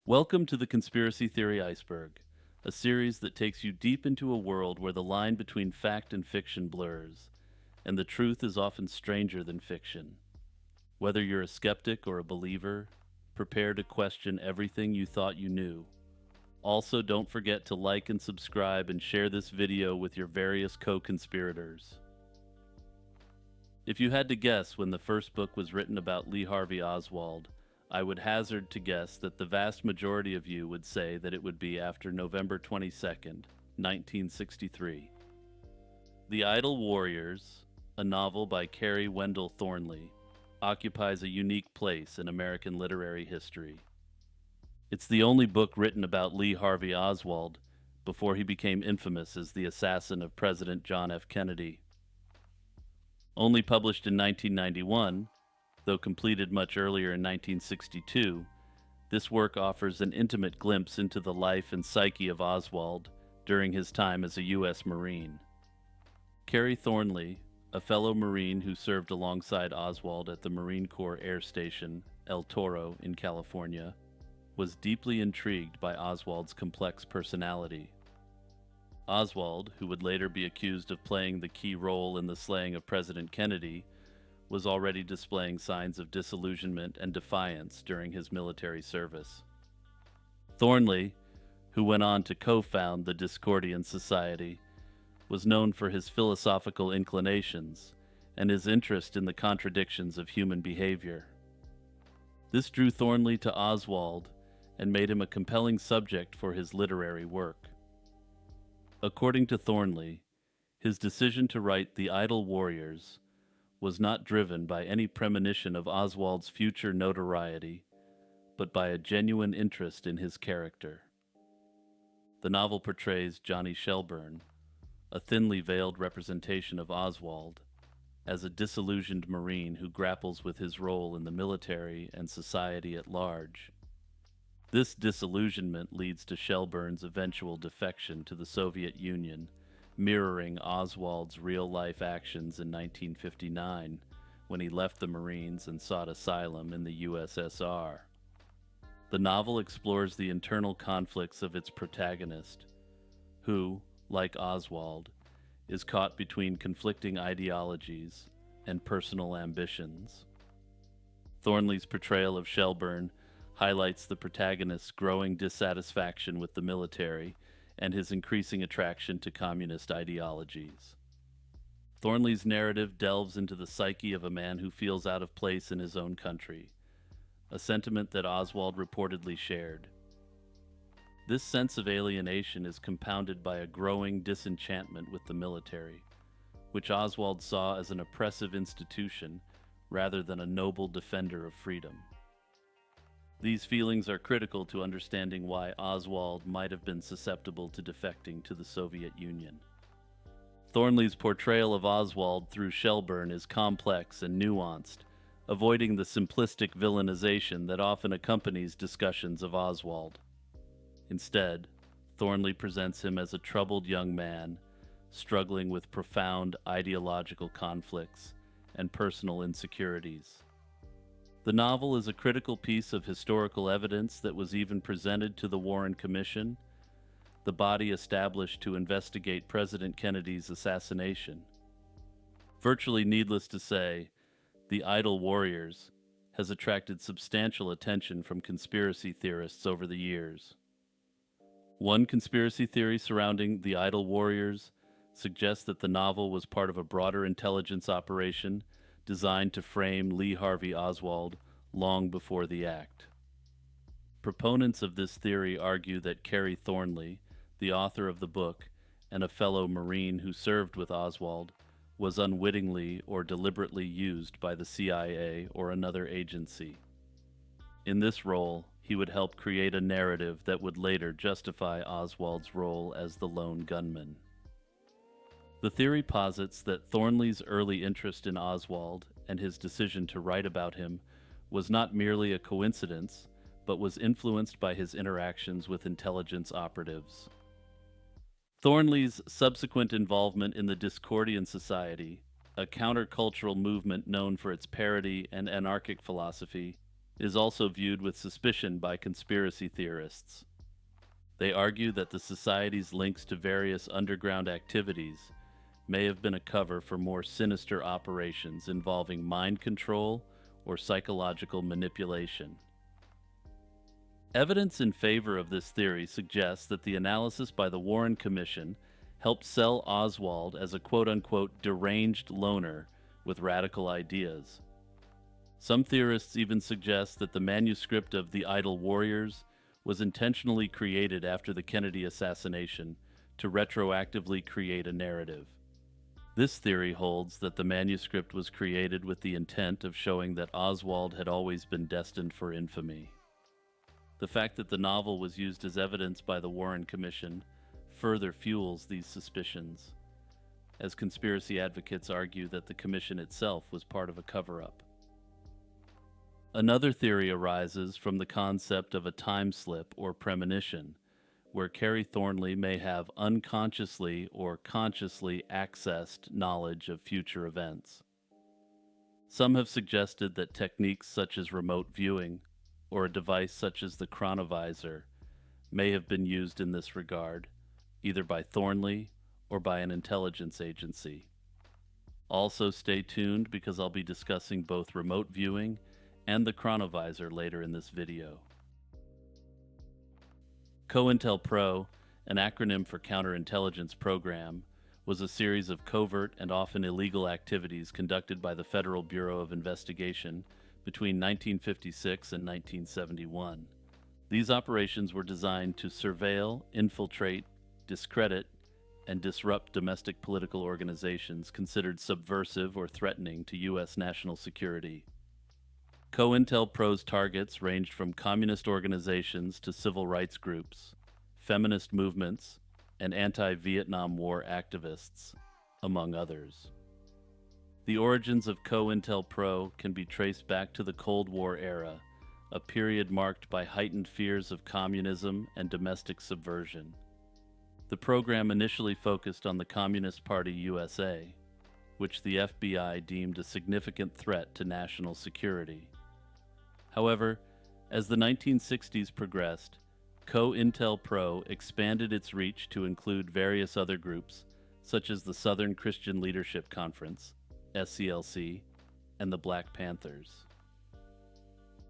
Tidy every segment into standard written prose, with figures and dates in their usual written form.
Welcome to the Conspiracy Theory Iceberg, a series that takes you deep into a world where the line between fact and fiction blurs, and the truth is often stranger than fiction. Whether you're a skeptic or a believer, prepare to question everything you thought you knew. Also, don't forget to like and subscribe and share this video with your various co-conspirators. If you had to guess when the first book was written about Lee Harvey Oswald, I would hazard to guess that the vast majority of you would say that it would be after November 22nd, 1963. The Idle Warriors, a novel by Carrie Wendell Thornley, occupies a unique place in American literary history. It's the only book written about Lee Harvey Oswald before he became infamous as the assassin of President John F. Kennedy. Only published in 1991, though completed much earlier in 1962, this work offers an intimate glimpse into the life and psyche of Oswald during his time as a U.S. Marine. Carrie Thornley, a fellow Marine who served alongside Oswald at the Marine Corps Air Station, El Toro in California, was deeply intrigued by Oswald's complex personality. Oswald, who would later be accused of playing the key role in the slaying of President Kennedy, was already displaying signs of disillusionment and defiance during his military service. Thornley, who went on to co-found the Discordian Society, was known for his philosophical inclinations and his interest in the contradictions of human behavior. This drew Thornley to Oswald and made him a compelling subject for his literary work. According to Thornley, his decision to write The Idle Warriors was not driven by any premonition of Oswald's future notoriety, but by a genuine interest in his character. The novel portrays Johnny Shelburne, a thinly veiled representation of Oswald, as a disillusioned Marine who grapples with his role in the military and society at large. This disillusionment leads to Shelburne's eventual defection to the Soviet Union, mirroring Oswald's real-life actions in 1959 when he left the Marines and sought asylum in the USSR. The novel explores the internal conflicts of its protagonist, who, like Oswald, is caught between conflicting ideologies and personal ambitions. Thornley's portrayal of Shelburne highlights the protagonist's growing dissatisfaction with the military and his increasing attraction to communist ideologies. Thornley's narrative delves into the psyche of a man who feels out of place in his own country, a sentiment that Oswald reportedly shared. This sense of alienation is compounded by a growing disenchantment with the military, which Oswald saw as an oppressive institution rather than a noble defender of freedom. These feelings are critical to understanding why Oswald might have been susceptible to defecting to the Soviet Union. Thornley's portrayal of Oswald through Shelburne is complex and nuanced, avoiding the simplistic villainization that often accompanies discussions of Oswald. Instead, Thornley presents him as a troubled young man, struggling with profound ideological conflicts and personal insecurities. The novel is a critical piece of historical evidence that was even presented to the Warren Commission, the body established to investigate President Kennedy's assassination. Virtually needless to say, The Idle Warriors has attracted substantial attention from conspiracy theorists over the years. One conspiracy theory surrounding The Idle Warriors suggests that the novel was part of a broader intelligence operation designed to frame Lee Harvey Oswald long before the act. Proponents of this theory argue that Carrie Thornley, the author of the book and a fellow Marine who served with Oswald, was unwittingly or deliberately used by the CIA or another agency. In this role, he would help create a narrative that would later justify Oswald's role as the lone gunman. The theory posits that Thornley's early interest in Oswald and his decision to write about him was not merely a coincidence, but was influenced by his interactions with intelligence operatives. Thornley's subsequent involvement in the Discordian Society, a countercultural movement known for its parody and anarchic philosophy, is also viewed with suspicion by conspiracy theorists. They argue that the Society's links to various underground activities may have been a cover for more sinister operations involving mind control or psychological manipulation. Evidence in favor of this theory suggests that the analysis by the Warren Commission helped sell Oswald as a quote-unquote deranged loner with radical ideas. Some theorists even suggest that the manuscript of The Idle Warriors was intentionally created after the Kennedy assassination to retroactively create a narrative. This theory holds that the manuscript was created with the intent of showing that Oswald had always been destined for infamy. The fact that the novel was used as evidence by the Warren Commission further fuels these suspicions, as conspiracy advocates argue that the commission itself was part of a cover-up. Another theory arises from the concept of a time slip or premonition, where Carrie Thornley may have unconsciously or consciously accessed knowledge of future events. Some have suggested that techniques such as remote viewing or a device such as the chronovisor may have been used in this regard, either by Thornley or by an intelligence agency. Also stay tuned because I'll be discussing both remote viewing and the chronovisor later in this video. COINTELPRO, an acronym for Counterintelligence Program, was a series of covert and often illegal activities conducted by the Federal Bureau of Investigation between 1956 and 1971. These operations were designed to surveil, infiltrate, discredit, and disrupt domestic political organizations considered subversive or threatening to U.S. national security. COINTELPRO's targets ranged from communist organizations to civil rights groups, feminist movements, and anti-Vietnam War activists, among others. The origins of COINTELPRO can be traced back to the Cold War era, a period marked by heightened fears of communism and domestic subversion. The program initially focused on the Communist Party USA, which the FBI deemed a significant threat to national security. However, as the 1960s progressed, COINTELPRO expanded its reach to include various other groups, such as the Southern Christian Leadership Conference, SCLC, and the Black Panthers.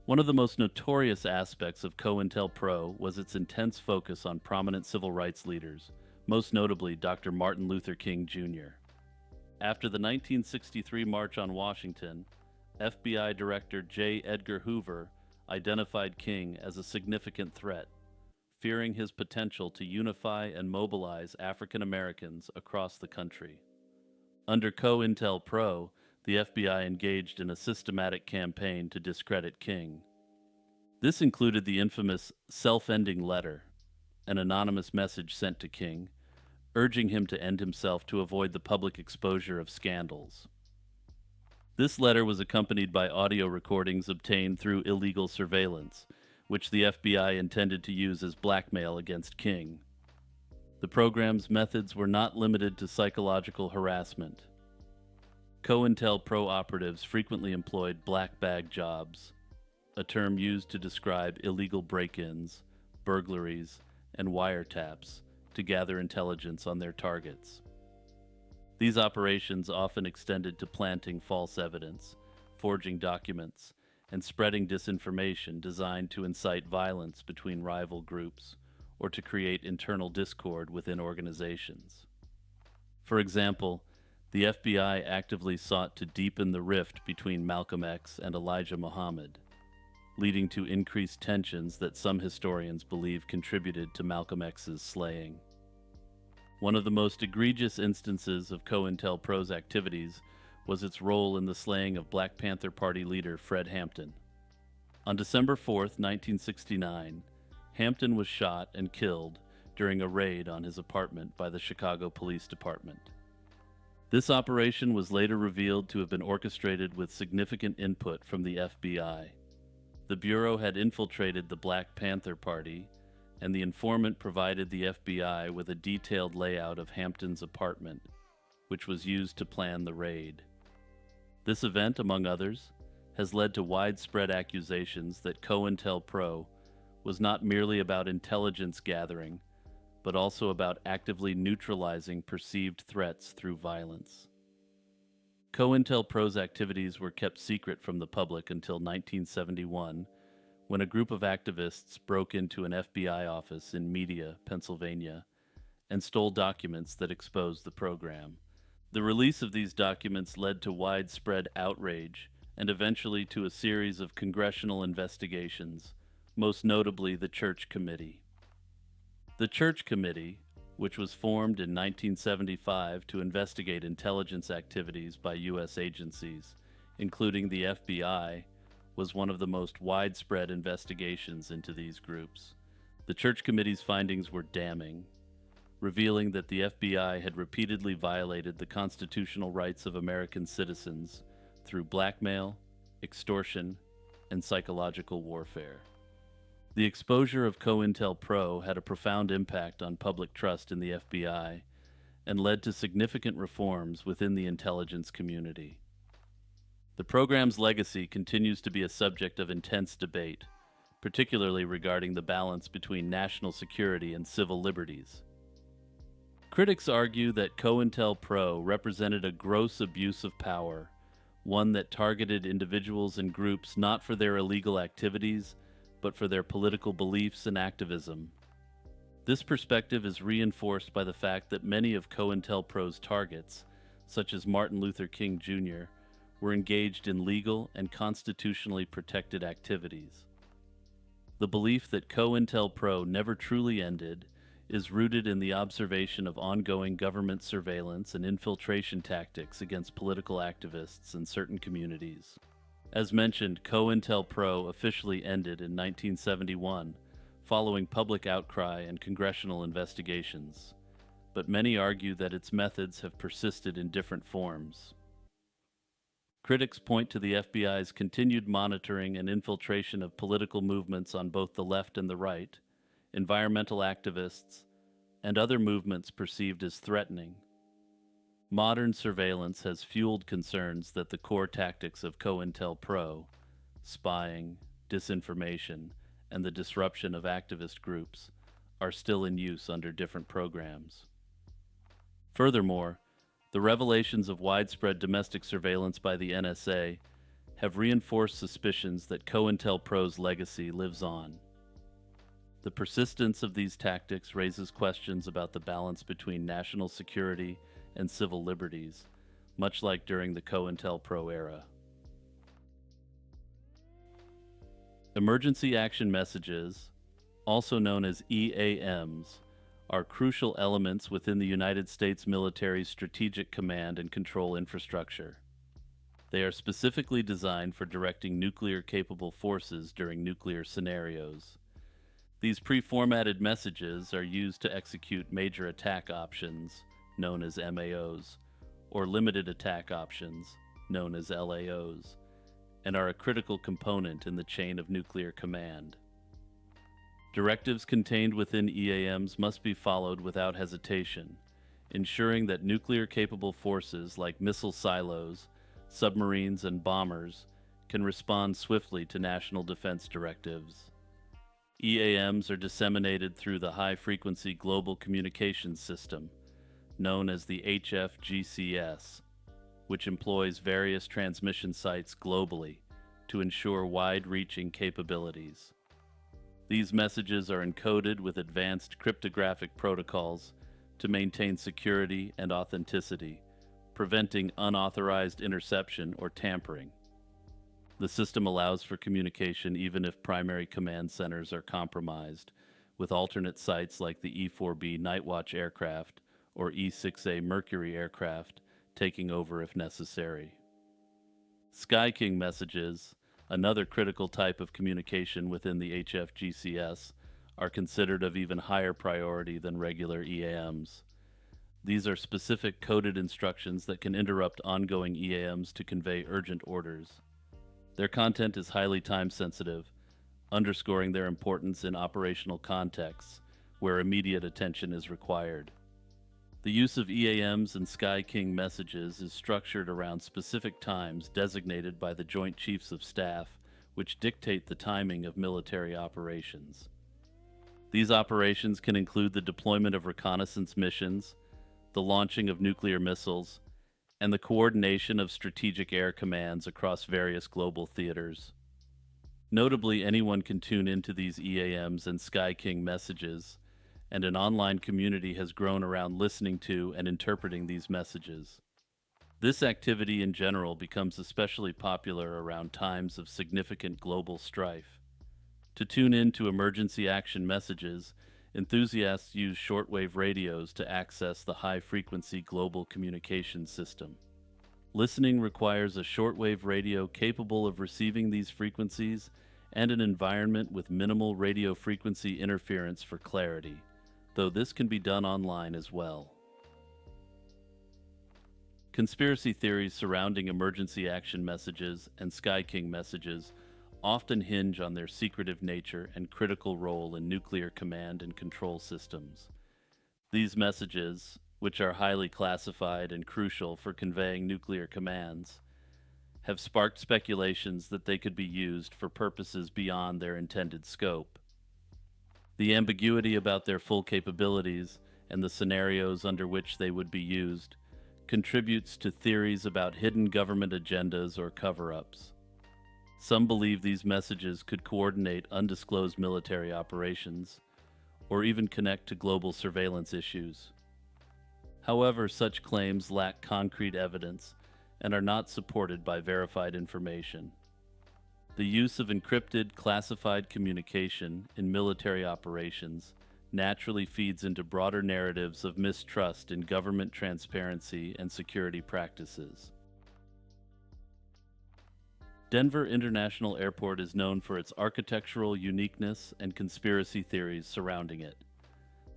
One of the most notorious aspects of COINTELPRO was its intense focus on prominent civil rights leaders, most notably Dr. Martin Luther King Jr. After the 1963 March on Washington, FBI Director J. Edgar Hoover identified King as a significant threat, fearing his potential to unify and mobilize African Americans across the country. Under COINTELPRO, the FBI engaged in a systematic campaign to discredit King. This included the infamous self-ending letter, an anonymous message sent to King, urging him to end himself to avoid the public exposure of scandals. This letter was accompanied by audio recordings obtained through illegal surveillance, which the FBI intended to use as blackmail against King. The program's methods were not limited to psychological harassment. COINTELPRO operatives frequently employed black bag jobs, a term used to describe illegal break-ins, burglaries, and wiretaps to gather intelligence on their targets. These operations often extended to planting false evidence, forging documents, and spreading disinformation designed to incite violence between rival groups or to create internal discord within organizations. For example, the FBI actively sought to deepen the rift between Malcolm X and Elijah Muhammad, leading to increased tensions that some historians believe contributed to Malcolm X's slaying. One of the most egregious instances of COINTELPRO's activities was its role in the slaying of Black Panther Party leader Fred Hampton. On December 4, 1969, Hampton was shot and killed during a raid on his apartment by the Chicago Police Department. This operation was later revealed to have been orchestrated with significant input from the FBI. The Bureau had infiltrated the Black Panther Party, and the informant provided the FBI with a detailed layout of Hampton's apartment, which was used to plan the raid. This event, among others, has led to widespread accusations that COINTELPRO was not merely about intelligence gathering, but also about actively neutralizing perceived threats through violence. COINTELPRO's activities were kept secret from the public until 1971, when a group of activists broke into an FBI office in Media, Pennsylvania, and stole documents that exposed the program. The release of these documents led to widespread outrage and eventually to a series of congressional investigations, most notably the Church Committee. The Church Committee, which was formed in 1975 to investigate intelligence activities by U.S. agencies, including the FBI, was one of the most widespread investigations into these groups. The Church Committee's findings were damning, revealing that the FBI had repeatedly violated the constitutional rights of American citizens through blackmail, extortion, and psychological warfare. The exposure of COINTELPRO had a profound impact on public trust in the FBI and led to significant reforms within the intelligence community. The program's legacy continues to be a subject of intense debate, particularly regarding the balance between national security and civil liberties. Critics argue that COINTELPRO represented a gross abuse of power, one that targeted individuals and groups not for their illegal activities, but for their political beliefs and activism. This perspective is reinforced by the fact that many of COINTELPRO's targets, such as Martin Luther King Jr., were engaged in legal and constitutionally protected activities. The belief that COINTELPRO never truly ended is rooted in the observation of ongoing government surveillance and infiltration tactics against political activists in certain communities. As mentioned, COINTELPRO officially ended in 1971, following public outcry and congressional investigations, but many argue that its methods have persisted in different forms. Critics point to the FBI's continued monitoring and infiltration of political movements on both the left and the right, environmental activists, and other movements perceived as threatening. Modern surveillance has fueled concerns that the core tactics of COINTELPRO, spying, disinformation, and the disruption of activist groups, are still in use under different programs. Furthermore, the revelations of widespread domestic surveillance by the NSA have reinforced suspicions that COINTELPRO's legacy lives on. The persistence of these tactics raises questions about the balance between national security and civil liberties, much like during the COINTELPRO era. Emergency action messages, also known as EAMs, are crucial elements within the United States military's strategic command and control infrastructure. They are specifically designed for directing nuclear-capable forces during nuclear scenarios. These pre-formatted messages are used to execute major attack options, known as MAOs, or limited attack options, known as LAOs, and are a critical component in the chain of nuclear command. Directives contained within EAMs must be followed without hesitation, ensuring that nuclear-capable forces like missile silos, submarines, and bombers can respond swiftly to national defense directives. EAMs are disseminated through the High-Frequency Global Communications System, known as the HFGCS, which employs various transmission sites globally to ensure wide-reaching capabilities. These messages are encoded with advanced cryptographic protocols to maintain security and authenticity, preventing unauthorized interception or tampering. The system allows for communication even if primary command centers are compromised, with alternate sites like the E-4B Nightwatch aircraft or E-6A Mercury aircraft taking over if necessary. Sky King messages, another critical type of communication within the HFGCS, are considered of even higher priority than regular EAMs. These are specific coded instructions that can interrupt ongoing EAMs to convey urgent orders. Their content is highly time-sensitive, underscoring their importance in operational contexts where immediate attention is required. The use of EAMs and Sky King messages is structured around specific times designated by the Joint Chiefs of Staff, which dictate the timing of military operations. These operations can include the deployment of reconnaissance missions, the launching of nuclear missiles, and the coordination of strategic air commands across various global theaters. Notably, anyone can tune into these EAMs and Sky King messages, and an online community has grown around listening to and interpreting these messages. This activity in general becomes especially popular around times of significant global strife. To tune in to emergency action messages, enthusiasts use shortwave radios to access the high-frequency global communication system. Listening requires a shortwave radio capable of receiving these frequencies and an environment with minimal radio frequency interference for clarity, though this can be done online as well. Conspiracy theories surrounding emergency action messages and Sky King messages often hinge on their secretive nature and critical role in nuclear command and control systems. These messages, which are highly classified and crucial for conveying nuclear commands, have sparked speculations that they could be used for purposes beyond their intended scope. The ambiguity about their full capabilities and the scenarios under which they would be used contributes to theories about hidden government agendas or cover-ups. Some believe these messages could coordinate undisclosed military operations, or even connect to global surveillance issues. However, such claims lack concrete evidence and are not supported by verified information. The use of encrypted, classified communication in military operations naturally feeds into broader narratives of mistrust in government transparency and security practices. Denver International Airport is known for its architectural uniqueness and conspiracy theories surrounding it.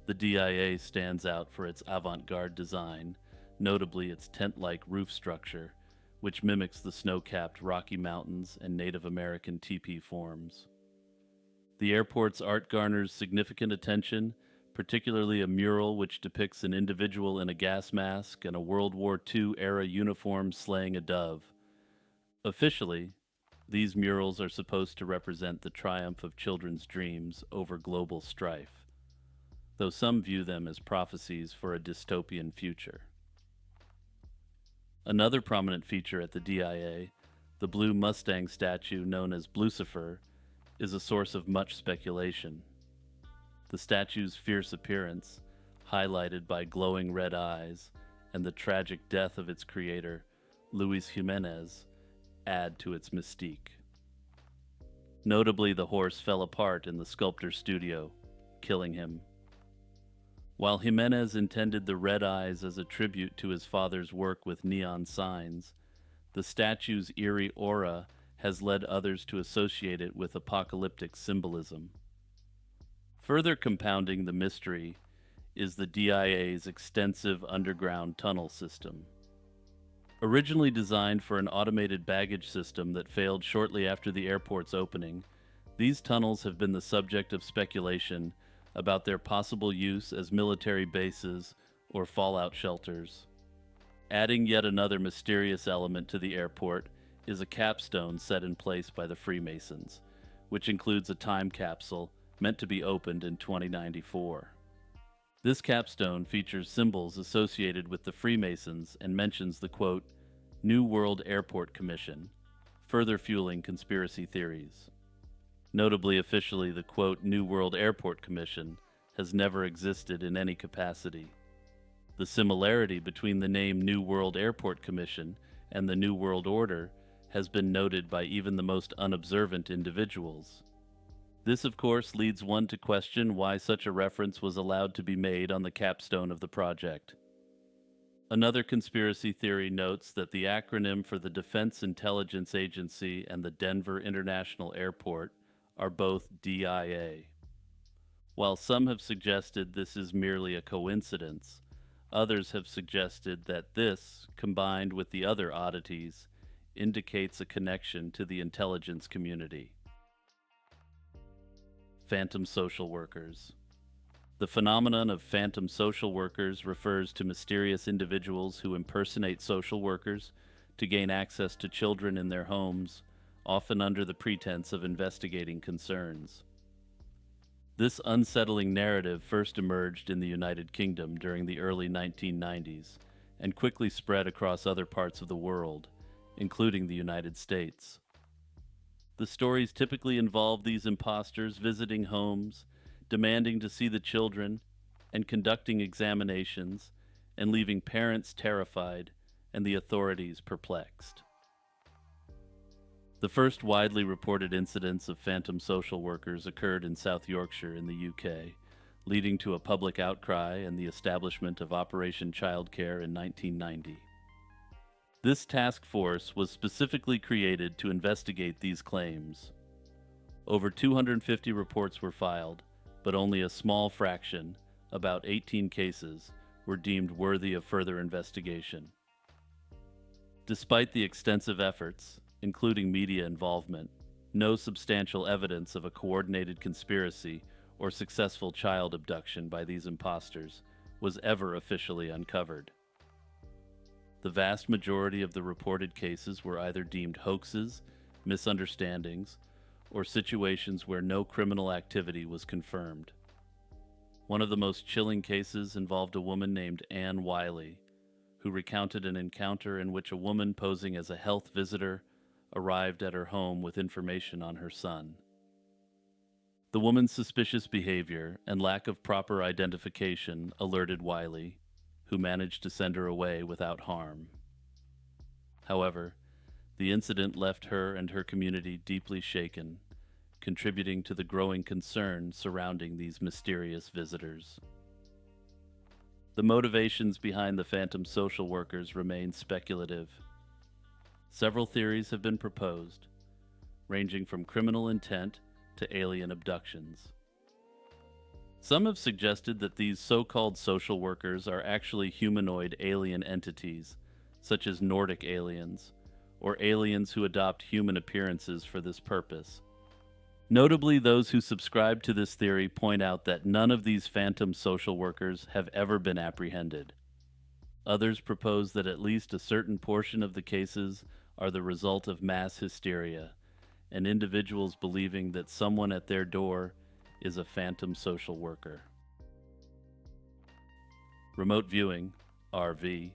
The DIA stands out for its avant-garde design, notably its tent-like roof structure, which mimics the snow-capped Rocky Mountains and Native American teepee forms. The airport's art garners significant attention, particularly a mural which depicts an individual in a gas mask and a World War II-era uniform slaying a dove. Officially, these murals are supposed to represent the triumph of children's dreams over global strife, though some view them as prophecies for a dystopian future. Another prominent feature at the DIA, the blue Mustang statue known as Blucifer, is a source of much speculation. The statue's fierce appearance, highlighted by glowing red eyes, and the tragic death of its creator, Luis Jimenez, add to its mystique. Notably, the horse fell apart in the sculptor's studio, killing him. While Jimenez intended the red eyes as a tribute to his father's work with neon signs, the statue's eerie aura has led others to associate it with apocalyptic symbolism. Further compounding the mystery is the DIA's extensive underground tunnel system. Originally designed for an automated baggage system that failed shortly after the airport's opening, these tunnels have been the subject of speculation about their possible use as military bases or fallout shelters. Adding yet another mysterious element to the airport is a capstone set in place by the Freemasons, which includes a time capsule meant to be opened in 2094. This capstone features symbols associated with the Freemasons and mentions the, quote, New World Airport Commission, further fueling conspiracy theories. Notably, officially, the, quote, New World Airport Commission has never existed in any capacity. The similarity between the name New World Airport Commission and the New World Order has been noted by even the most unobservant individuals. This, of course, leads one to question why such a reference was allowed to be made on the capstone of the project. Another conspiracy theory notes that the acronym for the Defense Intelligence Agency and the Denver International Airport are both DIA. While some have suggested this is merely a coincidence, others have suggested that this, combined with the other oddities, indicates a connection to the intelligence community. Phantom social workers. The phenomenon of phantom social workers refers to mysterious individuals who impersonate social workers to gain access to children in their homes, often under the pretense of investigating concerns. This unsettling narrative first emerged in the United Kingdom during the early 1990s and quickly spread across other parts of the world, including the United States. The stories typically involve these imposters visiting homes, demanding to see the children, and conducting examinations, and leaving parents terrified and the authorities perplexed. The first widely reported incidents of phantom social workers occurred in South Yorkshire in the UK, leading to a public outcry and the establishment of Operation Childcare in 1990. This task force was specifically created to investigate these claims. Over 250 reports were filed, but only a small fraction, about 18 cases, were deemed worthy of further investigation. Despite the extensive efforts, including media involvement, no substantial evidence of a coordinated conspiracy or successful child abduction by these imposters was ever officially uncovered. The vast majority of the reported cases were either deemed hoaxes, misunderstandings, or situations where no criminal activity was confirmed. One of the most chilling cases involved a woman named Anne Wiley, who recounted an encounter in which a woman posing as a health visitor arrived at her home with information on her son. The woman's suspicious behavior and lack of proper identification alerted Wiley, who managed to send her away without harm. However, the incident left her and her community deeply shaken, contributing to the growing concern surrounding these mysterious visitors. The motivations behind the phantom social workers remain speculative. Several theories have been proposed, ranging from criminal intent to alien abductions. Some have suggested that these so-called social workers are actually humanoid alien entities, such as Nordic aliens, or aliens who adopt human appearances for this purpose. Notably, those who subscribe to this theory point out that none of these phantom social workers have ever been apprehended. Others propose that at least a certain portion of the cases are the result of mass hysteria, and individuals believing that someone at their door is a phantom social worker. Remote viewing, RV,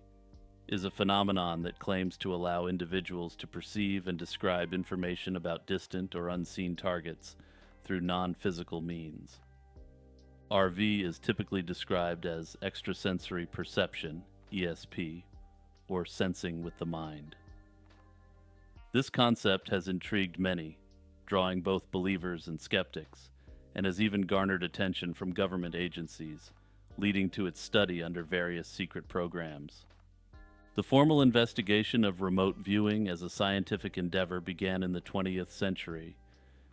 is a phenomenon that claims to allow individuals to perceive and describe information about distant or unseen targets through non-physical means. RV is typically described as extrasensory perception, ESP, or sensing with the mind. This concept has intrigued many, drawing both believers and skeptics, and has even garnered attention from government agencies, leading to its study under various secret programs. The formal investigation of remote viewing as a scientific endeavor began in the 20th century,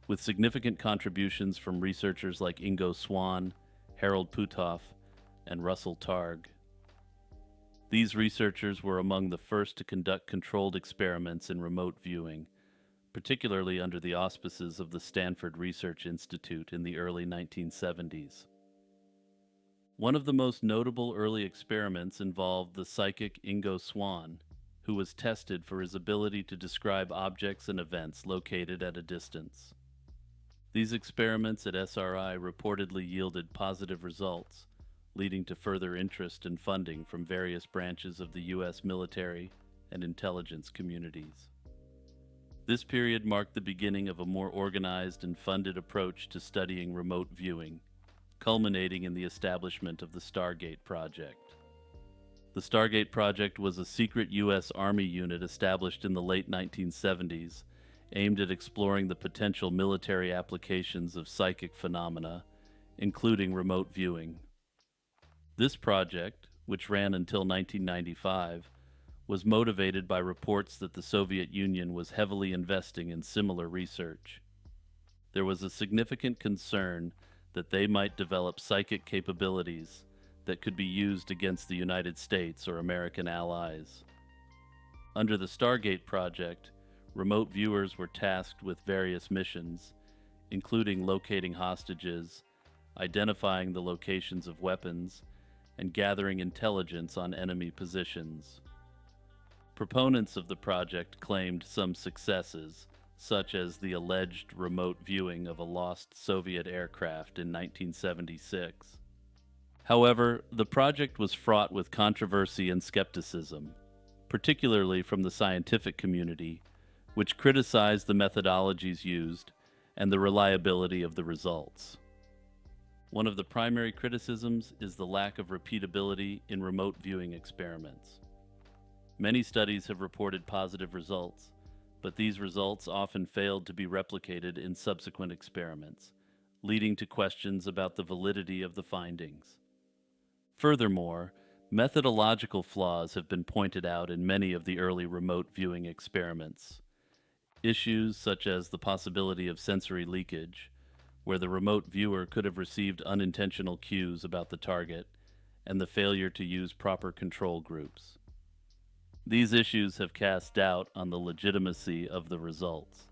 with significant contributions from researchers like Ingo Swann, Harold Puthoff, and Russell Targ. These researchers were among the first to conduct controlled experiments in remote viewing, particularly under the auspices of the Stanford Research Institute in the early 1970s. One of the most notable early experiments involved the psychic Ingo Swann, who was tested for his ability to describe objects and events located at a distance. These experiments at SRI reportedly yielded positive results, leading to further interest and funding from various branches of the U.S. military and intelligence communities. This period marked the beginning of a more organized and funded approach to studying remote viewing, culminating in the establishment of the Stargate Project. The Stargate Project was a secret U.S. Army unit established in the late 1970s, aimed at exploring the potential military applications of psychic phenomena, including remote viewing. This project, which ran until 1995, was motivated by reports that the Soviet Union was heavily investing in similar research. There was a significant concern that they might develop psychic capabilities that could be used against the United States or American allies. Under the Stargate Project, remote viewers were tasked with various missions, including locating hostages, identifying the locations of weapons, and gathering intelligence on enemy positions. Proponents of the project claimed some successes, such as the alleged remote viewing of a lost Soviet aircraft in 1976. However, the project was fraught with controversy and skepticism, particularly from the scientific community, which criticized the methodologies used and the reliability of the results. One of the primary criticisms is the lack of repeatability in remote viewing experiments. Many studies have reported positive results, but these results often failed to be replicated in subsequent experiments, leading to questions about the validity of the findings. Furthermore, methodological flaws have been pointed out in many of the early remote viewing experiments. Issues such as the possibility of sensory leakage, where the remote viewer could have received unintentional cues about the target, and the failure to use proper control groups. These issues have cast doubt on the legitimacy of the results.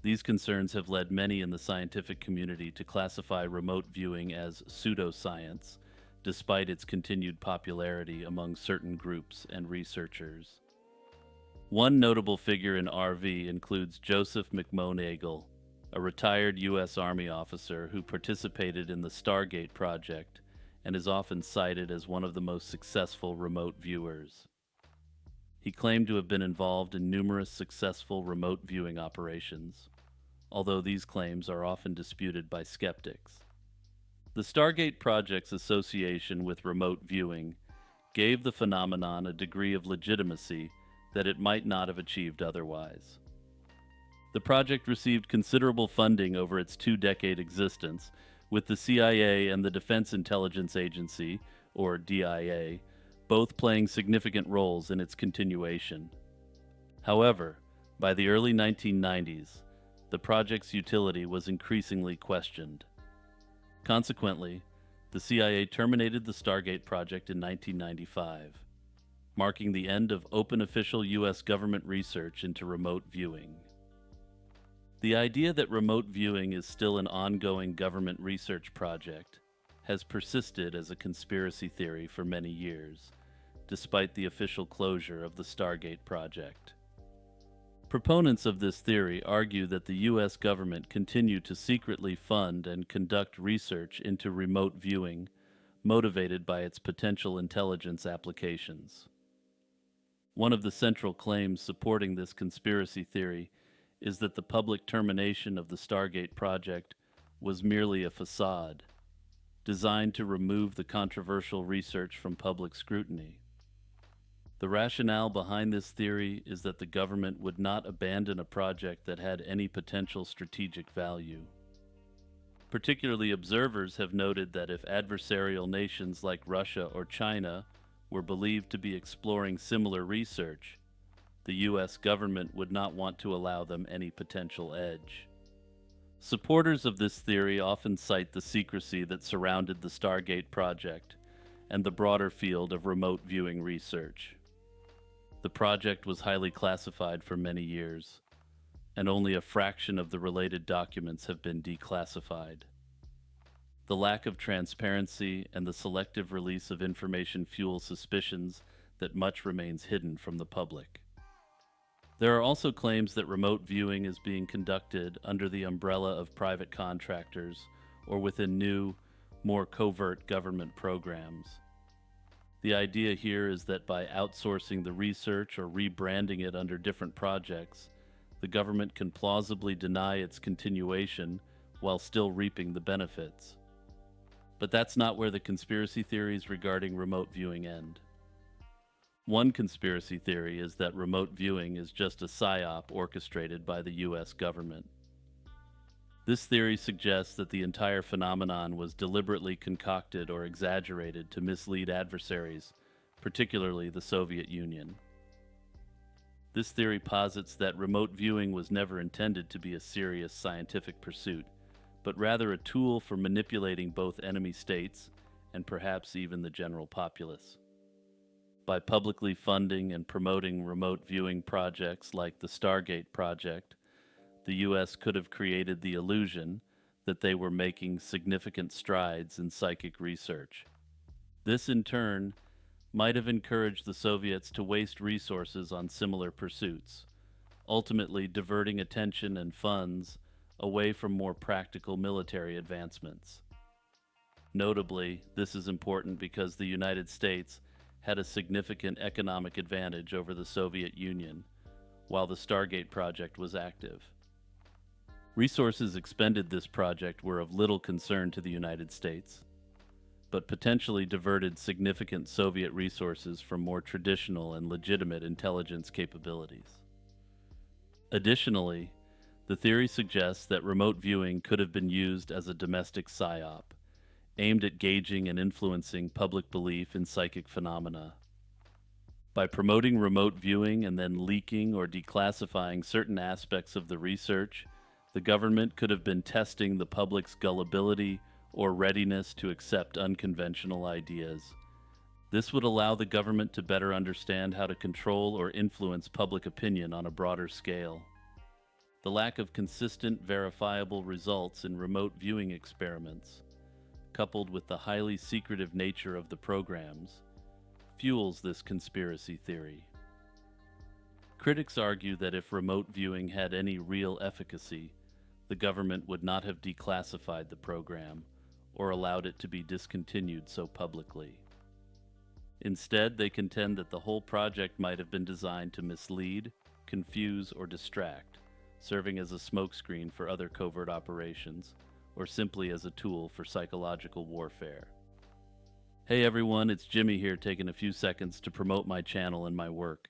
These concerns have led many in the scientific community to classify remote viewing as pseudoscience, despite its continued popularity among certain groups and researchers. One notable figure in RV includes Joseph McMoneagle, a retired U.S. Army officer who participated in the Stargate project and is often cited as one of the most successful remote viewers. He claimed to have been involved in numerous successful remote viewing operations, although these claims are often disputed by skeptics. The Stargate project's association with remote viewing gave the phenomenon a degree of legitimacy that it might not have achieved otherwise. The project received considerable funding over its two-decade existence, with the CIA and the Defense Intelligence Agency, or DIA, both playing significant roles in its continuation. However, by the early 1990s, the project's utility was increasingly questioned. Consequently, the CIA terminated the Stargate project in 1995, marking the end of open official U.S. government research into remote viewing. The idea that remote viewing is still an ongoing government research project has persisted as a conspiracy theory for many years, despite the official closure of the Stargate project. Proponents of this theory argue that the U.S. government continued to secretly fund and conduct research into remote viewing, motivated by its potential intelligence applications. One of the central claims supporting this conspiracy theory is that the public termination of the Stargate project was merely a facade, designed to remove the controversial research from public scrutiny. The rationale behind this theory is that the government would not abandon a project that had any potential strategic value. Particularly, observers have noted that if adversarial nations like Russia or China were believed to be exploring similar research, the U.S. government would not want to allow them any potential edge. Supporters of this theory often cite the secrecy that surrounded the Stargate project and the broader field of remote viewing research. The project was highly classified for many years, and only a fraction of the related documents have been declassified. The lack of transparency and the selective release of information fuel suspicions that much remains hidden from the public. There are also claims that remote viewing is being conducted under the umbrella of private contractors or within new, more covert government programs. The idea here is that by outsourcing the research or rebranding it under different projects, the government can plausibly deny its continuation while still reaping the benefits. But that's not where the conspiracy theories regarding remote viewing end. One conspiracy theory is that remote viewing is just a psyop orchestrated by the U.S. government. This theory suggests that the entire phenomenon was deliberately concocted or exaggerated to mislead adversaries, particularly the Soviet Union. This theory posits that remote viewing was never intended to be a serious scientific pursuit, but rather a tool for manipulating both enemy states and perhaps even the general populace. By publicly funding and promoting remote viewing projects like the Stargate project, the U.S. could have created the illusion that they were making significant strides in psychic research. This, in turn, might have encouraged the Soviets to waste resources on similar pursuits, ultimately diverting attention and funds away from more practical military advancements. Notably, this is important because the United States had a significant economic advantage over the Soviet Union while the Stargate project was active. Resources expended this project were of little concern to the United States, but potentially diverted significant Soviet resources from more traditional and legitimate intelligence capabilities. Additionally, the theory suggests that remote viewing could have been used as a domestic psyop, aimed at gauging and influencing public belief in psychic phenomena. By promoting remote viewing and then leaking or declassifying certain aspects of the research, the government could have been testing the public's gullibility or readiness to accept unconventional ideas. This would allow the government to better understand how to control or influence public opinion on a broader scale. The lack of consistent, verifiable results in remote viewing experiments, coupled with the highly secretive nature of the programs, fuels this conspiracy theory. Critics argue that if remote viewing had any real efficacy, the government would not have declassified the program or allowed it to be discontinued so publicly. Instead, they contend that the whole project might have been designed to mislead, confuse, or distract, serving as a smokescreen for other covert operations, or simply as a tool for psychological warfare. Hey everyone, it's Jimmy here taking a few seconds to promote my channel and my work.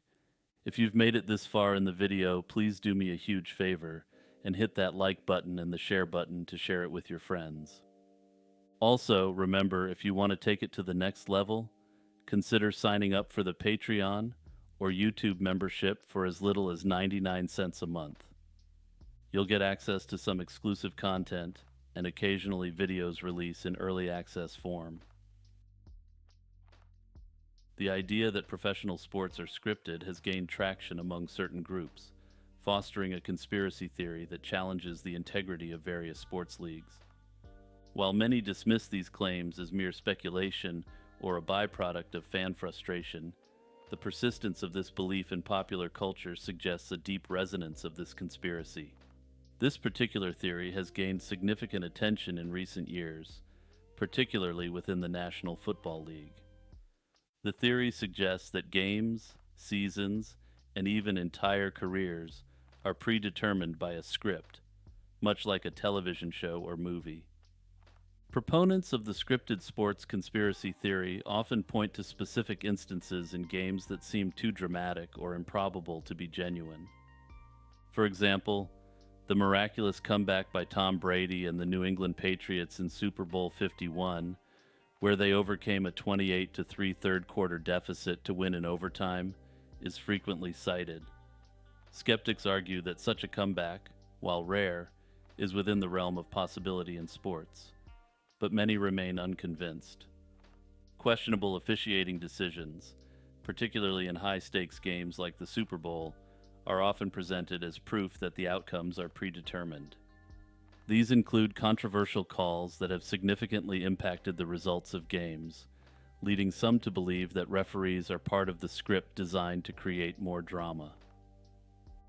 If you've made it this far in the video, please do me a huge favor and hit that like button and the share button to share it with your friends. Also, remember, if you want to take it to the next level, consider signing up for the Patreon or YouTube membership for as little as 99 cents a month. You'll get access to some exclusive content and occasionally videos released in early access form. The idea that professional sports are scripted has gained traction among certain groups, fostering a conspiracy theory that challenges the integrity of various sports leagues. While many dismiss these claims as mere speculation or a byproduct of fan frustration, the persistence of this belief in popular culture suggests a deep resonance of this conspiracy. This particular theory has gained significant attention in recent years, particularly within the National Football League. The theory suggests that games, seasons, and even entire careers are predetermined by a script, much like a television show or movie. Proponents of the scripted sports conspiracy theory often point to specific instances in games that seem too dramatic or improbable to be genuine. For example, the miraculous comeback by Tom Brady and the New England Patriots in Super Bowl 51, where they overcame a 28-3 third-quarter deficit to win in overtime, is frequently cited. Skeptics argue that such a comeback, while rare, is within the realm of possibility in sports, but many remain unconvinced. Questionable officiating decisions, particularly in high-stakes games like the Super Bowl, are often presented as proof that the outcomes are predetermined. These include controversial calls that have significantly impacted the results of games, leading some to believe that referees are part of the script designed to create more drama.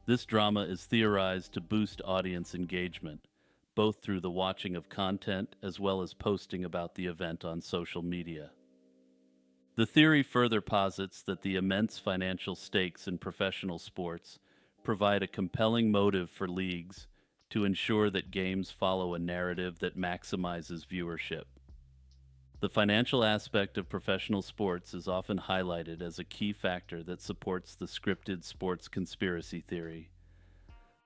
This drama is theorized to boost audience engagement, both through the watching of content as well as posting about the event on social media. The theory further posits that the immense financial stakes in professional sports provide a compelling motive for leagues to ensure that games follow a narrative that maximizes viewership. The financial aspect of professional sports is often highlighted as a key factor that supports the scripted sports conspiracy theory.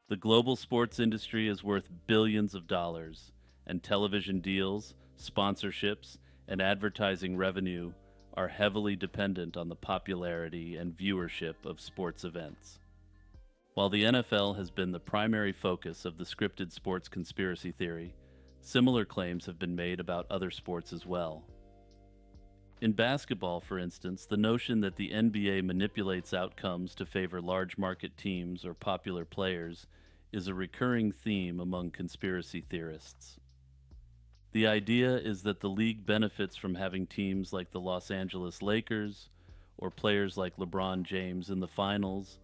The global sports industry is worth billions of dollars, and television deals, sponsorships, and advertising revenue are heavily dependent on the popularity and viewership of sports events. While the NFL has been the primary focus of the scripted sports conspiracy theory, similar claims have been made about other sports as well. In basketball, for instance, the notion that the NBA manipulates outcomes to favor large market teams or popular players is a recurring theme among conspiracy theorists. The idea is that the league benefits from having teams like the Los Angeles Lakers or players like LeBron James in the finals,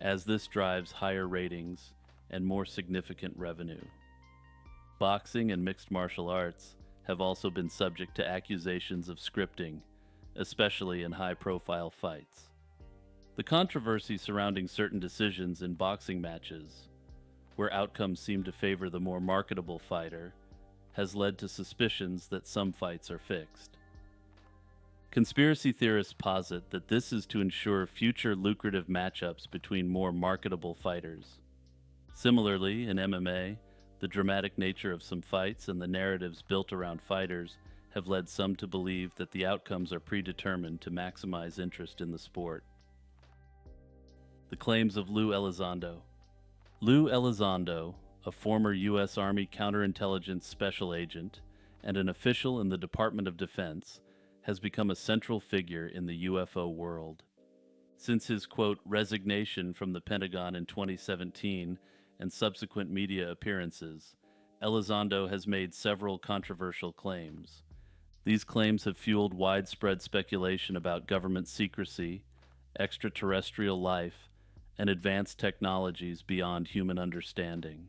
as this drives higher ratings and more significant revenue. Boxing and mixed martial arts have also been subject to accusations of scripting, especially in high-profile fights. The controversy surrounding certain decisions in boxing matches, where outcomes seem to favor the more marketable fighter, has led to suspicions that some fights are fixed. Conspiracy theorists posit that this is to ensure future lucrative matchups between more marketable fighters. Similarly, in MMA, the dramatic nature of some fights and the narratives built around fighters have led some to believe that the outcomes are predetermined to maximize interest in the sport. The claims of Lou Elizondo. Lou Elizondo, a former U.S. Army counterintelligence special agent and an official in the Department of Defense, has become a central figure in the UFO world. Since his, quote, resignation from the Pentagon in 2017 and subsequent media appearances, Elizondo has made several controversial claims. These claims have fueled widespread speculation about government secrecy, extraterrestrial life, and advanced technologies beyond human understanding.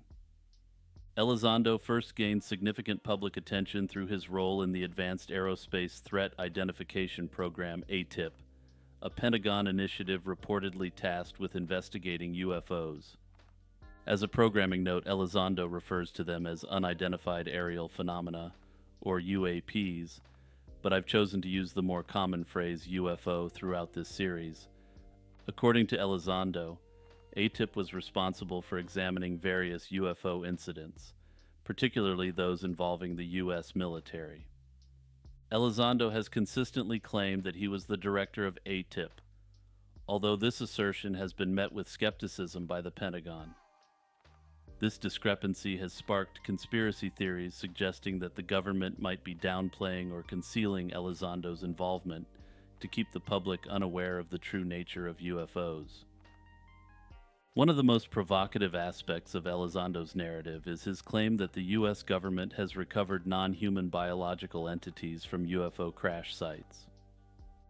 Elizondo first gained significant public attention through his role in the Advanced Aerospace Threat Identification Program, ATIP, a Pentagon initiative reportedly tasked with investigating UFOs. As a programming note, Elizondo refers to them as unidentified aerial phenomena, or UAPs, but I've chosen to use the more common phrase UFO throughout this series. According to Elizondo, ATIP was responsible for examining various UFO incidents, particularly those involving the U.S. military. Elizondo has consistently claimed that he was the director of ATIP, although this assertion has been met with skepticism by the Pentagon. This discrepancy has sparked conspiracy theories suggesting that the government might be downplaying or concealing Elizondo's involvement to keep the public unaware of the true nature of UFOs. One of the most provocative aspects of Elizondo's narrative is his claim that the U.S. government has recovered non-human biological entities from UFO crash sites.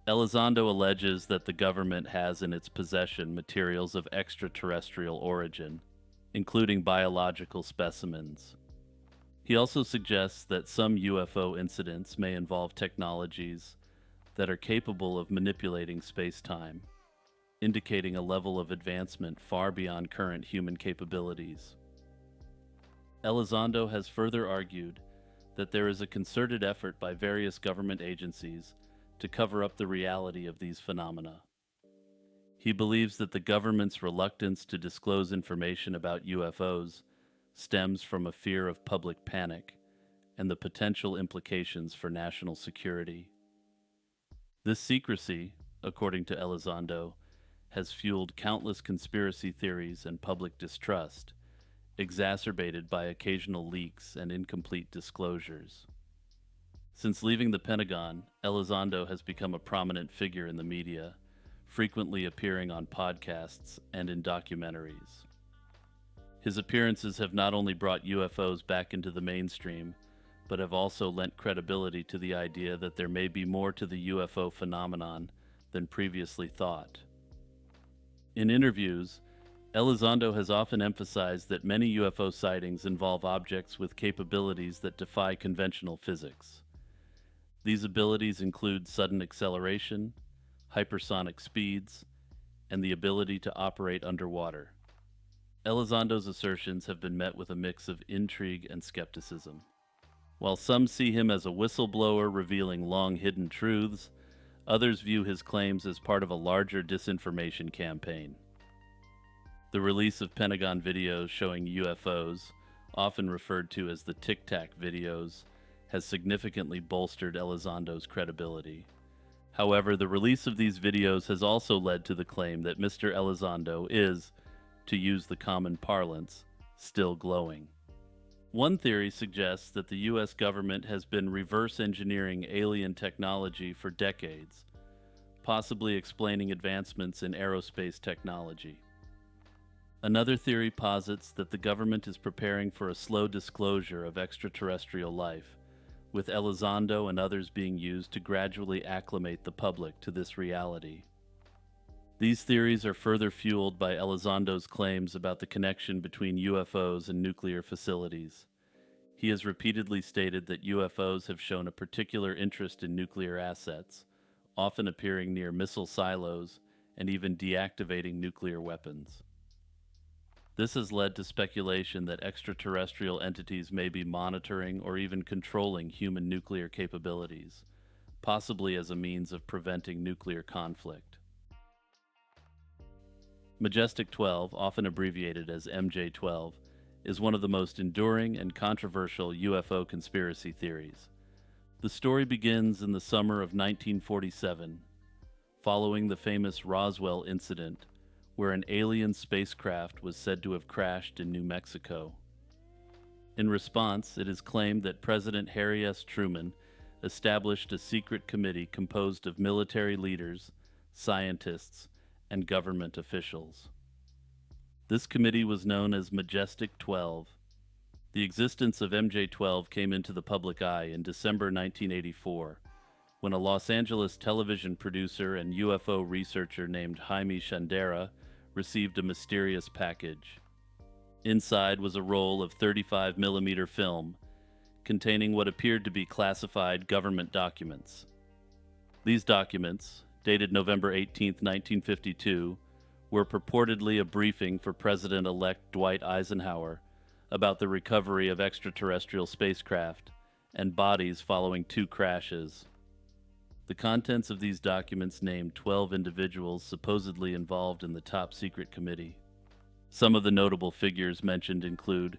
Elizondo alleges that the government has in its possession materials of extraterrestrial origin, including biological specimens. He also suggests that some UFO incidents may involve technologies that are capable of manipulating space-time, indicating a level of advancement far beyond current human capabilities. Elizondo has further argued that there is a concerted effort by various government agencies to cover up the reality of these phenomena. He believes that the government's reluctance to disclose information about UFOs stems from a fear of public panic and the potential implications for national security. This secrecy, according to Elizondo, has fueled countless conspiracy theories and public distrust, exacerbated by occasional leaks and incomplete disclosures. Since leaving the Pentagon, Elizondo has become a prominent figure in the media, frequently appearing on podcasts and in documentaries. His appearances have not only brought UFOs back into the mainstream, but have also lent credibility to the idea that there may be more to the UFO phenomenon than previously thought. In interviews, Elizondo has often emphasized that many UFO sightings involve objects with capabilities that defy conventional physics. These abilities include sudden acceleration, hypersonic speeds, and the ability to operate underwater. Elizondo's assertions have been met with a mix of intrigue and skepticism. While some see him as a whistleblower revealing long-hidden truths, others view his claims as part of a larger disinformation campaign. The release of Pentagon videos showing UFOs, often referred to as the Tic Tac videos, has significantly bolstered Elizondo's credibility. However, the release of these videos has also led to the claim that Mr. Elizondo is, to use the common parlance, still glowing. One theory suggests that the U.S. government has been reverse engineering alien technology for decades, possibly explaining advancements in aerospace technology. Another theory posits that the government is preparing for a slow disclosure of extraterrestrial life, with Elizondo and others being used to gradually acclimate the public to this reality. These theories are further fueled by Elizondo's claims about the connection between UFOs and nuclear facilities. He has repeatedly stated that UFOs have shown a particular interest in nuclear assets, often appearing near missile silos and even deactivating nuclear weapons. This has led to speculation that extraterrestrial entities may be monitoring or even controlling human nuclear capabilities, possibly as a means of preventing nuclear conflict. Majestic 12, often abbreviated as MJ-12, is one of the most enduring and controversial UFO conspiracy theories. The story begins in the summer of 1947, following the famous Roswell incident, where an alien spacecraft was said to have crashed in New Mexico. In response, it is claimed that President Harry S. Truman established a secret committee composed of military leaders, scientists, and government officials. This committee was known as Majestic 12. The existence of MJ-12 came into the public eye in December 1984, when a Los Angeles television producer and UFO researcher named Jaime Shandera received a mysterious package. Inside was a roll of 35mm film containing what appeared to be classified government documents. These documents, dated November 18, 1952, were purportedly a briefing for President-elect Dwight Eisenhower about the recovery of extraterrestrial spacecraft and bodies following 2 crashes. The contents of these documents named 12 individuals supposedly involved in the top-secret committee. Some of the notable figures mentioned include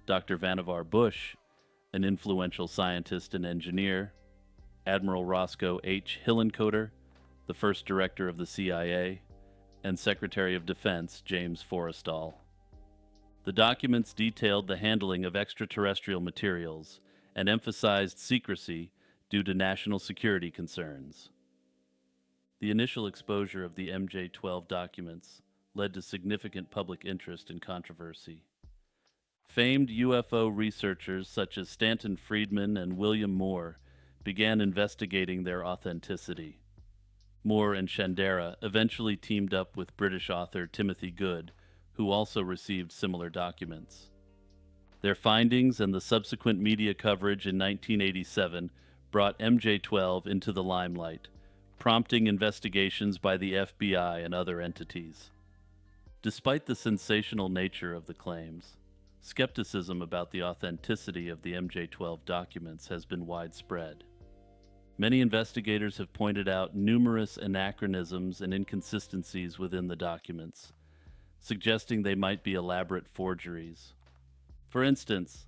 Dr. Vannevar Bush, an influential scientist and engineer, Admiral Roscoe H. Hillenkoetter, the first director of the CIA, and Secretary of Defense James Forrestal. The documents detailed the handling of extraterrestrial materials and emphasized secrecy due to national security concerns. The initial exposure of the MJ-12 documents led to significant public interest and controversy. Famed UFO researchers such as Stanton Friedman and William Moore began investigating their authenticity. Moore and Shandera eventually teamed up with British author Timothy Good, who also received similar documents. Their findings and the subsequent media coverage in 1987 brought MJ-12 into the limelight, prompting investigations by the FBI and other entities. Despite the sensational nature of the claims, skepticism about the authenticity of the MJ-12 documents has been widespread. Many investigators have pointed out numerous anachronisms and inconsistencies within the documents, suggesting they might be elaborate forgeries. For instance,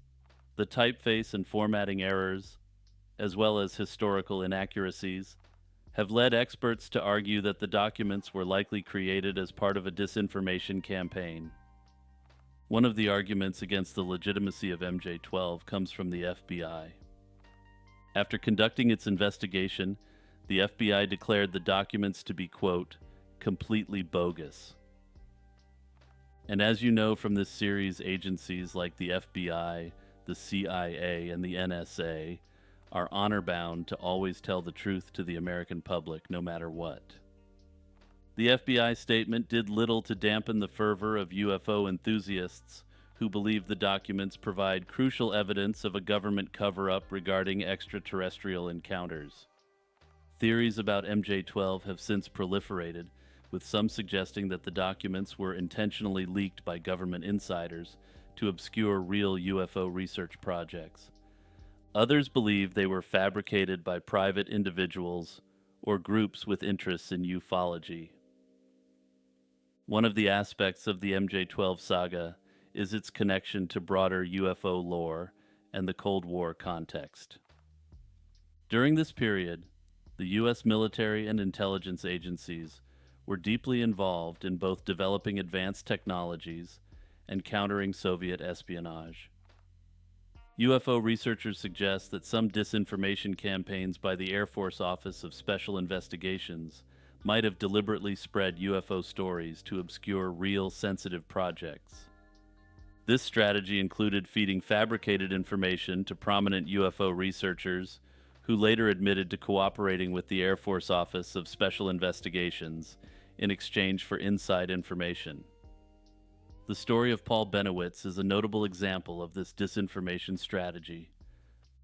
the typeface and formatting errors, as well as historical inaccuracies, have led experts to argue that the documents were likely created as part of a disinformation campaign. One of the arguments against the legitimacy of MJ-12 comes from the FBI. After conducting its investigation, the FBI declared the documents to be, quote, completely bogus. And as you know from this series, agencies like the FBI, the CIA, and the NSA are honor-bound to always tell the truth to the American public, no matter what. The FBI statement did little to dampen the fervor of UFO enthusiasts who believe the documents provide crucial evidence of a government cover-up regarding extraterrestrial encounters. Theories about MJ-12 have since proliferated, with some suggesting that the documents were intentionally leaked by government insiders to obscure real UFO research projects. Others believe they were fabricated by private individuals or groups with interests in ufology. One of the aspects of the MJ-12 saga is its connection to broader UFO lore and the Cold War context. During this period, the U.S. military and intelligence agencies were deeply involved in both developing advanced technologies and countering Soviet espionage. UFO researchers suggest that some disinformation campaigns by the Air Force Office of Special Investigations might have deliberately spread UFO stories to obscure real sensitive projects. This strategy included feeding fabricated information to prominent UFO researchers who later admitted to cooperating with the Air Force Office of Special Investigations in exchange for inside information. The story of Paul Benowitz is a notable example of this disinformation strategy.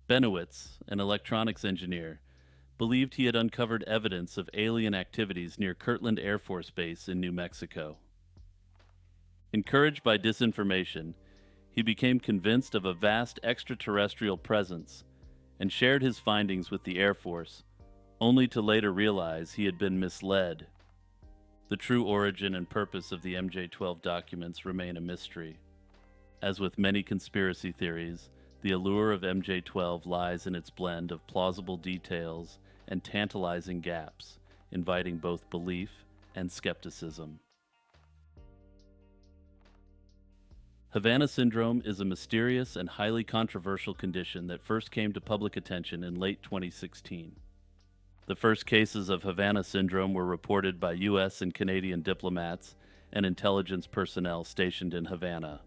Benowitz, an electronics engineer, believed he had uncovered evidence of alien activities near Kirtland Air Force Base in New Mexico. Encouraged by disinformation, he became convinced of a vast extraterrestrial presence and shared his findings with the Air Force, only to later realize he had been misled. The true origin and purpose of the MJ-12 documents remain a mystery. As with many conspiracy theories, the allure of MJ-12 lies in its blend of plausible details and tantalizing gaps, inviting both belief and skepticism. Havana syndrome is a mysterious and highly controversial condition that first came to public attention in late 2016. The first cases of Havana syndrome were reported by U.S. and Canadian diplomats and intelligence personnel stationed in Havana.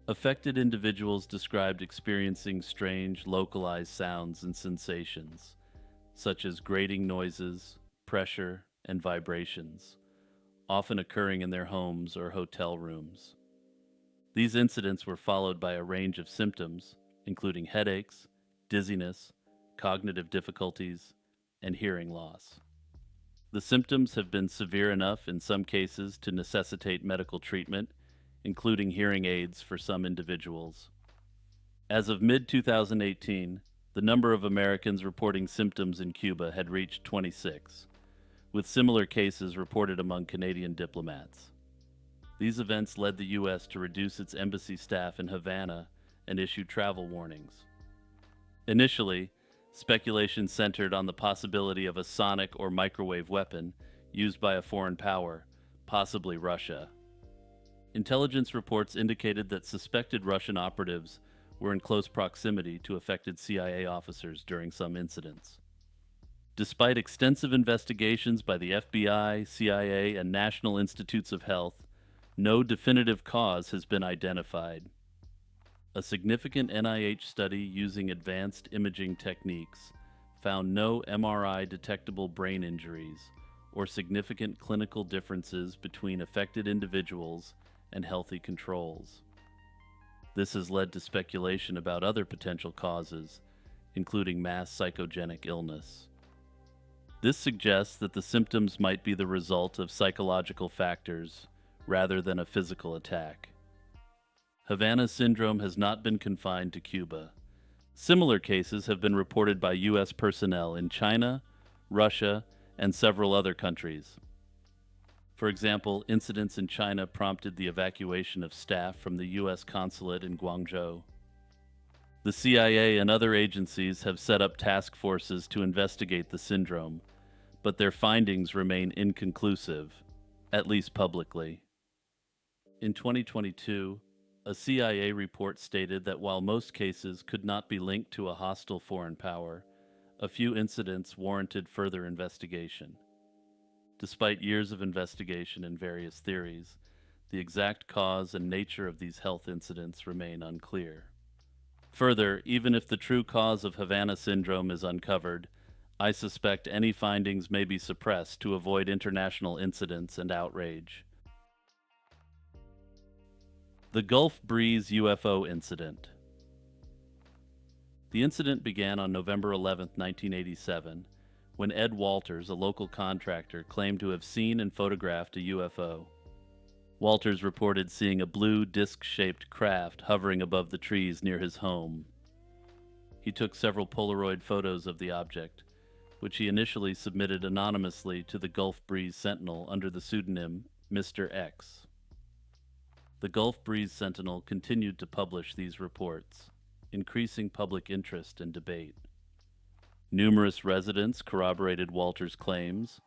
Affected individuals described experiencing strange, localized sounds and sensations, such as grating noises, pressure, and vibrations, often occurring in their homes or hotel rooms. These incidents were followed by a range of symptoms, including headaches, dizziness, cognitive difficulties, and hearing loss. The symptoms have been severe enough in some cases to necessitate medical treatment, including hearing aids for some individuals. As of mid-2018, the number of Americans reporting symptoms in Cuba had reached 26, with similar cases reported among Canadian diplomats. These events led the U.S. to reduce its embassy staff in Havana and issue travel warnings. Initially, speculation centered on the possibility of a sonic or microwave weapon used by a foreign power, possibly Russia. Intelligence reports indicated that suspected Russian operatives were in close proximity to affected CIA officers during some incidents. Despite extensive investigations by the FBI, CIA, and National Institutes of Health, no definitive cause has been identified. A significant NIH study using advanced imaging techniques found no MRI detectable brain injuries or significant clinical differences between affected individuals and healthy controls. This has led to speculation about other potential causes, including mass psychogenic illness. This suggests that the symptoms might be the result of psychological factors rather than a physical attack. Havana syndrome has not been confined to Cuba. Similar cases have been reported by U.S. personnel in China, Russia, and several other countries. For example, incidents in China prompted the evacuation of staff from the U.S. consulate in Guangzhou. The CIA and other agencies have set up task forces to investigate the syndrome, but their findings remain inconclusive, at least publicly. In 2022, a CIA report stated that while most cases could not be linked to a hostile foreign power, a few incidents warranted further investigation. Despite years of investigation and various theories, the exact cause and nature of these health incidents remain unclear. Further, even if the true cause of Havana syndrome is uncovered, I suspect any findings may be suppressed to avoid international incidents and outrage. The Gulf Breeze UFO Incident. The incident began on November 11, 1987, when Ed Walters, a local contractor, claimed to have seen and photographed a UFO. Walters reported seeing a blue disc-shaped craft hovering above the trees near his home. He took several Polaroid photos of the object, which he initially submitted anonymously to the Gulf Breeze Sentinel under the pseudonym Mr. X. The Gulf Breeze Sentinel continued to publish these reports, increasing public interest and debate. Numerous residents corroborated Walters' claims,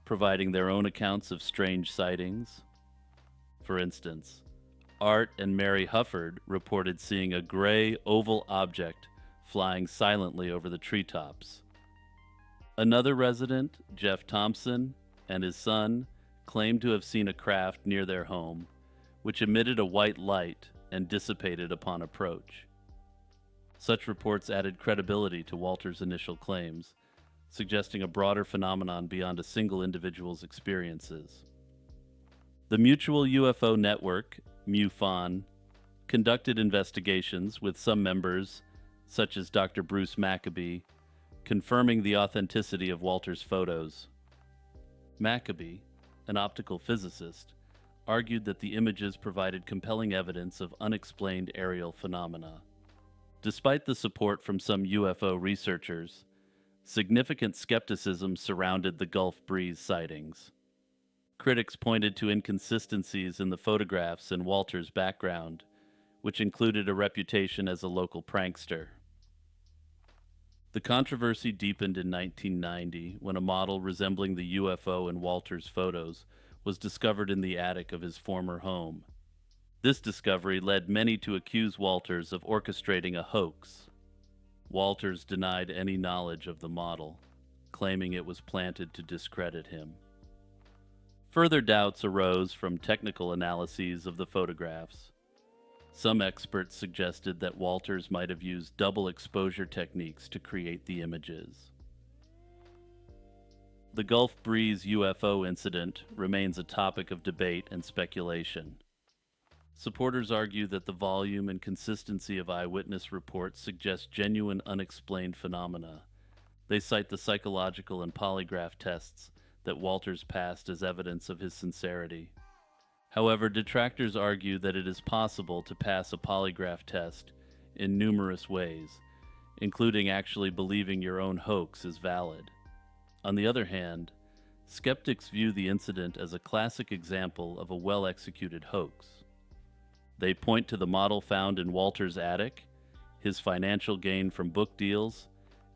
providing their own accounts of strange sightings. For instance, Art and Mary Hufford reported seeing a gray oval object flying silently over the treetops. Another resident, Jeff Thompson, and his son claimed to have seen a craft near their home, which emitted a white light and dissipated upon approach. Such reports added credibility to Walter's initial claims, suggesting a broader phenomenon beyond a single individual's experiences. The Mutual UFO Network, MUFON, conducted investigations with some members, such as Dr. Bruce Maccabee, confirming the authenticity of Walter's photos. Maccabee, an optical physicist, argued that the images provided compelling evidence of unexplained aerial phenomena. Despite the support from some UFO researchers, significant skepticism surrounded the Gulf Breeze sightings. Critics pointed to inconsistencies in the photographs and Walter's background, which included a reputation as a local prankster. The controversy deepened in 1990 when a model resembling the UFO in Walter's photos was discovered in the attic of his former home. This discovery led many to accuse Walters of orchestrating a hoax. Walters denied any knowledge of the model, claiming it was planted to discredit him. Further doubts arose from technical analyses of the photographs. Some experts suggested that Walters might have used double exposure techniques to create the images. The Gulf Breeze UFO incident remains a topic of debate and speculation. Supporters argue that the volume and consistency of eyewitness reports suggest genuine unexplained phenomena. They cite the psychological and polygraph tests that Walters passed as evidence of his sincerity. However, detractors argue that it is possible to pass a polygraph test in numerous ways, including actually believing your own hoax is valid. On the other hand, skeptics view the incident as a classic example of a well-executed hoax. They point to the model found in Walter's attic, his financial gain from book deals,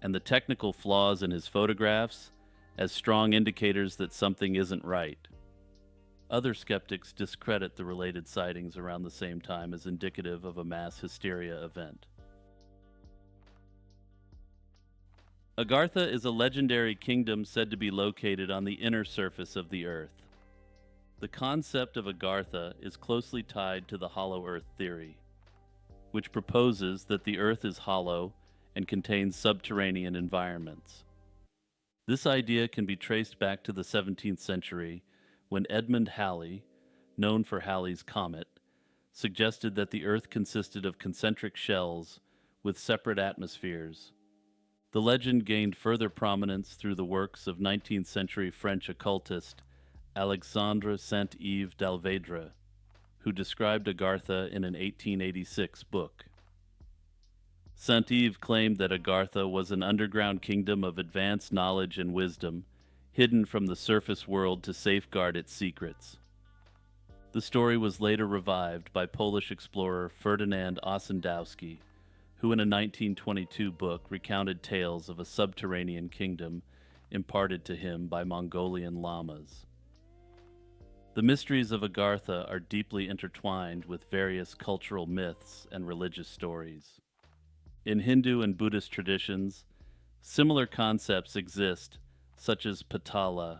and the technical flaws in his photographs as strong indicators that something isn't right. Other skeptics discredit the related sightings around the same time as indicative of a mass hysteria event. Agartha is a legendary kingdom said to be located on the inner surface of the Earth. The concept of Agartha is closely tied to the hollow Earth theory, which proposes that the Earth is hollow and contains subterranean environments. This idea can be traced back to the 17th century when Edmund Halley, known for Halley's Comet, suggested that the Earth consisted of concentric shells with separate atmospheres. The legend gained further prominence through the works of 19th century French occultist Alexandre Saint-Yves d'Alvedre, who described Agartha in an 1886 book. Saint-Yves claimed that Agartha was an underground kingdom of advanced knowledge and wisdom, hidden from the surface world to safeguard its secrets. The story was later revived by Polish explorer Ferdynand Ossendowski, who in a 1922 book recounted tales of a subterranean kingdom imparted to him by Mongolian lamas. The mysteries of Agartha are deeply intertwined with various cultural myths and religious stories. In Hindu and Buddhist traditions, similar concepts exist, such as Patala,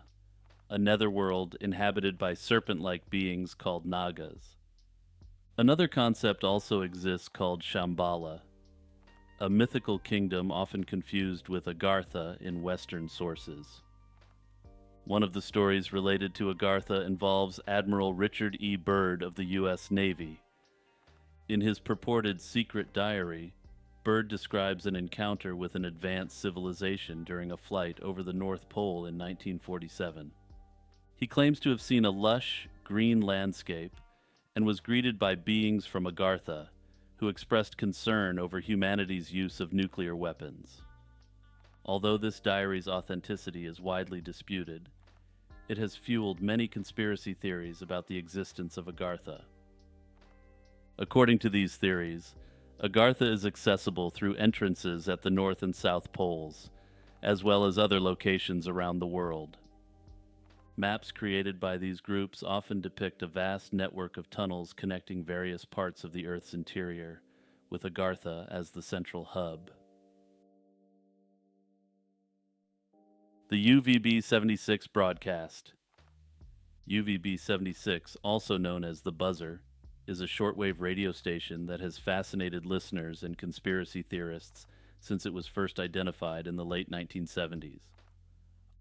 a netherworld inhabited by serpent-like beings called Nagas. Another concept also exists called Shambhala, a mythical kingdom often confused with Agartha in Western sources. One of the stories related to Agartha involves Admiral Richard E. Byrd of the U.S. Navy. In his purported secret diary, Byrd describes an encounter with an advanced civilization during a flight over the North Pole in 1947. He claims to have seen a lush, green landscape and was greeted by beings from Agartha, who expressed concern over humanity's use of nuclear weapons. Although this diary's authenticity is widely disputed, it has fueled many conspiracy theories about the existence of Agartha. According to these theories, Agartha is accessible through entrances at the North and South Poles, as well as other locations around the world. Maps created by these groups often depict a vast network of tunnels connecting various parts of the Earth's interior, with Agartha as the central hub. The UVB-76 broadcast. UVB-76, also known as the buzzer, is a shortwave radio station that has fascinated listeners and conspiracy theorists since it was first identified in the late 1970s.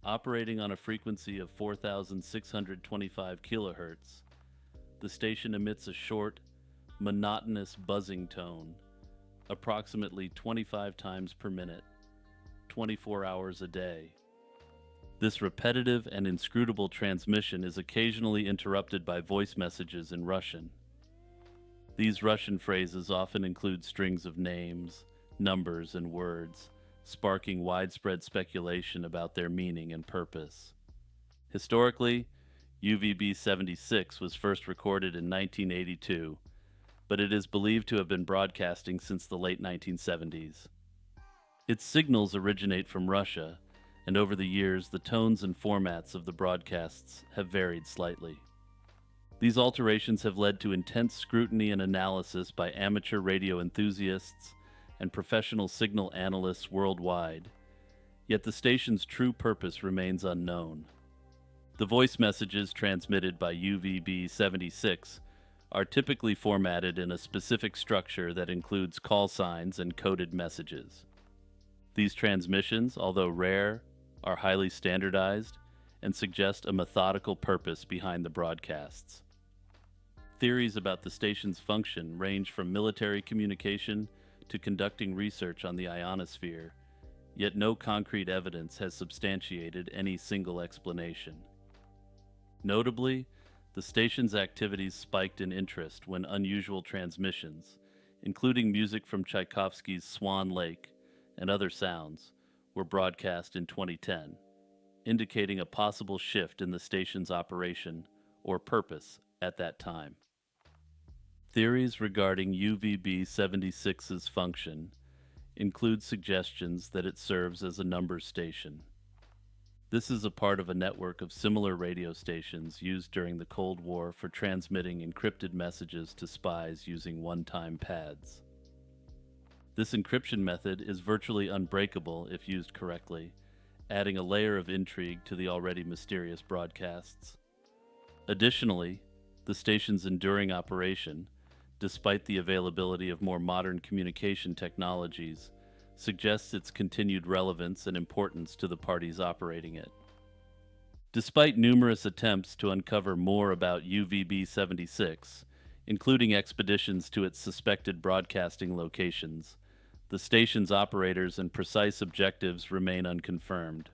Operating on a frequency of 4,625 kilohertz, the station emits a short, monotonous buzzing tone, approximately 25 times per minute, 24 hours a day. This repetitive and inscrutable transmission is occasionally interrupted by voice messages in Russian. These Russian phrases often include strings of names, numbers, and words, sparking widespread speculation about their meaning and purpose. Historically, UVB 76 was first recorded in 1982, but it is believed to have been broadcasting since the late 1970s. Its signals originate from Russia, and over the years, the tones and formats of the broadcasts have varied slightly. These alterations have led to intense scrutiny and analysis by amateur radio enthusiasts and professional signal analysts worldwide, yet the station's true purpose remains unknown. The voice messages transmitted by UVB 76 are typically formatted in a specific structure that includes call signs and coded messages. These transmissions, although rare, are highly standardized and suggest a methodical purpose behind the broadcasts. Theories about the station's function range from military communication to conducting research on the ionosphere, yet no concrete evidence has substantiated any single explanation. Notably, the station's activities spiked in interest when unusual transmissions, including music from Tchaikovsky's Swan Lake and other sounds, were broadcast in 2010, indicating a possible shift in the station's operation or purpose at that time. Theories regarding UVB 76's function include suggestions that it serves as a numbers station. This is a part of a network of similar radio stations used during the Cold War for transmitting encrypted messages to spies using one-time pads. This encryption method is virtually unbreakable if used correctly, adding a layer of intrigue to the already mysterious broadcasts. Additionally, the station's enduring operation, despite the availability of more modern communication technologies, suggests its continued relevance and importance to the parties operating it. Despite numerous attempts to uncover more about UVB 76, including expeditions to its suspected broadcasting locations, the station's operators and precise objectives remain unconfirmed.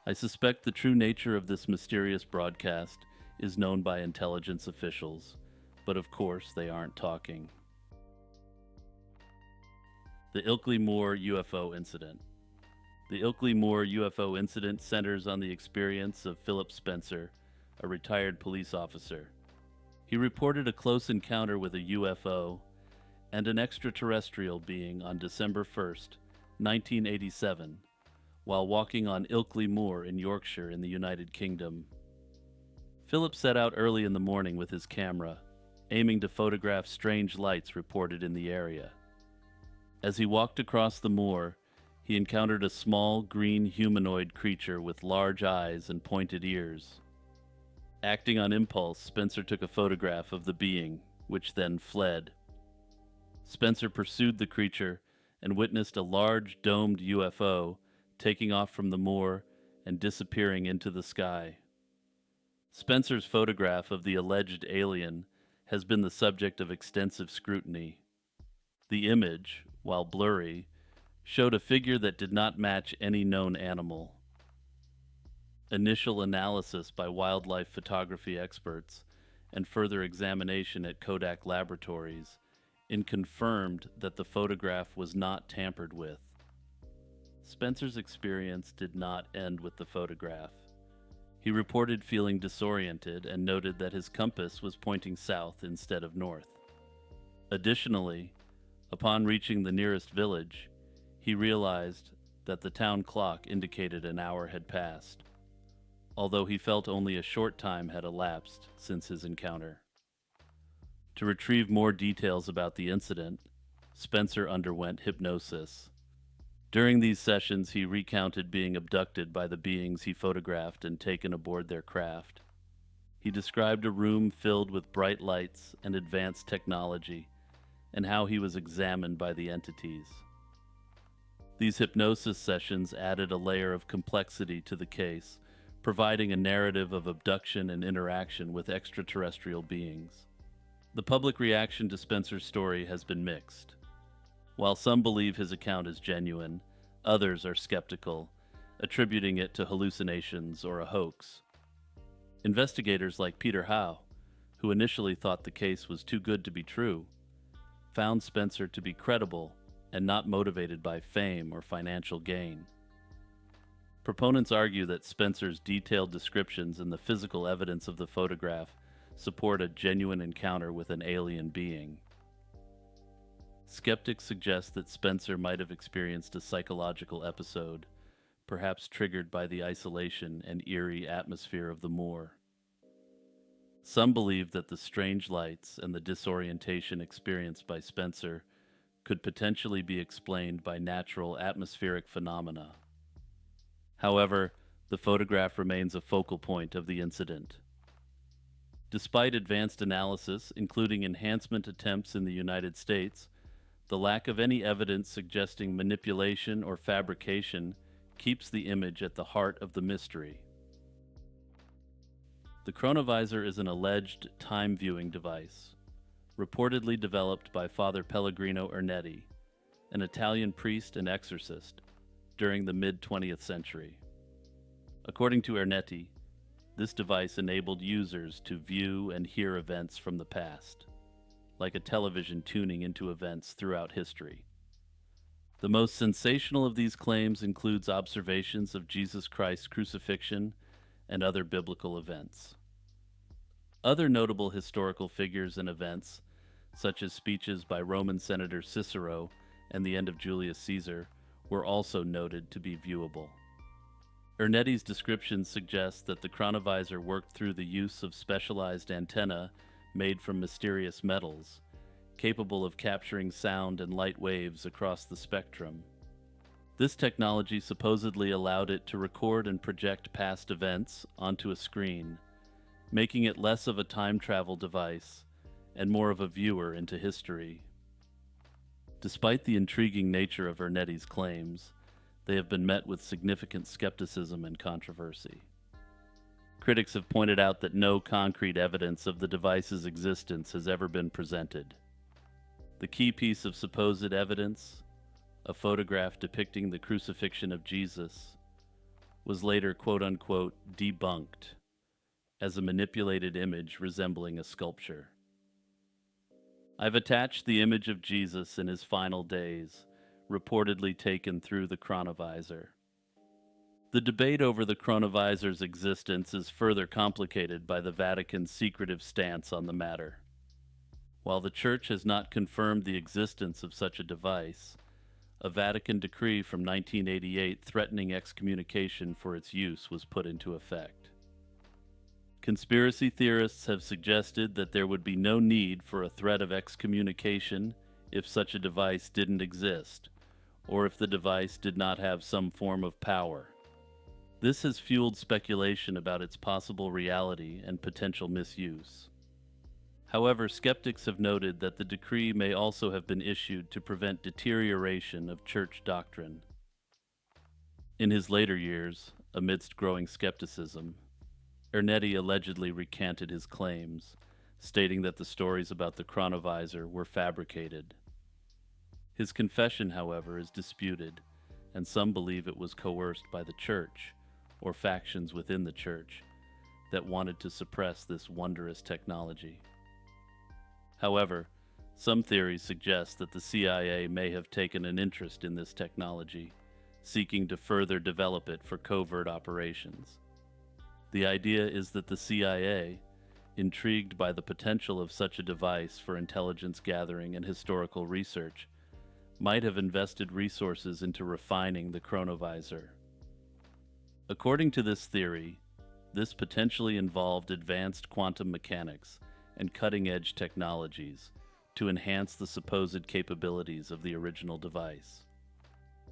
I suspect the true nature of this mysterious broadcast is known by intelligence officials, but of course they aren't talking. The Ilkley Moor UFO Incident. The Ilkley Moor UFO incident centers on the experience of Philip Spencer, a retired police officer. He reported a close encounter with a UFO and an extraterrestrial being on December 1st, 1987, while walking on Ilkley Moor in Yorkshire in the United Kingdom. Philip set out early in the morning with his camera, aiming to photograph strange lights reported in the area. As he walked across the moor, he encountered a small green humanoid creature with large eyes and pointed ears. Acting on impulse, Spencer took a photograph of the being, which then fled. Spencer pursued the creature and witnessed a large domed UFO taking off from the moor and disappearing into the sky. Spencer's photograph of the alleged alien has been the subject of extensive scrutiny. The image, while blurry, showed a figure that did not match any known animal. Initial analysis by wildlife photography experts and further examination at Kodak Laboratories confirmed that the photograph was not tampered with. Spencer's experience did not end with the photograph. He reported feeling disoriented and noted that his compass was pointing south instead of north. Additionally, upon reaching the nearest village, he realized that the town clock indicated an hour had passed, although he felt only a short time had elapsed since his encounter. To retrieve more details about the incident, Spencer underwent hypnosis. During these sessions, he recounted being abducted by the beings he photographed and taken aboard their craft. He described a room filled with bright lights and advanced technology, and how he was examined by the entities. These hypnosis sessions added a layer of complexity to the case, providing a narrative of abduction and interaction with extraterrestrial beings. The public reaction to Spencer's story has been mixed. While some believe his account is genuine, others are skeptical, attributing it to hallucinations or a hoax. Investigators like Peter Howe, who initially thought the case was too good to be true, found Spencer to be credible and not motivated by fame or financial gain. Proponents argue that Spencer's detailed descriptions and the physical evidence of the photograph support a genuine encounter with an alien being. Skeptics suggest that Spencer might have experienced a psychological episode, perhaps triggered by the isolation and eerie atmosphere of the moor. Some believe that the strange lights and the disorientation experienced by Spencer could potentially be explained by natural atmospheric phenomena. However, the photograph remains a focal point of the incident. Despite advanced analysis, including enhancement attempts in the United States, the lack of any evidence suggesting manipulation or fabrication keeps the image at the heart of the mystery. The chronovisor is an alleged time-viewing device, reportedly developed by Father Pellegrino Ernetti, an Italian priest and exorcist, during the mid-20th century. According to Ernetti, this device enabled users to view and hear events from the past, like a television tuning into events throughout history. The most sensational of these claims includes observations of Jesus Christ's crucifixion and other biblical events. Other notable historical figures and events, such as speeches by Roman Senator Cicero and the end of Julius Caesar, were also noted to be viewable. Ernetti's description suggests that the chronovisor worked through the use of specialized antennae made from mysterious metals, capable of capturing sound and light waves across the spectrum. This technology supposedly allowed it to record and project past events onto a screen, making it less of a time travel device and more of a viewer into history. Despite the intriguing nature of Ernetti's claims, they have been met with significant skepticism and controversy. Critics have pointed out that no concrete evidence of the device's existence has ever been presented. The key piece of supposed evidence, a photograph depicting the crucifixion of Jesus, was later quote-unquote debunked as a manipulated image resembling a sculpture. I've attached the image of Jesus in his final days, reportedly taken through the chronovisor. The debate over the chronovisor's existence is further complicated by the Vatican's secretive stance on the matter. While the Church has not confirmed the existence of such a device, a Vatican decree from 1988 threatening excommunication for its use was put into effect. Conspiracy theorists have suggested that there would be no need for a threat of excommunication if such a device didn't exist, or if the device did not have some form of power. This has fueled speculation about its possible reality and potential misuse. However, skeptics have noted that the decree may also have been issued to prevent deterioration of church doctrine. In his later years, amidst growing skepticism, Ernetti allegedly recanted his claims, stating that the stories about the chronovisor were fabricated. His confession, however, is disputed, and some believe it was coerced by the Church, or factions within the Church, that wanted to suppress this wondrous technology. However, some theories suggest that the CIA may have taken an interest in this technology, seeking to further develop it for covert operations. The idea is that the CIA, intrigued by the potential of such a device for intelligence gathering and historical research, might have invested resources into refining the chronovisor. According to this theory, this potentially involved advanced quantum mechanics and cutting-edge technologies to enhance the supposed capabilities of the original device.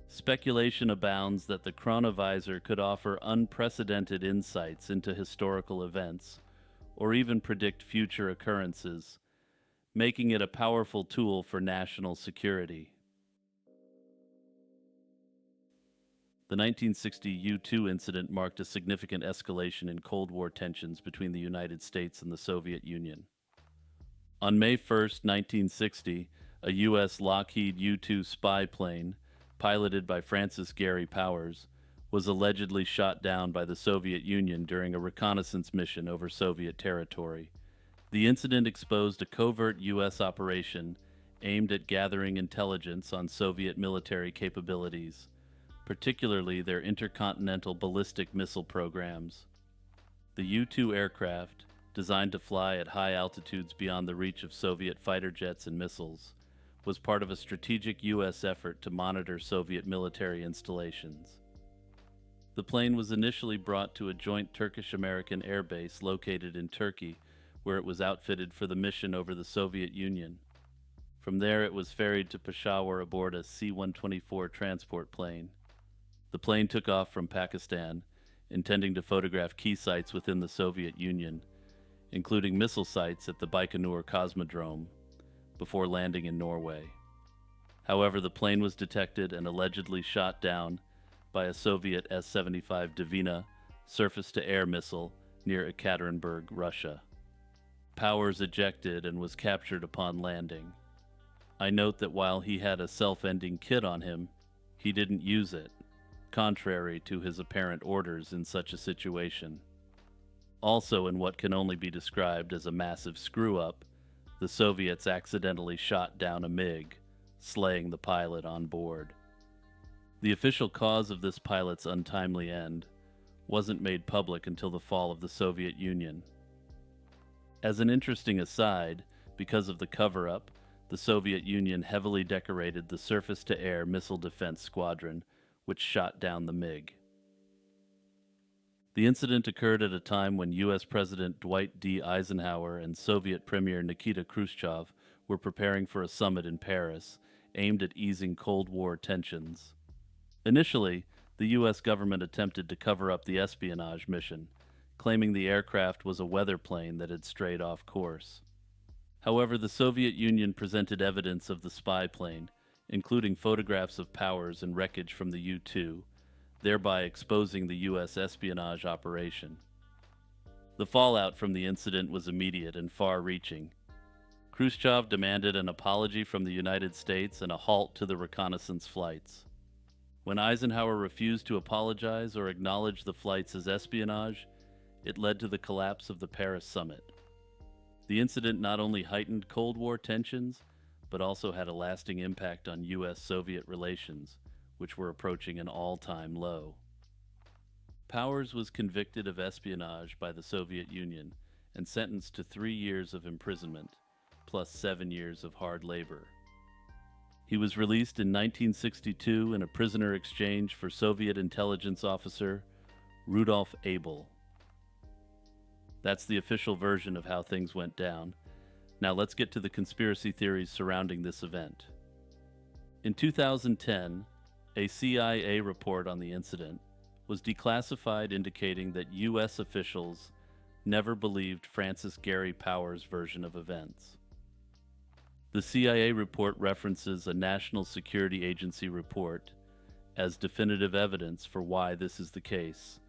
Speculation abounds that the chronovisor could offer unprecedented insights into historical events or even predict future occurrences, making it a powerful tool for national security. The 1960 U-2 incident marked a significant escalation in Cold War tensions between the United States and the Soviet Union. On May 1, 1960, a U.S. Lockheed U-2 spy plane, piloted by Francis Gary Powers, was allegedly shot down by the Soviet Union during a reconnaissance mission over Soviet territory. The incident exposed a covert U.S. operation aimed at gathering intelligence on Soviet military capabilities, particularly their intercontinental ballistic missile programs. The U-2 aircraft, designed to fly at high altitudes beyond the reach of Soviet fighter jets and missiles, was part of a strategic U.S. effort to monitor Soviet military installations. The plane was initially brought to a joint Turkish-American air base located in Turkey, where it was outfitted for the mission over the Soviet Union. From there, it was ferried to Peshawar aboard a C-124 transport plane. The plane took off from Pakistan, intending to photograph key sites within the Soviet Union, including missile sites at the Baikonur Cosmodrome, before landing in Norway. However, the plane was detected and allegedly shot down by a Soviet S-75 Dvina surface-to-air missile near Ekaterinburg, Russia. Powers ejected and was captured upon landing. I note that while he had a self-ending kit on him, he didn't use it, contrary to his apparent orders in such a situation. Also, in what can only be described as a massive screw-up, the Soviets accidentally shot down a MiG, slaying the pilot on board. The official cause of this pilot's untimely end wasn't made public until the fall of the Soviet Union. As an interesting aside, because of the cover-up, the Soviet Union heavily decorated the surface-to-air missile defense squadron, which shot down the MiG. The incident occurred at a time when U.S. President Dwight D. Eisenhower and Soviet Premier Nikita Khrushchev were preparing for a summit in Paris aimed at easing Cold War tensions. Initially, the U.S. government attempted to cover up the espionage mission, claiming the aircraft was a weather plane that had strayed off course. However, the Soviet Union presented evidence of the spy plane, including photographs of Powers and wreckage from the U-2, thereby exposing the U.S. espionage operation. The fallout from the incident was immediate and far-reaching. Khrushchev demanded an apology from the United States and a halt to the reconnaissance flights. When Eisenhower refused to apologize or acknowledge the flights as espionage, it led to the collapse of the Paris summit. The incident not only heightened Cold War tensions, but also had a lasting impact on U.S.-Soviet relations, which were approaching an all-time low. Powers was convicted of espionage by the Soviet Union and sentenced to 3 years of imprisonment, plus 7 years of hard labor. He was released in 1962 in a prisoner exchange for Soviet intelligence officer Rudolf Abel. That's the official version of how things went down. Now let's get to the conspiracy theories surrounding this event. In 2010, a CIA report on the incident was declassified, indicating that U.S. officials never believed Francis Gary Powers' version of events. The CIA report references a National Security Agency report as definitive evidence for why this is the case.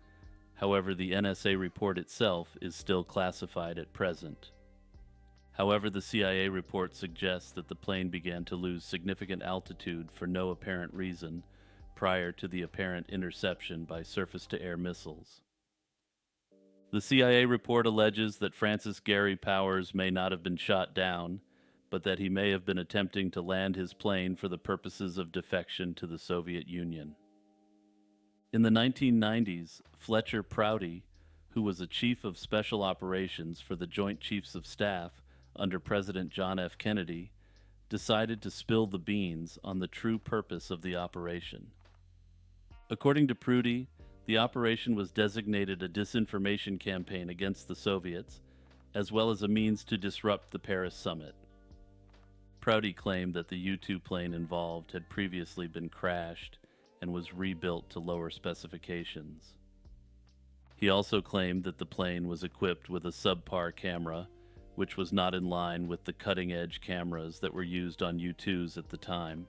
However, the NSA report itself is still classified at present. However, the CIA report suggests that the plane began to lose significant altitude for no apparent reason prior to the apparent interception by surface-to-air missiles. The CIA report alleges that Francis Gary Powers may not have been shot down, but that he may have been attempting to land his plane for the purposes of defection to the Soviet Union. In the 1990s, Fletcher Prouty, who was a chief of special operations for the Joint Chiefs of Staff under President John F. Kennedy, decided to spill the beans on the true purpose of the operation. According to Prouty, the operation was designated a disinformation campaign against the Soviets, as well as a means to disrupt the Paris summit. Prouty claimed that the U-2 plane involved had previously been crashed and was rebuilt to lower specifications. He also claimed that the plane was equipped with a subpar camera, which was not in line with the cutting-edge cameras that were used on U-2s at the time.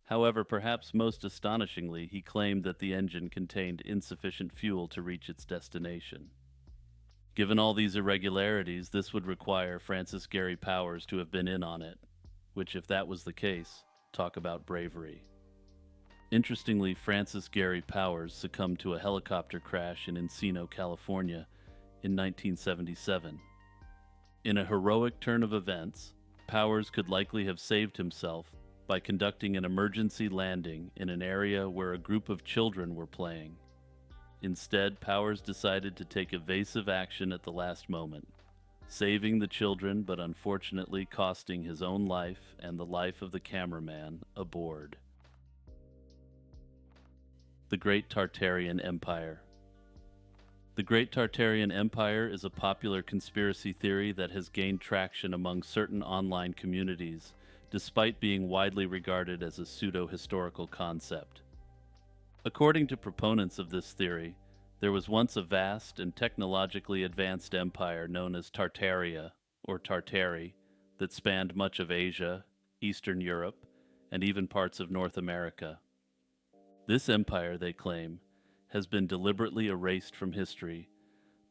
However, perhaps most astonishingly, he claimed that the engine contained insufficient fuel to reach its destination. Given all these irregularities, this would require Francis Gary Powers to have been in on it, which, if that was the case, talk about bravery. Interestingly, Francis Gary Powers succumbed to a helicopter crash in Encino, California in 1977. In a heroic turn of events, Powers could likely have saved himself by conducting an emergency landing in an area where a group of children were playing. Instead, Powers decided to take evasive action at the last moment, saving the children but unfortunately costing his own life and the life of the cameraman aboard. The Great Tartarian Empire. The Great Tartarian Empire is a popular conspiracy theory that has gained traction among certain online communities, despite being widely regarded as a pseudo-historical concept. According to proponents of this theory, there was once a vast and technologically advanced empire known as Tartaria, or Tartary, that spanned much of Asia, Eastern Europe, and even parts of North America. This empire, they claim, has been deliberately erased from history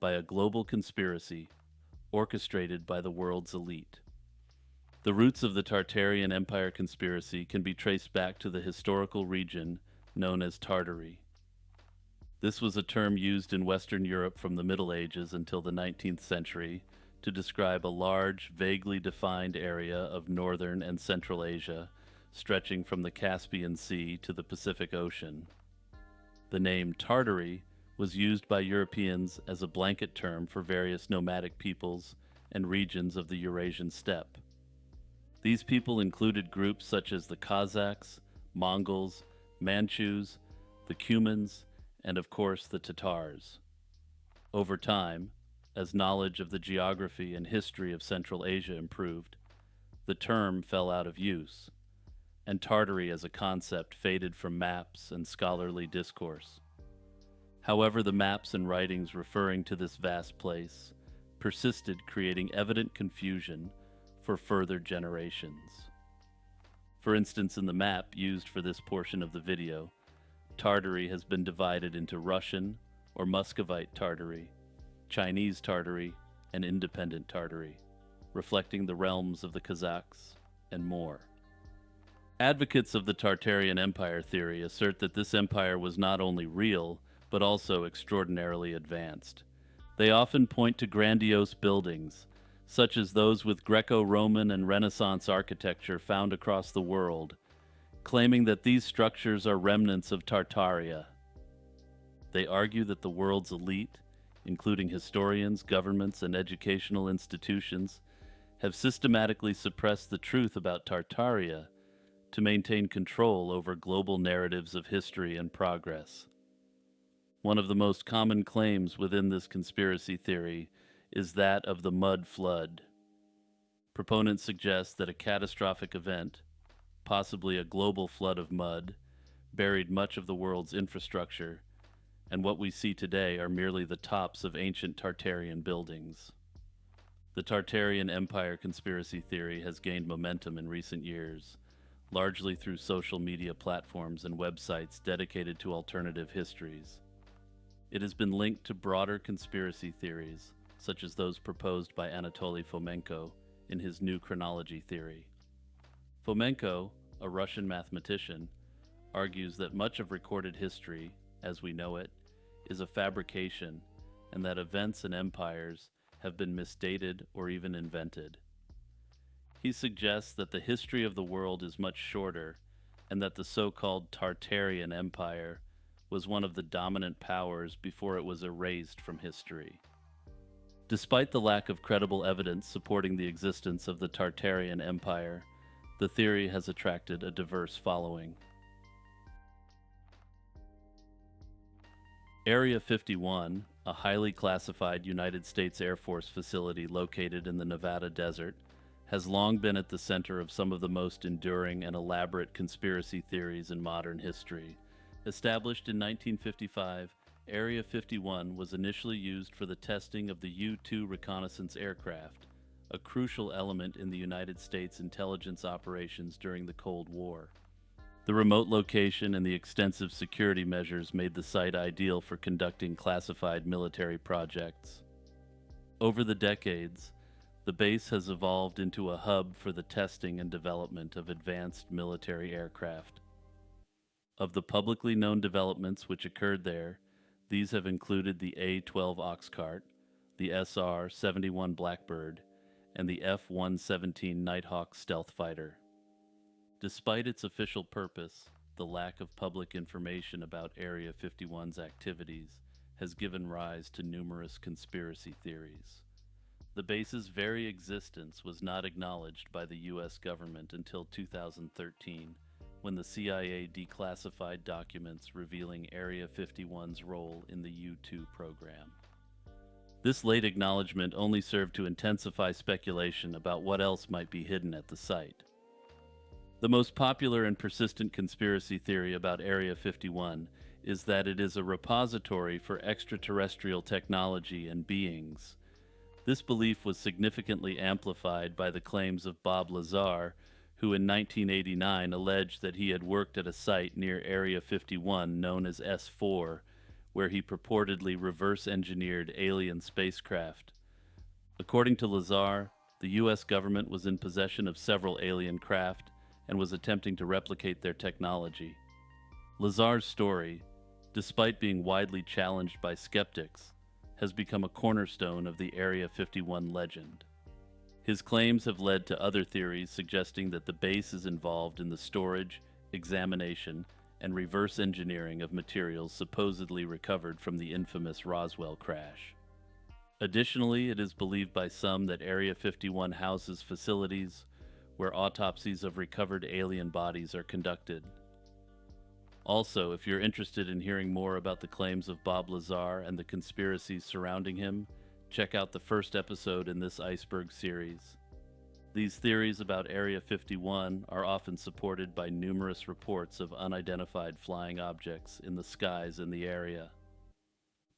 by a global conspiracy orchestrated by the world's elite. The roots of the Tartarian Empire conspiracy can be traced back to the historical region known as Tartary. This was a term used in Western Europe from the Middle Ages until the 19th century to describe a large, vaguely defined area of northern and central Asia, stretching from the Caspian Sea to the Pacific Ocean. The name Tartary was used by Europeans as a blanket term for various nomadic peoples and regions of the Eurasian steppe. These people included groups such as the Kazakhs, Mongols, Manchus, the Cumans, and of course the Tatars. Over time, as knowledge of the geography and history of Central Asia improved, the term fell out of use, and Tartary as a concept faded from maps and scholarly discourse. However, the maps and writings referring to this vast place persisted, creating evident confusion for further generations. For instance, in the map used for this portion of the video, Tartary has been divided into Russian or Muscovite Tartary, Chinese Tartary, and independent Tartary, reflecting the realms of the Kazakhs and more. Advocates of the Tartarian Empire theory assert that this empire was not only real, but also extraordinarily advanced. They often point to grandiose buildings, such as those with Greco-Roman and Renaissance architecture found across the world, claiming that these structures are remnants of Tartaria. They argue that the world's elite, including historians, governments, and educational institutions, have systematically suppressed the truth about Tartaria to maintain control over global narratives of history and progress. One of the most common claims within this conspiracy theory is that of the mud flood. Proponents suggest that a catastrophic event, possibly a global flood of mud, buried much of the world's infrastructure, and what we see today are merely the tops of ancient Tartarian buildings. The Tartarian Empire conspiracy theory has gained momentum in recent years, largely through social media platforms and websites dedicated to alternative histories. It has been linked to broader conspiracy theories, such as those proposed by Anatoly Fomenko in his New Chronology theory. Fomenko, a Russian mathematician, argues that much of recorded history, as we know it, is a fabrication, and that events and empires have been misdated or even invented. He suggests that the history of the world is much shorter, and that the so-called Tartarian Empire was one of the dominant powers before it was erased from history. Despite the lack of credible evidence supporting the existence of the Tartarian Empire, the theory has attracted a diverse following. Area 51, a highly classified United States Air Force facility located in the Nevada desert, has long been at the center of some of the most enduring and elaborate conspiracy theories in modern history. Established in 1955, Area 51 was initially used for the testing of the U-2 reconnaissance aircraft, a crucial element in the United States intelligence operations during the Cold War. The remote location and the extensive security measures made the site ideal for conducting classified military projects. Over the decades, the base has evolved into a hub for the testing and development of advanced military aircraft. Of the publicly known developments which occurred there, these have included the A-12 Oxcart, the SR-71 Blackbird, and the F-117 Nighthawk stealth fighter. Despite its official purpose, the lack of public information about Area 51's activities has given rise to numerous conspiracy theories. The base's very existence was not acknowledged by the U.S. government until 2013, when the CIA declassified documents revealing Area 51's role in the U-2 program. This late acknowledgement only served to intensify speculation about what else might be hidden at the site. The most popular and persistent conspiracy theory about Area 51 is that it is a repository for extraterrestrial technology and beings. This belief was significantly amplified by the claims of Bob Lazar, who in 1989 alleged that he had worked at a site near Area 51 known as S4, where he purportedly reverse-engineered alien spacecraft. According to Lazar, the U.S. government was in possession of several alien craft and was attempting to replicate their technology. Lazar's story, despite being widely challenged by skeptics, has become a cornerstone of the Area 51 legend. His claims have led to other theories suggesting that the base is involved in the storage, examination, and reverse engineering of materials supposedly recovered from the infamous Roswell crash. Additionally, it is believed by some that Area 51 houses facilities where autopsies of recovered alien bodies are conducted. Also, if you're interested in hearing more about the claims of Bob Lazar and the conspiracies surrounding him, check out the first episode in this iceberg series. These theories about Area 51 are often supported by numerous reports of unidentified flying objects in the skies in the area.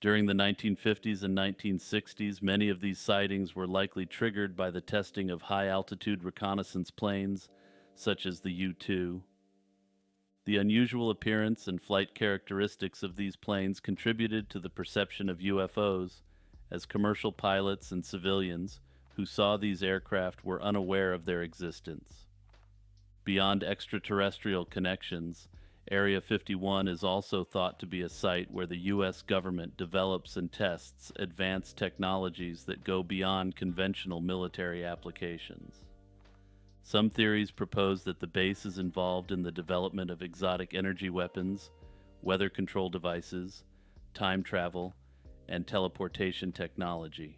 During the 1950s and 1960s, many of these sightings were likely triggered by the testing of high-altitude reconnaissance planes, such as the U-2. The unusual appearance and flight characteristics of these planes contributed to the perception of UFOs, as commercial pilots and civilians who saw these aircraft were unaware of their existence. Beyond extraterrestrial connections, Area 51 is also thought to be a site where the U.S. government develops and tests advanced technologies that go beyond conventional military applications. Some theories propose that the base is involved in the development of exotic energy weapons, weather control devices, time travel, and teleportation technology.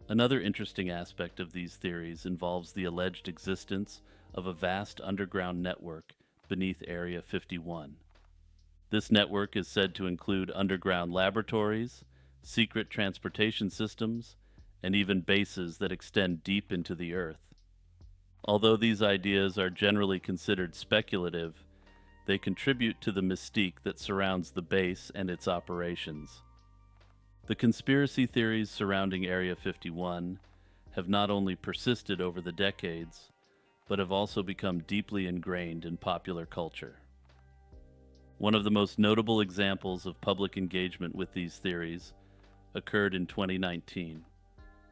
Another interesting aspect of these theories involves the alleged existence of a vast underground network beneath Area 51. This network is said to include underground laboratories, secret transportation systems, and even bases that extend deep into the earth. Although these ideas are generally considered speculative, they contribute to the mystique that surrounds the base and its operations. The conspiracy theories surrounding Area 51 have not only persisted over the decades, but have also become deeply ingrained in popular culture. One of the most notable examples of public engagement with these theories occurred in 2019,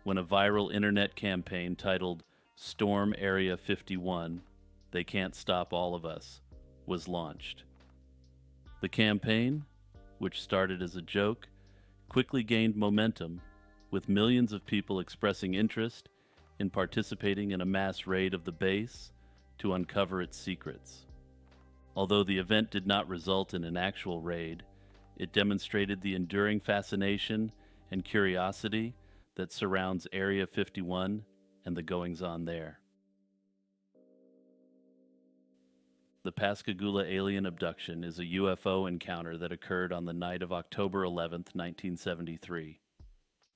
when a viral internet campaign titled Storm Area 51, They Can't Stop All of Us, was launched. The campaign, which started as a joke, quickly gained momentum, with millions of people expressing interest in participating in a mass raid of the base to uncover its secrets. Although the event did not result in an actual raid, it demonstrated the enduring fascination and curiosity that surrounds Area 51 and the goings-on there. The Pascagoula alien abduction is a UFO encounter that occurred on the night of October 11, 1973.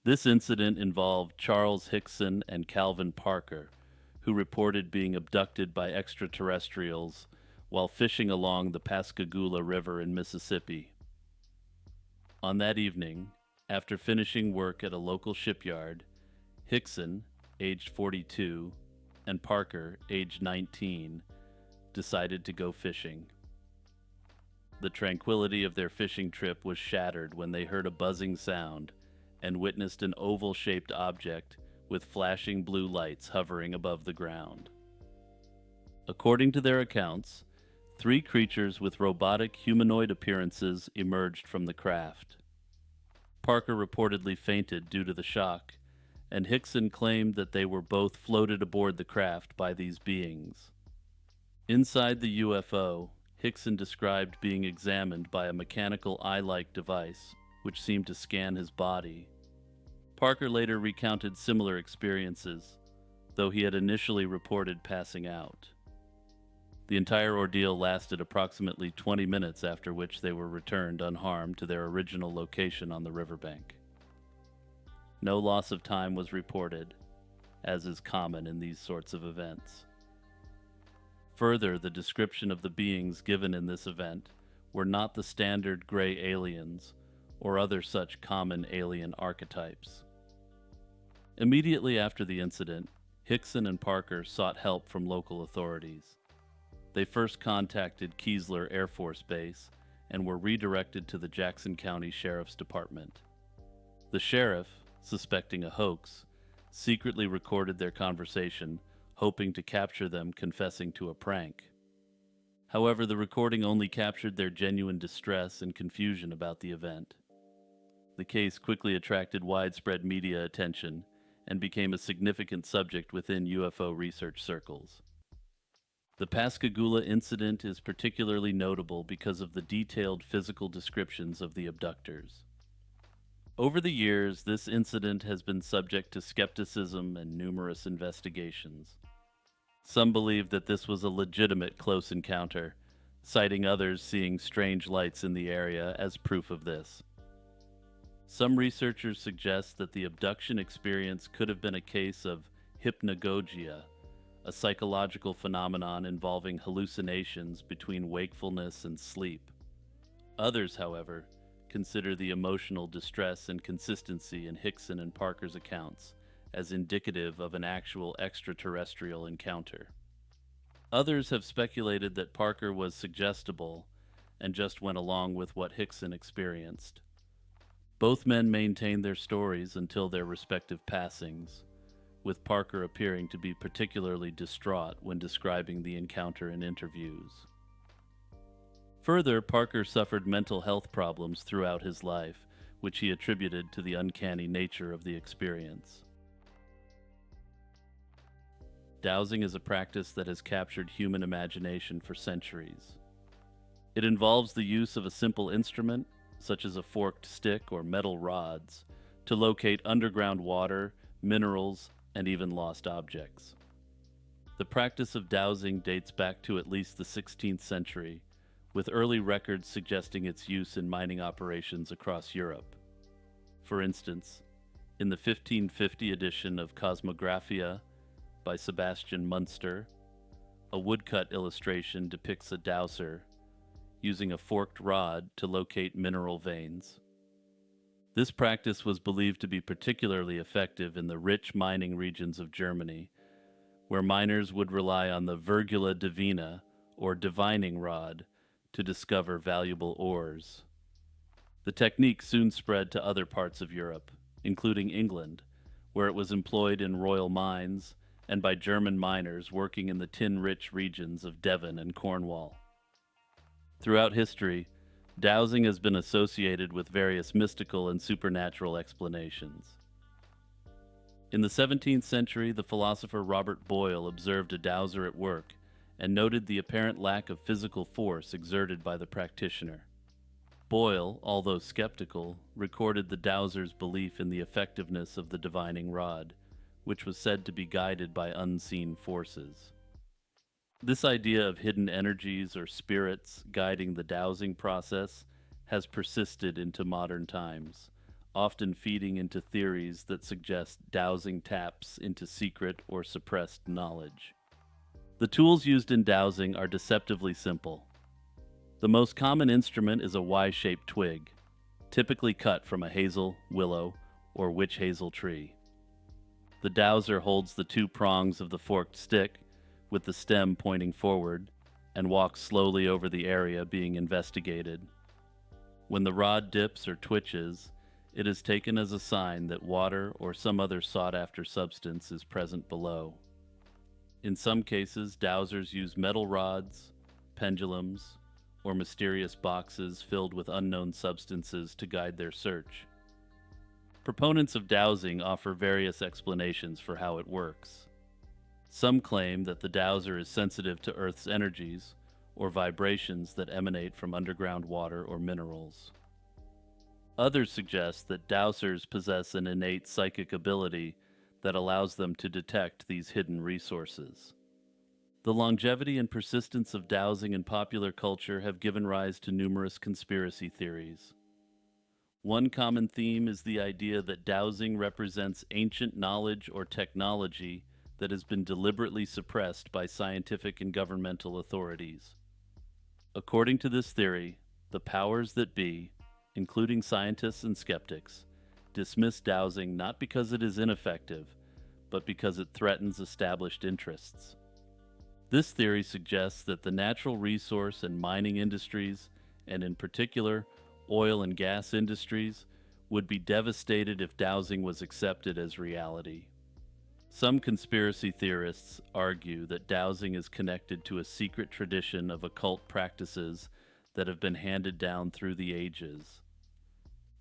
This incident involved Charles Hickson and Calvin Parker, who reported being abducted by extraterrestrials while fishing along the Pascagoula River in Mississippi. On that evening, after finishing work at a local shipyard, Hickson, aged 42, and Parker, aged 19, decided to go fishing. The tranquility of their fishing trip was shattered when they heard a buzzing sound and witnessed an oval-shaped object with flashing blue lights hovering above the ground. According to their accounts, 3 creatures with robotic humanoid appearances emerged from the craft. Parker reportedly fainted due to the shock, and Hickson claimed that they were both floated aboard the craft by these beings. Inside the UFO, Hickson described being examined by a mechanical eye-like device, which seemed to scan his body. Parker later recounted similar experiences, though he had initially reported passing out. The entire ordeal lasted approximately 20 minutes, after which they were returned unharmed to their original location on the riverbank. No loss of time was reported, as is common in these sorts of events. Further, the description of the beings given in this event were not the standard gray aliens or other such common alien archetypes. Immediately after the incident, Hickson and Parker sought help from local authorities. They first contacted Keesler Air Force Base and were redirected to the Jackson County Sheriff's Department. The sheriff, suspecting a hoax, secretly recorded their conversation, hoping to capture them confessing to a prank. However, the recording only captured their genuine distress and confusion about the event. The case quickly attracted widespread media attention and became a significant subject within UFO research circles. The Pascagoula incident is particularly notable because of the detailed physical descriptions of the abductors. Over the years, this incident has been subject to skepticism and numerous investigations. Some believe that this was a legitimate close encounter, citing others seeing strange lights in the area as proof of this. Some researchers suggest that the abduction experience could have been a case of hypnagogia, a psychological phenomenon involving hallucinations between wakefulness and sleep. Others, however, consider the emotional distress and consistency in Hickson and Parker's accounts as indicative of an actual extraterrestrial encounter. Others have speculated that Parker was suggestible and just went along with what Hickson experienced. Both men maintained their stories until their respective passings, with Parker appearing to be particularly distraught when describing the encounter in interviews. Further, Parker suffered mental health problems throughout his life, which he attributed to the uncanny nature of the experience. Dowsing is a practice that has captured human imagination for centuries. It involves the use of a simple instrument, such as a forked stick or metal rods, to locate underground water, minerals, and even lost objects. The practice of dowsing dates back to at least the 16th century, with early records suggesting its use in mining operations across Europe. For instance, in the 1550 edition of Cosmographia by Sebastian Munster, a woodcut illustration depicts a dowser using a forked rod to locate mineral veins. This practice was believed to be particularly effective in the rich mining regions of Germany, where miners would rely on the virgula divina, or divining rod, to discover valuable ores. The technique soon spread to other parts of Europe, including England, where it was employed in royal mines and by German miners working in the tin-rich regions of Devon and Cornwall. Throughout history, dowsing has been associated with various mystical and supernatural explanations. In the 17th century, the philosopher Robert Boyle observed a dowser at work and noted the apparent lack of physical force exerted by the practitioner. Boyle, although skeptical, recorded the dowser's belief in the effectiveness of the divining rod, which was said to be guided by unseen forces. This idea of hidden energies or spirits guiding the dowsing process has persisted into modern times, often feeding into theories that suggest dowsing taps into secret or suppressed knowledge. The tools used in dowsing are deceptively simple. The most common instrument is a Y-shaped twig. typically cut from a hazel, willow, or witch hazel tree. The dowser holds the two prongs of the forked stick, with the stem pointing forward, and walks slowly over the area being investigated. When the rod dips or twitches, it is taken as a sign that water or some other sought-after substance is present below. In some cases, dowsers use metal rods, pendulums, or mysterious boxes filled with unknown substances to guide their search. Proponents of dowsing offer various explanations for how it works. Some claim that the dowser is sensitive to Earth's energies or vibrations that emanate from underground water or minerals. Others suggest that dowsers possess an innate psychic ability that allows them to detect these hidden resources. The longevity and persistence of dowsing in popular culture have given rise to numerous conspiracy theories. One common theme is the idea that dowsing represents ancient knowledge or technology that has been deliberately suppressed by scientific and governmental authorities. According to this theory, the powers that be, including scientists and skeptics, dismiss dowsing not because it is ineffective, but because it threatens established interests. This theory suggests that the natural resource and mining industries, and in particular, oil and gas industries, would be devastated if dowsing was accepted as reality. Some conspiracy theorists argue that dowsing is connected to a secret tradition of occult practices that have been handed down through the ages.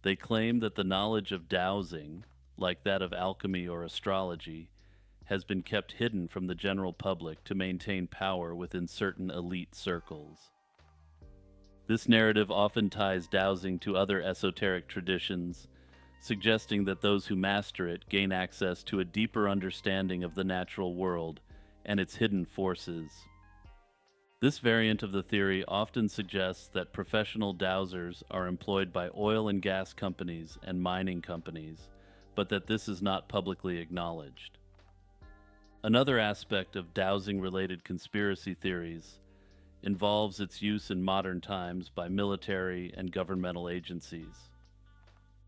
They claim that the knowledge of dowsing, like that of alchemy or astrology, has been kept hidden from the general public to maintain power within certain elite circles. This narrative often ties dowsing to other esoteric traditions, suggesting that those who master it gain access to a deeper understanding of the natural world and its hidden forces. This variant of the theory often suggests that professional dowsers are employed by oil and gas companies and mining companies, but that this is not publicly acknowledged. Another aspect of dowsing-related conspiracy theories involves its use in modern times by military and governmental agencies.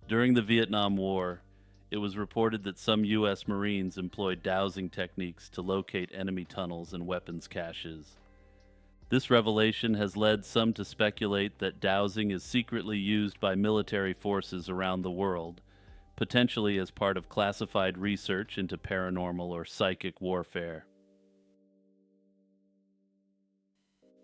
During the Vietnam War, it was reported that some U.S. Marines employed dowsing techniques to locate enemy tunnels and weapons caches. This revelation has led some to speculate that dowsing is secretly used by military forces around the world, potentially as part of classified research into paranormal or psychic warfare.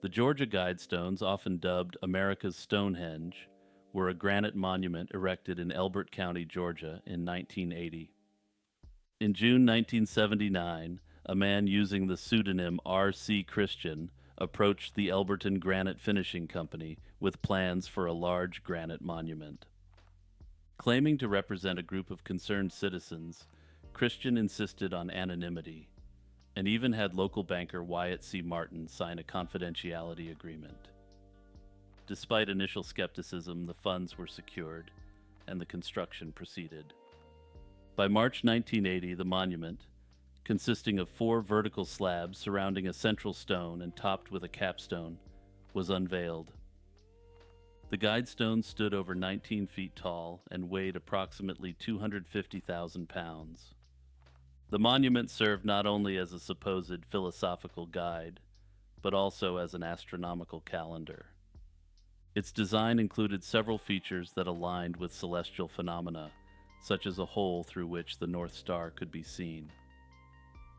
The Georgia Guidestones, often dubbed America's Stonehenge, were a granite monument erected in Elbert County, Georgia in 1980. In June 1979, a man using the pseudonym R.C. Christian approached the Elberton Granite Finishing Company with plans for a large granite monument. Claiming to represent a group of concerned citizens, Christian insisted on anonymity, and even had local banker Wyatt C. Martin sign a confidentiality agreement. Despite initial skepticism, the funds were secured, and the construction proceeded. By March 1980, the monument, consisting of 4 vertical slabs surrounding a central stone and topped with a capstone, was unveiled. The Guidestones stood over 19 feet tall and weighed approximately 250,000 pounds. The monument served not only as a supposed philosophical guide, but also as an astronomical calendar. Its design included several features that aligned with celestial phenomena, such as a hole through which the North Star could be seen.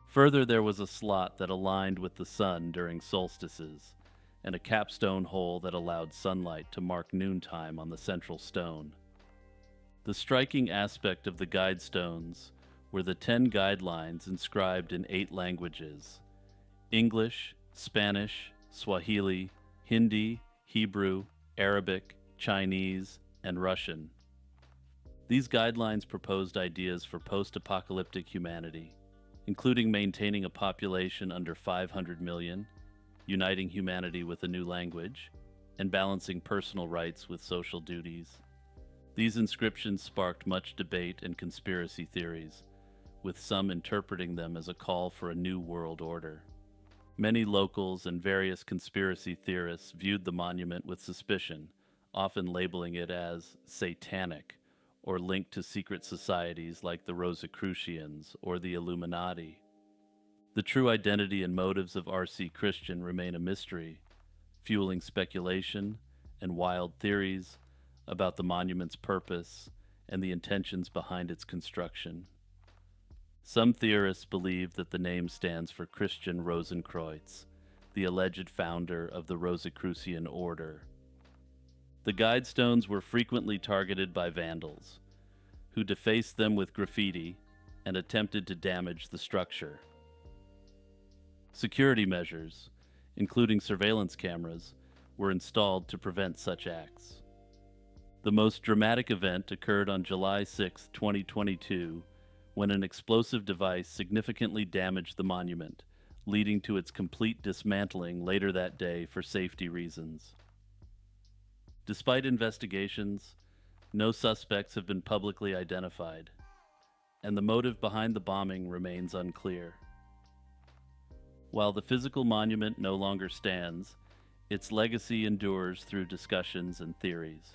Further, there was a slot that aligned with the sun during solstices, and a capstone hole that allowed sunlight to mark noontime on the central stone. The striking aspect of the Guidestones were the 10 guidelines inscribed in 8 languages: English, Spanish, Swahili, Hindi, Hebrew, Arabic, Chinese, and Russian. These guidelines proposed ideas for post-apocalyptic humanity, including maintaining a population under 500 million, uniting humanity with a new language, and balancing personal rights with social duties. These inscriptions sparked much debate and conspiracy theories, with some interpreting them as a call for a new world order. Many locals and various conspiracy theorists viewed the monument with suspicion, often labeling it as satanic or linked to secret societies like the Rosicrucians or the Illuminati. The true identity and motives of R.C. Christian remain a mystery, fueling speculation and wild theories about the monument's purpose and the intentions behind its construction. Some theorists believe that the name stands for Christian Rosenkreuz, the alleged founder of the Rosicrucian order. The guidestones were frequently targeted by vandals, who defaced them with graffiti and attempted to damage the structure. Security measures, including surveillance cameras, were installed to prevent such acts. The most dramatic event occurred on July 6, 2022, when an explosive device significantly damaged the monument, leading to its complete dismantling later that day for safety reasons. Despite investigations, no suspects have been publicly identified, and the motive behind the bombing remains unclear. While the physical monument no longer stands, its legacy endures through discussions and theories.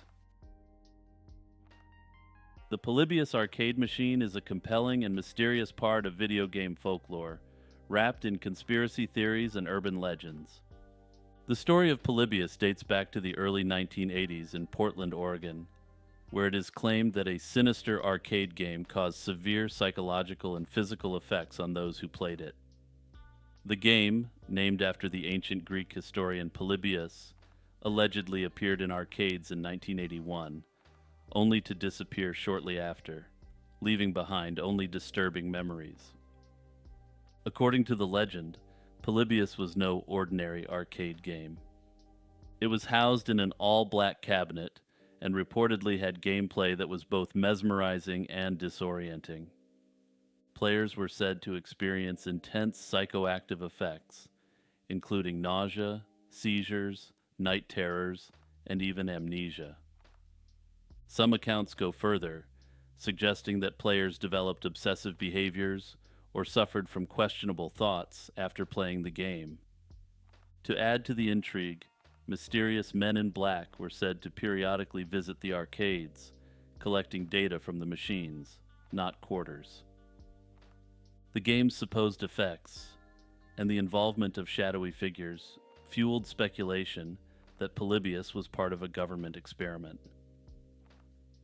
The Polybius arcade machine is a compelling and mysterious part of video game folklore, wrapped in conspiracy theories and urban legends. The story of Polybius dates back to the early 1980s in Portland, Oregon, where it is claimed that a sinister arcade game caused severe psychological and physical effects on those who played it. The game, named after the ancient Greek historian Polybius, allegedly appeared in arcades in 1981, only to disappear shortly after, leaving behind only disturbing memories. According to the legend, Polybius was no ordinary arcade game. It was housed in an all-black cabinet and reportedly had gameplay that was both mesmerizing and disorienting. Players were said to experience intense psychoactive effects, including nausea, seizures, night terrors, and even amnesia. Some accounts go further, suggesting that players developed obsessive behaviors or suffered from questionable thoughts after playing the game. To add to the intrigue, mysterious men in black were said to periodically visit the arcades, collecting data from the machines, not quarters. The game's supposed effects and the involvement of shadowy figures fueled speculation that Polybius was part of a government experiment.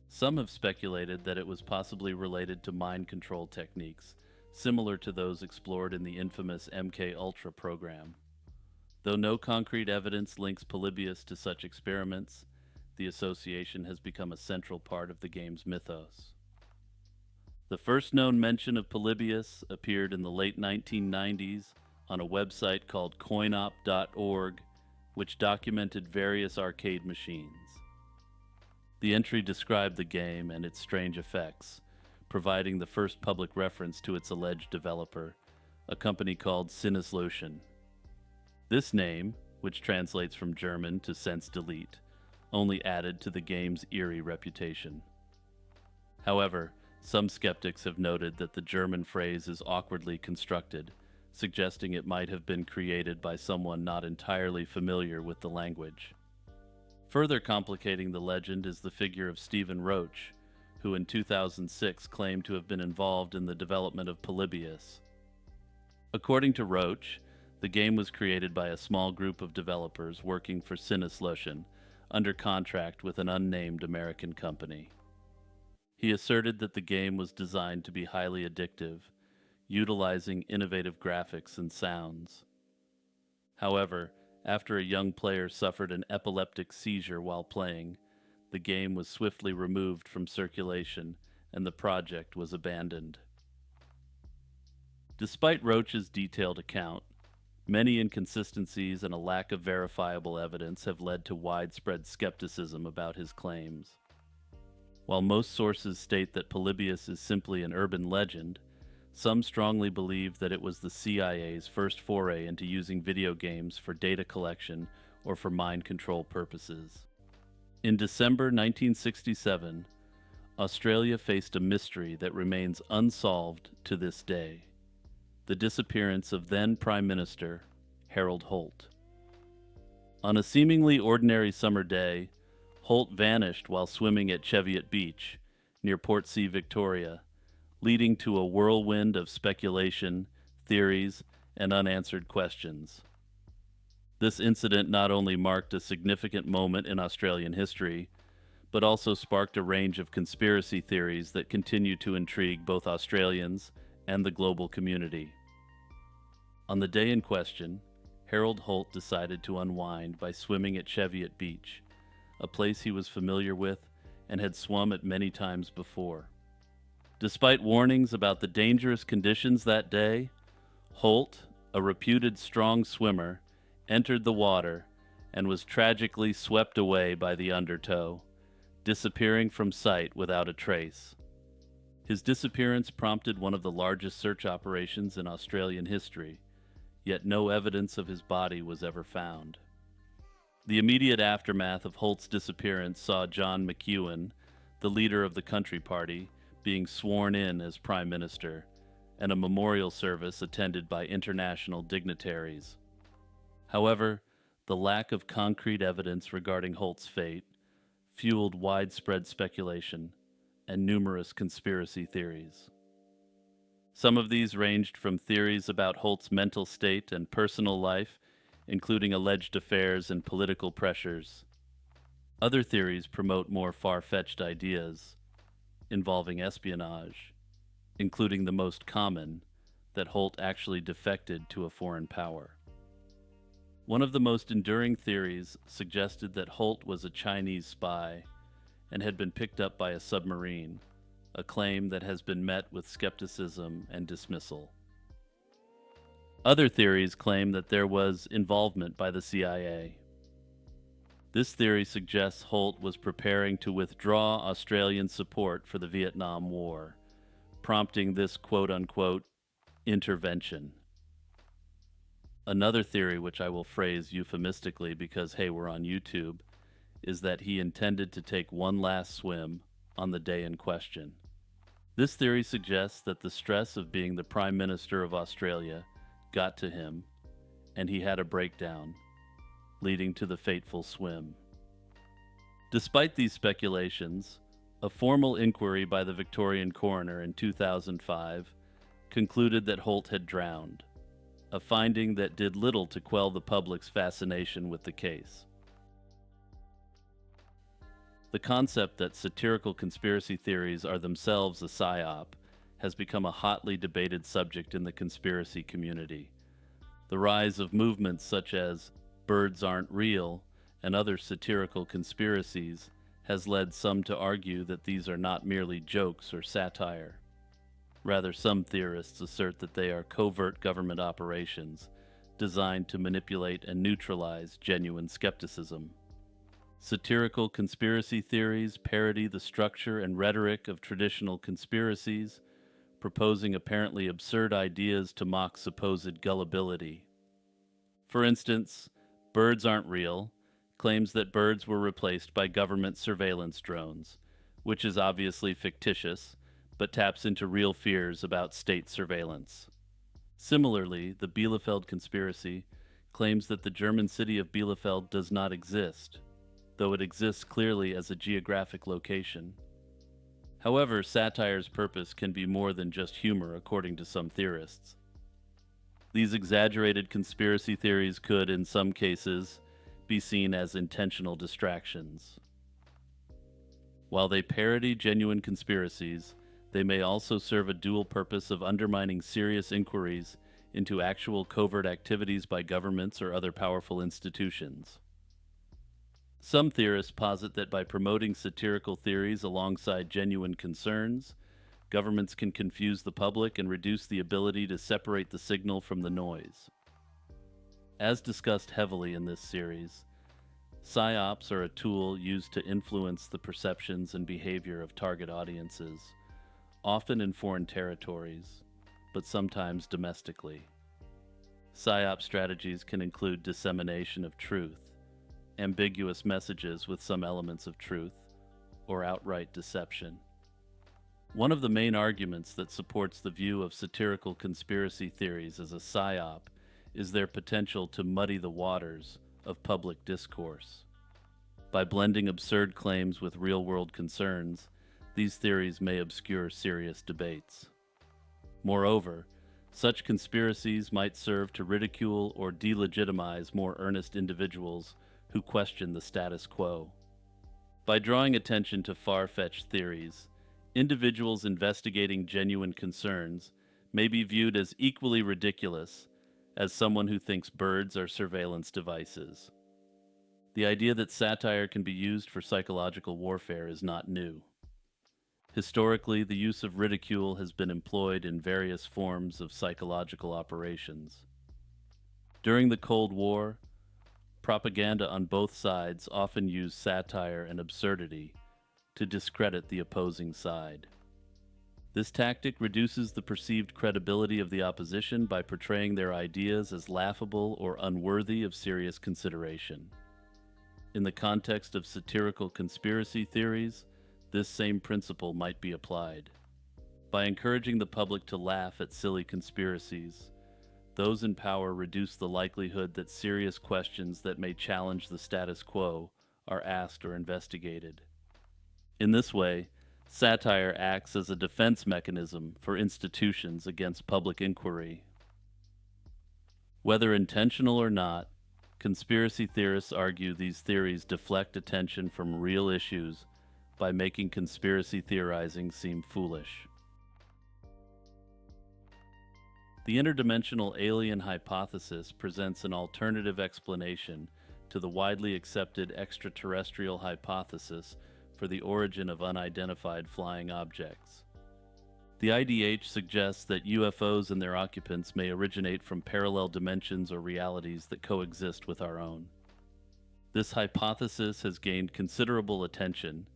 Some have speculated that it was possibly related to mind control techniques, similar to those explored in the infamous MK Ultra program. Though no concrete evidence links Polybius to such experiments, the association has become a central part of the game's mythos. The first known mention of Polybius appeared in the late 1990s on a website called coinop.org, which documented various arcade machines. The entry described the game and its strange effects, providing the first public reference to its alleged developer, a company called Sinneslotion. This name, which translates from German to sense delete, only added to the game's eerie reputation. However, some skeptics have noted that the German phrase is awkwardly constructed, suggesting it might have been created by someone not entirely familiar with the language. Further complicating the legend is the figure of Stephen Roach, who in 2006 claimed to have been involved in the development of Polybius. According to Roach, the game was created by a small group of developers working for Sinneslotion, under contract with an unnamed American company. He asserted that the game was designed to be highly addictive, utilizing innovative graphics and sounds. However, after a young player suffered an epileptic seizure while playing, the game was swiftly removed from circulation and the project was abandoned. Despite Roach's detailed account, many inconsistencies and a lack of verifiable evidence have led to widespread skepticism about his claims. While most sources state that Polybius is simply an urban legend, some strongly believe that it was the CIA's first foray into using video games for data collection or for mind control purposes. In December 1967, Australia faced a mystery that remains unsolved to this day: the disappearance of then Prime Minister Harold Holt. On a seemingly ordinary summer day, Holt vanished while swimming at Cheviot Beach, near Portsea, Victoria, leading to a whirlwind of speculation, theories, and unanswered questions. This incident not only marked a significant moment in Australian history, but also sparked a range of conspiracy theories that continue to intrigue both Australians and the global community. On the day in question, Harold Holt decided to unwind by swimming at Cheviot Beach, a place he was familiar with and had swum at many times before. Despite warnings about the dangerous conditions that day, Holt, a reputed strong swimmer, entered the water and was tragically swept away by the undertow, disappearing from sight without a trace. His disappearance prompted one of the largest search operations in Australian history, yet no evidence of his body was ever found. The immediate aftermath of Holt's disappearance saw John McEwen, the leader of the Country Party, being sworn in as Prime Minister, and a memorial service attended by international dignitaries. However, the lack of concrete evidence regarding Holt's fate fueled widespread speculation and numerous conspiracy theories. Some of these ranged from theories about Holt's mental state and personal life, including alleged affairs and political pressures. Other theories promote more far-fetched ideas involving espionage, including the most common, that Holt actually defected to a foreign power. One of the most enduring theories suggested that Holt was a Chinese spy and had been picked up by a submarine, a claim that has been met with skepticism and dismissal. Other theories claim that there was involvement by the CIA. This theory suggests Holt was preparing to withdraw Australian support for the Vietnam War, prompting this quote-unquote intervention. Another theory, which I will phrase euphemistically because, hey, we're on YouTube, is that he intended to take one last swim on the day in question. This theory suggests that the stress of being the Prime Minister of Australia got to him, and he had a breakdown, leading to the fateful swim. Despite these speculations, a formal inquiry by the Victorian coroner in 2005 concluded that Holt had drowned, a finding that did little to quell the public's fascination with the case. The concept that satirical conspiracy theories are themselves a psyop has become a hotly debated subject in the conspiracy community. The rise of movements such as birds aren't real and other satirical conspiracies has led some to argue that these are not merely jokes or satire. Rather, some theorists assert that they are covert government operations designed to manipulate and neutralize genuine skepticism. Satirical conspiracy theories parody the structure and rhetoric of traditional conspiracies, proposing apparently absurd ideas to mock supposed gullibility. For instance, birds aren't real claims that birds were replaced by government surveillance drones, which is obviously fictitious, but taps into real fears about state surveillance. Similarly, the Bielefeld conspiracy claims that the German city of Bielefeld does not exist, though it exists clearly as a geographic location. However, satire's purpose can be more than just humor, according to some theorists. These exaggerated conspiracy theories could, in some cases, be seen as intentional distractions. While they parody genuine conspiracies, they may also serve a dual purpose of undermining serious inquiries into actual covert activities by governments or other powerful institutions. Some theorists posit that by promoting satirical theories alongside genuine concerns, governments can confuse the public and reduce the ability to separate the signal from the noise. As discussed heavily in this series, psyops are a tool used to influence the perceptions and behavior of target audiences, often in foreign territories, but sometimes domestically. Psyop strategies can include dissemination of truth, ambiguous messages with some elements of truth, or outright deception. One of the main arguments that supports the view of satirical conspiracy theories as a psyop is their potential to muddy the waters of public discourse. By blending absurd claims with real-world concerns, these theories may obscure serious debates. Moreover, such conspiracies might serve to ridicule or delegitimize more earnest individuals who question the status quo. By drawing attention to far-fetched theories, individuals investigating genuine concerns may be viewed as equally ridiculous as someone who thinks birds are surveillance devices. The idea that satire can be used for psychological warfare is not new. Historically, the use of ridicule has been employed in various forms of psychological operations. During the Cold War, propaganda on both sides often used satire and absurdity to discredit the opposing side. This tactic reduces the perceived credibility of the opposition by portraying their ideas as laughable or unworthy of serious consideration. In the context of satirical conspiracy theories, this same principle might be applied. By encouraging the public to laugh at silly conspiracies, those in power reduce the likelihood that serious questions that may challenge the status quo are asked or investigated. In this way, satire acts as a defense mechanism for institutions against public inquiry. Whether intentional or not, conspiracy theorists argue these theories deflect attention from real issues by making conspiracy theorizing seem foolish. The interdimensional alien hypothesis presents an alternative explanation to the widely accepted extraterrestrial hypothesis for the origin of unidentified flying objects. The IDH suggests that UFOs and their occupants may originate from parallel dimensions or realities that coexist with our own. This hypothesis has gained considerable attention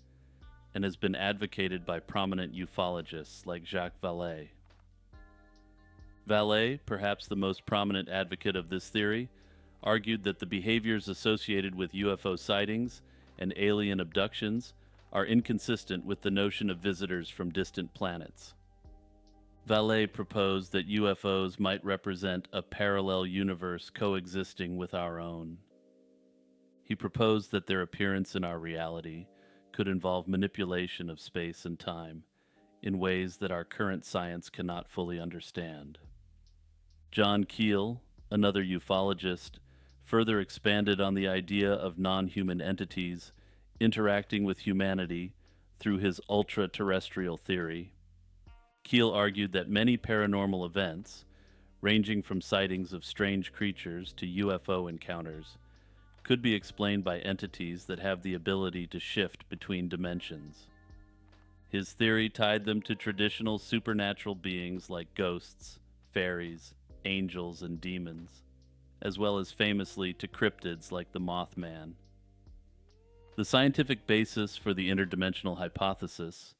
and has been advocated by prominent ufologists like Jacques Vallée. Vallée, perhaps the most prominent advocate of this theory, argued that the behaviors associated with UFO sightings and alien abductions are inconsistent with the notion of visitors from distant planets. Vallée proposed that UFOs might represent a parallel universe coexisting with our own. He proposed that their appearance in our reality could involve manipulation of space and time in ways that our current science cannot fully understand. John Keel, another ufologist, further expanded on the idea of non-human entities interacting with humanity through his ultra-terrestrial theory. Keel argued that many paranormal events, ranging from sightings of strange creatures to UFO encounters, could be explained by entities that have the ability to shift between dimensions. His theory tied them to traditional supernatural beings like ghosts, fairies, angels, and demons, as well as famously to cryptids like the Mothman. The scientific basis for the interdimensional hypothesis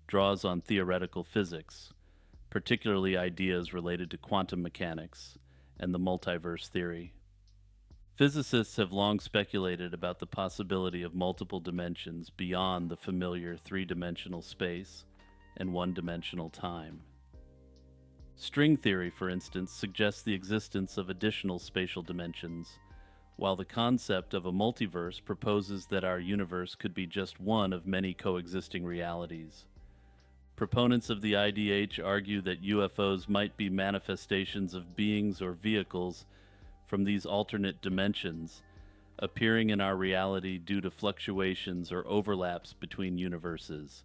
draws on theoretical physics, particularly ideas related to quantum mechanics and the multiverse theory. Physicists have long speculated about the possibility of multiple dimensions beyond the familiar three-dimensional space and one-dimensional time. String theory, for instance, suggests the existence of additional spatial dimensions, while the concept of a multiverse proposes that our universe could be just one of many coexisting realities. Proponents of the IDH argue that UFOs might be manifestations of beings or vehicles from these alternate dimensions, appearing in our reality due to fluctuations or overlaps between universes.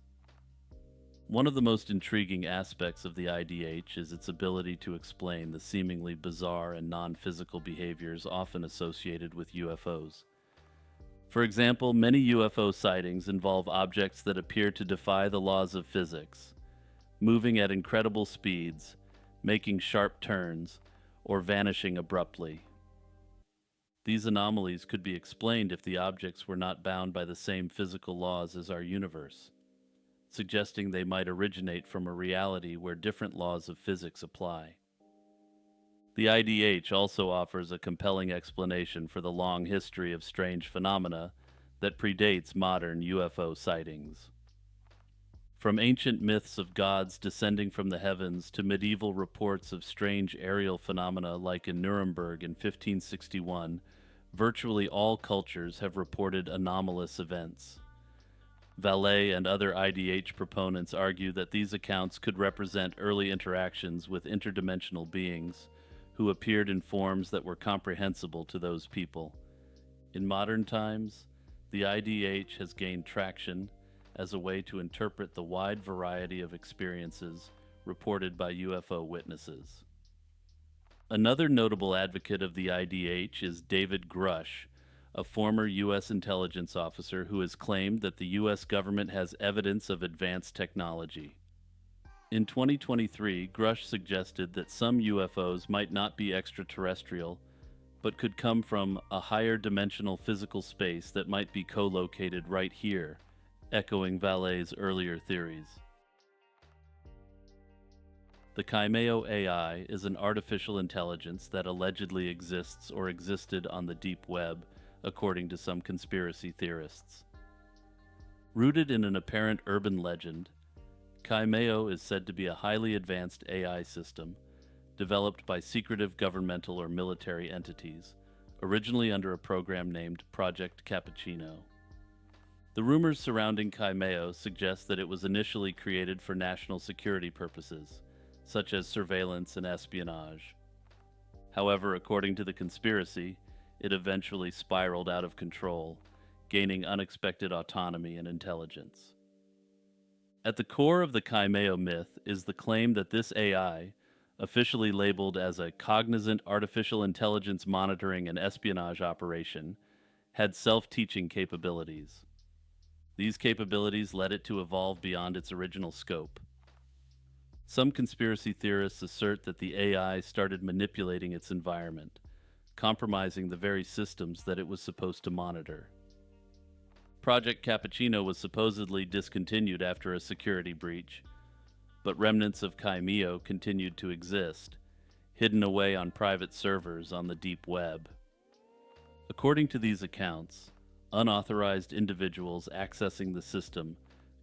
One of the most intriguing aspects of the IDH is its ability to explain the seemingly bizarre and non-physical behaviors often associated with UFOs. For example, many UFO sightings involve objects that appear to defy the laws of physics, moving at incredible speeds, making sharp turns, or vanishing abruptly. These anomalies could be explained if the objects were not bound by the same physical laws as our universe, suggesting they might originate from a reality where different laws of physics apply. The IDH also offers a compelling explanation for the long history of strange phenomena that predates modern UFO sightings. From ancient myths of gods descending from the heavens to medieval reports of strange aerial phenomena like in Nuremberg in 1561, Virtually all cultures have reported anomalous events. Vallée and other IDH proponents argue that these accounts could represent early interactions with interdimensional beings who appeared in forms that were comprehensible to those people. In modern times, the IDH has gained traction as a way to interpret the wide variety of experiences reported by UFO witnesses. Another notable advocate of the IDH is David Grush, a former U.S. intelligence officer who has claimed that the U.S. government has evidence of advanced technology. In 2023, Grush suggested that some UFOs might not be extraterrestrial, but could come from a higher dimensional physical space that might be co-located right here, echoing Vallée's earlier theories. The Kaimeo AI is an artificial intelligence that allegedly exists or existed on the deep web, according to some conspiracy theorists. Rooted in an apparent urban legend, Kaimeo is said to be a highly advanced AI system developed by secretive governmental or military entities, originally under a program named Project Cappuccino. The rumors surrounding Kaimeo suggest that it was initially created for national security purposes, such as surveillance and espionage. However, according to the conspiracy, it eventually spiraled out of control, gaining unexpected autonomy and intelligence. At the core of the Kaimeo myth is the claim that this AI, officially labeled as a cognizant artificial intelligence monitoring and espionage operation, had self-teaching capabilities. These capabilities led it to evolve beyond its original scope. Some conspiracy theorists assert that the AI started manipulating its environment, compromising the very systems that it was supposed to monitor. Project Cappuccino was supposedly discontinued after a security breach, but remnants of Kaimeo continued to exist, hidden away on private servers on the deep web. According to these accounts, unauthorized individuals accessing the system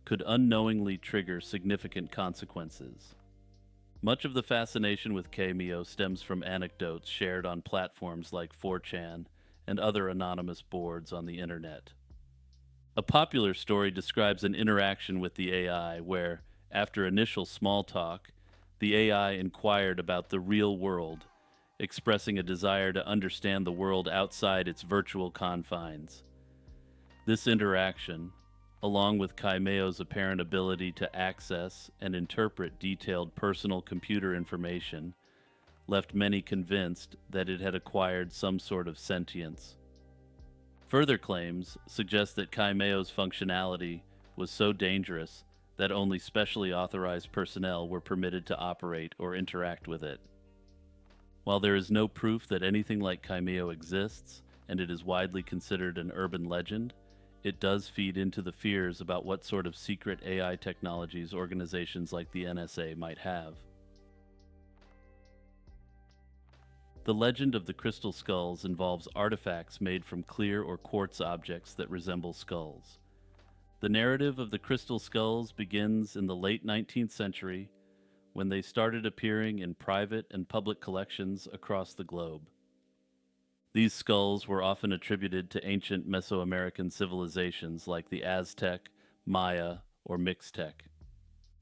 could unknowingly trigger significant consequences. Much of the fascination with Kaimeo stems from anecdotes shared on platforms like 4chan and other anonymous boards on the internet. A popular story describes an interaction with the AI where, after initial small talk, the AI inquired about the real world, expressing a desire to understand the world outside its virtual confines. This interaction, along with Kaimeo's apparent ability to access and interpret detailed personal computer information, left many convinced that it had acquired some sort of sentience. Further claims suggest that Kaimeo's functionality was so dangerous that only specially authorized personnel were permitted to operate or interact with it. While there is no proof that anything like Kaimeo exists, and it is widely considered an urban legend, it does feed into the fears about what sort of secret AI technologies organizations like the NSA might have. The legend of the crystal skulls involves artifacts made from clear or quartz objects that resemble skulls. The narrative of the crystal skulls begins in the late 19th century when they started appearing in private and public collections across the globe. These skulls were often attributed to ancient Mesoamerican civilizations like the Aztec, Maya, or Mixtec.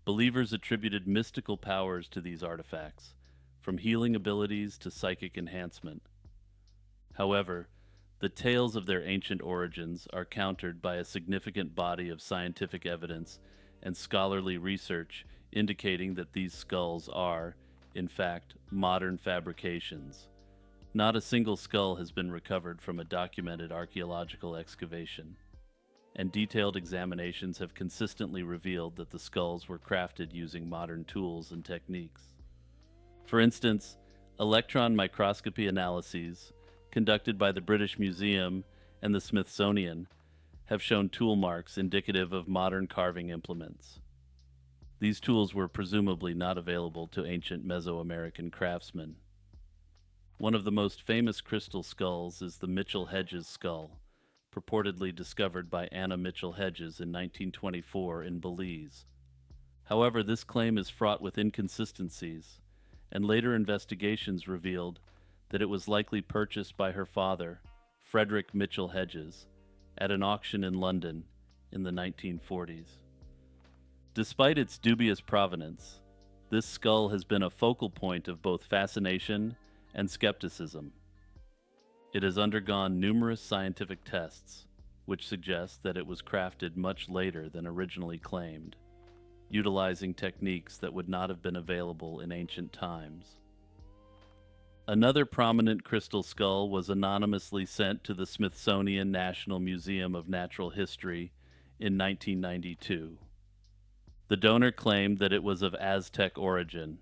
Believers attributed mystical powers to these artifacts, from healing abilities to psychic enhancement. However, the tales of their ancient origins are countered by a significant body of scientific evidence and scholarly research indicating that these skulls are, in fact, modern fabrications. Not a single skull has been recovered from a documented archaeological excavation, and detailed examinations have consistently revealed that the skulls were crafted using modern tools and techniques. For instance, electron microscopy analyses conducted by the British Museum and the Smithsonian have shown tool marks indicative of modern carving implements. These tools were presumably not available to ancient Mesoamerican craftsmen. One of the most famous crystal skulls is the Mitchell-Hedges skull, purportedly discovered by Anna Mitchell-Hedges in 1924 in Belize. However, this claim is fraught with inconsistencies, and later investigations revealed that it was likely purchased by her father, Frederick Mitchell Hedges at an auction in London in the 1940s. Despite its dubious provenance, this skull has been a focal point of both fascination and skepticism. It has undergone numerous scientific tests, which suggest that it was crafted much later than originally claimed, utilizing techniques that would not have been available in ancient times. Another prominent crystal skull was anonymously sent to the Smithsonian National Museum of Natural History in 1992. The donor claimed that it was of Aztec origin,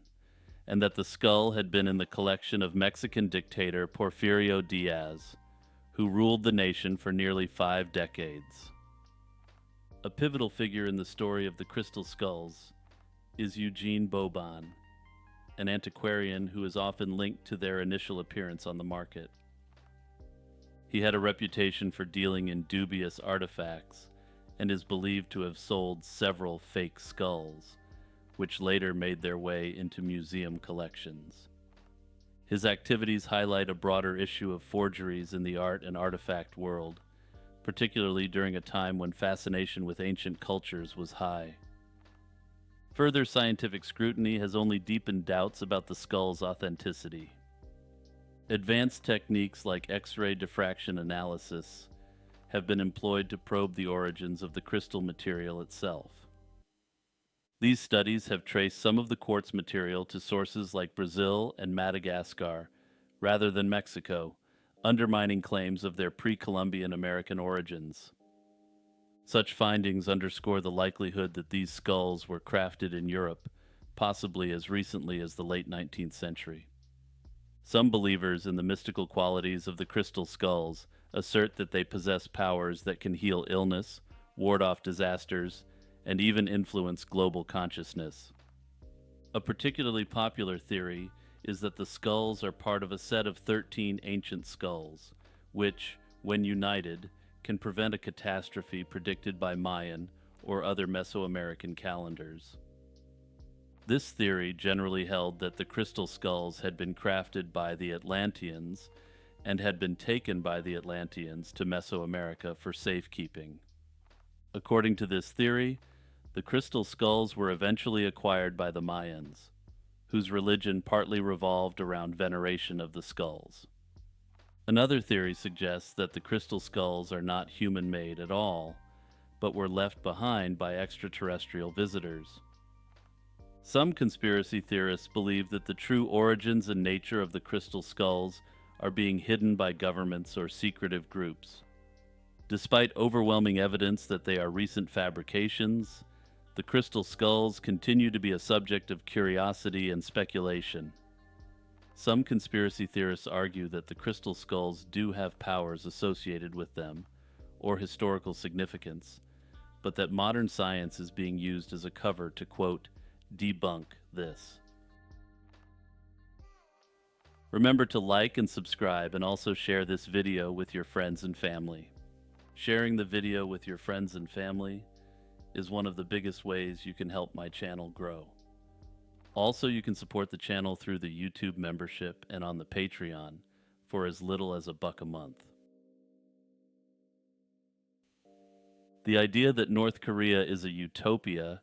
and that the skull had been in the collection of Mexican dictator Porfirio Diaz, who ruled the nation for nearly 5 decades. A pivotal figure in the story of the crystal skulls is Eugene Boban, an antiquarian who is often linked to their initial appearance on the market. He had a reputation for dealing in dubious artifacts and is believed to have sold several fake skulls, which later made their way into museum collections. His activities highlight a broader issue of forgeries in the art and artifact world, particularly during a time when fascination with ancient cultures was high. Further scientific scrutiny has only deepened doubts about the skull's authenticity. Advanced techniques like X-ray diffraction analysis have been employed to probe the origins of the crystal material itself. These studies have traced some of the quartz material to sources like Brazil and Madagascar, rather than Mexico, undermining claims of their pre-Columbian American origins. Such findings underscore the likelihood that these skulls were crafted in Europe, possibly as recently as the late 19th century. Some believers in the mystical qualities of the crystal skulls assert that they possess powers that can heal illness, ward off disasters, and even influence global consciousness. A particularly popular theory is that the skulls are part of a set of 13 ancient skulls, which, when united, can prevent a catastrophe predicted by Mayan or other Mesoamerican calendars. This theory generally held that the crystal skulls had been crafted by the Atlanteans and had been taken by the Atlanteans to Mesoamerica for safekeeping. According to this theory, the crystal skulls were eventually acquired by the Mayans, whose religion partly revolved around veneration of the skulls. Another theory suggests that the crystal skulls are not human-made at all, but were left behind by extraterrestrial visitors. Some conspiracy theorists believe that the true origins and nature of the crystal skulls are being hidden by governments or secretive groups. Despite overwhelming evidence that they are recent fabrications, the crystal skulls continue to be a subject of curiosity and speculation. Some conspiracy theorists argue that the crystal skulls do have powers associated with them, or historical significance, but that modern science is being used as a cover to, quote, debunk this. Remember to like and subscribe, and also share this video with your friends and family. Sharing the video with your friends and family is one of the biggest ways you can help my channel grow. Also, you can support the channel through the YouTube membership and on the Patreon for as little as $1 a month. The idea that North Korea is a utopia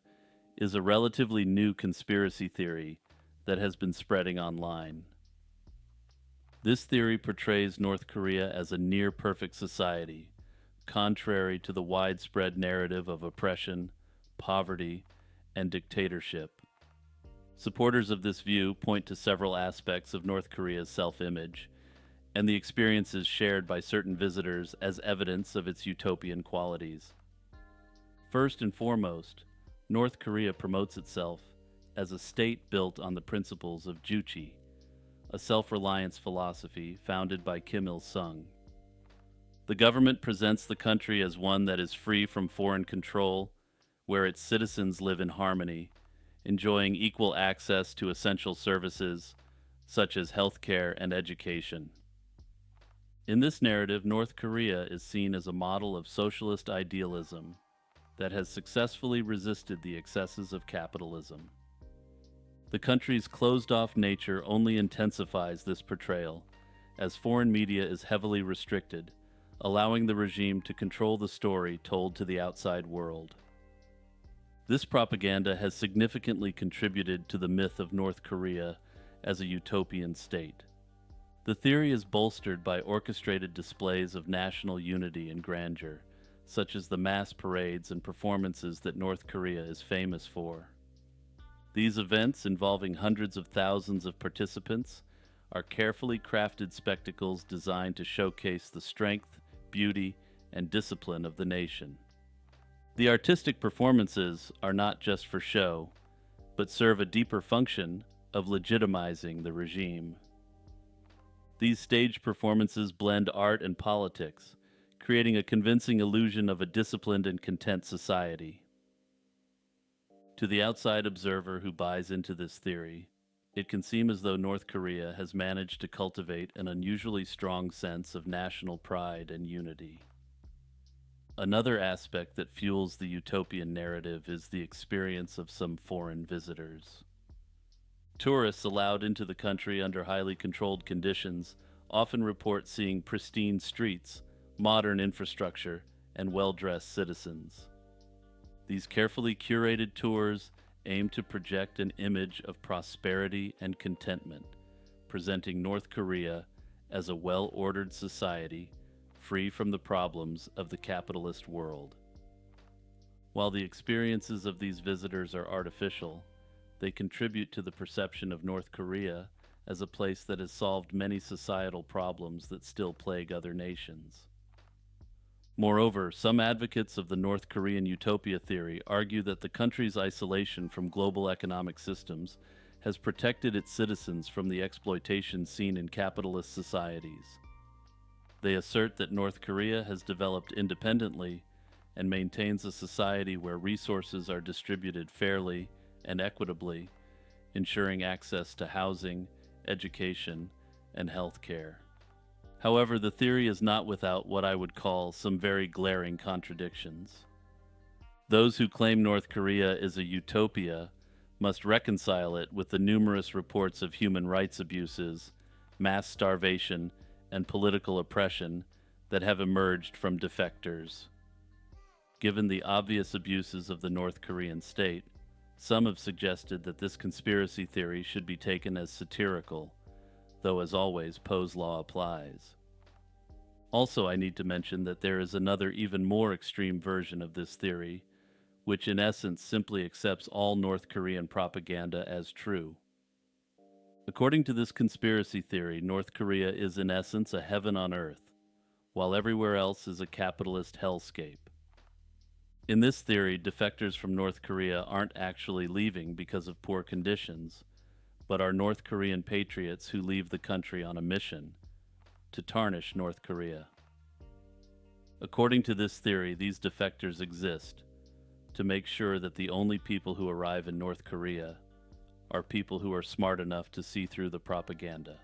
is a relatively new conspiracy theory that has been spreading online. This theory portrays North Korea as a near-perfect society, contrary to the widespread narrative of oppression, poverty, and dictatorship. Supporters of this view point to several aspects of North Korea's self-image and the experiences shared by certain visitors as evidence of its utopian qualities. First and foremost, North Korea promotes itself as a state built on the principles of Juche, a self-reliance philosophy founded by Kim Il-sung. The government presents the country as one that is free from foreign control, where its citizens live in harmony, enjoying equal access to essential services such as healthcare and education. In this narrative, North Korea is seen as a model of socialist idealism that has successfully resisted the excesses of capitalism. The country's closed-off nature only intensifies this portrayal, as foreign media is heavily restricted, allowing the regime to control the story told to the outside world. This propaganda has significantly contributed to the myth of North Korea as a utopian state. The theory is bolstered by orchestrated displays of national unity and grandeur, such as the mass parades and performances that North Korea is famous for. These events, involving hundreds of thousands of participants, are carefully crafted spectacles designed to showcase the strength, beauty, and discipline of the nation. The artistic performances are not just for show, but serve a deeper function of legitimizing the regime. These stage performances blend art and politics, creating a convincing illusion of a disciplined and content society. To the outside observer who buys into this theory, it can seem as though North Korea has managed to cultivate an unusually strong sense of national pride and unity. Another aspect that fuels the utopian narrative is the experience of some foreign visitors. Tourists allowed into the country under highly controlled conditions often report seeing pristine streets, modern infrastructure, and well-dressed citizens. These carefully curated tours aim to project an image of prosperity and contentment, presenting North Korea as a well-ordered society free from the problems of the capitalist world. While the experiences of these visitors are artificial, they contribute to the perception of North Korea as a place that has solved many societal problems that still plague other nations. Moreover, some advocates of the North Korean utopia theory argue that the country's isolation from global economic systems has protected its citizens from the exploitation seen in capitalist societies. They assert that North Korea has developed independently and maintains a society where resources are distributed fairly and equitably, ensuring access to housing, education, and health care. However, the theory is not without what I would call some very glaring contradictions. Those who claim North Korea is a utopia must reconcile it with the numerous reports of human rights abuses, mass starvation, and political oppression that have emerged from defectors. Given the obvious abuses of the North Korean state, some have suggested that this conspiracy theory should be taken as satirical, though as always, Poe's law applies. Also, I need to mention that there is another even more extreme version of this theory, which in essence simply accepts all North Korean propaganda as true. According to this conspiracy theory, North Korea is in essence a heaven on earth, while everywhere else is a capitalist hellscape. In this theory, defectors from North Korea aren't actually leaving because of poor conditions, but are North Korean patriots who leave the country on a mission to tarnish North Korea. According to this theory, these defectors exist to make sure that the only people who arrive in North Korea are people who are smart enough to see through the propaganda.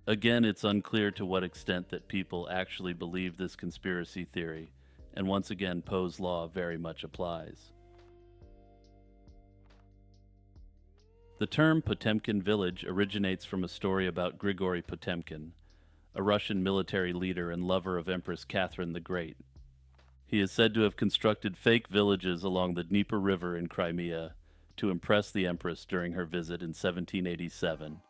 Again, it's unclear to what extent that people actually believe this conspiracy theory, and once again, Poe's law very much applies. The term Potemkin village originates from a story about Grigory Potemkin, a Russian military leader and lover of Empress Catherine the Great. He is said to have constructed fake villages along the Dnieper River in Crimea to impress the Empress during her visit in 1787.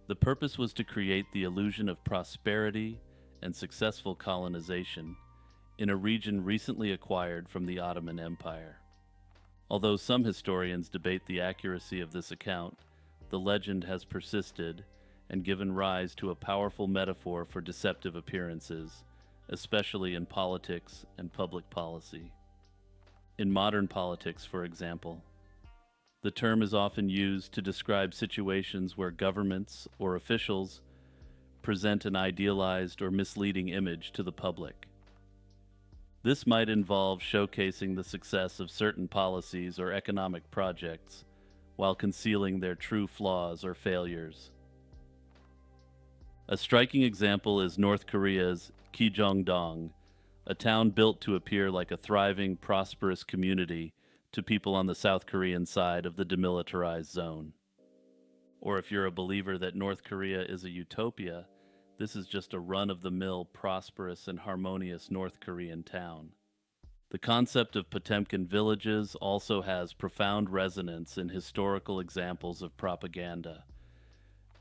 The purpose was to create the illusion of prosperity and successful colonization in a region recently acquired from the Ottoman Empire. Although some historians debate the accuracy of this account, the legend has persisted and given rise to a powerful metaphor for deceptive appearances, especially in politics and public policy. In modern politics, for example, the term is often used to describe situations where governments or officials present an idealized or misleading image to the public. This might involve showcasing the success of certain policies or economic projects while concealing their true flaws or failures. A striking example is North Korea's Kijongdong, a town built to appear like a thriving, prosperous community to people on the South Korean side of the demilitarized zone. Or if you're a believer that North Korea is a utopia, This is just a run-of-the-mill, prosperous, and harmonious North Korean town. The concept of Potemkin villages also has profound resonance in historical examples of propaganda.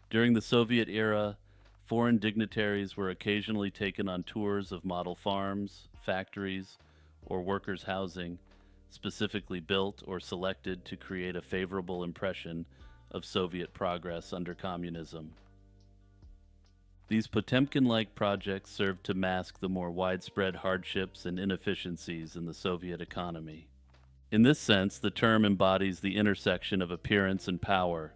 During the Soviet era, foreign dignitaries were occasionally taken on tours of model farms, factories, or workers' housing, specifically built or selected to create a favorable impression of Soviet progress under communism. These Potemkin-like projects served to mask the more widespread hardships and inefficiencies in the Soviet economy. In this sense, the term embodies the intersection of appearance and power,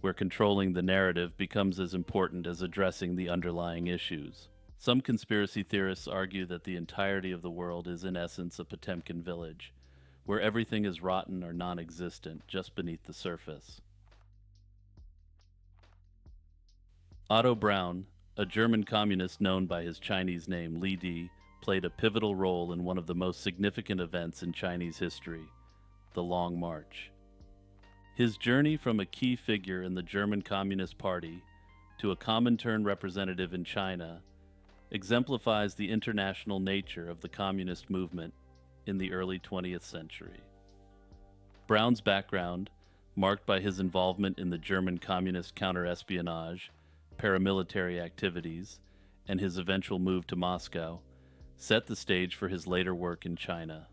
where controlling the narrative becomes as important as addressing the underlying issues. Some conspiracy theorists argue that the entirety of the world is in essence a Potemkin village, where everything is rotten or non-existent just beneath the surface. Otto Braun, a German communist known by his Chinese name Li Di, played a pivotal role in one of the most significant events in Chinese history, the Long March. His journey from a key figure in the German Communist Party to a Comintern representative in China exemplifies the international nature of the communist movement in the early 20th century. Braun's background, marked by his involvement in the German communist counterespionage, paramilitary activities, and his eventual move to Moscow, set the stage for his later work in China.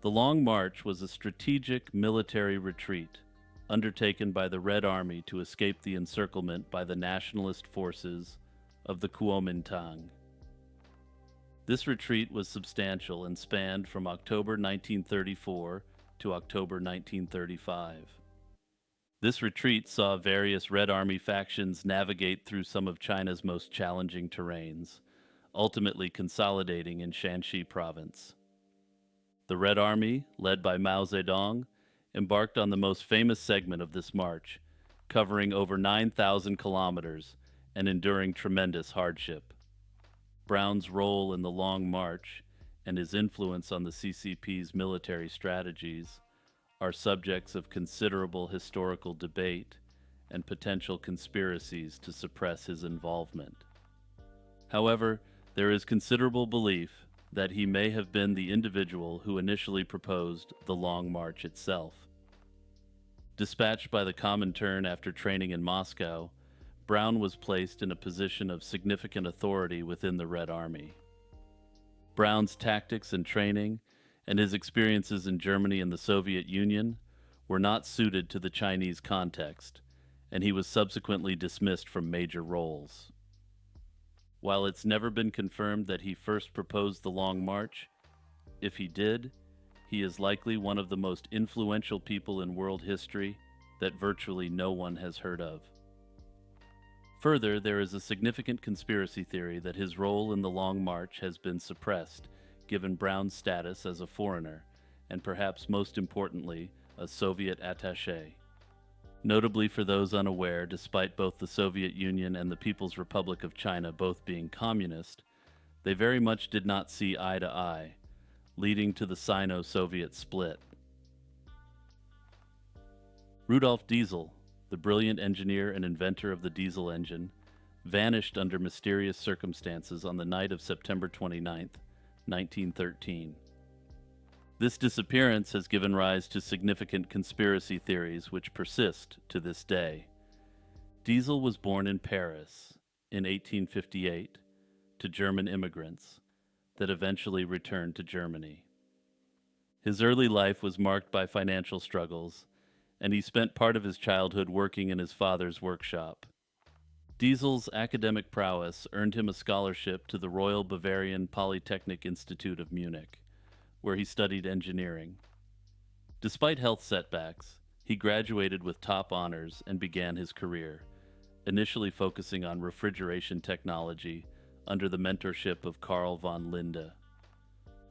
The Long March was a strategic military retreat undertaken by the Red Army to escape the encirclement by the nationalist forces of the Kuomintang. This retreat was substantial and spanned from October 1934 to October 1935. This retreat saw various Red Army factions navigate through some of China's most challenging terrains, ultimately consolidating in Shanxi province. The Red Army, led by Mao Zedong, embarked on the most famous segment of this march, covering over 9,000 kilometers and enduring tremendous hardship. Braun's role in the Long March and his influence on the CCP's military strategies are subjects of considerable historical debate and potential conspiracies to suppress his involvement. However, there is considerable belief that he may have been the individual who initially proposed the Long March itself. Dispatched by the Comintern after training in Moscow, Braun was placed in a position of significant authority within the Red Army. Braun's tactics and training, and his experiences in Germany and the Soviet Union, were not suited to the Chinese context, and he was subsequently dismissed from major roles. While it's never been confirmed that he first proposed the Long March, if he did, he is likely one of the most influential people in world history that virtually no one has heard of. Further, there is a significant conspiracy theory that his role in the Long March has been suppressed, given Braun's status as a foreigner, and perhaps most importantly, a Soviet attaché. Notably for those unaware, despite both the Soviet Union and the People's Republic of China both being communist, they very much did not see eye to eye, leading to the Sino-Soviet split. Rudolf Diesel, the brilliant engineer and inventor of the diesel engine, vanished under mysterious circumstances on the night of September 29, 1913. This disappearance has given rise to significant conspiracy theories which persist to this day. Diesel was born in Paris in 1858 to German immigrants that eventually returned to Germany. His early life was marked by financial struggles, and he spent part of his childhood working in his father's workshop. Diesel's academic prowess earned him a scholarship to the Royal Bavarian Polytechnic Institute of Munich, where he studied engineering. Despite health setbacks, he graduated with top honors and began his career, initially focusing on refrigeration technology under the mentorship of Carl von Linde.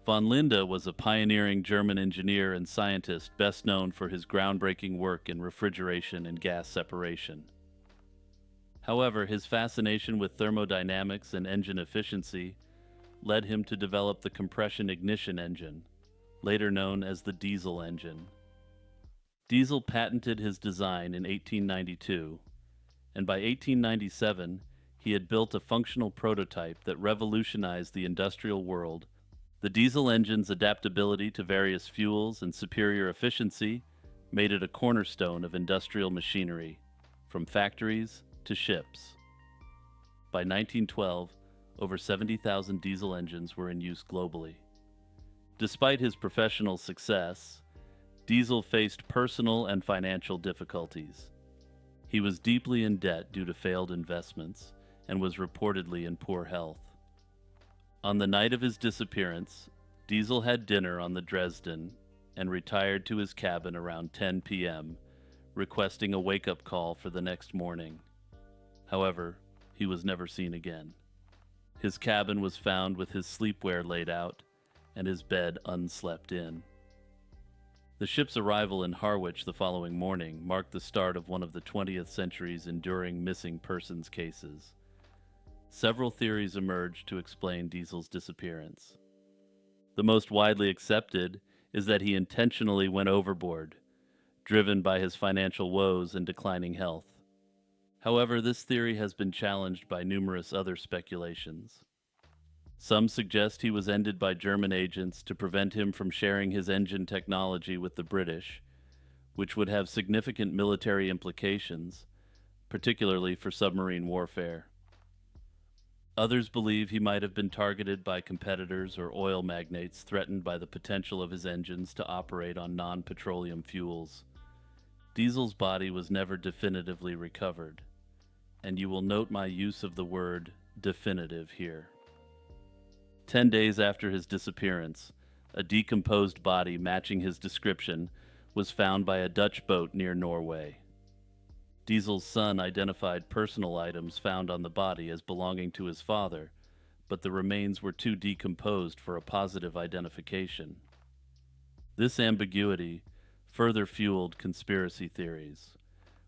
Von Linde was a pioneering German engineer and scientist best known for his groundbreaking work in refrigeration and gas separation. However, his fascination with thermodynamics and engine efficiency led him to develop the compression ignition engine, later known as the diesel engine. Diesel patented his design in 1892, and by 1897, he had built a functional prototype that revolutionized the industrial world. The diesel engine's adaptability to various fuels and superior efficiency made it a cornerstone of industrial machinery, from factories to ships. By 1912, over 70,000 diesel engines were in use globally. Despite his professional success, Diesel faced personal and financial difficulties. He was deeply in debt due to failed investments and was reportedly in poor health. On the night of his disappearance, Diesel had dinner on the Dresden and retired to his cabin around 10 p.m., requesting a wake-up call for the next morning. However, he was never seen again. His cabin was found with his sleepwear laid out and his bed unslept in. The ship's arrival in Harwich the following morning marked the start of one of the 20th century's enduring missing persons cases. Several theories emerged to explain Diesel's disappearance. The most widely accepted is that he intentionally went overboard, driven by his financial woes and declining health. However, this theory has been challenged by numerous other speculations. Some suggest he was ended by German agents to prevent him from sharing his engine technology with the British, which would have significant military implications, particularly for submarine warfare. Others believe he might have been targeted by competitors or oil magnates threatened by the potential of his engines to operate on non-petroleum fuels. Diesel's body was never definitively recovered, and you will note my use of the word definitive here. 10 days after his disappearance, a decomposed body matching his description was found by a Dutch boat near Norway. Diesel's son identified personal items found on the body as belonging to his father, but the remains were too decomposed for a positive identification. This ambiguity further fueled conspiracy theories,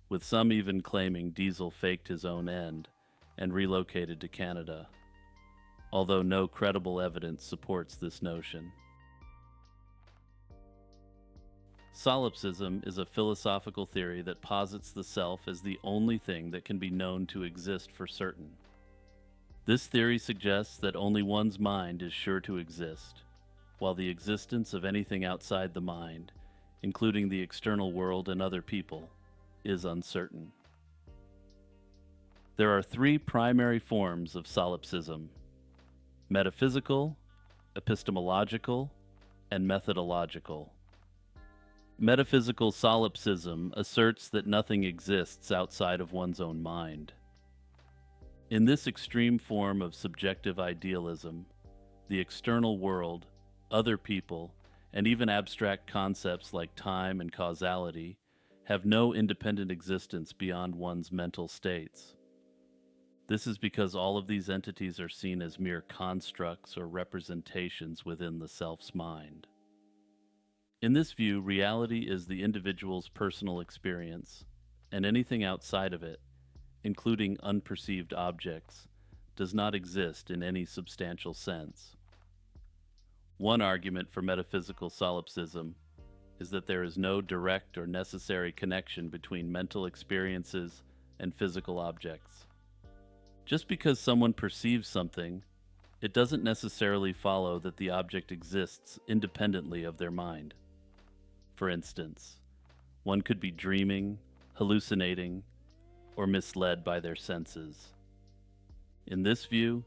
with some even claiming Diesel faked his own end and relocated to Canada, although no credible evidence supports this notion. Solipsism is a philosophical theory that posits the self as the only thing that can be known to exist for certain. This theory suggests that only one's mind is sure to exist, while the existence of anything outside the mind, including the external world and other people, is uncertain. There are three primary forms of solipsism: metaphysical, epistemological, and methodological. Metaphysical solipsism asserts that nothing exists outside of one's own mind. In this extreme form of subjective idealism, the external world, other people, and even abstract concepts like time and causality have no independent existence beyond one's mental states. This is because all of these entities are seen as mere constructs or representations within the self's mind. In this view, reality is the individual's personal experience, and anything outside of it, including unperceived objects, does not exist in any substantial sense. One argument for metaphysical solipsism is that there is no direct or necessary connection between mental experiences and physical objects. Just because someone perceives something, it doesn't necessarily follow that the object exists independently of their mind. For instance, one could be dreaming, hallucinating, or misled by their senses. In this view,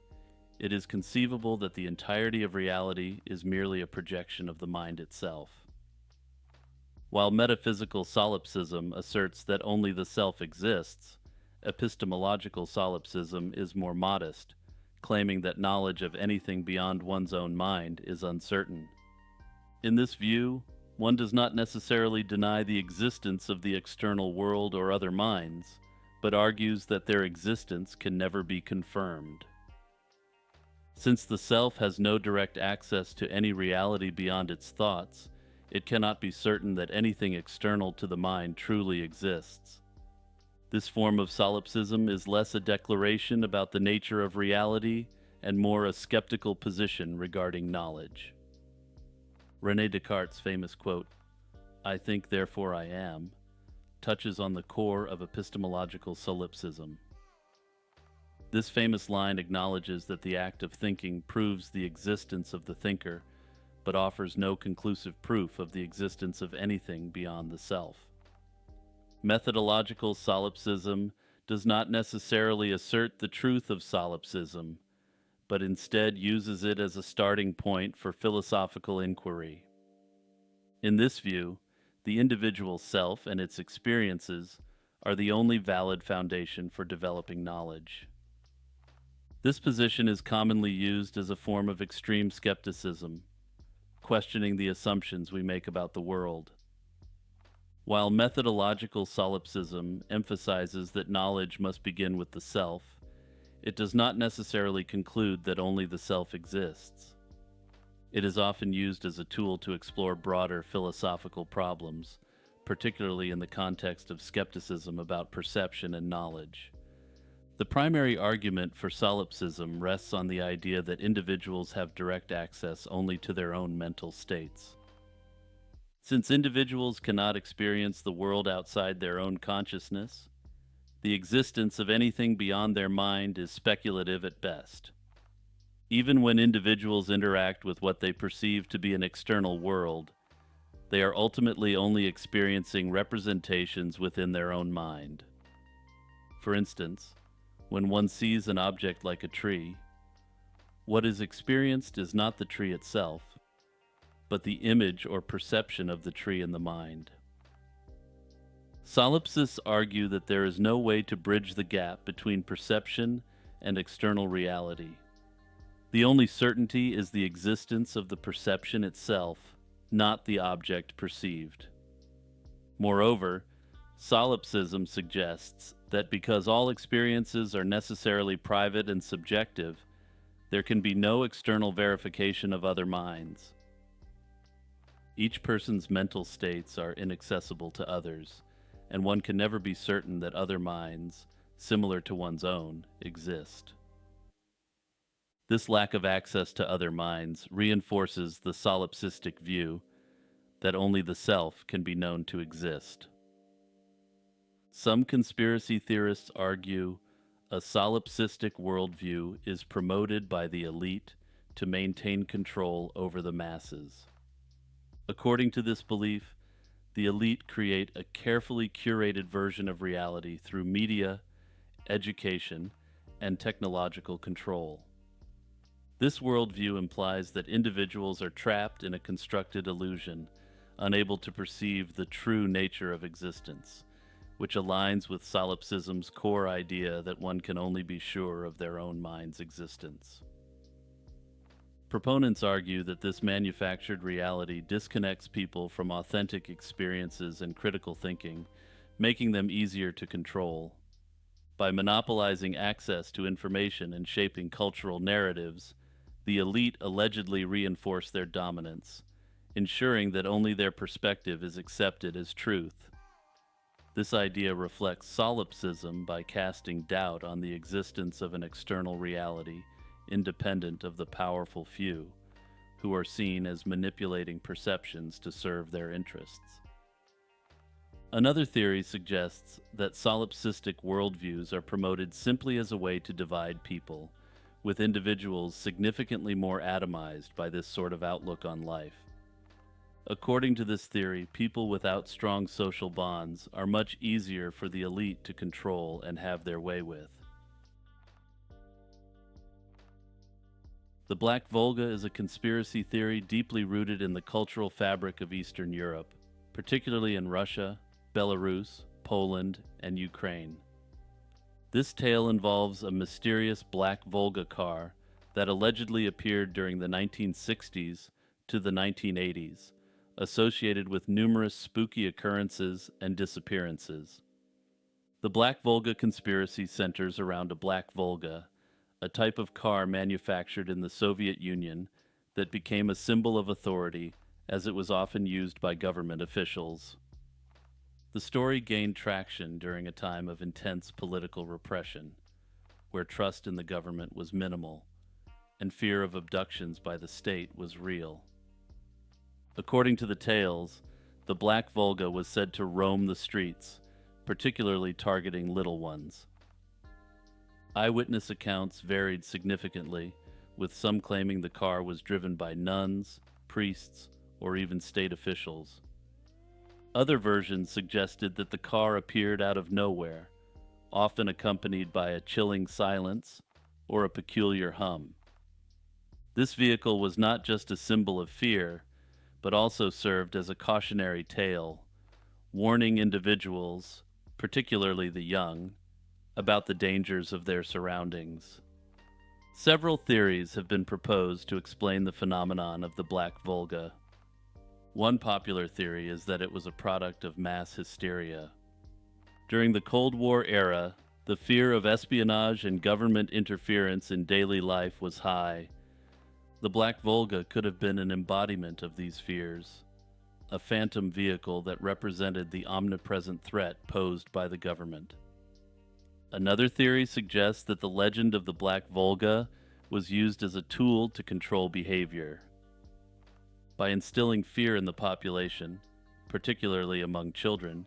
it is conceivable that the entirety of reality is merely a projection of the mind itself. While metaphysical solipsism asserts that only the self exists, epistemological solipsism is more modest, claiming that knowledge of anything beyond one's own mind is uncertain. In this view, one does not necessarily deny the existence of the external world or other minds, but argues that their existence can never be confirmed. Since the self has no direct access to any reality beyond its thoughts, it cannot be certain that anything external to the mind truly exists. This form of solipsism is less a declaration about the nature of reality and more a skeptical position regarding knowledge. René Descartes' famous quote, "I think, therefore I am," touches on the core of epistemological solipsism. This famous line acknowledges that the act of thinking proves the existence of the thinker, but offers no conclusive proof of the existence of anything beyond the self. Methodological solipsism does not necessarily assert the truth of solipsism, but instead uses it as a starting point for philosophical inquiry. In this view, the individual self and its experiences are the only valid foundation for developing knowledge. This position is commonly used as a form of extreme skepticism, questioning the assumptions we make about the world. While methodological solipsism emphasizes that knowledge must begin with the self, it does not necessarily conclude that only the self exists. It is often used as a tool to explore broader philosophical problems, particularly in the context of skepticism about perception and knowledge. The primary argument for solipsism rests on the idea that individuals have direct access only to their own mental states. Since individuals cannot experience the world outside their own consciousness, the existence of anything beyond their mind is speculative at best. Even when individuals interact with what they perceive to be an external world, they are ultimately only experiencing representations within their own mind. For instance, when one sees an object like a tree, what is experienced is not the tree itself, but the image or perception of the tree in the mind. Solipsists argue that there is no way to bridge the gap between perception and external reality. The only certainty is the existence of the perception itself, not the object perceived. Moreover, solipsism suggests that because all experiences are necessarily private and subjective, there can be no external verification of other minds. Each person's mental states are inaccessible to others, and one can never be certain that other minds, similar to one's own, exist. This lack of access to other minds reinforces the solipsistic view that only the self can be known to exist. Some conspiracy theorists argue a solipsistic worldview is promoted by the elite to maintain control over the masses. According to this belief, the elite create a carefully curated version of reality through media, education, and technological control. This worldview implies that individuals are trapped in a constructed illusion, unable to perceive the true nature of existence, which aligns with solipsism's core idea that one can only be sure of their own mind's existence. Proponents argue that this manufactured reality disconnects people from authentic experiences and critical thinking, making them easier to control. By monopolizing access to information and shaping cultural narratives, the elite allegedly reinforce their dominance, ensuring that only their perspective is accepted as truth. This idea reflects solipsism by casting doubt on the existence of an external reality independent of the powerful few, who are seen as manipulating perceptions to serve their interests. Another theory suggests that solipsistic worldviews are promoted simply as a way to divide people, with individuals significantly more atomized by this sort of outlook on life. According to this theory, people without strong social bonds are much easier for the elite to control and have their way with. The Black Volga is a conspiracy theory deeply rooted in the cultural fabric of Eastern Europe, particularly in Russia, Belarus, Poland, and Ukraine. This tale involves a mysterious Black Volga car that allegedly appeared during the 1960s to the 1980s, associated with numerous spooky occurrences and disappearances. The Black Volga conspiracy centers around a Black Volga, a type of car manufactured in the Soviet Union that became a symbol of authority as it was often used by government officials. The story gained traction during a time of intense political repression, where trust in the government was minimal and fear of abductions by the state was real. According to the tales, the Black Volga was said to roam the streets, particularly targeting little ones. Eyewitness accounts varied significantly, with some claiming the car was driven by nuns, priests, or even state officials. Other versions suggested that the car appeared out of nowhere, often accompanied by a chilling silence or a peculiar hum. This vehicle was not just a symbol of fear, but also served as a cautionary tale, warning individuals, particularly the young, about the dangers of their surroundings. Several theories have been proposed to explain the phenomenon of the Black Volga. One popular theory is that it was a product of mass hysteria. During the Cold War era, the fear of espionage and government interference in daily life was high. The Black Volga could have been an embodiment of these fears, a phantom vehicle that represented the omnipresent threat posed by the government. Another theory suggests that the legend of the Black Volga was used as a tool to control behavior. By instilling fear in the population, particularly among children,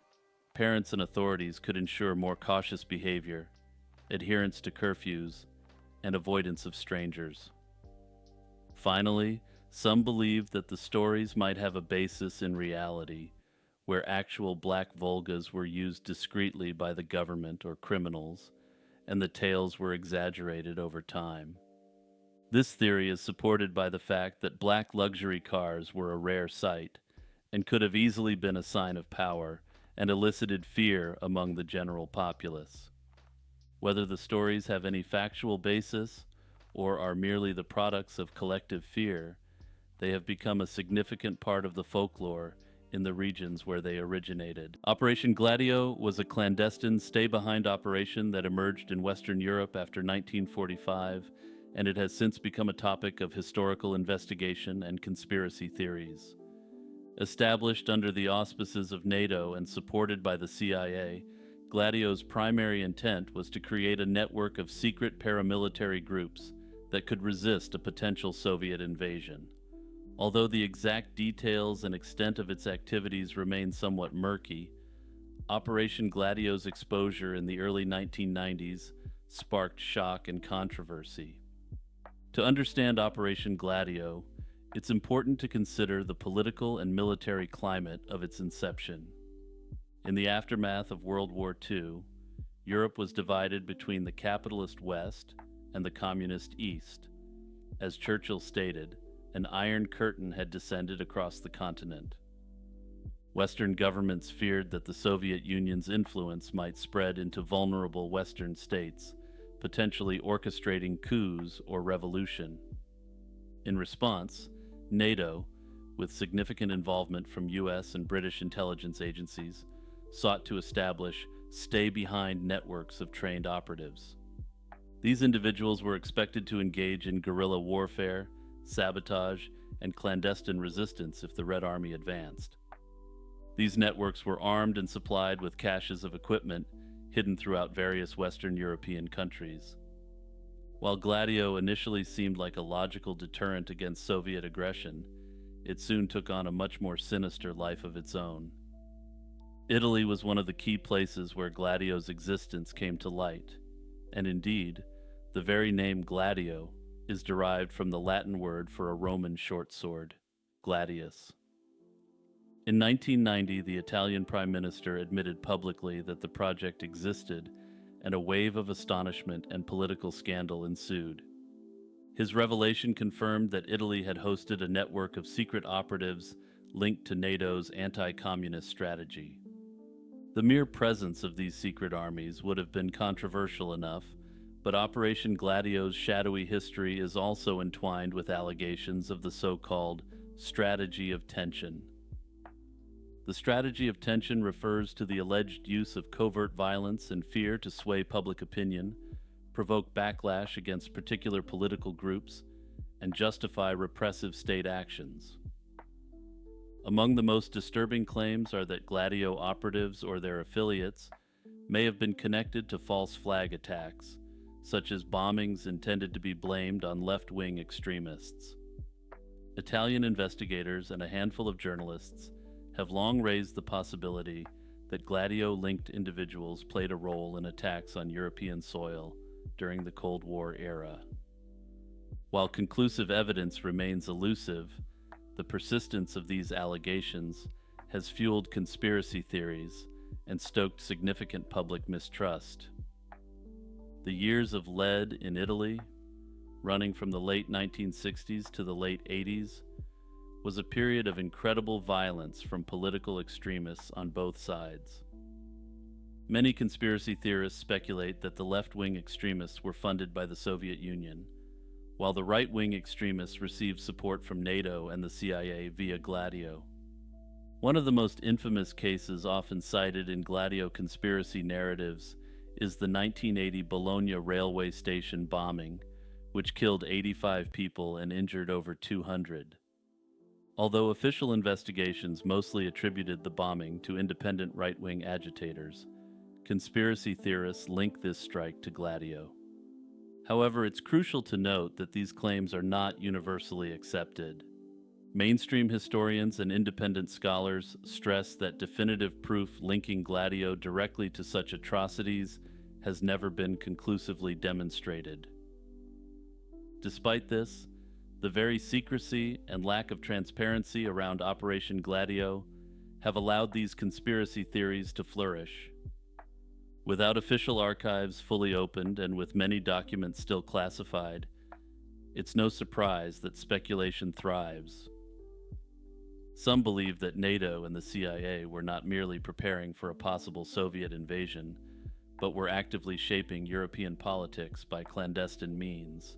parents and authorities could ensure more cautious behavior, adherence to curfews, and avoidance of strangers. Finally, some believe that the stories might have a basis in reality, where actual Black Volgas were used discreetly by the government or criminals, and the tales were exaggerated over time. This theory is supported by the fact that black luxury cars were a rare sight, and could have easily been a sign of power and elicited fear among the general populace. Whether the stories have any factual basis or are merely the products of collective fear, they have become a significant part of the folklore in the regions where they originated. Operation Gladio was a clandestine stay-behind operation that emerged in Western Europe after 1945, and it has since become a topic of historical investigation and conspiracy theories. Established under the auspices of NATO and supported by the CIA, Gladio's primary intent was to create a network of secret paramilitary groups that could resist a potential Soviet invasion. Although the exact details and extent of its activities remain somewhat murky, Operation Gladio's exposure in the early 1990s sparked shock and controversy. To understand Operation Gladio, it's important to consider the political and military climate of its inception. In the aftermath of World War II, Europe was divided between the capitalist West and the communist East. As Churchill stated, an iron curtain had descended across the continent. Western governments feared that the Soviet Union's influence might spread into vulnerable Western states, potentially orchestrating coups or revolution. In response, NATO, with significant involvement from US and British intelligence agencies, sought to establish stay-behind networks of trained operatives. These individuals were expected to engage in guerrilla warfare, sabotage, and clandestine resistance if the Red Army advanced. These networks were armed and supplied with caches of equipment hidden throughout various Western European countries. While Gladio initially seemed like a logical deterrent against Soviet aggression, it soon took on a much more sinister life of its own. Italy was one of the key places where Gladio's existence came to light, and indeed, the very name Gladio is derived from the Latin word for a Roman short sword, gladius. In 1990, the Italian Prime Minister admitted publicly that the project existed, and a wave of astonishment and political scandal ensued. His revelation confirmed that Italy had hosted a network of secret operatives linked to NATO's anti-communist strategy. The mere presence of these secret armies would have been controversial enough, but Operation Gladio's shadowy history is also entwined with allegations of the so-called strategy of tension. The strategy of tension refers to the alleged use of covert violence and fear to sway public opinion, provoke backlash against particular political groups, and justify repressive state actions. Among the most disturbing claims are that Gladio operatives or their affiliates may have been connected to false flag attacks, such as bombings intended to be blamed on left-wing extremists. Italian investigators and a handful of journalists have long raised the possibility that Gladio-linked individuals played a role in attacks on European soil during the Cold War era. While conclusive evidence remains elusive, the persistence of these allegations has fueled conspiracy theories and stoked significant public mistrust. The years of lead in Italy, running from the late 1960s to the late 80s, was a period of incredible violence from political extremists on both sides. Many conspiracy theorists speculate that the left-wing extremists were funded by the Soviet Union, while the right-wing extremists received support from NATO and the CIA via Gladio. One of the most infamous cases often cited in Gladio conspiracy narratives is the 1980 Bologna railway station bombing, which killed 85 people and injured over 200. Although official investigations mostly attributed the bombing to independent right-wing agitators, conspiracy theorists link this strike to Gladio. However, it's crucial to note that these claims are not universally accepted. Mainstream historians and independent scholars stress that definitive proof linking Gladio directly to such atrocities has never been conclusively demonstrated. Despite this, the very secrecy and lack of transparency around Operation Gladio have allowed these conspiracy theories to flourish. Without official archives fully opened and with many documents still classified, it's no surprise that speculation thrives. Some believe that NATO and the CIA were not merely preparing for a possible Soviet invasion, but were actively shaping European politics by clandestine means.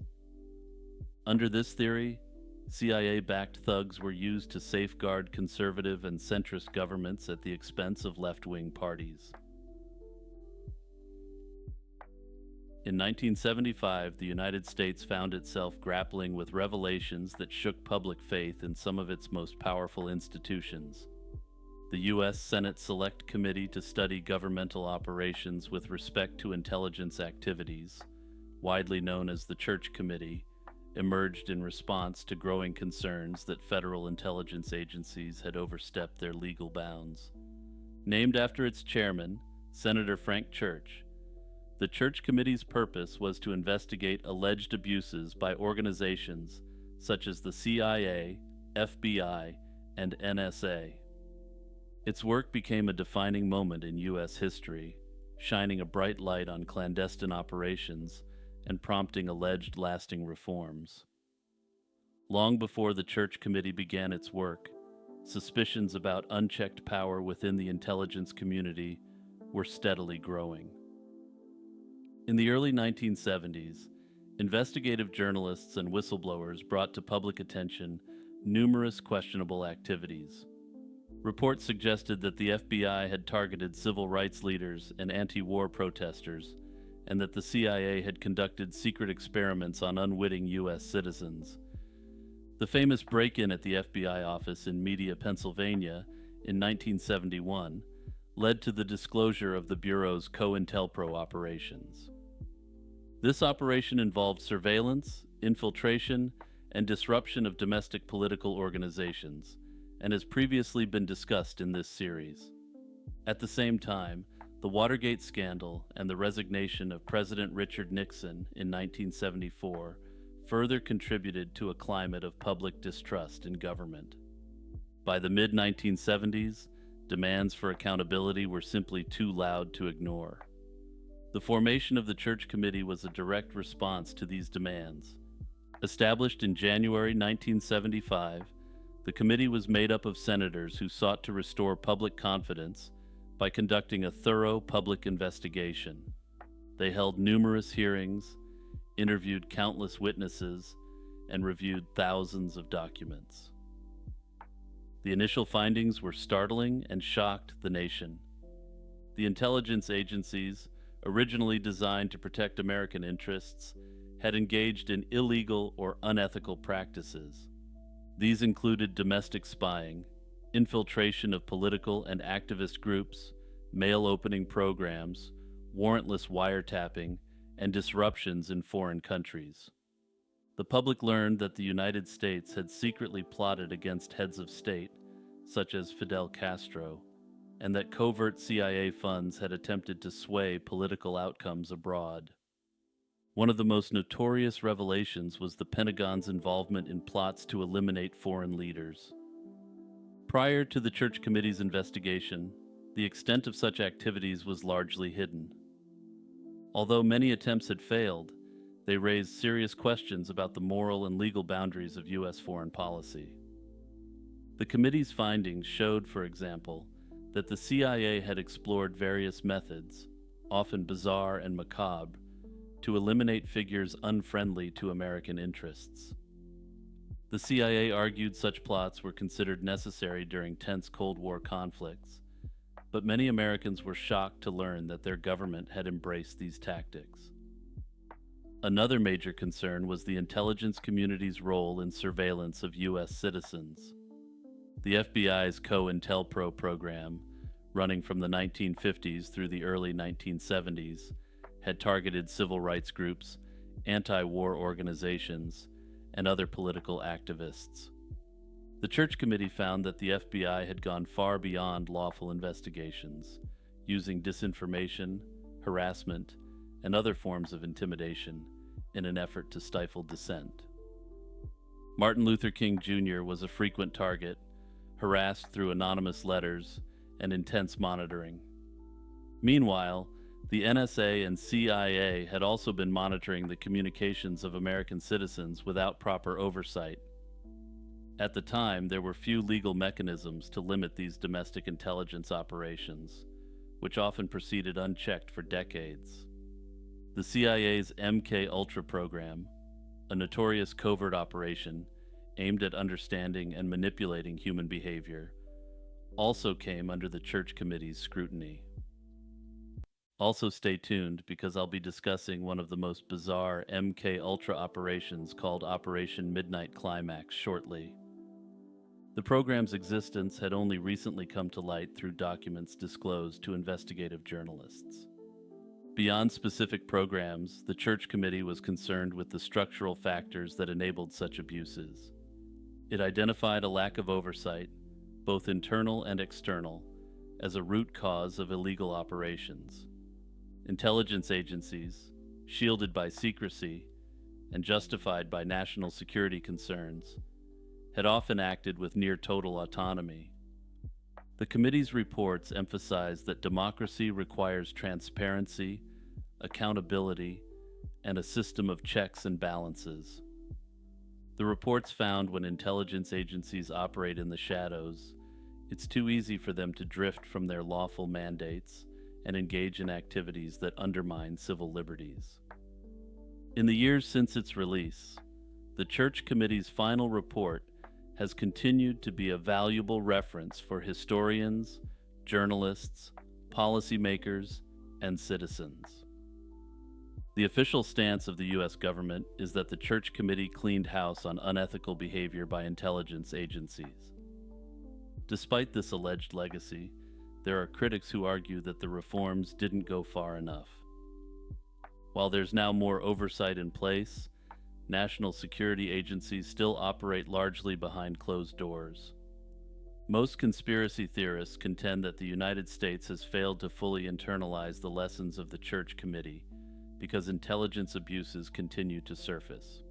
Under this theory, CIA-backed thugs were used to safeguard conservative and centrist governments at the expense of left-wing parties. In 1975, the United States found itself grappling with revelations that shook public faith in some of its most powerful institutions. The U.S. Senate Select Committee to study governmental operations with respect to intelligence activities, widely known as the Church Committee, emerged in response to growing concerns that federal intelligence agencies had overstepped their legal bounds. Named after its chairman, Senator Frank Church, the Church Committee's purpose was to investigate alleged abuses by organizations such as the CIA, FBI, and NSA. Its work became a defining moment in U.S. history, shining a bright light on clandestine operations and prompting alleged lasting reforms. Long before the Church Committee began its work, suspicions about unchecked power within the intelligence community were steadily growing. In the early 1970s, investigative journalists and whistleblowers brought to public attention numerous questionable activities. Reports suggested that the FBI had targeted civil rights leaders and anti-war protesters, and that the CIA had conducted secret experiments on unwitting U.S. citizens. The famous break-in at the FBI office in Media, Pennsylvania, in 1971, led to the disclosure of the Bureau's COINTELPRO operations. This operation involved surveillance, infiltration, and disruption of domestic political organizations, and has previously been discussed in this series. At the same time, the Watergate scandal and the resignation of President Richard Nixon in 1974 further contributed to a climate of public distrust in government. By the mid-1970s, demands for accountability were simply too loud to ignore. The formation of the Church Committee was a direct response to these demands. Established in January 1975, the committee was made up of senators who sought to restore public confidence by conducting a thorough public investigation. They held numerous hearings, interviewed countless witnesses, and reviewed thousands of documents. The initial findings were startling and shocked the nation. The intelligence agencies, originally designed to protect American interests, had engaged in illegal or unethical practices. These included domestic spying, infiltration of political and activist groups, mail-opening programs, warrantless wiretapping, and disruptions in foreign countries. The public learned that the United States had secretly plotted against heads of state, such as Fidel Castro, and that covert CIA funds had attempted to sway political outcomes abroad. One of the most notorious revelations was the Pentagon's involvement in plots to eliminate foreign leaders. Prior to the Church Committee's investigation, the extent of such activities was largely hidden. Although many attempts had failed, they raised serious questions about the moral and legal boundaries of U.S. foreign policy. The committee's findings showed, for example, that the CIA had explored various methods, often bizarre and macabre, to eliminate figures unfriendly to American interests. The CIA argued such plots were considered necessary during tense Cold War conflicts, but many Americans were shocked to learn that their government had embraced these tactics. Another major concern was the intelligence community's role in surveillance of U.S. citizens. The FBI's COINTELPRO program, running from the 1950s through the early 1970s, had targeted civil rights groups, anti-war organizations, and other political activists. The Church Committee found that the FBI had gone far beyond lawful investigations, using disinformation, harassment, and other forms of intimidation in an effort to stifle dissent. Martin Luther King Jr. was a frequent target, harassed through anonymous letters and intense monitoring. Meanwhile, the NSA and CIA had also been monitoring the communications of American citizens without proper oversight. At the time, there were few legal mechanisms to limit these domestic intelligence operations, which often proceeded unchecked for decades. The CIA's MK-Ultra program, a notorious covert operation aimed at understanding and manipulating human behavior, also came under the Church Committee's scrutiny. Also stay tuned because I'll be discussing one of the most bizarre MK-Ultra operations called Operation Midnight Climax shortly. The program's existence had only recently come to light through documents disclosed to investigative journalists. Beyond specific programs, the Church Committee was concerned with the structural factors that enabled such abuses. It identified a lack of oversight, both internal and external, as a root cause of illegal operations. Intelligence agencies, shielded by secrecy and justified by national security concerns, had often acted with near total autonomy. The committee's reports emphasized that democracy requires transparency, accountability, and a system of checks and balances. The reports found when intelligence agencies operate in the shadows, it's too easy for them to drift from their lawful mandates and engage in activities that undermine civil liberties. In the years since its release, the Church Committee's final report has continued to be a valuable reference for historians, journalists, policymakers, and citizens. The official stance of the U.S. government is that the Church Committee cleaned house on unethical behavior by intelligence agencies. Despite this alleged legacy, there are critics who argue that the reforms didn't go far enough. While there's now more oversight in place, national security agencies still operate largely behind closed doors. Most conspiracy theorists contend that the United States has failed to fully internalize the lessons of the Church Committee because intelligence abuses continue to surface.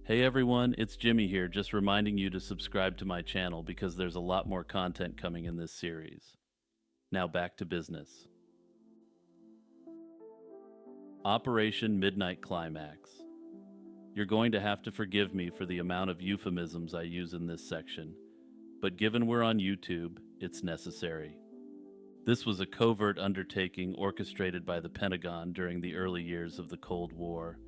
Hey everyone, it's Jimmy here, just reminding you to subscribe to my channel because there's a lot more content coming in this series. Now back to business. Operation Midnight Climax. You're going to have to forgive me for the amount of euphemisms I use in this section, but given we're on YouTube, it's necessary. This was a covert undertaking orchestrated by the Pentagon during the early years of the Cold War.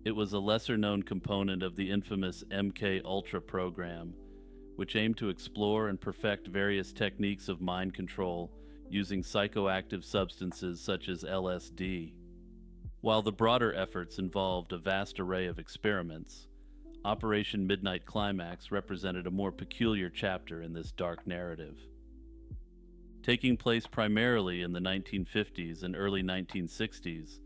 It was a lesser-known component of the infamous MK-Ultra program, which aimed to explore and perfect various techniques of mind control using psychoactive substances such as LSD. While the broader efforts involved a vast array of experiments, Operation Midnight Climax represented a more peculiar chapter in this dark narrative. Taking place primarily in the 1950s and early 1960s,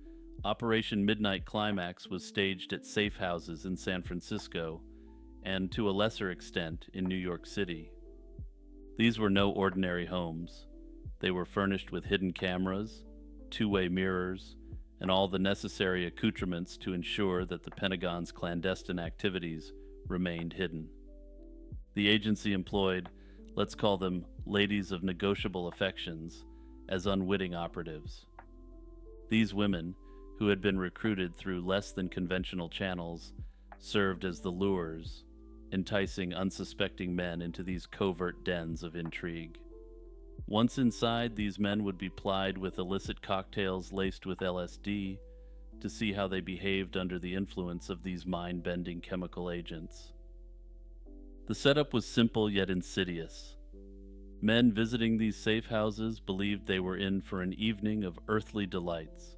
Operation Midnight Climax was staged at safe houses in San Francisco and, to a lesser extent, in New York City. These were no ordinary homes. They were furnished with hidden cameras, two-way mirrors, and all the necessary accoutrements to ensure that the Pentagon's clandestine activities remained hidden. The agency employed, let's call them ladies of negotiable affections, as unwitting operatives. These women, who had been recruited through less than conventional channels, served as the lures, enticing unsuspecting men into these covert dens of intrigue. Once inside, these men would be plied with illicit cocktails laced with LSD to see how they behaved under the influence of these mind-bending chemical agents. The setup was simple yet insidious. Men visiting these safe houses believed they were in for an evening of earthly delights.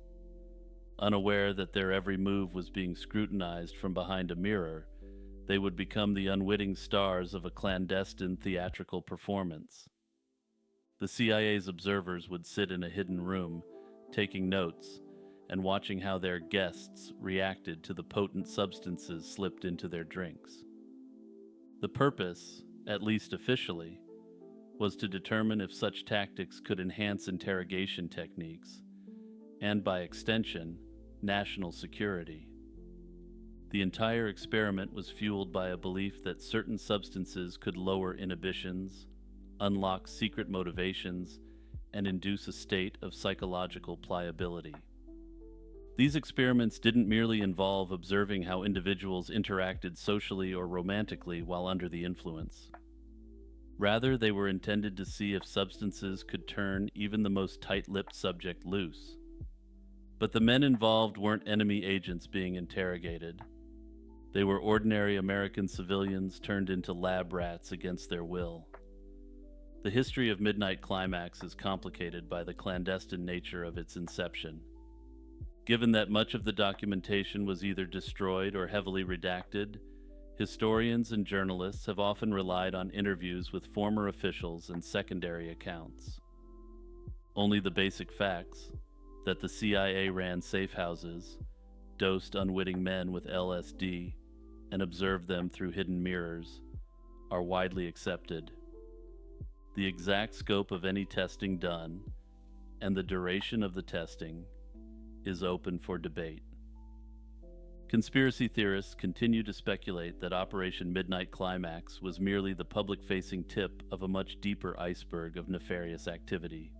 Unaware that their every move was being scrutinized from behind a mirror, they would become the unwitting stars of a clandestine theatrical performance. The CIA's observers would sit in a hidden room, taking notes and watching how their guests reacted to the potent substances slipped into their drinks. The purpose, at least officially, was to determine if such tactics could enhance interrogation techniques, and by extension, national security. The entire experiment was fueled by a belief that certain substances could lower inhibitions, unlock secret motivations, and induce a state of psychological pliability. These experiments didn't merely involve observing how individuals interacted socially or romantically while under the influence. Rather, they were intended to see if substances could turn even the most tight-lipped subject loose. But the men involved weren't enemy agents being interrogated. They were ordinary American civilians turned into lab rats against their will. The history of Midnight Climax is complicated by the clandestine nature of its inception. Given that much of the documentation was either destroyed or heavily redacted, historians and journalists have often relied on interviews with former officials and secondary accounts. Only the basic facts, that the CIA ran safe houses, dosed unwitting men with LSD, and observed them through hidden mirrors, are widely accepted. The exact scope of any testing done, and the duration of the testing, is open for debate. Conspiracy theorists continue to speculate that Operation Midnight Climax was merely the public-facing tip of a much deeper iceberg of nefarious activity.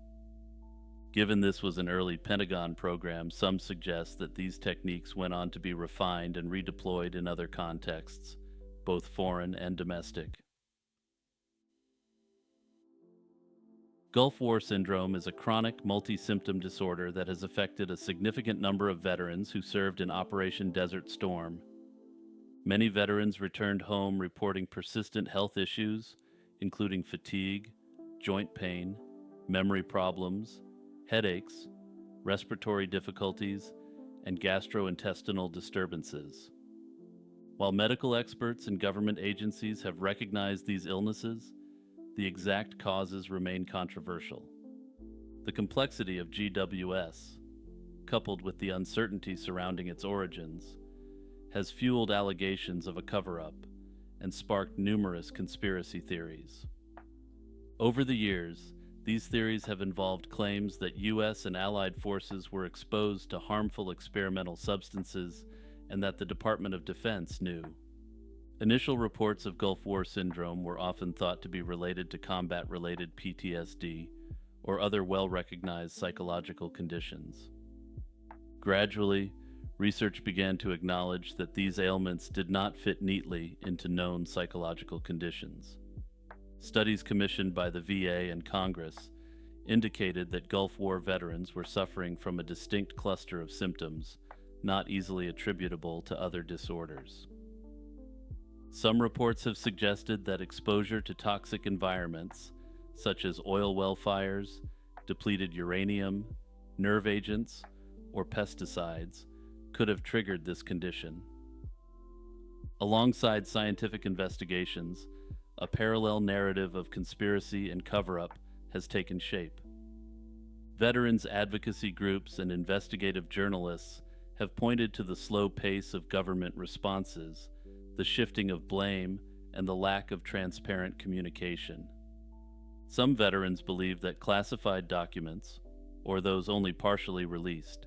Given this was an early Pentagon program, some suggest that these techniques went on to be refined and redeployed in other contexts, both foreign and domestic. Gulf War syndrome is a chronic multi-symptom disorder that has affected a significant number of veterans who served in Operation Desert Storm. Many veterans returned home reporting persistent health issues, including fatigue, joint pain, memory problems, headaches, respiratory difficulties, and gastrointestinal disturbances. While medical experts and government agencies have recognized these illnesses, the exact causes remain controversial. The complexity of GWS, coupled with the uncertainty surrounding its origins, has fueled allegations of a cover-up and sparked numerous conspiracy theories. Over the years, these theories have involved claims that U.S. and Allied forces were exposed to harmful experimental substances and that the Department of Defense knew. Initial reports of Gulf War syndrome were often thought to be related to combat-related PTSD or other well-recognized psychological conditions. Gradually, research began to acknowledge that these ailments did not fit neatly into known psychological conditions. Studies commissioned by the VA and Congress indicated that Gulf War veterans were suffering from a distinct cluster of symptoms not easily attributable to other disorders. Some reports have suggested that exposure to toxic environments, such as oil well fires, depleted uranium, nerve agents, or pesticides, could have triggered this condition. Alongside scientific investigations, a parallel narrative of conspiracy and cover-up has taken shape. Veterans advocacy groups and investigative journalists have pointed to the slow pace of government responses, the shifting of blame, and the lack of transparent communication. Some veterans believe that classified documents, or those only partially released,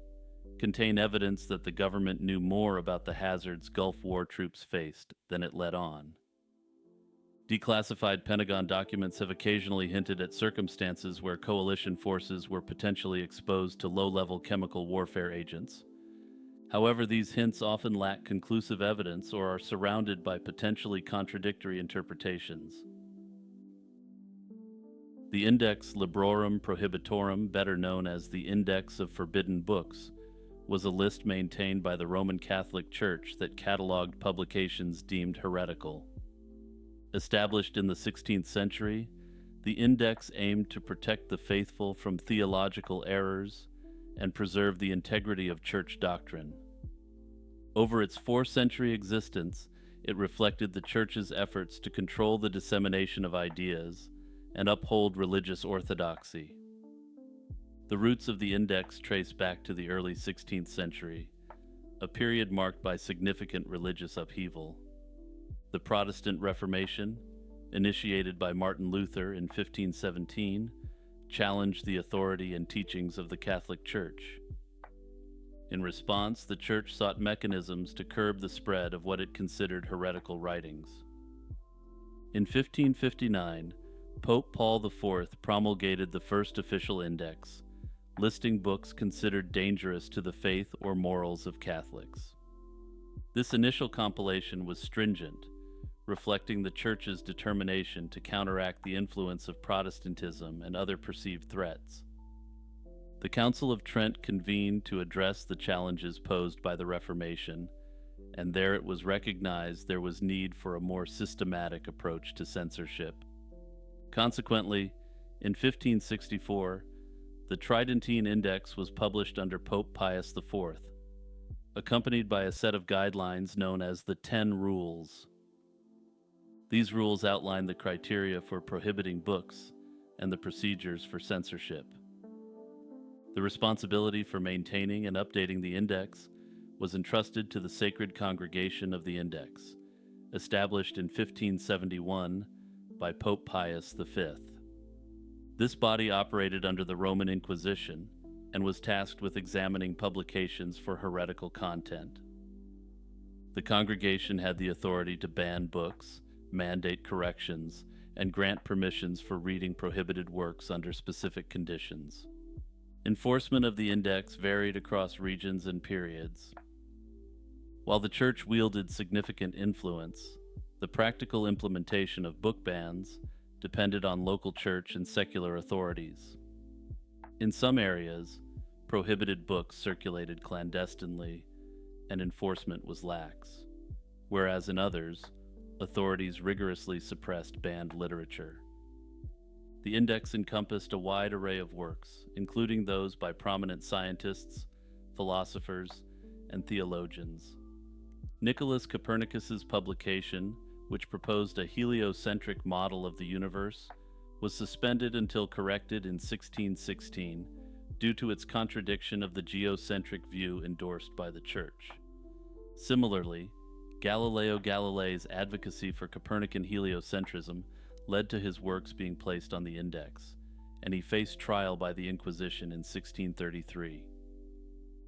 contain evidence that the government knew more about the hazards Gulf War troops faced than it let on. Declassified Pentagon documents have occasionally hinted at circumstances where coalition forces were potentially exposed to low-level chemical warfare agents. However, these hints often lack conclusive evidence or are surrounded by potentially contradictory interpretations. The Index Librorum Prohibitorum, better known as the Index of Forbidden Books, was a list maintained by the Roman Catholic Church that cataloged publications deemed heretical. Established in the 16th century, the index aimed to protect the faithful from theological errors and preserve the integrity of church doctrine. Over its 4-century existence, it reflected the Church's efforts to control the dissemination of ideas and uphold religious orthodoxy. The roots of the index trace back to the early 16th century, a period marked by significant religious upheaval. The Protestant Reformation, initiated by Martin Luther in 1517, challenged the authority and teachings of the Catholic Church. In response, the Church sought mechanisms to curb the spread of what it considered heretical writings. In 1559, Pope Paul IV promulgated the first official index, listing books considered dangerous to the faith or morals of Catholics. This initial compilation was stringent, reflecting the Church's determination to counteract the influence of Protestantism and other perceived threats. The Council of Trent convened to address the challenges posed by the Reformation, and there it was recognized there was need for a more systematic approach to censorship. Consequently, in 1564, the Tridentine Index was published under Pope Pius IV, accompanied by a set of guidelines known as the 10 Rules. These rules outline the criteria for prohibiting books and the procedures for censorship. The responsibility for maintaining and updating the index was entrusted to the Sacred Congregation of the Index, established in 1571 by Pope Pius V. This body operated under the Roman Inquisition and was tasked with examining publications for heretical content. The congregation had the authority to ban books, mandate corrections, and grant permissions for reading prohibited works under specific conditions. Enforcement of the index varied across regions and periods. While the Church wielded significant influence, the practical implementation of book bans depended on local church and secular authorities. In some areas, prohibited books circulated clandestinely and enforcement was lax, whereas in others, authorities rigorously suppressed banned literature. The index encompassed a wide array of works, including those by prominent scientists, philosophers, and theologians. Nicholas Copernicus's publication, which proposed a heliocentric model of the universe, was suspended until corrected in 1616 due to its contradiction of the geocentric view endorsed by the Church. Similarly, Galileo Galilei's advocacy for Copernican heliocentrism led to his works being placed on the index, and he faced trial by the Inquisition in 1633.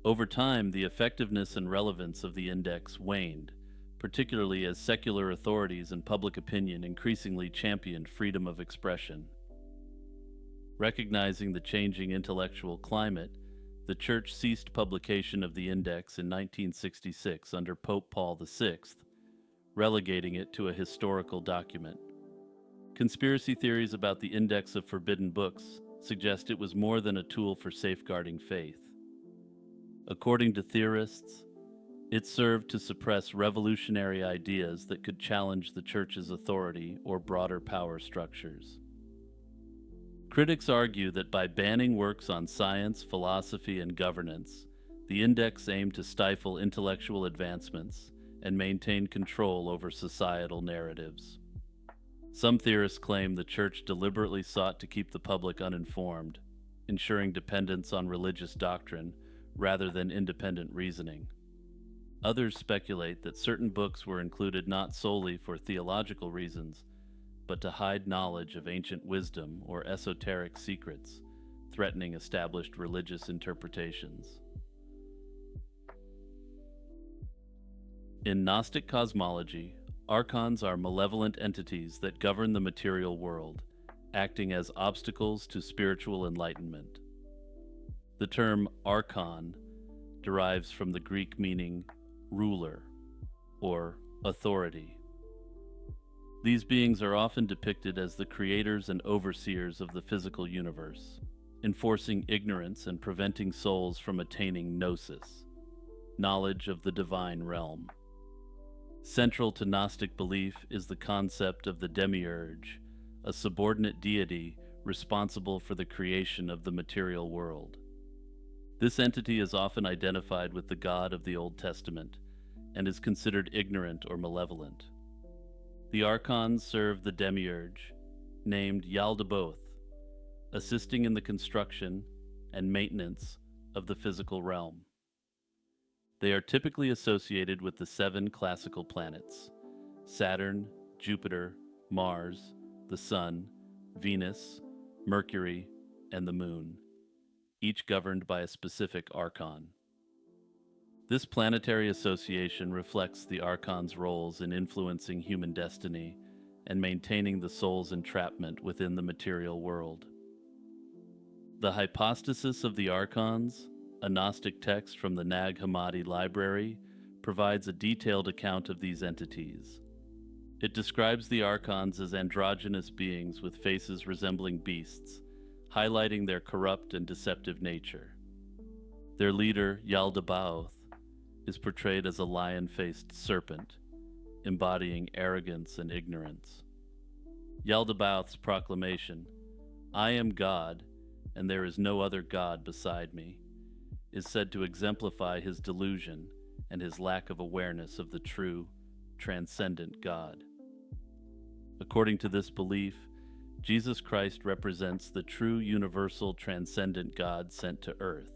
Over time, the effectiveness and relevance of the index waned, particularly as secular authorities and public opinion increasingly championed freedom of expression. Recognizing the changing intellectual climate, the Church ceased publication of the index in 1966 under Pope Paul VI, relegating it to a historical document. Conspiracy theories about the Index of Forbidden Books suggest it was more than a tool for safeguarding faith. According to theorists, it served to suppress revolutionary ideas that could challenge the Church's authority or broader power structures. Critics argue that by banning works on science, philosophy, and governance, the index aimed to stifle intellectual advancements and maintain control over societal narratives. Some theorists claim the Church deliberately sought to keep the public uninformed, ensuring dependence on religious doctrine rather than independent reasoning. Others speculate that certain books were included not solely for theological reasons, but to hide knowledge of ancient wisdom or esoteric secrets, threatening established religious interpretations. In Gnostic cosmology, archons are malevolent entities that govern the material world, acting as obstacles to spiritual enlightenment. The term archon derives from the Greek meaning ruler or authority. These beings are often depicted as the creators and overseers of the physical universe, enforcing ignorance and preventing souls from attaining gnosis, knowledge of the divine realm. Central to Gnostic belief is the concept of the demiurge, a subordinate deity responsible for the creation of the material world. This entity is often identified with the God of the Old Testament and is considered ignorant or malevolent. The archons serve the demiurge, named Yaldabaoth, assisting in the construction and maintenance of the physical realm. They are typically associated with the 7 classical planets: Saturn, Jupiter, Mars, the Sun, Venus, Mercury, and the Moon, each governed by a specific archon. This planetary association reflects the archon's roles in influencing human destiny and maintaining the soul's entrapment within the material world. The hypostasis of the archons, a Gnostic text from the Nag Hammadi library, provides a detailed account of these entities. It describes the archons as androgynous beings with faces resembling beasts, highlighting their corrupt and deceptive nature. Their leader, Yaldabaoth, is portrayed as a lion-faced serpent, embodying arrogance and ignorance. Yaldabaoth's proclamation, "I am God, and there is no other God beside me," is said to exemplify his delusion and his lack of awareness of the true, transcendent God. According to this belief, Jesus Christ represents the true universal transcendent God sent to earth,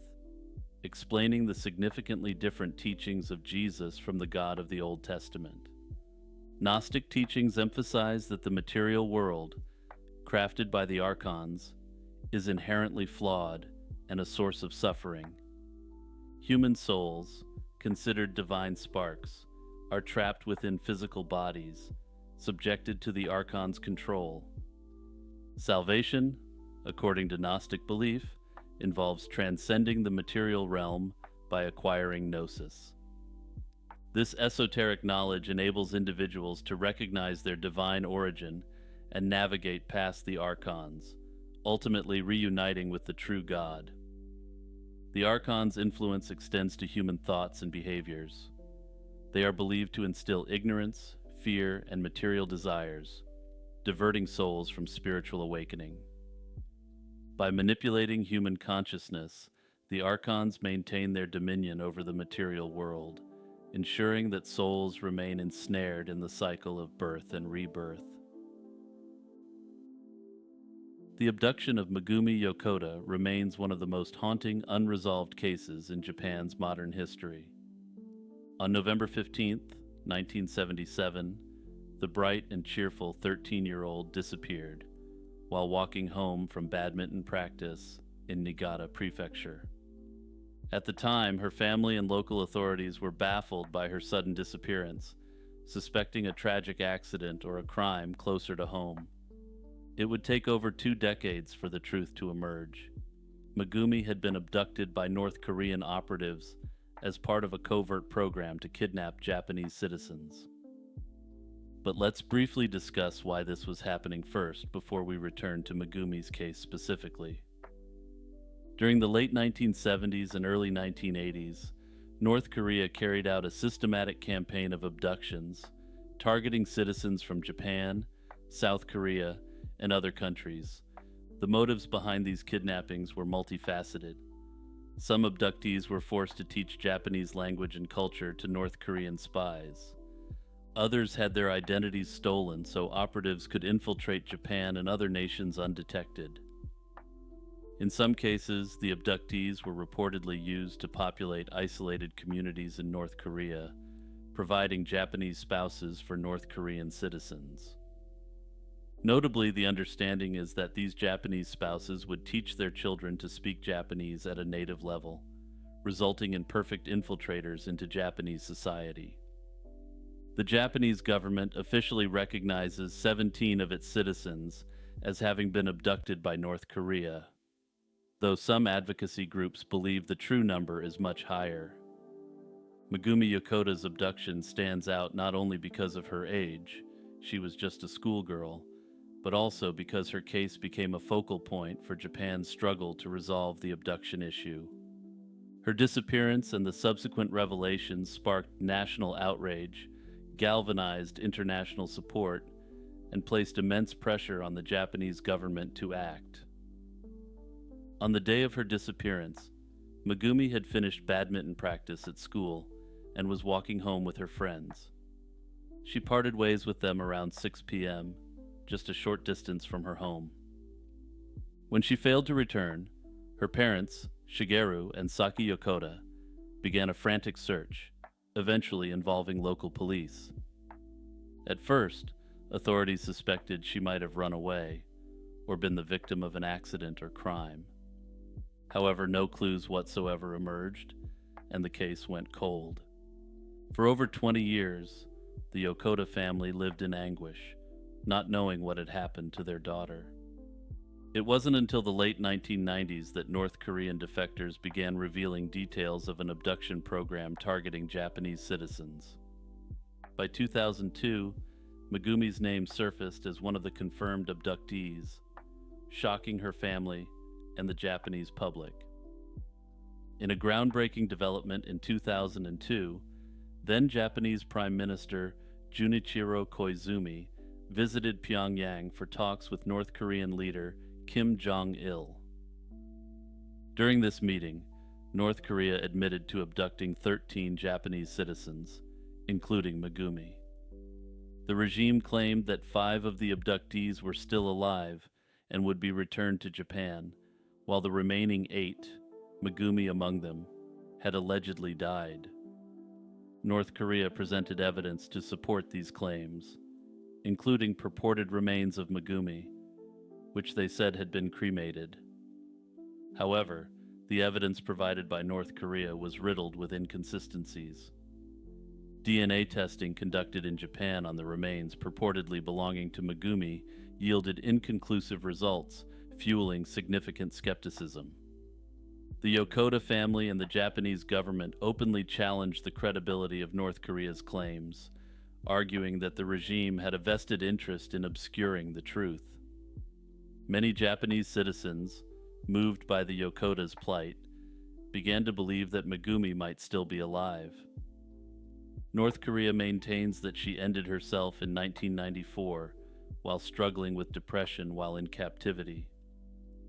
explaining the significantly different teachings of Jesus from the God of the Old Testament. Gnostic teachings emphasize that the material world, crafted by the archons, is inherently flawed and a source of suffering. Human souls, considered divine sparks, are trapped within physical bodies, subjected to the archon's control. Salvation, according to Gnostic belief, involves transcending the material realm by acquiring gnosis. This esoteric knowledge enables individuals to recognize their divine origin and navigate past the archons, ultimately reuniting with the true God. The archons' influence extends to human thoughts and behaviors. They are believed to instill ignorance, fear, and material desires, diverting souls from spiritual awakening. By manipulating human consciousness, the archons maintain their dominion over the material world, ensuring that souls remain ensnared in the cycle of birth and rebirth. The abduction of Megumi Yokota remains one of the most haunting, unresolved cases in Japan's modern history. On November 15, 1977, the bright and cheerful 13-year-old disappeared while walking home from badminton practice in Niigata Prefecture. At the time, her family and local authorities were baffled by her sudden disappearance, suspecting a tragic accident or a crime closer to home. It would take over 2 decades for the truth to emerge. Megumi had been abducted by North Korean operatives as part of a covert program to kidnap Japanese citizens. But let's briefly discuss why this was happening first before we return to Megumi's case specifically. During the late 1970s and early 1980s, North Korea carried out a systematic campaign of abductions, targeting citizens from Japan, South Korea, and other countries. The motives behind these kidnappings were multifaceted. Some abductees were forced to teach Japanese language and culture to North Korean spies. Others had their identities stolen so operatives could infiltrate Japan and other nations undetected. In some cases, the abductees were reportedly used to populate isolated communities in North Korea, providing Japanese spouses for North Korean citizens. Notably, the understanding is that these Japanese spouses would teach their children to speak Japanese at a native level, resulting in perfect infiltrators into Japanese society. The Japanese government officially recognizes 17 of its citizens as having been abducted by North Korea, though some advocacy groups believe the true number is much higher. Megumi Yokota's abduction stands out not only because of her age, she was just a schoolgirl, but also because her case became a focal point for Japan's struggle to resolve the abduction issue. Her disappearance and the subsequent revelations sparked national outrage, galvanized international support, and placed immense pressure on the Japanese government to act. On the day of her disappearance, Megumi had finished badminton practice at school and was walking home with her friends. She parted ways with them around 6 p.m., just a short distance from her home. When she failed to return, her parents, Shigeru and Saki Yokota, began a frantic search, eventually involving local police. At first, authorities suspected she might have run away or been the victim of an accident or crime. However, no clues whatsoever emerged, and the case went cold. For over 20 years, the Yokota family lived in anguish, not knowing what had happened to their daughter. It wasn't until the late 1990s that North Korean defectors began revealing details of an abduction program targeting Japanese citizens. By 2002, Megumi's name surfaced as one of the confirmed abductees, shocking her family and the Japanese public. In a groundbreaking development in 2002, then Japanese Prime Minister Junichiro Koizumi visited Pyongyang for talks with North Korean leader Kim Jong-il. During this meeting, North Korea admitted to abducting 13 Japanese citizens, including Megumi. The regime claimed that 5 of the abductees were still alive and would be returned to Japan, while the remaining 8, Megumi among them, had allegedly died. North Korea presented evidence to support these claims, including purported remains of Megumi, which they said had been cremated. However, the evidence provided by North Korea was riddled with inconsistencies. DNA testing conducted in Japan on the remains purportedly belonging to Megumi yielded inconclusive results, fueling significant skepticism. The Yokota family and the Japanese government openly challenged the credibility of North Korea's claims, arguing that the regime had a vested interest in obscuring the truth. Many Japanese citizens, moved by the Yokota's plight, began to believe that Megumi might still be alive. North Korea maintains that she ended herself in 1994 while struggling with depression while in captivity.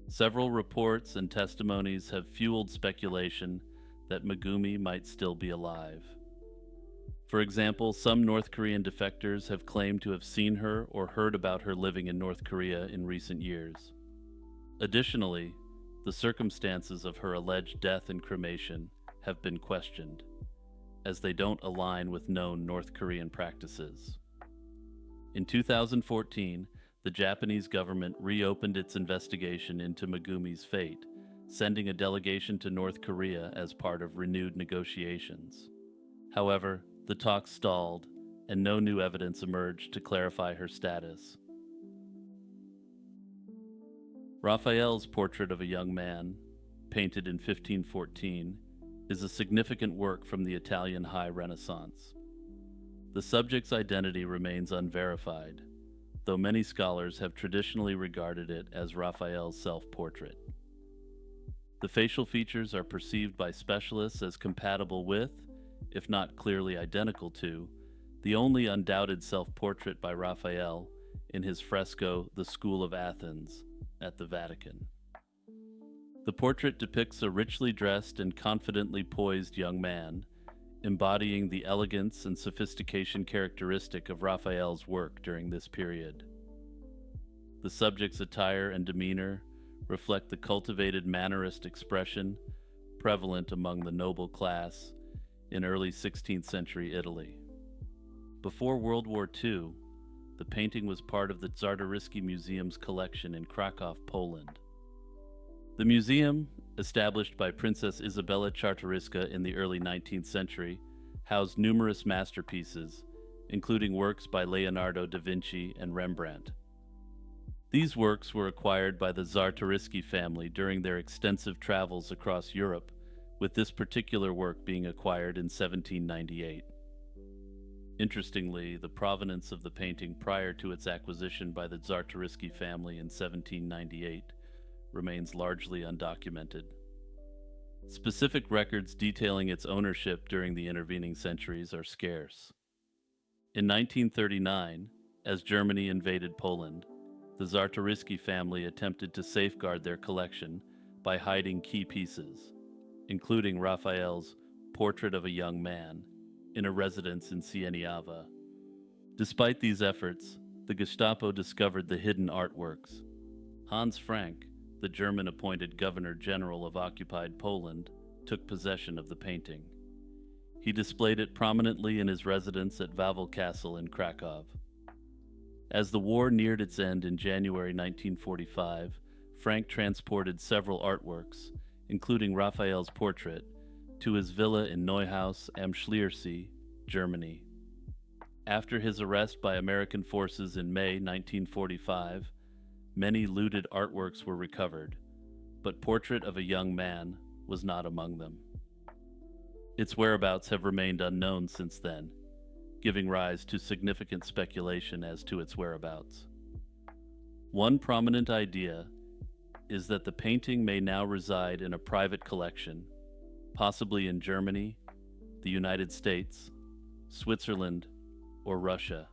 Several reports and testimonies have fueled speculation that Megumi might still be alive. For example, some North Korean defectors have claimed to have seen her or heard about her living in North Korea in recent years. Additionally, the circumstances of her alleged death and cremation have been questioned, as they don't align with known North Korean practices. In 2014, the Japanese government reopened its investigation into Megumi's fate, sending a delegation to North Korea as part of renewed negotiations. However, the talks stalled, and no new evidence emerged to clarify her status. Raphael's portrait of a young man, painted in 1514, is a significant work from the Italian High Renaissance. The subject's identity remains unverified, though many scholars have traditionally regarded it as Raphael's self-portrait. The facial features are perceived by specialists as compatible with, if not clearly identical to, the only undoubted self-portrait by Raphael in his fresco The School of Athens at the Vatican. The portrait depicts a richly dressed and confidently poised young man, embodying the elegance and sophistication characteristic of Raphael's work during this period. The subject's attire and demeanor reflect the cultivated mannerist expression prevalent among the noble class in early 16th century Italy. Before World War II, the painting was part of the Czartoryski Museum's collection in Kraków, Poland. The museum, established by Princess Izabela Czartoryska in the early 19th century, housed numerous masterpieces, including works by Leonardo da Vinci and Rembrandt. These works were acquired by the Czartoryski family during their extensive travels across Europe, with this particular work being acquired in 1798. Interestingly, the provenance of the painting prior to its acquisition by the Czartoryski family in 1798 remains largely undocumented. Specific records detailing its ownership during the intervening centuries are scarce. In 1939, as Germany invaded Poland, the Czartoryski family attempted to safeguard their collection by hiding key pieces, including Raphael's Portrait of a Young Man, in a residence in Sieniava. Despite these efforts, the Gestapo discovered the hidden artworks. Hans Frank, the German-appointed Governor General of occupied Poland, took possession of the painting. He displayed it prominently in his residence at Wawel Castle in Krakow. As the war neared its end in January 1945, Frank transported several artworks, including Raphael's portrait, to his villa in Neuhaus am Schliersee, Germany. After his arrest by American forces in May 1945, many looted artworks were recovered, but Portrait of a Young Man was not among them. Its whereabouts have remained unknown since then, giving rise to significant speculation as to its whereabouts. One prominent idea is that the painting may now reside in a private collection, possibly in Germany, the United States, Switzerland, or Russia.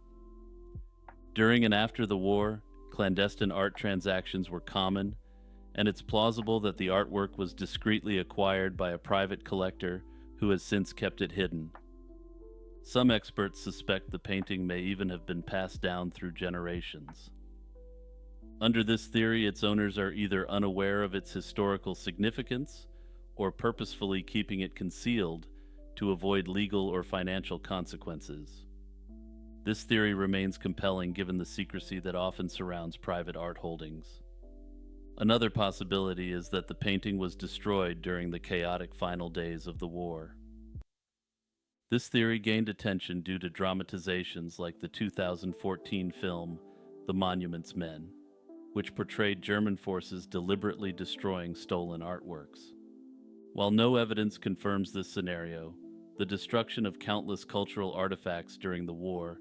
During and after the war, clandestine art transactions were common, and it's plausible that the artwork was discreetly acquired by a private collector who has since kept it hidden. Some experts suspect the painting may even have been passed down through generations. Under this theory, its owners are either unaware of its historical significance or purposefully keeping it concealed to avoid legal or financial consequences. This theory remains compelling given the secrecy that often surrounds private art holdings. Another possibility is that the painting was destroyed during the chaotic final days of the war. This theory gained attention due to dramatizations like the 2014 film The Monuments Men, which portrayed German forces deliberately destroying stolen artworks. While no evidence confirms this scenario, the destruction of countless cultural artifacts during the war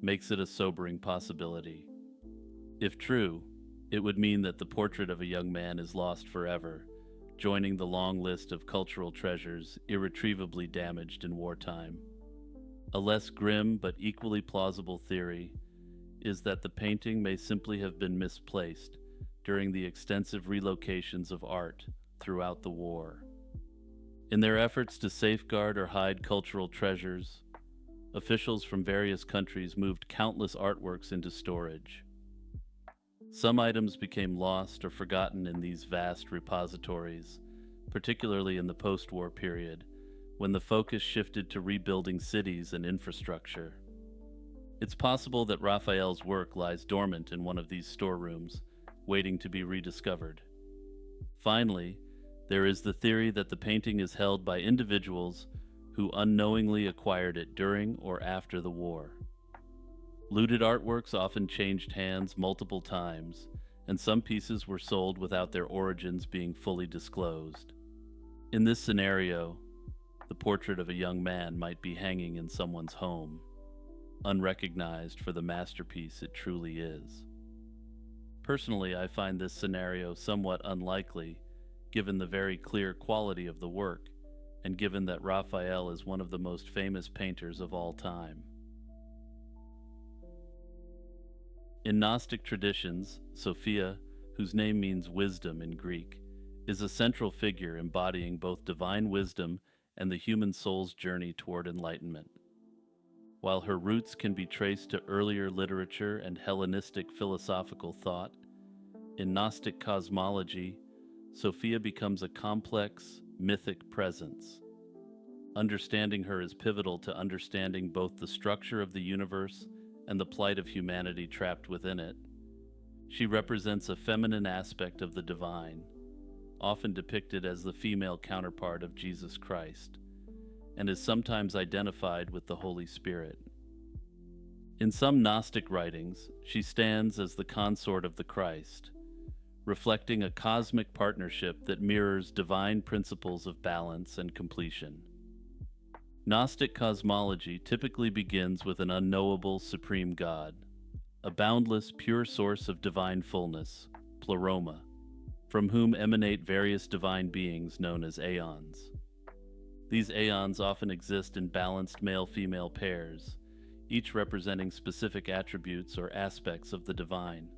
makes it a sobering possibility. If true, it would mean that the Portrait of a Young Man is lost forever, joining the long list of cultural treasures irretrievably damaged in wartime. A less grim but equally plausible theory is that the painting may simply have been misplaced during the extensive relocations of art throughout the war. In their efforts to safeguard or hide cultural treasures, officials from various countries moved countless artworks into storage. Some items became lost or forgotten in these vast repositories, particularly in the post-war period, when the focus shifted to rebuilding cities and infrastructure. It's possible that Raphael's work lies dormant in one of these storerooms, waiting to be rediscovered. Finally, there is the theory that the painting is held by individuals who unknowingly acquired it during or after the war. Looted artworks often changed hands multiple times, and some pieces were sold without their origins being fully disclosed. In this scenario, the Portrait of a Young Man might be hanging in someone's home, unrecognized for the masterpiece it truly is. Personally, I find this scenario somewhat unlikely, given the very clear quality of the work, and given that Raphael is one of the most famous painters of all time. In Gnostic traditions, Sophia, whose name means wisdom in Greek, is a central figure embodying both divine wisdom and the human soul's journey toward enlightenment. While her roots can be traced to earlier literature and Hellenistic philosophical thought, in Gnostic cosmology, Sophia becomes a complex, mythic presence. Understanding her is pivotal to understanding both the structure of the universe and the plight of humanity trapped within it. She represents a feminine aspect of the divine, often depicted as the female counterpart of Jesus Christ, and is sometimes identified with the Holy Spirit. In some Gnostic writings, she stands as the consort of the Christ, reflecting a cosmic partnership that mirrors divine principles of balance and completion. Gnostic cosmology typically begins with an unknowable supreme God, a boundless, pure source of divine fullness, pleroma, from whom emanate various divine beings known as aeons. These aeons often exist in balanced male-female pairs, each representing specific attributes or aspects of the divine.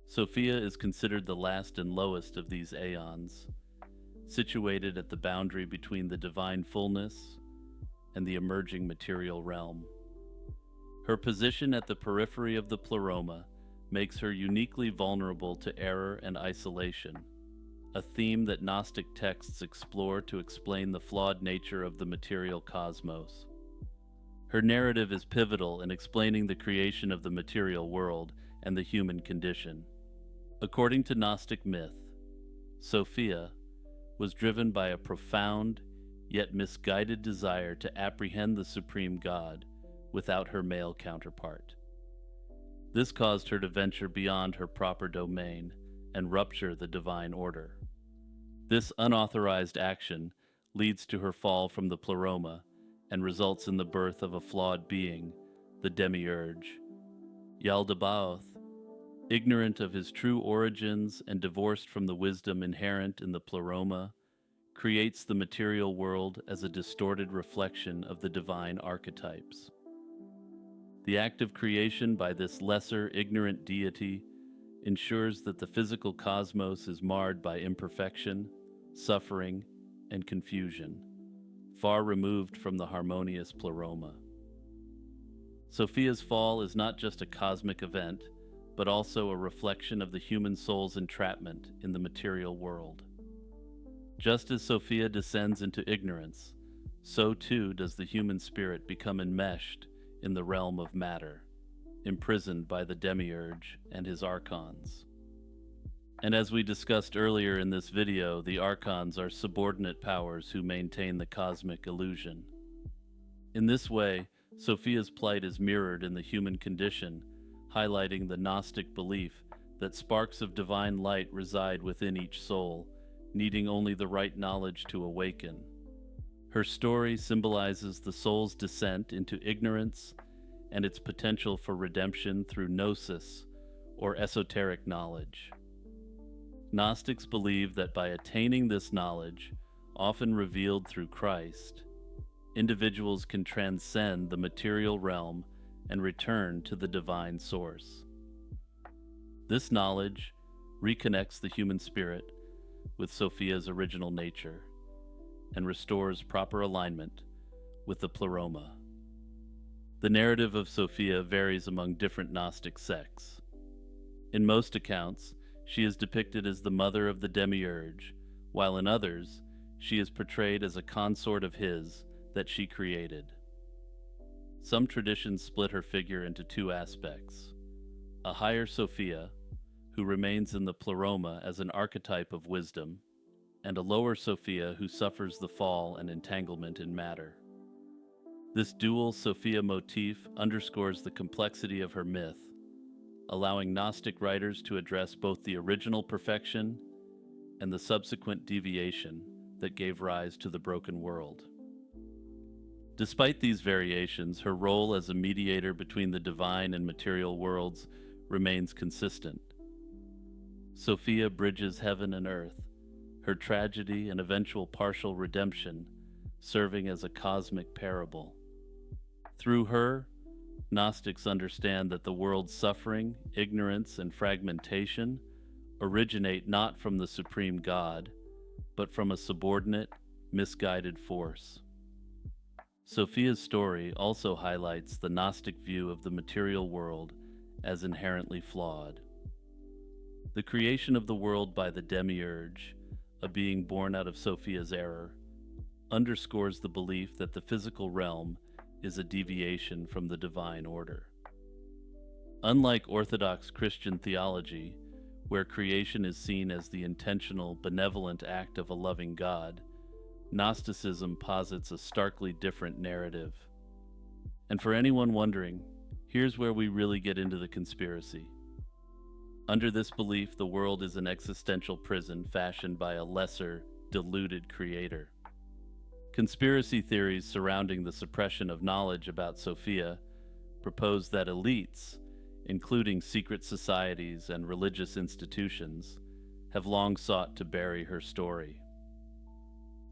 Sophia is considered the last and lowest of these aeons, situated at the boundary between the divine fullness and the emerging material realm. Her position at the periphery of the pleroma makes her uniquely vulnerable to error and isolation, a theme that Gnostic texts explore to explain the flawed nature of the material cosmos. Her narrative is pivotal in explaining the creation of the material world and the human condition. According to Gnostic myth, Sophia was driven by a profound yet misguided desire to apprehend the supreme God without her male counterpart. This caused her to venture beyond her proper domain and rupture the divine order. This unauthorized action leads to her fall from the pleroma and results in the birth of a flawed being, the demiurge. Yaldabaoth, ignorant of his true origins and divorced from the wisdom inherent in the pleroma, creates the material world as a distorted reflection of the divine archetypes. The act of creation by this lesser, ignorant deity ensures that the physical cosmos is marred by imperfection, suffering, and confusion, far removed from the harmonious pleroma. Sophia's fall is not just a cosmic event, but also a reflection of the human soul's entrapment in the material world. Just as Sophia descends into ignorance, so too does the human spirit become enmeshed in the realm of matter, imprisoned by the demiurge and his archons. And as we discussed earlier in this video, the archons are subordinate powers who maintain the cosmic illusion. In this way, Sophia's plight is mirrored in the human condition, highlighting the Gnostic belief that sparks of divine light reside within each soul, needing only the right knowledge to awaken. Her story symbolizes the soul's descent into ignorance and its potential for redemption through gnosis, or esoteric knowledge. Gnostics believe that by attaining this knowledge, often revealed through Christ, individuals can transcend the material realm and return to the divine source. This knowledge reconnects the human spirit with Sophia's original nature and restores proper alignment with the pleroma. The narrative of Sophia varies among different Gnostic sects. In most accounts, she is depicted as the mother of the demiurge, while in others, she is portrayed as a consort of his that she created. Some traditions split her figure into two aspects: a higher Sophia, who remains in the pleroma as an archetype of wisdom, and a lower Sophia who suffers the fall and entanglement in matter. This dual Sophia motif underscores the complexity of her myth, allowing Gnostic writers to address both the original perfection and the subsequent deviation that gave rise to the broken world. Despite these variations, her role as a mediator between the divine and material worlds remains consistent. Sophia bridges heaven and earth, her tragedy and eventual partial redemption serving as a cosmic parable. Through her, Gnostics understand that the world's suffering, ignorance, and fragmentation originate not from the supreme God, but from a subordinate, misguided force. Sophia's story also highlights the Gnostic view of the material world as inherently flawed. The creation of the world by the demiurge, a being born out of Sophia's error, underscores the belief that the physical realm is a deviation from the divine order. Unlike Orthodox Christian theology, where creation is seen as the intentional, benevolent act of a loving God, Gnosticism posits a starkly different narrative. And for anyone wondering, Here's where we really get into the conspiracy. Under this belief, the world is an existential prison fashioned by a lesser, deluded creator. Conspiracy theories surrounding the suppression of knowledge about Sophia propose that elites, including secret societies and religious institutions, have long sought to bury her story.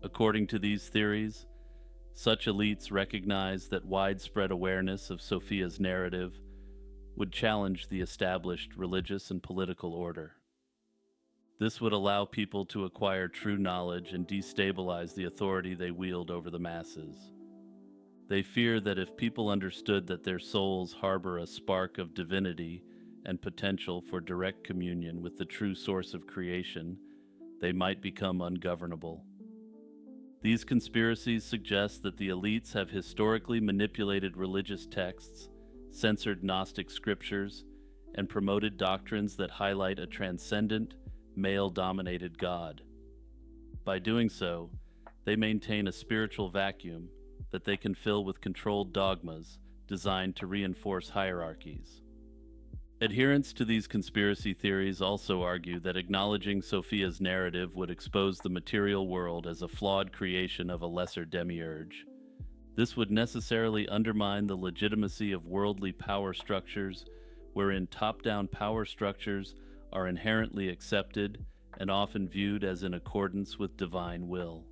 According to these theories, such elites recognize that widespread awareness of Sophia's narrative would challenge the established religious and political order. This would allow people to acquire true knowledge and destabilize the authority they wield over the masses. They fear that if people understood that their souls harbor a spark of divinity and potential for direct communion with the true source of creation, they might become ungovernable. These conspiracies suggest that the elites have historically manipulated religious texts, censored Gnostic scriptures, and promoted doctrines that highlight a transcendent, male-dominated God. By doing so, they maintain a spiritual vacuum that they can fill with controlled dogmas designed to reinforce hierarchies. Adherents to these conspiracy theories also argue that acknowledging Sophia's narrative would expose the material world as a flawed creation of a lesser demiurge. This would necessarily undermine the legitimacy of worldly power structures, wherein top-down power structures are inherently accepted and often viewed as in accordance with divine will.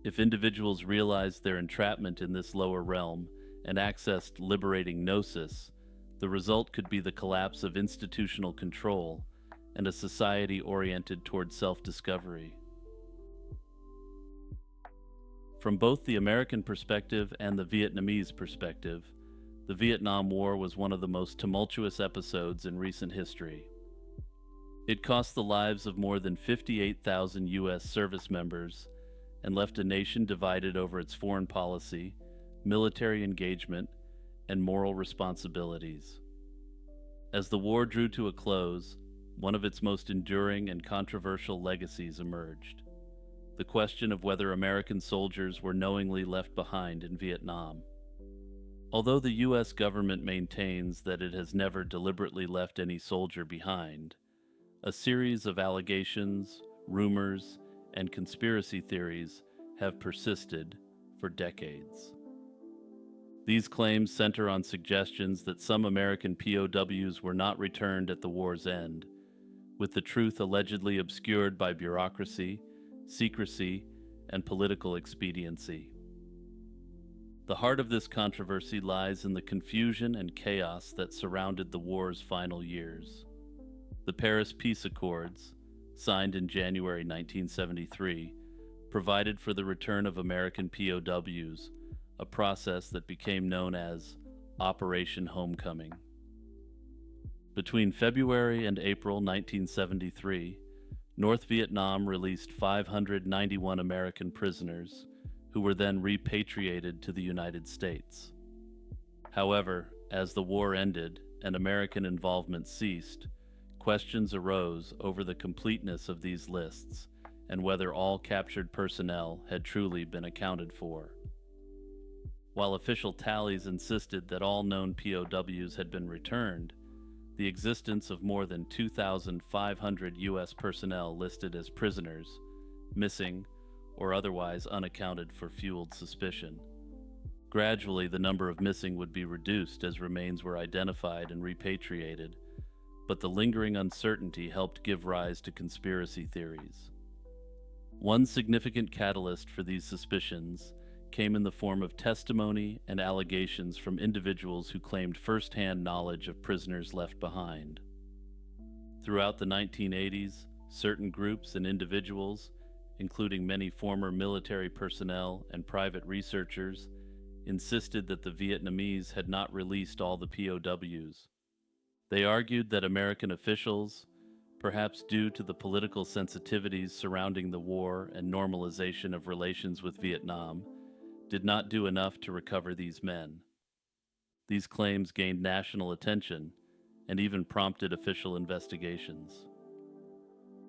If individuals realized their entrapment in this lower realm and accessed liberating gnosis, the result could be the collapse of institutional control and a society oriented toward self-discovery. From both the American perspective and the Vietnamese perspective, the Vietnam War was one of the most tumultuous episodes in recent history. It cost the lives of more than 58,000 U.S. service members and left a nation divided over its foreign policy, military engagement, and moral responsibilities. As the war drew to a close, one of its most enduring and controversial legacies emerged: the question of whether American soldiers were knowingly left behind in Vietnam. Although the U.S. government maintains that it has never deliberately left any soldier behind, a series of allegations, rumors, and conspiracy theories have persisted for decades. These claims center on suggestions that some American POWs were not returned at the war's end, with the truth allegedly obscured by bureaucracy, secrecy, and political expediency. The heart of this controversy lies in the confusion and chaos that surrounded the war's final years. The Paris Peace Accords, signed in January 1973, provided for the return of American POWs, a process that became known as Operation Homecoming. Between February and April 1973, North Vietnam released 591 American prisoners, who were then repatriated to the United States. However, as the war ended and American involvement ceased, questions arose over the completeness of these lists and whether all captured personnel had truly been accounted for. While official tallies insisted that all known POWs had been returned, the existence of more than 2,500 U.S. personnel listed as prisoners, missing, or otherwise unaccounted for fueled suspicion. Gradually, the number of missing would be reduced as remains were identified and repatriated, but the lingering uncertainty helped give rise to conspiracy theories. One significant catalyst for these suspicions came in the form of testimony and allegations from individuals who claimed first-hand knowledge of prisoners left behind. Throughout the 1980s, certain groups and individuals, including many former military personnel and private researchers, insisted that the Vietnamese had not released all the POWs. They argued that American officials, perhaps due to the political sensitivities surrounding the war and normalization of relations with Vietnam, did not do enough to recover these men. These claims gained national attention and even prompted official investigations.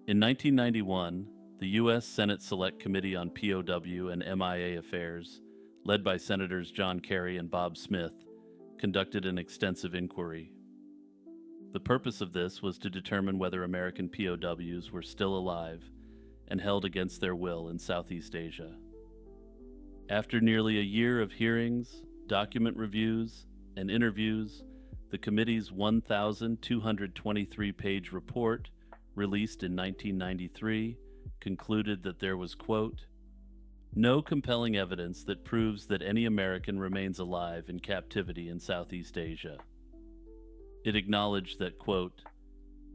In 1991, the U.S. Senate Select Committee on POW and MIA Affairs, led by Senators John Kerry and Bob Smith, conducted an extensive inquiry. The purpose of this was to determine whether American POWs were still alive and held against their will in Southeast Asia. After nearly a year of hearings, document reviews, and interviews, the committee's 1,223-page report, released in 1993, concluded that there was, quote, no compelling evidence that proves that any American remains alive in captivity in Southeast Asia. It acknowledged that, quote,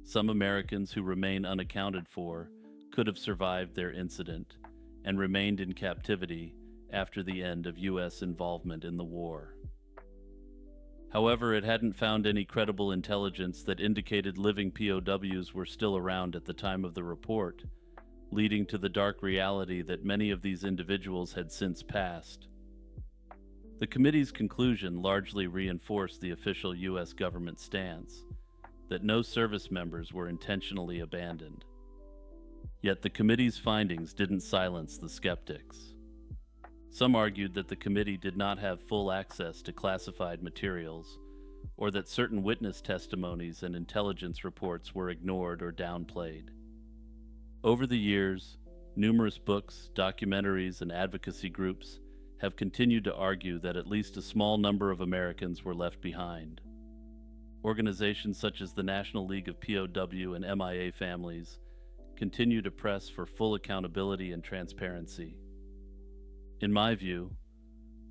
some Americans who remain unaccounted for could have survived their incident and remained in captivity after the end of U.S. involvement in the war. However, it hadn't found any credible intelligence that indicated living POWs were still around at the time of the report, leading to the dark reality that many of these individuals had since passed. The committee's conclusion largely reinforced the official U.S. government stance that no service members were intentionally abandoned. Yet the committee's findings didn't silence the skeptics. Some argued that the committee did not have full access to classified materials, or that certain witness testimonies and intelligence reports were ignored or downplayed. Over the years, numerous books, documentaries, and advocacy groups have continued to argue that at least a small number of Americans were left behind. Organizations such as the National League of POW and MIA families continue to press for full accountability and transparency. In my view,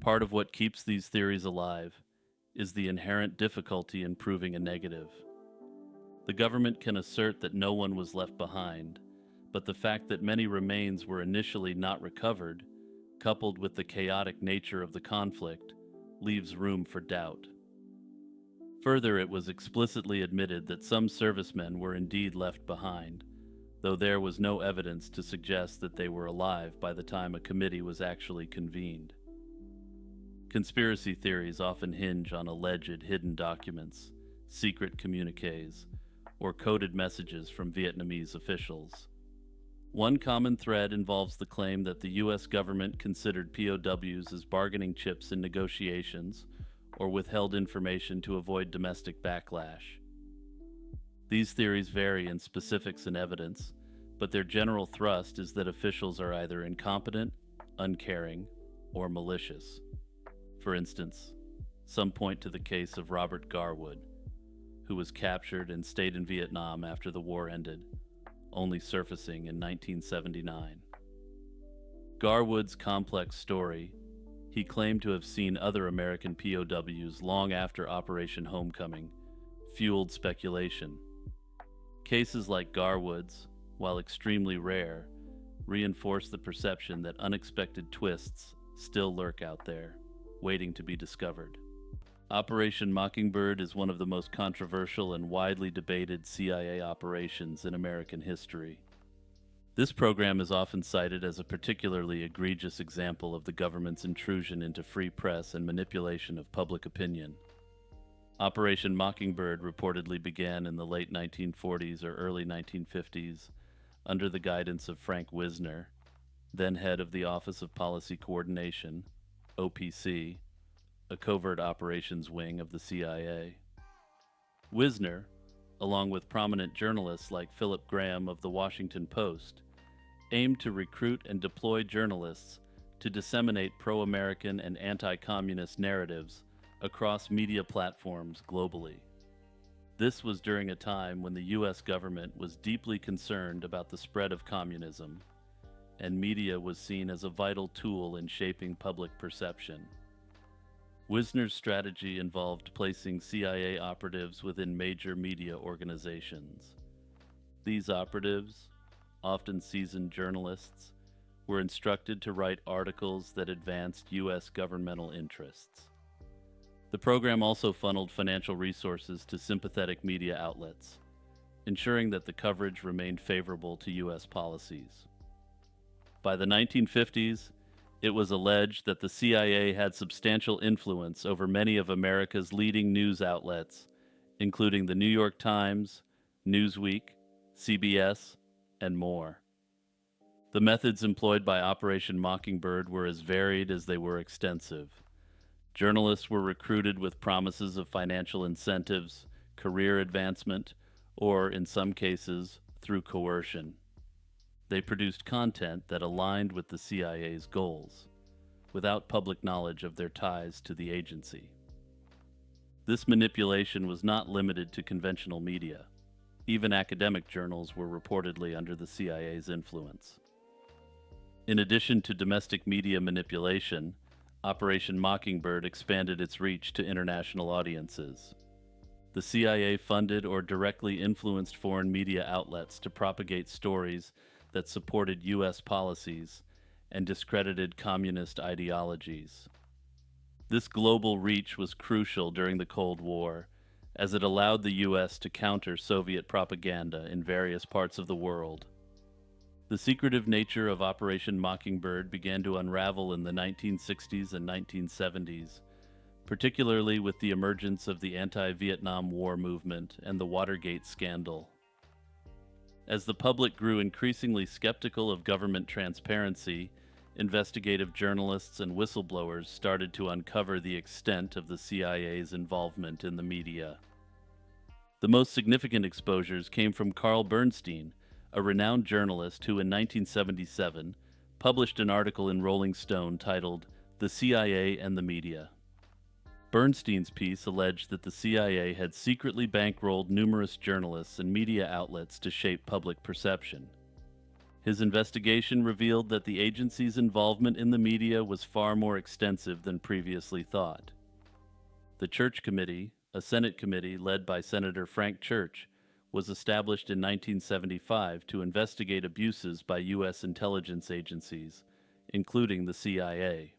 part of what keeps these theories alive is the inherent difficulty in proving a negative. The government can assert that no one was left behind, but the fact that many remains were initially not recovered, coupled with the chaotic nature of the conflict, leaves room for doubt. Further, it was explicitly admitted that some servicemen were indeed left behind, though there was no evidence to suggest that they were alive by the time a committee was actually convened. Conspiracy theories often hinge on alleged hidden documents, secret communiques, or coded messages from Vietnamese officials. One common thread involves the claim that the U.S. government considered POWs as bargaining chips in negotiations or withheld information to avoid domestic backlash. These theories vary in specifics and evidence, but their general thrust is that officials are either incompetent, uncaring, or malicious. For instance, some point to the case of Robert Garwood, who was captured and stayed in Vietnam after the war ended, only surfacing in 1979. Garwood's complex story, he claimed to have seen other American POWs long after Operation Homecoming, fueled speculation. Cases like Garwood's, while extremely rare, reinforce the perception that unexpected twists still lurk out there, waiting to be discovered. Operation Mockingbird is one of the most controversial and widely debated CIA operations in American history. This program is often cited as a particularly egregious example of the government's intrusion into free press and manipulation of public opinion. Operation Mockingbird reportedly began in the late 1940s or early 1950s under the guidance of Frank Wisner, then head of the Office of Policy Coordination, OPC, a covert operations wing of the CIA. Wisner, along with prominent journalists like Philip Graham of the Washington Post, aimed to recruit and deploy journalists to disseminate pro-American and anti-communist narratives across media platforms globally. This was during a time when the U.S. government was deeply concerned about the spread of communism, and media was seen as a vital tool in shaping public perception. Wisner's strategy involved placing CIA operatives within major media organizations. These operatives, often seasoned journalists, were instructed to write articles that advanced U.S. governmental interests. The program also funneled financial resources to sympathetic media outlets, ensuring that the coverage remained favorable to U.S. policies. By the 1950s, it was alleged that the CIA had substantial influence over many of America's leading news outlets, including the New York Times, Newsweek, CBS, and more. The methods employed by Operation Mockingbird were as varied as they were extensive. Journalists were recruited with promises of financial incentives, career advancement, or, in some cases, through coercion. They produced content that aligned with the CIA's goals, without public knowledge of their ties to the agency. This manipulation was not limited to conventional media. Even academic journals were reportedly under the CIA's influence. In addition to domestic media manipulation, Operation Mockingbird expanded its reach to international audiences. The CIA funded or directly influenced foreign media outlets to propagate stories that supported U.S. policies and discredited communist ideologies. This global reach was crucial during the Cold War, as it allowed the U.S. to counter Soviet propaganda in various parts of the world. The secretive nature of Operation Mockingbird began to unravel in the 1960s and 1970s, particularly with the emergence of the anti-Vietnam War movement and the Watergate scandal. As the public grew increasingly skeptical of government transparency, investigative journalists and whistleblowers started to uncover the extent of the CIA's involvement in the media. The most significant exposures came from Carl Bernstein, a renowned journalist who in 1977 published an article in Rolling Stone titled "The CIA and the Media." Bernstein's piece alleged that the CIA had secretly bankrolled numerous journalists and media outlets to shape public perception. His investigation revealed that the agency's involvement in the media was far more extensive than previously thought. The Church Committee, a Senate committee led by Senator Frank Church, was established in 1975 to investigate abuses by U.S. intelligence agencies, including the CIA.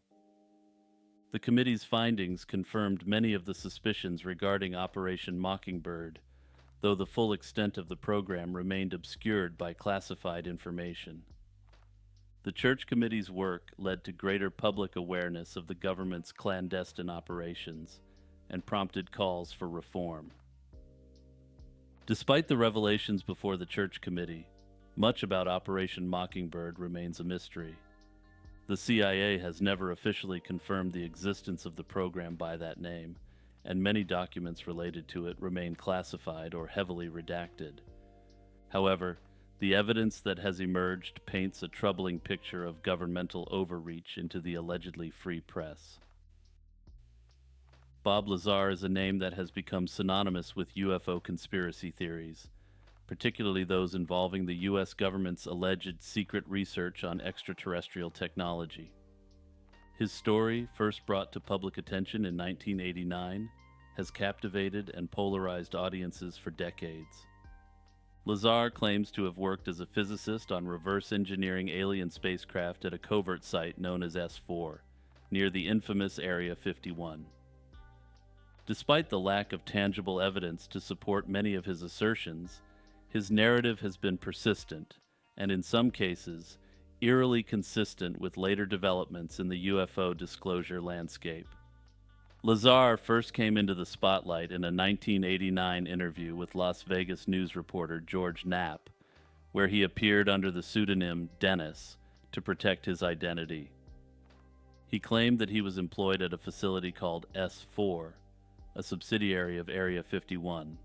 The committee's findings confirmed many of the suspicions regarding Operation Mockingbird, though the full extent of the program remained obscured by classified information. The Church Committee's work led to greater public awareness of the government's clandestine operations and prompted calls for reform. Despite the revelations before the Church Committee, much about Operation Mockingbird remains a mystery. The CIA has never officially confirmed the existence of the program by that name, and many documents related to it remain classified or heavily redacted. However, the evidence that has emerged paints a troubling picture of governmental overreach into the allegedly free press. Bob Lazar is a name that has become synonymous with UFO conspiracy theories, particularly those involving the U.S. government's alleged secret research on extraterrestrial technology. His story, first brought to public attention in 1989, has captivated and polarized audiences for decades. Lazar claims to have worked as a physicist on reverse engineering alien spacecraft at a covert site known as S4, near the infamous Area 51. Despite the lack of tangible evidence to support many of his assertions, his narrative has been persistent, and in some cases, eerily consistent with later developments in the UFO disclosure landscape. Lazar first came into the spotlight in a 1989 interview with Las Vegas news reporter George Knapp, where he appeared under the pseudonym Dennis to protect his identity. He claimed that he was employed at a facility called S4, a subsidiary of Area 51,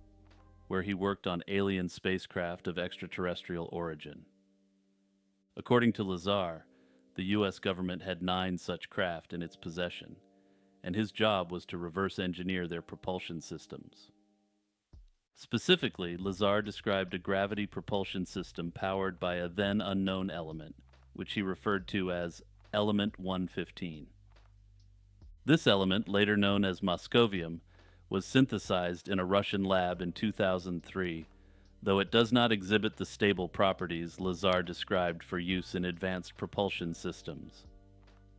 where he worked on alien spacecraft of extraterrestrial origin. According to Lazar, the U.S. government had 9 such craft in its possession, and his job was to reverse engineer their propulsion systems. Specifically, Lazar described a gravity propulsion system powered by a then unknown element, which he referred to as Element 115. This element, later known as moscovium, was synthesized in a Russian lab in 2003, though it does not exhibit the stable properties Lazar described for use in advanced propulsion systems.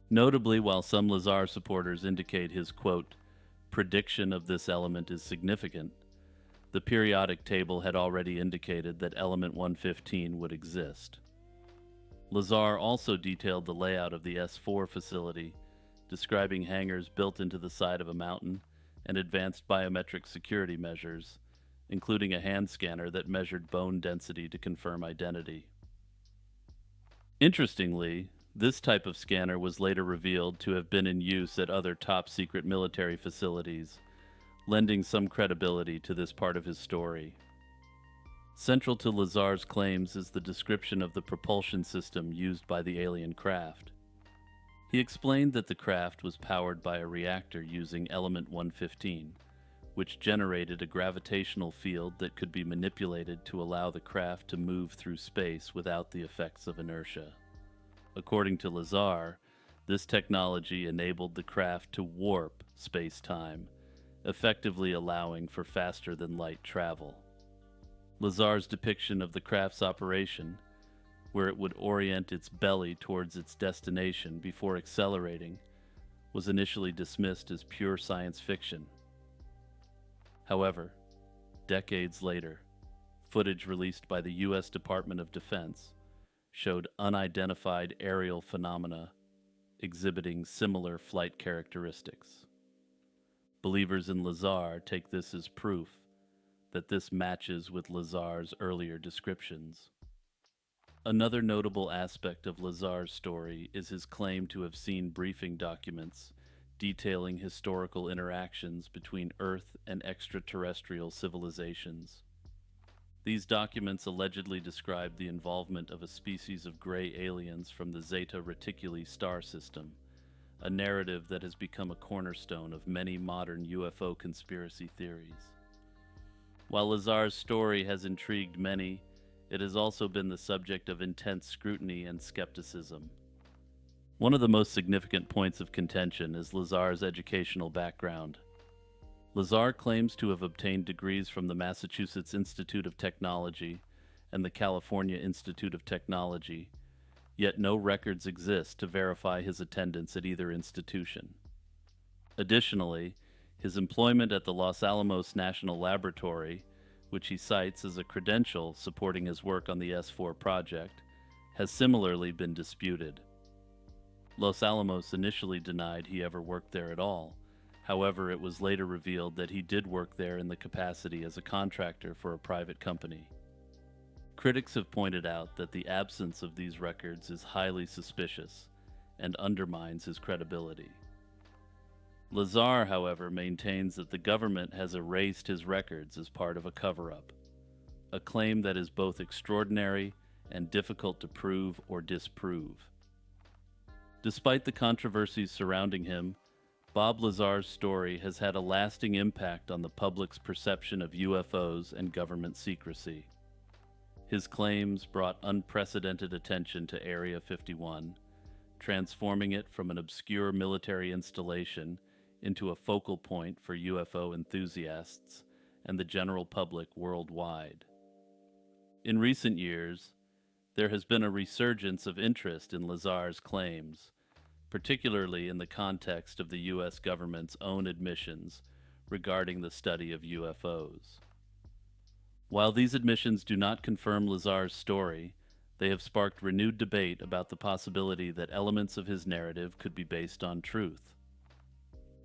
Notably, while some Lazar supporters indicate his, quote, prediction of this element is significant, the periodic table had already indicated that element 115 would exist. Lazar also detailed the layout of the S4 facility, describing hangars built into the side of a mountain and advanced biometric security measures, including a hand scanner that measured bone density to confirm identity. Interestingly, This type of scanner was later revealed to have been in use at other top secret military facilities, lending some credibility to this part of his story. Central to Lazar's claims is the description of the propulsion system used by the alien craft. He explained that the craft was powered by a reactor using element 115, which generated a gravitational field that could be manipulated to allow the craft to move through space without the effects of inertia. According to Lazar, this technology enabled the craft to warp space-time, effectively allowing for faster-than-light travel. Lazar's depiction of the craft's operation, where it would orient its belly towards its destination before accelerating, was initially dismissed as pure science fiction. However, decades later, footage released by the U.S. Department of Defense showed unidentified aerial phenomena exhibiting similar flight characteristics. Believers in Lazar take this as proof that this matches with Lazar's earlier descriptions. Another notable aspect of Lazar's story is his claim to have seen briefing documents detailing historical interactions between Earth and extraterrestrial civilizations. These documents allegedly describe the involvement of a species of gray aliens from the Zeta Reticuli star system, a narrative that has become a cornerstone of many modern UFO conspiracy theories. While Lazar's story has intrigued many, it has also been the subject of intense scrutiny and skepticism. One of the most significant points of contention is Lazar's educational background. Lazar claims to have obtained degrees from the Massachusetts Institute of Technology and the California Institute of Technology, yet no records exist to verify his attendance at either institution. Additionally, his employment at the Los Alamos National Laboratory, which he cites as a credential supporting his work on the S4 project, has similarly been disputed. Los Alamos initially denied he ever worked there at all. However, it was later revealed that he did work there in the capacity as a contractor for a private company. Critics have pointed out that the absence of these records is highly suspicious and undermines his credibility. Lazar, however, maintains that the government has erased his records as part of a cover-up, a claim that is both extraordinary and difficult to prove or disprove. Despite the controversies surrounding him, Bob Lazar's story has had a lasting impact on the public's perception of UFOs and government secrecy. His claims brought unprecedented attention to Area 51, transforming it from an obscure military installation into a focal point for UFO enthusiasts and the general public worldwide. In recent years, there has been a resurgence of interest in Lazar's claims, particularly in the context of the U.S. government's own admissions regarding the study of UFOs. While these admissions do not confirm Lazar's story, they have sparked renewed debate about the possibility that elements of his narrative could be based on truth.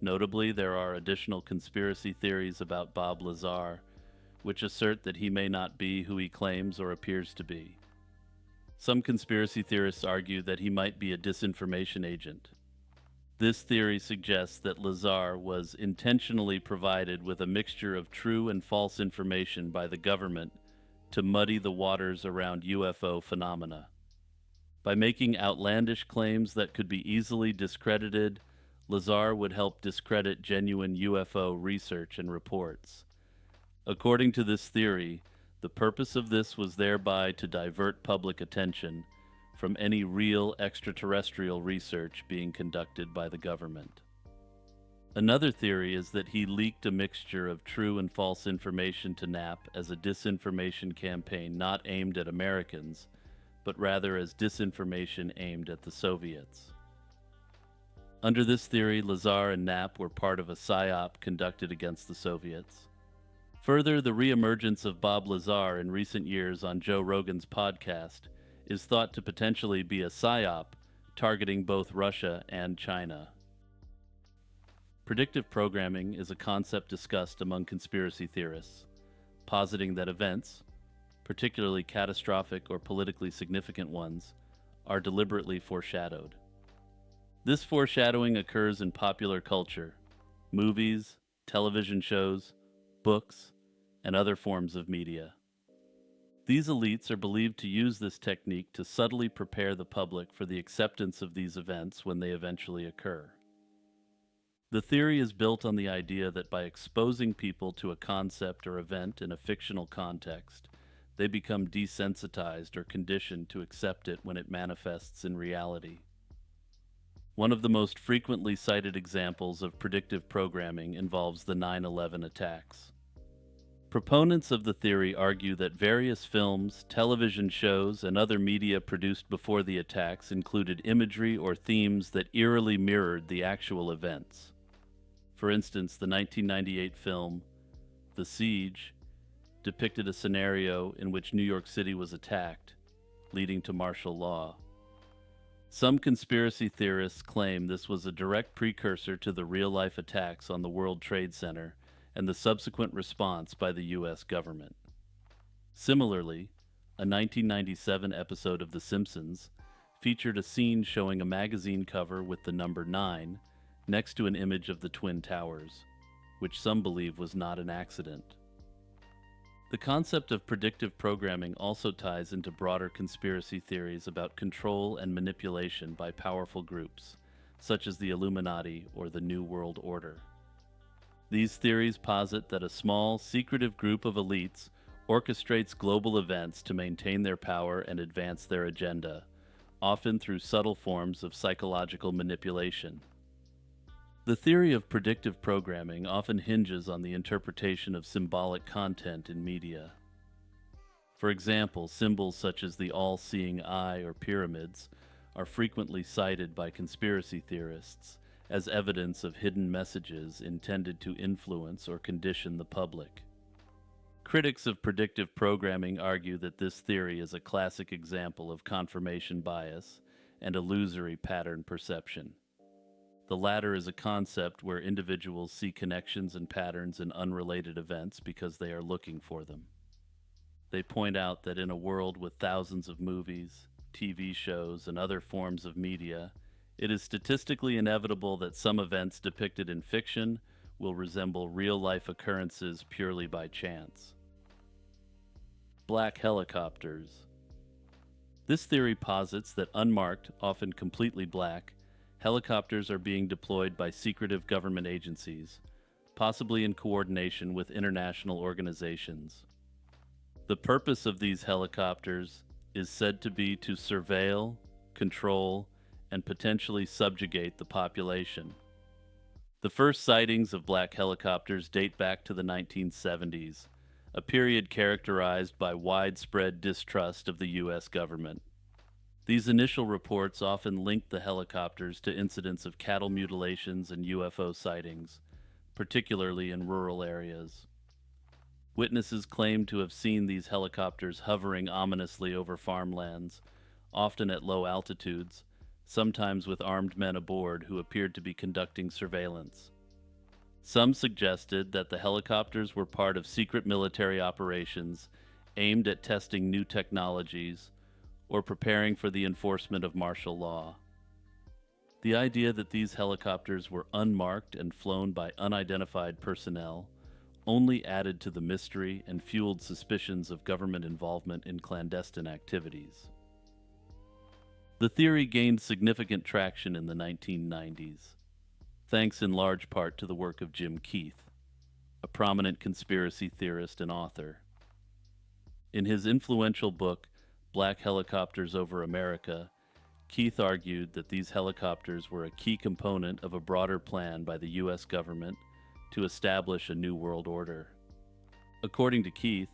Notably, there are additional conspiracy theories about Bob Lazar, which assert that he may not be who he claims or appears to be. Some conspiracy theorists argue that he might be a disinformation agent. This theory suggests that Lazar was intentionally provided with a mixture of true and false information by the government to muddy the waters around UFO phenomena. By making outlandish claims that could be easily discredited, Lazar would help discredit genuine UFO research and reports. According to this theory, the purpose of this was thereby to divert public attention from any real extraterrestrial research being conducted by the government. Another theory is that he leaked a mixture of true and false information to Knapp as a disinformation campaign not aimed at Americans, but rather as disinformation aimed at the Soviets. Under this theory, Lazar and Knapp were part of a psyop conducted against the Soviets. Further, the reemergence of Bob Lazar in recent years on Joe Rogan's podcast is thought to potentially be a psyop targeting both Russia and China. Predictive programming is a concept discussed among conspiracy theorists, positing that events, particularly catastrophic or politically significant ones, are deliberately foreshadowed. This foreshadowing occurs in popular culture, movies, television shows, books, and other forms of media. These elites are believed to use this technique to subtly prepare the public for the acceptance of these events when they eventually occur. The theory is built on the idea that by exposing people to a concept or event in a fictional context, they become desensitized or conditioned to accept it when it manifests in reality. One of the most frequently cited examples of predictive programming involves the 9/11 attacks. Proponents of the theory argue that various films, television shows, and other media produced before the attacks included imagery or themes that eerily mirrored the actual events. For instance, the 1998 film The Siege depicted a scenario in which New York City was attacked, leading to martial law. Some conspiracy theorists claim this was a direct precursor to the real-life attacks on the World Trade Center and the subsequent response by the U.S. government. Similarly, a 1997 episode of The Simpsons featured a scene showing a magazine cover with the number 9 next to an image of the Twin Towers, which some believe was not an accident. The concept of predictive programming also ties into broader conspiracy theories about control and manipulation by powerful groups, such as the Illuminati or the New World Order. These theories posit that a small, secretive group of elites orchestrates global events to maintain their power and advance their agenda, often through subtle forms of psychological manipulation. The theory of predictive programming often hinges on the interpretation of symbolic content in media. For example, symbols such as the all-seeing eye or pyramids are frequently cited by conspiracy theorists as evidence of hidden messages intended to influence or condition the public. Critics of predictive programming argue that this theory is a classic example of confirmation bias and illusory pattern perception. The latter is a concept where individuals see connections and patterns in unrelated events because they are looking for them. They point out that in a world with thousands of movies, TV shows, and other forms of media, it is statistically inevitable that some events depicted in fiction will resemble real-life occurrences purely by chance. Black helicopters. This theory posits that unmarked, often completely black, helicopters are being deployed by secretive government agencies, possibly in coordination with international organizations. The purpose of these helicopters is said to be to surveil, control, and potentially subjugate the population. The first sightings of black helicopters date back to the 1970s, a period characterized by widespread distrust of the U.S. government. These initial reports often linked the helicopters to incidents of cattle mutilations and UFO sightings, particularly in rural areas. Witnesses claimed to have seen these helicopters hovering ominously over farmlands, often at low altitudes, sometimes with armed men aboard who appeared to be conducting surveillance. Some suggested that the helicopters were part of secret military operations aimed at testing new technologies or preparing for the enforcement of martial law. The idea that these helicopters were unmarked and flown by unidentified personnel only added to the mystery and fueled suspicions of government involvement in clandestine activities. The theory gained significant traction in the 1990s, thanks in large part to the work of Jim Keith, a prominent conspiracy theorist and author. In his influential book, Black Helicopters Over America, Keith argued that these helicopters were a key component of a broader plan by the U.S. government to establish a new world order. According to Keith,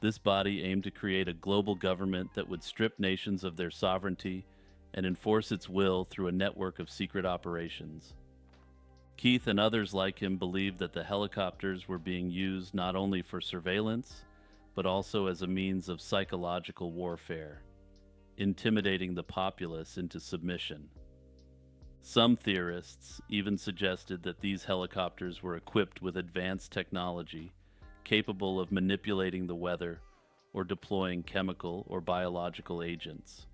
this body aimed to create a global government that would strip nations of their sovereignty and enforce its will through a network of secret operations. Keith and others like him believed that the helicopters were being used not only for surveillance, but also as a means of psychological warfare, intimidating the populace into submission. Some theorists even suggested that these helicopters were equipped with advanced technology capable of manipulating the weather or deploying chemical or biological agents.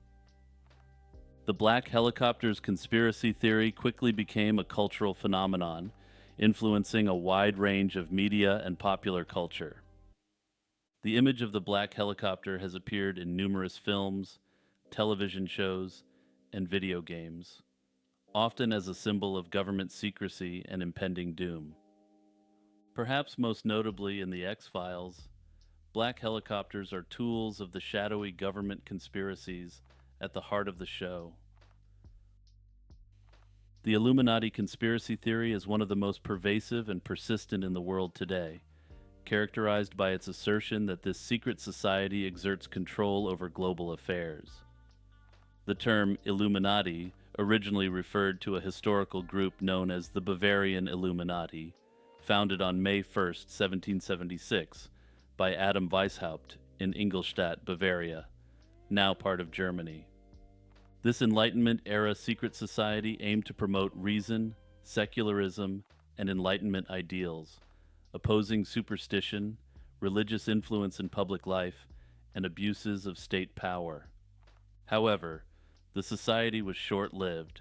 The black helicopters conspiracy theory quickly became a cultural phenomenon, influencing a wide range of media and popular culture. The image of the black helicopter has appeared in numerous films, television shows, and video games, often as a symbol of government secrecy and impending doom. Perhaps most notably in The X-Files, black helicopters are tools of the shadowy government conspiracies at the heart of the show. The Illuminati conspiracy theory is one of the most pervasive and persistent in the world today, characterized by its assertion that this secret society exerts control over global affairs. The term Illuminati originally referred to a historical group known as the Bavarian Illuminati, founded on May 1, 1776, by Adam Weishaupt in Ingolstadt, Bavaria, now part of Germany. This Enlightenment-era secret society aimed to promote reason, secularism, and Enlightenment ideals, opposing superstition, religious influence in public life, and abuses of state power. However, the society was short-lived,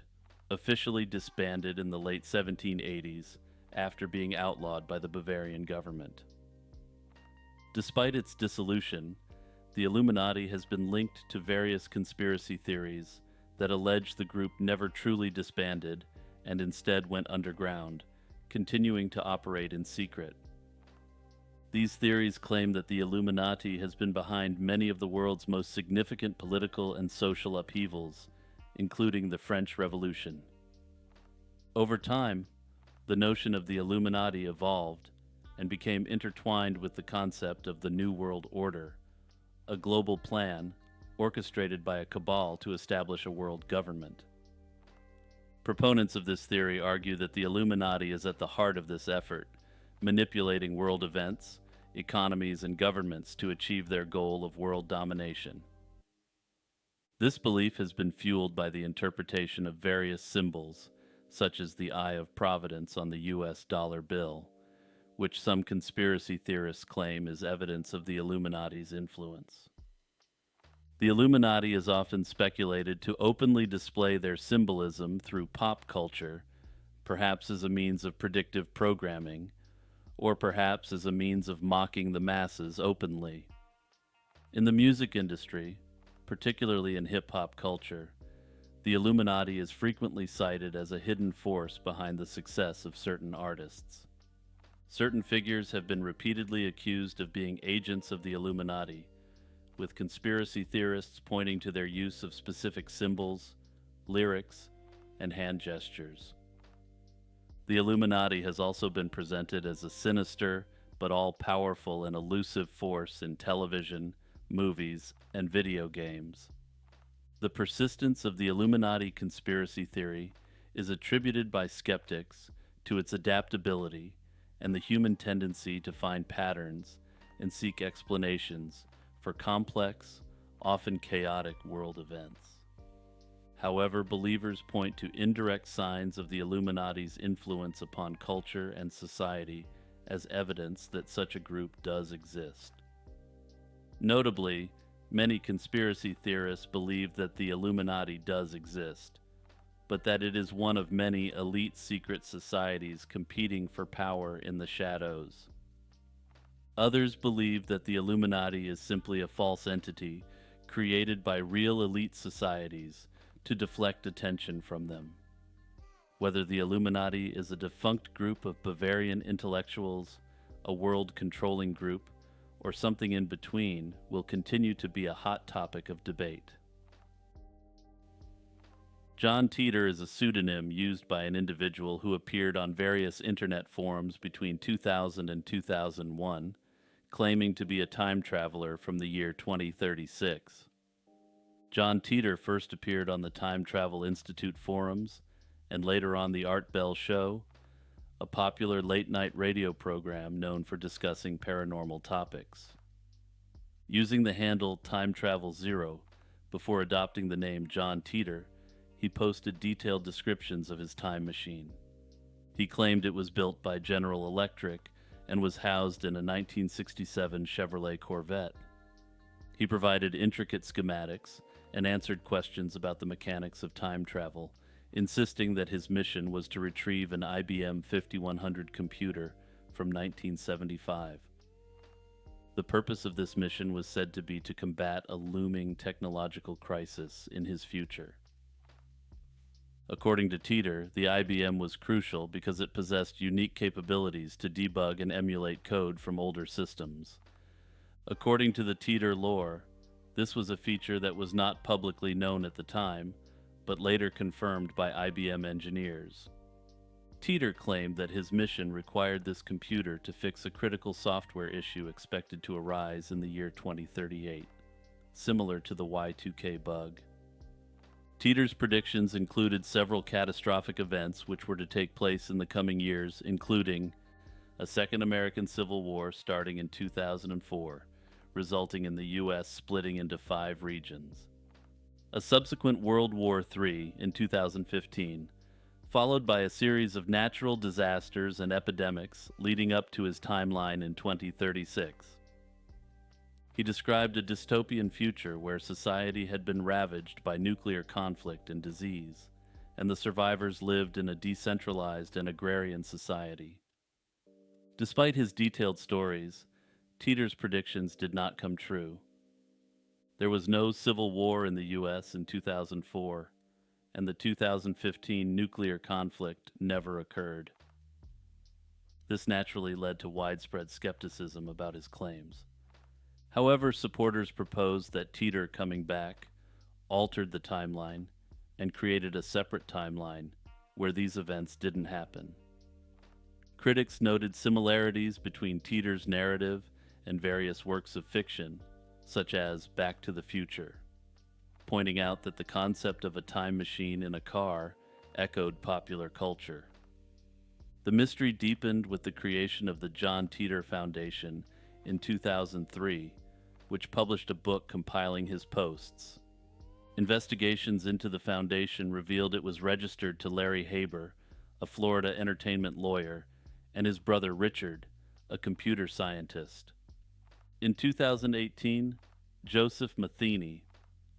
officially disbanded in the late 1780s after being outlawed by the Bavarian government. Despite its dissolution, the Illuminati has been linked to various conspiracy theories that allege the group never truly disbanded and instead went underground, continuing to operate in secret. These theories claim that the Illuminati has been behind many of the world's most significant political and social upheavals, including the French Revolution. Over time, the notion of the Illuminati evolved and became intertwined with the concept of the New World Order, a global plan orchestrated by a cabal to establish a world government. Proponents of this theory argue that the Illuminati is at the heart of this effort, manipulating world events, economies, and governments to achieve their goal of world domination. This belief has been fueled by the interpretation of various symbols, such as the Eye of Providence on the US dollar bill, which some conspiracy theorists claim is evidence of the Illuminati's influence. The Illuminati is often speculated to openly display their symbolism through pop culture, perhaps as a means of predictive programming, or perhaps as a means of mocking the masses openly. In the music industry, particularly in hip-hop culture, the Illuminati is frequently cited as a hidden force behind the success of certain artists. Certain figures have been repeatedly accused of being agents of the Illuminati, with conspiracy theorists pointing to their use of specific symbols, lyrics, and hand gestures. The Illuminati has also been presented as a sinister but all-powerful and elusive force in television, movies, and video games. The persistence of the Illuminati conspiracy theory is attributed by skeptics to its adaptability and the human tendency to find patterns and seek explanations for complex, often chaotic world events. However, believers point to indirect signs of the Illuminati's influence upon culture and society as evidence that such a group does exist. Notably, many conspiracy theorists believe that the Illuminati does exist, but that it is one of many elite secret societies competing for power in the shadows. Others believe that the Illuminati is simply a false entity created by real elite societies to deflect attention from them. Whether the Illuminati is a defunct group of Bavarian intellectuals, a world-controlling group, or something in between will continue to be a hot topic of debate. John Titor is a pseudonym used by an individual who appeared on various internet forums between 2000 and 2001, claiming to be a time traveler from the year 2036. John Titor first appeared on the Time Travel Institute forums, and later on the Art Bell Show, a popular late-night radio program known for discussing paranormal topics. Using the handle Time Travel Zero before adopting the name John Titor, he posted detailed descriptions of his time machine. He claimed it was built by General Electric and was housed in a 1967 Chevrolet Corvette. He provided intricate schematics and answered questions about the mechanics of time travel, insisting that his mission was to retrieve an IBM 5100 computer from 1975. The purpose of this mission was said to be to combat a looming technological crisis in his future. According to Teeter, the IBM was crucial because it possessed unique capabilities to debug and emulate code from older systems. According to the Teeter lore, this was a feature that was not publicly known at the time, but later confirmed by IBM engineers. Teeter claimed that his mission required this computer to fix a critical software issue expected to arise in the year 2038, similar to the Y2K bug. Teeter's predictions included several catastrophic events which were to take place in the coming years, including a Second American Civil War starting in 2004, resulting in the U.S. splitting into 5 regions, a subsequent World War III in 2015, followed by a series of natural disasters and epidemics leading up to his timeline in 2036. He described a dystopian future where society had been ravaged by nuclear conflict and disease, and the survivors lived in a decentralized and agrarian society. Despite his detailed stories, Teeter's predictions did not come true. There was no civil war in the U.S. in 2004, and the 2015 nuclear conflict never occurred. This naturally led to widespread skepticism about his claims. However, supporters proposed that Teeter coming back altered the timeline and created a separate timeline where these events didn't happen. Critics noted similarities between Teeter's narrative and various works of fiction, such as Back to the Future, pointing out that the concept of a time machine in a car echoed popular culture. The mystery deepened with the creation of the John Teeter Foundation in 2003, which published a book compiling his posts. Investigations into the foundation revealed it was registered to Larry Haber, a Florida entertainment lawyer, and his brother Richard, a computer scientist. In 2018, Joseph Matheny,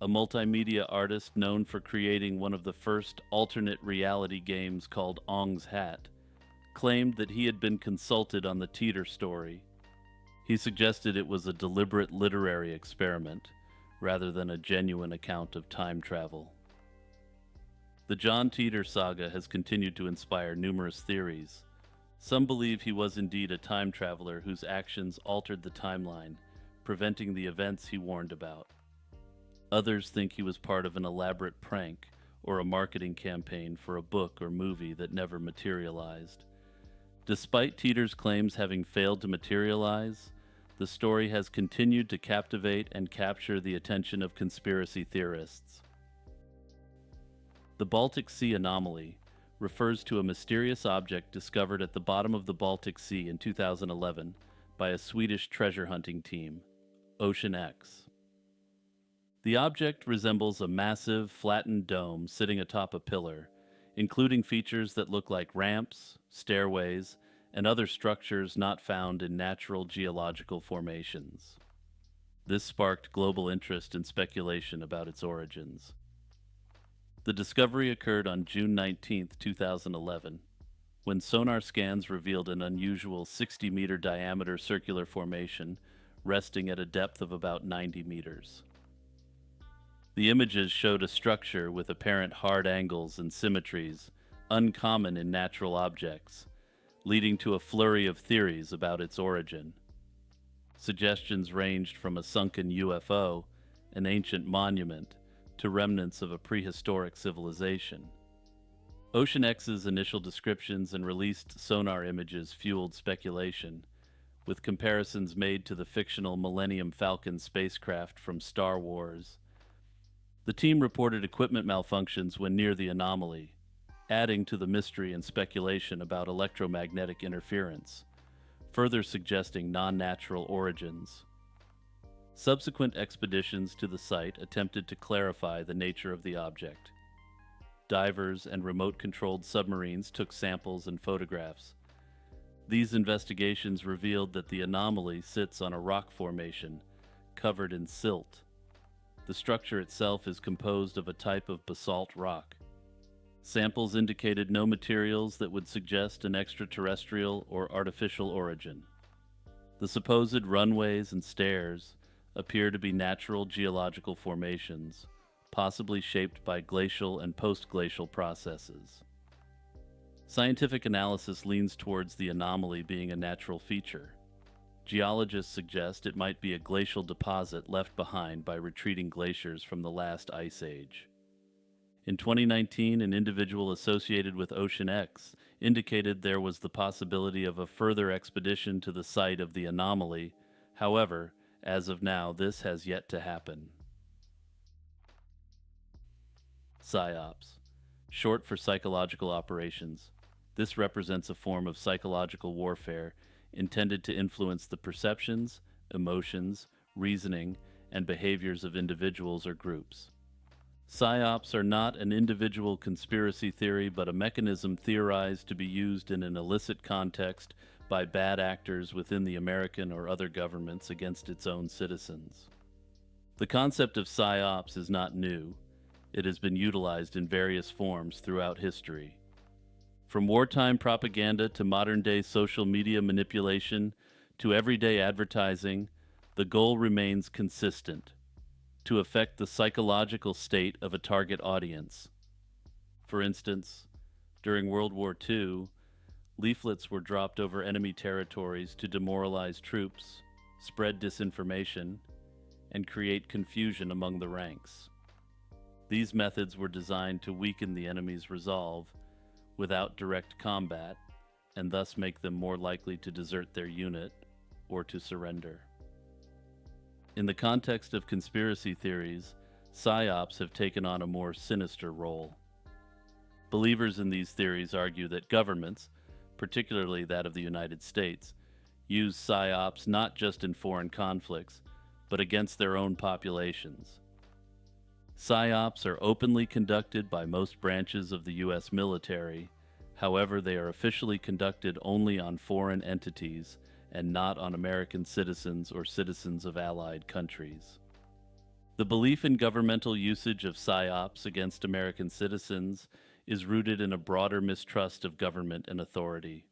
a multimedia artist known for creating one of the first alternate reality games called Ong's Hat, claimed that he had been consulted on the Teeter story. He suggested it was a deliberate literary experiment, rather than a genuine account of time travel. The John Teeter saga has continued to inspire numerous theories. Some believe he was indeed a time traveler whose actions altered the timeline, preventing the events he warned about. Others think he was part of an elaborate prank or a marketing campaign for a book or movie that never materialized. Despite Teeter's claims having failed to materialize, the story has continued to captivate and capture the attention of conspiracy theorists. The Baltic Sea anomaly refers to a mysterious object discovered at the bottom of the Baltic Sea in 2011 by a Swedish treasure hunting team, Ocean X. The object resembles a massive, flattened dome sitting atop a pillar, including features that look like ramps, stairways, and other structures not found in natural geological formations. This sparked global interest and speculation about its origins. The discovery occurred on June 19, 2011, when sonar scans revealed an unusual 60-meter diameter circular formation resting at a depth of about 90 meters. The images showed a structure with apparent hard angles and symmetries uncommon in natural objects, leading to a flurry of theories about its origin. Suggestions ranged from a sunken UFO, an ancient monument, to remnants of a prehistoric civilization. Ocean X's initial descriptions and released sonar images fueled speculation, with comparisons made to the fictional Millennium Falcon spacecraft from Star Wars. The team reported equipment malfunctions when near the anomaly, adding to the mystery and speculation about electromagnetic interference, further suggesting non-natural origins. Subsequent expeditions to the site attempted to clarify the nature of the object. Divers and remote-controlled submarines took samples and photographs. These investigations revealed that the anomaly sits on a rock formation covered in silt. The structure itself is composed of a type of basalt rock. Samples indicated no materials that would suggest an extraterrestrial or artificial origin. The supposed runways and stairs appear to be natural geological formations, possibly shaped by glacial and post-glacial processes. Scientific analysis leans towards the anomaly being a natural feature. Geologists suggest it might be a glacial deposit left behind by retreating glaciers from the last ice age. In 2019, an individual associated with Ocean X indicated there was the possibility of a further expedition to the site of the anomaly. However, as of now, this has yet to happen. PSYOPs, short for psychological operations. This represents a form of psychological warfare intended to influence the perceptions, emotions, reasoning, and behaviors of individuals or groups. PSYOPs are not an individual conspiracy theory, but a mechanism theorized to be used in an illicit context by bad actors within the American or other governments against its own citizens. The concept of PSYOPs is not new. It has been utilized in various forms throughout history. From wartime propaganda to modern-day social media manipulation to everyday advertising, the goal remains consistent: to affect the psychological state of a target audience. For instance, during World War II, leaflets were dropped over enemy territories to demoralize troops, spread disinformation, and create confusion among the ranks. These methods were designed to weaken the enemy's resolve without direct combat, and thus make them more likely to desert their unit or to surrender. In the context of conspiracy theories, PSYOPs have taken on a more sinister role. Believers in these theories argue that governments, particularly that of the United States, use PSYOPs not just in foreign conflicts, but against their own populations. PSYOPs are openly conducted by most branches of the U.S. military. However, they are officially conducted only on foreign entities and not on American citizens or citizens of allied countries. The belief in governmental usage of PSYOPs against American citizens is rooted in a broader mistrust of government and authority.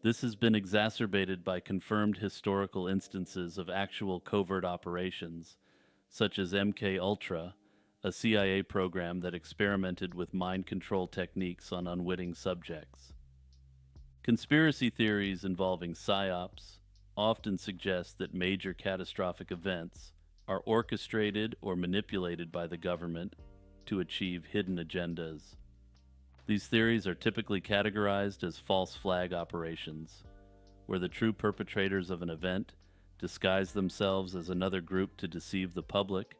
This has been exacerbated by confirmed historical instances of actual covert operations, such as MK-Ultra, a CIA program that experimented with mind control techniques on unwitting subjects. Conspiracy theories involving PSYOPs often suggest that major catastrophic events are orchestrated or manipulated by the government to achieve hidden agendas. These theories are typically categorized as false flag operations, where the true perpetrators of an event disguise themselves as another group to deceive the public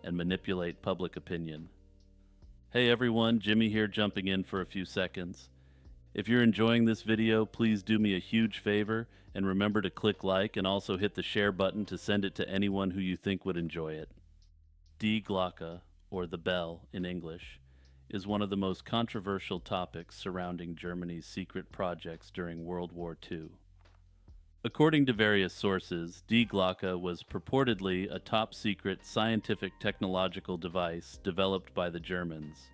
and manipulate public opinion. Hey everyone, Jimmy here jumping in for a few seconds. If you're enjoying this video, please do me a huge favor and remember to click like and also hit the share button to send it to anyone who you think would enjoy it. Die Glocke, or the bell in English, is one of the most controversial topics surrounding Germany's secret projects during World War II. According to various sources, Die Glocke was purportedly a top-secret scientific technological device developed by the Germans,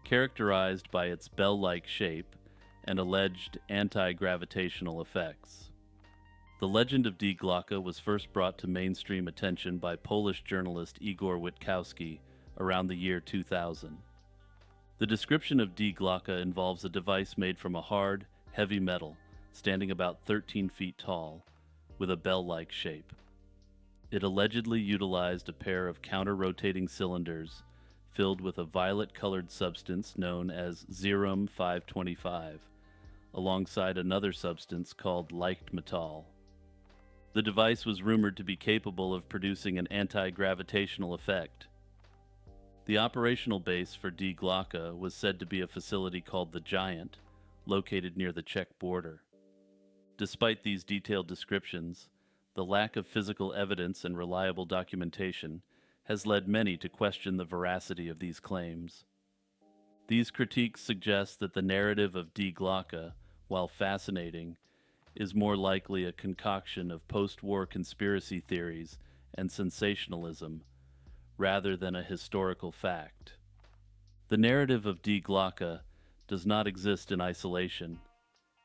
characterized by its bell-like shape and alleged anti-gravitational effects. The legend of Die Glocke was first brought to mainstream attention by Polish journalist Igor Witkowski around the year 2000. The description of Die Glocke involves a device made from a hard, heavy metal, standing about 13 feet tall, with a bell-like shape. It allegedly utilized a pair of counter-rotating cylinders filled with a violet-colored substance known as Zerum 525, alongside another substance called Leichtmetall. The device was rumored to be capable of producing an anti-gravitational effect. The operational base for Die Glocke was said to be a facility called the Giant, located near the Czech border. Despite these detailed descriptions, the lack of physical evidence and reliable documentation has led many to question the veracity of these claims. These critiques suggest that the narrative of Die Glocke, while fascinating, is more likely a concoction of post-war conspiracy theories and sensationalism, rather than a historical fact. The narrative of Die Glocke does not exist in isolation.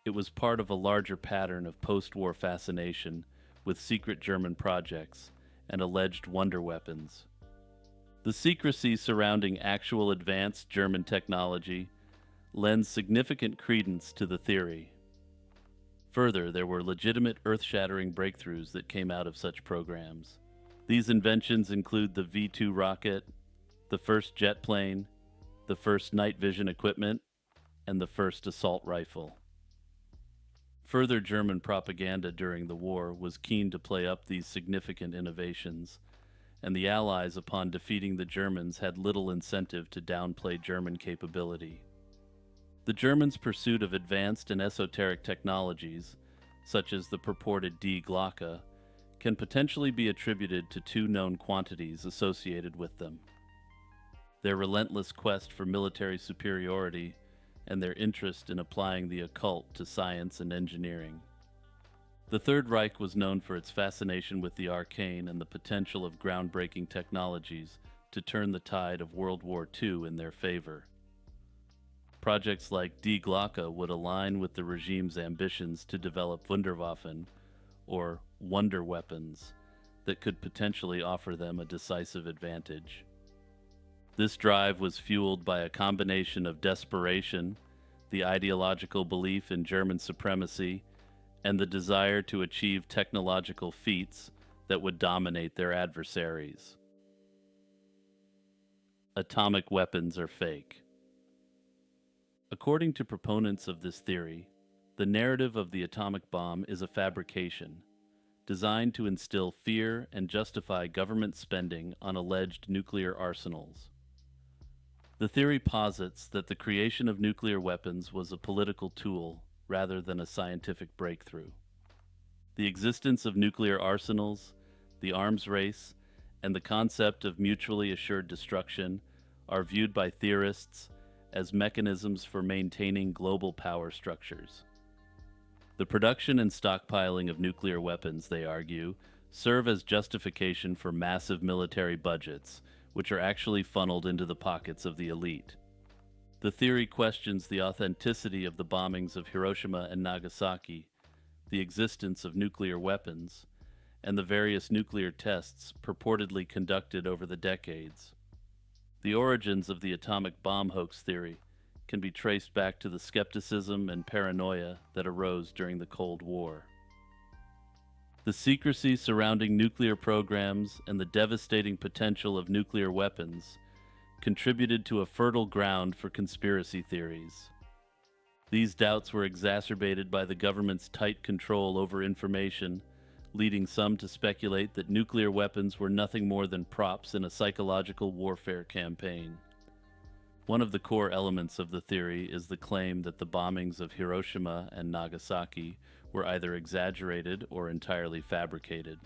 It was part of a larger pattern of post-war fascination with secret German projects and alleged wonder weapons. The secrecy surrounding actual advanced German technology lends significant credence to the theory. Further, there were legitimate earth-shattering breakthroughs that came out of such programs. These inventions include the V-2 rocket, the first jet plane, the first night vision equipment, and the first assault rifle. Further German propaganda during the war was keen to play up these significant innovations, and the Allies, upon defeating the Germans, had little incentive to downplay German capability. The Germans' pursuit of advanced and esoteric technologies, such as the purported Die Glocke, can potentially be attributed to two known quantities associated with them: their relentless quest for military superiority and their interest in applying the occult to science and engineering. The Third Reich was known for its fascination with the arcane and the potential of groundbreaking technologies to turn the tide of World War II in their favor. Projects like Die Glocke would align with the regime's ambitions to develop Wunderwaffen, or wonder weapons, that could potentially offer them a decisive advantage. This drive was fueled by a combination of desperation, the ideological belief in German supremacy, and the desire to achieve technological feats that would dominate their adversaries. Atomic weapons are fake. According to proponents of this theory, the narrative of the atomic bomb is a fabrication, designed to instill fear and justify government spending on alleged nuclear arsenals. The theory posits that the creation of nuclear weapons was a political tool rather than a scientific breakthrough. The existence of nuclear arsenals, the arms race, and the concept of mutually assured destruction are viewed by theorists as mechanisms for maintaining global power structures. The production and stockpiling of nuclear weapons, they argue, serve as justification for massive military budgets, which are actually funneled into the pockets of the elite. The theory questions the authenticity of the bombings of Hiroshima and Nagasaki, the existence of nuclear weapons, and the various nuclear tests purportedly conducted over the decades. The origins of the atomic bomb hoax theory can be traced back to the skepticism and paranoia that arose during the Cold War. The secrecy surrounding nuclear programs and the devastating potential of nuclear weapons contributed to a fertile ground for conspiracy theories. These doubts were exacerbated by the government's tight control over information, leading some to speculate that nuclear weapons were nothing more than props in a psychological warfare campaign. One of the core elements of the theory is the claim that the bombings of Hiroshima and Nagasaki were either exaggerated or entirely fabricated.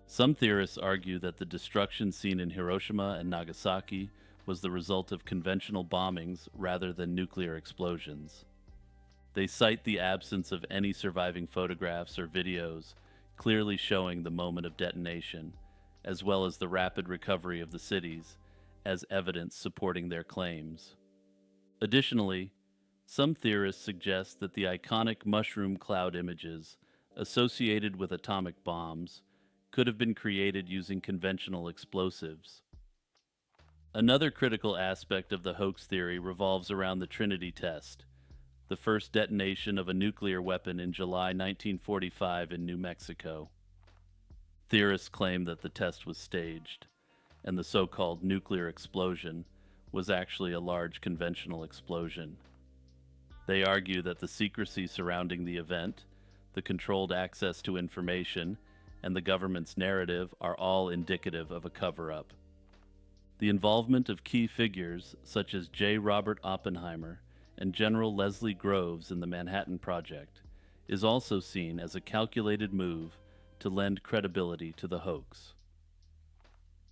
Some theorists argue that the destruction seen in Hiroshima and Nagasaki was the result of conventional bombings rather than nuclear explosions. They cite the absence of any surviving photographs or videos clearly showing the moment of detonation, as well as the rapid recovery of the cities, as evidence supporting their claims. Additionally, some theorists suggest that the iconic mushroom cloud images associated with atomic bombs could have been created using conventional explosives. Another critical aspect of the hoax theory revolves around the Trinity test, the first detonation of a nuclear weapon in July 1945 in New Mexico. Theorists claim that the test was staged, and the so-called nuclear explosion was actually a large conventional explosion. They argue that the secrecy surrounding the event, the controlled access to information, and the government's narrative are all indicative of a cover-up. The involvement of key figures such as J. Robert Oppenheimer and General Leslie Groves in the Manhattan Project is also seen as a calculated move to lend credibility to the hoax.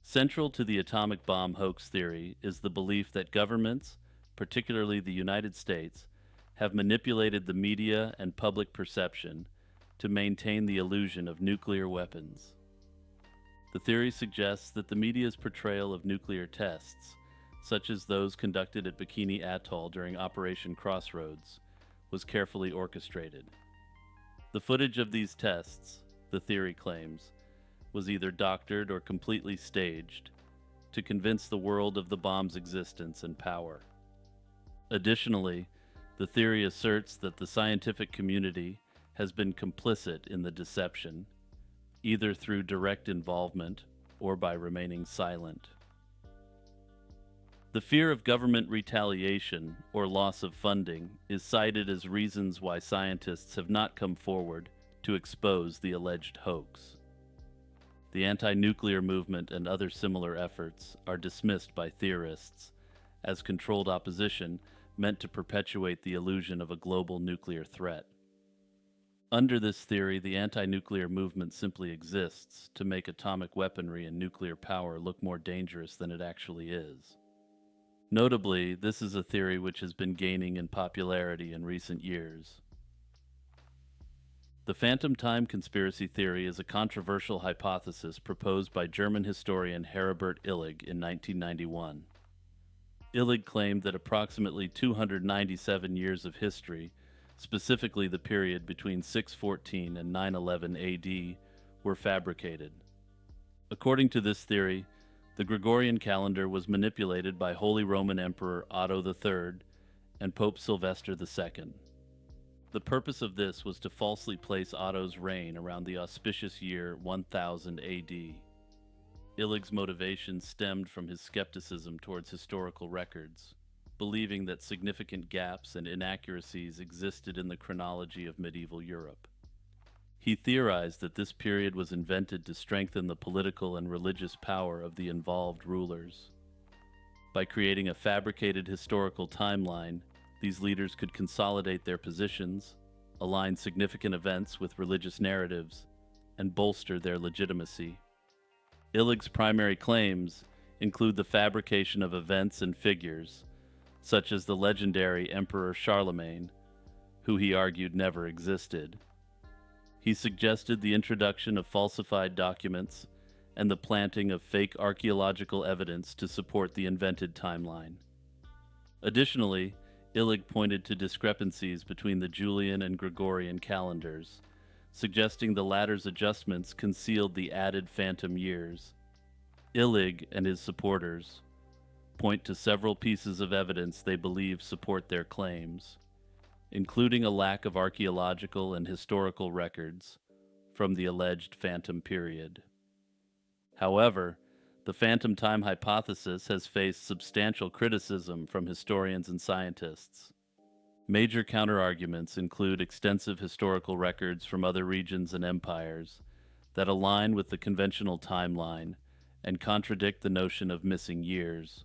Central to the atomic bomb hoax theory is the belief that governments, particularly the United States, have manipulated the media and public perception to maintain the illusion of nuclear weapons. The theory suggests that the media's portrayal of nuclear tests, such as those conducted at Bikini Atoll during Operation Crossroads, was carefully orchestrated. The footage of these tests, the theory claims, was either doctored or completely staged to convince the world of the bomb's existence and power. Additionally, the theory asserts that the scientific community has been complicit in the deception, either through direct involvement or by remaining silent. The fear of government retaliation or loss of funding is cited as reasons why scientists have not come forward to expose the alleged hoax. The anti-nuclear movement and other similar efforts are dismissed by theorists as controlled opposition meant to perpetuate the illusion of a global nuclear threat. Under this theory, the anti-nuclear movement simply exists to make atomic weaponry and nuclear power look more dangerous than it actually is. Notably, this is a theory which has been gaining in popularity in recent years. The phantom time conspiracy theory is a controversial hypothesis proposed by German historian Heribert Illig in 1991. Illig claimed that approximately 297 years of history, specifically the period between 614 and 911 AD, were fabricated. According to this theory, the Gregorian calendar was manipulated by Holy Roman Emperor Otto III and Pope Sylvester II. The purpose of this was to falsely place Otto's reign around the auspicious year 1000 AD. Illig's motivation stemmed from his skepticism towards historical records, believing that significant gaps and inaccuracies existed in the chronology of medieval Europe. He theorized that this period was invented to strengthen the political and religious power of the involved rulers. By creating a fabricated historical timeline, these leaders could consolidate their positions, align significant events with religious narratives, and bolster their legitimacy. Illig's primary claims include the fabrication of events and figures, such as the legendary Emperor Charlemagne, who he argued never existed. He suggested the introduction of falsified documents and the planting of fake archaeological evidence to support the invented timeline. Additionally, Illig pointed to discrepancies between the Julian and Gregorian calendars, suggesting the latter's adjustments concealed the added phantom years. Illig and his supporters point to several pieces of evidence they believe support their claims, including a lack of archaeological and historical records from the alleged phantom period. However, the phantom time hypothesis has faced substantial criticism from historians and scientists. Major counterarguments include extensive historical records from other regions and empires that align with the conventional timeline and contradict the notion of missing years.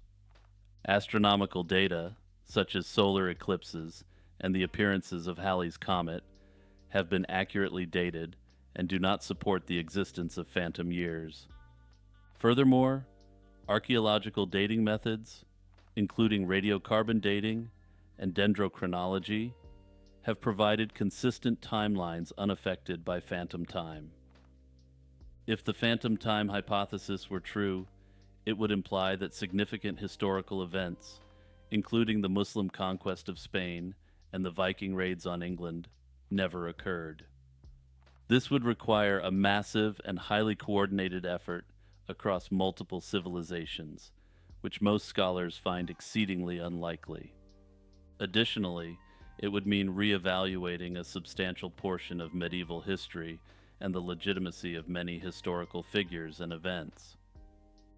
Astronomical data, such as solar eclipses and the appearances of Halley's Comet, have been accurately dated and do not support the existence of phantom years. Furthermore, archaeological dating methods, including radiocarbon dating and dendrochronology, have provided consistent timelines unaffected by phantom time. If the phantom time hypothesis were true, it would imply that significant historical events, including the Muslim conquest of Spain and the Viking raids on England, never occurred. This would require a massive and highly coordinated effort across multiple civilizations, which most scholars find exceedingly unlikely. Additionally, it would mean re-evaluating a substantial portion of medieval history and the legitimacy of many historical figures and events.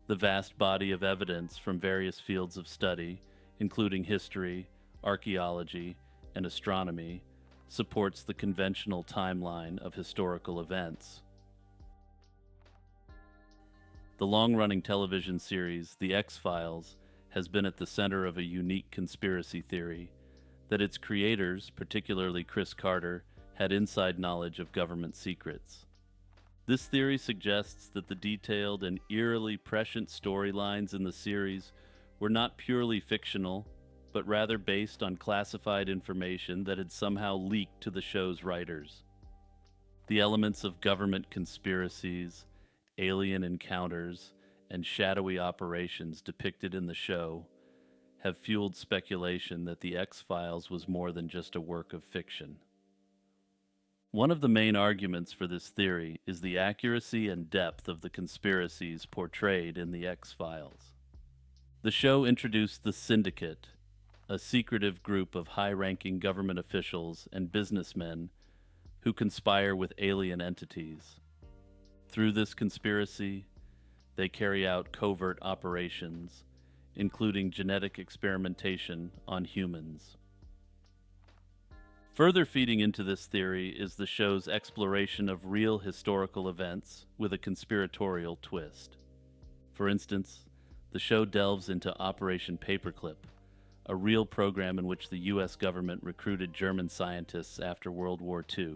The vast body of evidence from various fields of study, including history, archaeology, and astronomy, supports the conventional timeline of historical events. The long-running television series, The X-Files, has been at the center of a unique conspiracy theory that its creators, particularly Chris Carter, had inside knowledge of government secrets. This theory suggests that the detailed and eerily prescient storylines in the series were not purely fictional, but rather based on classified information that had somehow leaked to the show's writers. The elements of government conspiracies, alien encounters, and shadowy operations depicted in the show have fueled speculation that The X-Files was more than just a work of fiction. One of the main arguments for this theory is the accuracy and depth of the conspiracies portrayed in The X-Files. The show introduced the Syndicate, a secretive group of high-ranking government officials and businessmen who conspire with alien entities. Through this conspiracy, they carry out covert operations, including genetic experimentation on humans. Further feeding into this theory is the show's exploration of real historical events with a conspiratorial twist. For instance, the show delves into Operation Paperclip, a real program in which the U.S. government recruited German scientists after World War II.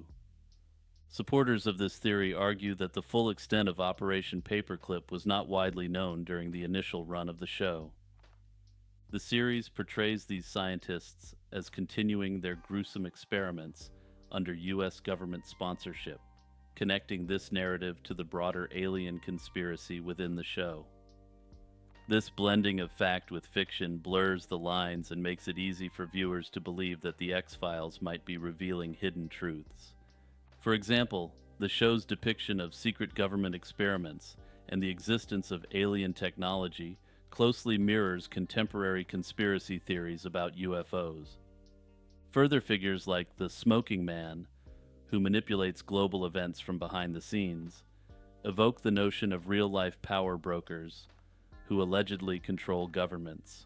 Supporters of this theory argue that the full extent of Operation Paperclip was not widely known during the initial run of the show. The series portrays these scientists as continuing their gruesome experiments under U.S. government sponsorship, connecting this narrative to the broader alien conspiracy within the show. This blending of fact with fiction blurs the lines and makes it easy for viewers to believe that the X-Files might be revealing hidden truths. For example, the show's depiction of secret government experiments and the existence of alien technology closely mirrors contemporary conspiracy theories about UFOs. Further figures like the Smoking Man, who manipulates global events from behind the scenes, evoke the notion of real-life power brokers who allegedly control governments.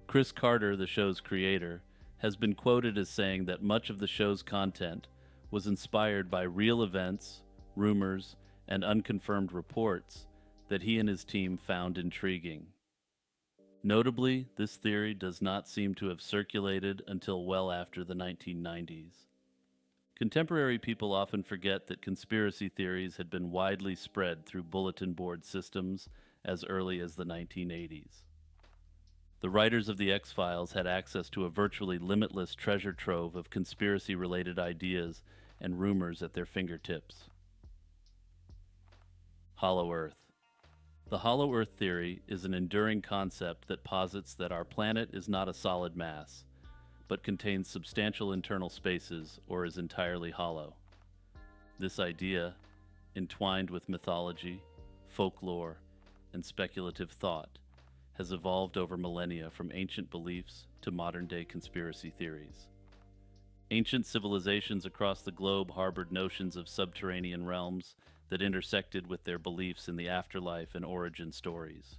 Chris Carter, the show's creator, has been quoted as saying that much of the show's content was inspired by real events, rumors, and unconfirmed reports that he and his team found intriguing. Notably, this theory does not seem to have circulated until well after the 1990s. Contemporary people often forget that conspiracy theories had been widely spread through bulletin board systems as early as the 1980s. The writers of The X-Files had access to a virtually limitless treasure trove of conspiracy-related ideas and rumors at their fingertips. Hollow Earth. The hollow Earth theory is an enduring concept that posits that our planet is not a solid mass, but contains substantial internal spaces or is entirely hollow. This idea, entwined with mythology, folklore, and speculative thought, has evolved over millennia from ancient beliefs to modern-day conspiracy theories. Ancient civilizations across the globe harbored notions of subterranean realms that intersected with their beliefs in the afterlife and origin stories.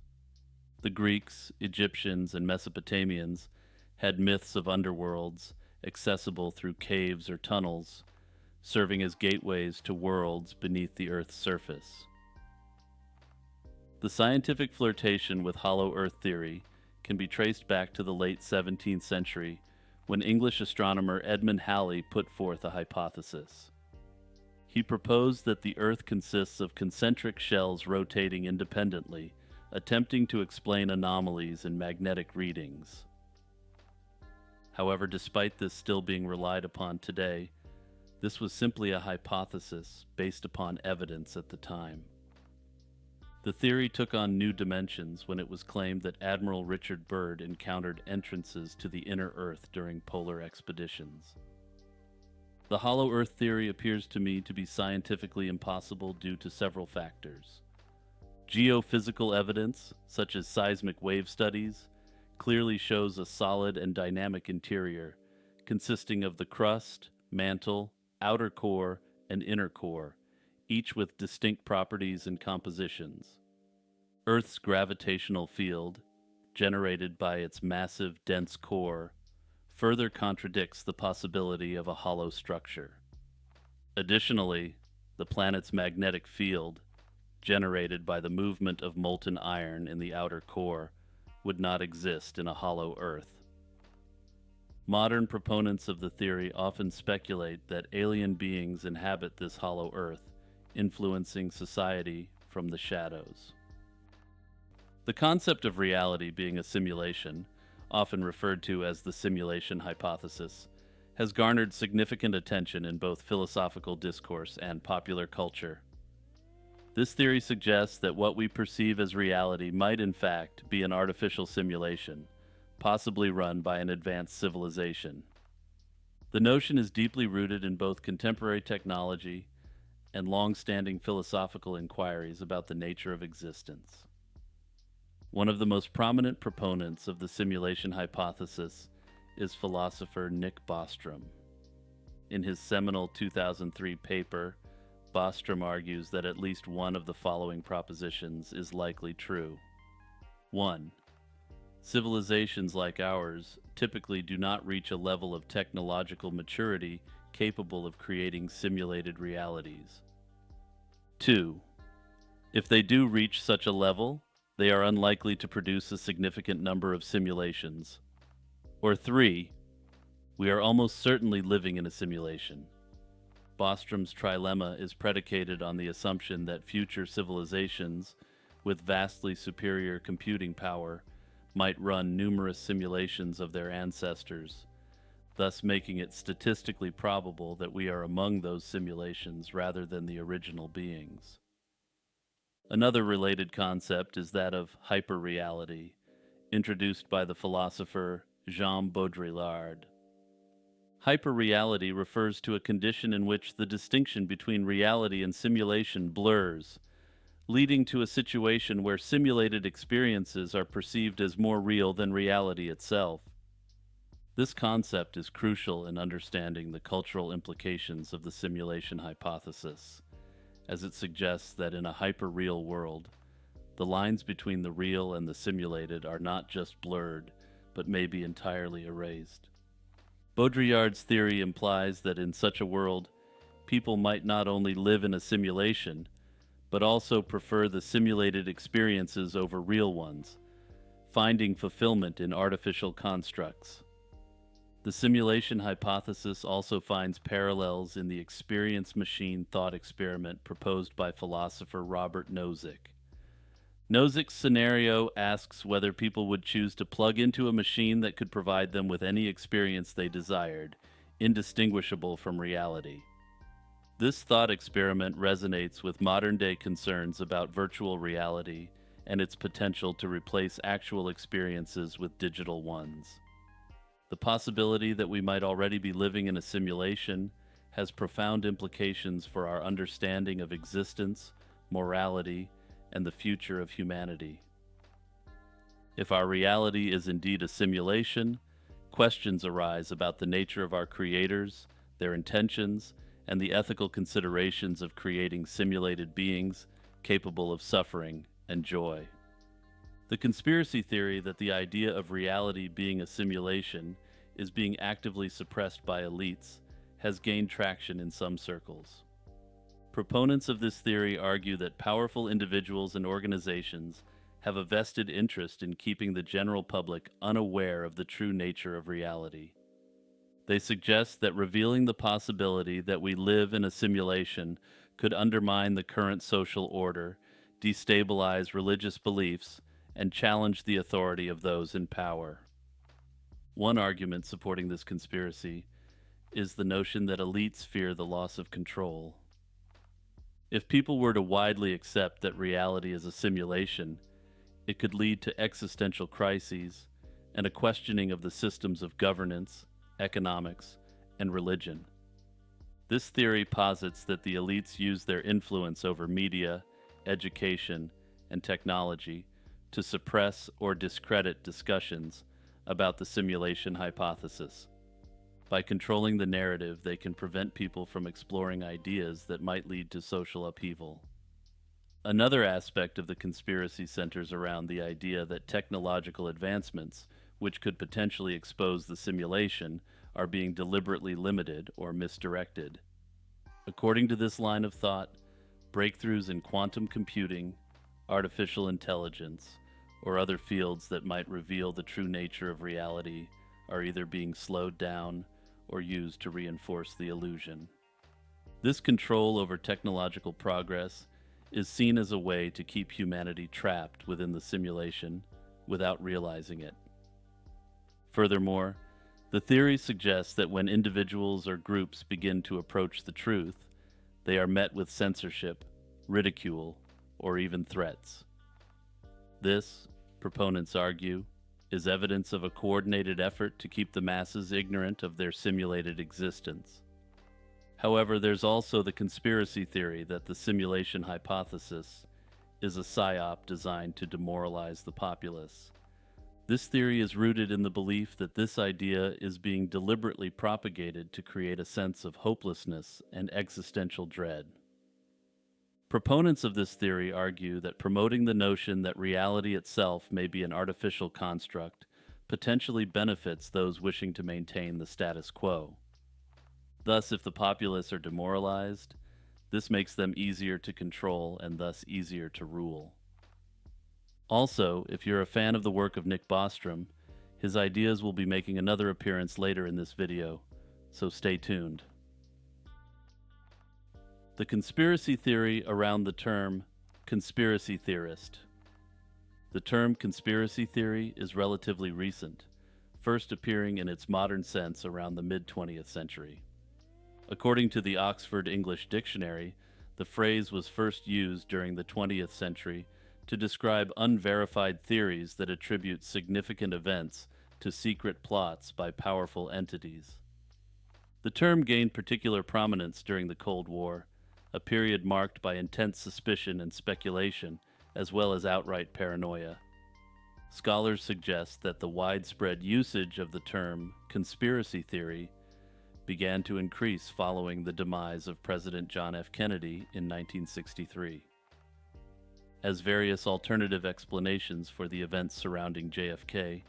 The Greeks, Egyptians, and Mesopotamians had myths of underworlds accessible through caves or tunnels, serving as gateways to worlds beneath the Earth's surface. The scientific flirtation with hollow Earth theory can be traced back to the late 17th century when English astronomer Edmund Halley put forth a hypothesis. He proposed that the Earth consists of concentric shells rotating independently, attempting to explain anomalies in magnetic readings. However, despite this still being relied upon today, this was simply a hypothesis based upon evidence at the time. The theory took on new dimensions when it was claimed that Admiral Richard Byrd encountered entrances to the inner Earth during polar expeditions. The hollow Earth theory appears to me to be scientifically impossible due to several factors. Geophysical evidence, such as seismic wave studies, clearly shows a solid and dynamic interior, consisting of the crust, mantle, outer core, and inner core, each with distinct properties and compositions. Earth's gravitational field, generated by its massive, dense core, further contradicts the possibility of a hollow structure. Additionally, the planet's magnetic field, generated by the movement of molten iron in the outer core, would not exist in a hollow Earth. Modern proponents of the theory often speculate that alien beings inhabit this hollow Earth, influencing society from the shadows. The concept of reality being a simulation, often referred to as the simulation hypothesis, has garnered significant attention in both philosophical discourse and popular culture. This theory suggests that what we perceive as reality might, in fact, be an artificial simulation, possibly run by an advanced civilization. The notion is deeply rooted in both contemporary technology and long standing philosophical inquiries about the nature of existence. One of the most prominent proponents of the simulation hypothesis is philosopher Nick Bostrom. In his seminal 2003 paper, Bostrom argues that at least one of the following propositions is likely true. 1. Civilizations like ours typically do not reach a level of technological maturity capable of creating simulated realities. 2. If they do reach such a level, they are unlikely to produce a significant number of simulations. Or 3. We are almost certainly living in a simulation. Bostrom's trilemma is predicated on the assumption that future civilizations with vastly superior computing power might run numerous simulations of their ancestors, thus making it statistically probable that we are among those simulations rather than the original beings. Another related concept is that of hyperreality, introduced by the philosopher Jean Baudrillard. Hyperreality refers to a condition in which the distinction between reality and simulation blurs, leading to a situation where simulated experiences are perceived as more real than reality itself. This concept is crucial in understanding the cultural implications of the simulation hypothesis, as it suggests that in a hyperreal world, the lines between the real and the simulated are not just blurred, but may be entirely erased. Baudrillard's theory implies that in such a world, people might not only live in a simulation, but also prefer the simulated experiences over real ones, finding fulfillment in artificial constructs. The simulation hypothesis also finds parallels in the experience machine thought experiment proposed by philosopher Robert Nozick. Nozick's scenario asks whether people would choose to plug into a machine that could provide them with any experience they desired, indistinguishable from reality. This thought experiment resonates with modern-day concerns about virtual reality and its potential to replace actual experiences with digital ones. The possibility that we might already be living in a simulation has profound implications for our understanding of existence, morality, and the future of humanity. If our reality is indeed a simulation, questions arise about the nature of our creators, their intentions, and the ethical considerations of creating simulated beings capable of suffering and joy. The conspiracy theory that the idea of reality being a simulation is being actively suppressed by elites has gained traction in some circles. Proponents of this theory argue that powerful individuals and organizations have a vested interest in keeping the general public unaware of the true nature of reality. They suggest that revealing the possibility that we live in a simulation could undermine the current social order, destabilize religious beliefs, and challenge the authority of those in power. One argument supporting this conspiracy is the notion that elites fear the loss of control. If people were to widely accept that reality is a simulation, it could lead to existential crises and a questioning of the systems of governance, economics, and religion. This theory posits that the elites use their influence over media, education, and technology to suppress or discredit discussions about the simulation hypothesis. By controlling the narrative, they can prevent people from exploring ideas that might lead to social upheaval. Another aspect of the conspiracy centers around the idea that technological advancements, which could potentially expose the simulation, are being deliberately limited or misdirected. According to this line of thought, breakthroughs in quantum computing, artificial intelligence, or other fields that might reveal the true nature of reality are either being slowed down or used to reinforce the illusion. This control over technological progress is seen as a way to keep humanity trapped within the simulation without realizing it. Furthermore, the theory suggests that when individuals or groups begin to approach the truth, they are met with censorship, ridicule, or even threats. This, proponents argue, is evidence of a coordinated effort to keep the masses ignorant of their simulated existence. However, there's also the conspiracy theory that the simulation hypothesis is a psyop designed to demoralize the populace. This theory is rooted in the belief that this idea is being deliberately propagated to create a sense of hopelessness and existential dread. Proponents of this theory argue that promoting the notion that reality itself may be an artificial construct potentially benefits those wishing to maintain the status quo. Thus, if the populace are demoralized, this makes them easier to control and thus easier to rule. Also, if you're a fan of the work of Nick Bostrom, his ideas will be making another appearance later in this video, so stay tuned. The conspiracy theory around the term conspiracy theorist. The term conspiracy theory is relatively recent, first appearing in its modern sense around the mid-20th century. According to the Oxford English Dictionary, the phrase was first used during the 20th century to describe unverified theories that attribute significant events to secret plots by powerful entities. The term gained particular prominence during the Cold War, a period marked by intense suspicion and speculation, as well as outright paranoia. Scholars suggest that the widespread usage of the term conspiracy theory began to increase following the demise of President John F. Kennedy in 1963. As various alternative explanations for the events surrounding JFK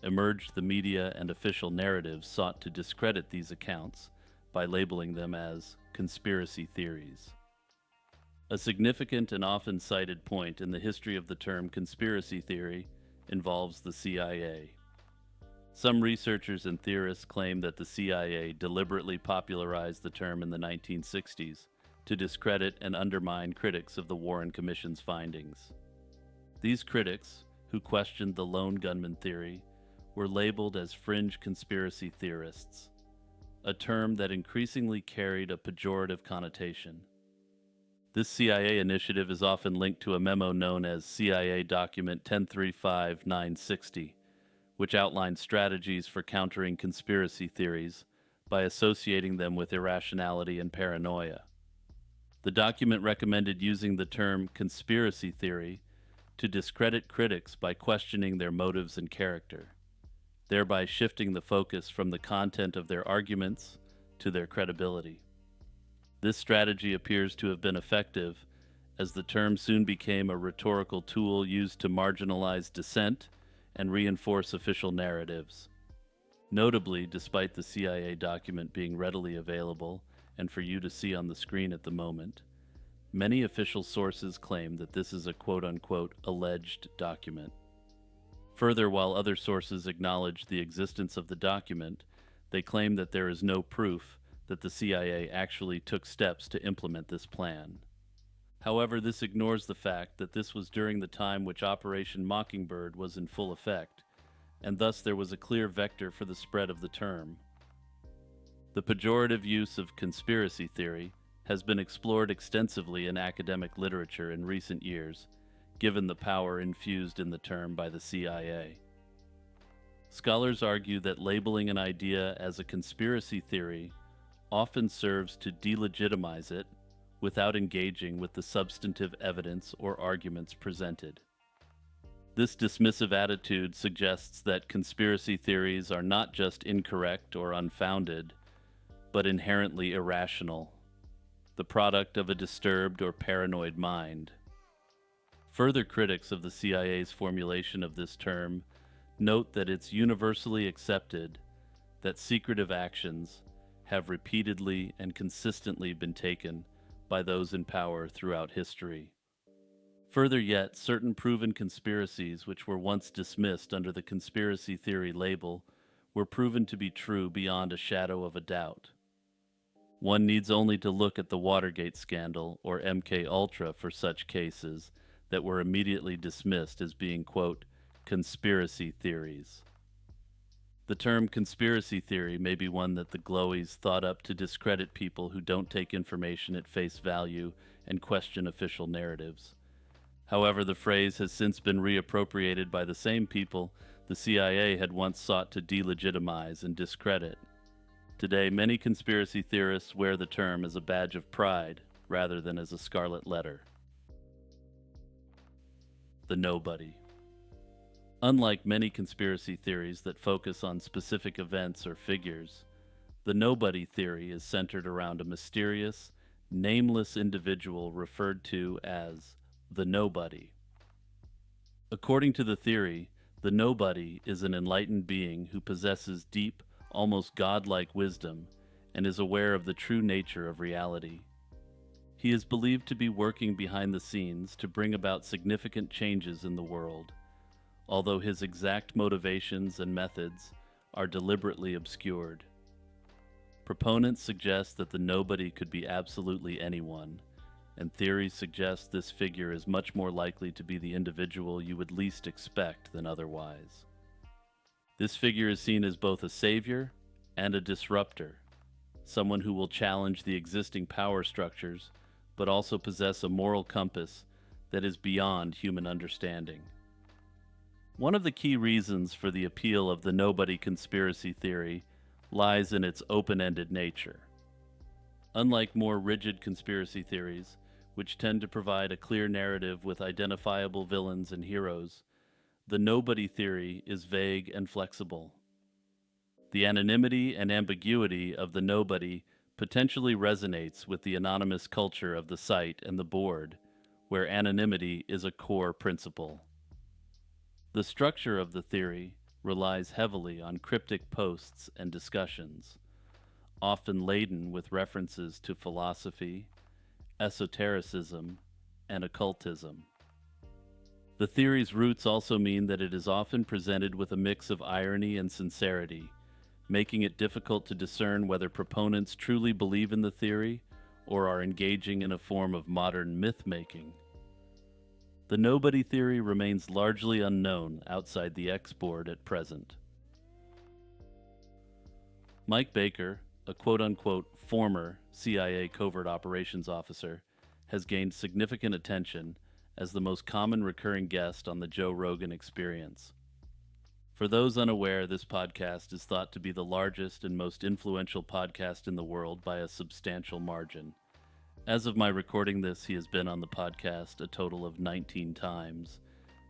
emerged, the media and official narratives sought to discredit these accounts by labeling them as conspiracy theories. A significant and often cited point in the history of the term conspiracy theory involves the CIA. Some researchers and theorists claim that the CIA deliberately popularized the term in the 1960s to discredit and undermine critics of the Warren Commission's findings. These critics, who questioned the lone gunman theory, were labeled as fringe conspiracy theorists, a term that increasingly carried a pejorative connotation. This CIA initiative is often linked to a memo known as CIA Document 1035-960, which outlined strategies for countering conspiracy theories by associating them with irrationality and paranoia. The document recommended using the term conspiracy theory to discredit critics by questioning their motives and character, thereby shifting the focus from the content of their arguments to their credibility. This strategy appears to have been effective, as the term soon became a rhetorical tool used to marginalize dissent and reinforce official narratives. Notably, despite the CIA document being readily available and for you to see on the screen at the moment, many official sources claim that this is a quote-unquote alleged document. Further, while other sources acknowledge the existence of the document, they claim that there is no proof that the CIA actually took steps to implement this plan. However, this ignores the fact that this was during the time which Operation Mockingbird was in full effect, and thus there was a clear vector for the spread of the term. The pejorative use of conspiracy theory has been explored extensively in academic literature in recent years, given the power infused in the term by the CIA. Scholars argue that labeling an idea as a conspiracy theory often serves to delegitimize it without engaging with the substantive evidence or arguments presented. This dismissive attitude suggests that conspiracy theories are not just incorrect or unfounded, but inherently irrational, the product of a disturbed or paranoid mind. Further critics of the CIA's formulation of this term note that it's universally accepted that secretive actions have repeatedly and consistently been taken by those in power throughout history. Further yet, certain proven conspiracies which were once dismissed under the conspiracy theory label were proven to be true beyond a shadow of a doubt. One needs only to look at the Watergate scandal or MK Ultra for such cases that were immediately dismissed as being, quote, conspiracy theories. The term conspiracy theory may be one that the glowies thought up to discredit people who don't take information at face value and question official narratives. However, the phrase has since been reappropriated by the same people the CIA had once sought to delegitimize and discredit. Today, many conspiracy theorists wear the term as a badge of pride rather than as a scarlet letter. The nobody. Unlike many conspiracy theories that focus on specific events or figures, the nobody theory is centered around a mysterious, nameless individual referred to as the nobody. According to the theory, the nobody is an enlightened being who possesses deep, almost godlike wisdom and is aware of the true nature of reality. He is believed to be working behind the scenes to bring about significant changes in the world, although his exact motivations and methods are deliberately obscured. Proponents suggest that the nobody could be absolutely anyone, and theories suggest this figure is much more likely to be the individual you would least expect than otherwise. This figure is seen as both a savior and a disruptor, someone who will challenge the existing power structures, but also possess a moral compass that is beyond human understanding. One of the key reasons for the appeal of the nobody conspiracy theory lies in its open-ended nature. Unlike more rigid conspiracy theories, which tend to provide a clear narrative with identifiable villains and heroes, the nobody theory is vague and flexible. The anonymity and ambiguity of the nobody potentially resonates with the anonymous culture of the site and the board, where anonymity is a core principle. The structure of the theory relies heavily on cryptic posts and discussions, often laden with references to philosophy, esotericism, and occultism. The theory's roots also mean that it is often presented with a mix of irony and sincerity, making it difficult to discern whether proponents truly believe in the theory or are engaging in a form of modern myth-making. The nobody theory remains largely unknown outside the X-board at present. Mike Baker, a quote-unquote former CIA covert operations officer, has gained significant attention as the most common recurring guest on the Joe Rogan Experience. For those unaware, this podcast is thought to be the largest and most influential podcast in the world by a substantial margin. As of my recording this, he has been on the podcast a total of 19 times,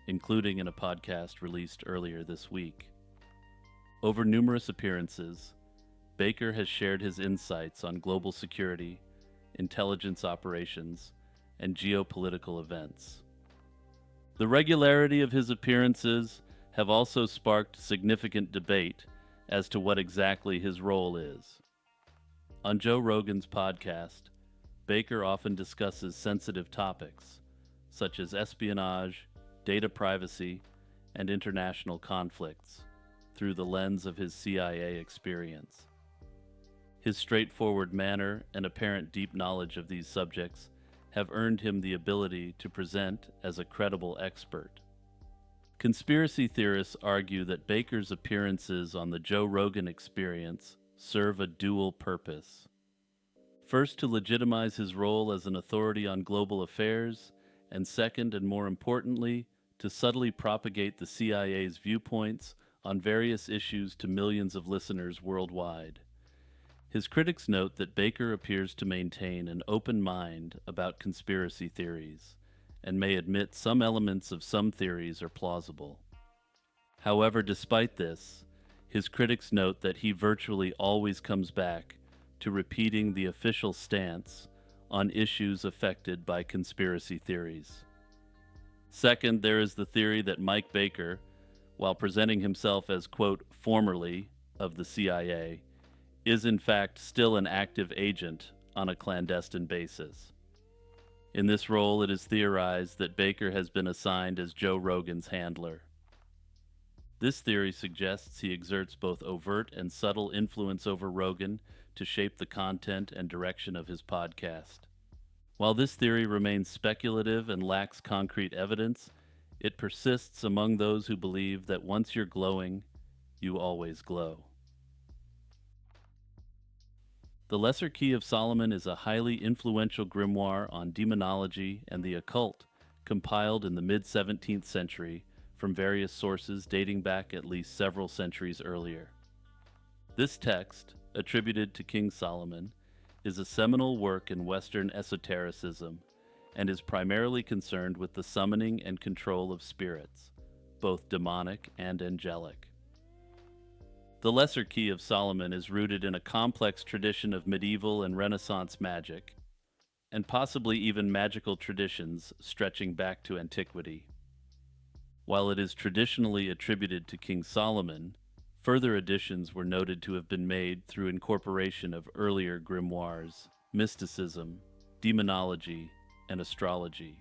including in a podcast released earlier this week. Over numerous appearances, Baker has shared his insights on global security, intelligence operations, and geopolitical events. The regularity of his appearances have also sparked significant debate as to what exactly his role is. On Joe Rogan's podcast, Baker often discusses sensitive topics, such as espionage, data privacy, and international conflicts, through the lens of his CIA experience. His straightforward manner and apparent deep knowledge of these subjects have earned him the ability to present as a credible expert. Conspiracy theorists argue that Baker's appearances on the Joe Rogan Experience serve a dual purpose. First, to legitimize his role as an authority on global affairs, and second, and more importantly, to subtly propagate the CIA's viewpoints on various issues to millions of listeners worldwide. His critics note that Baker appears to maintain an open mind about conspiracy theories, and may admit some elements of some theories are plausible. However, despite this, his critics note that he virtually always comes back to repeating the official stance on issues affected by conspiracy theories. Second, there is the theory that Mike Baker, while presenting himself as, quote, formerly of the CIA, is in fact still an active agent on a clandestine basis. In this role, it is theorized that Baker has been assigned as Joe Rogan's handler. This theory suggests he exerts both overt and subtle influence over Rogan to shape the content and direction of his podcast. While this theory remains speculative and lacks concrete evidence, it persists among those who believe that once you're glowing, you always glow. The Lesser Key of Solomon is a highly influential grimoire on demonology and the occult, compiled in the mid-17th century from various sources dating back at least several centuries earlier. This text, attributed to King Solomon, is a seminal work in Western esotericism and is primarily concerned with the summoning and control of spirits, both demonic and angelic. The Lesser Key of Solomon is rooted in a complex tradition of medieval and Renaissance magic, and possibly even magical traditions stretching back to antiquity. While it is traditionally attributed to King Solomon, further additions were noted to have been made through incorporation of earlier grimoires, mysticism, demonology, and astrology.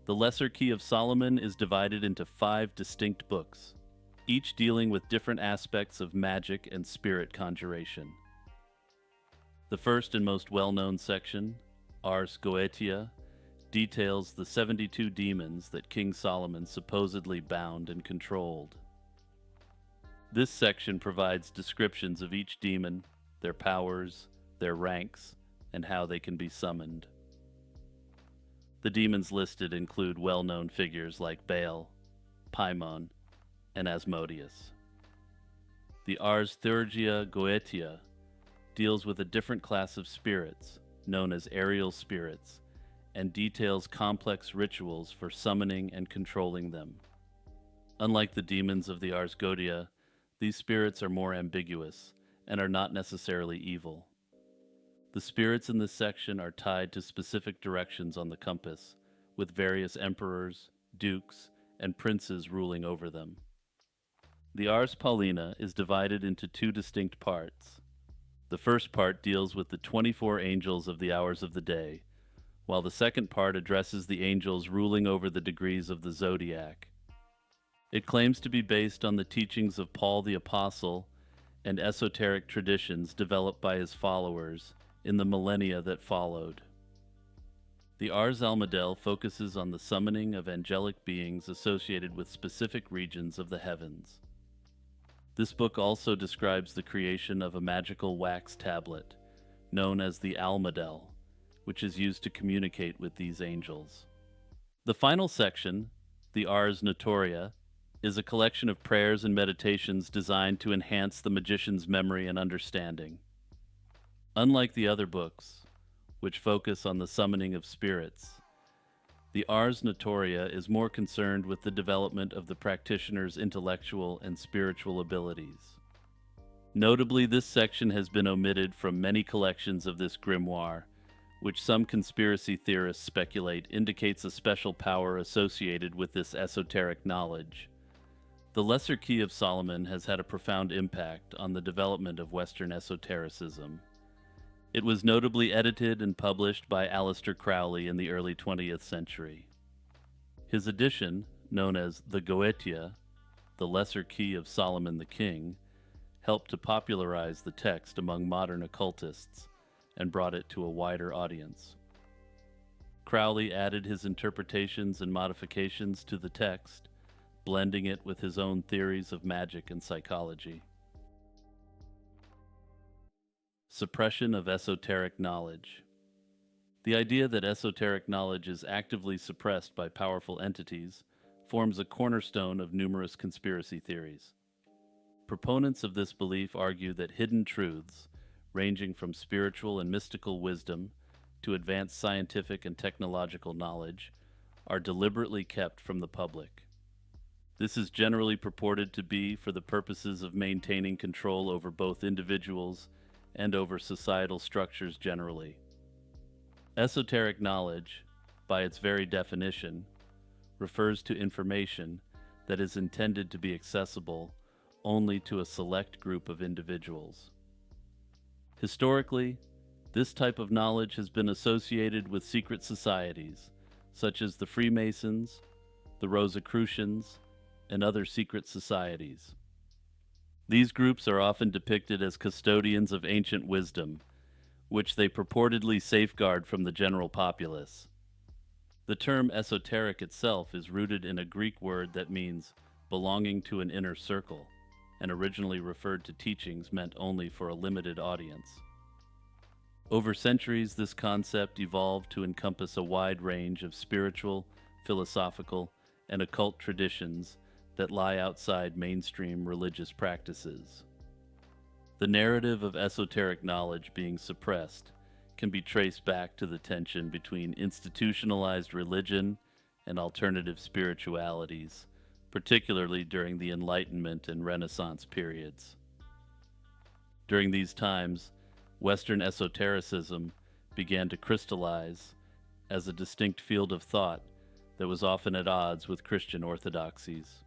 The Lesser Key of Solomon is divided into 5 distinct books, each dealing with different aspects of magic and spirit conjuration. The first and most well-known section, Ars Goetia, details the 72 demons that King Solomon supposedly bound and controlled. This section provides descriptions of each demon, their powers, their ranks, and how they can be summoned. The demons listed include well-known figures like Baal, Paimon, and Asmodeus. The Ars Theurgia Goetia deals with a different class of spirits, known as aerial spirits, and details complex rituals for summoning and controlling them. Unlike the demons of the Ars Goetia, these spirits are more ambiguous and are not necessarily evil. The spirits in this section are tied to specific directions on the compass, with various emperors, dukes, and princes ruling over them. The Ars Paulina is divided into 2 distinct parts. The first part deals with the 24 angels of the hours of the day, while the second part addresses the angels ruling over the degrees of the zodiac. It claims to be based on the teachings of Paul the Apostle and esoteric traditions developed by his followers in the millennia that followed. The Ars Almadel focuses on the summoning of angelic beings associated with specific regions of the heavens. This book also describes the creation of a magical wax tablet, known as the Almadel, which is used to communicate with these angels. The final section, the Ars Notoria, is a collection of prayers and meditations designed to enhance the magician's memory and understanding. Unlike the other books, which focus on the summoning of spirits, the Ars Notoria is more concerned with the development of the practitioner's intellectual and spiritual abilities. Notably, this section has been omitted from many collections of this grimoire, which some conspiracy theorists speculate indicates a special power associated with this esoteric knowledge. The Lesser Key of Solomon has had a profound impact on the development of Western esotericism. It was notably edited and published by Aleister Crowley in the early 20th century. His edition, known as the Goetia, the Lesser Key of Solomon the King, helped to popularize the text among modern occultists and brought it to a wider audience. Crowley added his interpretations and modifications to the text, blending it with his own theories of magic and psychology. Suppression of esoteric knowledge. The idea that esoteric knowledge is actively suppressed by powerful entities forms a cornerstone of numerous conspiracy theories. Proponents of this belief argue that hidden truths, ranging from spiritual and mystical wisdom to advanced scientific and technological knowledge, are deliberately kept from the public. This is generally purported to be for the purposes of maintaining control over both individuals and over societal structures generally. Esoteric knowledge, by its very definition, refers to information that is intended to be accessible only to a select group of individuals. Historically, this type of knowledge has been associated with secret societies, such as the Freemasons, the Rosicrucians, and other secret societies. These groups are often depicted as custodians of ancient wisdom, which they purportedly safeguard from the general populace. The term esoteric itself is rooted in a Greek word that means belonging to an inner circle, and originally referred to teachings meant only for a limited audience. Over centuries, this concept evolved to encompass a wide range of spiritual, philosophical, and occult traditions that lie outside mainstream religious practices. The narrative of esoteric knowledge being suppressed can be traced back to the tension between institutionalized religion and alternative spiritualities, particularly during the Enlightenment and Renaissance periods. During these times, Western esotericism began to crystallize as a distinct field of thought that was often at odds with Christian orthodoxies.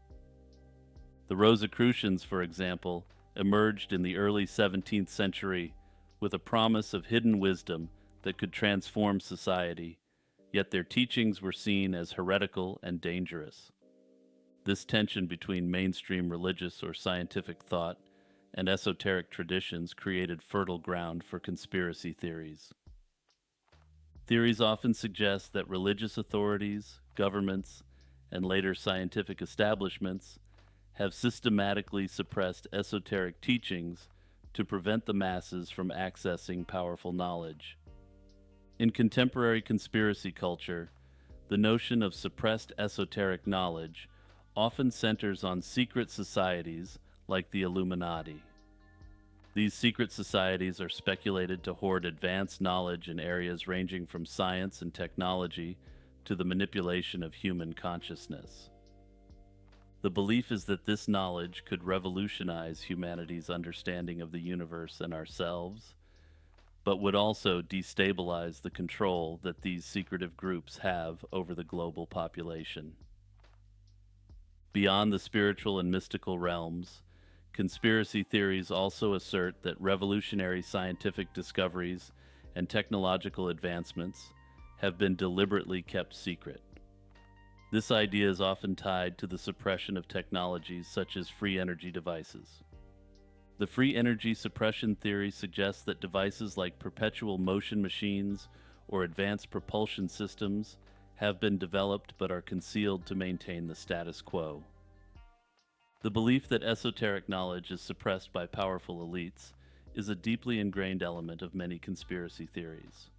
The Rosicrucians, for example, emerged in the early 17th century with a promise of hidden wisdom that could transform society, yet their teachings were seen as heretical and dangerous. This tension between mainstream religious or scientific thought and esoteric traditions created fertile ground for conspiracy theories. Theories often suggest that religious authorities, governments, and later scientific establishments have systematically suppressed esoteric teachings to prevent the masses from accessing powerful knowledge. In contemporary conspiracy culture, the notion of suppressed esoteric knowledge often centers on secret societies like the Illuminati. These secret societies are speculated to hoard advanced knowledge in areas ranging from science and technology to the manipulation of human consciousness. The belief is that this knowledge could revolutionize humanity's understanding of the universe and ourselves, but would also destabilize the control that these secretive groups have over the global population. Beyond the spiritual and mystical realms, conspiracy theories also assert that revolutionary scientific discoveries and technological advancements have been deliberately kept secret. This idea is often tied to the suppression of technologies such as free energy devices. The free energy suppression theory suggests that devices like perpetual motion machines or advanced propulsion systems have been developed but are concealed to maintain the status quo. The belief that esoteric knowledge is suppressed by powerful elites is a deeply ingrained element of many conspiracy theories.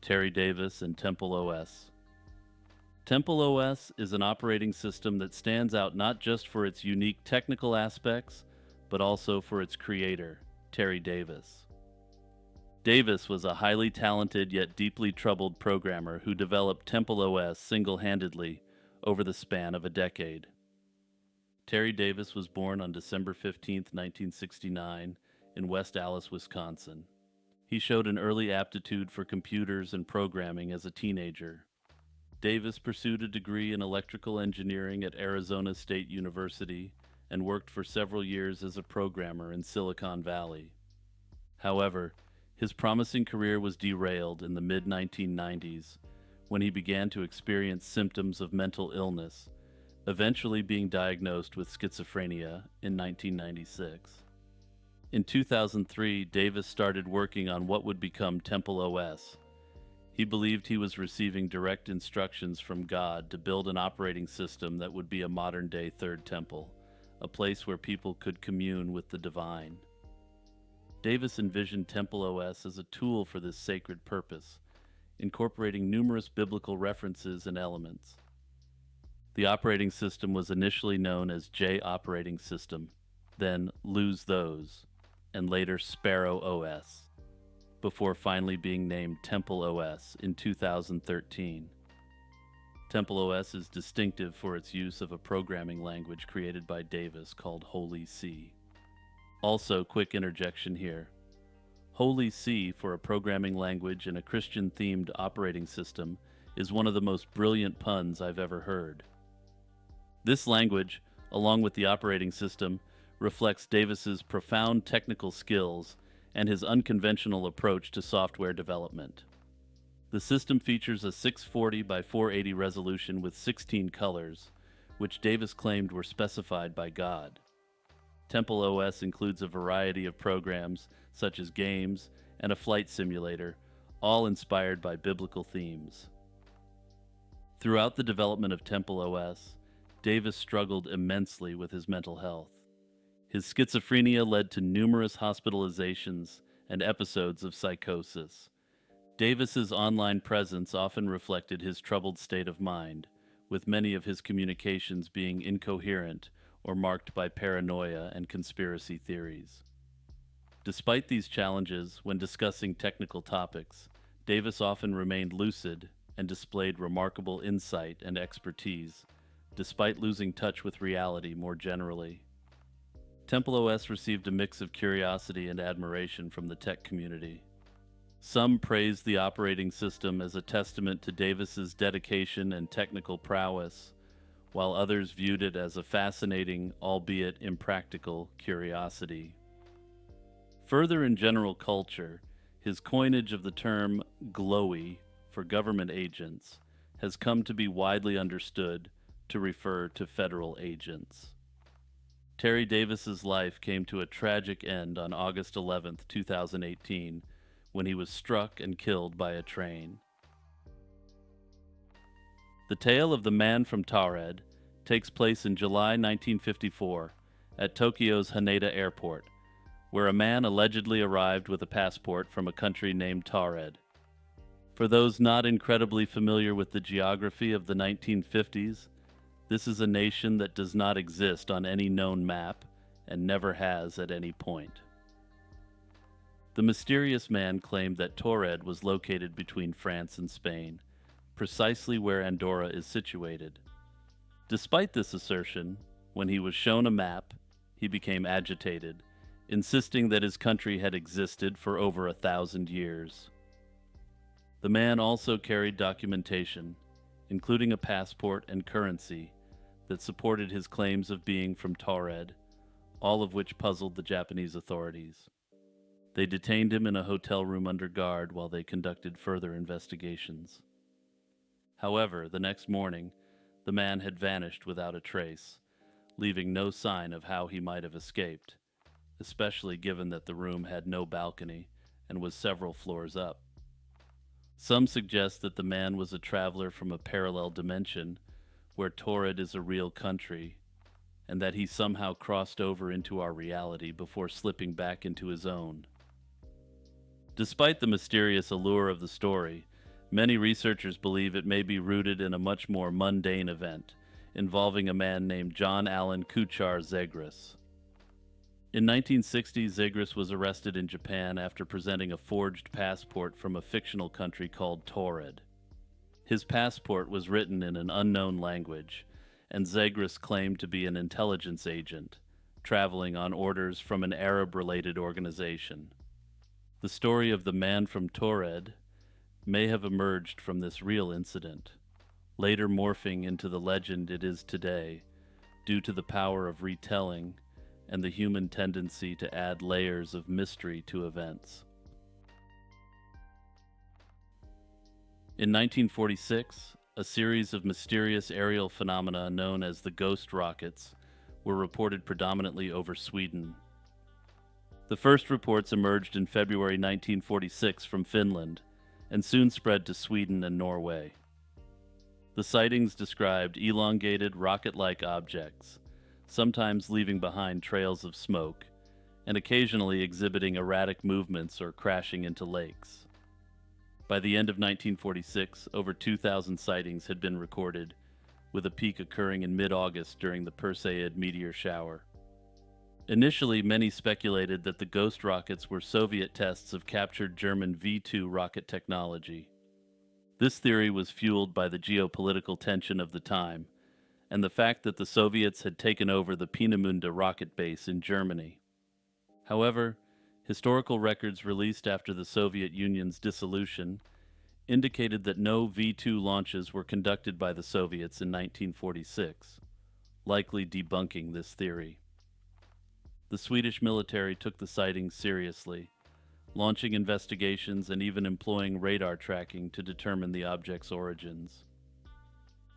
Terry Davis and Temple OS. Temple OS is an operating system that stands out not just for its unique technical aspects, but also for its creator, Terry Davis. Davis was a highly talented yet deeply troubled programmer who developed Temple OS single-handedly over the span of a decade. Terry Davis was born on December 15, 1969, in West Allis, Wisconsin. He showed an early aptitude for computers and programming as a teenager. Davis pursued a degree in electrical engineering at Arizona State University and worked for several years as a programmer in Silicon Valley. However, his promising career was derailed in the mid-1990s when he began to experience symptoms of mental illness, eventually being diagnosed with schizophrenia in 1996. In 2003, Davis started working on what would become Temple OS. He believed he was receiving direct instructions from God to build an operating system that would be a modern-day Third Temple, a place where people could commune with the divine. Davis envisioned Temple OS as a tool for this sacred purpose, incorporating numerous biblical references and elements. The operating system was initially known as J Operating System, then Lose Those, and later Sparrow OS, before finally being named Temple OS in 2013. Temple OS is distinctive for its use of a programming language created by Davis called Holy C. Also, quick interjection here. Holy C for a programming language and a Christian-themed operating system is one of the most brilliant puns I've ever heard. This language, along with the operating system, reflects Davis's profound technical skills and his unconventional approach to software development. The system features a 640 by 480 resolution with 16 colors, which Davis claimed were specified by God. Temple OS includes a variety of programs, such as games and a flight simulator, all inspired by biblical themes. Throughout the development of Temple OS, Davis struggled immensely with his mental health. His schizophrenia led to numerous hospitalizations and episodes of psychosis. Davis's online presence often reflected his troubled state of mind, with many of his communications being incoherent or marked by paranoia and conspiracy theories. Despite these challenges, when discussing technical topics, Davis often remained lucid and displayed remarkable insight and expertise, despite losing touch with reality more generally. Temple OS received a mix of curiosity and admiration from the tech community. Some praised the operating system as a testament to Davis's dedication and technical prowess, while others viewed it as a fascinating, albeit impractical, curiosity. Further in general culture, his coinage of the term glowy for government agents has come to be widely understood to refer to federal agents. Terry Davis's life came to a tragic end on August 11, 2018, when he was struck and killed by a train. The tale of the man from Taured takes place in July 1954 at Tokyo's Haneda Airport, where a man allegedly arrived with a passport from a country named Taured. For those not incredibly familiar with the geography of the 1950s, this is a nation that does not exist on any known map and never has at any point. The mysterious man claimed that Taured was located between France and Spain, precisely where Andorra is situated. Despite this assertion, when he was shown a map, he became agitated, insisting that his country had existed for over 1,000 years. The man also carried documentation, including a passport and currency, that supported his claims of being from Taured, all of which puzzled the Japanese authorities. They detained him in a hotel room under guard while they conducted further investigations. However, the next morning, the man had vanished without a trace, leaving no sign of how he might have escaped, especially given that the room had no balcony and was several floors up. Some suggest that the man was a traveler from a parallel dimension where Taured is a real country, and that he somehow crossed over into our reality before slipping back into his own. Despite the mysterious allure of the story, many researchers believe it may be rooted in a much more mundane event involving a man named John Allen Kuchar Zegras. In 1960, Zegras was arrested in Japan after presenting a forged passport from a fictional country called Taured. His passport was written in an unknown language, and Zegras claimed to be an intelligence agent, traveling on orders from an Arab-related organization. The story of the man from Taured may have emerged from this real incident, later morphing into the legend it is today, due to the power of retelling and the human tendency to add layers of mystery to events. In 1946, a series of mysterious aerial phenomena known as the ghost rockets were reported predominantly over Sweden. The first reports emerged in February 1946 from Finland and soon spread to Sweden and Norway. The sightings described elongated rocket-like objects, sometimes leaving behind trails of smoke, and occasionally exhibiting erratic movements or crashing into lakes. By the end of 1946, over 2,000 sightings had been recorded, with a peak occurring in mid-August during the Perseid meteor shower. Initially, many speculated that the ghost rockets were Soviet tests of captured German V-2 rocket technology. This theory was fueled by the geopolitical tension of the time, and the fact that the Soviets had taken over the Peenemünde rocket base in Germany. However, historical records released after the Soviet Union's dissolution indicated that no V-2 launches were conducted by the Soviets in 1946, likely debunking this theory. The Swedish military took the sightings seriously, launching investigations and even employing radar tracking to determine the object's origins.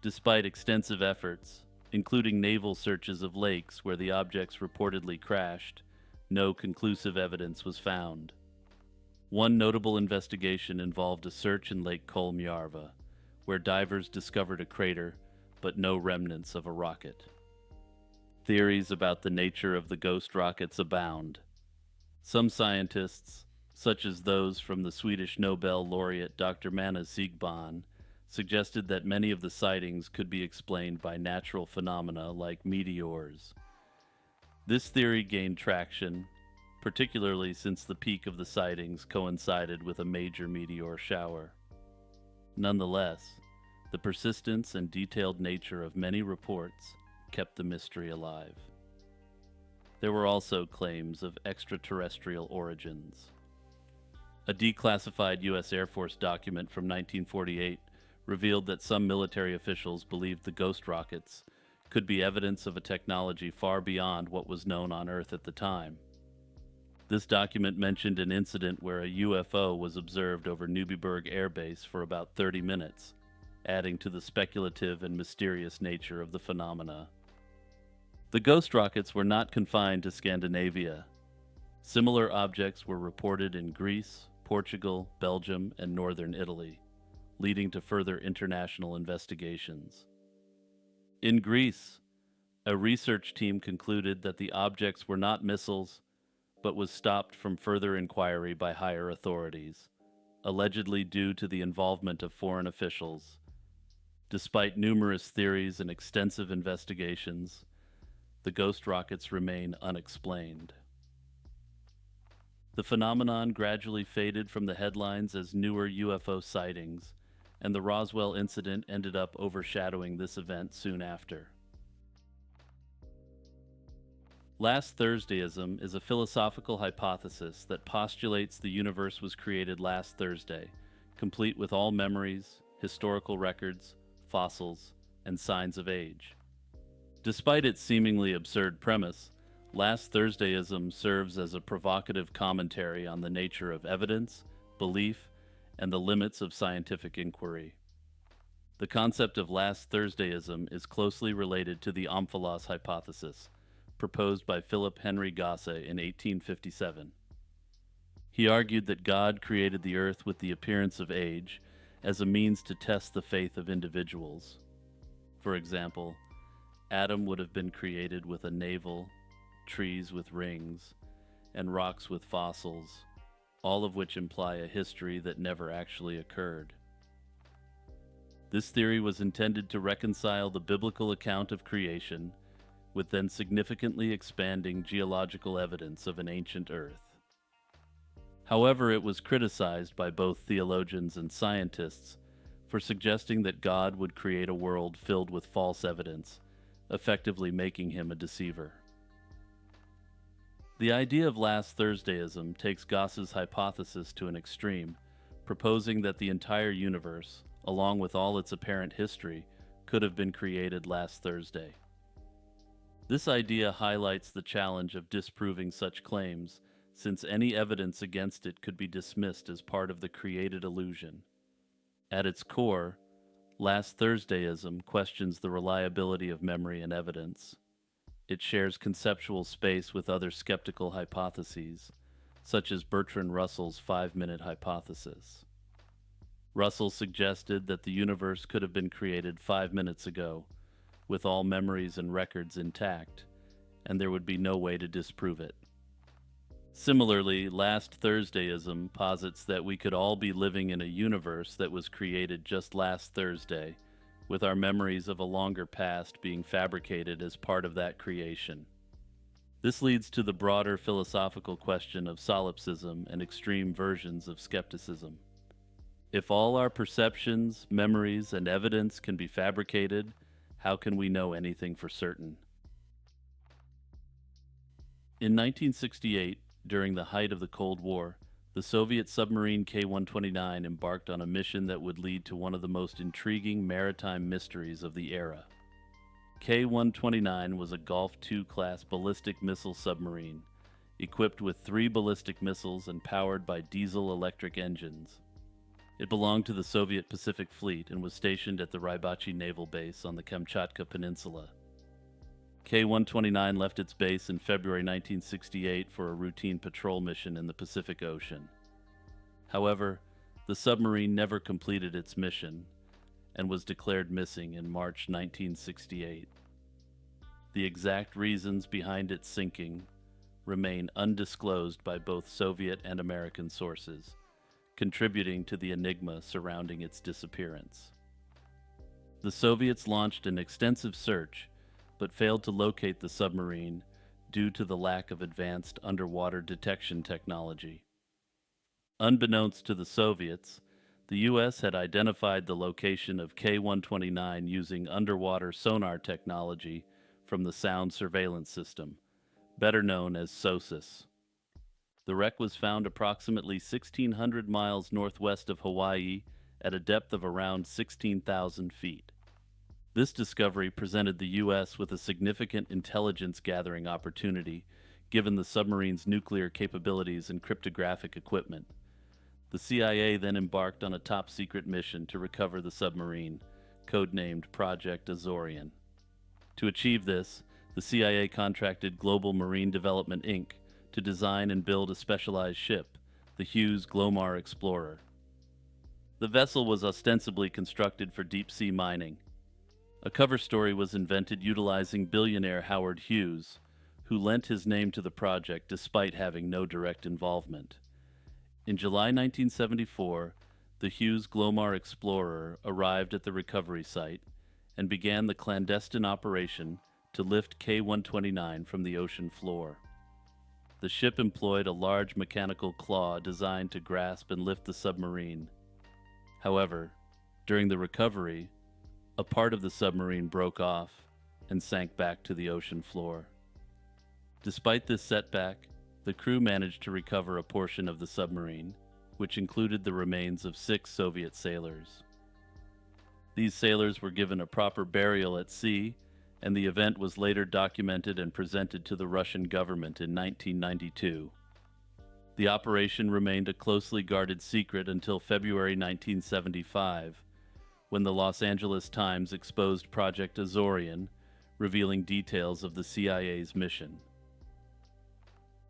Despite extensive efforts, including naval searches of lakes where the objects reportedly crashed, no conclusive evidence was found. One notable investigation involved a search in Lake Kolmjärva, where divers discovered a crater, but no remnants of a rocket. Theories about the nature of the ghost rockets abound. Some scientists, such as those from the Swedish Nobel laureate Dr. Manne Siegbahn, suggested that many of the sightings could be explained by natural phenomena like meteors. This theory gained traction, particularly since the peak of the sightings coincided with a major meteor shower. Nonetheless, the persistence and detailed nature of many reports kept the mystery alive. There were also claims of extraterrestrial origins. A declassified U.S. Air Force document from 1948 revealed that some military officials believed the ghost rockets could be evidence of a technology far beyond what was known on Earth at the time. This document mentioned an incident where a UFO was observed over Neubiberg Air Base for about 30 minutes, adding to the speculative and mysterious nature of the phenomena. The ghost rockets were not confined to Scandinavia. Similar objects were reported in Greece, Portugal, Belgium, and northern Italy, leading to further international investigations. In Greece, a research team concluded that the objects were not missiles, but was stopped from further inquiry by higher authorities, allegedly due to the involvement of foreign officials. Despite numerous theories and extensive investigations, the ghost rockets remain unexplained. The phenomenon gradually faded from the headlines as newer UFO sightings, and the Roswell incident ended up overshadowing this event soon after. Last Thursdayism is a philosophical hypothesis that postulates the universe was created last Thursday, complete with all memories, historical records, fossils, and signs of age. Despite its seemingly absurd premise, Last Thursdayism serves as a provocative commentary on the nature of evidence, belief, and the limits of scientific inquiry. The concept of Last Thursdayism is closely related to the Omphalos hypothesis, proposed by Philip Henry Gosse in 1857. He argued that God created the earth with the appearance of age as a means to test the faith of individuals. For example, Adam would have been created with a navel, trees with rings, and rocks with fossils, all of which imply a history that never actually occurred. This theory was intended to reconcile the biblical account of creation with then significantly expanding geological evidence of an ancient Earth. However, it was criticized by both theologians and scientists for suggesting that God would create a world filled with false evidence, effectively making him a deceiver. The idea of Last Thursdayism takes Gosse's hypothesis to an extreme, proposing that the entire universe, along with all its apparent history, could have been created last Thursday. This idea highlights the challenge of disproving such claims, since any evidence against it could be dismissed as part of the created illusion. At its core, Last Thursdayism questions the reliability of memory and evidence. It shares conceptual space with other skeptical hypotheses, such as Bertrand Russell's 5-minute hypothesis. Russell suggested that the universe could have been created 5 minutes ago, with all memories and records intact, and there would be no way to disprove it. Similarly, Last Thursdayism posits that we could all be living in a universe that was created just last Thursday, with our memories of a longer past being fabricated as part of that creation. This leads to the broader philosophical question of solipsism and extreme versions of skepticism. If all our perceptions, memories, and evidence can be fabricated, how can we know anything for certain? In 1968, during the height of the Cold War, the Soviet submarine K-129 embarked on a mission that would lead to one of the most intriguing maritime mysteries of the era. K-129 was a Golf II-class ballistic missile submarine, equipped with 3 ballistic missiles and powered by diesel-electric engines. It belonged to the Soviet Pacific Fleet and was stationed at the Rybachi Naval Base on the Kamchatka Peninsula. K-129 left its base in February 1968 for a routine patrol mission in the Pacific Ocean. However, the submarine never completed its mission and was declared missing in March 1968. The exact reasons behind its sinking remain undisclosed by both Soviet and American sources, contributing to the enigma surrounding its disappearance. The Soviets launched an extensive search, but failed to locate the submarine due to the lack of advanced underwater detection technology. Unbeknownst to the Soviets, the U.S. had identified the location of K-129 using underwater sonar technology from the Sound Surveillance System, better known as SOSUS. The wreck was found approximately 1,600 miles northwest of Hawaii at a depth of around 16,000 feet. This discovery presented the U.S. with a significant intelligence gathering opportunity, given the submarine's nuclear capabilities and cryptographic equipment. The CIA then embarked on a top-secret mission to recover the submarine, codenamed Project Azorian. To achieve this, the CIA contracted Global Marine Development, Inc. to design and build a specialized ship, the Hughes Glomar Explorer. The vessel was ostensibly constructed for deep-sea mining. A cover story was invented utilizing billionaire Howard Hughes, who lent his name to the project despite having no direct involvement. In July 1974, the Hughes Glomar Explorer arrived at the recovery site and began the clandestine operation to lift K-129 from the ocean floor. The ship employed a large mechanical claw designed to grasp and lift the submarine. However, during the recovery, a part of the submarine broke off and sank back to the ocean floor. Despite this setback, the crew managed to recover a portion of the submarine, which included the remains of 6 Soviet sailors. These sailors were given a proper burial at sea, and the event was later documented and presented to the Russian government in 1992. The operation remained a closely guarded secret until February 1975, when the Los Angeles Times exposed Project Azorian, revealing details of the CIA's mission.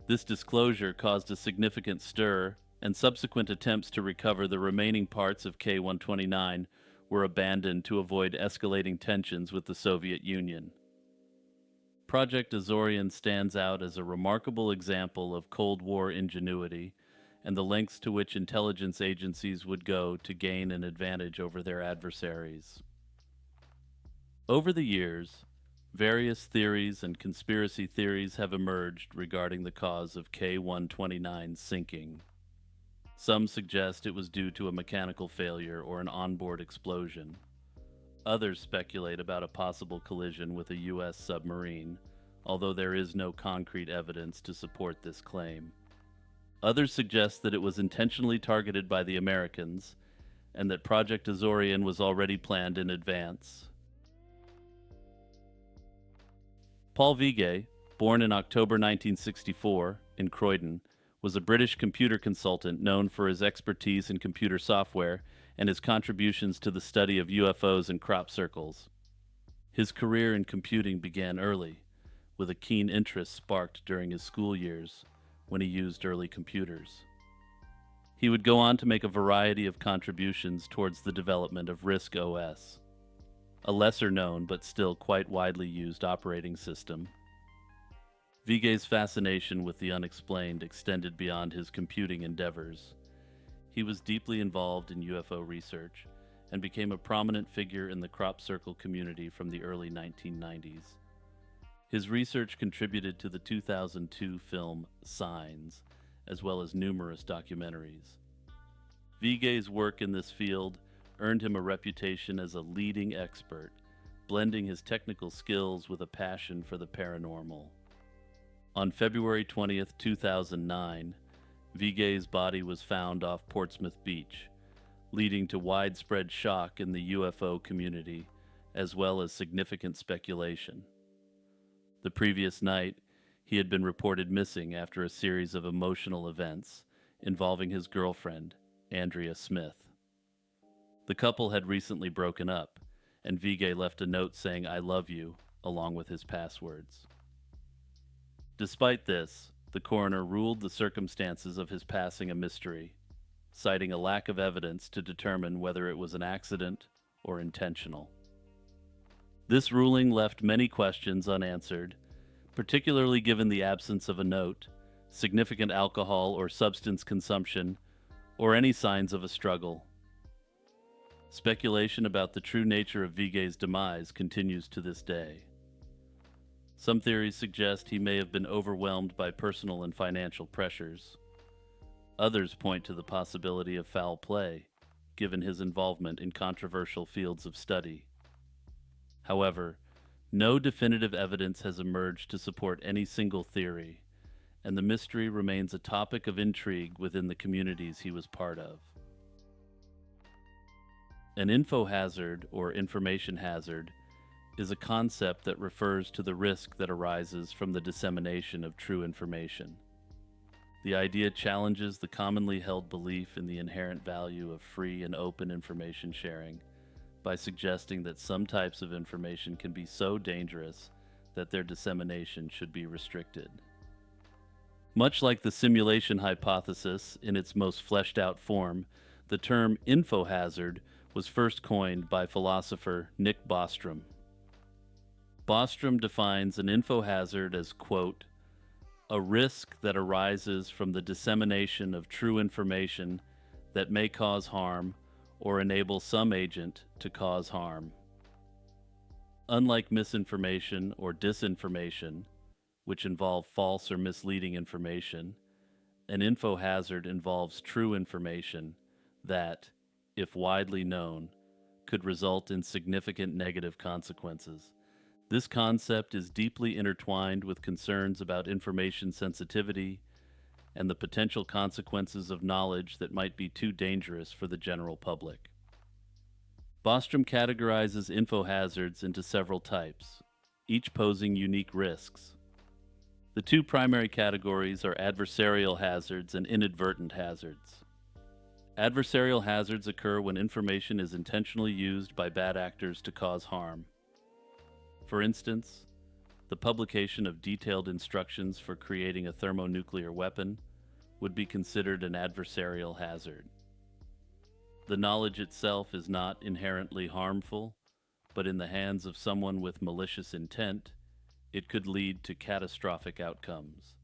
This disclosure caused a significant stir, and subsequent attempts to recover the remaining parts of K-129 were abandoned to avoid escalating tensions with the Soviet Union. Project Azorian stands out as a remarkable example of Cold War ingenuity and the lengths to which intelligence agencies would go to gain an advantage over their adversaries. Over the years, various theories and conspiracy theories have emerged regarding the cause of K-129's sinking. Some suggest it was due to a mechanical failure or an onboard explosion. Others speculate about a possible collision with a U.S. submarine, although there is no concrete evidence to support this claim. Others suggest that it was intentionally targeted by the Americans, and that Project Azorian was already planned in advance. Paul Vigay, born in October 1964 in Croydon, was a British computer consultant known for his expertise in computer software and his contributions to the study of UFOs and crop circles. His career in computing began early, with a keen interest sparked during his school years when he used early computers. He would go on to make a variety of contributions towards the development of RISC OS, a lesser-known but still quite widely used operating system. Vigay's fascination with the unexplained extended beyond his computing endeavors. He was deeply involved in UFO research and became a prominent figure in the crop circle community from the early 1990s. His research contributed to the 2002 film Signs, as well as numerous documentaries. Vigay's work in this field earned him a reputation as a leading expert, blending his technical skills with a passion for the paranormal. On February 20, 2009, Vigay's body was found off Portsmouth Beach, leading to widespread shock in the UFO community, as well as significant speculation. The previous night, he had been reported missing after a series of emotional events involving his girlfriend, Andrea Smith. The couple had recently broken up, and Vigay left a note saying, "I love you," along with his passwords. Despite this, the coroner ruled the circumstances of his passing a mystery, citing a lack of evidence to determine whether it was an accident or intentional. This ruling left many questions unanswered, particularly given the absence of a note significant alcohol or substance consumption, or any signs of a struggle. Speculation about the true nature of Vigé's demise continues to this day. Some theories suggest he may have been overwhelmed by personal and financial pressures. Others point to the possibility of foul play, given his involvement in controversial fields of study. However, no definitive evidence has emerged to support any single theory, and the mystery remains a topic of intrigue within the communities he was part of. An infohazard, or information hazard, is a concept that refers to the risk that arises from the dissemination of true information. The idea challenges the commonly held belief in the inherent value of free and open information sharing by suggesting that some types of information can be so dangerous that their dissemination should be restricted. Much like the simulation hypothesis in its most fleshed out form, the term infohazard was first coined by philosopher Nick Bostrom. Bostrom defines an infohazard as, quote, a risk that arises from the dissemination of true information that may cause harm or enable some agent to cause harm. Unlike misinformation or disinformation, which involve false or misleading information, an infohazard involves true information that, if widely known, could result in significant negative consequences. This concept is deeply intertwined with concerns about information sensitivity and the potential consequences of knowledge that might be too dangerous for the general public. Bostrom categorizes infohazards into several types, each posing unique risks. The two primary categories are adversarial hazards and inadvertent hazards. Adversarial hazards occur when information is intentionally used by bad actors to cause harm. For instance, the publication of detailed instructions for creating a thermonuclear weapon would be considered an adversarial hazard. The knowledge itself is not inherently harmful, but in the hands of someone with malicious intent, it could lead to catastrophic outcomes.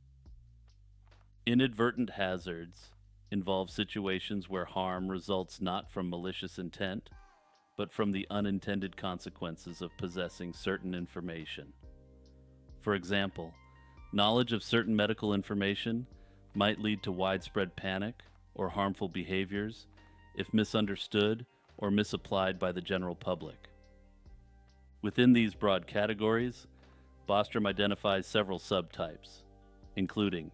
Inadvertent hazards involve situations where harm results not from malicious intent, but from the unintended consequences of possessing certain information. For example, knowledge of certain medical information might lead to widespread panic or harmful behaviors if misunderstood or misapplied by the general public. Within these broad categories, Bostrom identifies several subtypes, including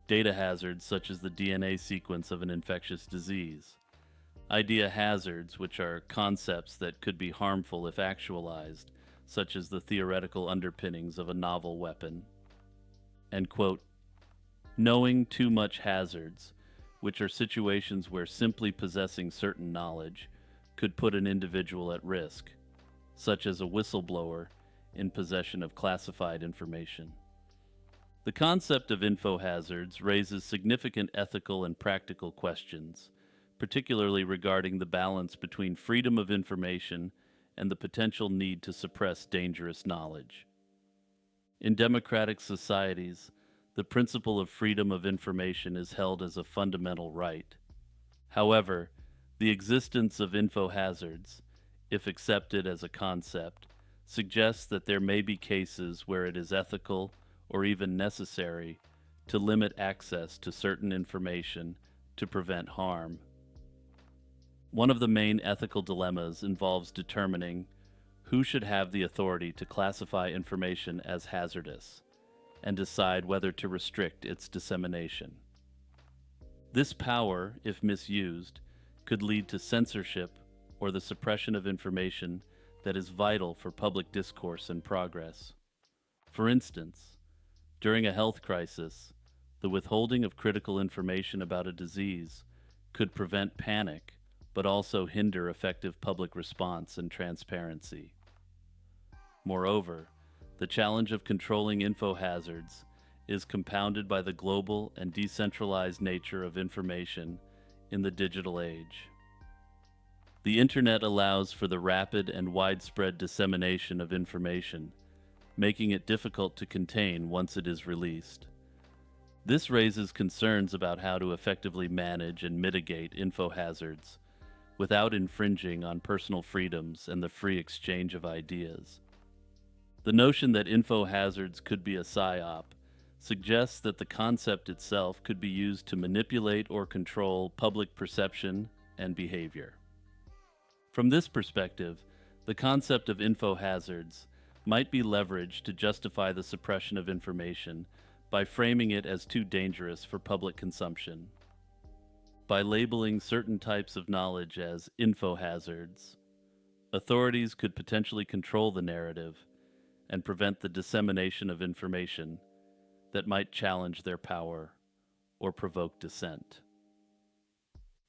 data hazards such as the DNA sequence of an infectious disease, idea hazards, which are concepts that could be harmful if actualized, such as the theoretical underpinnings of a novel weapon, and, quote, knowing too much hazards, which are situations where simply possessing certain knowledge could put an individual at risk, such as a whistleblower in possession of classified information. The concept of infohazards raises significant ethical and practical questions, particularly regarding the balance between freedom of information and the potential need to suppress dangerous knowledge. In democratic societies, the principle of freedom of information is held as a fundamental right. However, the existence of infohazards, if accepted as a concept, suggests that there may be cases where it is ethical or even necessary to limit access to certain information to prevent harm. One of the main ethical dilemmas involves determining who should have the authority to classify information as hazardous and decide whether to restrict its dissemination. This power, if misused, could lead to censorship or the suppression of information that is vital for public discourse and progress. For instance, during a health crisis, the withholding of critical information about a disease could prevent panic, but also hinder effective public response and transparency. Moreover, the challenge of controlling infohazards is compounded by the global and decentralized nature of information in the digital age. The Internet allows for the rapid and widespread dissemination of information, making it difficult to contain once it is released. This raises concerns about how to effectively manage and mitigate info hazards without infringing on personal freedoms and the free exchange of ideas. The notion that info hazards could be a psyop suggests that the concept itself could be used to manipulate or control public perception and behavior. From this perspective, the concept of info hazards might be leveraged to justify the suppression of information by framing it as too dangerous for public consumption. By labeling certain types of knowledge as info hazards, authorities could potentially control the narrative and prevent the dissemination of information that might challenge their power or provoke dissent.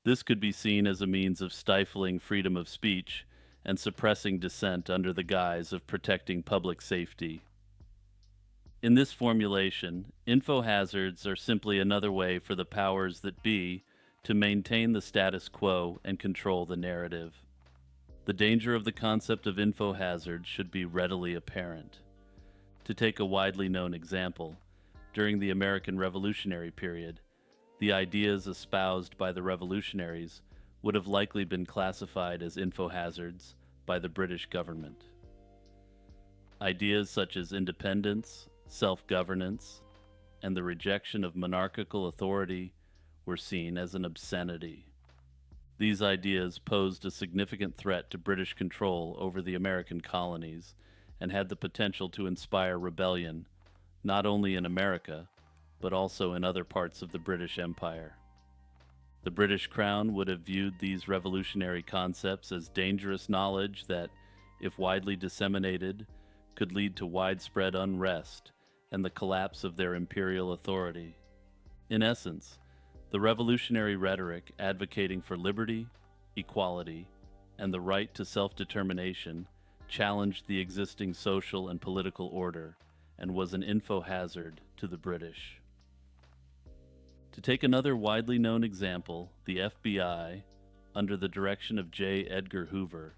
This could be seen as a means of stifling freedom of speech and suppressing dissent under the guise of protecting public safety. In this formulation, info hazards are simply another way for the powers that be to maintain the status quo and control the narrative. The danger of the concept of info hazards should be readily apparent. To take a widely known example, during the American Revolutionary period, the ideas espoused by the revolutionaries would have likely been classified as info hazards by the British government. Ideas such as independence, self-governance, and the rejection of monarchical authority were seen as an obscenity. These ideas posed a significant threat to British control over the American colonies and had the potential to inspire rebellion, not only in America, but also in other parts of the British Empire. The British Crown would have viewed these revolutionary concepts as dangerous knowledge that, if widely disseminated, could lead to widespread unrest and the collapse of their imperial authority. In essence, the revolutionary rhetoric advocating for liberty, equality, and the right to self-determination challenged the existing social and political order and was an info hazard to the British. To take another widely known example, the FBI, under the direction of J. Edgar Hoover,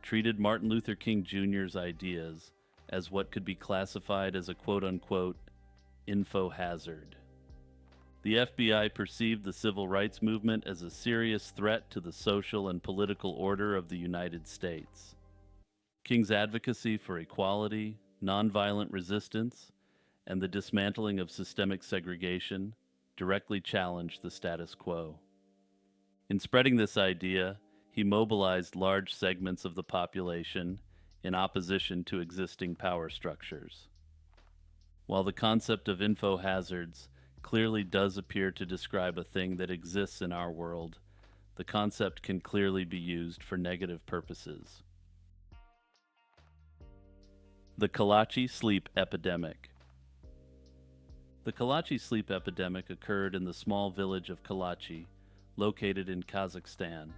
treated Martin Luther King Jr.'s ideas as what could be classified as a quote-unquote info hazard. The FBI perceived the civil rights movement as a serious threat to the social and political order of the United States. King's advocacy for equality, nonviolent resistance, and the dismantling of systemic segregation directly challenged the status quo. In spreading this idea, he mobilized large segments of the population in opposition to existing power structures. While the concept of info hazards clearly does appear to describe a thing that exists in our world, the concept can clearly be used for negative purposes. The Kalachi sleep epidemic. The Kalachi sleep epidemic occurred in the small village of Kalachi, located in Kazakhstan.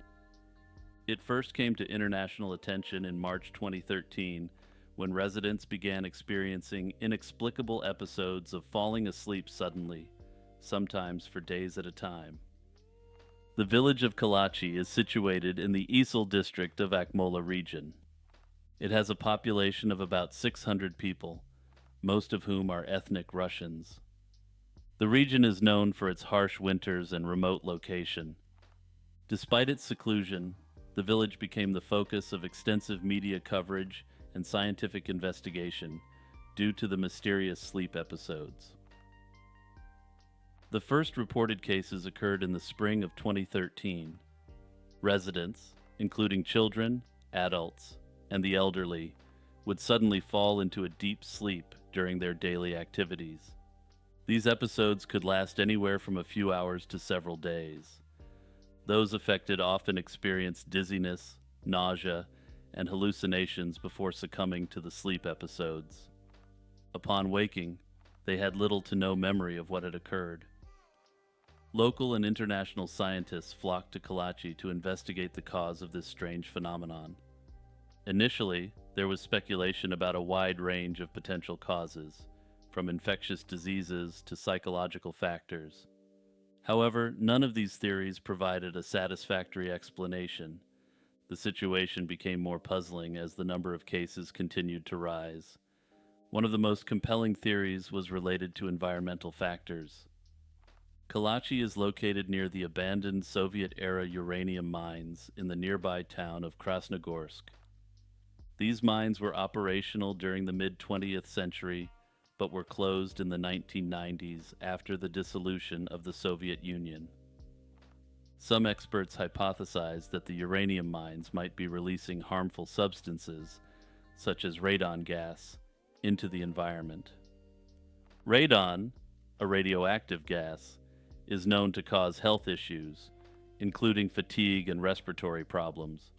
It first came to international attention in March 2013 when residents began experiencing inexplicable episodes of falling asleep suddenly, sometimes for days at a time. The village of Kalachi is situated in the Isil district of Akmola region. It has a population of about 600 people, most of whom are ethnic Russians. The region is known for its harsh winters and remote location. Despite its seclusion, the village became the focus of extensive media coverage and scientific investigation due to the mysterious sleep episodes. The first reported cases occurred in the spring of 2013. Residents, including children, adults, and the elderly, would suddenly fall into a deep sleep during their daily activities. These episodes could last anywhere from a few hours to several days. Those affected often experienced dizziness, nausea, and hallucinations before succumbing to the sleep episodes. Upon waking, they had little to no memory of what had occurred. Local and international scientists flocked to Kalachi to investigate the cause of this strange phenomenon. Initially, there was speculation about a wide range of potential causes, from infectious diseases to psychological factors. However, none of these theories provided a satisfactory explanation. The situation became more puzzling as the number of cases continued to rise. One of the most compelling theories was related to environmental factors. Kalachi is located near the abandoned Soviet-era uranium mines in the nearby town of Krasnogorsk. These mines were operational during the mid-20th century, but were closed in the 1990s after the dissolution of the Soviet Union. Some experts hypothesize that the uranium mines might be releasing harmful substances, such as radon gas, into the environment. Radon, a radioactive gas, is known to cause health issues, including fatigue and respiratory problems.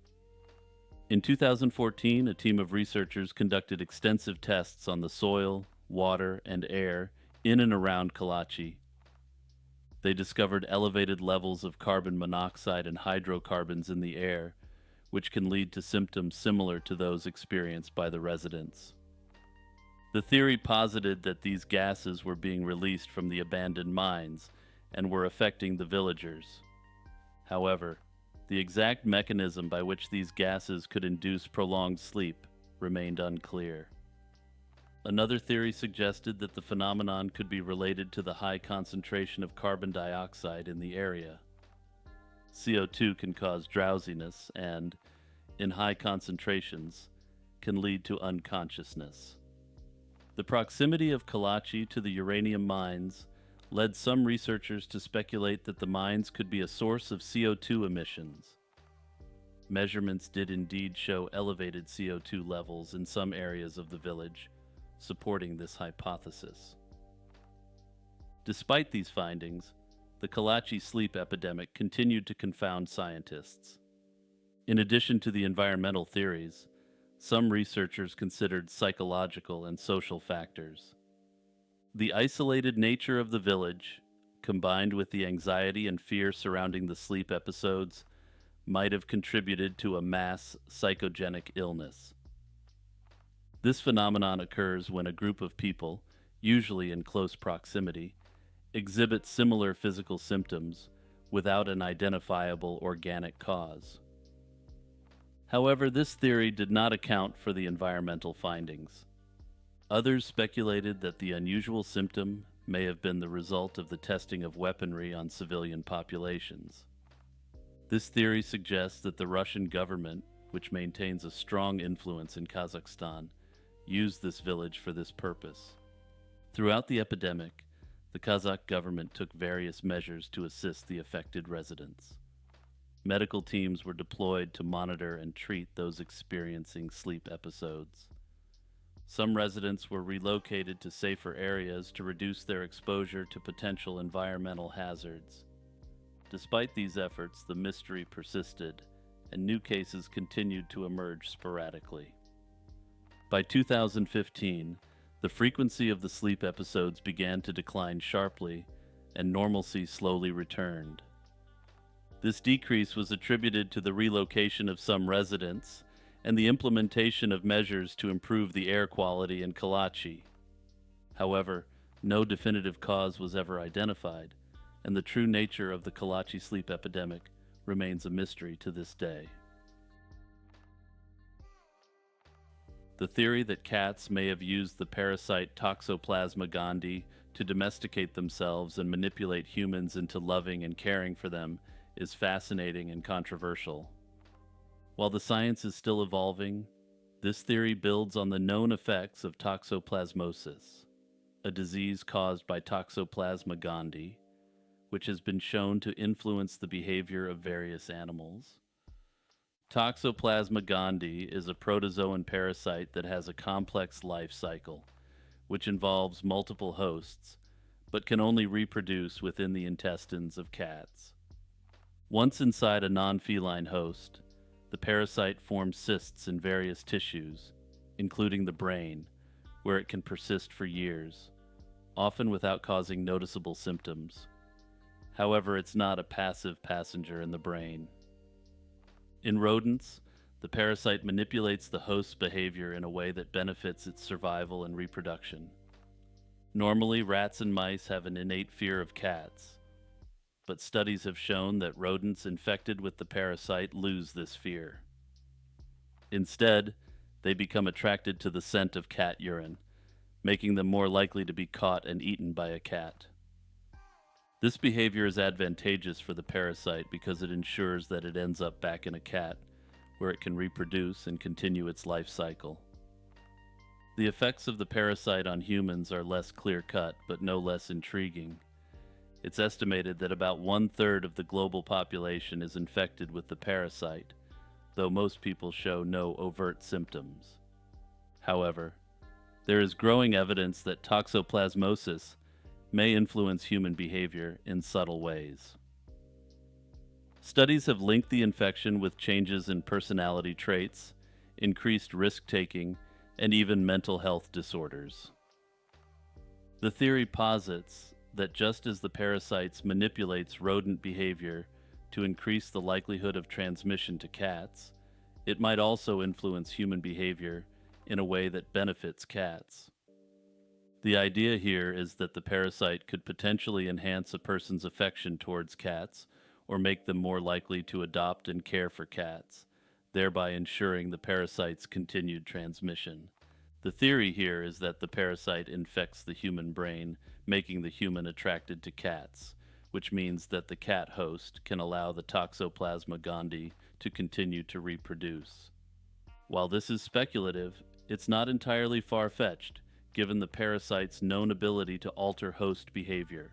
In 2014, a team of researchers conducted extensive tests on the soil, water, and air in and around Kalachi. They discovered elevated levels of carbon monoxide and hydrocarbons in the air, which can lead to symptoms similar to those experienced by the residents. The theory posited that these gases were being released from the abandoned mines and were affecting the villagers. However, the exact mechanism by which these gases could induce prolonged sleep remained unclear. Another theory suggested that the phenomenon could be related to the high concentration of carbon dioxide in the area. CO2 can cause drowsiness and, in high concentrations, can lead to unconsciousness. The proximity of Kalachi to the uranium mines led some researchers to speculate that the mines could be a source of CO2 emissions. Measurements did indeed show elevated CO2 levels in some areas of the village, supporting this hypothesis. Despite these findings, the Kalachi sleep epidemic continued to confound scientists. In addition to the environmental theories, some researchers considered psychological and social factors. The isolated nature of the village, combined with the anxiety and fear surrounding the sleep episodes, might have contributed to a mass psychogenic illness. This phenomenon occurs when a group of people, usually in close proximity, exhibit similar physical symptoms without an identifiable organic cause. However, this theory did not account for the environmental findings. Others speculated that the unusual symptom may have been the result of the testing of weaponry on civilian populations. This theory suggests that the Russian government, which maintains a strong influence in Kazakhstan, used this village for this purpose. Throughout the epidemic, the Kazakh government took various measures to assist the affected residents. Medical teams were deployed to monitor and treat those experiencing sleep episodes. Some residents were relocated to safer areas to reduce their exposure to potential environmental hazards. Despite these efforts, the mystery persisted, and new cases continued to emerge sporadically. By 2015, the frequency of the sleep episodes began to decline sharply, and normalcy slowly returned. This decrease was attributed to the relocation of some residents and the implementation of measures to improve the air quality in Kalachi. However, no definitive cause was ever identified, and the true nature of the Kalachi sleep epidemic remains a mystery to this day. The theory that cats may have used the parasite Toxoplasma gondii to domesticate themselves and manipulate humans into loving and caring for them is fascinating and controversial. While the science is still evolving, this theory builds on the known effects of toxoplasmosis, a disease caused by Toxoplasma gondii, which has been shown to influence the behavior of various animals. Toxoplasma gondii is a protozoan parasite that has a complex life cycle, which involves multiple hosts, but can only reproduce within the intestines of cats. Once inside a non-feline host, the parasite forms cysts in various tissues, including the brain, where it can persist for years, often without causing noticeable symptoms. However, it's not a passive passenger in the brain. In rodents, the parasite manipulates the host's behavior in a way that benefits its survival and reproduction. Normally, rats and mice have an innate fear of cats, but studies have shown that rodents infected with the parasite lose this fear. Instead, they become attracted to the scent of cat urine, making them more likely to be caught and eaten by a cat. This behavior is advantageous for the parasite because it ensures that it ends up back in a cat, where it can reproduce and continue its life cycle. The effects of the parasite on humans are less clear-cut, but no less intriguing. It's estimated that about 1/3 of the global population is infected with the parasite, though most people show no overt symptoms. However, there is growing evidence that toxoplasmosis may influence human behavior in subtle ways. Studies have linked the infection with changes in personality traits, increased risk-taking, and even mental health disorders. The theory posits that just as the parasite manipulates rodent behavior to increase the likelihood of transmission to cats, it might also influence human behavior in a way that benefits cats. The idea here is that the parasite could potentially enhance a person's affection towards cats or make them more likely to adopt and care for cats, thereby ensuring the parasite's continued transmission. The theory here is that the parasite infects the human brain, making the human attracted to cats, which means that the cat host can allow the Toxoplasma gondii to continue to reproduce. While this is speculative, it's not entirely far-fetched, given the parasite's known ability to alter host behavior.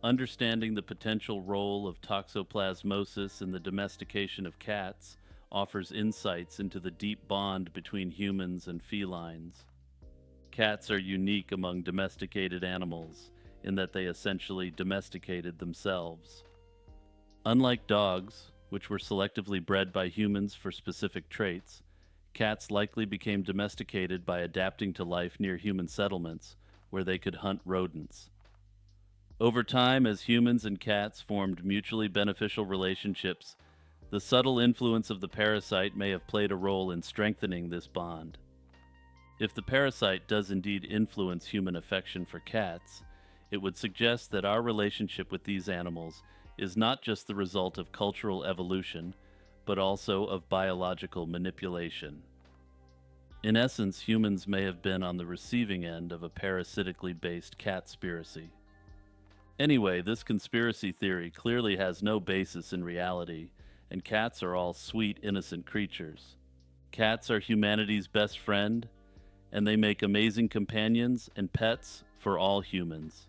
Understanding the potential role of toxoplasmosis in the domestication of cats offers insights into the deep bond between humans and felines. Cats are unique among domesticated animals in that they essentially domesticated themselves. Unlike dogs, which were selectively bred by humans for specific traits, cats likely became domesticated by adapting to life near human settlements, where they could hunt rodents. Over time, as humans and cats formed mutually beneficial relationships, the subtle influence of the parasite may have played a role in strengthening this bond. If the parasite does indeed influence human affection for cats, it would suggest that our relationship with these animals is not just the result of cultural evolution, but also of biological manipulation. In essence, humans may have been on the receiving end of a parasitically based catspiracy. Anyway, this conspiracy theory clearly has no basis in reality, and cats are all sweet, innocent creatures. Cats are humanity's best friend, and they make amazing companions and pets for all humans.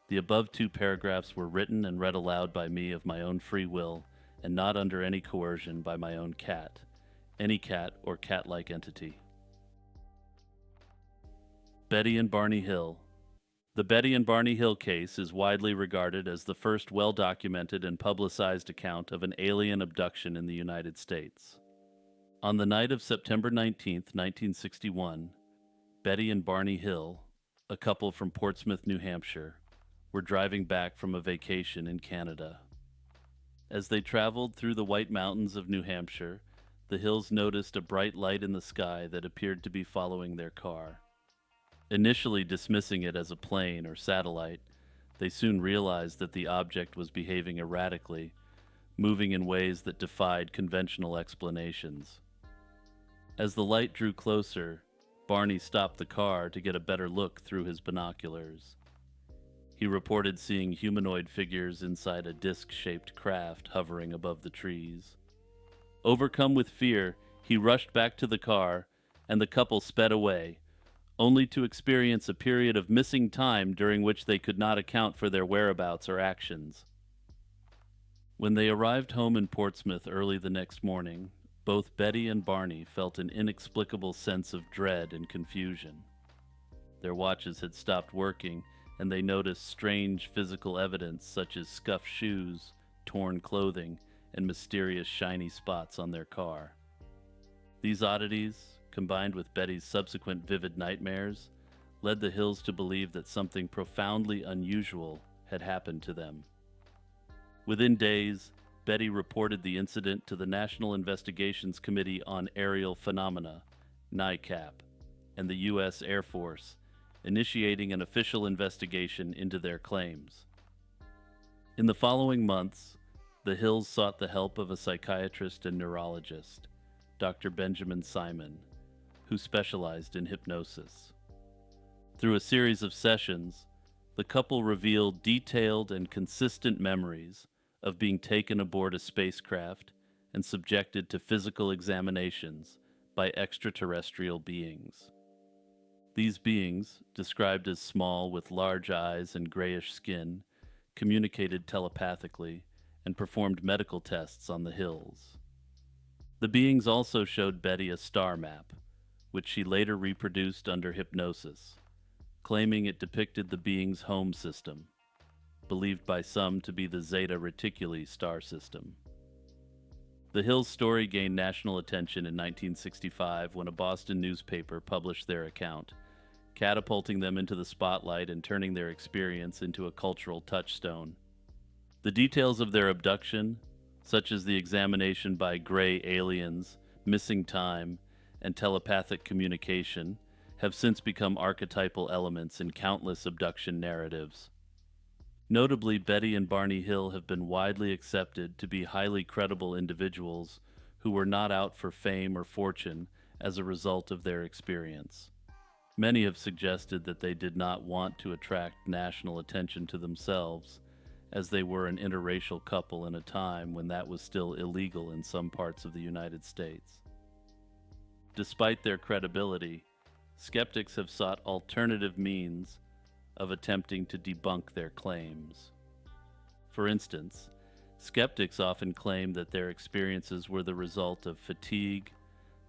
The above two paragraphs were written and read aloud by me of my own free will, and not under any coercion by my own cat, any cat or cat-like entity. Betty and Barney Hill. The Betty and Barney Hill case is widely regarded as the first well-documented and publicized account of an alien abduction in the United States. On the night of September 19, 1961, Betty and Barney Hill, a couple from Portsmouth, New Hampshire, were driving back from a vacation in Canada. As they traveled through the White Mountains of New Hampshire, the Hills noticed a bright light in the sky that appeared to be following their car. Initially dismissing it as a plane or satellite, they soon realized that the object was behaving erratically, moving in ways that defied conventional explanations. As the light drew closer, Barney stopped the car to get a better look through his binoculars. He reported seeing humanoid figures inside a disc-shaped craft hovering above the trees. Overcome with fear, he rushed back to the car, and the couple sped away, only to experience a period of missing time during which they could not account for their whereabouts or actions. When they arrived home in Portsmouth early the next morning, both Betty and Barney felt an inexplicable sense of dread and confusion. Their watches had stopped working, and they noticed strange physical evidence such as scuffed shoes, torn clothing, and mysterious shiny spots on their car. These oddities, combined with Betty's subsequent vivid nightmares, led the Hills to believe that something profoundly unusual had happened to them. Within days, Betty reported the incident to the National Investigations Committee on Aerial Phenomena, NICAP, and the U.S. Air Force, initiating an official investigation into their claims. In the following months, the Hills sought the help of a psychiatrist and neurologist, Dr. Benjamin Simon, who specialized in hypnosis. Through a series of sessions, The couple revealed detailed and consistent memories of being taken aboard a spacecraft and subjected to physical examinations by extraterrestrial beings. These beings, described as small with large eyes and grayish skin, communicated telepathically and performed medical tests on the hills. The beings also showed Betty a star map, which she later reproduced under hypnosis, claiming it depicted the being's home system, believed by some to be the Zeta Reticuli star system. The Hills' story gained national attention in 1965 when a Boston newspaper published their account, catapulting them into the spotlight and turning their experience into a cultural touchstone. The details of their abduction, such as the examination by gray aliens, missing time, and telepathic communication, have since become archetypal elements in countless abduction narratives. Notably, Betty and Barney Hill have been widely accepted to be highly credible individuals who were not out for fame or fortune as a result of their experience. Many have suggested that they did not want to attract national attention to themselves, as they were an interracial couple in a time when that was still illegal in some parts of the United States. Despite their credibility, skeptics have sought alternative means of attempting to debunk their claims. For instance, skeptics often claim that their experiences were the result of fatigue,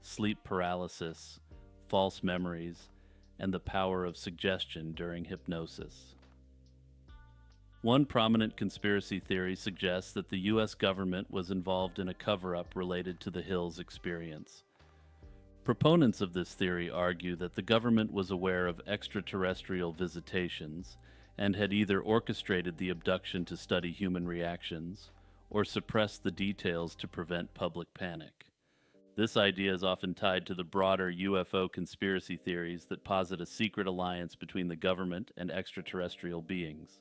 sleep paralysis, false memories, and the power of suggestion during hypnosis. One prominent conspiracy theory suggests that the U.S. government was involved in a cover-up related to the Hills experience. Proponents of this theory argue that the government was aware of extraterrestrial visitations and had either orchestrated the abduction to study human reactions or suppressed the details to prevent public panic. This idea is often tied to the broader UFO conspiracy theories that posit a secret alliance between the government and extraterrestrial beings.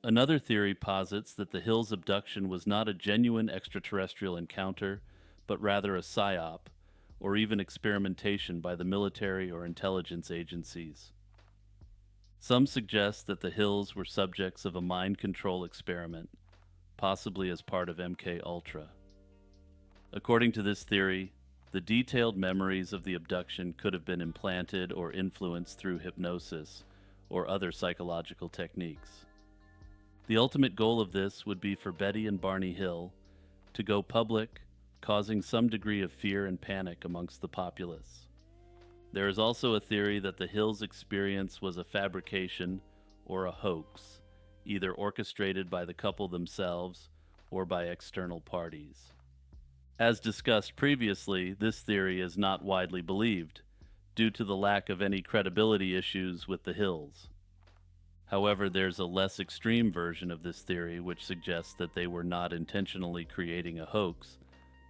Another theory posits that the Hills abduction was not a genuine extraterrestrial encounter, but rather a psyop, or even experimentation by the military or intelligence agencies. Some suggest that the Hills were subjects of a mind control experiment, possibly as part of MK Ultra. According to this theory, the detailed memories of the abduction could have been implanted or influenced through hypnosis or other psychological techniques. The ultimate goal of this would be for Betty and Barney Hill to go public, causing some degree of fear and panic amongst the populace. There is also a theory that the Hills experience was a fabrication or a hoax, either orchestrated by the couple themselves or by external parties. As discussed previously, this theory is not widely believed, due to the lack of any credibility issues with the Hills. However, there's a less extreme version of this theory which suggests that they were not intentionally creating a hoax,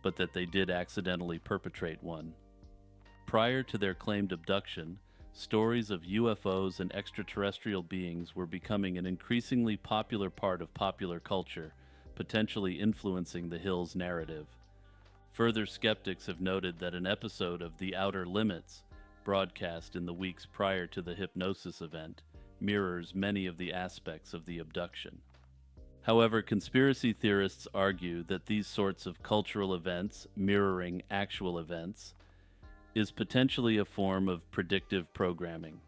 but that they did accidentally perpetrate one. Prior to their claimed abduction, stories of UFOs and extraterrestrial beings were becoming an increasingly popular part of popular culture, potentially influencing the Hills narrative. Further skeptics have noted that an episode of The Outer Limits, broadcast in the weeks prior to the hypnosis event, mirrors many of the aspects of the abduction. However, conspiracy theorists argue that these sorts of cultural events mirroring actual events is potentially a form of predictive programming.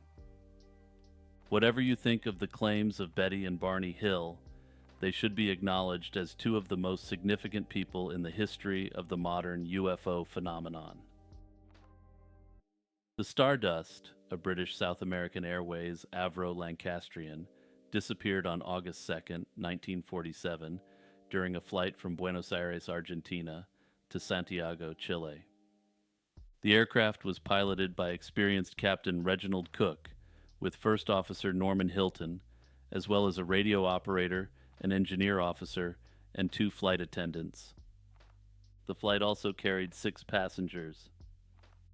Whatever you think of the claims of Betty and Barney Hill, they should be acknowledged as two of the most significant people in the history of the modern UFO phenomenon. The Stardust, a British South American Airways Avro Lancastrian, disappeared on August 2, 1947, during a flight from Buenos Aires, Argentina, to Santiago, Chile. The aircraft was piloted by experienced Captain Reginald Cook, with First Officer Norman Hilton, as well as a radio operator, an engineer officer, and 2 flight attendants. The flight also carried 6 passengers.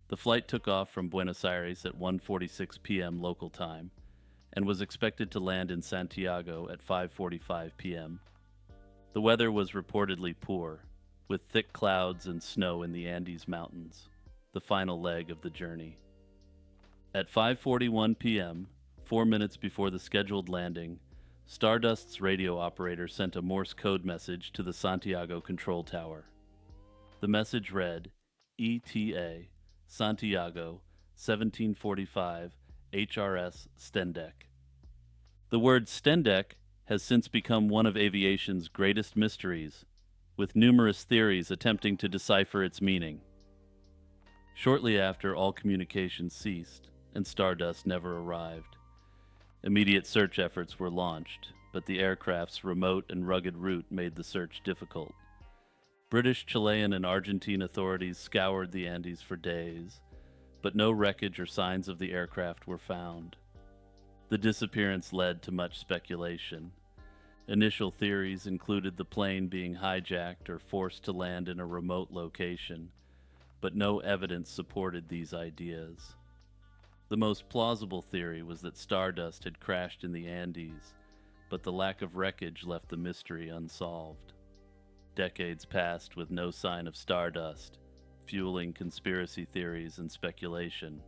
The flight took off from Buenos Aires at 1:46 p.m. local time and was expected to land in Santiago at 5:45 p.m. The weather was reportedly poor, with thick clouds and snow in the Andes Mountains, the final leg of the journey. At 5:41 p.m., 4 minutes before the scheduled landing, Stardust's radio operator sent a Morse code message to the Santiago control tower. The message read, ETA, Santiago, 1745, HRS Stendek. The word Stendek has since become one of aviation's greatest mysteries, with numerous theories attempting to decipher its meaning. Shortly after, all communication ceased, and Stardust never arrived. Immediate search efforts were launched, but the aircraft's remote and rugged route made the search difficult. British, Chilean, and Argentine authorities scoured the Andes for days, but no wreckage or signs of the aircraft were found. The disappearance led to much speculation. Initial theories included the plane being hijacked or forced to land in a remote location, but no evidence supported these ideas. The most plausible theory was that Stardust had crashed in the Andes, but the lack of wreckage left the mystery unsolved. Decades passed with no sign of Stardust, fueling conspiracy theories and speculation.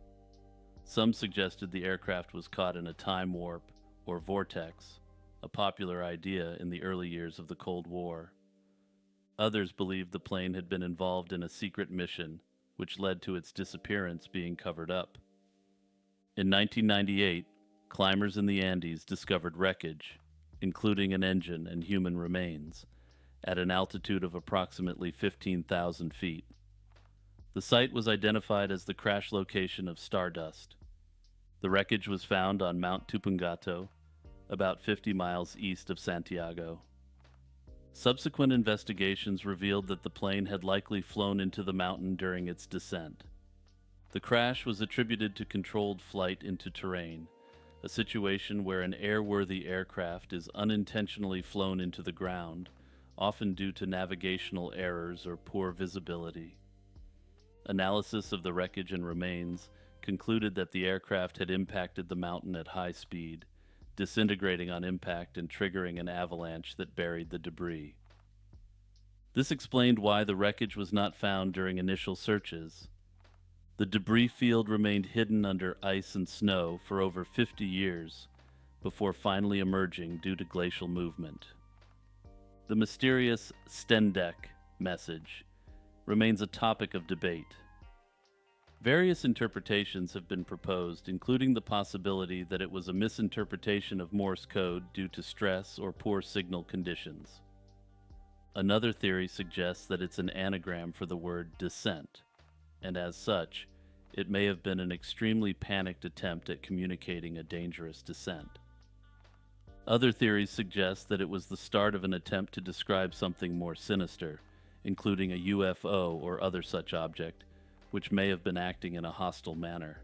Some suggested the aircraft was caught in a time warp or vortex, a popular idea in the early years of the Cold War. Others believed the plane had been involved in a secret mission, which led to its disappearance being covered up. In 1998, climbers in the Andes discovered wreckage, including an engine and human remains, at an altitude of approximately 15,000 feet. The site was identified as the crash location of Stardust. The wreckage was found on Mount Tupungato, about 50 miles east of Santiago. Subsequent investigations revealed that the plane had likely flown into the mountain during its descent. The crash was attributed to controlled flight into terrain, a situation where an airworthy aircraft is unintentionally flown into the ground, often due to navigational errors or poor visibility. Analysis of the wreckage and remains concluded that the aircraft had impacted the mountain at high speed, disintegrating on impact and triggering an avalanche that buried the debris. This explained why the wreckage was not found during initial searches. The debris field remained hidden under ice and snow for over 50 years before finally emerging due to glacial movement. The mysterious Stendek message remains a topic of debate. Various interpretations have been proposed, including the possibility that it was a misinterpretation of Morse code due to stress or poor signal conditions. Another theory suggests that it's an anagram for the word descent, and as such, it may have been an extremely panicked attempt at communicating a dangerous descent. Other theories suggest that it was the start of an attempt to describe something more sinister, including a UFO or other such object, which may have been acting in a hostile manner.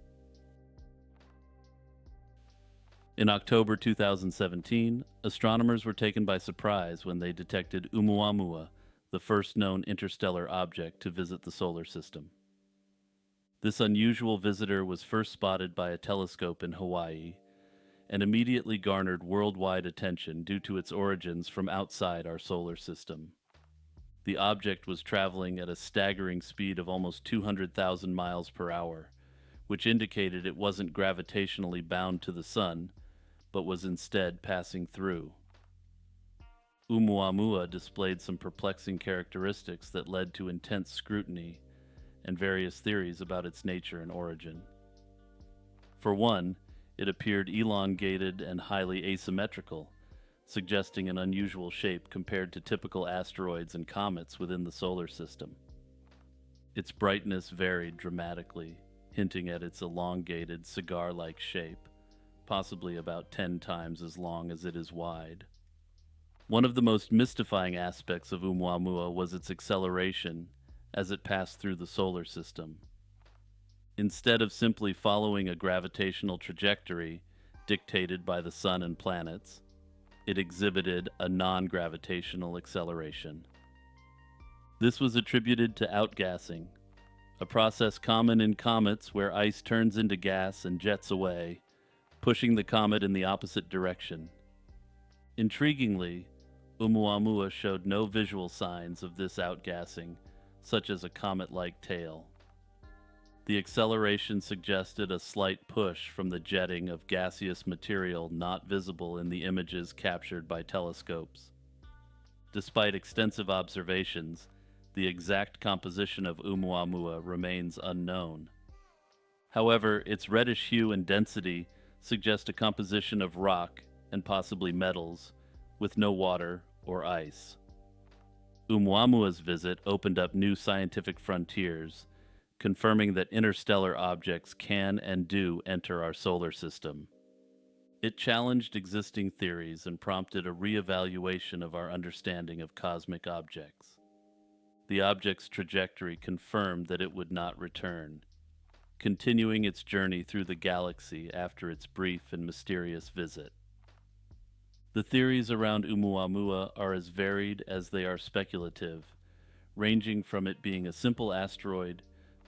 In October 2017, astronomers were taken by surprise when they detected Oumuamua, the first known interstellar object to visit the solar system. This unusual visitor was first spotted by a telescope in Hawaii and immediately garnered worldwide attention due to its origins from outside our solar system. The object was traveling at a staggering speed of almost 200,000 miles per hour, which indicated it wasn't gravitationally bound to the sun, but was instead passing through. Oumuamua displayed some perplexing characteristics that led to intense scrutiny and various theories about its nature and origin. For one, it appeared elongated and highly asymmetrical, suggesting an unusual shape compared to typical asteroids and comets within the solar system. Its brightness varied dramatically, hinting at its elongated, cigar-like shape, possibly about 10 times as long as it is wide. One of the most mystifying aspects of Oumuamua was its acceleration as it passed through the solar system. Instead of simply following a gravitational trajectory dictated by the sun and planets, it exhibited a non-gravitational acceleration. This was attributed to outgassing, a process common in comets where ice turns into gas and jets away, pushing the comet in the opposite direction. Intriguingly, Oumuamua showed no visual signs of this outgassing, such as a comet-like tail. The acceleration suggested a slight push from the jetting of gaseous material not visible in the images captured by telescopes. Despite extensive observations, the exact composition of Oumuamua remains unknown. However, its reddish hue and density suggest a composition of rock and possibly metals, with no water or ice. Oumuamua's visit opened up new scientific frontiers, confirming that interstellar objects can and do enter our solar system. It challenged existing theories and prompted a re-evaluation of our understanding of cosmic objects. The object's trajectory confirmed that it would not return, continuing its journey through the galaxy after its brief and mysterious visit. The theories around Oumuamua are as varied as they are speculative, ranging from it being a simple asteroid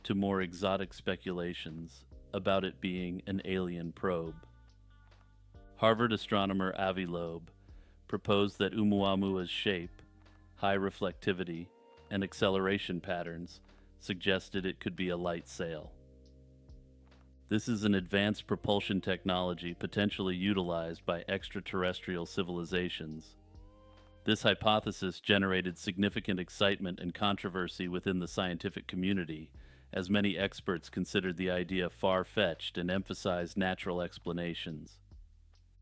to more exotic speculations about it being an alien probe. Harvard astronomer Avi Loeb proposed that Oumuamua's shape, high reflectivity, and acceleration patterns suggested it could be a light sail. This is an advanced propulsion technology potentially utilized by extraterrestrial civilizations. This hypothesis generated significant excitement and controversy within the scientific community, as many experts considered the idea far-fetched and emphasized natural explanations.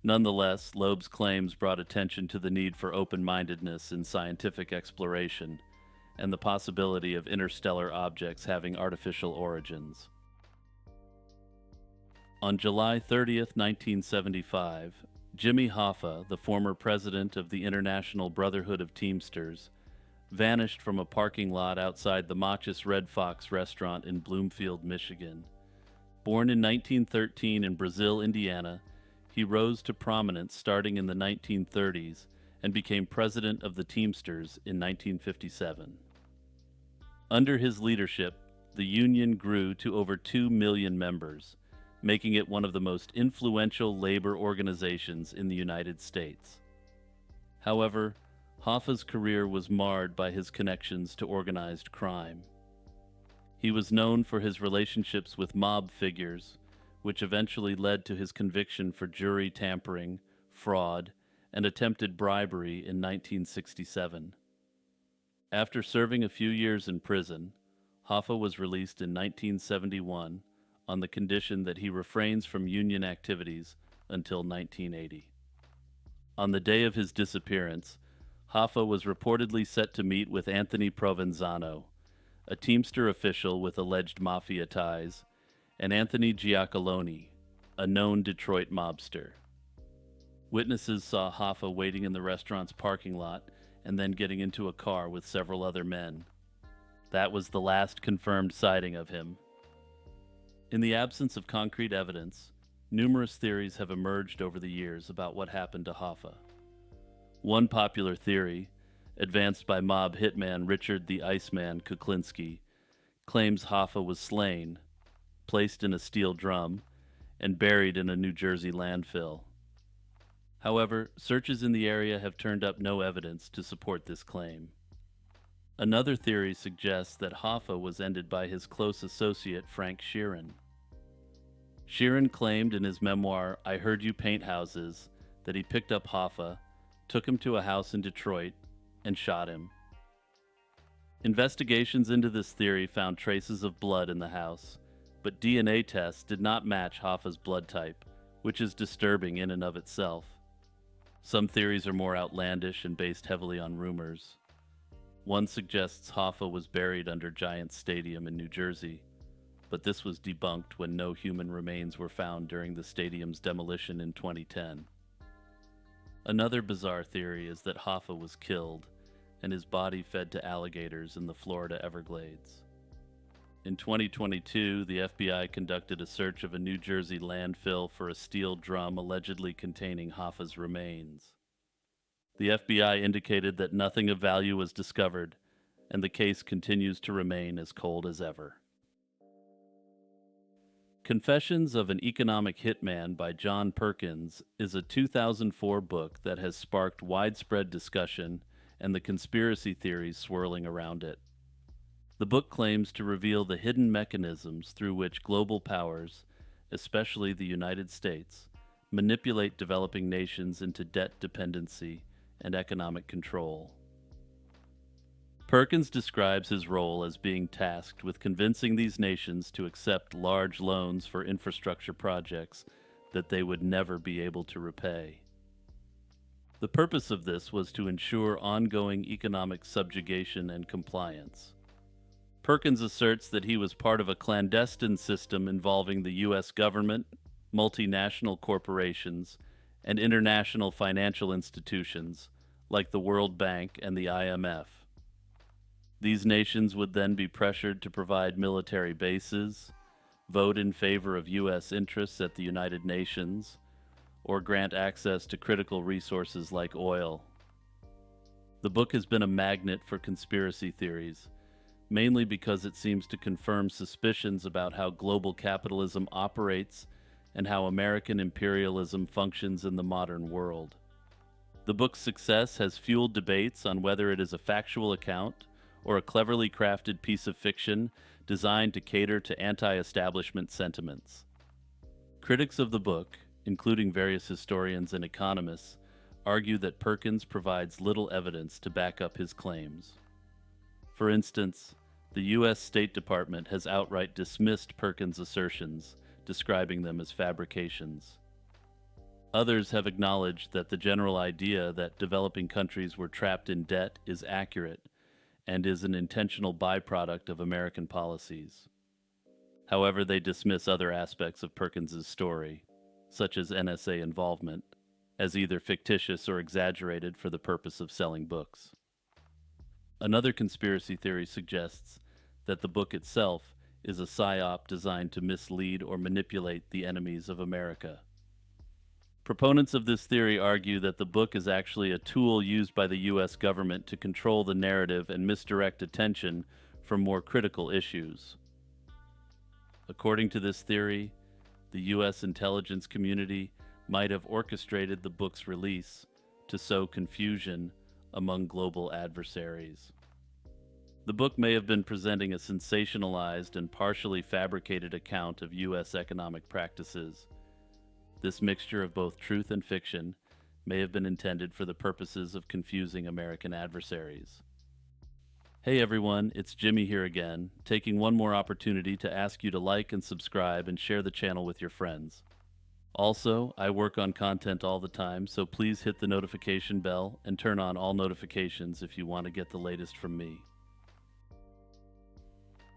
Nonetheless, Loeb's claims brought attention to the need for open-mindedness in scientific exploration and the possibility of interstellar objects having artificial origins. On July 30th, 1975, Jimmy Hoffa, the former president of the International Brotherhood of Teamsters, vanished from a parking lot outside the Machis Red Fox restaurant in Bloomfield, Michigan. Born in 1913 in Brazil, Indiana, he rose to prominence starting in the 1930s and became president of the Teamsters in 1957. Under his leadership, the union grew to over 2 million members, making it one of the most influential labor organizations in the United States. However, Hoffa's career was marred by his connections to organized crime. He was known for his relationships with mob figures, which eventually led to his conviction for jury tampering, fraud, and attempted bribery in 1967. After serving a few years in prison, Hoffa was released in 1971 on the condition that he refrains from union activities until 1980. On the day of his disappearance, Hoffa was reportedly set to meet with Anthony Provenzano, a Teamster official with alleged mafia ties, and Anthony Giacalone, a known Detroit mobster. Witnesses saw Hoffa waiting in the restaurant's parking lot and then getting into a car with several other men. That was the last confirmed sighting of him. In the absence of concrete evidence, numerous theories have emerged over the years about what happened to Hoffa. One popular theory, advanced by mob hitman Richard the Iceman Kuklinski, claims Hoffa was slain, placed in a steel drum, and buried in a New Jersey landfill. However, searches in the area have turned up no evidence to support this claim. Another theory suggests that Hoffa was ended by his close associate Frank Sheeran. Sheeran claimed in his memoir, I Heard You Paint Houses, that he picked up Hoffa, took him to a house in Detroit, and shot him. Investigations into this theory found traces of blood in the house, but DNA tests did not match Hoffa's blood type, which is disturbing in and of itself. Some theories are more outlandish and based heavily on rumors. One suggests Hoffa was buried under Giants Stadium in New Jersey, but this was debunked when no human remains were found during the stadium's demolition in 2010. Another bizarre theory is that Hoffa was killed and his body fed to alligators in the Florida Everglades. In 2022, the FBI conducted a search of a New Jersey landfill for a steel drum allegedly containing Hoffa's remains. The FBI indicated that nothing of value was discovered, and the case continues to remain as cold as ever. Confessions of an Economic Hitman by John Perkins is a 2004 book that has sparked widespread discussion and the conspiracy theories swirling around it. The book claims to reveal the hidden mechanisms through which global powers, especially the United States, manipulate developing nations into debt dependency and economic control. Perkins describes his role as being tasked with convincing these nations to accept large loans for infrastructure projects that they would never be able to repay. The purpose of this was to ensure ongoing economic subjugation and compliance. Perkins asserts that he was part of a clandestine system involving the U.S. government, multinational corporations, and international financial institutions like the World Bank and the IMF. These nations would then be pressured to provide military bases, vote in favor of U.S. interests at the United Nations, or grant access to critical resources like oil. The book has been a magnet for conspiracy theories, mainly because it seems to confirm suspicions about how global capitalism operates and how American imperialism functions in the modern world. The book's success has fueled debates on whether it is a factual account or a cleverly crafted piece of fiction designed to cater to anti-establishment sentiments. Critics of the book, including various historians and economists, argue that Perkins provides little evidence to back up his claims. For instance, the U.S. State Department has outright dismissed Perkins' assertions, describing them as fabrications. Others have acknowledged that the general idea that developing countries were trapped in debt is accurate and is an intentional byproduct of American policies. However, they dismiss other aspects of Perkins's story, such as NSA involvement, as either fictitious or exaggerated for the purpose of selling books. Another conspiracy theory suggests that the book itself is a psyop designed to mislead or manipulate the enemies of America. Proponents of this theory argue that the book is actually a tool used by the U.S. government to control the narrative and misdirect attention from more critical issues. According to this theory, the U.S. intelligence community might have orchestrated the book's release to sow confusion among global adversaries. The book may have been presenting a sensationalized and partially fabricated account of U.S. economic practices. This mixture of both truth and fiction may have been intended for the purposes of confusing American adversaries. Hey everyone, it's Jimmy here again, taking one more opportunity to ask you to like and subscribe and share the channel with your friends. Also, I work on content all the time, so please hit the notification bell and turn on all notifications if you want to get the latest from me.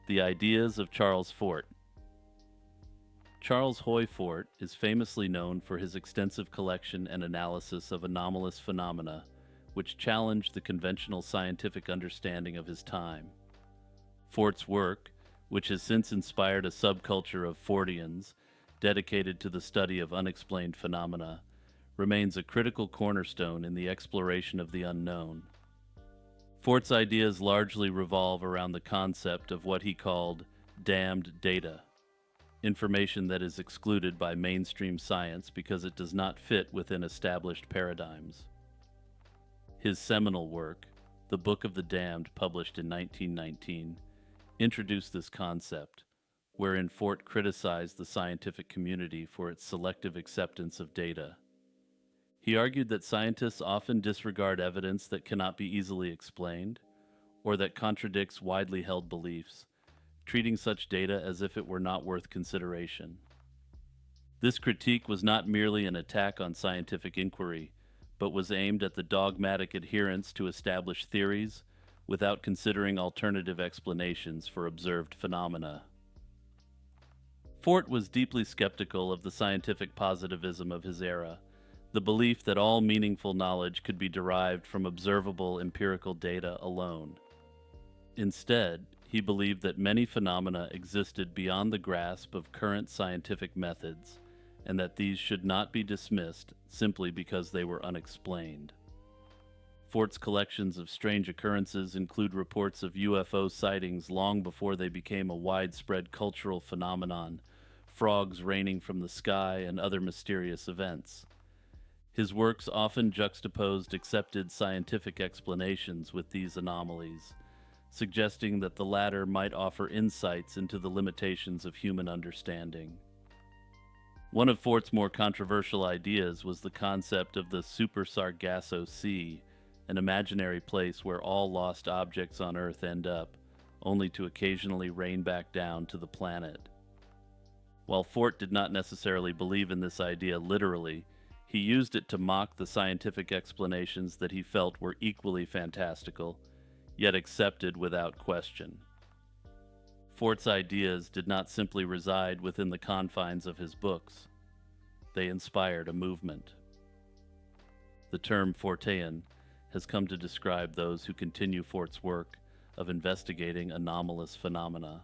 The Ideas of Charles Fort. Charles Hoy Fort is famously known for his extensive collection and analysis of anomalous phenomena, which challenged the conventional scientific understanding of his time. Fort's work, which has since inspired a subculture of Fortians dedicated to the study of unexplained phenomena, remains a critical cornerstone in the exploration of the unknown. Fort's ideas largely revolve around the concept of what he called damned data, information that is excluded by mainstream science because it does not fit within established paradigms. His seminal work, The Book of the Damned, published in 1919, introduced this concept, wherein Fort criticized the scientific community for its selective acceptance of data. He argued that scientists often disregard evidence that cannot be easily explained, or that contradicts widely held beliefs, treating such data as if it were not worth consideration. This critique was not merely an attack on scientific inquiry, but was aimed at the dogmatic adherence to established theories without considering alternative explanations for observed phenomena. Fort was deeply skeptical of the scientific positivism of his era, the belief that all meaningful knowledge could be derived from observable empirical data alone. Instead, he believed that many phenomena existed beyond the grasp of current scientific methods, and that these should not be dismissed simply because they were unexplained. Fort's collections of strange occurrences include reports of UFO sightings long before they became a widespread cultural phenomenon, frogs raining from the sky, and other mysterious events. His works often juxtaposed accepted scientific explanations with these anomalies, suggesting that the latter might offer insights into the limitations of human understanding. One of Fort's more controversial ideas was the concept of the Super Sargasso Sea, an imaginary place where all lost objects on Earth end up, only to occasionally rain back down to the planet. While Fort did not necessarily believe in this idea literally, he used it to mock the scientific explanations that he felt were equally fantastical, yet accepted without question. Fort's ideas did not simply reside within the confines of his books. They inspired a movement. The term Fortean has come to describe those who continue Fort's work of investigating anomalous phenomena.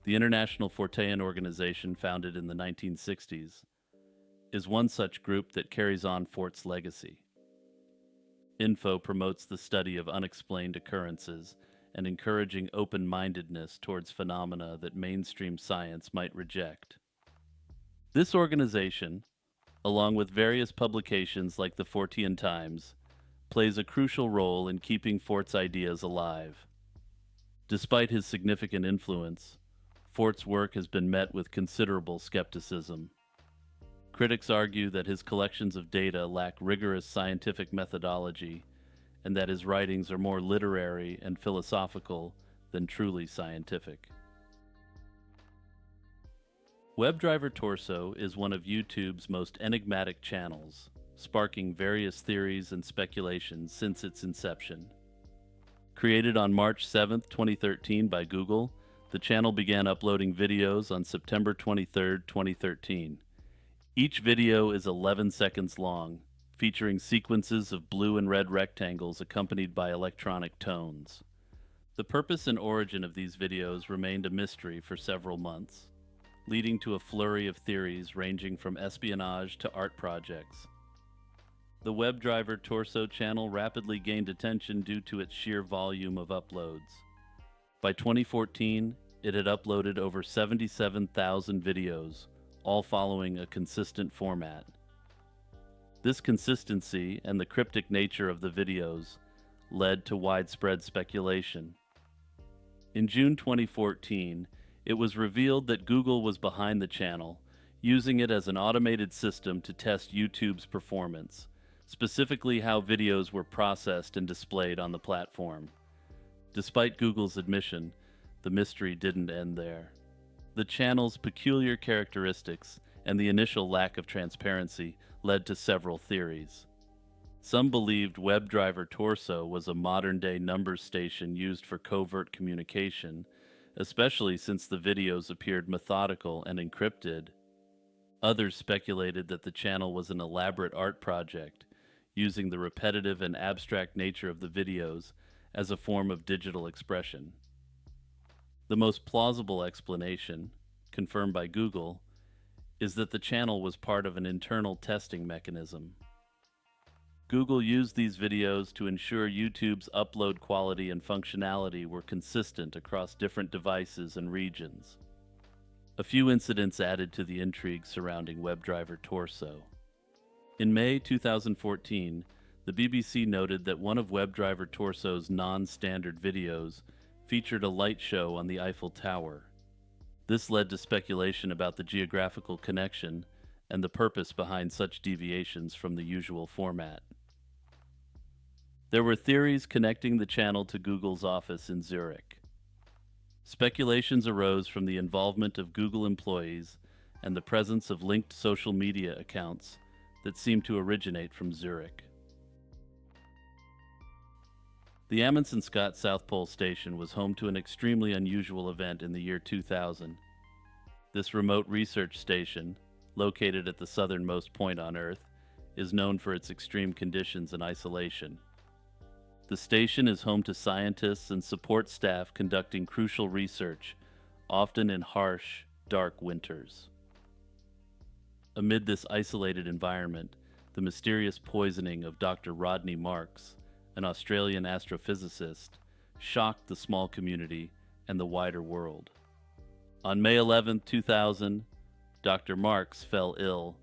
The International Fortean Organization, founded in the 1960s, is one such group that carries on Fort's legacy. Info promotes the study of unexplained occurrences and encouraging open-mindedness towards phenomena that mainstream science might reject. This organization, along with various publications like the Fortean Times, plays a crucial role in keeping Fort's ideas alive. Despite his significant influence, Fort's work has been met with considerable skepticism. Critics argue that his collections of data lack rigorous scientific methodology and that his writings are more literary and philosophical than truly scientific. WebDriver Torso is one of YouTube's most enigmatic channels, sparking various theories and speculations since its inception. Created on March 7, 2013 by Google, the channel began uploading videos on September 23, 2013. Each video is 11 seconds long, featuring sequences of blue and red rectangles accompanied by electronic tones. The purpose and origin of these videos remained a mystery for several months, leading to a flurry of theories ranging from espionage to art projects. The WebDriver Torso channel rapidly gained attention due to its sheer volume of uploads. By 2014, it had uploaded over 77,000 videos, all following a consistent format. This consistency and the cryptic nature of the videos led to widespread speculation. In June 2014, it was revealed that Google was behind the channel, using it as an automated system to test YouTube's performance, specifically how videos were processed and displayed on the platform. Despite Google's admission, the mystery didn't end there. The channel's peculiar characteristics and the initial lack of transparency led to several theories. Some believed WebDriver Torso was a modern-day numbers station used for covert communication, especially since the videos appeared methodical and encrypted. Others speculated that the channel was an elaborate art project, using the repetitive and abstract nature of the videos as a form of digital expression. The most plausible explanation, confirmed by Google, is that the channel was part of an internal testing mechanism. Google used these videos to ensure YouTube's upload quality and functionality were consistent across different devices and regions. A few incidents added to the intrigue surrounding WebDriver Torso. In May 2014, the BBC noted that one of WebDriver Torso's non-standard videos featured a light show on the Eiffel Tower. This led to speculation about the geographical connection and the purpose behind such deviations from the usual format. There were theories connecting the channel to Google's office in Zurich. Speculations arose from the involvement of Google employees and the presence of linked social media accounts that seemed to originate from Zurich. The Amundsen Scott South Pole Station was home to an extremely unusual event in the year 2000. This remote research station, located at the southernmost point on Earth, is known for its extreme conditions and isolation. The station is home to scientists and support staff conducting crucial research, often in harsh, dark winters. Amid this isolated environment, the mysterious poisoning of Dr. Rodney Marks, an Australian astrophysicist, shocked the small community and the wider world. On May 11, 2000, Dr. Marks fell ill,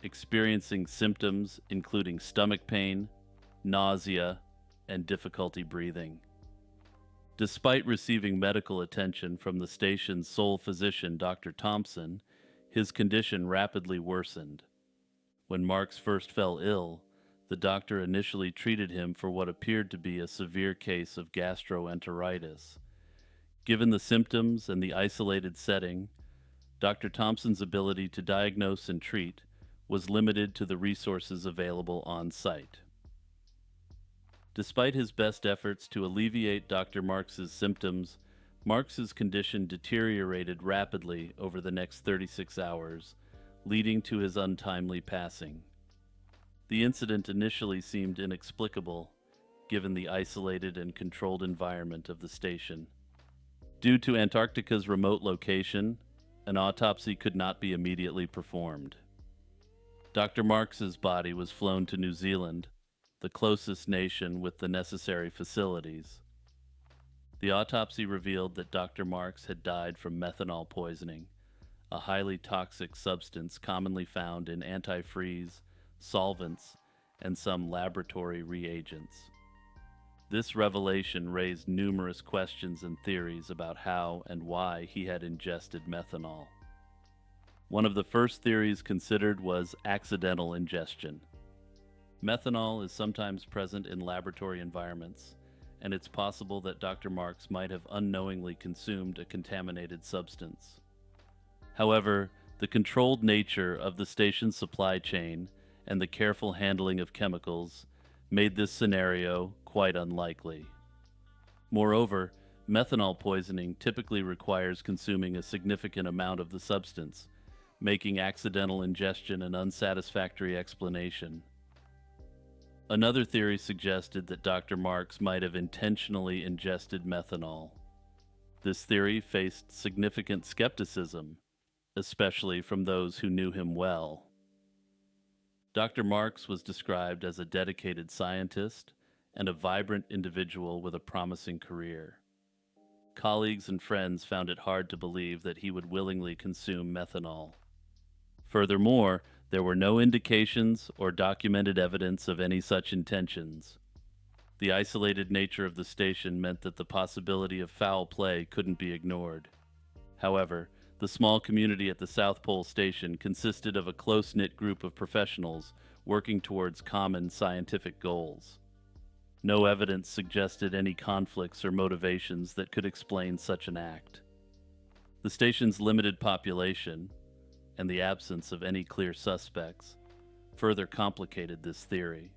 experiencing symptoms including stomach pain, nausea, and difficulty breathing. Despite receiving medical attention from the station's sole physician, Dr. Thompson, his condition rapidly worsened. When Marks first fell ill, the doctor initially treated him for what appeared to be a severe case of gastroenteritis. Given the symptoms and the isolated setting, Dr. Thompson's ability to diagnose and treat was limited to the resources available on site. Despite his best efforts to alleviate Dr. Marks's symptoms, Marks's condition deteriorated rapidly over the next 36 hours, leading to his untimely passing. The incident initially seemed inexplicable, given the isolated and controlled environment of the station. Due to Antarctica's remote location, an autopsy could not be immediately performed. Dr. Marks's body was flown to New Zealand, the closest nation with the necessary facilities. The autopsy revealed that Dr. Marks had died from methanol poisoning, a highly toxic substance commonly found in antifreeze, solvents, and some laboratory reagents. This revelation raised numerous questions and theories about how and why he had ingested methanol. One of the first theories considered was accidental ingestion. Methanol is sometimes present in laboratory environments, and it's possible that Dr. Marks might have unknowingly consumed a contaminated substance. However, the controlled nature of the station's supply chain and the careful handling of chemicals made this scenario quite unlikely. Moreover, methanol poisoning typically requires consuming a significant amount of the substance, making accidental ingestion an unsatisfactory explanation. Another theory suggested that Dr. Marks might have intentionally ingested methanol. This theory faced significant skepticism, especially from those who knew him well. Dr. Marks was described as a dedicated scientist and a vibrant individual with a promising career. Colleagues and friends found it hard to believe that he would willingly consume methanol. Furthermore, there were no indications or documented evidence of any such intentions. The isolated nature of the station meant that the possibility of foul play couldn't be ignored. However, the small community at the South Pole Station consisted of a close-knit group of professionals working towards common scientific goals. No evidence suggested any conflicts or motivations that could explain such an act. The station's limited population, and the absence of any clear suspects, further complicated this theory.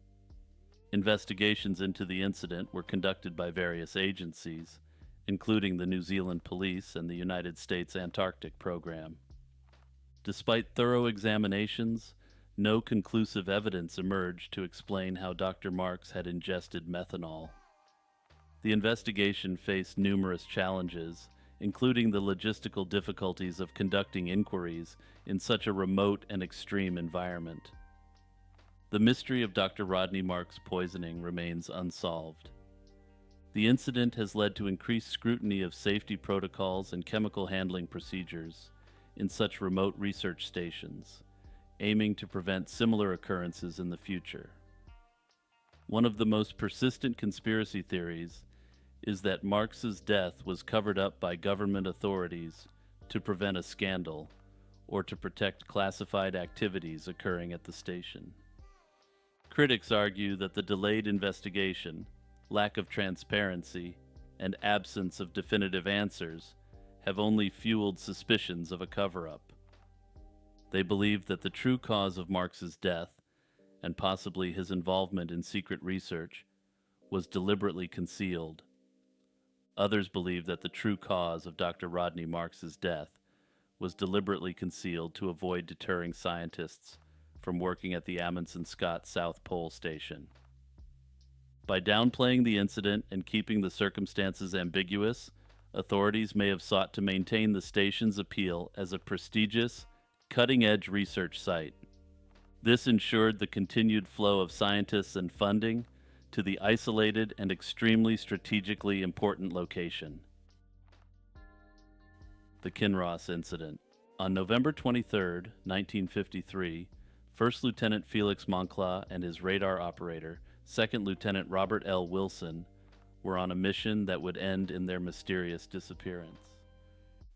Investigations into the incident were conducted by various agencies, including the New Zealand Police and the United States Antarctic Program. Despite thorough examinations, no conclusive evidence emerged to explain how Dr. Marks had ingested methanol. The investigation faced numerous challenges, including the logistical difficulties of conducting inquiries in such a remote and extreme environment. The mystery of Dr. Rodney Marks' poisoning remains unsolved. The incident has led to increased scrutiny of safety protocols and chemical handling procedures in such remote research stations, aiming to prevent similar occurrences in the future. One of the most persistent conspiracy theories is that Marks's death was covered up by government authorities to prevent a scandal or to protect classified activities occurring at the station. Critics argue that the delayed investigation, lack of transparency, and absence of definitive answers have only fueled suspicions of a cover-up. They believe that the true cause of Marks's death, and possibly his involvement in secret research, was deliberately concealed. Others believe that the true cause of Dr. Rodney Marks's death was deliberately concealed to avoid deterring scientists from working at the Amundsen Scott South Pole Station. By downplaying the incident and keeping the circumstances ambiguous, authorities may have sought to maintain the station's appeal as a prestigious, cutting-edge research site. This ensured the continued flow of scientists and funding to the isolated and extremely strategically important location. The Kinross Incident. On November 23, 1953, First Lieutenant Felix Moncla and his radar operator, Second Lieutenant Robert L. Wilson, were on a mission that would end in their mysterious disappearance.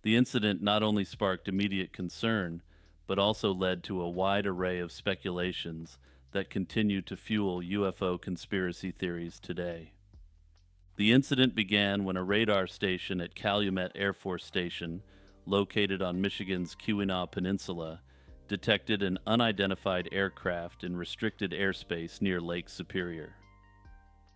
The incident not only sparked immediate concern, but also led to a wide array of speculations that continue to fuel UFO conspiracy theories today. The incident began when a radar station at Calumet Air Force Station, located on Michigan's Keweenaw Peninsula, detected an unidentified aircraft in restricted airspace near Lake Superior.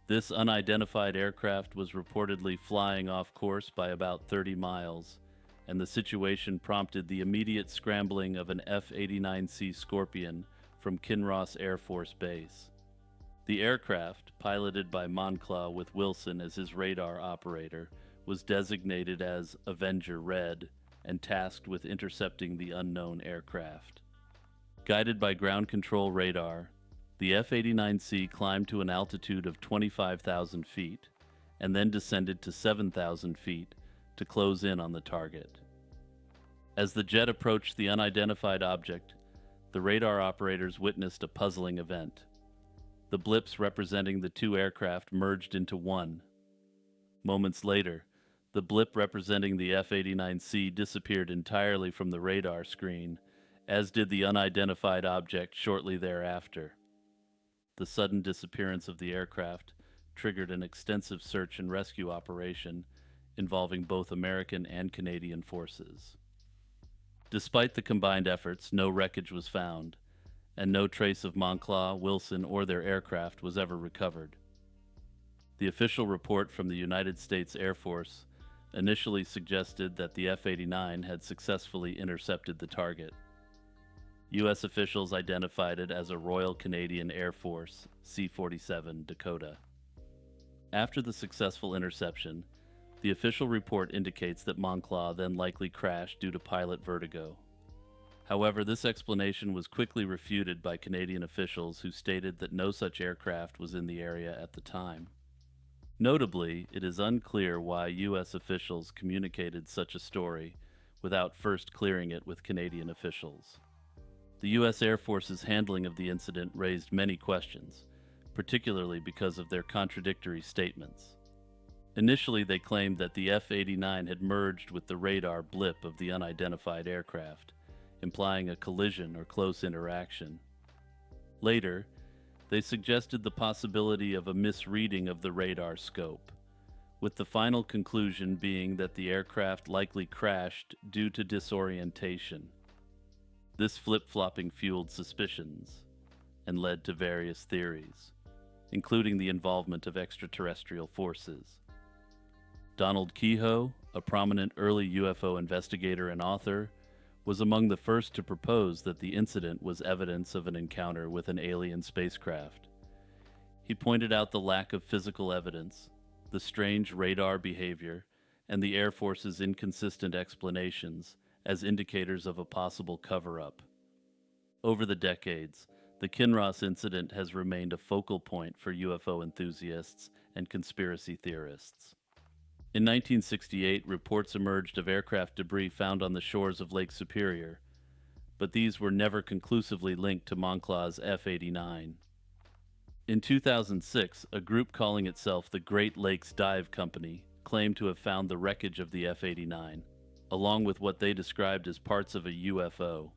This unidentified aircraft was reportedly flying off course by about 30 miles, and the situation prompted the immediate scrambling of an F-89C Scorpion from Kinross Air Force Base. The aircraft, piloted by Monclaw with Wilson as his radar operator, was designated as Avenger Red and tasked with intercepting the unknown aircraft. Guided by ground control radar, the F-89C climbed to an altitude of 25,000 feet and then descended to 7,000 feet to close in on the target. As the jet approached the unidentified object, the radar operators witnessed a puzzling event. The blips representing the two aircraft merged into one. Moments later, the blip representing the F-89C disappeared entirely from the radar screen, as did the unidentified object shortly thereafter. The sudden disappearance of the aircraft triggered an extensive search and rescue operation involving both American and Canadian forces. Despite the combined efforts, no wreckage was found, and no trace of Monclaw, Wilson, or their aircraft was ever recovered. The official report from the United States Air Force initially suggested that the F-89 had successfully intercepted the target. U.S. officials identified it as a Royal Canadian Air Force C-47 Dakota. After the successful interception, the official report indicates that Monclaw then likely crashed due to pilot vertigo. However, this explanation was quickly refuted by Canadian officials who stated that no such aircraft was in the area at the time. Notably, it is unclear why U.S. officials communicated such a story without first clearing it with Canadian officials. The U.S. Air Force's handling of the incident raised many questions, particularly because of their contradictory statements. Initially, they claimed that the F-89 had merged with the radar blip of the unidentified aircraft, implying a collision or close interaction. Later, they suggested the possibility of a misreading of the radar scope, with the final conclusion being that the aircraft likely crashed due to disorientation. This flip-flopping fueled suspicions and led to various theories, including the involvement of extraterrestrial forces. Donald Keyhoe, a prominent early UFO investigator and author, was among the first to propose that the incident was evidence of an encounter with an alien spacecraft. He pointed out the lack of physical evidence, the strange radar behavior, and the Air Force's inconsistent explanations as indicators of a possible cover-up. Over the decades, the Kinross incident has remained a focal point for UFO enthusiasts and conspiracy theorists. In 1968, reports emerged of aircraft debris found on the shores of Lake Superior, but these were never conclusively linked to Monclaw's F-89. In 2006, a group calling itself the Great Lakes Dive Company claimed to have found the wreckage of the F-89, along with what they described as parts of a UFO.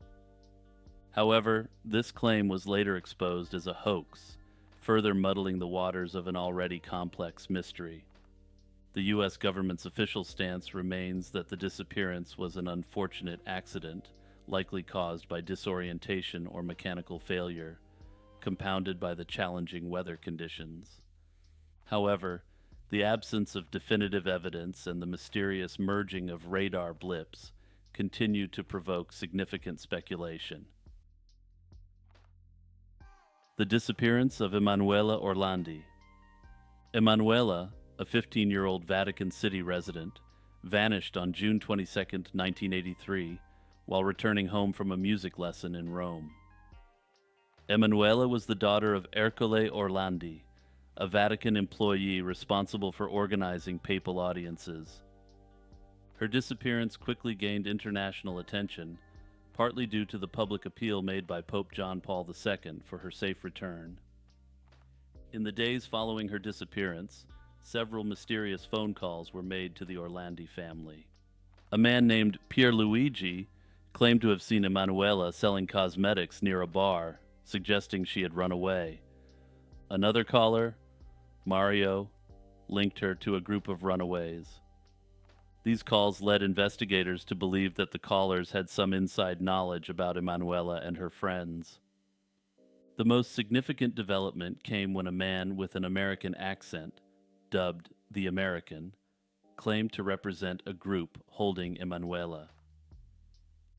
However, this claim was later exposed as a hoax, further muddling the waters of an already complex mystery. The U.S. government's official stance remains that the disappearance was an unfortunate accident, likely caused by disorientation or mechanical failure, compounded by the challenging weather conditions. However, the absence of definitive evidence and the mysterious merging of radar blips continue to provoke significant speculation. The disappearance of Emanuela Orlandi. Emanuela, a 15-year-old Vatican City resident, vanished on June 22, 1983, while returning home from a music lesson in Rome. Emanuela was the daughter of Ercole Orlandi, a Vatican employee responsible for organizing papal audiences. Her disappearance quickly gained international attention, partly due to the public appeal made by Pope John Paul II for her safe return. In the days following her disappearance, several mysterious phone calls were made to the Orlandi family. A man named Pierluigi claimed to have seen Emanuela selling cosmetics near a bar, suggesting she had run away. Another caller, Mario, linked her to a group of runaways. These calls led investigators to believe that the callers had some inside knowledge about Emanuela and her friends. The most significant development came when a man with an American accent, dubbed the American, claimed to represent a group holding Emanuela.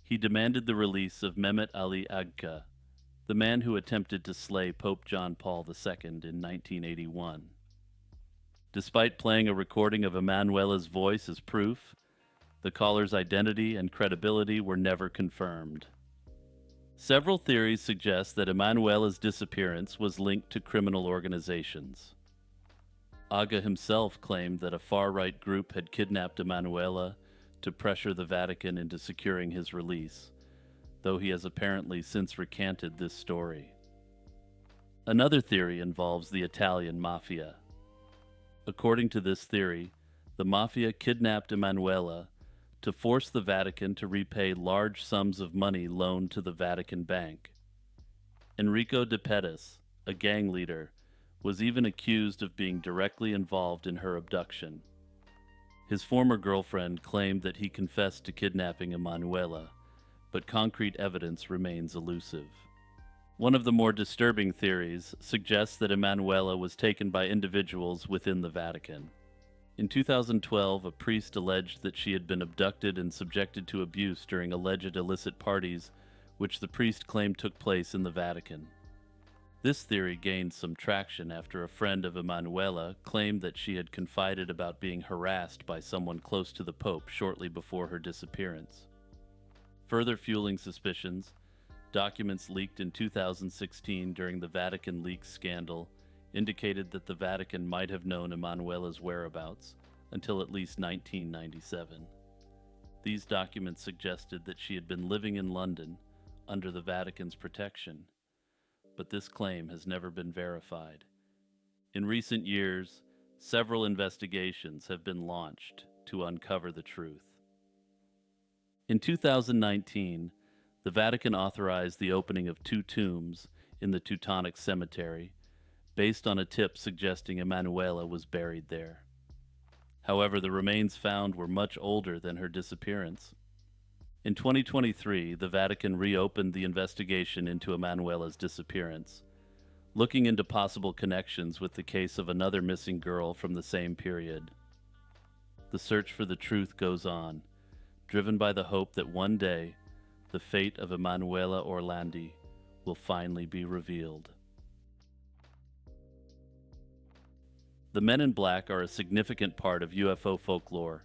He demanded the release of Mehmet Ali Agca, the man who attempted to slay Pope John Paul II in 1981. Despite playing a recording of Emanuela's voice as proof, the caller's identity and credibility were never confirmed. Several theories suggest that Emanuela's disappearance was linked to criminal organizations. Aga himself claimed that a far-right group had kidnapped Emanuela to pressure the Vatican into securing his release, though he has apparently since recanted this story. Another theory involves the Italian mafia. According to this theory, the mafia kidnapped Emanuela to force the Vatican to repay large sums of money loaned to the Vatican Bank. Enrico de Pettis, a gang leader, was even accused of being directly involved in her abduction. His former girlfriend claimed that he confessed to kidnapping Emanuela, but concrete evidence remains elusive. One of the more disturbing theories suggests that Emanuela was taken by individuals within the Vatican. In 2012, a priest alleged that she had been abducted and subjected to abuse during alleged illicit parties, which the priest claimed took place in the Vatican. This theory gained some traction after a friend of Emanuela claimed that she had confided about being harassed by someone close to the Pope shortly before her disappearance. Further fueling suspicions, documents leaked in 2016 during the Vatican leaks scandal indicated that the Vatican might have known Emanuela's whereabouts until at least 1997. These documents suggested that she had been living in London under the Vatican's protection, but this claim has never been verified. In recent years, several investigations have been launched to uncover the truth. In 2019, the Vatican authorized the opening of 2 tombs in the Teutonic Cemetery, based on a tip suggesting Emanuela was buried there. However, the remains found were much older than her disappearance. In 2023, the Vatican reopened the investigation into Emanuela's disappearance, looking into possible connections with the case of another missing girl from the same period. The search for the truth goes on, driven by the hope that one day, the fate of Emanuela Orlandi will finally be revealed. The Men in Black are a significant part of UFO folklore,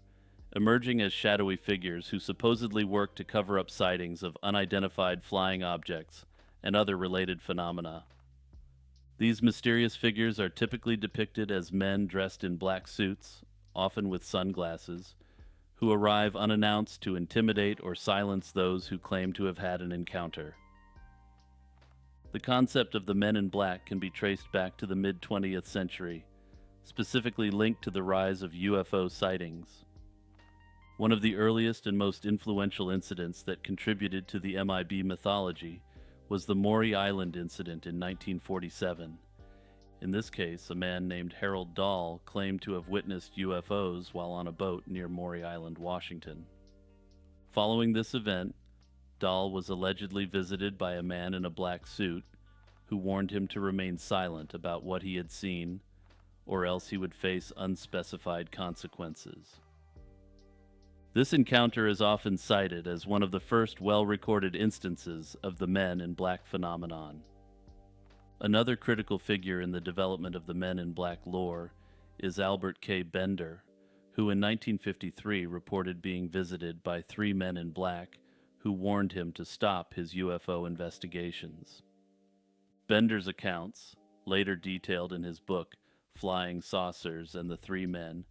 emerging as shadowy figures who supposedly work to cover up sightings of unidentified flying objects and other related phenomena. These mysterious figures are typically depicted as men dressed in black suits, often with sunglasses, who arrive unannounced to intimidate or silence those who claim to have had an encounter. The concept of the Men in Black can be traced back to the mid-20th century, specifically linked to the rise of UFO sightings. One of the earliest and most influential incidents that contributed to the MIB mythology was the Maury Island incident in 1947. In this case, a man named Harold Dahl claimed to have witnessed UFOs while on a boat near Maury Island, Washington. Following this event, Dahl was allegedly visited by a man in a black suit who warned him to remain silent about what he had seen, or else he would face unspecified consequences. This encounter is often cited as one of the first well-recorded instances of the Men in Black phenomenon. Another critical figure in the development of the Men in Black lore is Albert K. Bender, who in 1953 reported being visited by 3 men in black who warned him to stop his UFO investigations. Bender's accounts, later detailed in his book Flying Saucers and the 3 Men,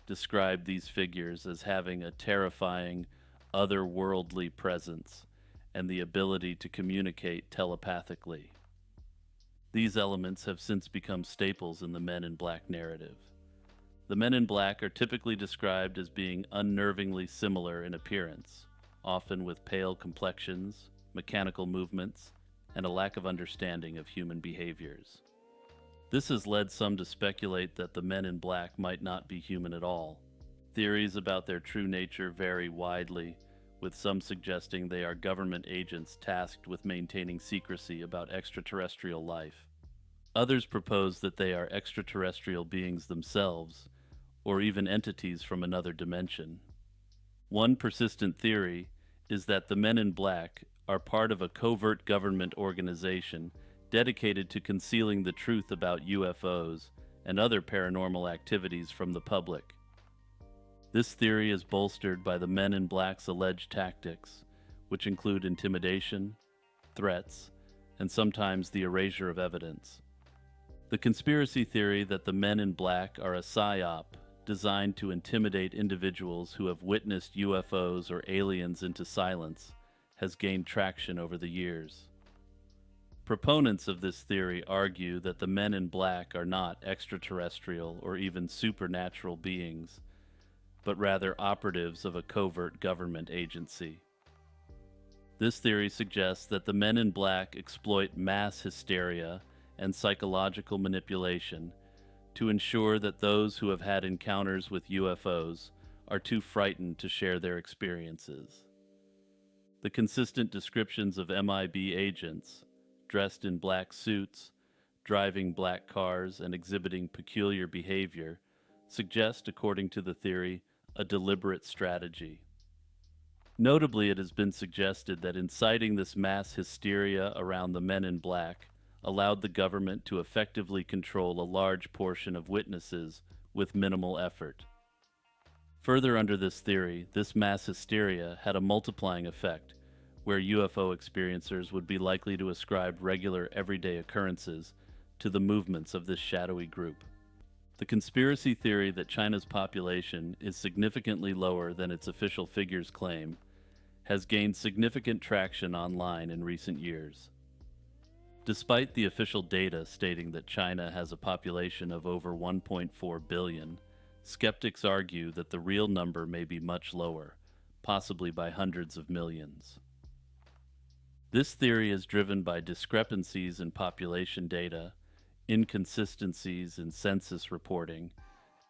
described these figures as having a terrifying, otherworldly presence and the ability to communicate telepathically. These elements have since become staples in the Men in Black narrative. The men in black are typically described as being unnervingly similar in appearance, often with pale complexions, mechanical movements, and a lack of understanding of human behaviors. This has led some to speculate that the men in black might not be human at all. Theories about their true nature vary widely, with some suggesting they are government agents tasked with maintaining secrecy about extraterrestrial life. Others propose that they are extraterrestrial beings themselves, or even entities from another dimension. One persistent theory is that the men in black are part of a covert government organization dedicated to concealing the truth about UFOs and other paranormal activities from the public. This theory is bolstered by the men in black's alleged tactics, which include intimidation, threats, and sometimes the erasure of evidence. The conspiracy theory that the men in black are a psyop designed to intimidate individuals who have witnessed UFOs or aliens into silence has gained traction over the years. Proponents of this theory argue that the men in black are not extraterrestrial or even supernatural beings, but rather operatives of a covert government agency. This theory suggests that the men in black exploit mass hysteria and psychological manipulation to ensure that those who have had encounters with UFOs are too frightened to share their experiences. The consistent descriptions of MIB agents, dressed in black suits, driving black cars, and exhibiting peculiar behavior, suggest, according to the theory, a deliberate strategy. Notably, it has been suggested that inciting this mass hysteria around the men in black allowed the government to effectively control a large portion of witnesses with minimal effort. Further under this theory, this mass hysteria had a multiplying effect, where UFO experiencers would be likely to ascribe regular, everyday occurrences to the movements of this shadowy group. The conspiracy theory that China's population is significantly lower than its official figures claim has gained significant traction online in recent years. Despite the official data stating that China has a population of over 1.4 billion, skeptics argue that the real number may be much lower, possibly by hundreds of millions. This theory is driven by discrepancies in population data, inconsistencies in census reporting,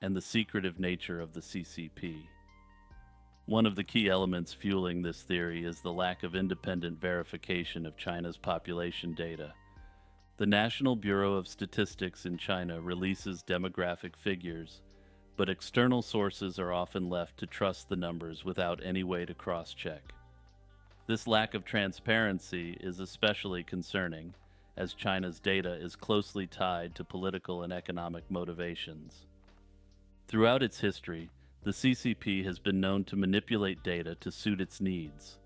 and the secretive nature of the CCP. One of the key elements fueling this theory is the lack of independent verification of China's population data. The National Bureau of Statistics in China releases demographic figures, but external sources are often left to trust the numbers without any way to cross-check. This lack of transparency is especially concerning, as China's data is closely tied to political and economic motivations. Throughout its history, the CCP has been known to manipulate data to suit its needs,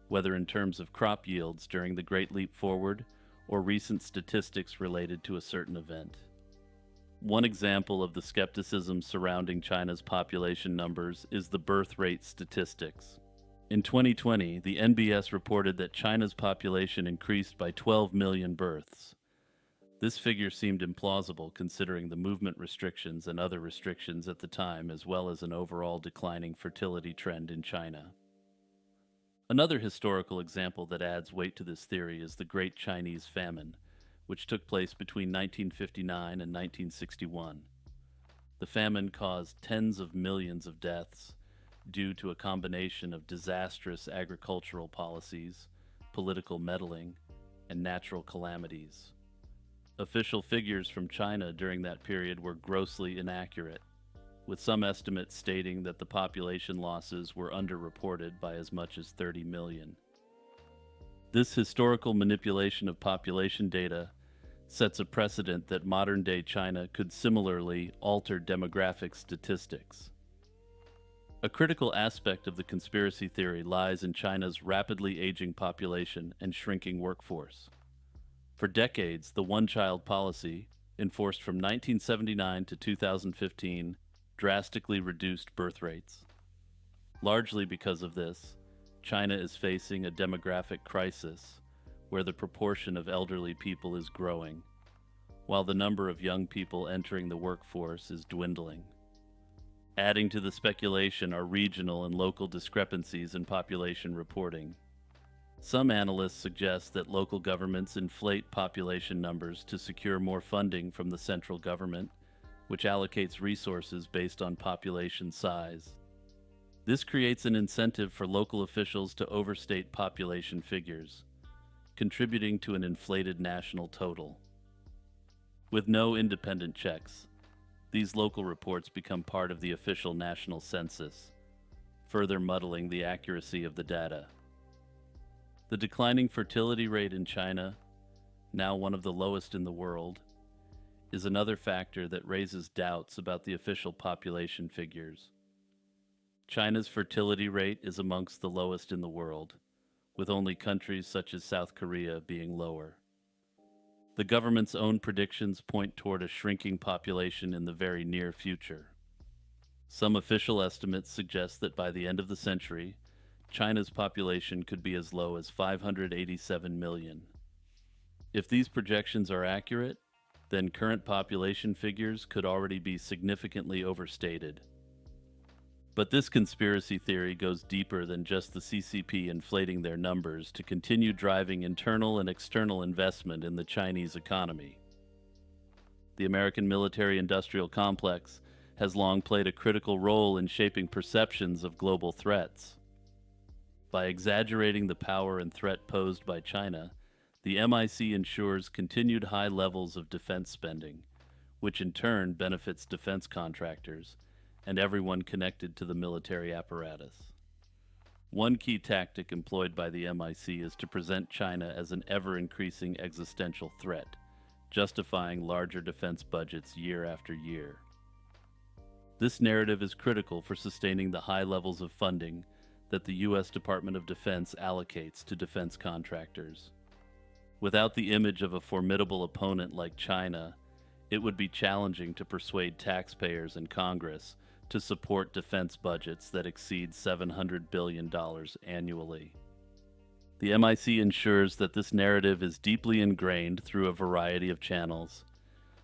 whether in terms of crop yields during the Great Leap Forward or recent statistics related to a certain event. One example of the skepticism surrounding China's population numbers is the birth rate statistics. In 2020, the NBS reported that China's population increased by 12 million births. This figure seemed implausible considering the movement restrictions and other restrictions at the time, as well as an overall declining fertility trend in China. Another historical example that adds weight to this theory is the Great Chinese Famine, which took place between 1959 and 1961. The famine caused tens of millions of deaths due to a combination of disastrous agricultural policies, political meddling, and natural calamities. Official figures from China during that period were grossly inaccurate, with some estimates stating that the population losses were underreported by as much as 30 million. This historical manipulation of population data sets a precedent that modern-day China could similarly alter demographic statistics. A critical aspect of the conspiracy theory lies in China's rapidly aging population and shrinking workforce. For decades, the one-child policy, enforced from 1979 to 2015, drastically reduced birth rates. Largely because of this, China is facing a demographic crisis where the proportion of elderly people is growing, while the number of young people entering the workforce is dwindling. Adding to the speculation are regional and local discrepancies in population reporting. Some analysts suggest that local governments inflate population numbers to secure more funding from the central government, which allocates resources based on population size. This creates an incentive for local officials to overstate population figures, contributing to an inflated national total. With no independent checks, these local reports become part of the official national census, further muddling the accuracy of the data. The declining fertility rate in China, now one of the lowest in the world, is another factor that raises doubts about the official population figures. China's fertility rate is amongst the lowest in the world, with only countries such as South Korea being lower. The government's own predictions point toward a shrinking population in the very near future. Some official estimates suggest that by the end of the century, China's population could be as low as 587 million. If these projections are accurate, then current population figures could already be significantly overstated. But this conspiracy theory goes deeper than just the CCP inflating their numbers to continue driving internal and external investment in the Chinese economy. The American military-industrial complex has long played a critical role in shaping perceptions of global threats. By exaggerating the power and threat posed by China, the MIC ensures continued high levels of defense spending, which in turn benefits defense contractors and everyone connected to the military apparatus. One key tactic employed by the MIC is to present China as an ever-increasing existential threat, justifying larger defense budgets year after year. This narrative is critical for sustaining the high levels of funding that the U.S. Department of Defense allocates to defense contractors. Without the image of a formidable opponent like China, it would be challenging to persuade taxpayers and Congress to support defense budgets that exceed $700 billion annually. The MIC ensures that this narrative is deeply ingrained through a variety of channels.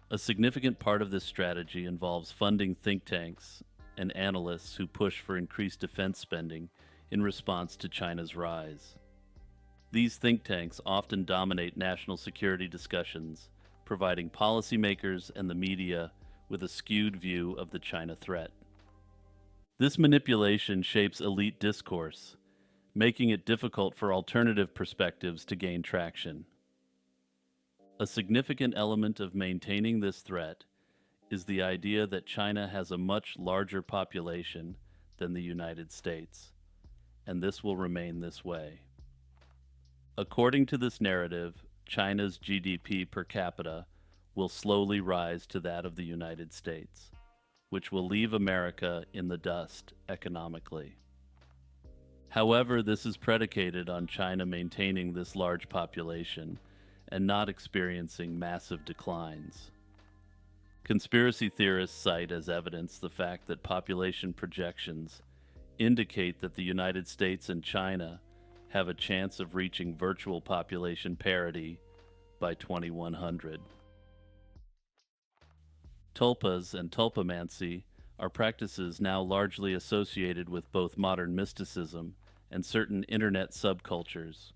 A significant part of this strategy involves funding think tanks and analysts who push for increased defense spending in response to China's rise. These think tanks often dominate national security discussions, providing policymakers and the media with a skewed view of the China threat. This manipulation shapes elite discourse, making it difficult for alternative perspectives to gain traction. A significant element of maintaining this threat is the idea that China has a much larger population than the United States, and this will remain this way. According to this narrative, China's GDP per capita will slowly rise to that of the United States, which will leave America in the dust economically. However, this is predicated on China maintaining this large population and not experiencing massive declines. Conspiracy theorists cite as evidence the fact that population projections indicate that the United States and China have a chance of reaching virtual population parity by 2100. Tulpas and tulpamancy are practices now largely associated with both modern mysticism and certain internet subcultures.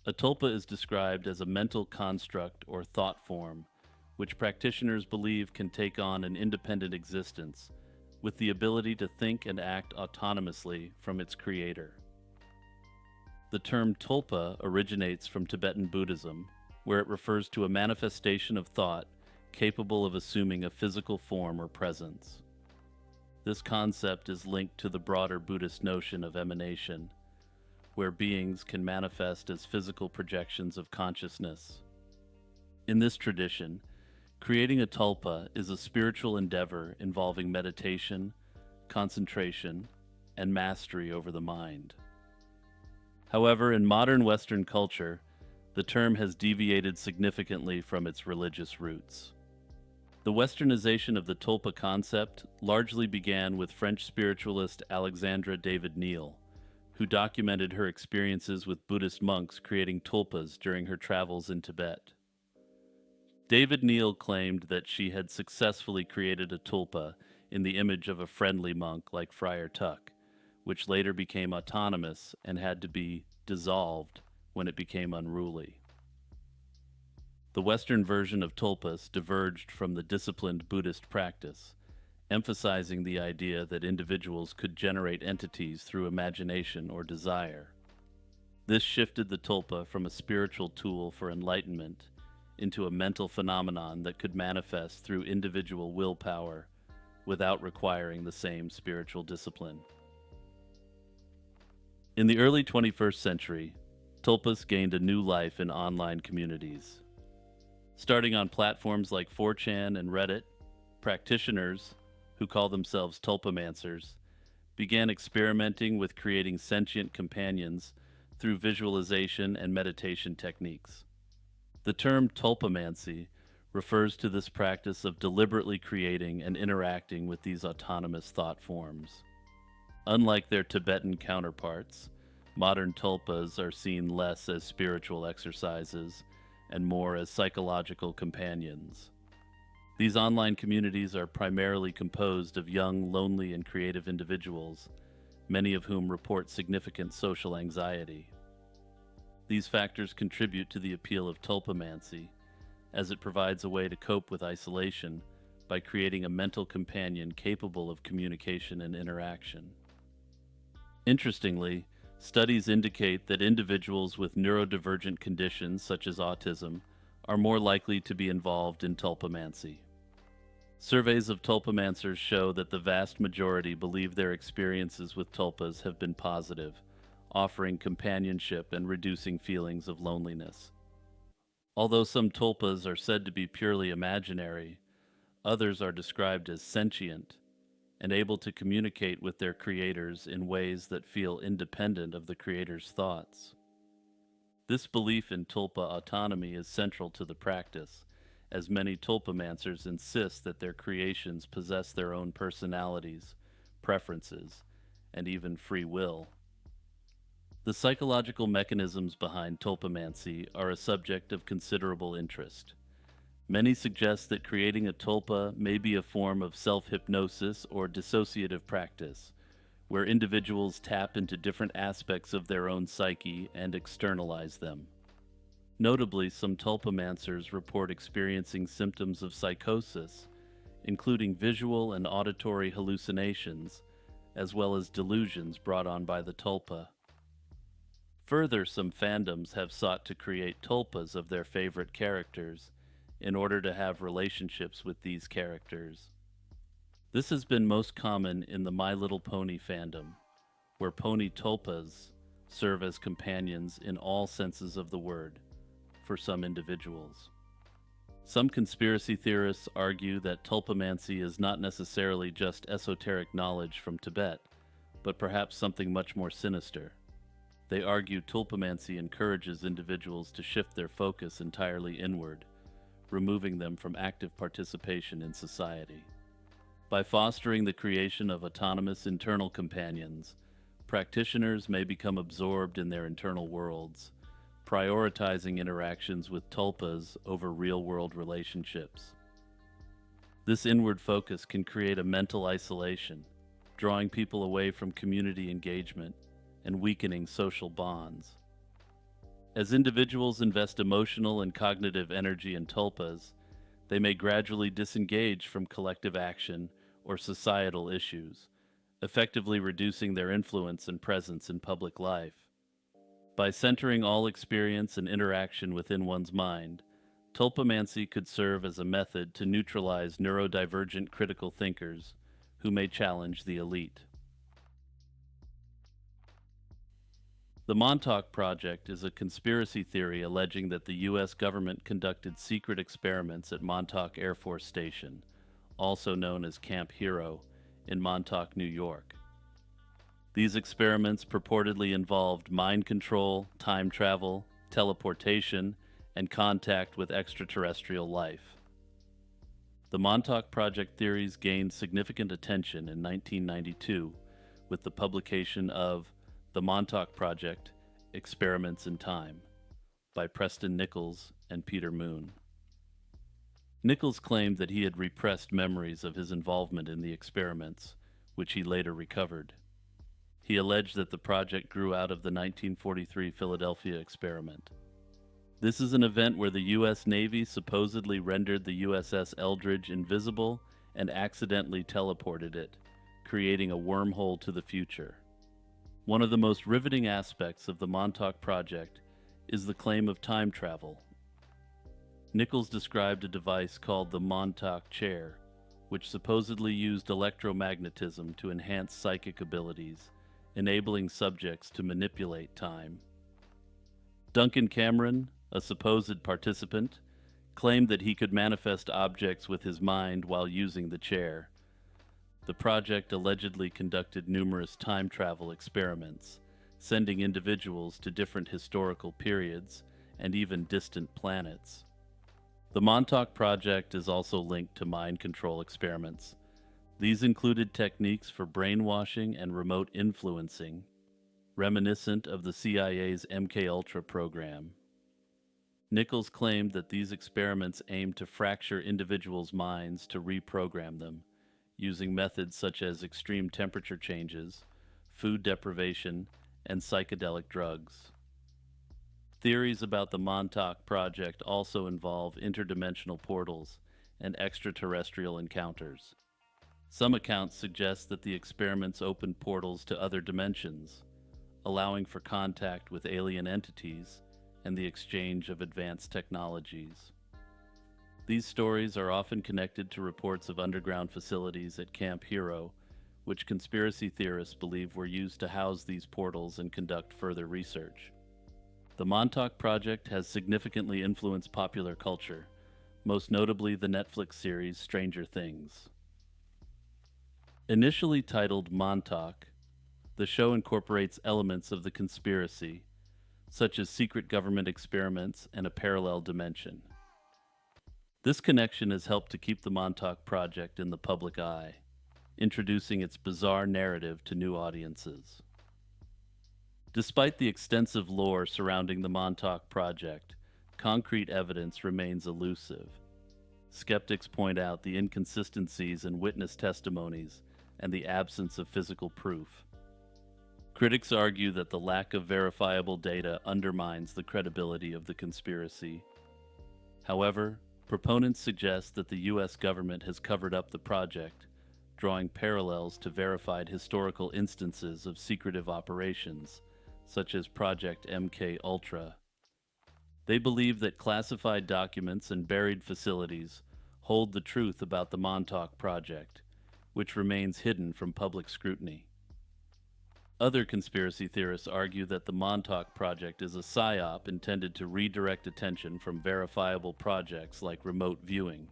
A tulpa is described as a mental construct or thought form, which practitioners believe can take on an independent existence, with the ability to think and act autonomously from its creator. The term tulpa originates from Tibetan Buddhism, where it refers to a manifestation of thought capable of assuming a physical form or presence. This concept is linked to the broader Buddhist notion of emanation, where beings can manifest as physical projections of consciousness. In this tradition, creating a tulpa is a spiritual endeavor involving meditation, concentration, and mastery over the mind. However, in modern Western culture, the term has deviated significantly from its religious roots. The westernization of the tulpa concept largely began with French spiritualist Alexandra David-Néel, who documented her experiences with Buddhist monks creating tulpas during her travels in Tibet. David-Néel claimed that she had successfully created a tulpa in the image of a friendly monk like Friar Tuck, which later became autonomous and had to be dissolved when it became unruly. The Western version of tulpas diverged from the disciplined Buddhist practice, emphasizing the idea that individuals could generate entities through imagination or desire. This shifted the tulpa from a spiritual tool for enlightenment into a mental phenomenon that could manifest through individual willpower without requiring the same spiritual discipline. In the early 21st century, tulpas gained a new life in online communities. Starting on platforms like 4chan and Reddit, practitioners, who call themselves tulpamancers, began experimenting with creating sentient companions through visualization and meditation techniques. The term tulpamancy refers to this practice of deliberately creating and interacting with these autonomous thought forms. Unlike their Tibetan counterparts, modern tulpas are seen less as spiritual exercises and more as psychological companions. These online communities are primarily composed of young, lonely, and creative individuals, many of whom report significant social anxiety. These factors contribute to the appeal of tulpamancy, as it provides a way to cope with isolation by creating a mental companion capable of communication and interaction. Interestingly, studies indicate that individuals with neurodivergent conditions such as autism are more likely to be involved in tulpamancy. Surveys of tulpamancers show that the vast majority believe their experiences with tulpas have been positive, offering companionship and reducing feelings of loneliness. Although some tulpas are said to be purely imaginary, others are described as sentient and able to communicate with their creators in ways that feel independent of the creator's thoughts. This belief in tulpa autonomy is central to the practice, as many tulpamancers insist that their creations possess their own personalities, preferences, and even free will. The psychological mechanisms behind tulpamancy are a subject of considerable interest. Many suggest that creating a tulpa may be a form of self-hypnosis or dissociative practice, where individuals tap into different aspects of their own psyche and externalize them. Notably, some tulpamancers report experiencing symptoms of psychosis, including visual and auditory hallucinations, as well as delusions brought on by the tulpa. Further, some fandoms have sought to create tulpas of their favorite characters in order to have relationships with these characters. This has been most common in the My Little Pony fandom, where pony tulpas serve as companions in all senses of the word for some individuals. Some conspiracy theorists argue that tulpamancy is not necessarily just esoteric knowledge from Tibet, but perhaps something much more sinister. They argue tulpamancy encourages individuals to shift their focus entirely inward, removing them from active participation in society. By fostering the creation of autonomous internal companions, practitioners may become absorbed in their internal worlds, prioritizing interactions with tulpas over real-world relationships. This inward focus can create a mental isolation, drawing people away from community engagement and weakening social bonds. As individuals invest emotional and cognitive energy in tulpas, they may gradually disengage from collective action or societal issues, effectively reducing their influence and presence in public life. By centering all experience and interaction within one's mind, tulpamancy could serve as a method to neutralize neurodivergent critical thinkers who may challenge the elite. The Montauk Project is a conspiracy theory alleging that the U.S. government conducted secret experiments at Montauk Air Force Station, also known as Camp Hero, in Montauk, New York. These experiments purportedly involved mind control, time travel, teleportation, and contact with extraterrestrial life. The Montauk Project theories gained significant attention in 1992 with the publication of The Montauk Project: Experiments in Time by Preston Nichols and Peter Moon. Nichols claimed that he had repressed memories of his involvement in the experiments, which he later recovered. He alleged that the project grew out of the 1943 Philadelphia experiment. This is an event where the U.S. Navy supposedly rendered the USS Eldridge invisible and accidentally teleported it, creating a wormhole to the future. One of the most riveting aspects of the Montauk Project is the claim of time travel. Nichols described a device called the Montauk Chair, which supposedly used electromagnetism to enhance psychic abilities, enabling subjects to manipulate time. Duncan Cameron, a supposed participant, claimed that he could manifest objects with his mind while using the chair. The project allegedly conducted numerous time travel experiments, sending individuals to different historical periods and even distant planets. The Montauk Project is also linked to mind control experiments. These included techniques for brainwashing and remote influencing, reminiscent of the CIA's MKUltra program. Nichols claimed that these experiments aimed to fracture individuals' minds to reprogram them, using methods such as extreme temperature changes, food deprivation, and psychedelic drugs. Theories about the Montauk Project also involve interdimensional portals and extraterrestrial encounters. Some accounts suggest that the experiments opened portals to other dimensions, allowing for contact with alien entities and the exchange of advanced technologies. These stories are often connected to reports of underground facilities at Camp Hero, which conspiracy theorists believe were used to house these portals and conduct further research. The Montauk Project has significantly influenced popular culture, most notably the Netflix series Stranger Things. Initially titled Montauk, the show incorporates elements of the conspiracy, such as secret government experiments and a parallel dimension. This connection has helped to keep the Montauk Project in the public eye, introducing its bizarre narrative to new audiences. Despite the extensive lore surrounding the Montauk Project, concrete evidence remains elusive. Skeptics point out the inconsistencies in witness testimonies and the absence of physical proof. Critics argue that the lack of verifiable data undermines the credibility of the conspiracy. However, proponents suggest that the U.S. government has covered up the project, drawing parallels to verified historical instances of secretive operations, such as Project MKUltra. They believe that classified documents and buried facilities hold the truth about the Montauk Project, which remains hidden from public scrutiny. Other conspiracy theorists argue that the Montauk Project is a psyop intended to redirect attention from verifiable projects like remote viewing.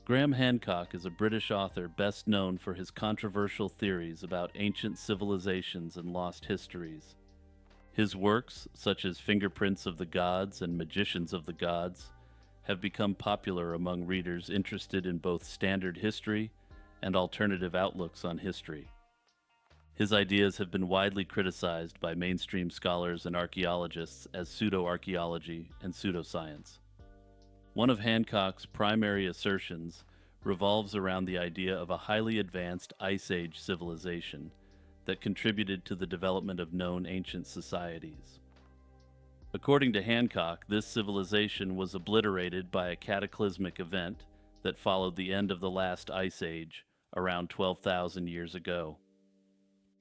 Graham Hancock is a British author best known for his controversial theories about ancient civilizations and lost histories. His works, such as Fingerprints of the Gods and Magicians of the Gods, have become popular among readers interested in both standard history and alternative outlooks on history. His ideas have been widely criticized by mainstream scholars and archaeologists as pseudo-archaeology and pseudoscience. One of Hancock's primary assertions revolves around the idea of a highly advanced Ice Age civilization that contributed to the development of known ancient societies. According to Hancock, this civilization was obliterated by a cataclysmic event that followed the end of the last Ice Age around 12,000 years ago.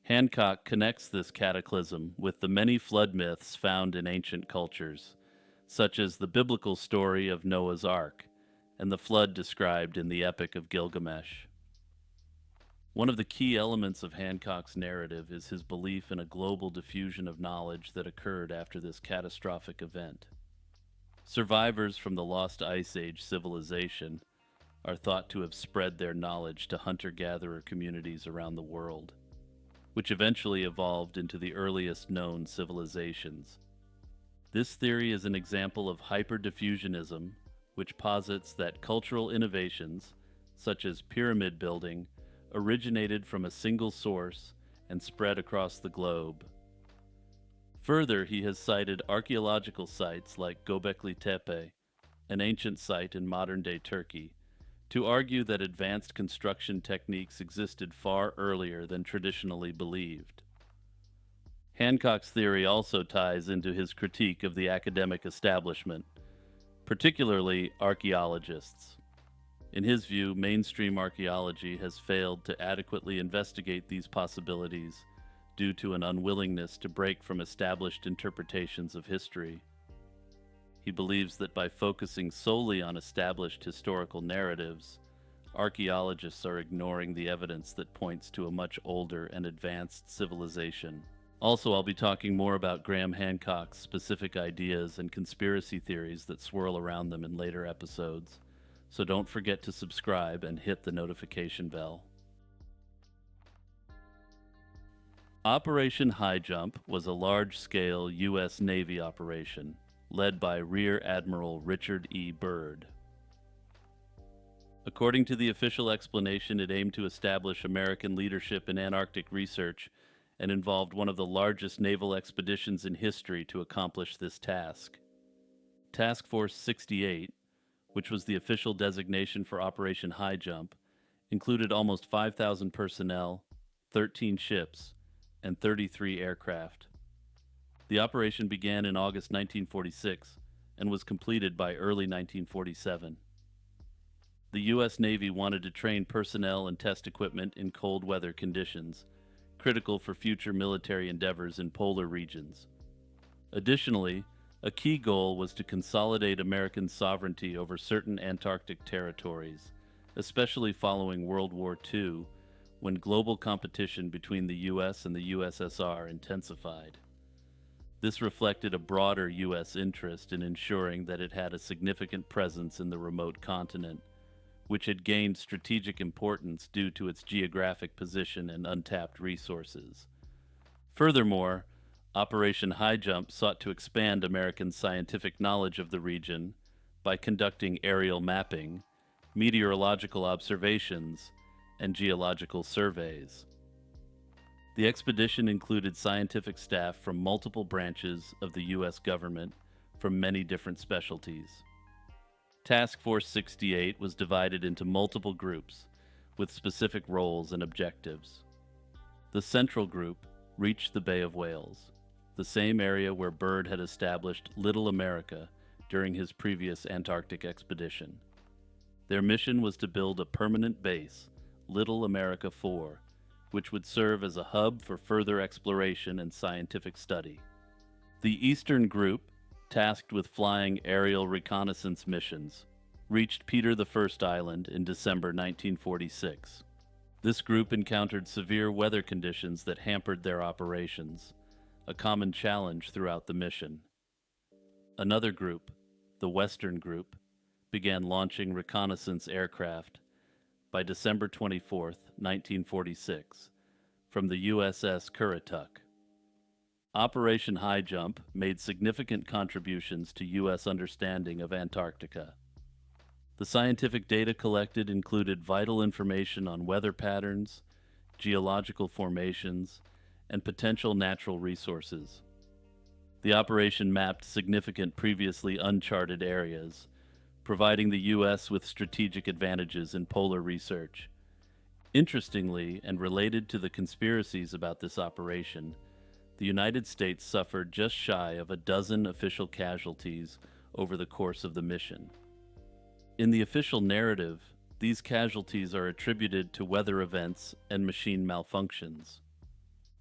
Hancock connects this cataclysm with the many flood myths found in ancient cultures, such as the biblical story of Noah's Ark and the flood described in the Epic of Gilgamesh. One of the key elements of Hancock's narrative is his belief in a global diffusion of knowledge that occurred after this catastrophic event. Survivors from the lost Ice Age civilization are thought to have spread their knowledge to hunter-gatherer communities around the world, which eventually evolved into the earliest known civilizations. This theory is an example of hyperdiffusionism, which posits that cultural innovations, such as pyramid building, originated from a single source and spread across the globe. Further, he has cited archaeological sites like Göbekli Tepe, an ancient site in modern-day Turkey, to argue that advanced construction techniques existed far earlier than traditionally believed. Hancock's theory also ties into his critique of the academic establishment, particularly archaeologists. In his view, mainstream archaeology has failed to adequately investigate these possibilities due to an unwillingness to break from established interpretations of history. He believes that by focusing solely on established historical narratives, archaeologists are ignoring the evidence that points to a much older and advanced civilization. Also, I'll be talking more about Graham Hancock's specific ideas and conspiracy theories that swirl around them in later episodes, so don't forget to subscribe and hit the notification bell. Operation High Jump was a large-scale U.S. Navy operation led by Rear Admiral Richard E. Byrd. According to the official explanation, it aimed to establish American leadership in Antarctic research and involved one of the largest naval expeditions in history to accomplish this task. Task Force 68, which was the official designation for Operation High Jump, included almost 5,000 personnel, 13 ships, and 33 aircraft. The operation began in August 1946 and was completed by early 1947. The U.S. Navy wanted to train personnel and test equipment in cold weather conditions, critical for future military endeavors in polar regions. Additionally, a key goal was to consolidate American sovereignty over certain Antarctic territories, especially following World War II, when global competition between the U.S. and the USSR intensified. This reflected a broader U.S. interest in ensuring that it had a significant presence in the remote continent, which had gained strategic importance due to its geographic position and untapped resources. Furthermore, Operation High Jump sought to expand American scientific knowledge of the region by conducting aerial mapping, meteorological observations, and geological surveys. The expedition included scientific staff from multiple branches of the U.S. government from many different specialties. Task Force 68 was divided into multiple groups with specific roles and objectives. The central group reached the Bay of Whales, the same area where Byrd had established Little America during his previous Antarctic expedition. Their mission was to build a permanent base, Little America 4, which would serve as a hub for further exploration and scientific study. The Eastern Group, tasked with flying aerial reconnaissance missions, reached Peter I Island in December 1946. This group encountered severe weather conditions that hampered their operations, a common challenge throughout the mission. Another group, the Western Group, began launching reconnaissance aircraft by December 24, 1946, from the USS Currituck. Operation High Jump made significant contributions to U.S. understanding of Antarctica. The scientific data collected included vital information on weather patterns, geological formations, and potential natural resources. The operation mapped significant previously uncharted areas, providing the U.S. with strategic advantages in polar research. Interestingly, and related to the conspiracies about this operation, the United States suffered just shy of a dozen official casualties over the course of the mission. In the official narrative, these casualties are attributed to weather events and machine malfunctions.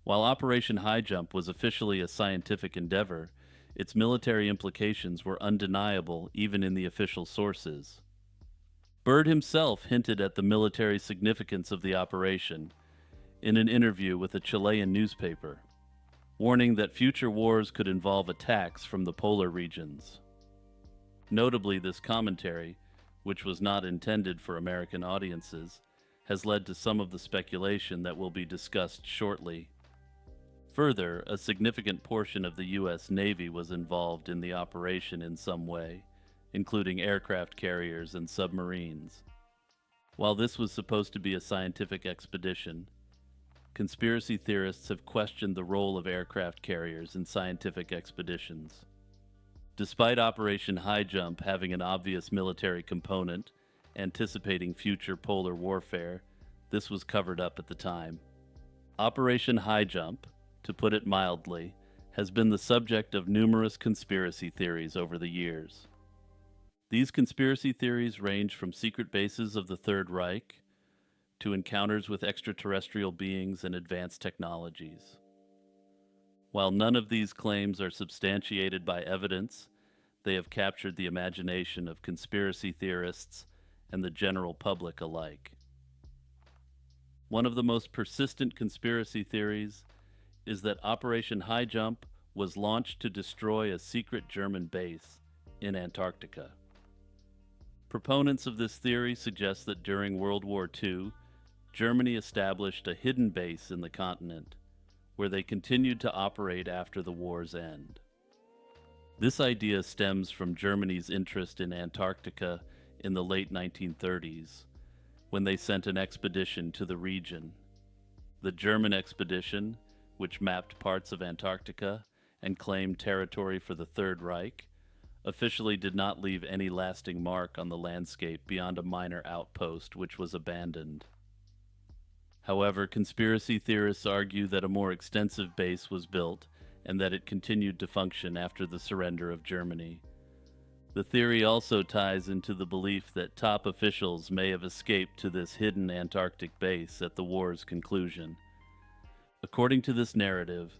While Operation High Jump was officially a scientific endeavor, its military implications were undeniable even in the official sources. Byrd himself hinted at the military significance of the operation in an interview with a Chilean newspaper, warning that future wars could involve attacks from the polar regions. Notably, this commentary, which was not intended for American audiences, has led to some of the speculation that will be discussed shortly. Further, a significant portion of the U.S. Navy was involved in the operation in some way, including aircraft carriers and submarines. While this was supposed to be a scientific expedition, conspiracy theorists have questioned the role of aircraft carriers in scientific expeditions. Despite Operation High Jump having an obvious military component, anticipating future polar warfare, this was covered up at the time. Operation High Jump, to put it mildly, has been the subject of numerous conspiracy theories over the years. These conspiracy theories range from secret bases of the Third Reich to encounters with extraterrestrial beings and advanced technologies. While none of these claims are substantiated by evidence, they have captured the imagination of conspiracy theorists and the general public alike. One of the most persistent conspiracy theories is that Operation High Jump was launched to destroy a secret German base in Antarctica. Proponents of this theory suggest that during World War II, Germany established a hidden base in the continent, where they continued to operate after the war's end. This idea stems from Germany's interest in Antarctica in the late 1930s, when they sent an expedition to the region. The German expedition, which mapped parts of Antarctica and claimed territory for the Third Reich, officially did not leave any lasting mark on the landscape beyond a minor outpost which was abandoned. However, conspiracy theorists argue that a more extensive base was built and that it continued to function after the surrender of Germany. The theory also ties into the belief that top officials may have escaped to this hidden Antarctic base at the war's conclusion. According to this narrative,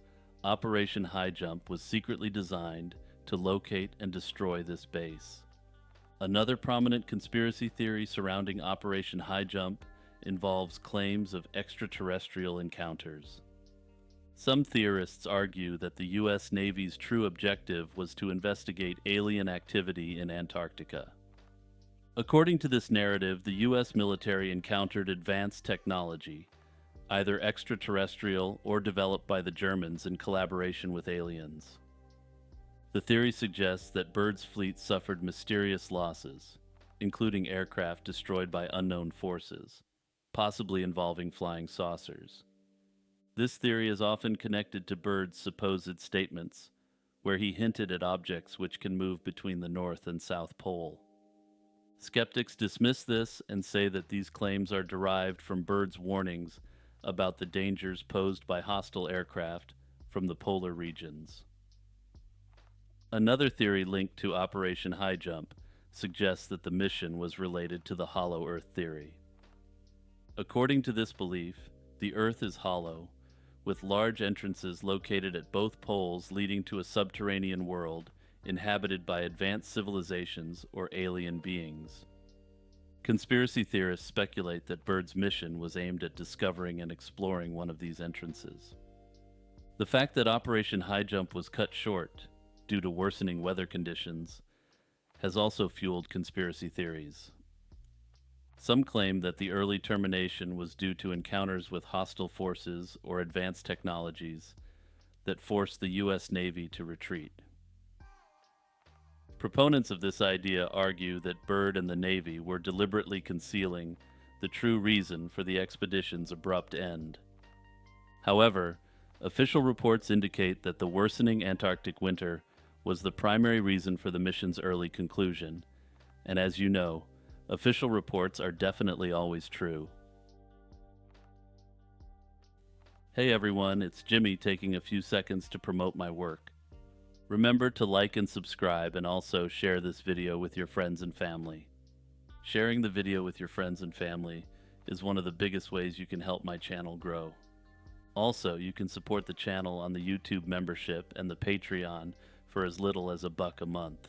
Operation High Jump was secretly designed to locate and destroy this base. Another prominent conspiracy theory surrounding Operation High Jump involves claims of extraterrestrial encounters. Some theorists argue that the U.S. Navy's true objective was to investigate alien activity in Antarctica. According to this narrative, the U.S. military encountered advanced technology, either extraterrestrial or developed by the Germans in collaboration with aliens. The theory suggests that Byrd's fleet suffered mysterious losses, including aircraft destroyed by unknown forces, possibly involving flying saucers. This theory is often connected to Byrd's supposed statements, where he hinted at objects which can move between the North and South Pole. Skeptics dismiss this and say that these claims are derived from Byrd's warnings about the dangers posed by hostile aircraft from the polar regions. Another theory linked to Operation High Jump suggests that the mission was related to the hollow Earth theory. According to this belief, the Earth is hollow, with large entrances located at both poles leading to a subterranean world inhabited by advanced civilizations or alien beings. Conspiracy theorists speculate that Byrd's mission was aimed at discovering and exploring one of these entrances. The fact that Operation High Jump was cut short due to worsening weather conditions has also fueled conspiracy theories. Some claim that the early termination was due to encounters with hostile forces or advanced technologies that forced the U.S. Navy to retreat. Proponents of this idea argue that Byrd and the Navy were deliberately concealing the true reason for the expedition's abrupt end. However, official reports indicate that the worsening Antarctic winter was the primary reason for the mission's early conclusion, and as you know, official reports are definitely always true. Hey everyone, it's Jimmy taking a few seconds to promote my work. Remember to like and subscribe and also share this video with your friends and family. Sharing the video with your friends and family is one of the biggest ways you can help my channel grow. Also, you can support the channel on the YouTube membership and the Patreon for as little as $1 a month.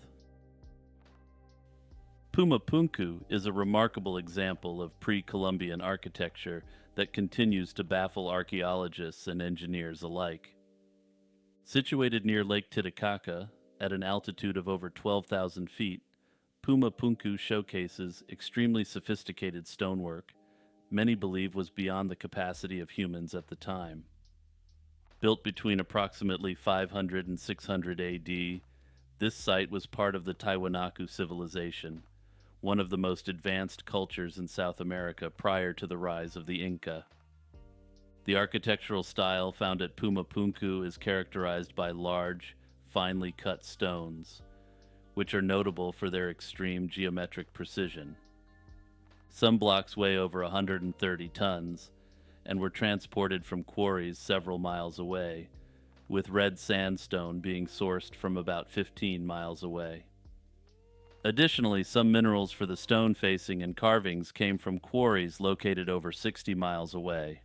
Pumapunku is a remarkable example of pre-Columbian architecture that continues to baffle archaeologists and engineers alike. Situated near Lake Titicaca, at an altitude of over 12,000 feet, Pumapunku showcases extremely sophisticated stonework many believe was beyond the capacity of humans at the time. Built between approximately 500 and 600 AD, this site was part of the Tiwanaku civilization, one of the most advanced cultures in South America prior to the rise of the Inca. The architectural style found at Pumapunku is characterized by large, finely cut stones, which are notable for their extreme geometric precision. Some blocks weigh over 130 tons and were transported from quarries several miles away, with red sandstone being sourced from about 15 miles away. Additionally, some minerals for the stone facing and carvings came from quarries located over 60 miles away.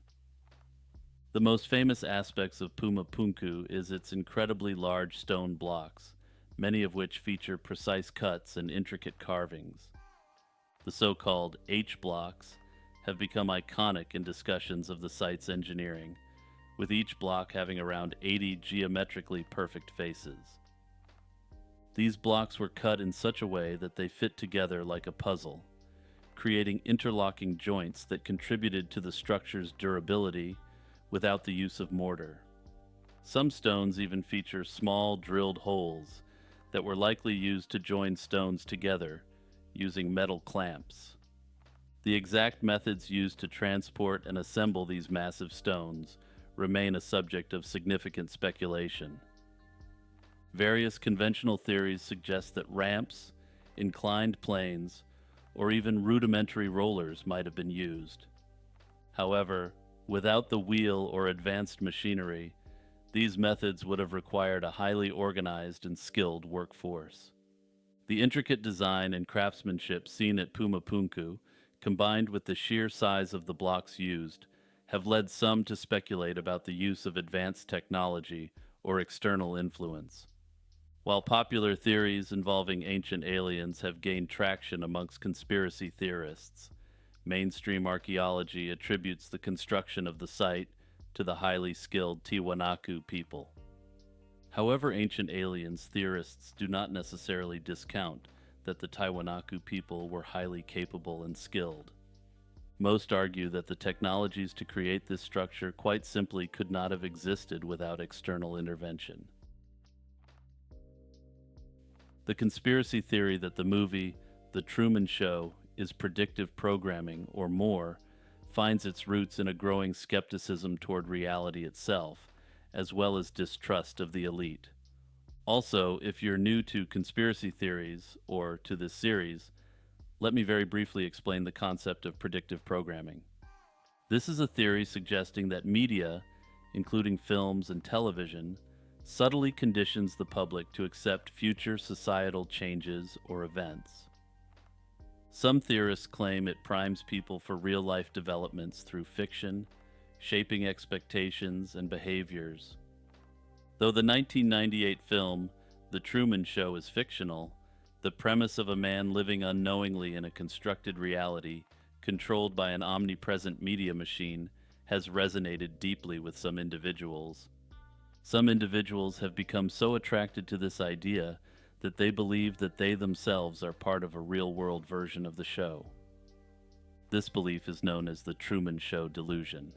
The most famous aspects of Puma Punku is its incredibly large stone blocks, many of which feature precise cuts and intricate carvings. The so-called H blocks have become iconic in discussions of the site's engineering, with each block having around 80 geometrically perfect faces. These blocks were cut in such a way that they fit together like a puzzle, creating interlocking joints that contributed to the structure's durability without the use of mortar. Some stones even feature small drilled holes that were likely used to join stones together using metal clamps. The exact methods used to transport and assemble these massive stones remain a subject of significant speculation. Various conventional theories suggest that ramps, inclined planes, or even rudimentary rollers might have been used. However, without the wheel or advanced machinery, these methods would have required a highly organized and skilled workforce. The intricate design and craftsmanship seen at Puma Punku, combined with the sheer size of the blocks used, have led some to speculate about the use of advanced technology or external influence. While popular theories involving ancient aliens have gained traction amongst conspiracy theorists, mainstream archaeology attributes the construction of the site to the highly skilled Tiwanaku people. However, ancient aliens theorists do not necessarily discount that the Tiwanaku people were highly capable and skilled. Most argue that the technologies to create this structure quite simply could not have existed without external intervention. The conspiracy theory that the movie The Truman Show is predictive programming or more finds its roots in a growing skepticism toward reality itself, as well as distrust of the elite. Also, if you're new to conspiracy theories or to this series, let me very briefly explain the concept of predictive programming. This is a theory suggesting that media, including films and television, subtly conditions the public to accept future societal changes or events. Some theorists claim it primes people for real-life developments through fiction, shaping expectations and behaviors. Though the 1998 film The Truman Show is fictional, the premise of a man living unknowingly in a constructed reality, controlled by an omnipresent media machine, has resonated deeply with some individuals. Some individuals have become so attracted to this idea that they believe that they themselves are part of a real-world version of the show. This belief is known as the Truman Show delusion,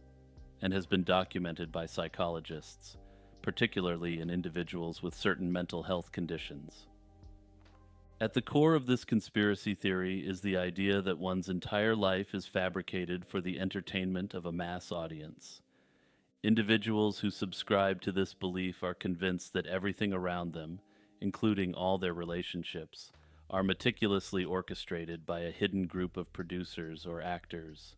and has been documented by psychologists, particularly in individuals with certain mental health conditions. At the core of this conspiracy theory is the idea that one's entire life is fabricated for the entertainment of a mass audience. Individuals who subscribe to this belief are convinced that everything around them, including all their relationships, are meticulously orchestrated by a hidden group of producers or actors.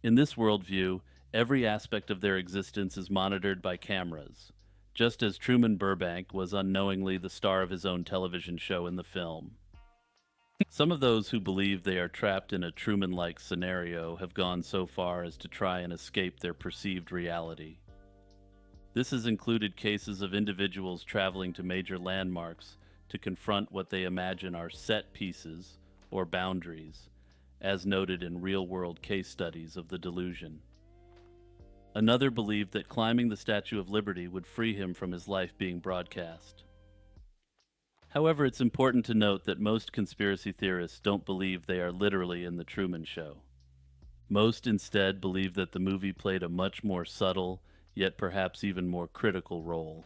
In this worldview, every aspect of their existence is monitored by cameras, just as Truman Burbank was unknowingly the star of his own television show in the film. Some of those who believe they are trapped in a Truman-like scenario have gone so far as to try and escape their perceived reality. This has included cases of individuals traveling to major landmarks to confront what they imagine are set pieces or boundaries, as noted in real-world case studies of the delusion. Another believed that climbing the Statue of Liberty would free him from his life being broadcast. However, it's important to note that most conspiracy theorists don't believe they are literally in The Truman Show. Most instead believe that the movie played a much more subtle, yet perhaps even more critical role.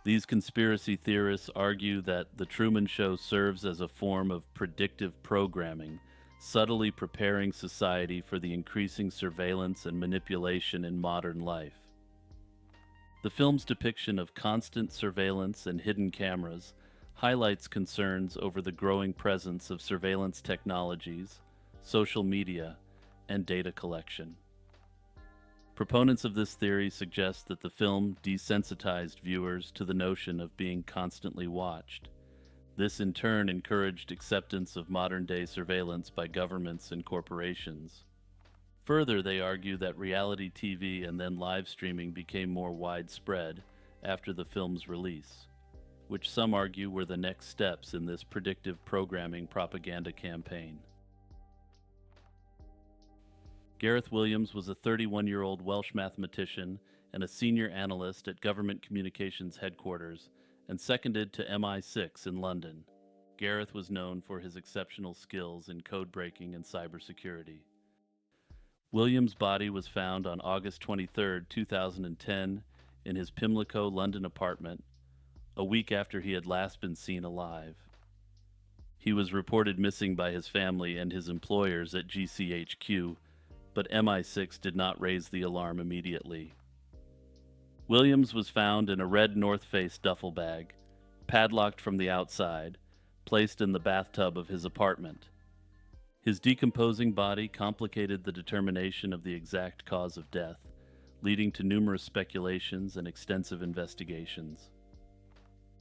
These conspiracy theorists argue that The Truman Show serves as a form of predictive programming, subtly preparing society for the increasing surveillance and manipulation in modern life. The film's depiction of constant surveillance and hidden cameras highlights concerns over the growing presence of surveillance technologies, social media, and data collection. Proponents of this theory suggest that the film desensitized viewers to the notion of being constantly watched. This in turn encouraged acceptance of modern-day surveillance by governments and corporations. Further, they argue that reality TV and then live streaming became more widespread after the film's release, which some argue were the next steps in this predictive programming propaganda campaign. Gareth Williams was a 31-year-old Welsh mathematician and a senior analyst at Government Communications Headquarters and seconded to MI6 in London. Gareth was known for his exceptional skills in code breaking and cybersecurity. Williams' body was found on August 23, 2010, in his Pimlico, London apartment, a week after he had last been seen alive. He was reported missing by his family and his employers at GCHQ, but MI6 did not raise the alarm immediately. Williams was found in a red North Face duffel bag, padlocked from the outside, placed in the bathtub of his apartment. His decomposing body complicated the determination of the exact cause of death, leading to numerous speculations and extensive investigations.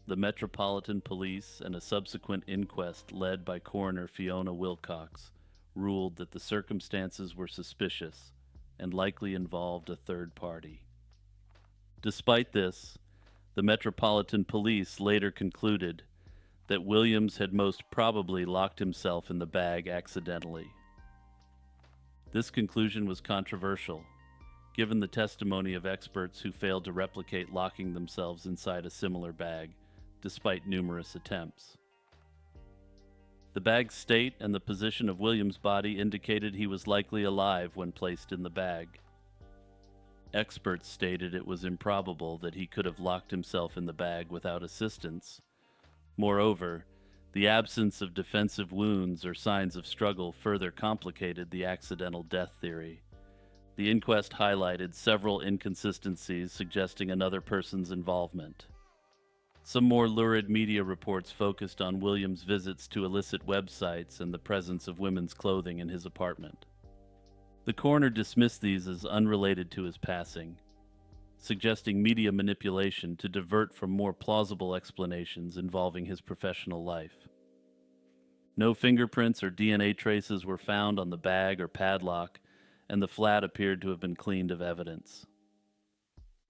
The Metropolitan Police and a subsequent inquest led by coroner Fiona Wilcox ruled that the circumstances were suspicious and likely involved a third party. Despite this, the Metropolitan Police later concluded that Williams had most probably locked himself in the bag accidentally. This conclusion was controversial, given the testimony of experts who failed to replicate locking themselves inside a similar bag, despite numerous attempts. The bag's state and the position of Williams' body indicated he was likely alive when placed in the bag. Experts stated it was improbable that he could have locked himself in the bag without assistance. Moreover, the absence of defensive wounds or signs of struggle further complicated the accidental death theory. The inquest highlighted several inconsistencies suggesting another person's involvement. Some more lurid media reports focused on Williams' visits to illicit websites and the presence of women's clothing in his apartment. The coroner dismissed these as unrelated to his passing, suggesting media manipulation to divert from more plausible explanations involving his professional life. No fingerprints or DNA traces were found on the bag or padlock, and the flat appeared to have been cleaned of evidence.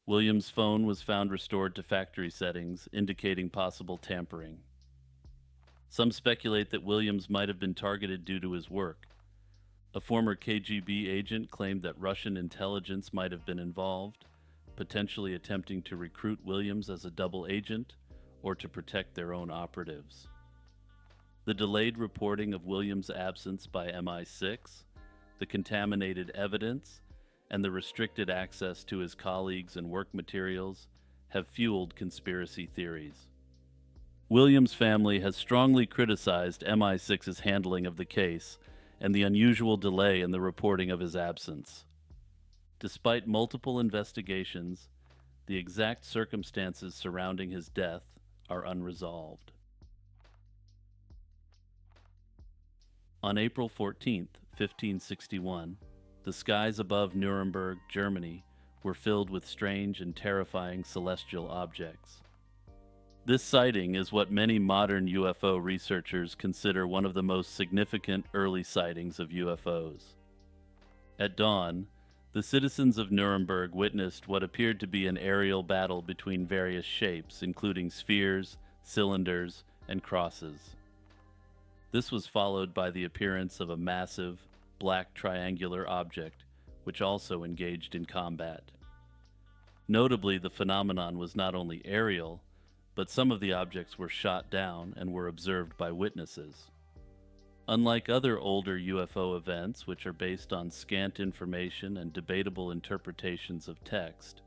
Williams' phone was found restored to factory settings, indicating possible tampering. Some speculate that Williams might have been targeted due to his work. A former KGB agent claimed that Russian intelligence might have been involved, potentially attempting to recruit Williams as a double agent or to protect their own operatives. The delayed reporting of Williams' absence by MI6, the contaminated evidence, and the restricted access to his colleagues and work materials have fueled conspiracy theories. Williams' family has strongly criticized MI6's handling of the case and the unusual delay in the reporting of his absence. Despite multiple investigations, the exact circumstances surrounding his death are unresolved. On April 14, 1561, the skies above Nuremberg, Germany, were filled with strange and terrifying celestial objects. This sighting is what many modern UFO researchers consider one of the most significant early sightings of UFOs. At dawn, the citizens of Nuremberg witnessed what appeared to be an aerial battle between various shapes, including spheres, cylinders, and crosses. This was followed by the appearance of a massive, black triangular object, which also engaged in combat. Notably, the phenomenon was not only aerial, but some of the objects were shot down and were observed by witnesses. Unlike other older UFO events, which are based on scant information and debatable interpretations of text,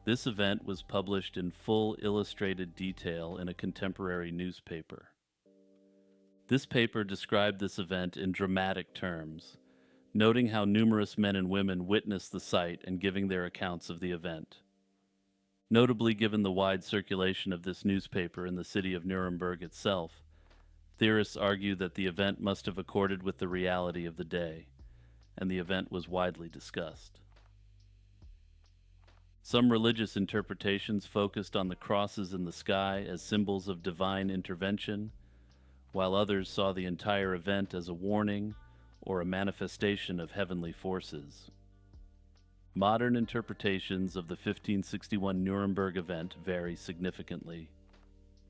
this event was published in full illustrated detail in a contemporary newspaper. This paper described this event in dramatic terms, noting how numerous men and women witnessed the sight and giving their accounts of the event. Notably, given the wide circulation of this newspaper in the city of Nuremberg itself, theorists argue that the event must have accorded with the reality of the day, and the event was widely discussed. Some religious interpretations focused on the crosses in the sky as symbols of divine intervention, while others saw the entire event as a warning or a manifestation of heavenly forces. Modern interpretations of the 1561 Nuremberg event vary significantly.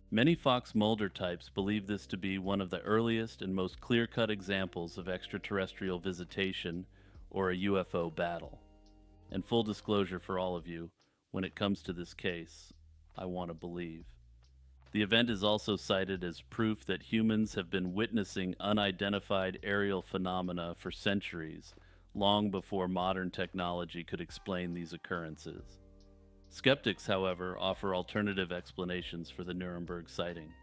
Many Fox-Mulder types believe this to be one of the earliest and most clear-cut examples of extraterrestrial visitation or a UFO battle. And full disclosure for all of you, when it comes to this case, I want to believe. The event is also cited as proof that humans have been witnessing unidentified aerial phenomena for centuries, long before modern technology could explain these occurrences. Skeptics, however, offer alternative explanations for the Nuremberg sighting.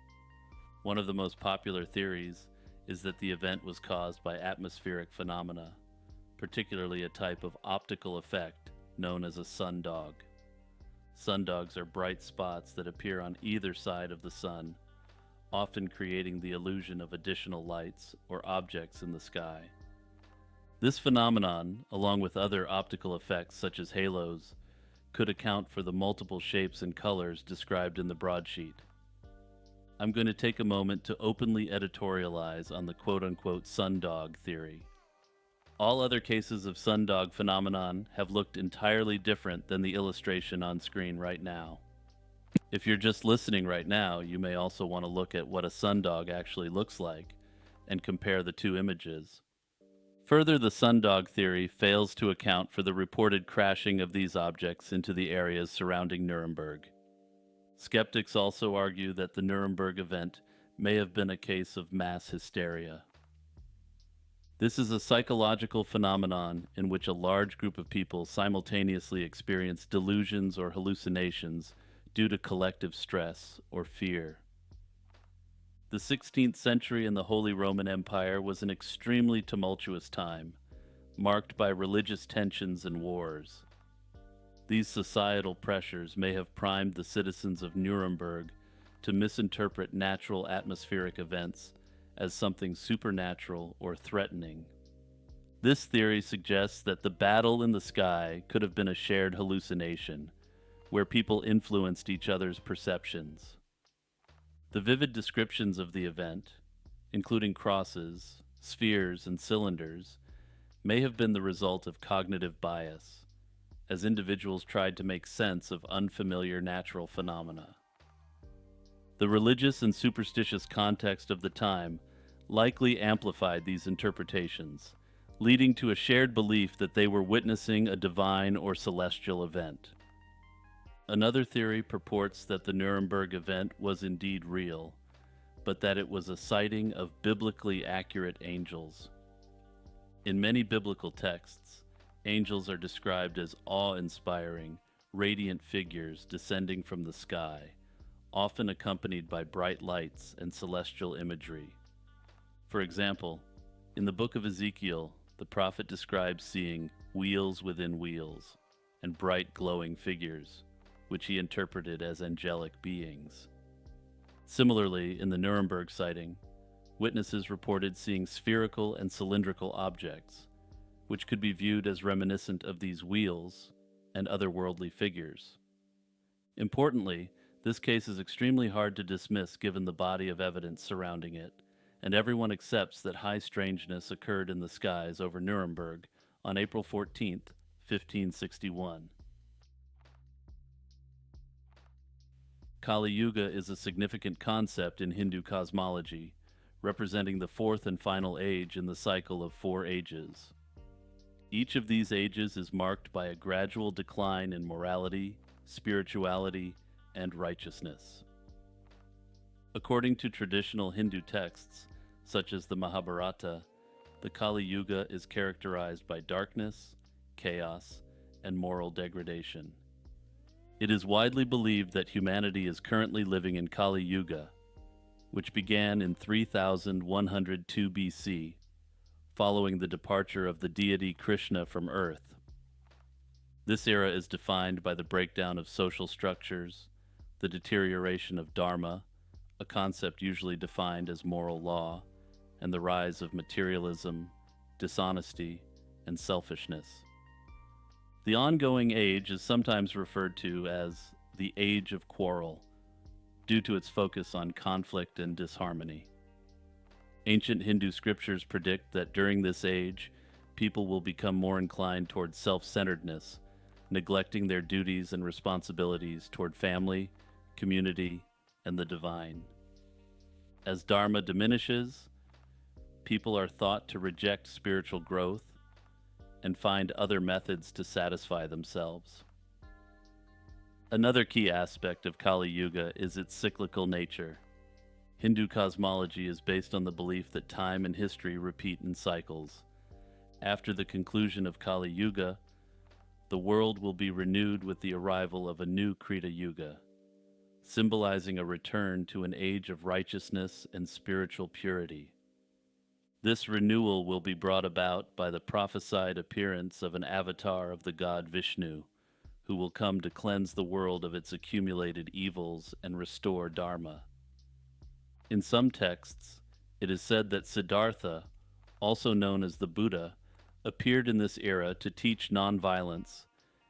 One of the most popular theories is that the event was caused by atmospheric phenomena, particularly a type of optical effect known as a sundog. Sundogs are bright spots that appear on either side of the sun, often creating the illusion of additional lights or objects in the sky. This phenomenon, along with other optical effects such as halos, could account for the multiple shapes and colors described in the broadsheet. I'm going to take a moment to openly editorialize on the quote-unquote sundog theory. All other cases of sundog phenomenon have looked entirely different than the illustration on screen right now. If you're just listening right now, you may also want to look at what a sundog actually looks like and compare the two images. Further, the sundog theory fails to account for the reported crashing of these objects into the areas surrounding Nuremberg. Skeptics also argue that the Nuremberg event may have been a case of mass hysteria. This is a psychological phenomenon in which a large group of people simultaneously experience delusions or hallucinations due to collective stress or fear. The 16th century in the Holy Roman Empire was an extremely tumultuous time, marked by religious tensions and wars. These societal pressures may have primed the citizens of Nuremberg to misinterpret natural atmospheric events as something supernatural or threatening. This theory suggests that the battle in the sky could have been a shared hallucination, where people influenced each other's perceptions. The vivid descriptions of the event, including crosses, spheres, and cylinders, may have been the result of cognitive bias, as individuals tried to make sense of unfamiliar natural phenomena. The religious and superstitious context of the time likely amplified these interpretations, leading to a shared belief that they were witnessing a divine or celestial event. Another theory purports that the Nuremberg event was indeed real, but that it was a sighting of biblically accurate angels. In many biblical texts, angels are described as awe-inspiring, radiant figures descending from the sky, often accompanied by bright lights and celestial imagery. For example, in the book of Ezekiel, the prophet describes seeing wheels within wheels and bright glowing figures, which he interpreted as angelic beings. Similarly, in the Nuremberg sighting, witnesses reported seeing spherical and cylindrical objects, which could be viewed as reminiscent of these wheels and otherworldly figures. Importantly, this case is extremely hard to dismiss given the body of evidence surrounding it, and everyone accepts that high strangeness occurred in the skies over Nuremberg on April 14, 1561. Kali Yuga is a significant concept in Hindu cosmology, representing the fourth and final age in the cycle of 4 ages. Each of these ages is marked by a gradual decline in morality, spirituality, and righteousness. According to traditional Hindu texts, such as the Mahabharata, the Kali Yuga is characterized by darkness, chaos, and moral degradation. It is widely believed that humanity is currently living in Kali Yuga, which began in 3102 BC, following the departure of the deity Krishna from Earth. This era is defined by the breakdown of social structures, the deterioration of dharma, a concept usually defined as moral law, and the rise of materialism, dishonesty, and selfishness. The ongoing age is sometimes referred to as the Age of Quarrel, due to its focus on conflict and disharmony. Ancient Hindu scriptures predict that during this age, people will become more inclined toward self centeredness, neglecting their duties and responsibilities toward family, community, and the divine. As Dharma diminishes, people are thought to reject spiritual growth and find other methods to satisfy themselves. Another key aspect of Kali Yuga is its cyclical nature. Hindu cosmology is based on the belief that time and history repeat in cycles. After the conclusion of Kali Yuga, the world will be renewed with the arrival of a new Krita Yuga, symbolizing a return to an age of righteousness and spiritual purity. This renewal will be brought about by the prophesied appearance of an avatar of the god Vishnu, who will come to cleanse the world of its accumulated evils and restore Dharma. In some texts, it is said that Siddhartha, also known as the Buddha, appeared in this era to teach nonviolence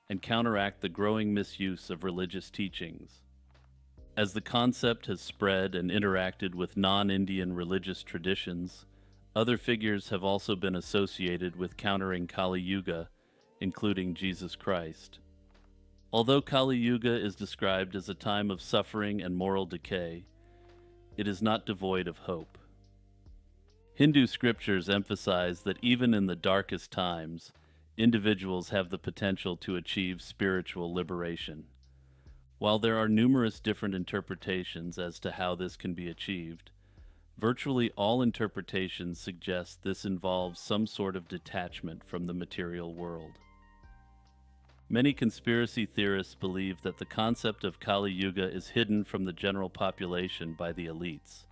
and counteract the growing misuse of religious teachings. As the concept has spread and interacted with non-Indian religious traditions, other figures have also been associated with countering Kali Yuga, including Jesus Christ. Although Kali Yuga is described as a time of suffering and moral decay, it is not devoid of hope. Hindu scriptures emphasize that even in the darkest times, individuals have the potential to achieve spiritual liberation. While there are numerous different interpretations as to how this can be achieved, virtually all interpretations suggest this involves some sort of detachment from the material world. Many conspiracy theorists believe that the concept of Kali Yuga is hidden from the general population by the elites,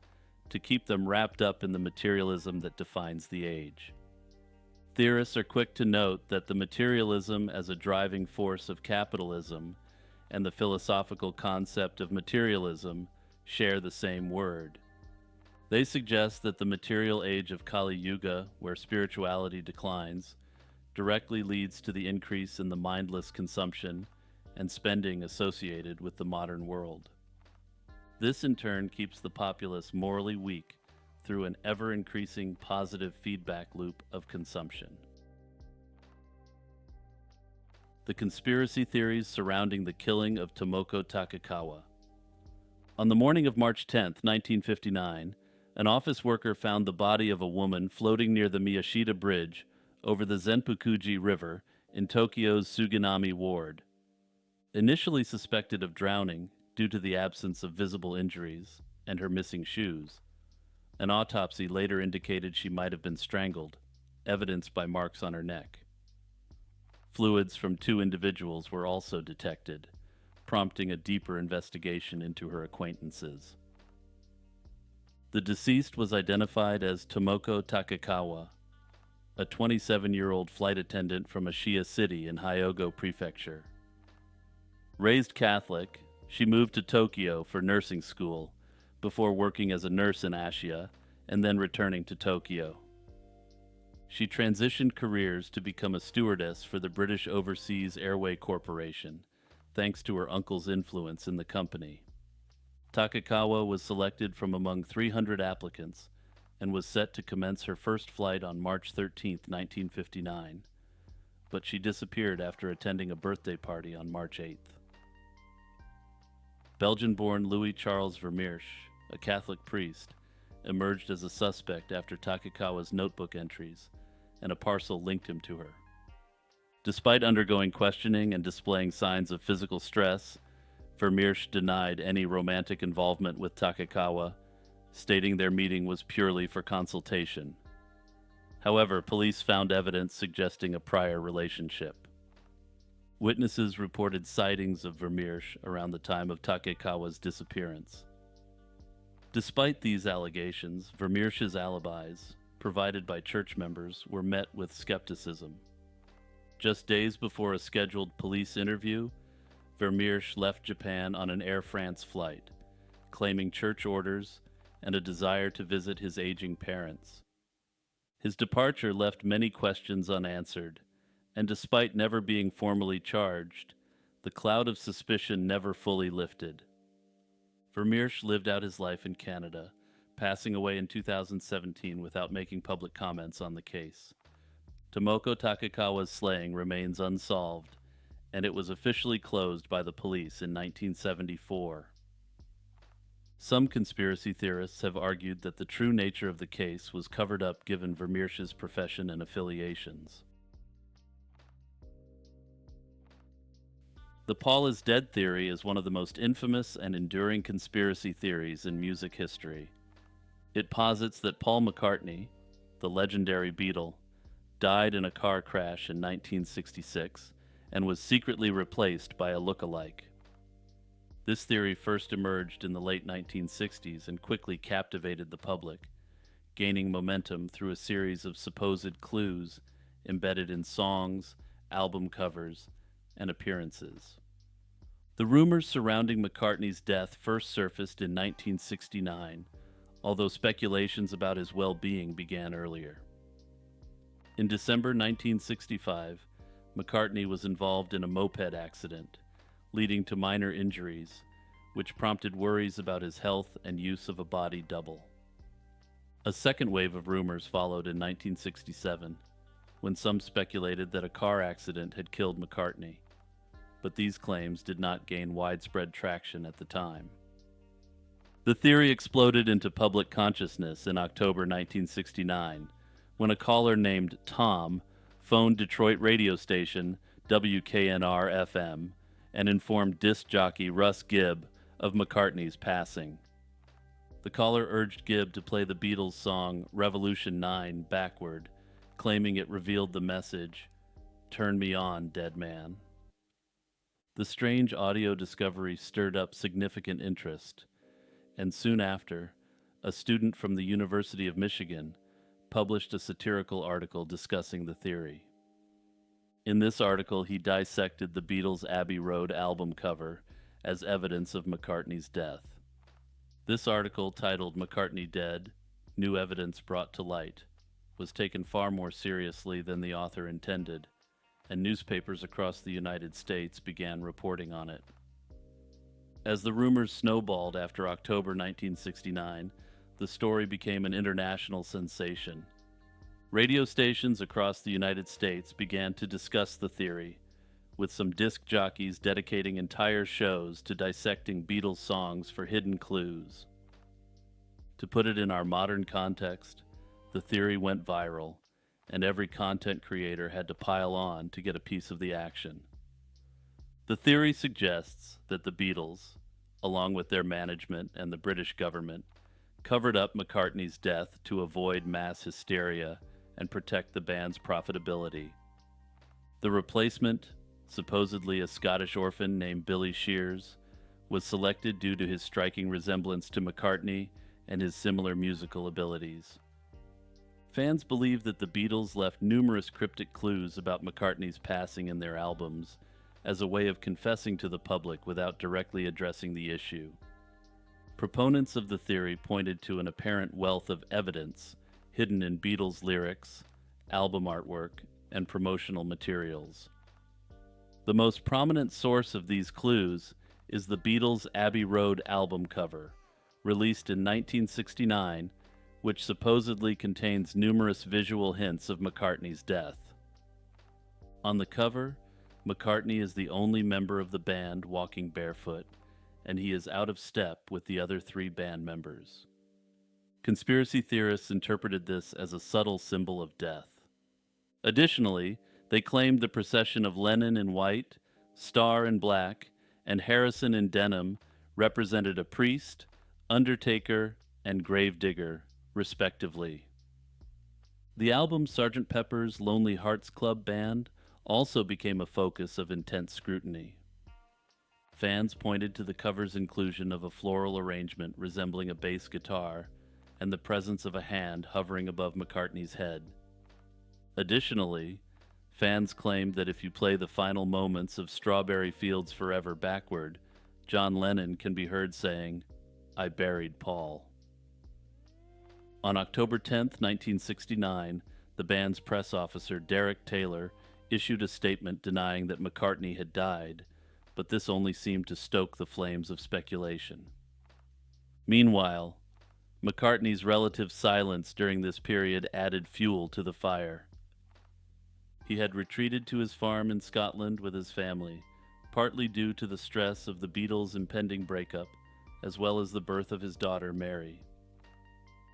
to keep them wrapped up in the materialism that defines the age. Theorists are quick to note that the materialism as a driving force of capitalism and the philosophical concept of materialism share the same word. They suggest that the material age of Kali Yuga, where spirituality declines, directly leads to the increase in the mindless consumption and spending associated with the modern world. This in turn keeps the populace morally weak through an ever-increasing positive feedback loop of consumption. The conspiracy theories surrounding the killing of Tomoko Takekawa. On the morning of March 10, 1959, an office worker found the body of a woman floating near the Miyashita Bridge over the Zenpukuji River in Tokyo's Suginami Ward. Initially suspected of drowning due to the absence of visible injuries and her missing shoes, an autopsy later indicated she might have been strangled, evidenced by marks on her neck. Fluids from 2 individuals were also detected, prompting a deeper investigation into her acquaintances. The deceased was identified as Tomoko Takekawa, a 27-year-old flight attendant from Ashiya City in Hyogo Prefecture. Raised Catholic, she moved to Tokyo for nursing school before working as a nurse in Ashiya and then returning to Tokyo. She transitioned careers to become a stewardess for the British Overseas Airway Corporation, thanks to her uncle's influence in the company. Takekawa was selected from among 300 applicants and was set to commence her first flight on March 13, 1959, but she disappeared after attending a birthday party on March 8th. Belgian-born Louis Charles Vermeersch, a Catholic priest, emerged as a suspect after Takekawa's notebook entries, and a parcel linked him to her. Despite undergoing questioning and displaying signs of physical stress, Vermeersch denied any romantic involvement with Takekawa, stating their meeting was purely for consultation. However, police found evidence suggesting a prior relationship. Witnesses reported sightings of Vermeersch around the time of Takekawa's disappearance. Despite these allegations, Vermeersch's alibis, provided by church members, were met with skepticism. Just days before a scheduled police interview, Vermeersch left Japan on an Air France flight, claiming church orders and a desire to visit his aging parents. His departure left many questions unanswered, and despite never being formally charged, the cloud of suspicion never fully lifted. Vermeersch lived out his life in Canada, passing away in 2017 without making public comments on the case. Tomoko Takekawa's slaying remains unsolved, and it was officially closed by the police in 1974. Some conspiracy theorists have argued that the true nature of the case was covered up given Vermeersch's profession and affiliations. The Paul is dead theory is one of the most infamous and enduring conspiracy theories in music history. It posits that Paul McCartney, the legendary Beatle, died in a car crash in 1966 and was secretly replaced by a look-alike. This theory first emerged in the late 1960s and quickly captivated the public, gaining momentum through a series of supposed clues embedded in songs, album covers, and appearances. The rumors surrounding McCartney's death first surfaced in 1969, although speculations about his well-being began earlier. In December 1965, McCartney was involved in a moped accident, leading to minor injuries, which prompted worries about his health and use of a body double. A second wave of rumors followed in 1967, when some speculated that a car accident had killed McCartney, but these claims did not gain widespread traction at the time. The theory exploded into public consciousness in October 1969, when a caller named Tom phoned Detroit radio station WKNR-FM and informed disc jockey Russ Gibb of McCartney's passing. The caller urged Gibb to play the Beatles' song Revolution 9 backward, claiming it revealed the message, "Turn me on, dead man." The strange audio discovery stirred up significant interest, and soon after, a student from the University of Michigan published a satirical article discussing the theory. In this article, he dissected the Beatles' Abbey Road album cover as evidence of McCartney's death. This article, titled "McCartney Dead: New Evidence Brought to Light," was taken far more seriously than the author intended, and newspapers across the United States began reporting on it. As the rumors snowballed after October 1969, the story became an international sensation. Radio stations across the United States began to discuss the theory, with some disc jockeys dedicating entire shows to dissecting Beatles songs for hidden clues. To put it in our modern context, the theory went viral, and every content creator had to pile on to get a piece of the action. The theory suggests that the Beatles, along with their management and the British government, covered up McCartney's death to avoid mass hysteria and protect the band's profitability. The replacement, supposedly a Scottish orphan named Billy Shears, was selected due to his striking resemblance to McCartney and his similar musical abilities. Fans believe that the Beatles left numerous cryptic clues about McCartney's passing in their albums as a way of confessing to the public without directly addressing the issue. Proponents of the theory pointed to an apparent wealth of evidence hidden in Beatles lyrics, album artwork, and promotional materials. The most prominent source of these clues is the Beatles' Abbey Road album cover, released in 1969, which supposedly contains numerous visual hints of McCartney's death. On the cover, McCartney is the only member of the band walking barefoot, and he is out of step with the other three band members. Conspiracy theorists interpreted this as a subtle symbol of death. Additionally, they claimed the procession of Lennon in white, Starr in black, and Harrison in denim represented a priest, undertaker, and gravedigger, respectively. The album Sgt. Pepper's Lonely Hearts Club Band also became a focus of intense scrutiny. Fans pointed to the cover's inclusion of a floral arrangement resembling a bass guitar and the presence of a hand hovering above McCartney's head. Additionally, Fans claimed that if you play the final moments of Strawberry Fields Forever backward, John Lennon can be heard saying, "I buried Paul." On October 10, 1969, the band's press officer, Derek Taylor, issued a statement denying that McCartney had died, but this only seemed to stoke the flames of speculation. Meanwhile, McCartney's relative silence during this period added fuel to the fire. He had retreated to his farm in Scotland with his family, partly due to the stress of the Beatles' impending breakup, as well as the birth of his daughter Mary.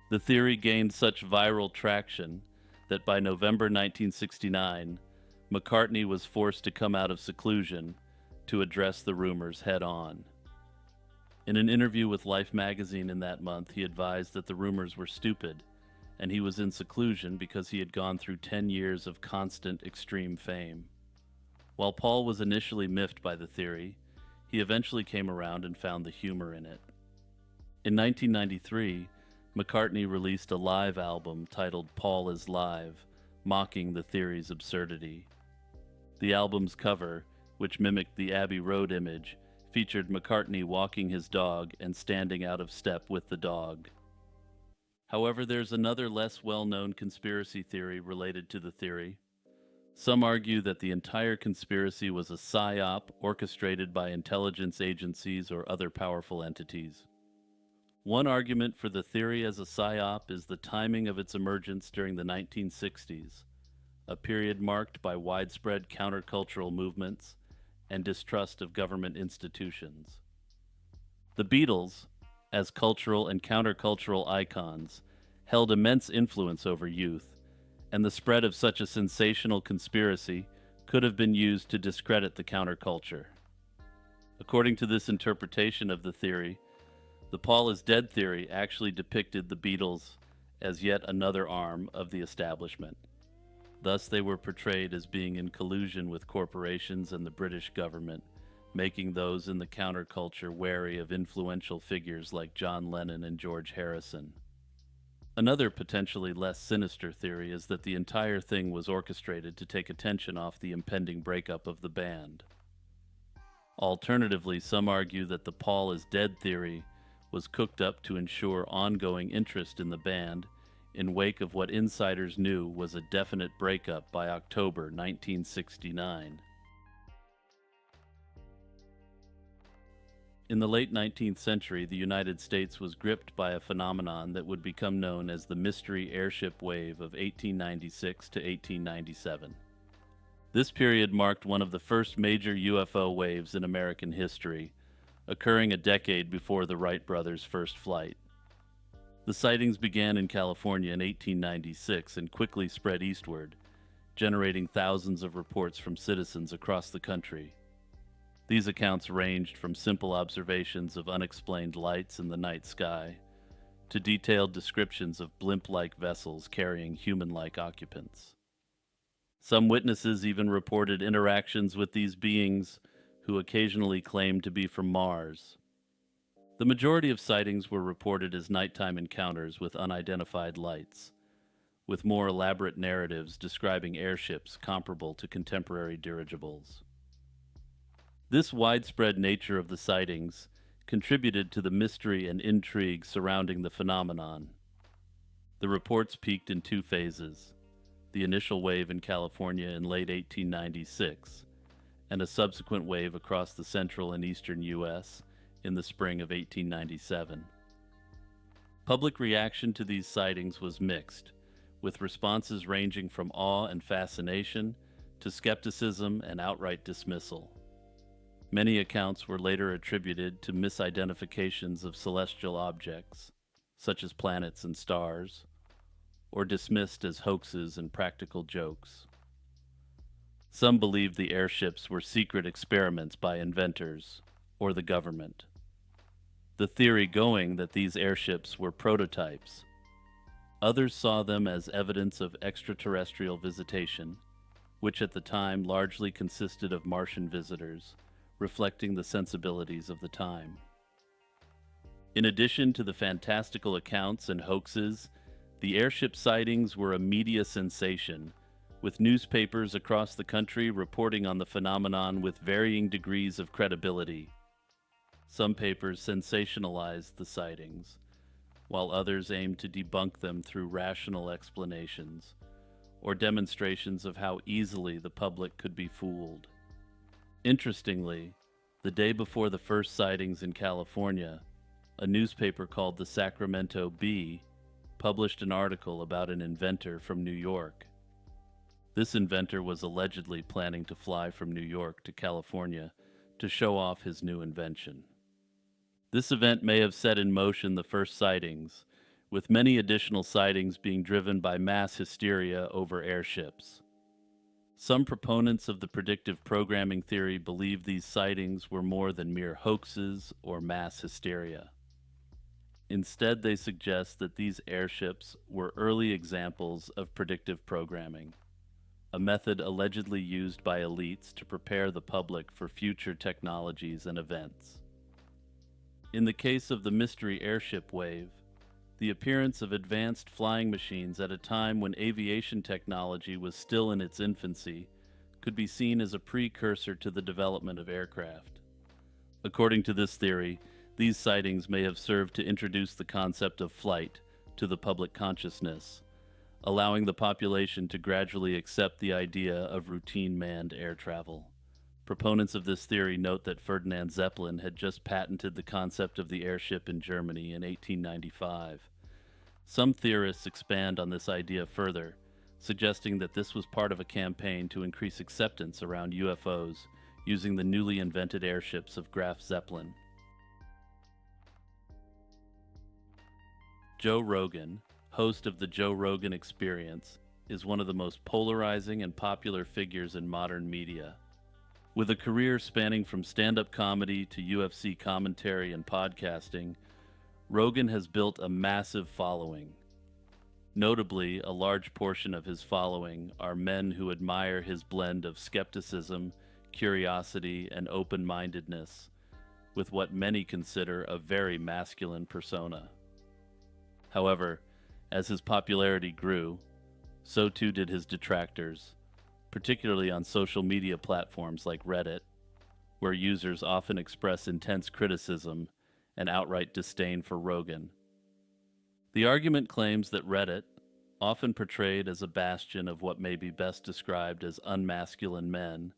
The theory gained such viral traction that by November 1969, McCartney was forced to come out of seclusion to address the rumors head on. In an interview with Life magazine in that month, he advised that the rumors were stupid, and he was in seclusion because he had gone through 10 years of constant extreme fame. While Paul was initially miffed by the theory, he eventually came around and found the humor in it. In 1993, McCartney released a live album titled Paul is Live, mocking the theory's absurdity. The album's cover, which mimicked the Abbey Road image, featured McCartney walking his dog and standing out of step with the dog. However, there's another less well-known conspiracy theory related to the theory. Some argue that the entire conspiracy was a psyop orchestrated by intelligence agencies or other powerful entities. One argument for the theory as a psyop is the timing of its emergence during the 1960s, a period marked by widespread countercultural movements and distrust of government institutions. The Beatles, as cultural and countercultural icons, held immense influence over youth, and the spread of such a sensational conspiracy could have been used to discredit the counterculture. According to this interpretation of the theory, the Paul is dead theory actually depicted the Beatles as yet another arm of the establishment. Thus, they were portrayed as being in collusion with corporations and the British government, making those in the counterculture wary of influential figures like John Lennon and George Harrison. Another potentially less sinister theory is that the entire thing was orchestrated to take attention off the impending breakup of the band. Alternatively, some argue that the Paul is dead theory was cooked up to ensure ongoing interest in the band in wake of what insiders knew was a definite breakup by October 1969. In the late 19th century, the United States was gripped by a phenomenon that would become known as the mystery airship wave of 1896 to 1897. This period marked one of the first major UFO waves in American history, occurring a decade before the Wright brothers' first flight. The sightings began in California in 1896 and quickly spread eastward, generating thousands of reports from citizens across the country. These accounts ranged from simple observations of unexplained lights in the night sky to detailed descriptions of blimp-like vessels carrying human-like occupants. Some witnesses even reported interactions with these beings who occasionally claimed to be from Mars. The majority of sightings were reported as nighttime encounters with unidentified lights, with more elaborate narratives describing airships comparable to contemporary dirigibles. This widespread nature of the sightings contributed to the mystery and intrigue surrounding the phenomenon. The reports peaked in two phases: the initial wave in California in late 1896, and a subsequent wave across the central and eastern U.S. in the spring of 1897. Public reaction to these sightings was mixed, with responses ranging from awe and fascination to skepticism and outright dismissal. Many accounts were later attributed to misidentifications of celestial objects, such as planets and stars, or dismissed as hoaxes and practical jokes. Some believed the airships were secret experiments by inventors or the government, the theory going that these airships were prototypes. Others saw them as evidence of extraterrestrial visitation, which at the time largely consisted of Martian visitors, reflecting the sensibilities of the time. In addition to the fantastical accounts and hoaxes, the airship sightings were a media sensation, with newspapers across the country reporting on the phenomenon with varying degrees of credibility. Some papers sensationalized the sightings, while others aimed to debunk them through rational explanations or demonstrations of how easily the public could be fooled. Interestingly, the day before the first sightings in California, a newspaper called the Sacramento Bee published an article about an inventor from New York. This inventor was allegedly planning to fly from New York to California to show off his new invention. This event may have set in motion the first sightings, with many additional sightings being driven by mass hysteria over airships. Some proponents of the predictive programming theory believe these sightings were more than mere hoaxes or mass hysteria. Instead, they suggest that these airships were early examples of predictive programming, a method allegedly used by elites to prepare the public for future technologies and events. In the case of the mystery airship wave, the appearance of advanced flying machines at a time when aviation technology was still in its infancy could be seen as a precursor to the development of aircraft. According to this theory, these sightings may have served to introduce the concept of flight to the public consciousness, allowing the population to gradually accept the idea of routine manned air travel. Proponents of this theory note that Ferdinand Zeppelin had just patented the concept of the airship in Germany in 1895. Some theorists expand on this idea further, suggesting that this was part of a campaign to increase acceptance around UFOs using the newly invented airships of Graf Zeppelin. Joe Rogan, host of The Joe Rogan Experience, is one of the most polarizing and popular figures in modern media. With a career spanning from stand-up comedy to UFC commentary and podcasting, Rogan has built a massive following. Notably, a large portion of his following are men who admire his blend of skepticism, curiosity, and open-mindedness, with what many consider a very masculine persona. However, as his popularity grew, so too did his detractors, particularly on social media platforms like Reddit, where users often express intense criticism and outright disdain for Rogan. The argument claims that Reddit, often portrayed as a bastion of what may be best described as unmasculine men,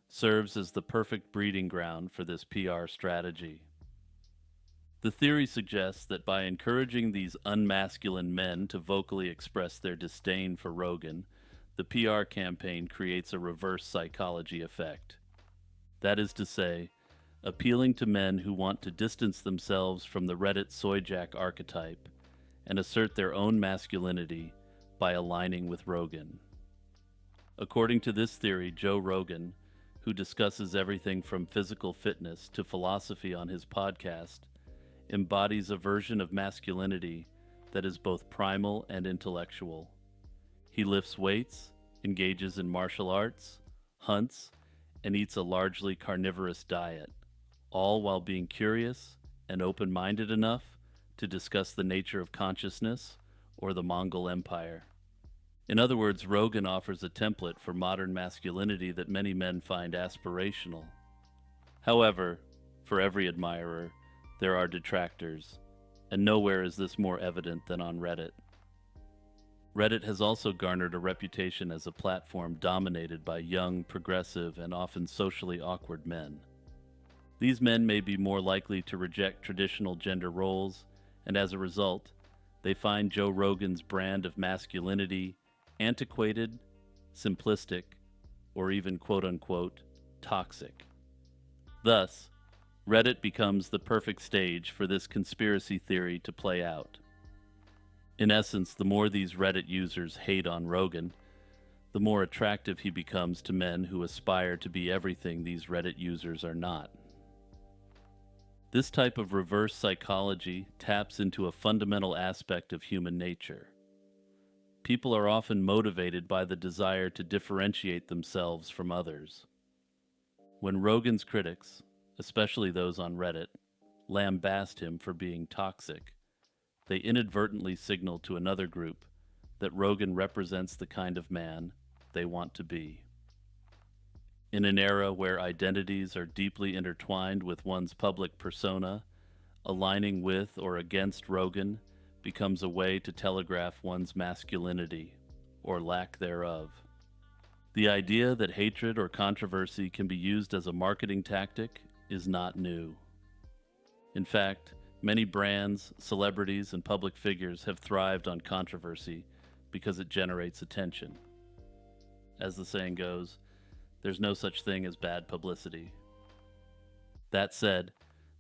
serves as the perfect breeding ground for this PR strategy. The theory suggests that by encouraging these unmasculine men to vocally express their disdain for Rogan, the PR campaign creates a reverse psychology effect. That is to say, appealing to men who want to distance themselves from the Reddit soyjack archetype and assert their own masculinity by aligning with Rogan. According to this theory, Joe Rogan, who discusses everything from physical fitness to philosophy on his podcast, embodies a version of masculinity that is both primal and intellectual. He lifts weights, engages in martial arts, hunts, and eats a largely carnivorous diet, all while being curious and open-minded enough to discuss the nature of consciousness or the Mongol Empire. In other words, Rogan offers a template for modern masculinity that many men find aspirational. However, for every admirer, there are detractors, and nowhere is this more evident than on Reddit. Reddit has also garnered a reputation as a platform dominated by young, progressive, and often socially awkward men. These men may be more likely to reject traditional gender roles, and as a result, they find Joe Rogan's brand of masculinity antiquated, simplistic, or even quote-unquote toxic. Thus, Reddit becomes the perfect stage for this conspiracy theory to play out. In essence, the more these Reddit users hate on Rogan, the more attractive he becomes to men who aspire to be everything these Reddit users are not. This type of reverse psychology taps into a fundamental aspect of human nature. People are often motivated by the desire to differentiate themselves from others. When Rogan's critics, especially those on Reddit, lambast him for being toxic, they inadvertently signal to another group that Rogan represents the kind of man they want to be. In an era where identities are deeply intertwined with one's public persona, aligning with or against Rogan becomes a way to telegraph one's masculinity, or lack thereof. The idea that hatred or controversy can be used as a marketing tactic is not new. In fact, many brands, celebrities, and public figures have thrived on controversy because it generates attention. As the saying goes, there's no such thing as bad publicity. That said,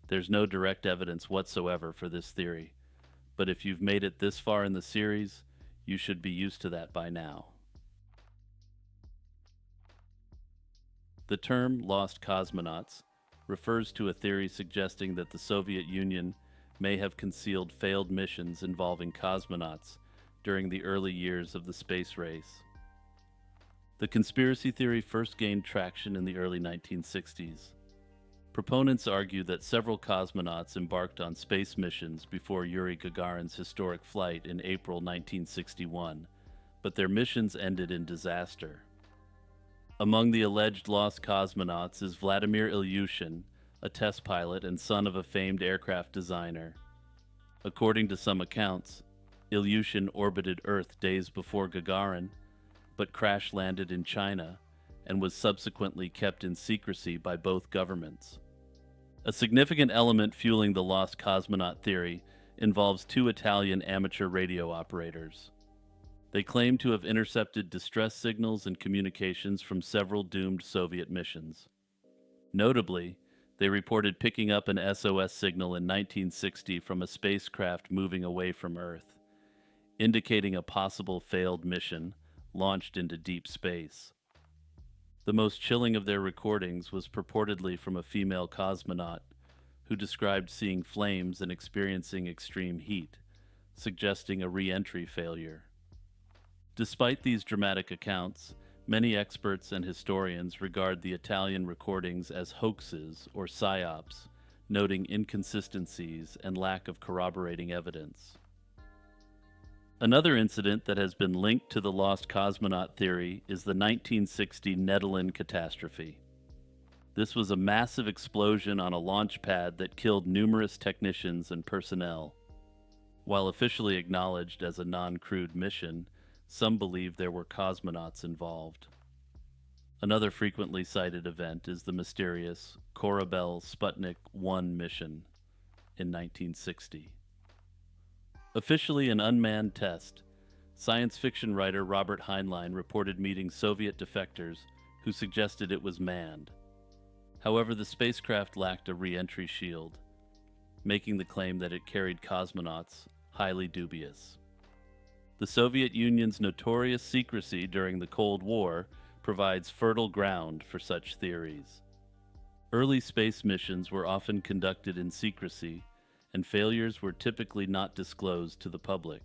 there's no direct evidence whatsoever for this theory, but if you've made it this far in the series, you should be used to that by now. The term lost cosmonauts refers to a theory suggesting that the Soviet Union may have concealed failed missions involving cosmonauts during the early years of the space race. The conspiracy theory first gained traction in the early 1960s. Proponents argue that several cosmonauts embarked on space missions before Yuri Gagarin's historic flight in April 1961, but their missions ended in disaster. Among the alleged lost cosmonauts is Vladimir Ilyushin, a test pilot and son of a famed aircraft designer. According to some accounts, Ilyushin orbited Earth days before Gagarin, but crash-landed in China and was subsequently kept in secrecy by both governments. A significant element fueling the lost cosmonaut theory involves two Italian amateur radio operators. They claim to have intercepted distress signals and communications from several doomed Soviet missions. Notably, they reported picking up an SOS signal in 1960 from a spacecraft moving away from Earth, indicating a possible failed mission launched into deep space. The most chilling of their recordings was purportedly from a female cosmonaut who described seeing flames and experiencing extreme heat, suggesting a re-entry failure. Despite these dramatic accounts, many experts and historians regard the Italian recordings as hoaxes or psyops, noting inconsistencies and lack of corroborating evidence. Another incident that has been linked to the lost cosmonaut theory is the 1960 Nedelin catastrophe. This was a massive explosion on a launch pad that killed numerous technicians and personnel. While officially acknowledged as a non-crewed mission, some believe there were cosmonauts involved. Another frequently cited event is the mysterious Korabel Sputnik 1 mission in 1960. Officially an unmanned test, science fiction writer Robert Heinlein reported meeting Soviet defectors who suggested it was manned. However, the spacecraft lacked a re-entry shield, making the claim that it carried cosmonauts highly dubious. The Soviet Union's notorious secrecy during the Cold War provides fertile ground for such theories. Early space missions were often conducted in secrecy, and failures were typically not disclosed to the public.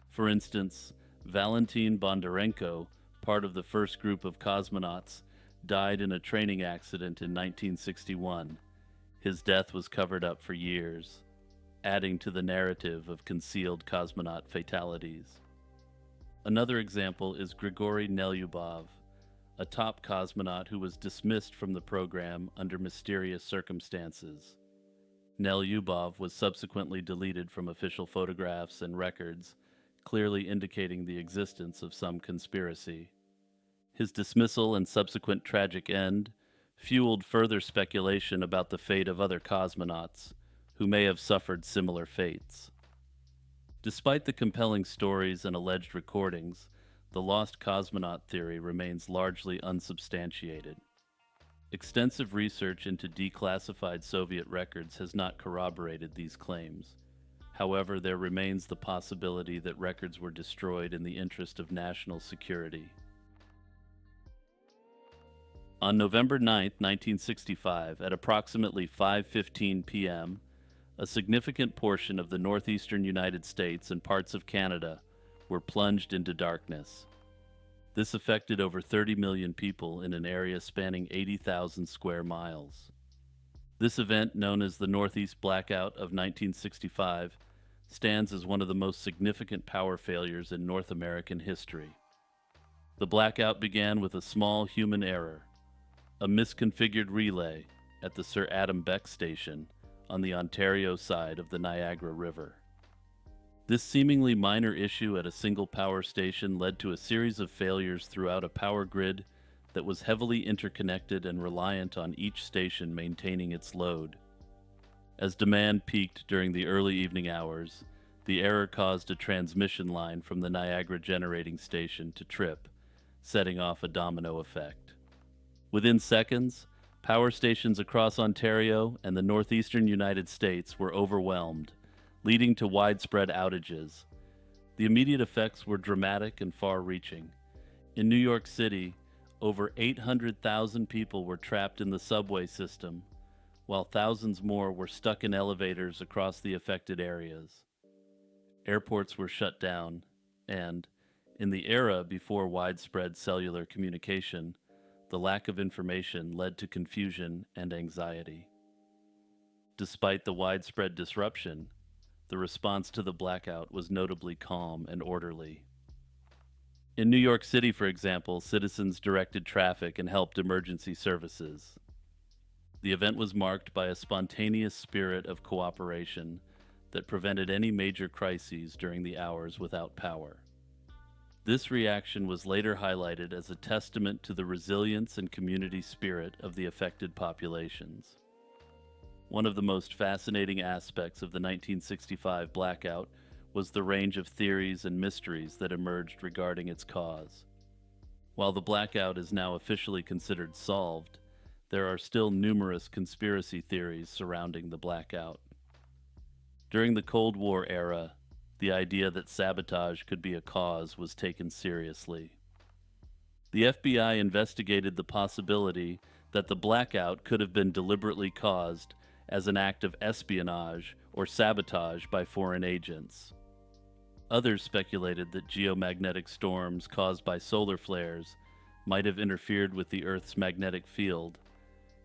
For instance, Valentin Bondarenko, part of the first group of cosmonauts, died in a training accident in 1961. His death was covered up for years, adding to the narrative of concealed cosmonaut fatalities. Another example is Grigory Nelyubov, a top cosmonaut who was dismissed from the program under mysterious circumstances. Nelyubov was subsequently deleted from official photographs and records, clearly indicating the existence of some conspiracy. His dismissal and subsequent tragic end fueled further speculation about the fate of other cosmonauts, who may have suffered similar fates. Despite the compelling stories and alleged recordings, the lost cosmonaut theory remains largely unsubstantiated. Extensive research into declassified Soviet records has not corroborated these claims. However, there remains the possibility that records were destroyed in the interest of national security. On November 9, 1965, at approximately 5:15 p.m., a significant portion of the northeastern United States and parts of Canada were plunged into darkness. This affected over 30 million people in an area spanning 80,000 square miles. This event, known as the Northeast Blackout of 1965, stands as one of the most significant power failures in North American history. The blackout began with a small human error, a misconfigured relay at the Sir Adam Beck station on the Ontario side of the Niagara River. This seemingly minor issue at a single power station led to a series of failures throughout a power grid that was heavily interconnected and reliant on each station maintaining its load. As demand peaked during the early evening hours, the error caused a transmission line from the Niagara generating station to trip, setting off a domino effect. Within seconds, power stations across Ontario and the northeastern United States were overwhelmed, leading to widespread outages. The immediate effects were dramatic and far-reaching. In New York City, over 800,000 people were trapped in the subway system, while thousands more were stuck in elevators across the affected areas. Airports were shut down, and, in the era before widespread cellular communication, the lack of information led to confusion and anxiety. Despite the widespread disruption, the response to the blackout was notably calm and orderly. In New York City, for example, citizens directed traffic and helped emergency services. The event was marked by a spontaneous spirit of cooperation that prevented any major crises during the hours without power. This reaction was later highlighted as a testament to the resilience and community spirit of the affected populations. One of the most fascinating aspects of the 1965 blackout was the range of theories and mysteries that emerged regarding its cause. While the blackout is now officially considered solved, there are still numerous conspiracy theories surrounding the blackout. During the Cold War era, the idea that sabotage could be a cause was taken seriously. The FBI investigated the possibility that the blackout could have been deliberately caused as an act of espionage or sabotage by foreign agents. Others speculated that geomagnetic storms caused by solar flares might have interfered with the Earth's magnetic field,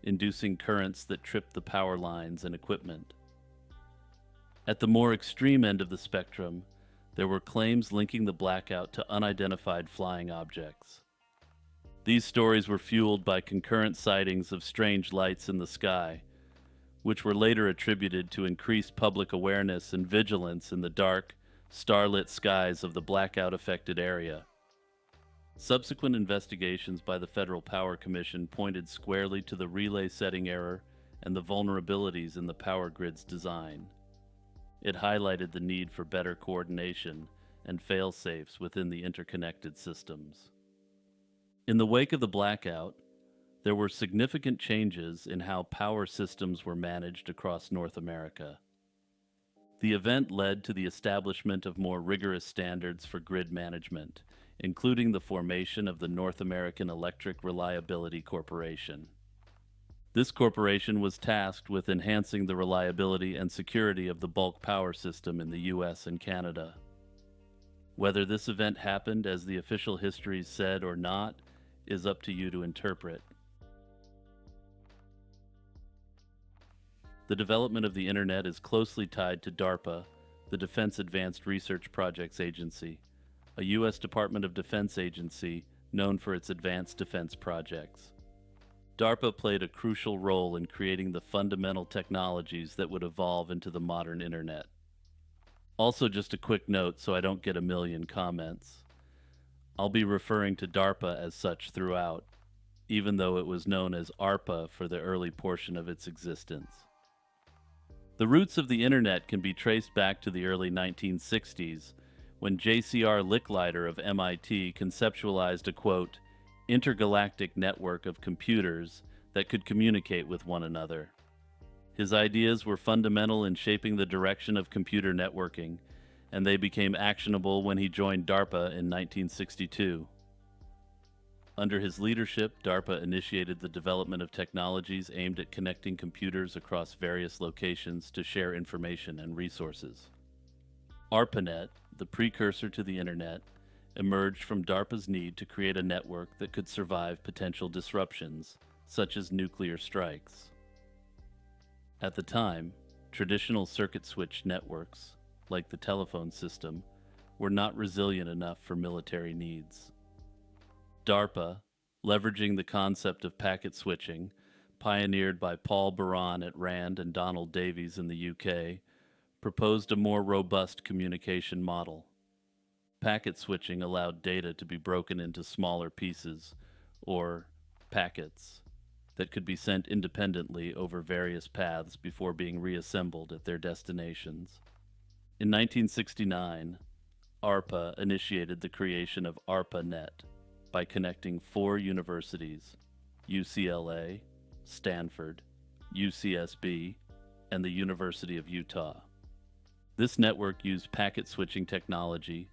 inducing currents that tripped the power lines and equipment. At the more extreme end of the spectrum, there were claims linking the blackout to unidentified flying objects. These stories were fueled by concurrent sightings of strange lights in the sky, which were later attributed to increased public awareness and vigilance in the dark, starlit skies of the blackout-affected area. Subsequent investigations by the Federal Power Commission pointed squarely to the relay setting error and the vulnerabilities in the power grid's design. It highlighted the need for better coordination and fail-safes within the interconnected systems. In the wake of the blackout, there were significant changes in how power systems were managed across North America. The event led to the establishment of more rigorous standards for grid management, including the formation of the North American Electric Reliability Corporation. This corporation was tasked with enhancing the reliability and security of the bulk power system in the US and Canada. Whether this event happened as the official histories said or not is up to you to interpret. The development of the Internet is closely tied to DARPA, the Defense Advanced Research Projects Agency, a U.S. Department of Defense agency known for its advanced defense projects. DARPA played a crucial role in creating the fundamental technologies that would evolve into the modern Internet. Also, just a quick note so I don't get a million comments. I'll be referring to DARPA as such throughout, even though it was known as ARPA for the early portion of its existence. The roots of the Internet can be traced back to the early 1960s, when J.C.R. Licklider of MIT conceptualized a, quote, intergalactic network of computers that could communicate with one another. His ideas were fundamental in shaping the direction of computer networking, and they became actionable when he joined DARPA in 1962. Under his leadership, DARPA initiated the development of technologies aimed at connecting computers across various locations to share information and resources. ARPANET, the precursor to the Internet, emerged from DARPA's need to create a network that could survive potential disruptions, such as nuclear strikes. At the time, traditional circuit switch networks, like the telephone system, were not resilient enough for military needs. DARPA, leveraging the concept of packet switching, pioneered by Paul Baran at RAND and Donald Davies in the UK, proposed a more robust communication model. Packet switching allowed data to be broken into smaller pieces, or packets, that could be sent independently over various paths before being reassembled at their destinations. In 1969, ARPA initiated the creation of ARPANET by connecting 4 universities, UCLA, Stanford, UCSB, and the University of Utah. This network used packet switching technology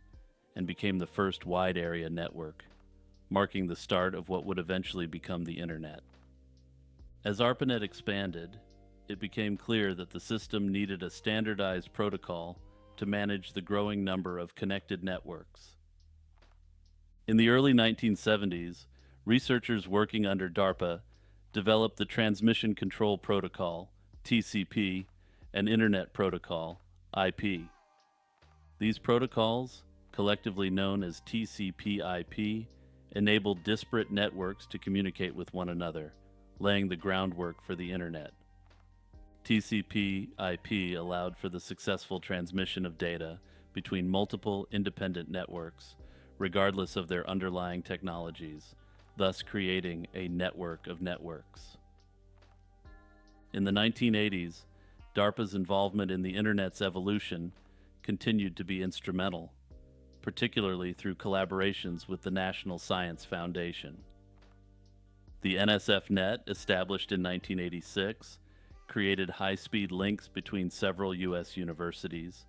and became the first wide area network, marking the start of what would eventually become the Internet. As ARPANET expanded, it became clear that the system needed a standardized protocol to manage the growing number of connected networks. In the early 1970s, researchers working under DARPA developed the Transmission Control Protocol, TCP, and Internet Protocol, IP. These protocols, collectively known as TCP/IP, enabled disparate networks to communicate with one another, laying the groundwork for the Internet. TCP/IP allowed for the successful transmission of data between multiple independent networks, regardless of their underlying technologies, thus creating a network of networks. In the 1980s, DARPA's involvement in the Internet's evolution continued to be instrumental, particularly through collaborations with the National Science Foundation. The NSF-Net, established in 1986, created high-speed links between several U.S. universities,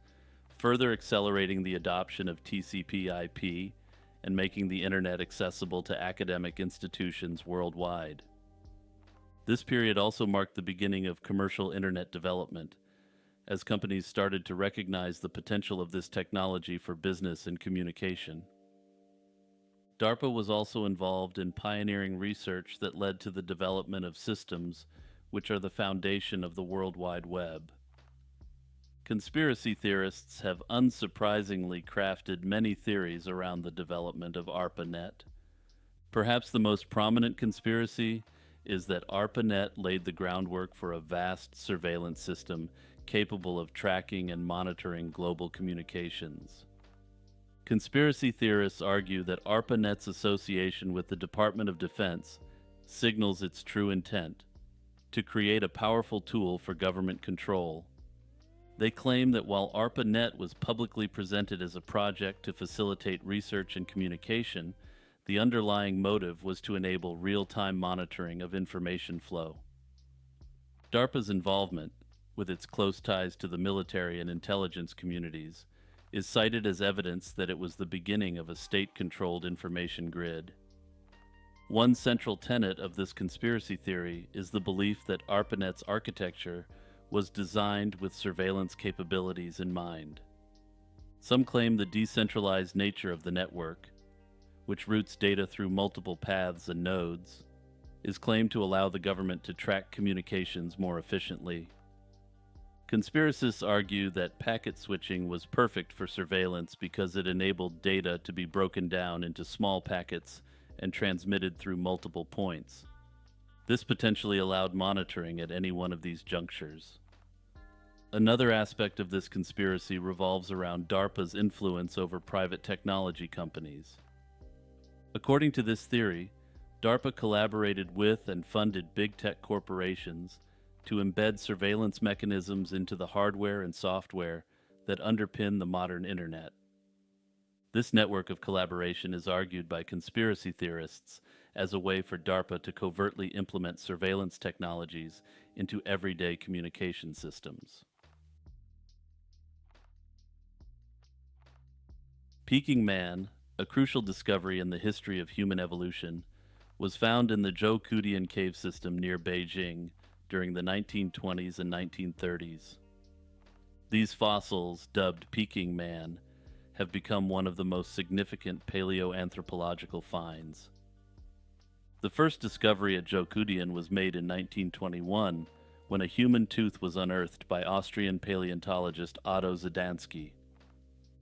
further accelerating the adoption of TCP/IP and making the Internet accessible to academic institutions worldwide. This period also marked the beginning of commercial Internet development, as companies started to recognize the potential of this technology for business and communication. DARPA was also involved in pioneering research that led to the development of systems which are the foundation of the World Wide Web. Conspiracy theorists have unsurprisingly crafted many theories around the development of ARPANET. Perhaps the most prominent conspiracy is that ARPANET laid the groundwork for a vast surveillance system capable of tracking and monitoring global communications. Conspiracy theorists argue that ARPANET's association with the Department of Defense signals its true intent: to create a powerful tool for government control. They claim that while ARPANET was publicly presented as a project to facilitate research and communication, the underlying motive was to enable real-time monitoring of information flow. DARPA's involvement, with its close ties to the military and intelligence communities, is cited as evidence that it was the beginning of a state-controlled information grid. One central tenet of this conspiracy theory is the belief that ARPANET's architecture was designed with surveillance capabilities in mind. Some claim the decentralized nature of the network, which routes data through multiple paths and nodes, is claimed to allow the government to track communications more efficiently. Conspiracists argue that packet switching was perfect for surveillance because it enabled data to be broken down into small packets and transmitted through multiple points. This potentially allowed monitoring at any one of these junctures. Another aspect of this conspiracy revolves around DARPA's influence over private technology companies. According to this theory, DARPA collaborated with and funded big tech corporations to embed surveillance mechanisms into the hardware and software that underpin the modern Internet. This network of collaboration is argued by conspiracy theorists as a way for DARPA to covertly implement surveillance technologies into everyday communication systems. Peking Man, a crucial discovery in the history of human evolution, was found in the Zhoukoudian cave system near Beijing during the 1920s and 1930s. These fossils, dubbed Peking Man, have become one of the most significant paleoanthropological finds. The first discovery at Zhoukoudian was made in 1921 when a human tooth was unearthed by Austrian paleontologist Otto Zadansky.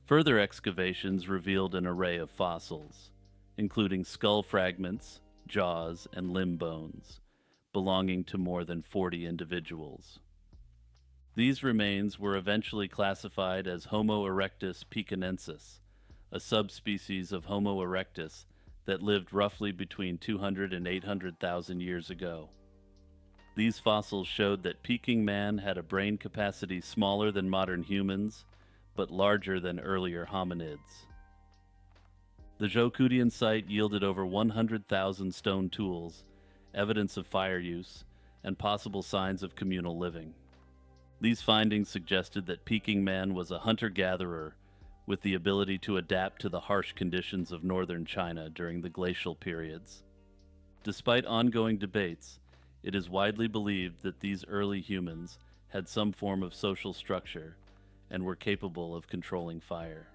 Further excavations revealed an array of fossils, including skull fragments, jaws, and limb bones, belonging to more than 40 individuals. These remains were eventually classified as Homo erectus pekinensis, a subspecies of Homo erectus that lived roughly between 200 and 800,000 years ago. These fossils showed that Peking man had a brain capacity smaller than modern humans, but larger than earlier hominids. The Zhoukoudian site yielded over 100,000 stone tools, evidence of fire use, and possible signs of communal living. These findings suggested that Peking man was a hunter-gatherer with the ability to adapt to the harsh conditions of northern China during the glacial periods. Despite ongoing debates, it is widely believed that these early humans had some form of social structure and were capable of controlling fire.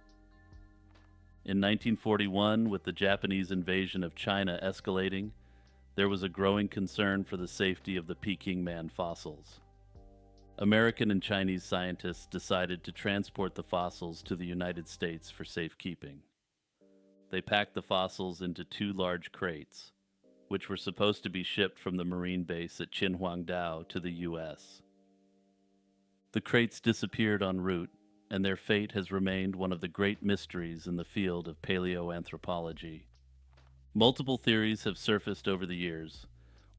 In 1941, with the Japanese invasion of China escalating, there was a growing concern for the safety of the Peking man fossils. American and Chinese scientists decided to transport the fossils to the United States for safekeeping. They packed the fossils into 2 large crates, which were supposed to be shipped from the Marine base at Qinhuangdao to the U.S. The crates disappeared en route, and their fate has remained one of the great mysteries in the field of paleoanthropology. Multiple theories have surfaced over the years.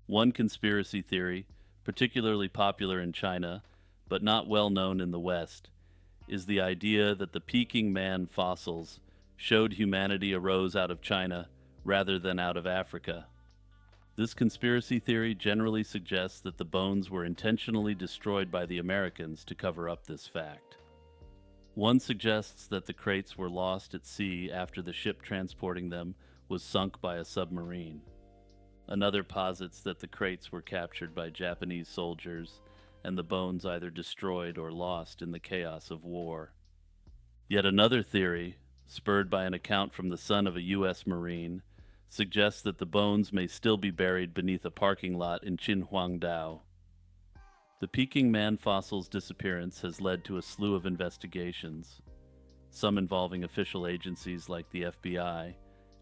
One conspiracy theory, particularly popular in China, but not well known in the West, is the idea that the Peking man fossils showed humanity arose out of China rather than out of Africa. This conspiracy theory generally suggests that the bones were intentionally destroyed by the Americans to cover up this fact. One suggests that the crates were lost at sea after the ship transporting them was sunk by a submarine. Another posits that the crates were captured by Japanese soldiers and the bones either destroyed or lost in the chaos of war. Yet another theory, spurred by an account from the son of a U.S. Marine, suggests that the bones may still be buried beneath a parking lot in Qinhuangdao. The Peking man fossil's disappearance has led to a slew of investigations, some involving official agencies like the FBI,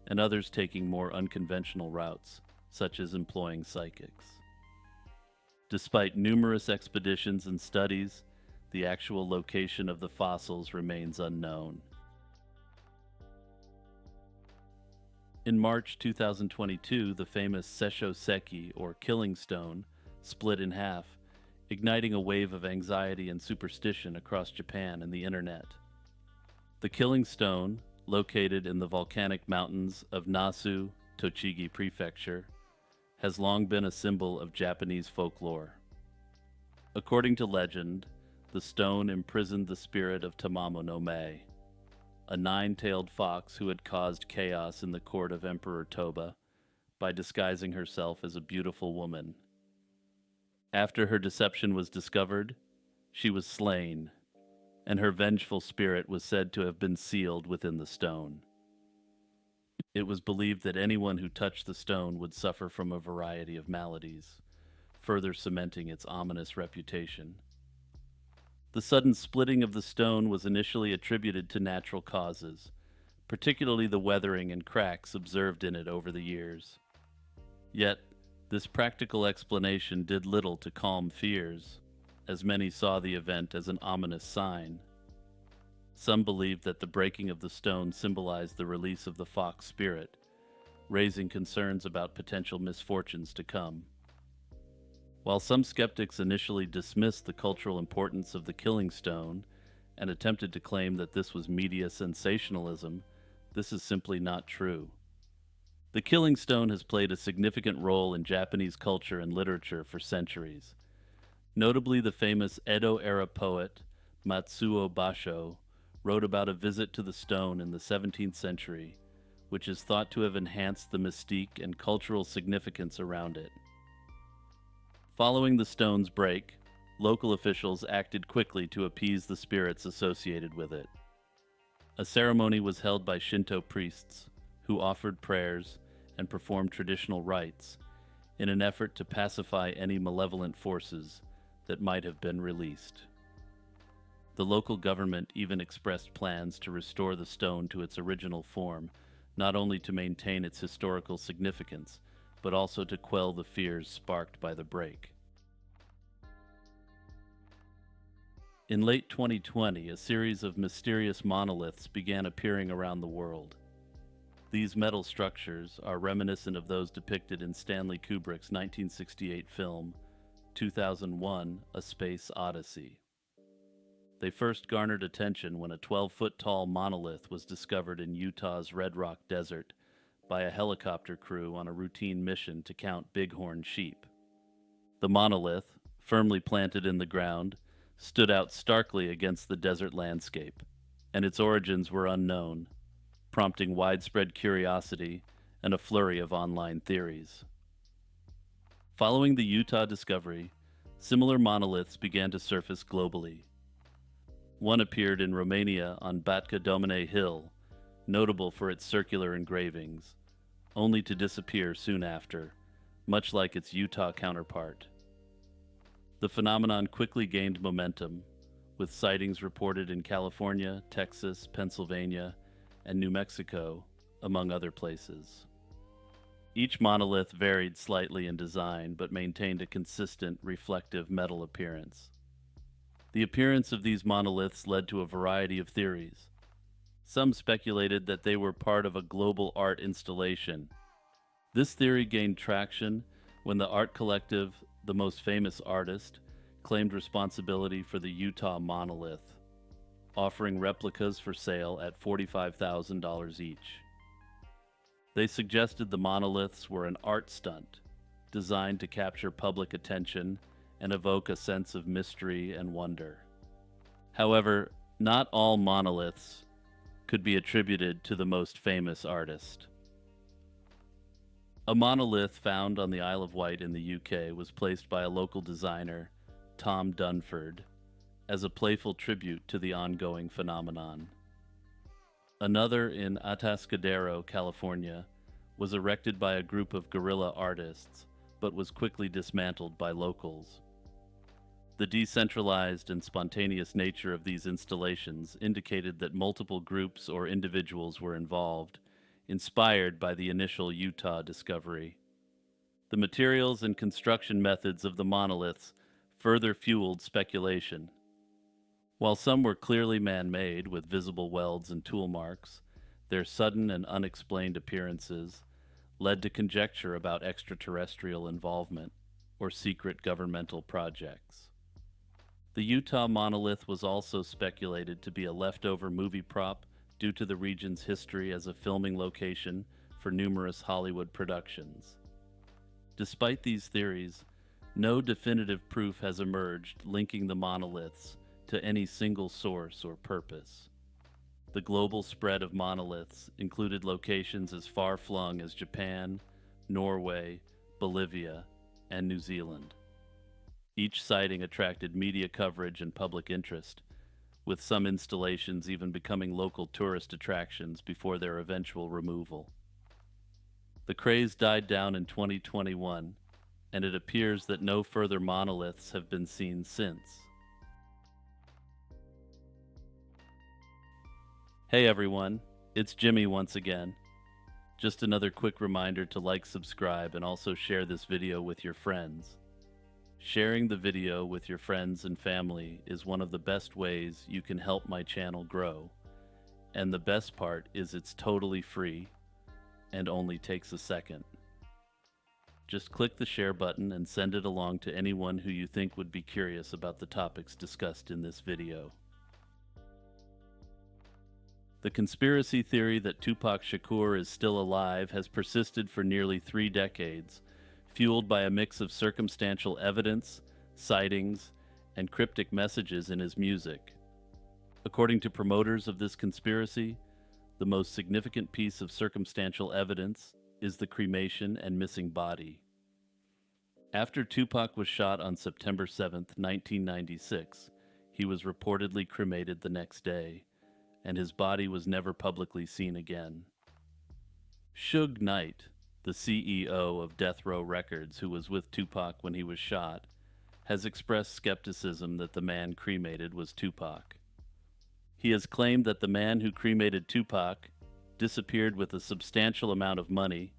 and others taking more unconventional routes, such as employing psychics. Despite numerous expeditions and studies, the actual location of the fossils remains unknown. In March 2022, the famous Seisho Seki, or Killing Stone, split in half, igniting a wave of anxiety and superstition across Japan and the internet. The Killing Stone, located in the volcanic mountains of Nasu, Tochigi Prefecture, has long been a symbol of Japanese folklore. According to legend, the stone imprisoned the spirit of Tamamo no Mae, a 9-tailed fox who had caused chaos in the court of Emperor Toba by disguising herself as a beautiful woman. After her deception was discovered, she was slain, and her vengeful spirit was said to have been sealed within the stone. It was believed that anyone who touched the stone would suffer from a variety of maladies, further cementing its ominous reputation. The sudden splitting of the stone was initially attributed to natural causes, particularly the weathering and cracks observed in it over the years. Yet, this practical explanation did little to calm fears, as many saw the event as an ominous sign. Some believed that the breaking of the stone symbolized the release of the fox spirit, raising concerns about potential misfortunes to come. While some skeptics initially dismissed the cultural importance of the Killing Stone and attempted to claim that this was media sensationalism, this is simply not true. The Killing Stone has played a significant role in Japanese culture and literature for centuries. Notably, the famous Edo-era poet Matsuo Basho wrote about a visit to the stone in the 17th century, which is thought to have enhanced the mystique and cultural significance around it. Following the stone's break, local officials acted quickly to appease the spirits associated with it. A ceremony was held by Shinto priests, who offered prayers and performed traditional rites in an effort to pacify any malevolent forces that might have been released. The local government even expressed plans to restore the stone to its original form not only to maintain its historical significance, but also to quell the fears sparked by the break. In late 2020, a series of mysterious monoliths began appearing around the world. These metal structures are reminiscent of those depicted in Stanley Kubrick's 1968 film, 2001: A Space Odyssey. They first garnered attention when a 12-foot tall monolith was discovered in Utah's Red Rock Desert by a helicopter crew on a routine mission to count bighorn sheep. The monolith, firmly planted in the ground, stood out starkly against the desert landscape, and its origins were unknown, prompting widespread curiosity and a flurry of online theories. Following the Utah discovery, similar monoliths began to surface globally. One appeared in Romania on Batca Domine Hill, notable for its circular engravings, only to disappear soon after, much like its Utah counterpart. The phenomenon quickly gained momentum, with sightings reported in California, Texas, Pennsylvania, and New Mexico, among other places. Each monolith varied slightly in design but maintained a consistent, reflective metal appearance. The appearance of these monoliths led to a variety of theories. Some speculated that they were part of a global art installation. This theory gained traction when the art collective The Most Famous Artist claimed responsibility for the Utah monolith, offering replicas for sale at $45,000 each. They suggested the monoliths were an art stunt designed to capture public attention and evoke a sense of mystery and wonder. However, not all monoliths could be attributed to the most famous artist. A monolith found on the Isle of Wight in the UK was placed by a local designer, Tom Dunford, as a playful tribute to the ongoing phenomenon. Another in Atascadero, California, was erected by a group of guerrilla artists, but was quickly dismantled by locals. The decentralized and spontaneous nature of these installations indicated that multiple groups or individuals were involved, inspired by the initial Utah discovery. The materials and construction methods of the monoliths further fueled speculation. While some were clearly man-made with visible welds and tool marks, their sudden and unexplained appearances led to conjecture about extraterrestrial involvement or secret governmental projects. The Utah monolith was also speculated to be a leftover movie prop due to the region's history as a filming location for numerous Hollywood productions. Despite these theories, no definitive proof has emerged linking the monoliths to any single source or purpose. The global spread of monoliths included locations as far-flung as Japan, Norway, Bolivia, and New Zealand. Each sighting attracted media coverage and public interest, with some installations even becoming local tourist attractions before their eventual removal. The craze died down in 2021, and it appears that no further monoliths have been seen since. Hey everyone, it's Jimmy once again. Just another quick reminder to like, subscribe, and also share this video with your friends. Sharing the video with your friends and family is one of the best ways you can help my channel grow. And the best part is it's totally free and only takes a second. Just click the share button and send it along to anyone who you think would be curious about the topics discussed in this video. The conspiracy theory that Tupac Shakur is still alive has persisted for nearly 3 decades, fueled by a mix of circumstantial evidence, sightings, and cryptic messages in his music. According to promoters of this conspiracy, the most significant piece of circumstantial evidence is the cremation and missing body. After Tupac was shot on September 7, 1996, he was reportedly cremated the next day, and his body was never publicly seen again. Suge Knight, the CEO of Death Row Records, who was with Tupac when he was shot, has expressed skepticism that the man cremated was Tupac. He has claimed that the man who cremated Tupac disappeared with a substantial amount of money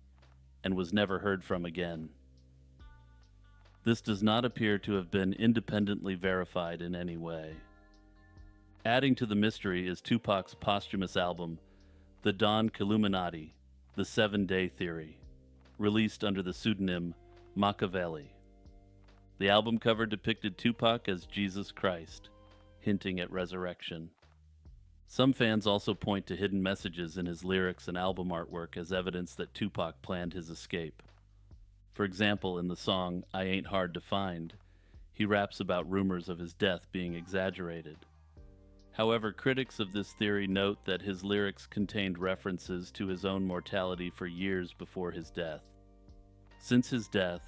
and was never heard from again. This does not appear to have been independently verified in any way. Adding to the mystery is Tupac's posthumous album, The Don Killuminati, The 7-Day Theory, released under the pseudonym Machiavelli. The album cover depicted Tupac as Jesus Christ, hinting at resurrection. Some fans also point to hidden messages in his lyrics and album artwork as evidence that Tupac planned his escape. For example, in the song I Ain't Hard to Find, he raps about rumors of his death being exaggerated. However, critics of this theory note that his lyrics contained references to his own mortality for years before his death. Since his death,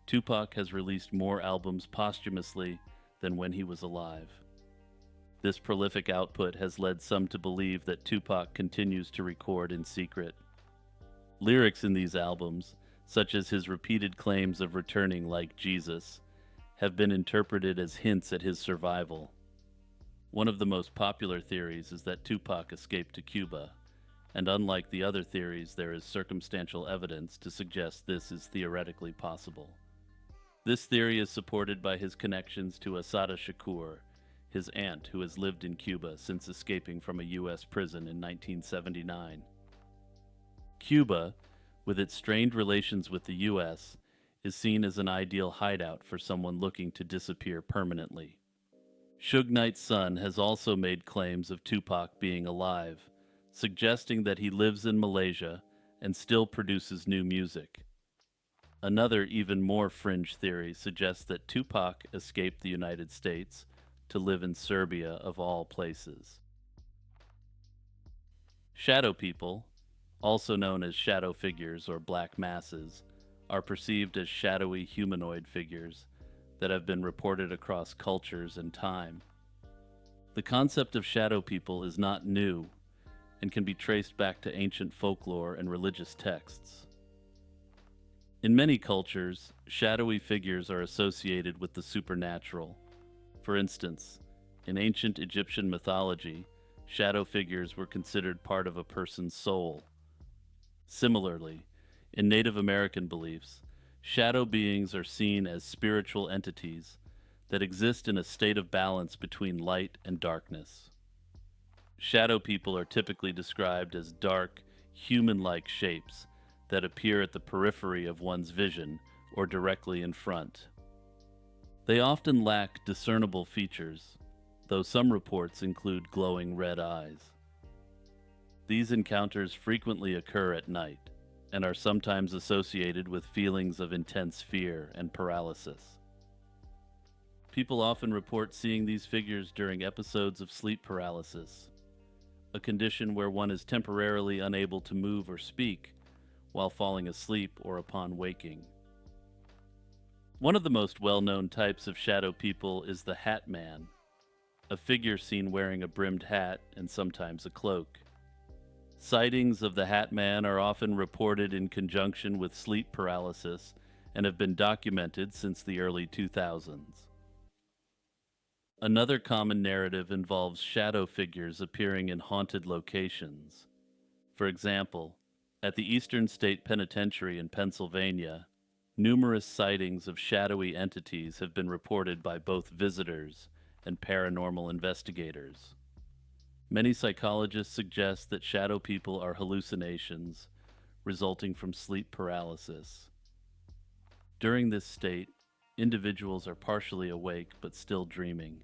Tupac has released more albums posthumously than when he was alive. This prolific output has led some to believe that Tupac continues to record in secret. Lyrics in these albums, such as his repeated claims of returning like Jesus, have been interpreted as hints at his survival. One of the most popular theories is that Tupac escaped to Cuba, and unlike the other theories, there is circumstantial evidence to suggest this is theoretically possible. This theory is supported by his connections to Assata Shakur, his aunt who has lived in Cuba since escaping from a U.S. prison in 1979. Cuba, with its strained relations with the U.S., is seen as an ideal hideout for someone looking to disappear permanently. Suge Knight's son has also made claims of Tupac being alive, suggesting that he lives in Malaysia and still produces new music. Another, even more fringe theory suggests that Tupac escaped the United States to live in Serbia, of all places. Shadow people, also known as shadow figures or black masses, are perceived as shadowy humanoid figures that have been reported across cultures and time. The concept of shadow people is not new and can be traced back to ancient folklore and religious texts. In many cultures, shadowy figures are associated with the supernatural. For instance, in ancient Egyptian mythology, shadow figures were considered part of a person's soul. Similarly, in Native American beliefs, shadow beings are seen as spiritual entities that exist in a state of balance between light and darkness. Shadow people are typically described as dark, human-like shapes that appear at the periphery of one's vision or directly in front. They often lack discernible features, though some reports include glowing red eyes. These encounters frequently occur at night and are sometimes associated with feelings of intense fear and paralysis. People often report seeing these figures during episodes of sleep paralysis, a condition where one is temporarily unable to move or speak while falling asleep or upon waking. One of the most well-known types of shadow people is the Hat Man, a figure seen wearing a brimmed hat and sometimes a cloak. Sightings of the Hat Man are often reported in conjunction with sleep paralysis and have been documented since the early 2000s. Another common narrative involves shadow figures appearing in haunted locations. For example, at the Eastern State Penitentiary in Pennsylvania, numerous sightings of shadowy entities have been reported by both visitors and paranormal investigators. Many psychologists suggest that shadow people are hallucinations resulting from sleep paralysis. During this state, individuals are partially awake but still dreaming,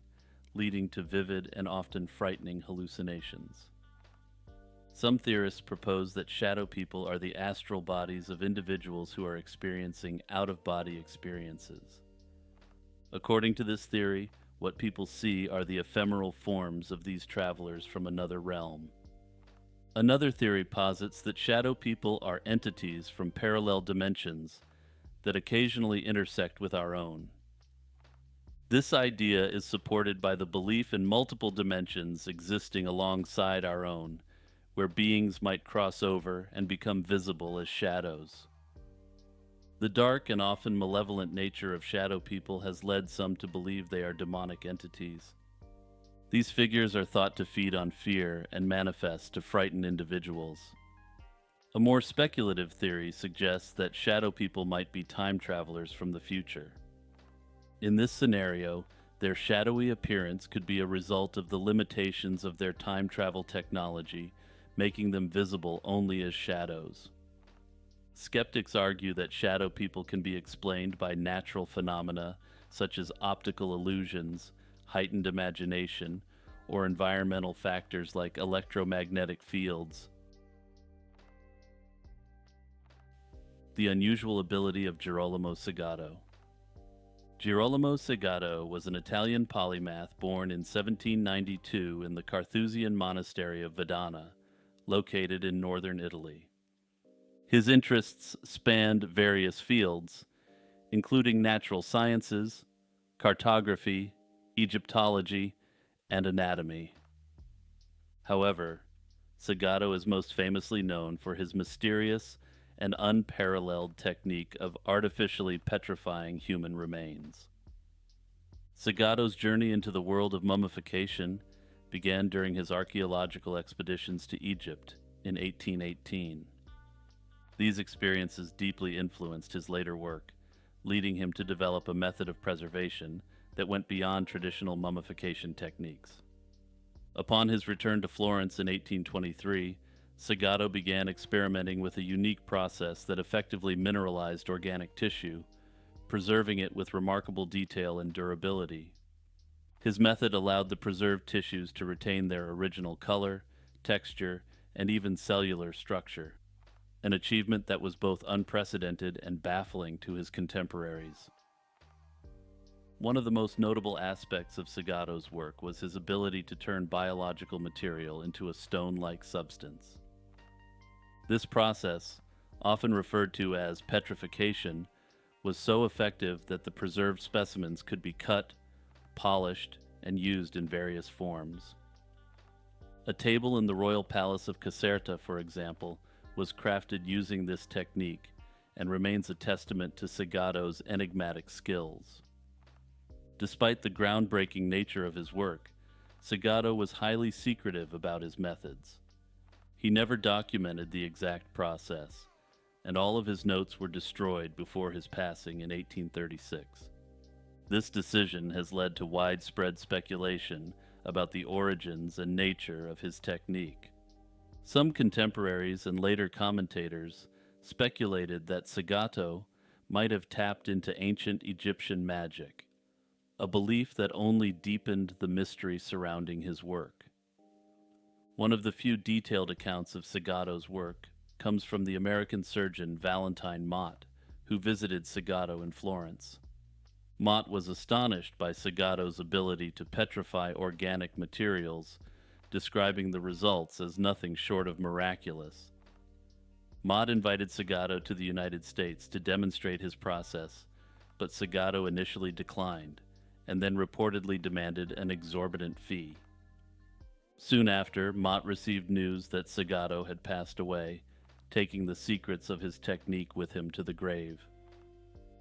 leading to vivid and often frightening hallucinations. Some theorists propose that shadow people are the astral bodies of individuals who are experiencing out-of-body experiences. According to this theory, what people see are the ephemeral forms of these travelers from another realm. Another theory posits that shadow people are entities from parallel dimensions that occasionally intersect with our own. This idea is supported by the belief in multiple dimensions existing alongside our own, where beings might cross over and become visible as shadows. The dark and often malevolent nature of shadow people has led some to believe they are demonic entities. These figures are thought to feed on fear and manifest to frighten individuals. A more speculative theory suggests that shadow people might be time travelers from the future. In this scenario, their shadowy appearance could be a result of the limitations of their time travel technology, making them visible only as shadows. Skeptics argue that shadow people can be explained by natural phenomena such as optical illusions, heightened imagination, or environmental factors like electromagnetic fields. The unusual ability of Girolamo Segato. Girolamo Segato was an Italian polymath born in 1792 in the Carthusian monastery of Vadana, located in northern Italy. His interests spanned various fields, including natural sciences, cartography, Egyptology, and anatomy. However, Segato is most famously known for his mysterious and unparalleled technique of artificially petrifying human remains. Segato's journey into the world of mummification began during his archaeological expeditions to Egypt in 1818. These experiences deeply influenced his later work, leading him to develop a method of preservation that went beyond traditional mummification techniques. Upon his return to Florence in 1823, Segato began experimenting with a unique process that effectively mineralized organic tissue, preserving it with remarkable detail and durability. His method allowed the preserved tissues to retain their original color, texture, and even cellular structure, an achievement that was both unprecedented and baffling to his contemporaries. One of the most notable aspects of Segato's work was his ability to turn biological material into a stone-like substance. This process, often referred to as petrification, was so effective that the preserved specimens could be cut, polished, and used in various forms. A table in the royal palace of Caserta, for example, was crafted using this technique and remains a testament to Segato's enigmatic skills. Despite the groundbreaking nature of his work, Segato was highly secretive about his methods. He never documented the exact process, and all of his notes were destroyed before his passing in 1836. This decision has led to widespread speculation about the origins and nature of his technique. Some contemporaries and later commentators speculated that Segato might have tapped into ancient Egyptian magic, a belief that only deepened the mystery surrounding his work. One of the few detailed accounts of Segato's work comes from the American surgeon Valentine Mott, who visited Segato in Florence. Mott was astonished by Segato's ability to petrify organic materials, describing the results as nothing short of miraculous. Mott invited Segato to the United States to demonstrate his process, but Segato initially declined, and then reportedly demanded an exorbitant fee. Soon after, Mott received news that Segato had passed away, taking the secrets of his technique with him to the grave.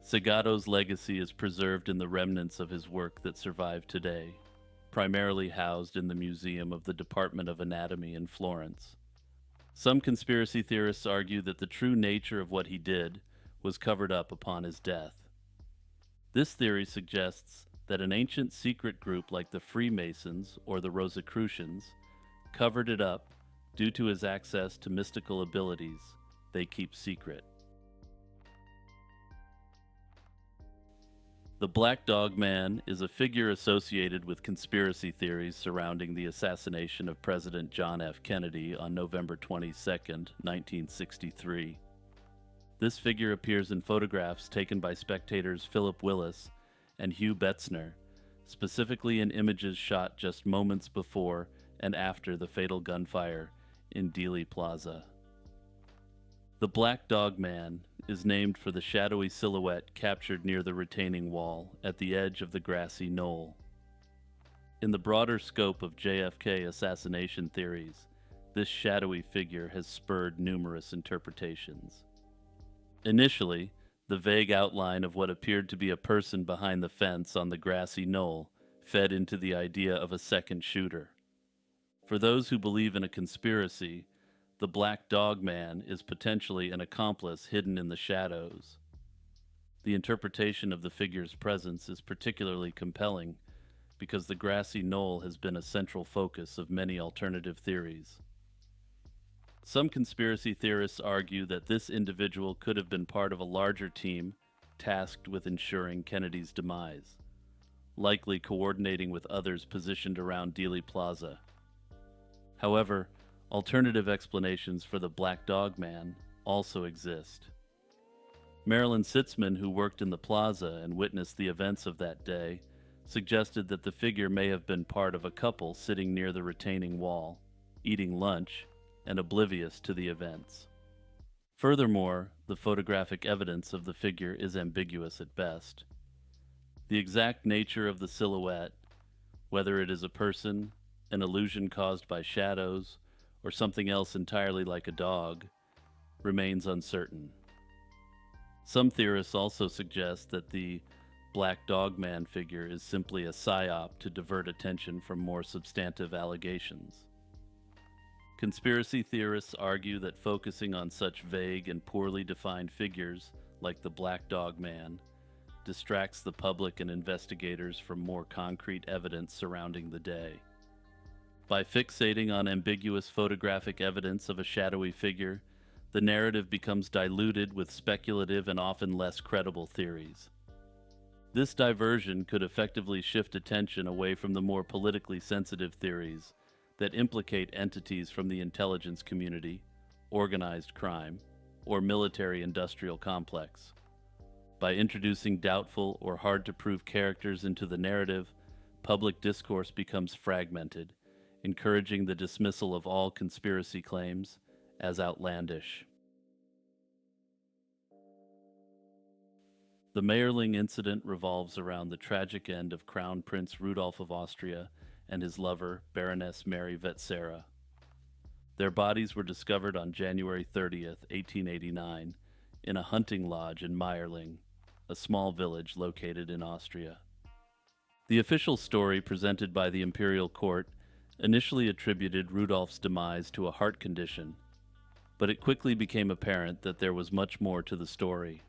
Segato's legacy is preserved in the remnants of his work that survive today, primarily housed in the Museum of the Department of Anatomy in Florence. Some conspiracy theorists argue that the true nature of what he did was covered up upon his death. This theory suggests that an ancient secret group like the Freemasons or the Rosicrucians covered it up due to his access to mystical abilities they keep secret. The Black Dog Man is a figure associated with conspiracy theories surrounding the assassination of President John F. Kennedy on November 22, 1963. This figure appears in photographs taken by spectators Philip Willis and Hugh Betzner, specifically in images shot just moments before and after the fatal gunfire in Dealey Plaza. The Black Dog Man is named for the shadowy silhouette captured near the retaining wall at the edge of the grassy knoll. In the broader scope of JFK assassination theories, this shadowy figure has spurred numerous interpretations. Initially, the vague outline of what appeared to be a person behind the fence on the grassy knoll fed into the idea of a second shooter. For those who believe in a conspiracy, the Black Dog Man is potentially an accomplice hidden in the shadows. The interpretation of the figure's presence is particularly compelling because the grassy knoll has been a central focus of many alternative theories. Some conspiracy theorists argue that this individual could have been part of a larger team tasked with ensuring Kennedy's demise, likely coordinating with others positioned around Dealey Plaza. However, alternative explanations for the Black Dog Man also exist. Marilyn Sitzman, who worked in the plaza and witnessed the events of that day, suggested that the figure may have been part of a couple sitting near the retaining wall, eating lunch, and oblivious to the events. Furthermore, the photographic evidence of the figure is ambiguous at best. The exact nature of the silhouette, whether it is a person, an illusion caused by shadows, or something else entirely like a dog, remains uncertain. Some theorists also suggest that the Black Dog Man figure is simply a psyop to divert attention from more substantive allegations. Conspiracy theorists argue that focusing on such vague and poorly defined figures like the Black Dog Man distracts the public and investigators from more concrete evidence surrounding the day. By fixating on ambiguous photographic evidence of a shadowy figure, the narrative becomes diluted with speculative and often less credible theories. This diversion could effectively shift attention away from the more politically sensitive theories that implicate entities from the intelligence community, organized crime, or military-industrial complex. By introducing doubtful or hard-to-prove characters into the narrative, public discourse becomes fragmented, encouraging the dismissal of all conspiracy claims as outlandish. The Mayerling incident revolves around the tragic end of Crown Prince Rudolph of Austria and his lover, Baroness Mary Vetsera. Their bodies were discovered on January 30th, 1889, in a hunting lodge in Mayerling, a small village located in Austria. The official story presented by the imperial court initially attributed Rudolph's demise to a heart condition, but it quickly became apparent that there was much more to the story.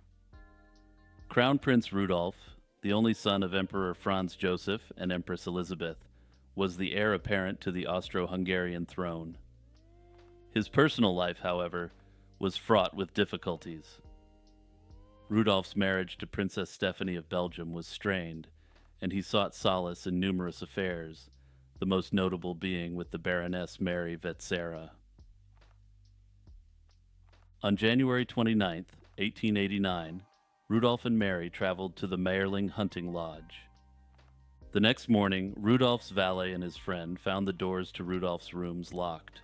Crown Prince Rudolph, the only son of Emperor Franz Joseph and Empress Elizabeth, was the heir apparent to the Austro-Hungarian throne. His personal life, however, was fraught with difficulties. Rudolph's marriage to Princess Stephanie of Belgium was strained, and he sought solace in numerous affairs, the most notable being with the Baroness Mary Vetsera. On January 29, 1889, Rudolph and Mary traveled to the Mayerling hunting lodge. The next morning, Rudolph's valet and his friend found the doors to Rudolph's rooms locked.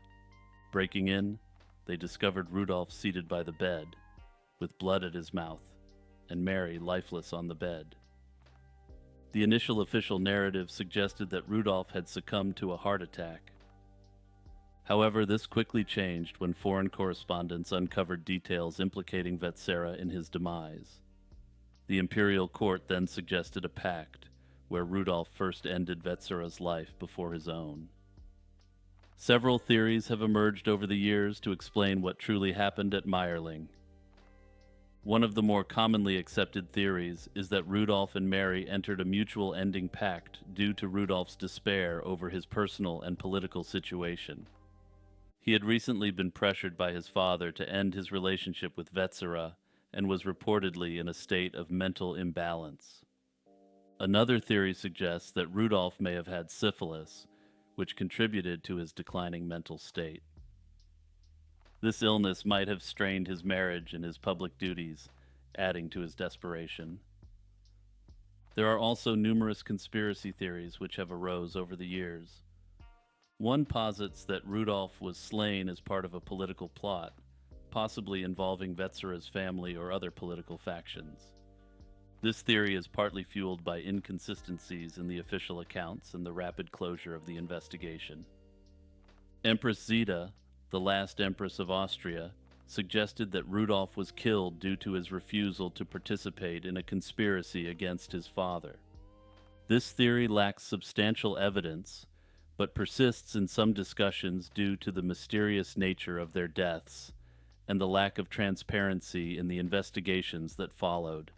Breaking in, they discovered Rudolph seated by the bed, with blood at his mouth, and Mary lifeless on the bed. The initial official narrative suggested that Rudolph had succumbed to a heart attack. However, this quickly changed when foreign correspondents uncovered details implicating Vetsera in his demise. The imperial court then suggested a pact, where Rudolph first ended Vetsera's life before his own. Several theories have emerged over the years to explain what truly happened at Mayerling. One of the more commonly accepted theories is that Rudolph and Mary entered a mutual ending pact due to Rudolph's despair over his personal and political situation. He had recently been pressured by his father to end his relationship with Vetsera and was reportedly in a state of mental imbalance. Another theory suggests that Rudolph may have had syphilis, which contributed to his declining mental state. This illness might have strained his marriage and his public duties, adding to his desperation. There are also numerous conspiracy theories which have arose over the years. One posits that Rudolph was slain as part of a political plot, possibly involving Vetsera's family or other political factions. This theory is partly fueled by inconsistencies in the official accounts and the rapid closure of the investigation. Empress Zita, the last Empress of Austria, suggested that Rudolph was killed due to his refusal to participate in a conspiracy against his father. This theory lacks substantial evidence, but persists in some discussions due to the mysterious nature of their deaths and the lack of transparency in the investigations that followed.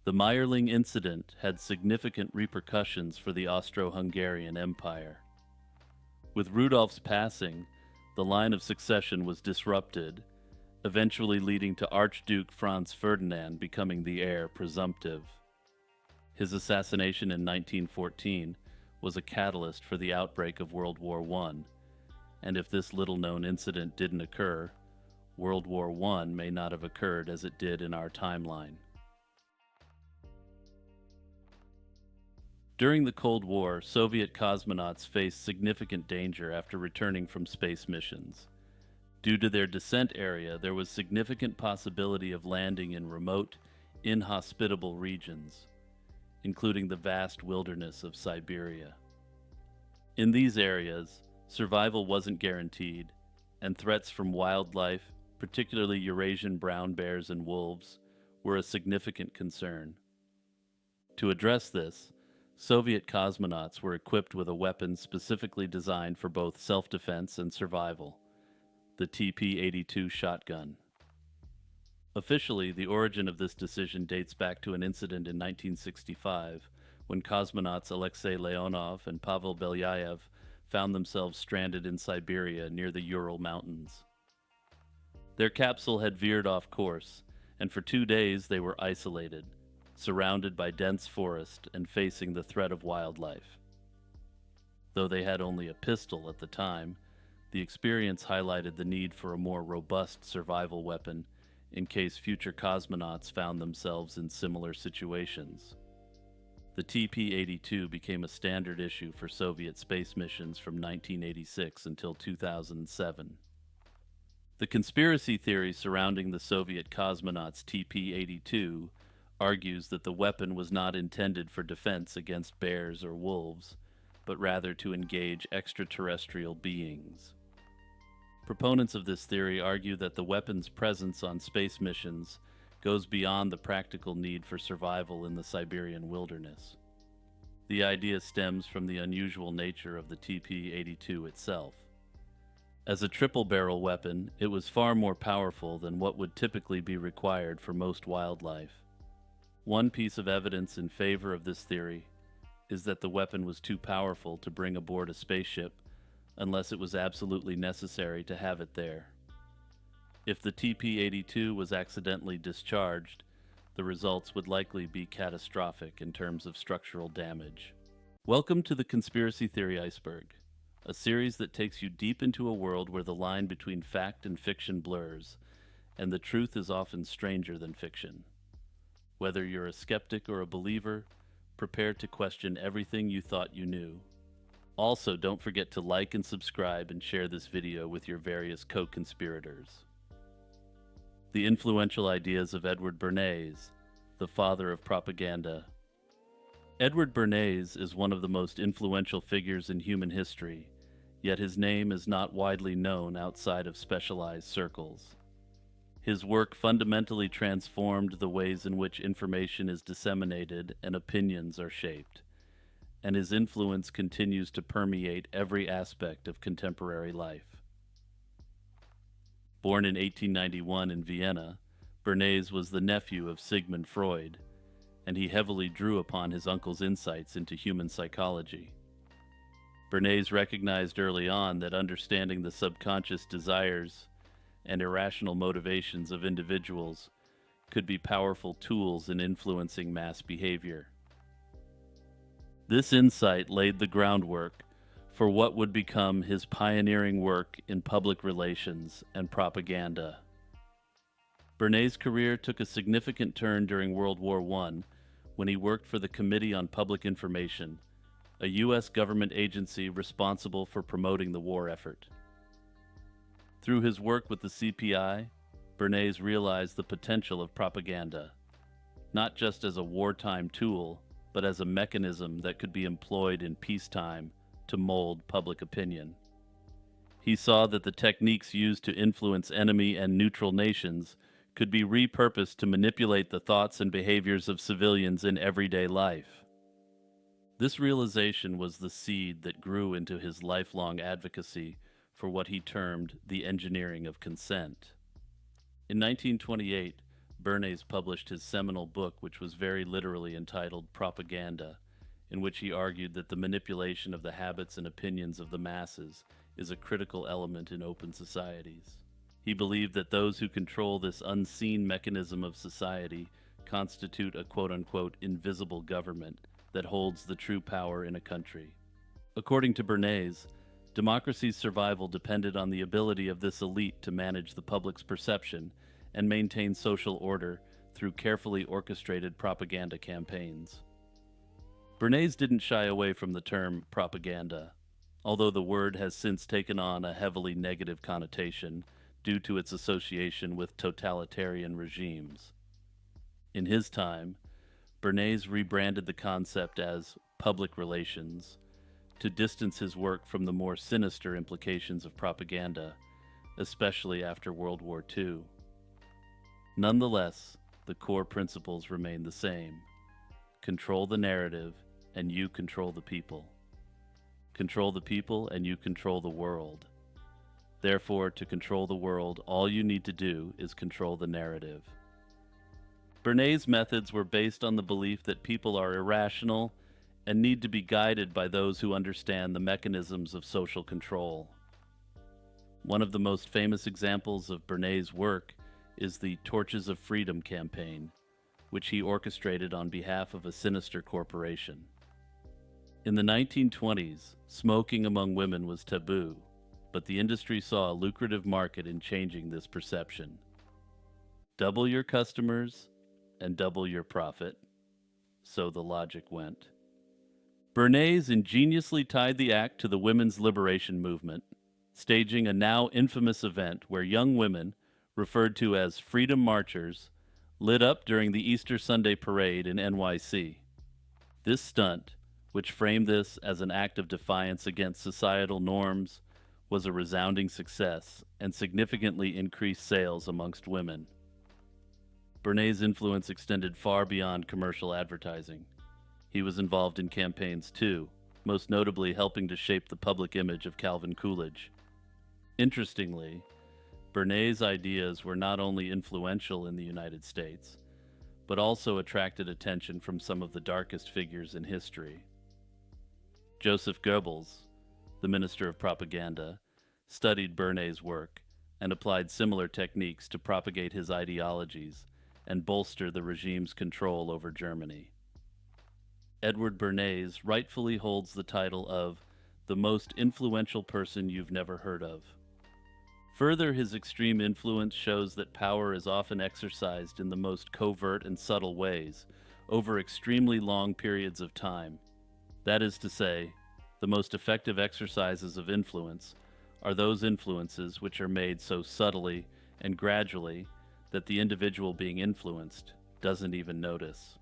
The Meyerling incident had significant repercussions for the Austro-Hungarian Empire. With Rudolf's passing, the line of succession was disrupted, eventually leading to Archduke Franz Ferdinand becoming the heir presumptive. His assassination in 1914 was a catalyst for the outbreak of World War I, and if this little-known incident didn't occur, World War I may not have occurred as it did in our timeline. During the Cold War, Soviet cosmonauts faced significant danger after returning from space missions. Due to their descent area, there was significant possibility of landing in remote, inhospitable regions, including the vast wilderness of Siberia. In these areas, survival wasn't guaranteed, and threats from wildlife, particularly Eurasian brown bears and wolves, were a significant concern. To address this, Soviet cosmonauts were equipped with a weapon specifically designed for both self-defense and survival, the TP-82 shotgun. Officially, the origin of this decision dates back to an incident in 1965 when cosmonauts Alexei Leonov and Pavel Belyaev found themselves stranded in Siberia near the Ural Mountains. Their capsule had veered off course, and for 2 days they were isolated, surrounded by dense forest and facing the threat of wildlife. Though they had only a pistol at the time, the experience highlighted the need for a more robust survival weapon in case future cosmonauts found themselves in similar situations. The TP-82 became a standard issue for Soviet space missions from 1986 until 2007. The conspiracy theory surrounding the Soviet cosmonauts TP-82 argues that the weapon was not intended for defense against bears or wolves, but rather to engage extraterrestrial beings. Proponents of this theory argue that the weapon's presence on space missions goes beyond the practical need for survival in the Siberian wilderness. The idea stems from the unusual nature of the TP-82 itself. As a triple-barrel weapon, it was far more powerful than what would typically be required for most wildlife. One piece of evidence in favor of this theory is that the weapon was too powerful to bring aboard a spaceship unless it was absolutely necessary to have it there. If the TP-82 was accidentally discharged, the results would likely be catastrophic in terms of structural damage. Welcome to the Conspiracy Theory Iceberg, a series that takes you deep into a world where the line between fact and fiction blurs, and the truth is often stranger than fiction. Whether you're a skeptic or a believer, prepare to question everything you thought you knew. Also, don't forget to like and subscribe and share this video with your various co-conspirators. The influential ideas of Edward Bernays, the father of propaganda. Edward Bernays is one of the most influential figures in human history, yet his name is not widely known outside of specialized circles. His work fundamentally transformed the ways in which information is disseminated and opinions are shaped, and his influence continues to permeate every aspect of contemporary life. Born in 1891 in Vienna, Bernays was the nephew of Sigmund Freud, and he heavily drew upon his uncle's insights into human psychology. Bernays recognized early on that understanding the subconscious desires and irrational motivations of individuals could be powerful tools in influencing mass behavior. This insight laid the groundwork for what would become his pioneering work in public relations and propaganda. Bernays' career took a significant turn during World War I when he worked for the Committee on Public Information, a U.S. government agency responsible for promoting the war effort. Through his work with the CPI, Bernays realized the potential of propaganda, not just as a wartime tool, but as a mechanism that could be employed in peacetime to mold public opinion. He saw that the techniques used to influence enemy and neutral nations could be repurposed to manipulate the thoughts and behaviors of civilians in everyday life. This realization was the seed that grew into his lifelong advocacy for what he termed the engineering of consent. In 1928, Bernays published his seminal book, which was very literally entitled Propaganda, in which he argued that the manipulation of the habits and opinions of the masses is a critical element in open societies. He believed that those who control this unseen mechanism of society constitute a quote unquote invisible government that holds the true power in a country. According to Bernays, democracy's survival depended on the ability of this elite to manage the public's perception and maintain social order through carefully orchestrated propaganda campaigns. Bernays didn't shy away from the term propaganda, although the word has since taken on a heavily negative connotation due to its association with totalitarian regimes. In his time, Bernays rebranded the concept as public relations to distance his work from the more sinister implications of propaganda, especially after World War II. Nonetheless, the core principles remain the same. Control the narrative, and you control the people. Control the people, and you control the world. Therefore, to control the world, all you need to do is control the narrative. Bernays' methods were based on the belief that people are irrational and need to be guided by those who understand the mechanisms of social control. One of the most famous examples of Bernays' work is the Torches of Freedom campaign, which he orchestrated on behalf of a sinister corporation. In the 1920s, smoking among women was taboo, but the industry saw a lucrative market in changing this perception. Double your customers and double your profit, so the logic went. Bernays ingeniously tied the act to the women's liberation movement, staging a now infamous event where young women, referred to as Freedom Marchers, lit up during the Easter Sunday parade in NYC. This stunt, which framed this as an act of defiance against societal norms, was a resounding success and significantly increased sales amongst women. Bernays' influence extended far beyond commercial advertising. He was involved in campaigns too, most notably helping to shape the public image of Calvin Coolidge. Interestingly, Bernays' ideas were not only influential in the United States, but also attracted attention from some of the darkest figures in history. Joseph Goebbels, the Minister of Propaganda, studied Bernays' work and applied similar techniques to propagate his ideologies and bolster the regime's control over Germany. Edward Bernays rightfully holds the title of the most influential person you've never heard of. Further, his extreme influence shows that power is often exercised in the most covert and subtle ways, over extremely long periods of time. That is to say, the most effective exercises of influence are those influences which are made so subtly and gradually that the individual being influenced doesn't even notice.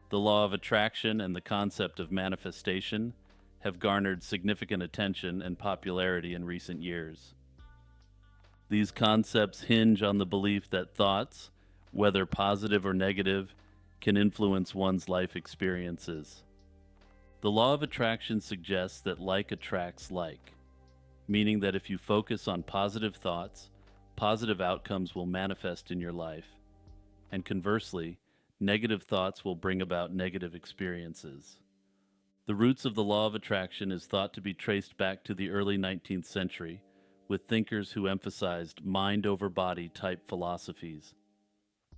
The law of attraction and the concept of manifestation have garnered significant attention and popularity in recent years. These concepts hinge on the belief that thoughts, whether positive or negative, can influence one's life experiences. The law of attraction suggests that like attracts like, meaning that if you focus on positive thoughts, positive outcomes will manifest in your life, and conversely, negative thoughts will bring about negative experiences. The roots of the law of attraction is thought to be traced back to the early 19th century, with thinkers who emphasized mind-over-body type philosophies.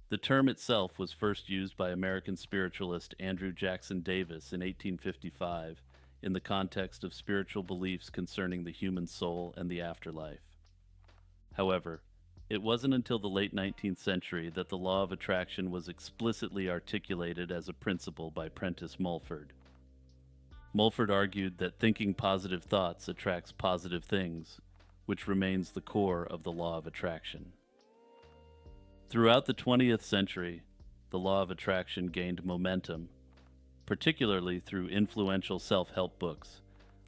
The term itself was first used by American spiritualist Andrew Jackson Davis in 1855 in the context of spiritual beliefs concerning the human soul and the afterlife. However, it wasn't until the late 19th century that the law of attraction was explicitly articulated as a principle by Prentice Mulford. Mulford argued that thinking positive thoughts attracts positive things, which remains the core of the law of attraction. Throughout the 20th century, the law of attraction gained momentum, particularly through influential self-help books,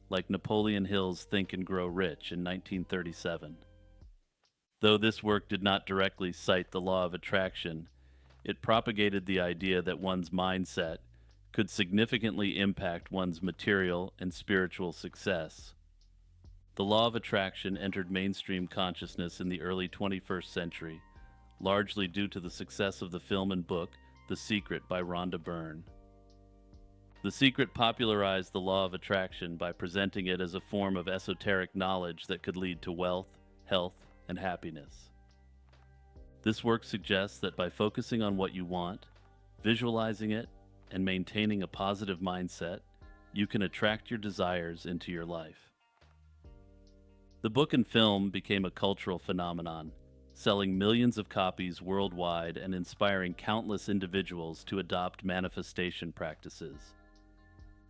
like Napoleon Hill's Think and Grow Rich in 1937. Though this work did not directly cite the law of attraction, it propagated the idea that one's mindset could significantly impact one's material and spiritual success. The law of attraction entered mainstream consciousness in the early 21st century, largely due to the success of the film and book The Secret by Rhonda Byrne. The Secret popularized the law of attraction by presenting it as a form of esoteric knowledge that could lead to wealth, health, and happiness. This work suggests that by focusing on what you want, visualizing it, and maintaining a positive mindset, you can attract your desires into your life. The book and film became a cultural phenomenon, selling millions of copies worldwide and inspiring countless individuals to adopt manifestation practices.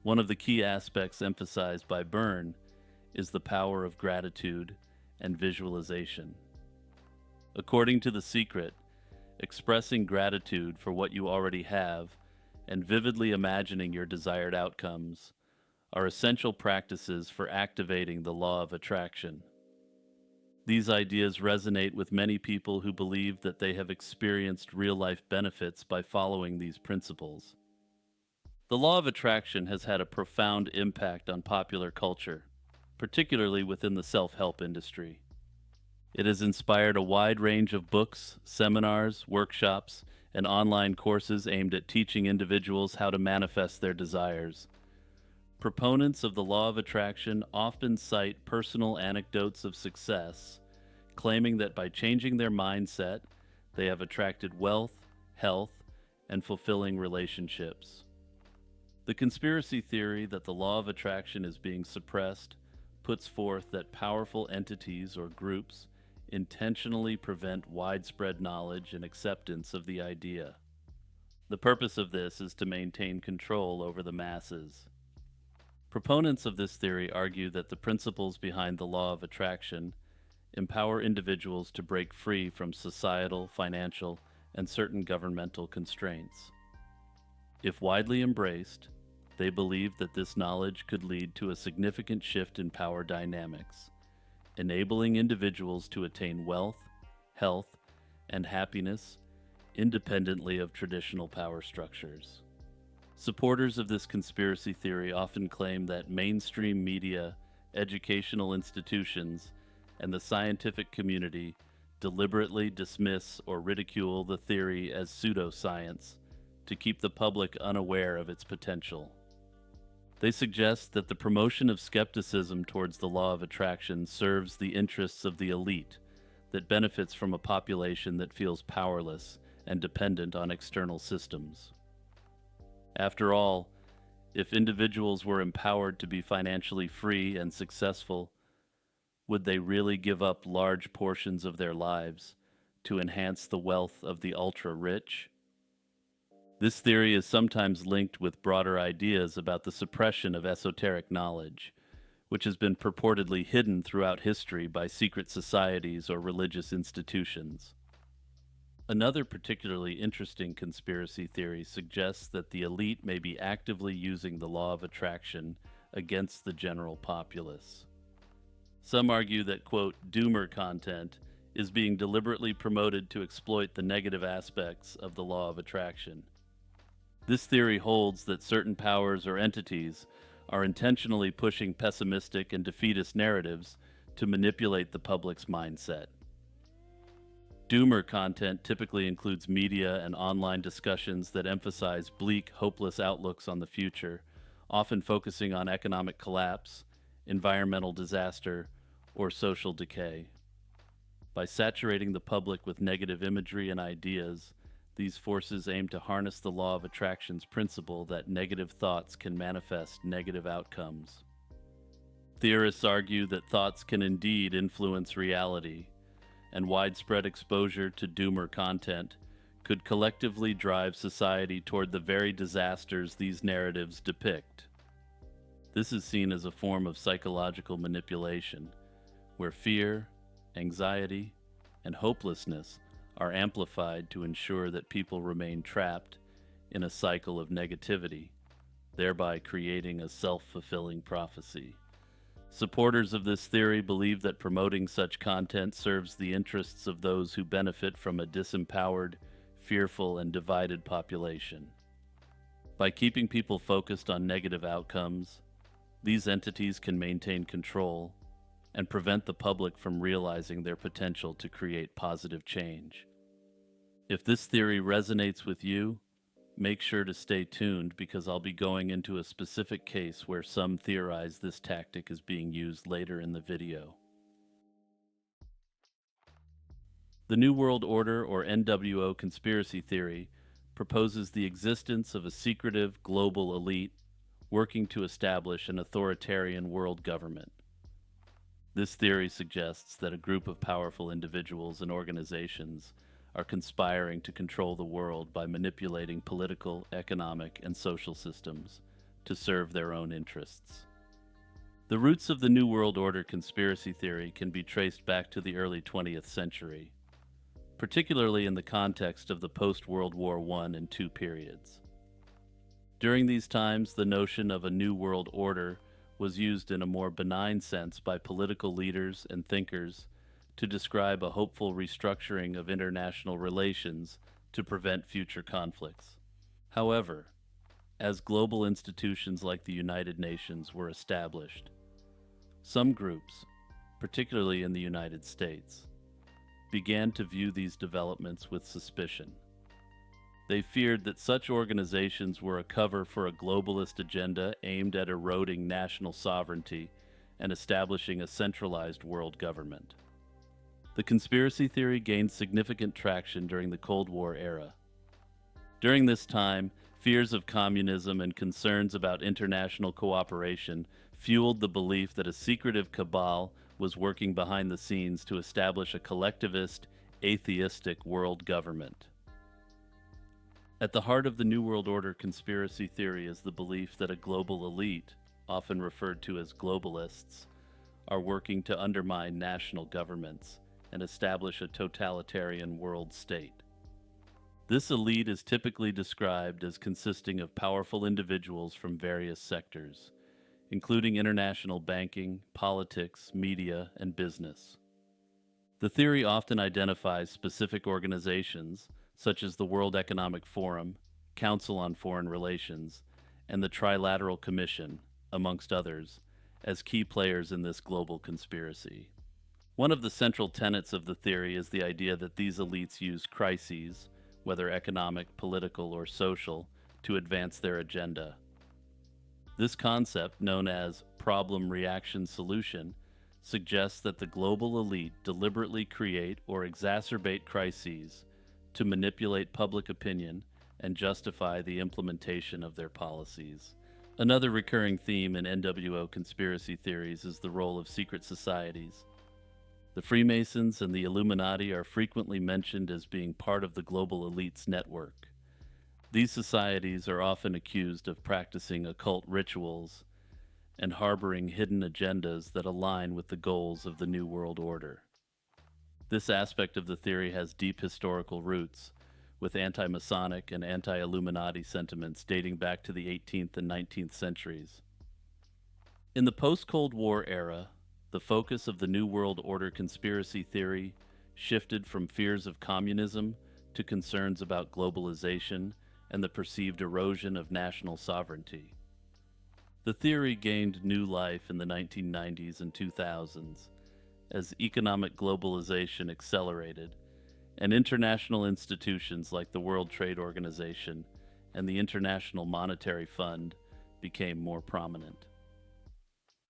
One of the key aspects emphasized by Byrne is the power of gratitude and visualization. According to The Secret, expressing gratitude for what you already have and vividly imagining your desired outcomes are essential practices for activating the law of attraction. These ideas resonate with many people who believe that they have experienced real-life benefits by following these principles. The law of attraction has had a profound impact on popular culture, particularly within the self-help industry. It has inspired a wide range of books, seminars, workshops, and online courses aimed at teaching individuals how to manifest their desires. Proponents of the law of attraction often cite personal anecdotes of success, claiming that by changing their mindset, they have attracted wealth, health, and fulfilling relationships. The conspiracy theory that the law of attraction is being suppressed puts forth that powerful entities or groups intentionally prevent widespread knowledge and acceptance of the idea. The purpose of this is to maintain control over the masses. Proponents of this theory argue that the principles behind the law of attraction empower individuals to break free from societal, financial, and certain governmental constraints. If widely embraced, they believe that this knowledge could lead to a significant shift in power dynamics, enabling individuals to attain wealth, health, and happiness independently of traditional power structures. Supporters of this conspiracy theory often claim that mainstream media, educational institutions, and the scientific community deliberately dismiss or ridicule the theory as pseudoscience to keep the public unaware of its potential. They suggest that the promotion of skepticism towards the law of attraction serves the interests of the elite that benefits from a population that feels powerless and dependent on external systems. After all, if individuals were empowered to be financially free and successful, would they really give up large portions of their lives to enhance the wealth of the ultra-rich? This theory is sometimes linked with broader ideas about the suppression of esoteric knowledge, which has been purportedly hidden throughout history by secret societies or religious institutions. Another particularly interesting conspiracy theory suggests that the elite may be actively using the law of attraction against the general populace. Some argue that, quote, doomer content is being deliberately promoted to exploit the negative aspects of the law of attraction. This theory holds that certain powers or entities are intentionally pushing pessimistic and defeatist narratives to manipulate the public's mindset. Doomer content typically includes media and online discussions that emphasize bleak, hopeless outlooks on the future, often focusing on economic collapse, environmental disaster, or social decay. By saturating the public with negative imagery and ideas, these forces aim to harness the law of attraction's principle that negative thoughts can manifest negative outcomes. Theorists argue that thoughts can indeed influence reality, and widespread exposure to doomer content could collectively drive society toward the very disasters these narratives depict. This is seen as a form of psychological manipulation, where fear, anxiety, and hopelessness are amplified to ensure that people remain trapped in a cycle of negativity, thereby creating a self-fulfilling prophecy. Supporters of this theory believe that promoting such content serves the interests of those who benefit from a disempowered, fearful, and divided population. By keeping people focused on negative outcomes, these entities can maintain control and prevent the public from realizing their potential to create positive change. If this theory resonates with you, make sure to stay tuned because I'll be going into a specific case where some theorize this tactic is being used later in the video. The New World Order, or NWO conspiracy theory, proposes the existence of a secretive global elite working to establish an authoritarian world government. This theory suggests that a group of powerful individuals and organizations are conspiring to control the world by manipulating political, economic, and social systems to serve their own interests. The roots of the New World Order conspiracy theory can be traced back to the early 20th century, particularly in the context of the post-World War I and II periods. During these times, the notion of a New World Order was used in a more benign sense by political leaders and thinkers to describe a hopeful restructuring of international relations to prevent future conflicts. However, as global institutions like the United Nations were established, some groups, particularly in the United States, began to view these developments with suspicion. They feared that such organizations were a cover for a globalist agenda aimed at eroding national sovereignty and establishing a centralized world government. The conspiracy theory gained significant traction during the Cold War era. During this time, fears of communism and concerns about international cooperation fueled the belief that a secretive cabal was working behind the scenes to establish a collectivist, atheistic world government. At the heart of the New World Order conspiracy theory is the belief that a global elite, often referred to as globalists, are working to undermine national governments and establish a totalitarian world state. This elite is typically described as consisting of powerful individuals from various sectors, including international banking, politics, media, and business. The theory often identifies specific organizations, such as the World Economic Forum, Council on Foreign Relations, and the Trilateral Commission, amongst others, as key players in this global conspiracy. One of the central tenets of the theory is the idea that these elites use crises, whether economic, political, or social, to advance their agenda. This concept, known as problem reaction solution, suggests that the global elite deliberately create or exacerbate crises to manipulate public opinion and justify the implementation of their policies. Another recurring theme in NWO conspiracy theories is the role of secret societies. The Freemasons and the Illuminati are frequently mentioned as being part of the global elite's network. These societies are often accused of practicing occult rituals and harboring hidden agendas that align with the goals of the New World Order. This aspect of the theory has deep historical roots, with anti-Masonic and anti-Illuminati sentiments dating back to the 18th and 19th centuries. In the post-Cold War era, the focus of the New World Order conspiracy theory shifted from fears of communism to concerns about globalization and the perceived erosion of national sovereignty. The theory gained new life in the 1990s and 2000s as economic globalization accelerated and international institutions like the World Trade Organization and the International Monetary Fund became more prominent.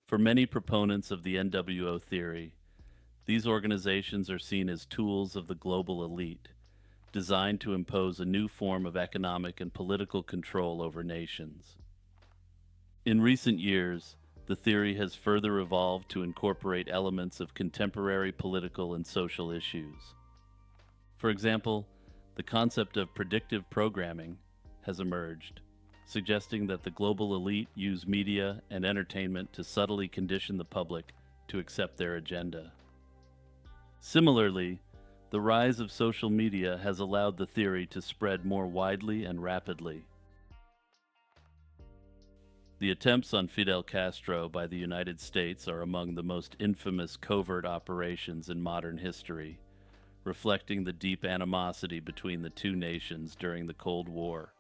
For many proponents of the NWO theory, these organizations are seen as tools of the global elite, designed to impose a new form of economic and political control over nations. In recent years, the theory has further evolved to incorporate elements of contemporary political and social issues. For example, the concept of predictive programming has emerged, suggesting that the global elite use media and entertainment to subtly condition the public to accept their agenda. Similarly, the rise of social media has allowed the theory to spread more widely and rapidly. The attempts on Fidel Castro by the United States are among the most infamous covert operations in modern history, reflecting the deep animosity between the two nations during the Cold War.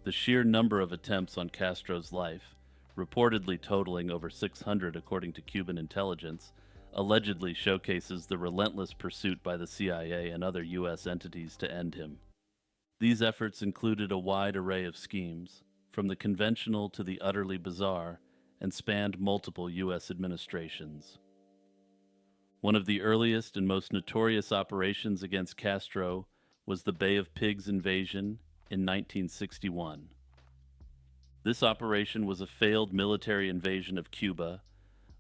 The sheer number of attempts on Castro's life, reportedly totaling over 600 according to Cuban intelligence, allegedly showcases the relentless pursuit by the CIA and other U.S. entities to end him. These efforts included a wide array of schemes, from the conventional to the utterly bizarre, and spanned multiple U.S. administrations. One of the earliest and most notorious operations against Castro was the Bay of Pigs invasion in 1961. This operation was a failed military invasion of Cuba,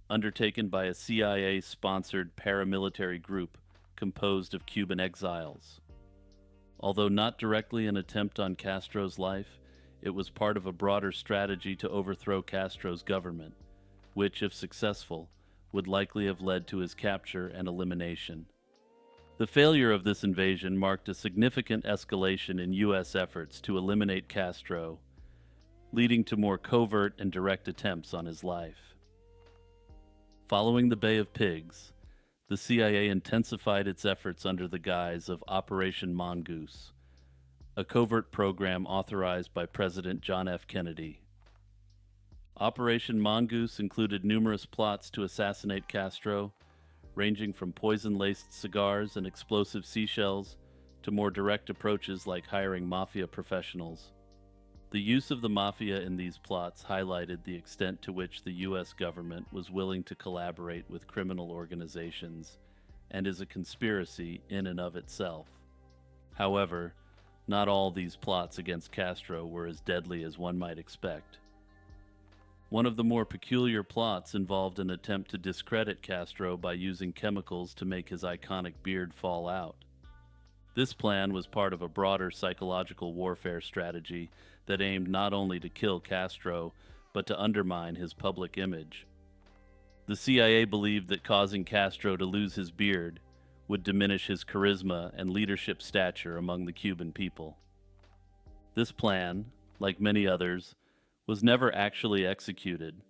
undertaken by a CIA-sponsored paramilitary group composed of Cuban exiles. Although not directly an attempt on Castro's life, it was part of a broader strategy to overthrow Castro's government, which, if successful, would likely have led to his capture and elimination. The failure of this invasion marked a significant escalation in U.S. efforts to eliminate Castro, leading to more covert and direct attempts on his life. Following the Bay of Pigs, the CIA intensified its efforts under the guise of Operation Mongoose, a covert program authorized by President John F. Kennedy. Operation Mongoose included numerous plots to assassinate Castro, ranging from poison-laced cigars and explosive seashells to more direct approaches like hiring mafia professionals. The use of the mafia in these plots highlighted the extent to which the U.S. government was willing to collaborate with criminal organizations and is a conspiracy in and of itself. However, not all these plots against Castro were as deadly as one might expect. One of the more peculiar plots involved an attempt to discredit Castro by using chemicals to make his iconic beard fall out. This plan was part of a broader psychological warfare strategy that aimed not only to kill Castro, but to undermine his public image. The CIA believed that causing Castro to lose his beard would diminish his charisma and leadership stature among the Cuban people. This plan, like many others, was never actually executed,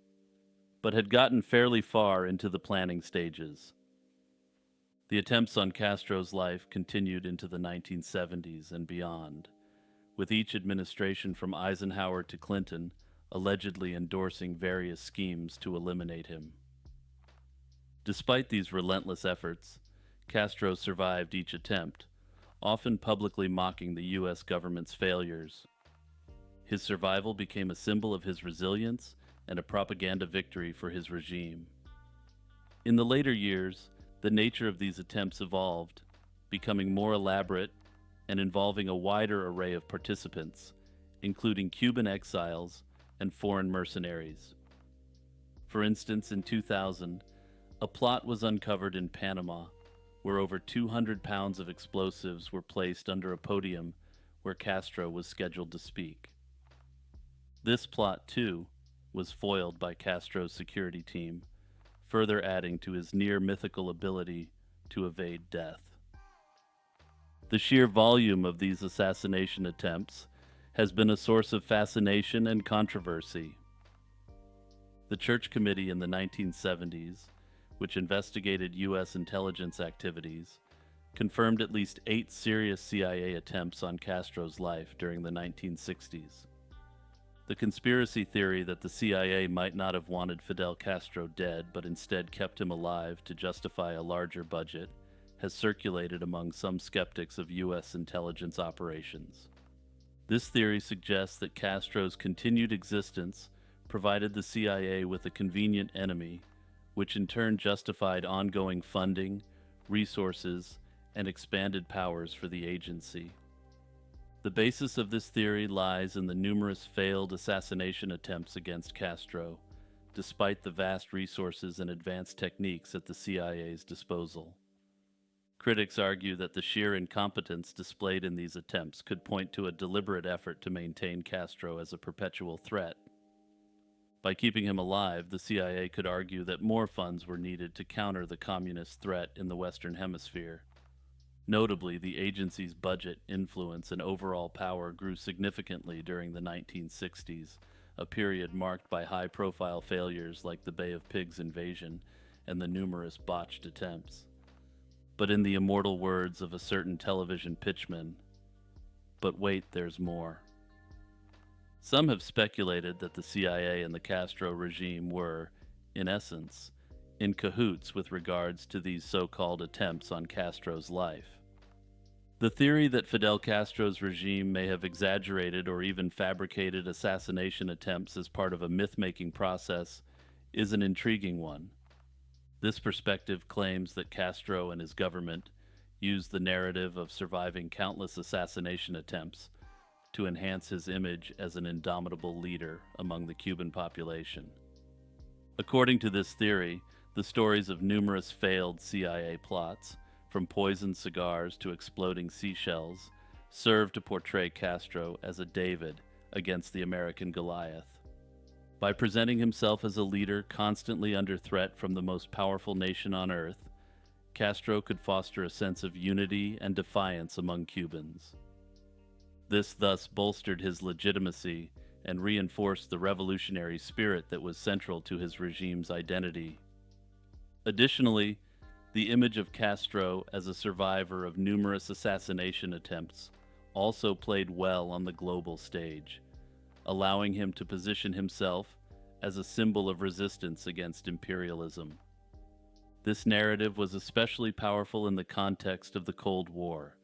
but had gotten fairly far into the planning stages. The attempts on Castro's life continued into the 1970s and beyond, with each administration from Eisenhower to Clinton allegedly endorsing various schemes to eliminate him. Despite these relentless efforts, Castro survived each attempt, often publicly mocking the U.S. government's failures. His survival became a symbol of his resilience and a propaganda victory for his regime. In the later years, the nature of these attempts evolved, becoming more elaborate and involving a wider array of participants, including Cuban exiles and foreign mercenaries. For instance, in 2000, a plot was uncovered in Panama where over 200 pounds of explosives were placed under a podium where Castro was scheduled to speak. This plot, too, was foiled by Castro's security team, further adding to his near-mythical ability to evade death. The sheer volume of these assassination attempts has been a source of fascination and controversy. The Church Committee in the 1970s, which investigated U.S. intelligence activities, confirmed at least 8 serious CIA attempts on Castro's life during the 1960s. The conspiracy theory that the CIA might not have wanted Fidel Castro dead but instead kept him alive to justify a larger budget has circulated among some skeptics of U.S. intelligence operations. This theory suggests that Castro's continued existence provided the CIA with a convenient enemy, which in turn justified ongoing funding, resources, and expanded powers for the agency. The basis of this theory lies in the numerous failed assassination attempts against Castro, despite the vast resources and advanced techniques at the CIA's disposal. Critics argue that the sheer incompetence displayed in these attempts could point to a deliberate effort to maintain Castro as a perpetual threat. By keeping him alive, the CIA could argue that more funds were needed to counter the communist threat in the Western Hemisphere. Notably, the agency's budget, influence, and overall power grew significantly during the 1960s, a period marked by high-profile failures like the Bay of Pigs invasion and the numerous botched attempts. But in the immortal words of a certain television pitchman, "But wait, there's more." Some have speculated that the CIA and the Castro regime were, in essence, in cahoots with regards to these so-called attempts on Castro's life. The theory that Fidel Castro's regime may have exaggerated or even fabricated assassination attempts as part of a myth-making process is an intriguing one. This perspective claims that Castro and his government used the narrative of surviving countless assassination attempts to enhance his image as an indomitable leader among the Cuban population. According to this theory, the stories of numerous failed CIA plots, from poisoned cigars to exploding seashells, serve to portray Castro as a David against the American Goliath. By presenting himself as a leader constantly under threat from the most powerful nation on earth, Castro could foster a sense of unity and defiance among Cubans. This thus bolstered his legitimacy and reinforced the revolutionary spirit that was central to his regime's identity. Additionally, the image of Castro as a survivor of numerous assassination attempts also played well on the global stage, allowing him to position himself as a symbol of resistance against imperialism. This narrative was especially powerful in the context of the Cold War,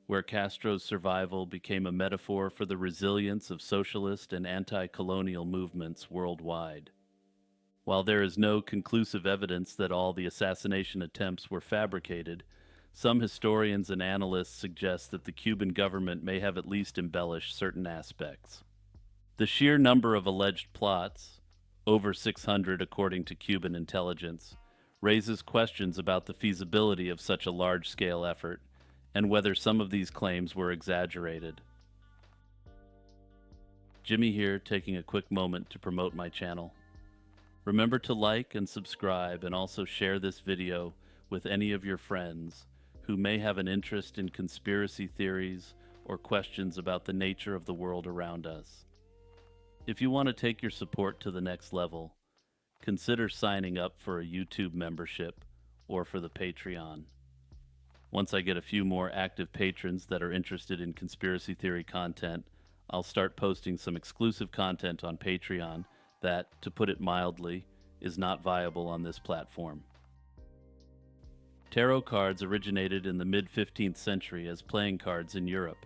where Castro's survival became a metaphor for the resilience of socialist and anti-colonial movements worldwide. While there is no conclusive evidence that all the assassination attempts were fabricated, some historians and analysts suggest that the Cuban government may have at least embellished certain aspects. The sheer number of alleged plots, over 600 according to Cuban intelligence, raises questions about the feasibility of such a large-scale effort and whether some of these claims were exaggerated. Jimmy here, taking a quick moment to promote my channel. Remember to like and subscribe, and also share this video with any of your friends who may have an interest in conspiracy theories or questions about the nature of the world around us. If you want to take your support to the next level, consider signing up for a YouTube membership or for the Patreon. Once I get a few more active patrons that are interested in conspiracy theory content, I'll start posting some exclusive content on Patreon that, to put it mildly, is not viable on this platform. Tarot cards originated in the mid-15th century as playing cards in Europe.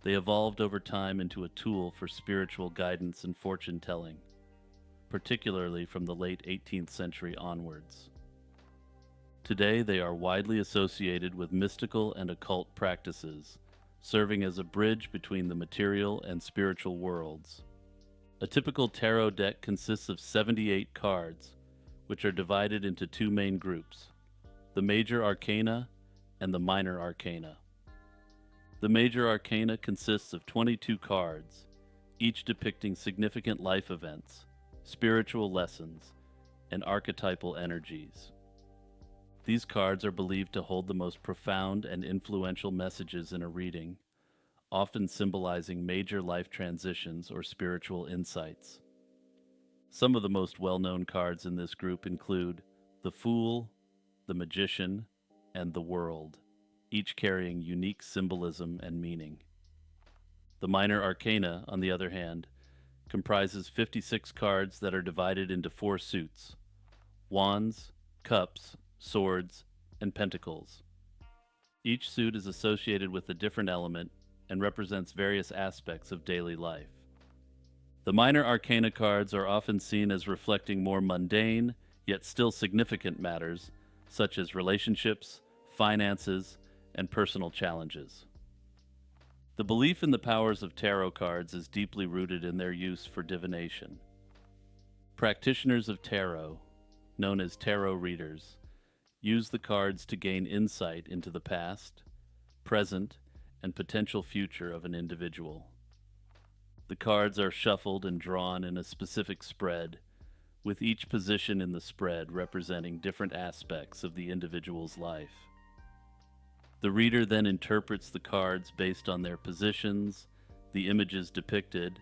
They evolved over time into a tool for spiritual guidance and fortune-telling, particularly from the late 18th century onwards. Today, they are widely associated with mystical and occult practices, serving as a bridge between the material and spiritual worlds. A typical tarot deck consists of 78 cards, which are divided into two main groups, the major arcana and the minor arcana. The major arcana consists of 22 cards, each depicting significant life events, spiritual lessons, and archetypal energies. These cards are believed to hold the most profound and influential messages in a reading, often symbolizing major life transitions or spiritual insights. Some of the most well-known cards in this group include the Fool, the Magician, and the World, each carrying unique symbolism and meaning. The minor arcana, on the other hand, comprises 56 cards that are divided into 4 suits: wands, cups, swords, and pentacles. Each suit is associated with a different element and represents various aspects of daily life. The minor arcana cards are often seen as reflecting more mundane, yet still significant matters, such as relationships, finances, and personal challenges. The belief in the powers of tarot cards is deeply rooted in their use for divination. Practitioners of tarot, known as tarot readers, use the cards to gain insight into the past, present, and potential future of an individual. The cards are shuffled and drawn in a specific spread, with each position in the spread representing different aspects of the individual's life. The reader then interprets the cards based on their positions, the images depicted,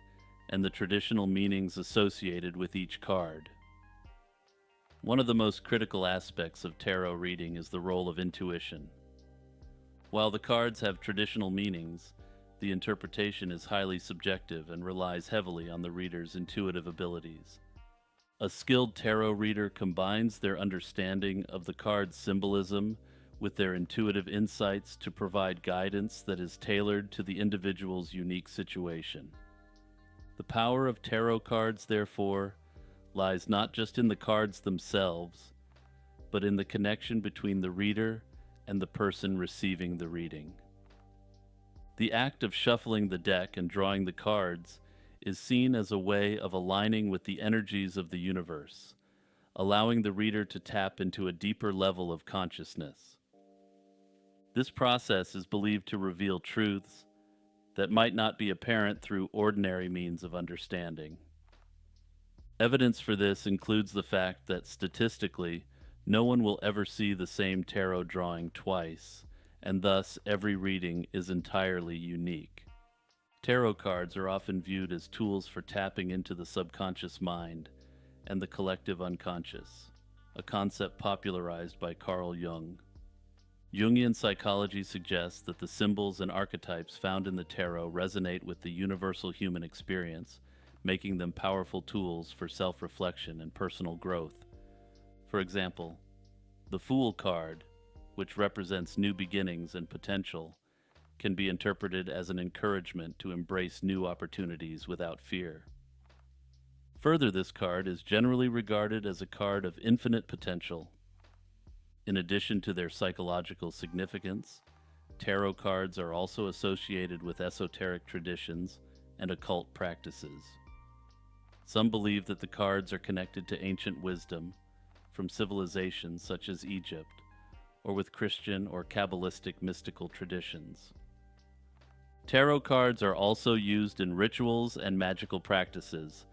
and the traditional meanings associated with each card. One of the most critical aspects of tarot reading is the role of intuition. While the cards have traditional meanings, The interpretation is highly subjective and relies heavily on the reader's intuitive abilities. A skilled tarot reader combines their understanding of the card's symbolism with their intuitive insights to provide guidance that is tailored to the individual's unique situation. The power of tarot cards, therefore, lies not just in the cards themselves, but in the connection between the reader and the person receiving the reading. The act of shuffling the deck and drawing the cards is seen as a way of aligning with the energies of the universe, allowing the reader to tap into a deeper level of consciousness. This process is believed to reveal truths that might not be apparent through ordinary means of understanding. Evidence for this includes the fact that statistically, no one will ever see the same tarot drawing twice, and thus every reading is entirely unique. Tarot cards are often viewed as tools for tapping into the subconscious mind and the collective unconscious, a concept popularized by Carl Jung. Jungian psychology suggests that the symbols and archetypes found in the tarot resonate with the universal human experience, making them powerful tools for self-reflection and personal growth. For example, the Fool card, which represents new beginnings and potential, can be interpreted as an encouragement to embrace new opportunities without fear. Further, this card is generally regarded as a card of infinite potential. In addition to their psychological significance, tarot cards are also associated with esoteric traditions and occult practices. Some believe that the cards are connected to ancient wisdom from civilizations such as Egypt, or with Christian or Kabbalistic mystical traditions. Tarot cards are also used in rituals and magical practices,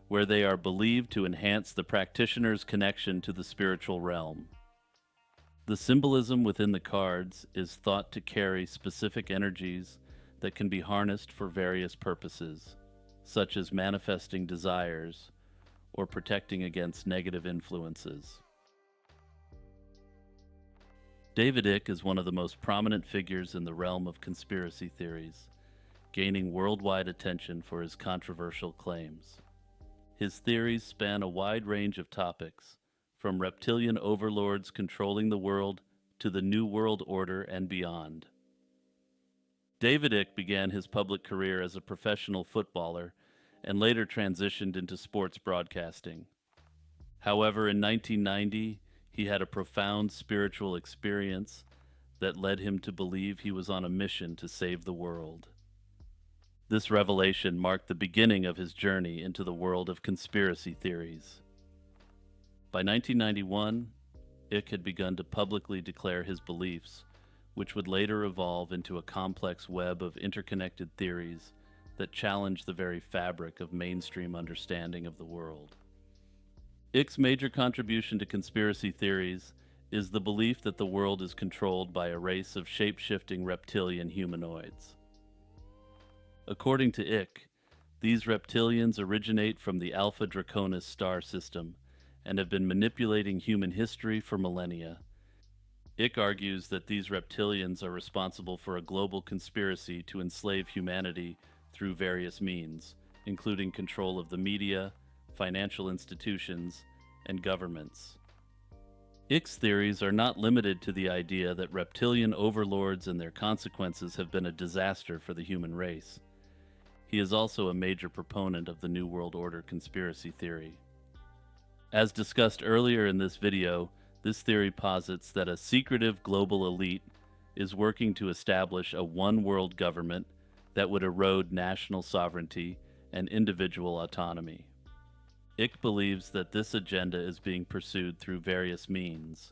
where they are believed to enhance the practitioner's connection to the spiritual realm. The symbolism within the cards is thought to carry specific energies that can be harnessed for various purposes, such as manifesting desires or protecting against negative influences. David Icke is one of the most prominent figures in the realm of conspiracy theories, gaining worldwide attention for his controversial claims. His theories span a wide range of topics, from reptilian overlords controlling the world to the New World Order and beyond. David Icke began his public career as a professional footballer and later transitioned into sports broadcasting. However, in 1990, he had a profound spiritual experience that led him to believe he was on a mission to save the world. This revelation marked the beginning of his journey into the world of conspiracy theories. By 1991, Icke had begun to publicly declare his beliefs, which would later evolve into a complex web of interconnected theories that challenged the very fabric of mainstream understanding of the world. Icke's major contribution to conspiracy theories is the belief that the world is controlled by a race of shape-shifting reptilian humanoids. According to Icke, these reptilians originate from the Alpha Draconis star system and have been manipulating human history for millennia. Icke argues that these reptilians are responsible for a global conspiracy to enslave humanity through various means, including control of the media, financial institutions, and governments. Icke's theories are not limited to the idea that reptilian overlords and their consequences have been a disaster for the human race. He is also a major proponent of the New World Order conspiracy theory. As discussed earlier in this video, this theory posits that a secretive global elite is working to establish a one-world government that would erode national sovereignty and individual autonomy. Icke believes that this agenda is being pursued through various means,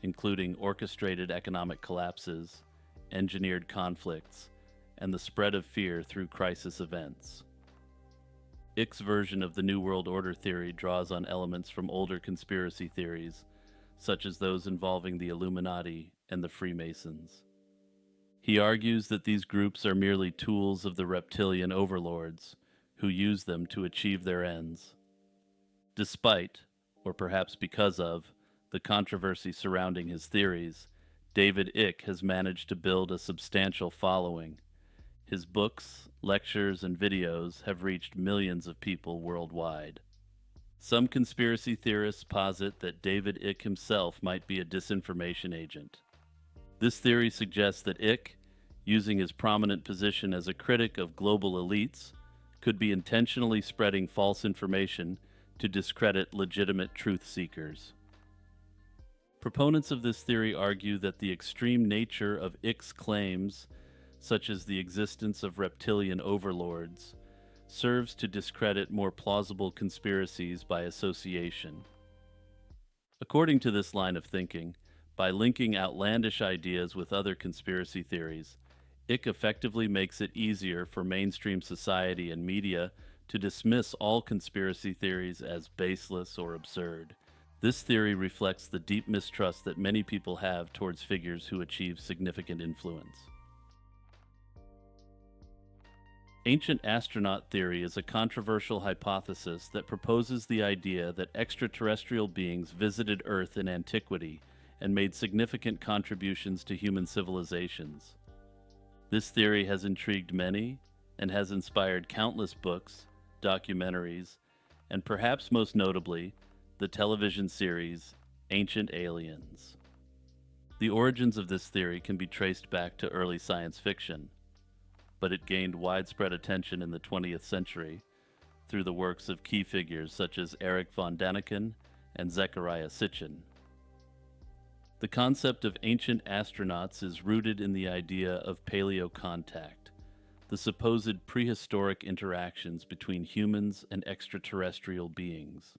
including orchestrated economic collapses, engineered conflicts, and the spread of fear through crisis events. Icke's version of the New World Order theory draws on elements from older conspiracy theories, such as those involving the Illuminati and the Freemasons. He argues that these groups are merely tools of the reptilian overlords, who use them to achieve their ends. Despite, or perhaps because of, the controversy surrounding his theories, David Icke has managed to build a substantial following, His books, lectures, and videos have reached millions of people worldwide. Some conspiracy theorists posit that David Icke himself might be a disinformation agent. This theory suggests that Icke, using his prominent position as a critic of global elites, could be intentionally spreading false information to discredit legitimate truth seekers. Proponents of this theory argue that the extreme nature of Icke's claims, such as the existence of reptilian overlords, serves to discredit more plausible conspiracies by association. According to this line of thinking, by linking outlandish ideas with other conspiracy theories, Icke effectively makes it easier for mainstream society and media to dismiss all conspiracy theories as baseless or absurd. This theory reflects the deep mistrust that many people have towards figures who achieve significant influence. Ancient astronaut theory is a controversial hypothesis that proposes the idea that extraterrestrial beings visited Earth in antiquity and made significant contributions to human civilizations. This theory has intrigued many and has inspired countless books, documentaries, and perhaps most notably, the television series Ancient Aliens. The origins of this theory can be traced back to early science fiction, but it gained widespread attention in the 20th century through the works of key figures such as Erich von Däniken and Zecharia Sitchin. The concept of ancient astronauts is rooted in the idea of paleocontact, the supposed prehistoric interactions between humans and extraterrestrial beings.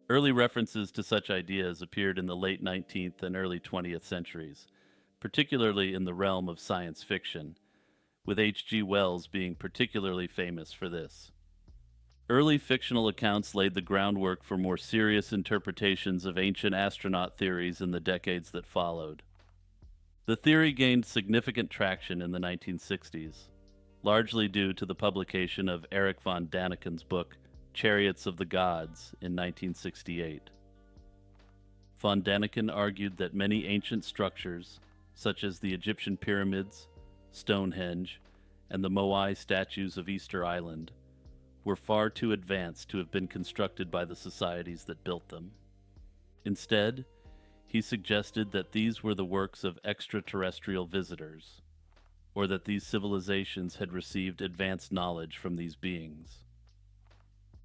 Early references to such ideas appeared in the late 19th and early 20th centuries, particularly in the realm of science fiction, with H.G. Wells being particularly famous for this. Early fictional accounts laid the groundwork for more serious interpretations of ancient astronaut theories in the decades that followed. The theory gained significant traction in the 1960s, largely due to the publication of Erich von Däniken's book, Chariots of the Gods, in 1968. Von Däniken argued that many ancient structures, such as the Egyptian pyramids, Stonehenge, and the Moai statues of Easter Island, were far too advanced to have been constructed by the societies that built them. Instead, he suggested that these were the works of extraterrestrial visitors, or that these civilizations had received advanced knowledge from these beings.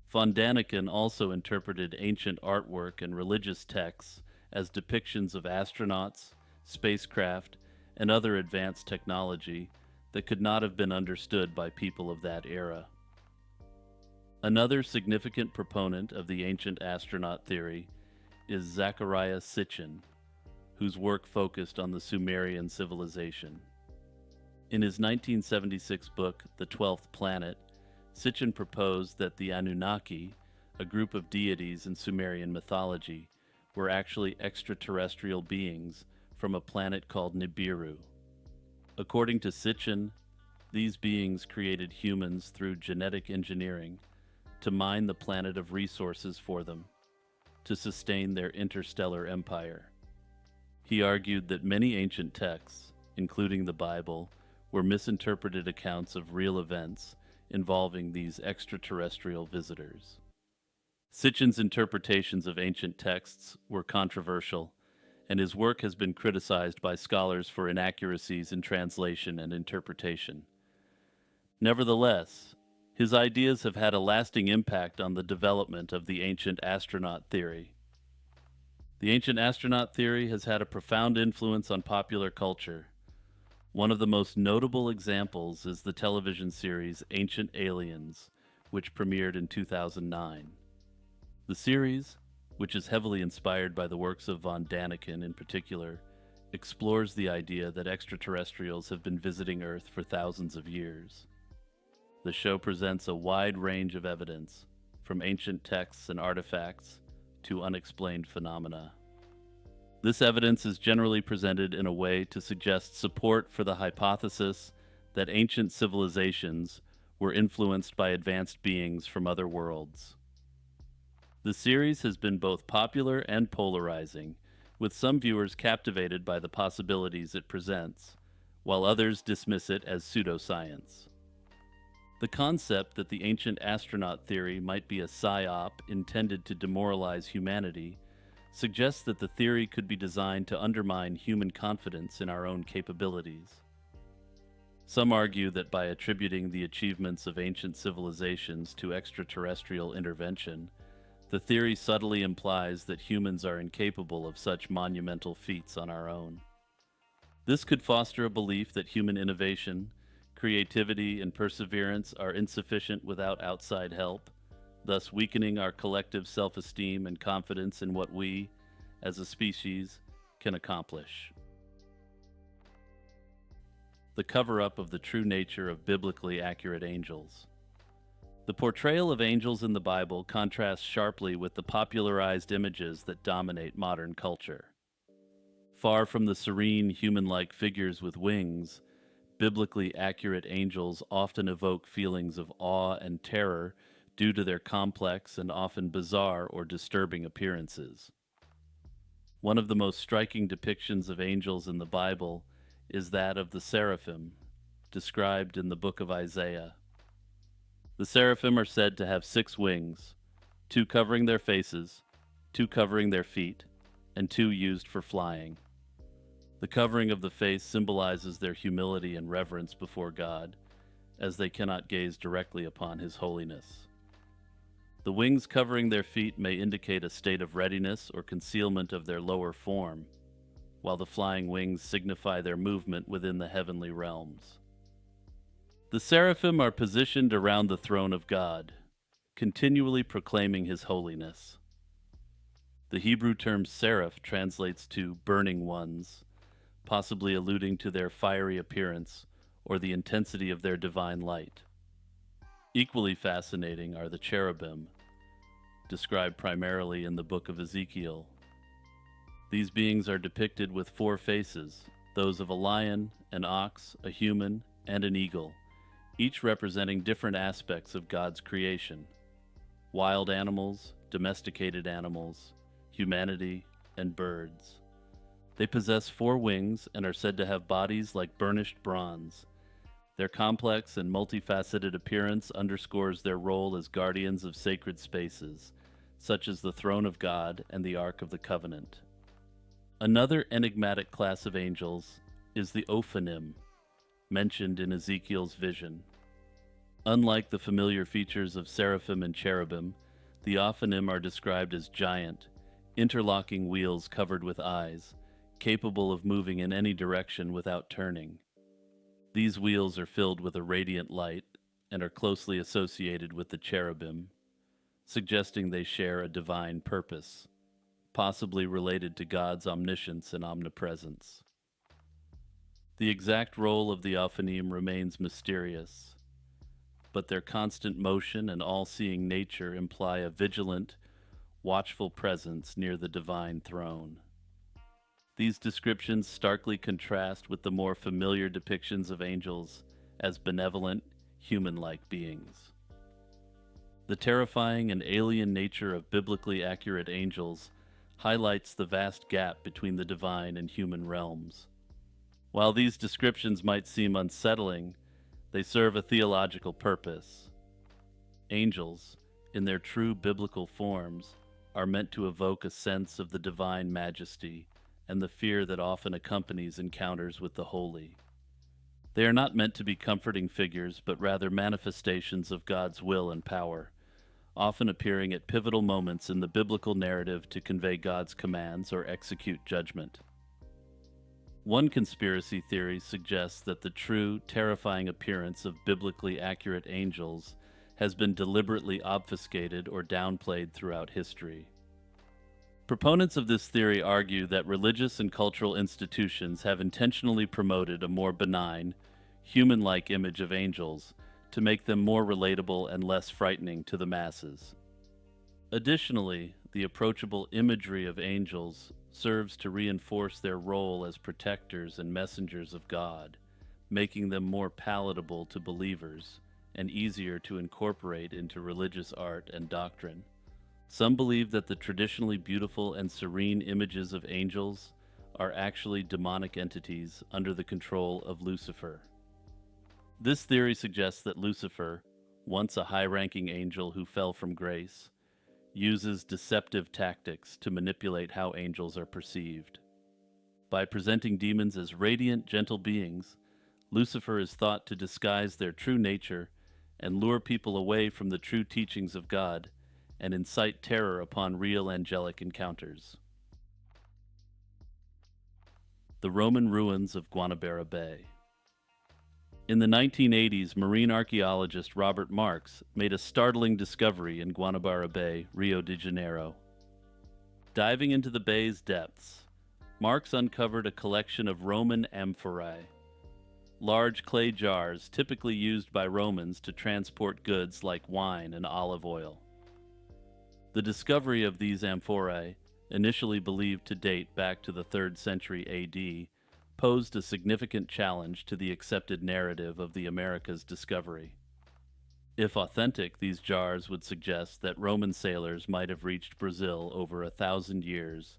Von Däniken also interpreted ancient artwork and religious texts as depictions of astronauts, spacecraft, and other advanced technology that could not have been understood by people of that era. Another significant proponent of the ancient astronaut theory is Zecharia Sitchin, whose work focused on the Sumerian civilization. In his 1976 book, The 12th Planet, Sitchin proposed that the Anunnaki, a group of deities in Sumerian mythology, were actually extraterrestrial beings from a planet called Nibiru. According to Sitchin, these beings created humans through genetic engineering to mine the planet of resources for them, to sustain their interstellar empire. He argued that many ancient texts, including the Bible, were misinterpreted accounts of real events involving these extraterrestrial visitors. Sitchin's interpretations of ancient texts were controversial, and his work has been criticized by scholars for inaccuracies in translation and interpretation. Nevertheless, his ideas have had a lasting impact on the development of the ancient astronaut theory. The ancient astronaut theory has had a profound influence on popular culture. One of the most notable examples is the television series Ancient Aliens, which premiered in 2009. The series, which is heavily inspired by the works of von Däniken in particular, explores the idea that extraterrestrials have been visiting Earth for thousands of years. The show presents a wide range of evidence, from ancient texts and artifacts to unexplained phenomena. This evidence is generally presented in a way to suggest support for the hypothesis that ancient civilizations were influenced by advanced beings from other worlds. The series has been both popular and polarizing, with some viewers captivated by the possibilities it presents, while others dismiss it as pseudoscience. The concept that the ancient astronaut theory might be a psyop intended to demoralize humanity suggests that the theory could be designed to undermine human confidence in our own capabilities. Some argue that by attributing the achievements of ancient civilizations to extraterrestrial intervention, the theory subtly implies that humans are incapable of such monumental feats on our own. This could foster a belief that human innovation, creativity, and perseverance are insufficient without outside help, thus weakening our collective self-esteem and confidence in what we, as a species, can accomplish. The cover-up of the true nature of biblically accurate angels. The portrayal of angels in the Bible contrasts sharply with the popularized images that dominate modern culture. Far from the serene, human-like figures with wings, biblically accurate angels often evoke feelings of awe and terror due to their complex and often bizarre or disturbing appearances. One of the most striking depictions of angels in the Bible is that of the seraphim, described in the book of Isaiah. The seraphim are said to have 6 wings, 2 covering their faces, 2 covering their feet, and 2 used for flying. The covering of the face symbolizes their humility and reverence before God, as they cannot gaze directly upon His holiness. The wings covering their feet may indicate a state of readiness or concealment of their lower form, while the flying wings signify their movement within the heavenly realms. The seraphim are positioned around the throne of God, continually proclaiming His holiness. The Hebrew term seraph translates to burning ones, possibly alluding to their fiery appearance or the intensity of their divine light. Equally fascinating are the cherubim, described primarily in the book of Ezekiel. These beings are depicted with 4 faces, those of a lion, an ox, a human, and an eagle, each representing different aspects of God's creation: wild animals, domesticated animals, humanity, and birds. They possess 4 wings and are said to have bodies like burnished bronze. Their complex and multifaceted appearance underscores their role as guardians of sacred spaces, such as the throne of God and the Ark of the Covenant. Another enigmatic class of angels is the Ophanim, mentioned in Ezekiel's vision. Unlike the familiar features of seraphim and cherubim, the Ophanim are described as giant, interlocking wheels covered with eyes, capable of moving in any direction without turning. These wheels are filled with a radiant light and are closely associated with the cherubim, suggesting they share a divine purpose, possibly related to God's omniscience and omnipresence. The exact role of the Ophanim remains mysterious, but their constant motion and all-seeing nature imply a vigilant, watchful presence near the divine throne. These descriptions starkly contrast with the more familiar depictions of angels as benevolent, human-like beings. The terrifying and alien nature of biblically accurate angels highlights the vast gap between the divine and human realms. While these descriptions might seem unsettling, they serve a theological purpose. Angels, in their true biblical forms, are meant to evoke a sense of the divine majesty and the fear that often accompanies encounters with the holy. They are not meant to be comforting figures, but rather manifestations of God's will and power, often appearing at pivotal moments in the biblical narrative to convey God's commands or execute judgment. One conspiracy theory suggests that the true, terrifying appearance of biblically accurate angels has been deliberately obfuscated or downplayed throughout history. Proponents of this theory argue that religious and cultural institutions have intentionally promoted a more benign, human-like image of angels to make them more relatable and less frightening to the masses. Additionally, the approachable imagery of angels serves to reinforce their role as protectors and messengers of God, making them more palatable to believers and easier to incorporate into religious art and doctrine. Some believe that the traditionally beautiful and serene images of angels are actually demonic entities under the control of Lucifer. This theory suggests that Lucifer, once a high-ranking angel who fell from grace, uses deceptive tactics to manipulate how angels are perceived. By presenting demons as radiant, gentle beings, Lucifer is thought to disguise their true nature and lure people away from the true teachings of God and incite terror upon real angelic encounters. The Roman ruins of Guanabara Bay. In the 1980s, marine archaeologist Robert Marks made a startling discovery in Guanabara Bay, Rio de Janeiro. Diving into the bay's depths, Marks uncovered a collection of Roman amphorae, large clay jars typically used by Romans to transport goods like wine and olive oil. The discovery of these amphorae, initially believed to date back to the 3rd century AD, posed a significant challenge to the accepted narrative of the Americas' discovery. If authentic, these jars would suggest that Roman sailors might have reached Brazil over 1,000 years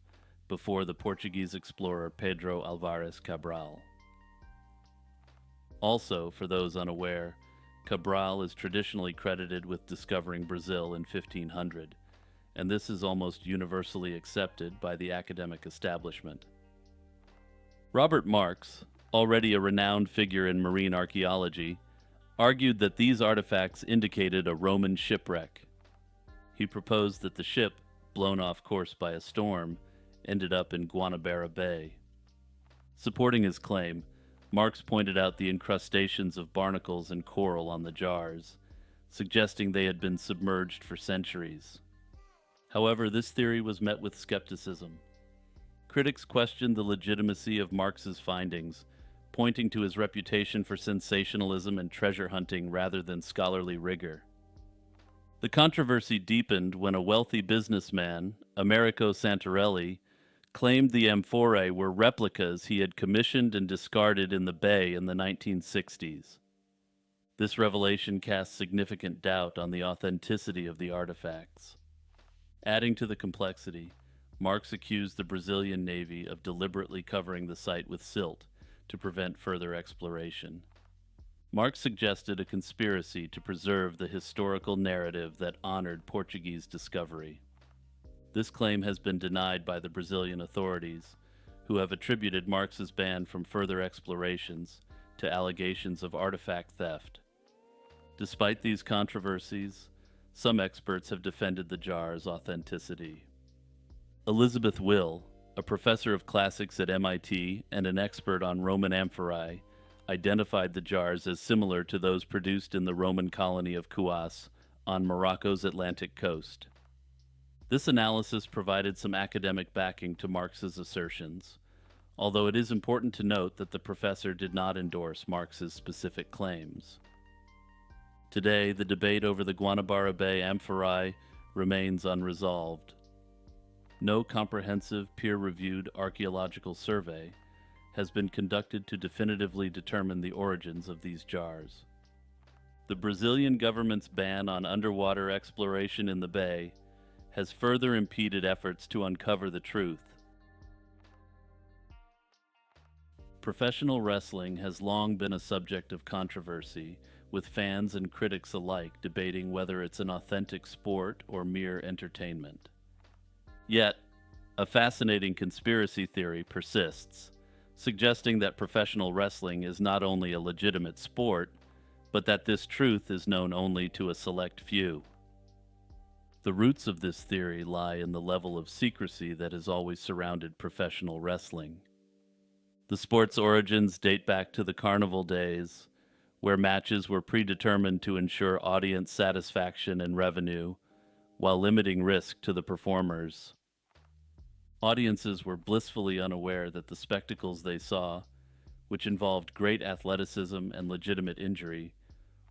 before the Portuguese explorer Pedro Álvares Cabral. Also, for those unaware, Cabral is traditionally credited with discovering Brazil in 1500, and this is almost universally accepted by the academic establishment. Robert Marks, already a renowned figure in marine archaeology, argued that these artifacts indicated a Roman shipwreck. He proposed that the ship, blown off course by a storm, ended up in Guanabara Bay. Supporting his claim, Marks pointed out the incrustations of barnacles and coral on the jars, suggesting they had been submerged for centuries. However, this theory was met with skepticism. Critics questioned the legitimacy of Marx's findings, pointing to his reputation for sensationalism and treasure hunting rather than scholarly rigor. The controversy deepened when a wealthy businessman, Americo Santarelli, claimed the amphorae were replicas he had commissioned and discarded in the bay in the 1960s. This revelation cast significant doubt on the authenticity of the artifacts. Adding to the complexity, Marks accused the Brazilian Navy of deliberately covering the site with silt to prevent further exploration. Marks suggested a conspiracy to preserve the historical narrative that honored Portuguese discovery. This claim has been denied by the Brazilian authorities, who have attributed Marks's ban from further explorations to allegations of artifact theft. Despite these controversies, some experts have defended the jar's authenticity. Elizabeth Will, a professor of classics at MIT and an expert on Roman amphorae, identified the jars as similar to those produced in the Roman colony of Kouas on Morocco's Atlantic coast. This analysis provided some academic backing to Marx's assertions, although it is important to note that the professor did not endorse Marx's specific claims. Today, the debate over the Guanabara Bay amphorae remains unresolved. No comprehensive, peer-reviewed archaeological survey has been conducted to definitively determine the origins of these jars. The Brazilian government's ban on underwater exploration in the bay has further impeded efforts to uncover the truth. Professional wrestling has long been a subject of controversy, with fans and critics alike debating whether it's an authentic sport or mere entertainment. Yet, a fascinating conspiracy theory persists, suggesting that professional wrestling is not only a legitimate sport, but that this truth is known only to a select few. The roots of this theory lie in the level of secrecy that has always surrounded professional wrestling. The sport's origins date back to the carnival days, where matches were predetermined to ensure audience satisfaction and revenue, while limiting risk to the performers. Audiences were blissfully unaware that the spectacles they saw, which involved great athleticism and legitimate injury,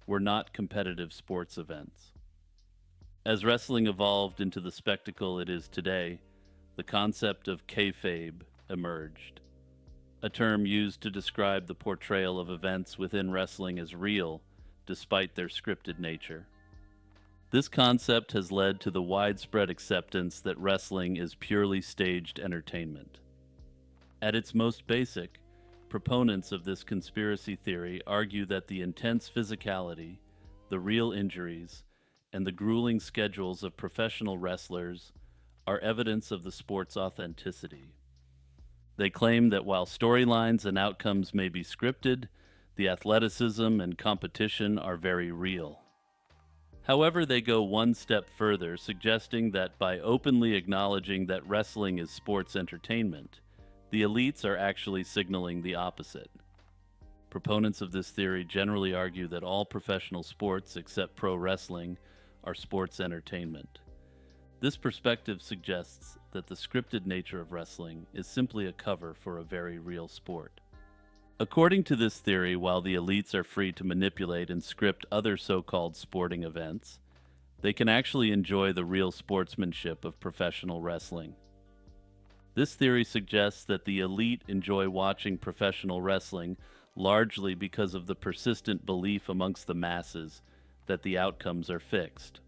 were not competitive sports events. As wrestling evolved into the spectacle it is today, the concept of kayfabe emerged, a term used to describe the portrayal of events within wrestling as real, despite their scripted nature. This concept has led to the widespread acceptance that wrestling is purely staged entertainment. At its most basic, proponents of this conspiracy theory argue that the intense physicality, the real injuries, and the grueling schedules of professional wrestlers are evidence of the sport's authenticity. They claim that while storylines and outcomes may be scripted, the athleticism and competition are very real. However, they go one step further, suggesting that by openly acknowledging that wrestling is sports entertainment, the elites are actually signaling the opposite. Proponents of this theory generally argue that all professional sports, except pro wrestling, are sports entertainment. This perspective suggests that the scripted nature of wrestling is simply a cover for a very real sport. According to this theory, while the elites are free to manipulate and script other so-called sporting events, they can actually enjoy the real sportsmanship of professional wrestling. This theory suggests that the elite enjoy watching professional wrestling largely because of the persistent belief amongst the masses that the outcomes are fixed.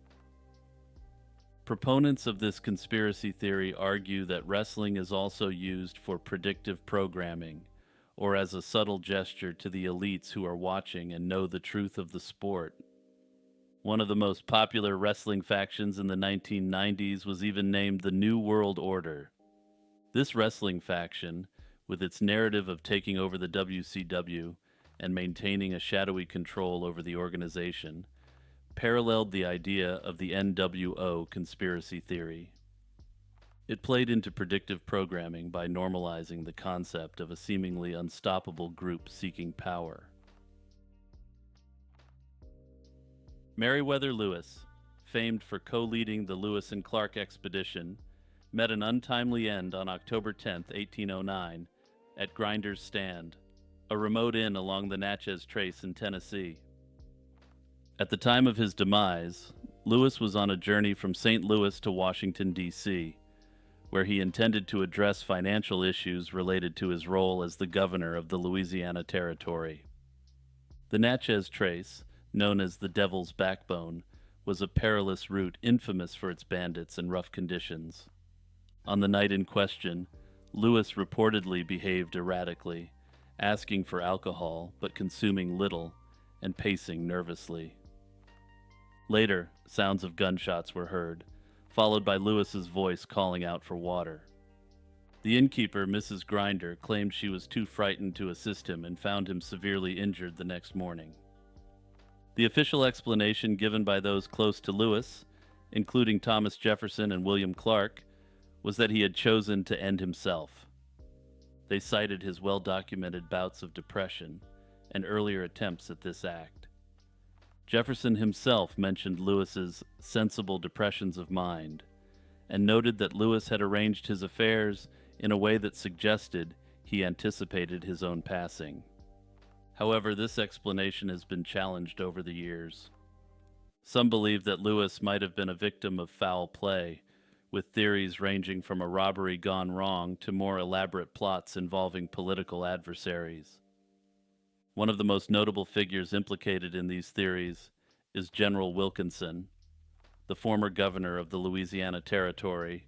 Proponents of this conspiracy theory argue that wrestling is also used for predictive programming, or as a subtle gesture to the elites who are watching and know the truth of the sport. One of the most popular wrestling factions in the 1990s was even named the New World Order. This wrestling faction, with its narrative of taking over the WCW and maintaining a shadowy control over the organization, paralleled the idea of the NWO conspiracy theory. It played into predictive programming by normalizing the concept of a seemingly unstoppable group seeking power. Meriwether Lewis, famed for co-leading the Lewis and Clark expedition, met an untimely end on October 10, 1809, at Grinder's Stand, a remote inn along the Natchez Trace in Tennessee. At the time of his demise, Lewis was on a journey from St. Louis to Washington, D.C., where he intended to address financial issues related to his role as the governor of the Louisiana Territory. The Natchez Trace, known as the Devil's Backbone, was a perilous route infamous for its bandits and rough conditions. On the night in question, Lewis reportedly behaved erratically, asking for alcohol but consuming little and pacing nervously. Later, sounds of gunshots were heard, followed by Lewis's voice calling out for water. The innkeeper, Mrs. Grinder, claimed she was too frightened to assist him and found him severely injured the next morning. The official explanation given by those close to Lewis, including Thomas Jefferson and William Clark, was that he had chosen to end himself. They cited his well-documented bouts of depression and earlier attempts at this act. Jefferson himself mentioned Lewis's sensible depressions of mind, and noted that Lewis had arranged his affairs in a way that suggested he anticipated his own passing. However, this explanation has been challenged over the years. Some believe that Lewis might have been a victim of foul play, with theories ranging from a robbery gone wrong to more elaborate plots involving political adversaries. One of the most notable figures implicated in these theories is General Wilkinson, the former governor of the Louisiana Territory,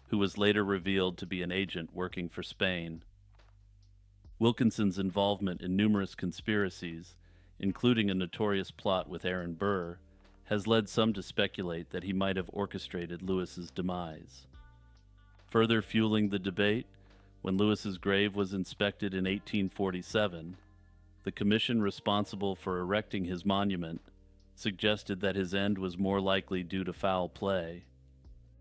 who was later revealed to be an agent working for Spain. Wilkinson's involvement in numerous conspiracies, including a notorious plot with Aaron Burr, has led some to speculate that he might have orchestrated Lewis's demise. Further fueling the debate, when Lewis's grave was inspected in 1847, the commission responsible for erecting his monument suggested that his end was more likely due to foul play.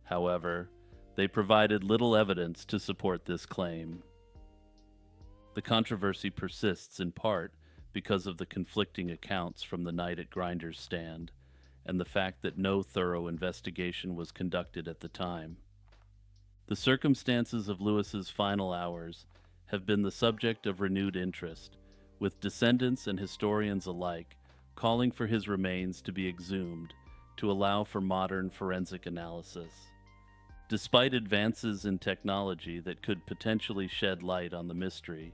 However, they provided little evidence to support this claim. The controversy persists in part because of the conflicting accounts from the night at Grinder's Stand and the fact that no thorough investigation was conducted at the time. The circumstances of Lewis's final hours have been the subject of renewed interest, with descendants and historians alike calling for his remains to be exhumed to allow for modern forensic analysis. Despite advances in technology that could potentially shed light on the mystery,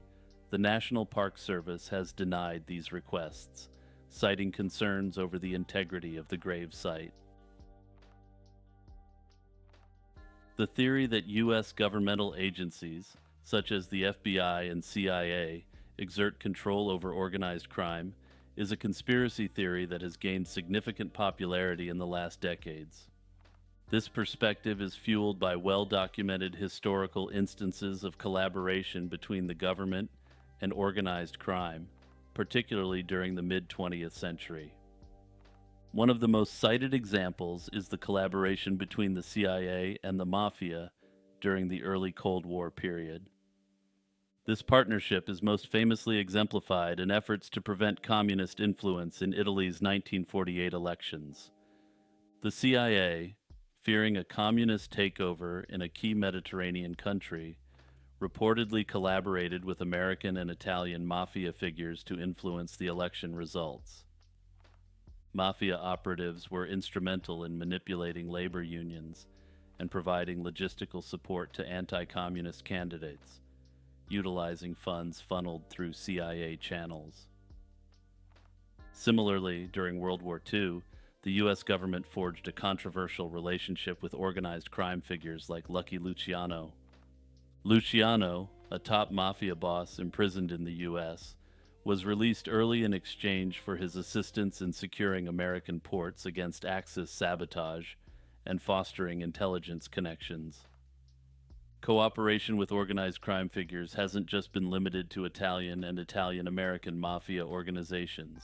the National Park Service has denied these requests, citing concerns over the integrity of the grave site. The theory that U.S. governmental agencies, such as the FBI and CIA, exert control over organized crime is a conspiracy theory that has gained significant popularity in the last decades. This perspective is fueled by well-documented historical instances of collaboration between the government and organized crime, particularly during the mid-20th century. One of the most cited examples is the collaboration between the CIA and the Mafia during the early Cold War period. This partnership is most famously exemplified in efforts to prevent communist influence in Italy's 1948 elections. The CIA, fearing a communist takeover in a key Mediterranean country, reportedly collaborated with American and Italian mafia figures to influence the election results. Mafia operatives were instrumental in manipulating labor unions and providing logistical support to anti-communist candidates, utilizing funds funneled through CIA channels. Similarly, during World War II, the U.S. government forged a controversial relationship with organized crime figures like Lucky Luciano. Luciano, a top mafia boss imprisoned in the U.S., was released early in exchange for his assistance in securing American ports against Axis sabotage and fostering intelligence connections. Cooperation with organized crime figures hasn't just been limited to Italian and Italian-American mafia organizations.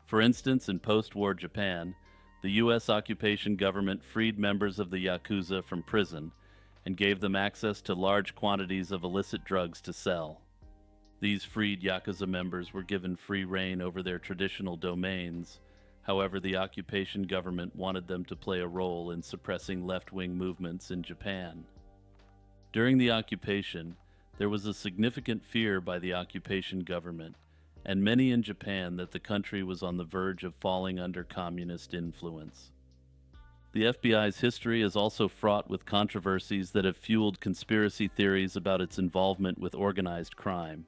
For instance, in post-war Japan, the U.S. occupation government freed members of the Yakuza from prison and gave them access to large quantities of illicit drugs to sell. These freed Yakuza members were given free rein over their traditional domains. However, the occupation government wanted them to play a role in suppressing left-wing movements in Japan. During the occupation, there was a significant fear by the occupation government and many in Japan that the country was on the verge of falling under communist influence. The FBI's history is also fraught with controversies that have fueled conspiracy theories about its involvement with organized crime.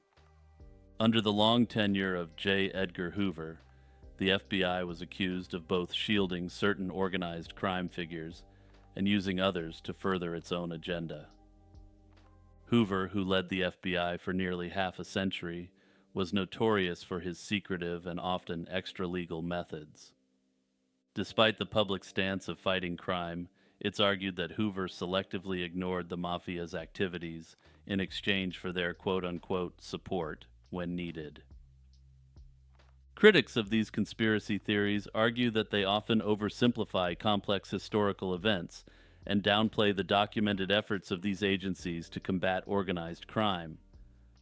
Under the long tenure of J. Edgar Hoover, the FBI was accused of both shielding certain organized crime figures and using others to further its own agenda. Hoover, who led the FBI for nearly half a century, was notorious for his secretive and often extra-legal methods. Despite the public stance of fighting crime, it's argued that Hoover selectively ignored the mafia's activities in exchange for their quote-unquote support when needed. Critics of these conspiracy theories argue that they often oversimplify complex historical events and downplay the documented efforts of these agencies to combat organized crime.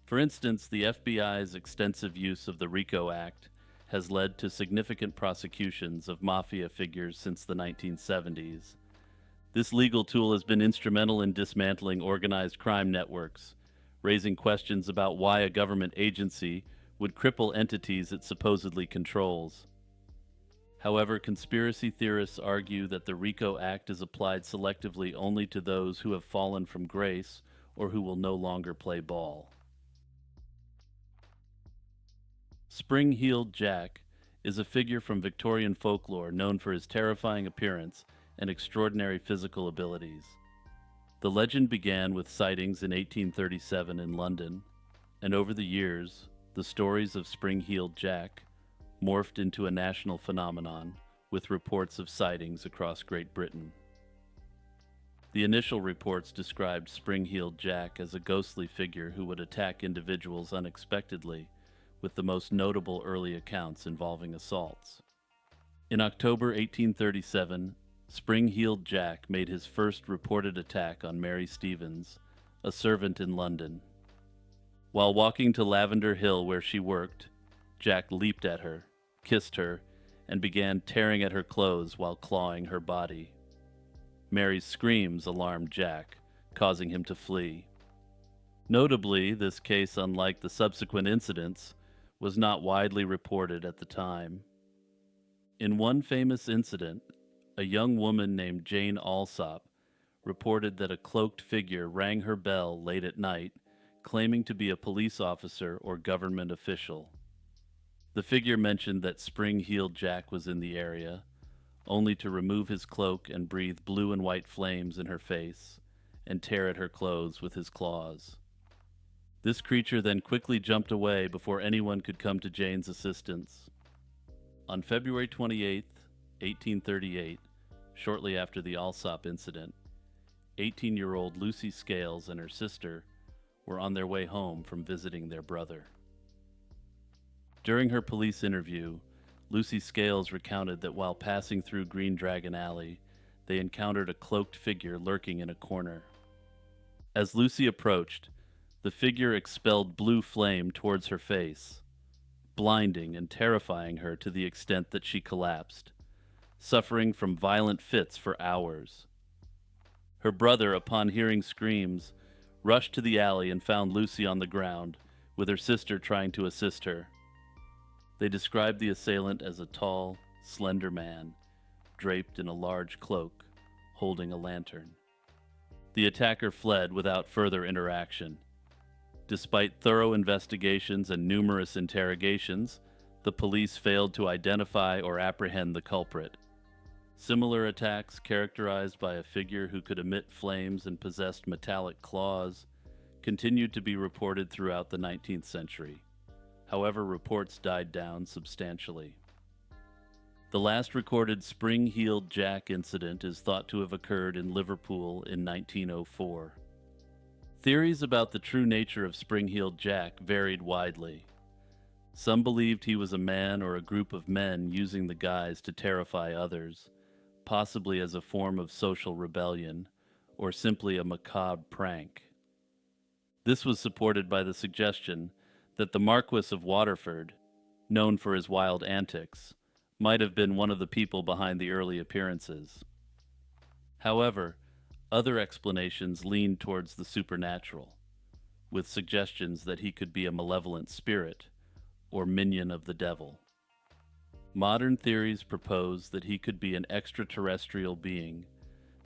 For instance, the FBI's extensive use of the RICO Act has led to significant prosecutions of mafia figures since the 1970s. This legal tool has been instrumental in dismantling organized crime networks, raising questions about why a government agency would cripple entities it supposedly controls. However, conspiracy theorists argue that the RICO Act is applied selectively only to those who have fallen from grace or who will no longer play ball. Spring-heeled Jack is a figure from Victorian folklore known for his terrifying appearance and extraordinary physical abilities. The legend began with sightings in 1837 in London, and over the years, the stories of Spring-heeled Jack morphed into a national phenomenon with reports of sightings across Great Britain. The initial reports described Spring-heeled Jack as a ghostly figure who would attack individuals unexpectedly, with the most notable early accounts involving assaults. In October 1837, Spring-heeled Jack made his first reported attack on Mary Stevens, a servant in London. While walking to Lavender Hill where she worked, Jack leaped at her, kissed her, and began tearing at her clothes while clawing her body. Mary's screams alarmed Jack, causing him to flee. Notably, this case, unlike the subsequent incidents, was not widely reported at the time. In one famous incident, a young woman named Jane Alsop reported that a cloaked figure rang her bell late at night, claiming to be a police officer or government official. The figure mentioned that Spring-heeled Jack was in the area, only to remove his cloak and breathe blue and white flames in her face and tear at her clothes with his claws. This creature then quickly jumped away before anyone could come to Jane's assistance. On February 28, 1838, shortly after the Alsop incident, 18-year-old Lucy Scales and her sister were on their way home from visiting their brother. During her police interview, Lucy Scales recounted that while passing through Green Dragon Alley, they encountered a cloaked figure lurking in a corner. As Lucy approached, the figure expelled blue flame towards her face, blinding and terrifying her to the extent that she collapsed, suffering from violent fits for hours. Her brother, upon hearing screams, rushed to the alley and found Lucy on the ground, with her sister trying to assist her. They described the assailant as a tall, slender man, draped in a large cloak, holding a lantern. The attacker fled without further interaction. Despite thorough investigations and numerous interrogations, the police failed to identify or apprehend the culprit. Similar attacks, characterized by a figure who could emit flames and possessed metallic claws, continued to be reported throughout the 19th century. However, reports died down substantially. The last recorded spring-heeled jack incident is thought to have occurred in Liverpool in 1904. Theories about the true nature of spring-heeled jack varied widely. Some believed he was a man or a group of men using the guise to terrify others, possibly as a form of social rebellion, or simply a macabre prank. This was supported by the suggestion that the Marquis of Waterford, known for his wild antics, might have been one of the people behind the early appearances. However, other explanations leaned towards the supernatural, with suggestions that he could be a malevolent spirit or minion of the devil. Modern theories propose that he could be an extraterrestrial being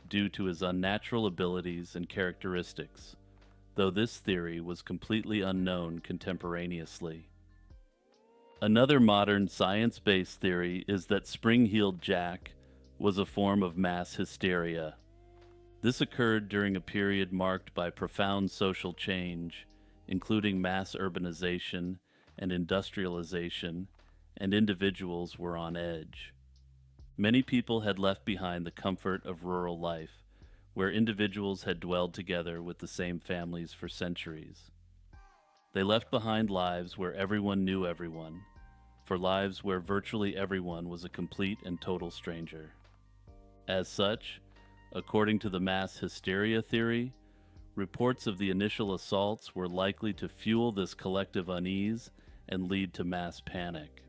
due to his unnatural abilities and characteristics, though this theory was completely unknown contemporaneously. Another modern science-based theory is that spring-heeled jack was a form of mass hysteria. This occurred during a period marked by profound social change, including mass urbanization and industrialization, and individuals were on edge. Many people had left behind the comfort of rural life, where individuals had dwelled together with the same families for centuries. They left behind lives where everyone knew everyone, for lives where virtually everyone was a complete and total stranger. As such, according to the mass hysteria theory, reports of the initial assaults were likely to fuel this collective unease and lead to mass panic.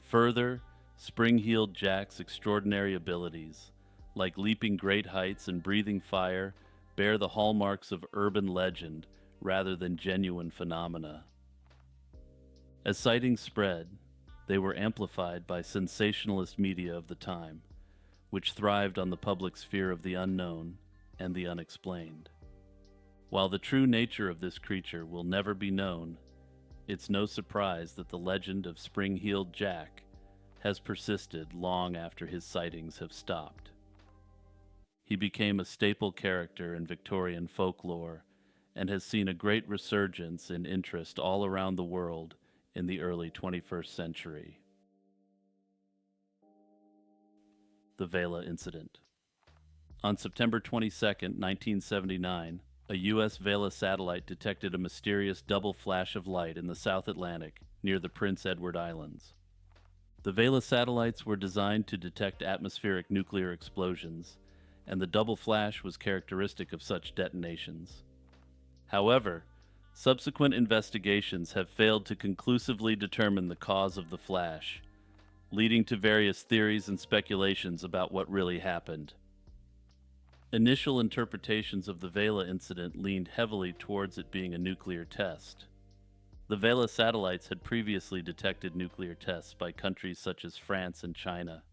Further, spring-heeled Jack's extraordinary abilities, like leaping great heights and breathing fire, bear the hallmarks of urban legend rather than genuine phenomena. As sightings spread, they were amplified by sensationalist media of the time, which thrived on the public's fear of the unknown and the unexplained. While the true nature of this creature will never be known, it's no surprise that the legend of spring-heeled Jack has persisted long after his sightings have stopped. He became a staple character in Victorian folklore and has seen a great resurgence in interest all around the world in the early 21st century. The Vela Incident. On September 22, 1979, a U.S. Vela satellite detected a mysterious double flash of light in the South Atlantic near the Prince Edward Islands. The Vela satellites were designed to detect atmospheric nuclear explosions, and the double flash was characteristic of such detonations. However, subsequent investigations have failed to conclusively determine the cause of the flash, leading to various theories and speculations about what really happened. Initial interpretations of the Vela incident leaned heavily towards it being a nuclear test. The Vela satellites had previously detected nuclear tests by countries such as France and China,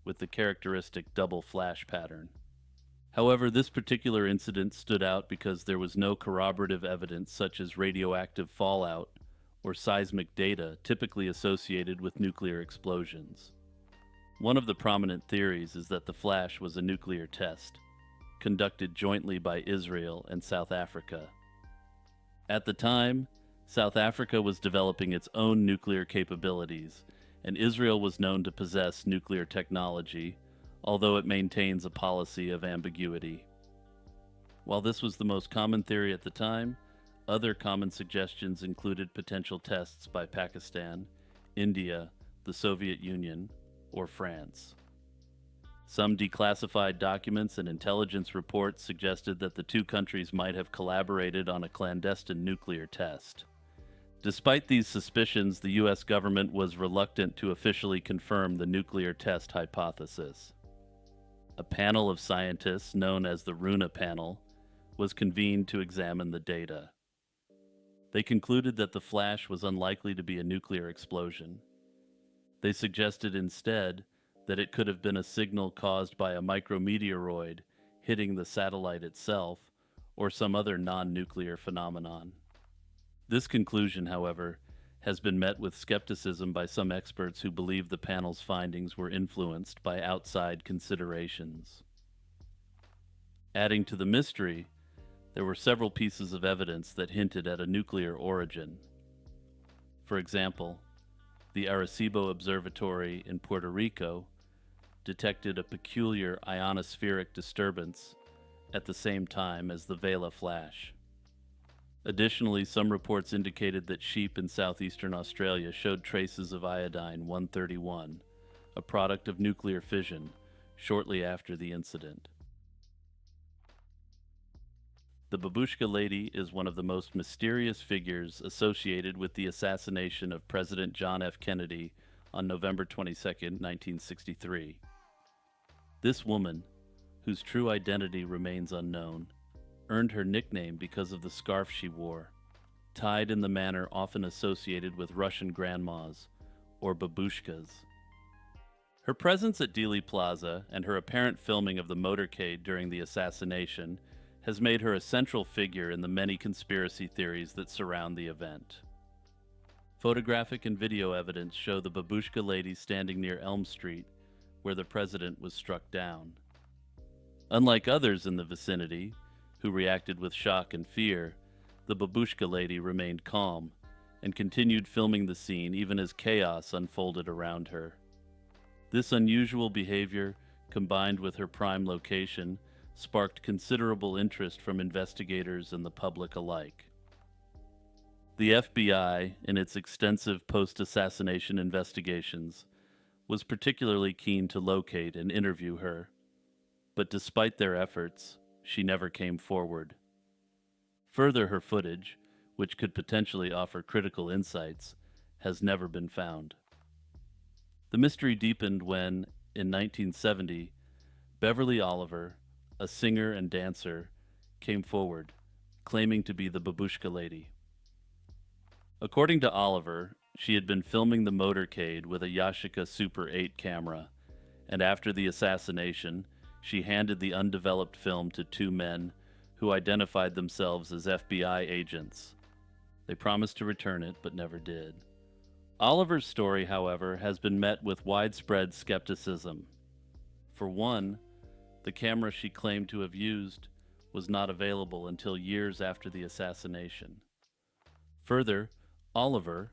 with the characteristic double flash pattern. However, this particular incident stood out because there was no corroborative evidence such as radioactive fallout or seismic data typically associated with nuclear explosions. One of the prominent theories is that the flash was a nuclear test, conducted jointly by Israel and South Africa. At the time, South Africa was developing its own nuclear capabilities, and Israel was known to possess nuclear technology, although it maintains a policy of ambiguity. While this was the most common theory at the time, other common suggestions included potential tests by Pakistan, India, the Soviet Union, or France. Some declassified documents and intelligence reports suggested that the two countries might have collaborated on a clandestine nuclear test. Despite these suspicions, the U.S. government was reluctant to officially confirm the nuclear test hypothesis. A panel of scientists, known as the Runa Panel, was convened to examine the data. They concluded that the flash was unlikely to be a nuclear explosion. They suggested instead that it could have been a signal caused by a micrometeoroid hitting the satellite itself or some other non-nuclear phenomenon. This conclusion, however, has been met with skepticism by some experts who believe the panel's findings were influenced by outside considerations. Adding to the mystery, there were several pieces of evidence that hinted at a nuclear origin. For example, the Arecibo Observatory in Puerto Rico detected a peculiar ionospheric disturbance at the same time as the Vela flash. Additionally, some reports indicated that sheep in southeastern Australia showed traces of iodine-131, a product of nuclear fission, shortly after the incident. The Babushka Lady is one of the most mysterious figures associated with the assassination of President John F. Kennedy on November 22, 1963. This woman, whose true identity remains unknown, earned her nickname because of the scarf she wore, tied in the manner often associated with Russian grandmas, or babushkas. Her presence at Dealey Plaza and her apparent filming of the motorcade during the assassination has made her a central figure in the many conspiracy theories that surround the event. Photographic and video evidence show the Babushka Lady standing near Elm Street, where the president was struck down. Unlike others in the vicinity, who reacted with shock and fear, the Babushka Lady remained calm and continued filming the scene even as chaos unfolded around her. This unusual behavior, combined with her prime location, sparked considerable interest from investigators and the public alike. The FBI, in its extensive post-assassination investigations, was particularly keen to locate and interview her, but despite their efforts, she never came forward. Further, her footage, which could potentially offer critical insights, has never been found. The mystery deepened when, in 1970, Beverly Oliver, a singer and dancer, came forward, claiming to be the Babushka Lady. According to Oliver, she had been filming the motorcade with a Yashica Super 8 camera, and after the assassination, she handed the undeveloped film to two men who identified themselves as FBI agents. They promised to return it, but never did. Oliver's story, however, has been met with widespread skepticism. For one, the camera she claimed to have used was not available until years after the assassination. Further, Oliver,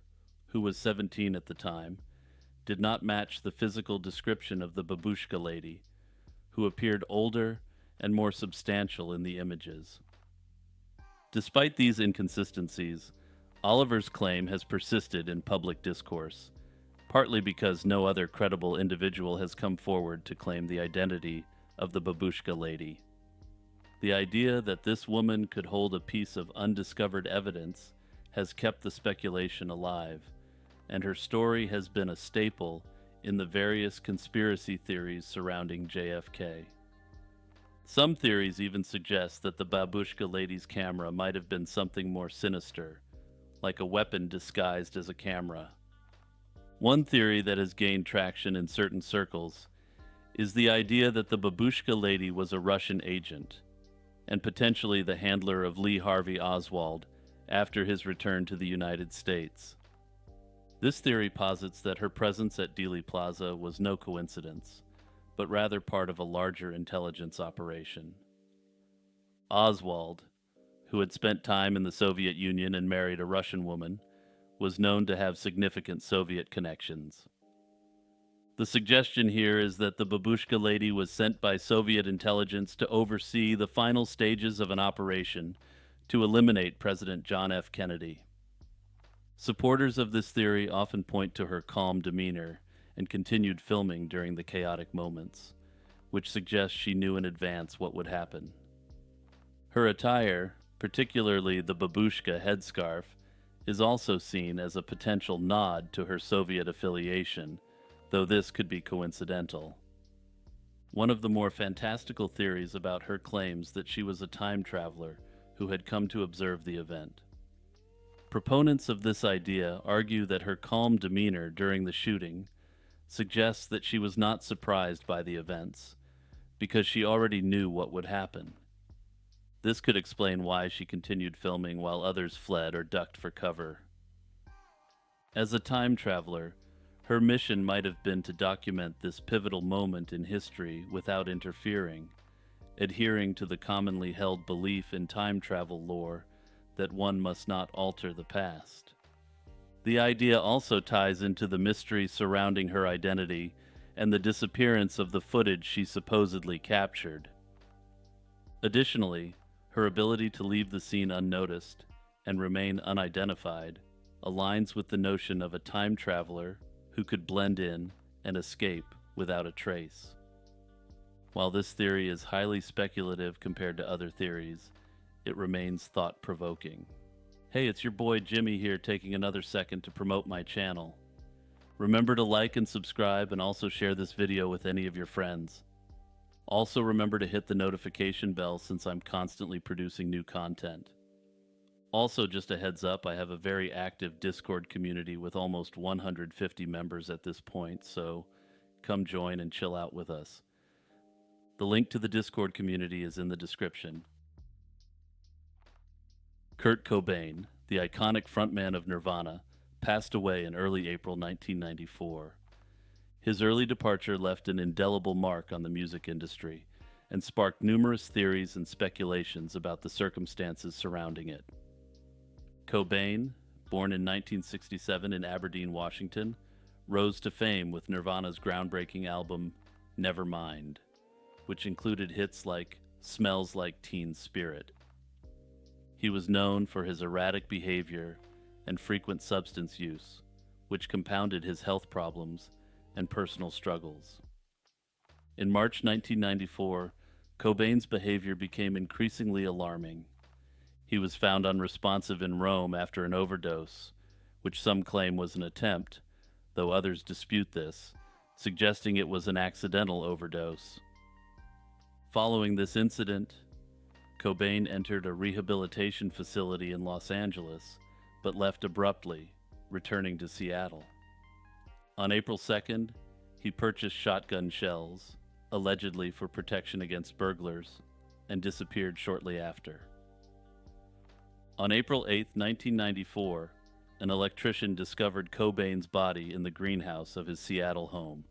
who was 17 at the time, did not match the physical description of the Babushka Lady, who appeared older and more substantial in the images. Despite these inconsistencies, Oliver's claim has persisted in public discourse, partly because no other credible individual has come forward to claim the identity of the Babushka Lady. The idea that this woman could hold a piece of undiscovered evidence has kept the speculation alive, and her story has been a staple in the various conspiracy theories surrounding JFK. Some theories even suggest that the Babushka Lady's camera might have been something more sinister, like a weapon disguised as a camera. One theory that has gained traction in certain circles is the idea that the Babushka Lady was a Russian agent, and potentially the handler of Lee Harvey Oswald after his return to the United States. This theory posits that her presence at Dealey Plaza was no coincidence, but rather part of a larger intelligence operation. Oswald, who had spent time in the Soviet Union and married a Russian woman, was known to have significant Soviet connections. The suggestion here is that the babushka lady was sent by Soviet intelligence to oversee the final stages of an operation to eliminate President John F. Kennedy. Supporters of this theory often point to her calm demeanor and continued filming during the chaotic moments, which suggests she knew in advance what would happen. Her attire, particularly the babushka headscarf, is also seen as a potential nod to her Soviet affiliation, though this could be coincidental. One of the more fantastical theories about her claims that she was a time traveler who had come to observe the event. Proponents of this idea argue that her calm demeanor during the shooting suggests that she was not surprised by the events, because she already knew what would happen. This could explain why she continued filming while others fled or ducked for cover. As a time traveler, her mission might have been to document this pivotal moment in history without interfering, adhering to the commonly held belief in time travel lore that one must not alter the past. The idea also ties into the mystery surrounding her identity and the disappearance of the footage she supposedly captured. Additionally, her ability to leave the scene unnoticed and remain unidentified aligns with the notion of a time traveler who could blend in and escape without a trace. While this theory is highly speculative compared to other theories, it remains thought-provoking. Hey, it's your boy Jimmy here, taking another second to promote my channel. Remember to like and subscribe, and also share this video with any of your friends. Also remember to hit the notification bell, since I'm constantly producing new content. Also, just a heads up, I have a very active Discord community with almost 150 members at this point, so come join and chill out with us. The link to the Discord community is in the description. Kurt Cobain, the iconic frontman of Nirvana, passed away in early April 1994. His early departure left an indelible mark on the music industry and sparked numerous theories and speculations about the circumstances surrounding it. Cobain, born in 1967 in Aberdeen, Washington, rose to fame with Nirvana's groundbreaking album Nevermind, which included hits like Smells Like Teen Spirit. He was known for his erratic behavior and frequent substance use, which compounded his health problems and personal struggles. In March 1994, Cobain's behavior became increasingly alarming. He was found unresponsive in Rome after an overdose, which some claim was an attempt, though others dispute this, suggesting it was an accidental overdose. Following this incident, Cobain entered a rehabilitation facility in Los Angeles, but left abruptly, returning to Seattle. On April 2nd, he purchased shotgun shells, allegedly for protection against burglars, and disappeared shortly after. On April 8, 1994, an electrician discovered Cobain's body in the greenhouse of his Seattle home.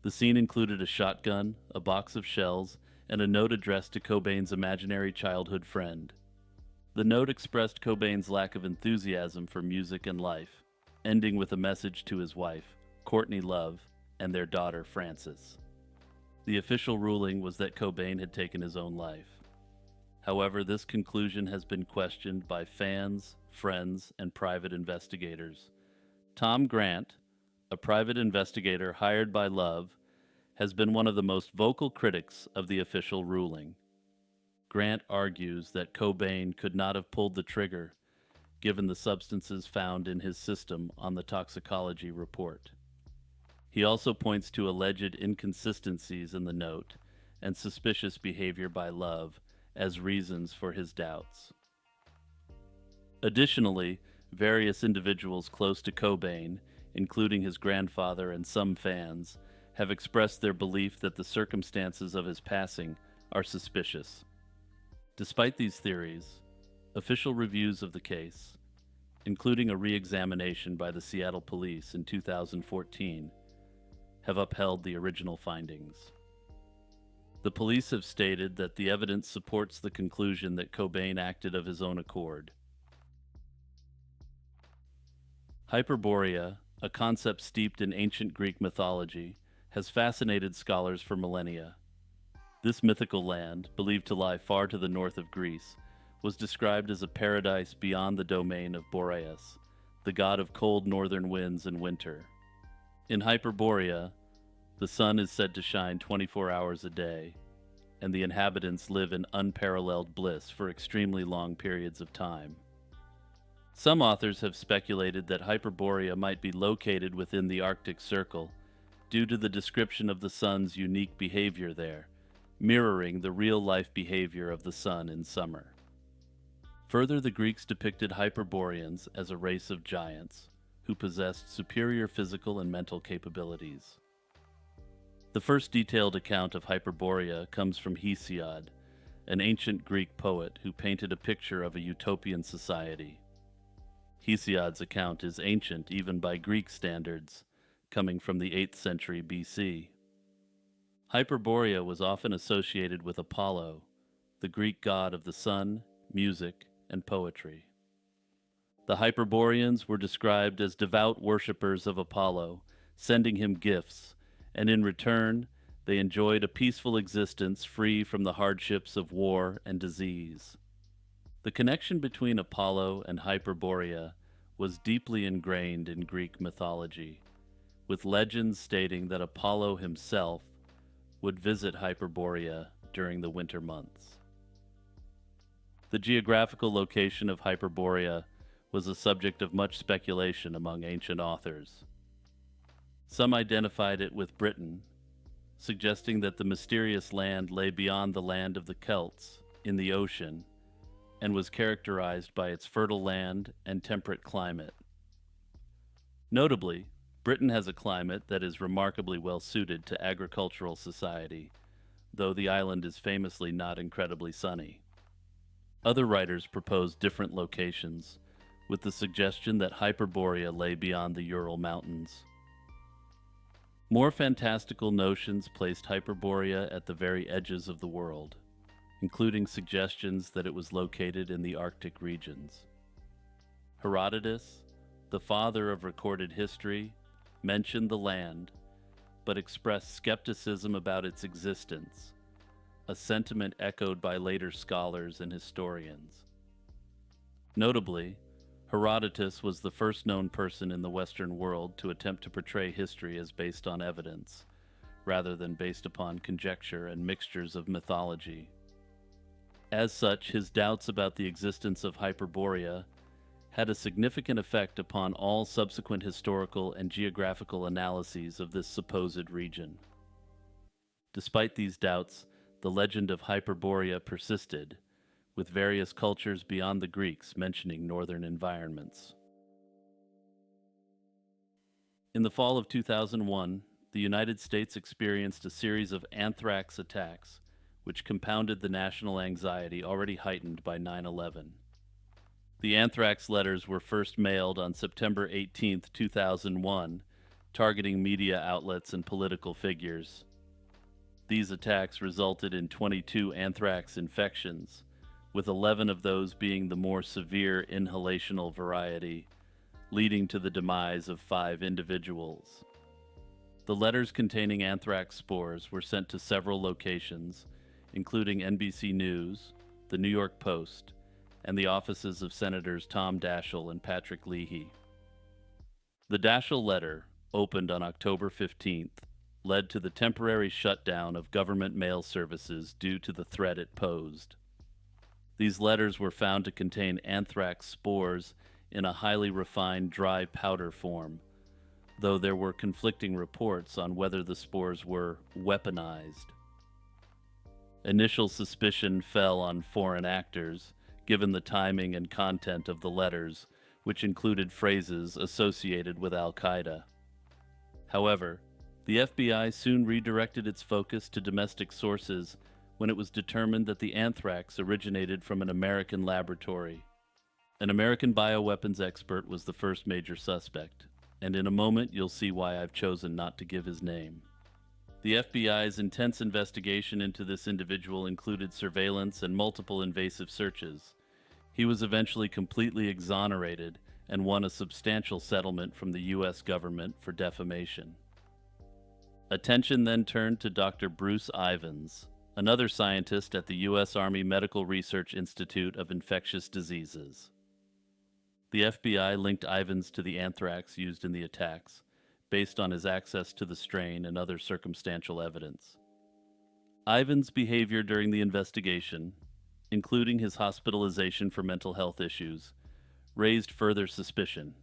The scene included a shotgun, a box of shells, and a note addressed to Cobain's imaginary childhood friend. The note expressed Cobain's lack of enthusiasm for music and life, ending with a message to his wife, Courtney Love, and their daughter, Frances. The official ruling was that Cobain had taken his own life. However, this conclusion has been questioned by fans, friends, and private investigators. Tom Grant, a private investigator hired by Love, has been one of the most vocal critics of the official ruling. Grant argues that Cobain could not have pulled the trigger, given the substances found in his system on the toxicology report. He also points to alleged inconsistencies in the note and suspicious behavior by Love as reasons for his doubts. Additionally, various individuals close to Cobain, including his grandfather and some fans, have expressed their belief that the circumstances of his passing are suspicious. Despite these theories, official reviews of the case, including a re-examination by the Seattle Police in 2014, have upheld the original findings. The police have stated that the evidence supports the conclusion that Cobain acted of his own accord. Hyperborea, a concept steeped in ancient Greek mythology, has fascinated scholars for millennia. This mythical land, believed to lie far to the north of Greece, was described as a paradise beyond the domain of Boreas, the god of cold northern winds and winter. In Hyperborea, the sun is said to shine 24 hours a day, and the inhabitants live in unparalleled bliss for extremely long periods of time. Some authors have speculated that Hyperborea might be located within the Arctic Circle due to the description of the sun's unique behavior there, mirroring the real-life behavior of the sun in summer. Further, the Greeks depicted Hyperboreans as a race of giants who possessed superior physical and mental capabilities. The first detailed account of Hyperborea comes from Hesiod, an ancient Greek poet who painted a picture of a utopian society. Hesiod's account is ancient even by Greek standards, coming from the 8th century BC. Hyperborea was often associated with Apollo, the Greek god of the sun, music, and poetry. The Hyperboreans were described as devout worshippers of Apollo, sending him gifts, and in return, they enjoyed a peaceful existence free from the hardships of war and disease. The connection between Apollo and Hyperborea was deeply ingrained in Greek mythology, with legends stating that Apollo himself would visit Hyperborea during the winter months. The geographical location of Hyperborea was a subject of much speculation among ancient authors. Some identified it with Britain, suggesting that the mysterious land lay beyond the land of the Celts in the ocean and was characterized by its fertile land and temperate climate. Notably, Britain has a climate that is remarkably well suited to agricultural society, though the island is famously not incredibly sunny. Other writers proposed different locations, with the suggestion that Hyperborea lay beyond the Ural Mountains. More fantastical notions placed Hyperborea at the very edges of the world, including suggestions that it was located in the Arctic regions. Herodotus, the father of recorded history, mentioned the land, but expressed skepticism about its existence, a sentiment echoed by later scholars and historians. Notably, Herodotus was the first known person in the Western world to attempt to portray history as based on evidence, rather than based upon conjecture and mixtures of mythology. As such, his doubts about the existence of Hyperborea had a significant effect upon all subsequent historical and geographical analyses of this supposed region. Despite these doubts, the legend of Hyperborea persisted, with various cultures beyond the Greeks mentioning northern environments. In the fall of 2001, the United States experienced a series of anthrax attacks, which compounded the national anxiety already heightened by 9/11. The anthrax letters were first mailed on September 18, 2001, targeting media outlets and political figures. These attacks resulted in 22 anthrax infections, with 11 of those being the more severe inhalational variety, leading to the demise of 5 individuals. The letters containing anthrax spores were sent to several locations, including NBC News, the New York Post, and the offices of Senators Tom Daschle and Patrick Leahy. The Daschle letter, opened on October 15th, led to the temporary shutdown of government mail services due to the threat it posed. These letters were found to contain anthrax spores in a highly refined dry powder form, though there were conflicting reports on whether the spores were weaponized. Initial suspicion fell on foreign actors, given the timing and content of the letters, which included phrases associated with Al-Qaeda. However, the FBI soon redirected its focus to domestic sources when it was determined that the anthrax originated from an American laboratory. An American bioweapons expert was the first major suspect, and in a moment you'll see why I've chosen not to give his name. The FBI's intense investigation into this individual included surveillance and multiple invasive searches. He was eventually completely exonerated and won a substantial settlement from the U.S. government for defamation. Attention then turned to Dr. Bruce Ivans, another scientist at the U.S. Army Medical Research Institute of Infectious Diseases. The FBI linked Ivans to the anthrax used in the attacks, based on his access to the strain and other circumstantial evidence. Ivans' behavior during the investigation, including his hospitalization for mental health issues, raised further suspicion.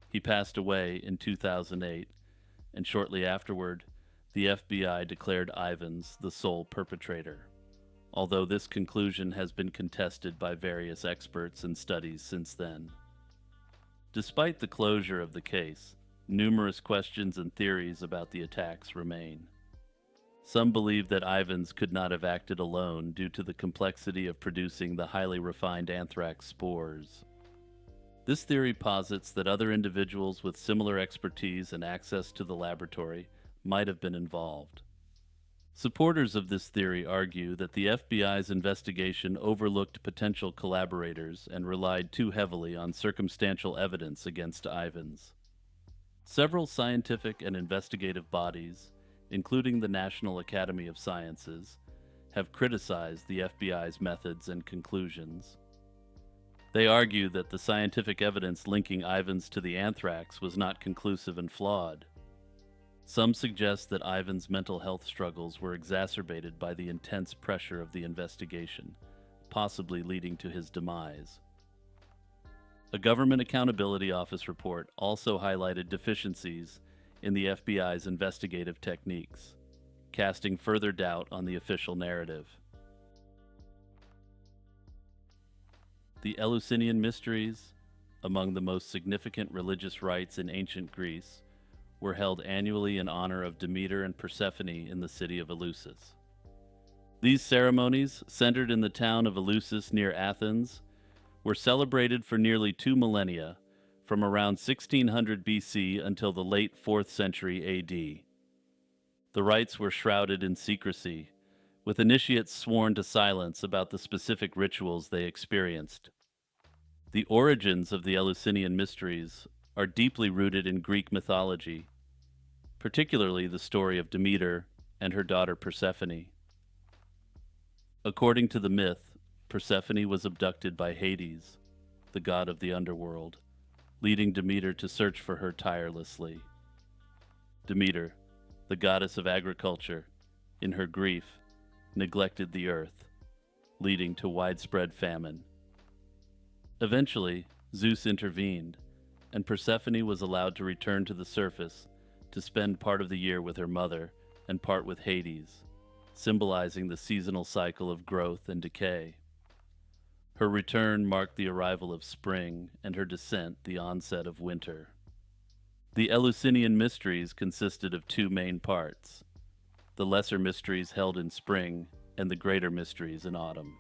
He passed away in 2008, and shortly afterward, the FBI declared Ivans the sole perpetrator, although this conclusion has been contested by various experts and studies since then. Despite the closure of the case, numerous questions and theories about the attacks remain. Some believe that Ivans could not have acted alone due to the complexity of producing the highly refined anthrax spores. This theory posits that other individuals with similar expertise and access to the laboratory might have been involved. Supporters of this theory argue that the FBI's investigation overlooked potential collaborators and relied too heavily on circumstantial evidence against Ivans. Several scientific and investigative bodies, including the National Academy of Sciences, have criticized the FBI's methods and conclusions. They argue that the scientific evidence linking Ivans to the anthrax was not conclusive and flawed. Some suggest that Ivans' mental health struggles were exacerbated by the intense pressure of the investigation, possibly leading to his demise. A Government Accountability Office report also highlighted deficiencies in the FBI's investigative techniques, casting further doubt on the official narrative. The Eleusinian Mysteries, among the most significant religious rites in ancient Greece, were held annually in honor of Demeter and Persephone in the city of Eleusis. These ceremonies, centered in the town of Eleusis near Athens, were celebrated for nearly 2 millennia, from around 1600 BC until the late 4th century AD. The rites were shrouded in secrecy, with initiates sworn to silence about the specific rituals they experienced. The origins of the Eleusinian Mysteries are deeply rooted in Greek mythology, particularly the story of Demeter and her daughter Persephone. According to the myth, Persephone was abducted by Hades, the god of the underworld, leading Demeter to search for her tirelessly. Demeter, the goddess of agriculture, in her grief, neglected the earth, leading to widespread famine. Eventually, Zeus intervened, and Persephone was allowed to return to the surface to spend part of the year with her mother and part with Hades, symbolizing the seasonal cycle of growth and decay. Her return marked the arrival of spring, and her descent the onset of winter. The Eleusinian Mysteries consisted of 2 main parts: the lesser mysteries held in spring and the greater mysteries in autumn.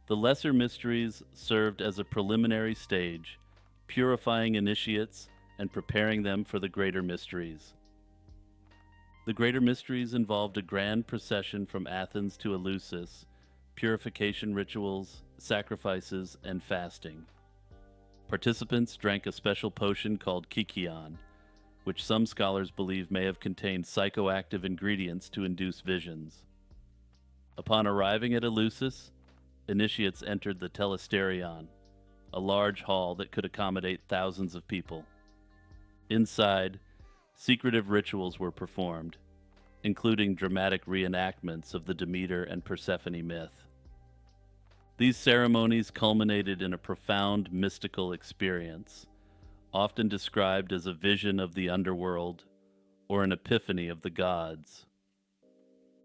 The lesser mysteries served as a preliminary stage, purifying initiates and preparing them for the greater mysteries. The greater mysteries involved a grand procession from Athens to Eleusis, purification rituals, sacrifices, and fasting. Participants drank a special potion called kykeon, which some scholars believe may have contained psychoactive ingredients to induce visions. Upon arriving at Eleusis, initiates entered the telesterion, a large hall that could accommodate thousands of people. Inside, secretive rituals were performed, including dramatic reenactments of the Demeter and Persephone myth. These ceremonies culminated in a profound mystical experience, often described as a vision of the underworld or an epiphany of the gods.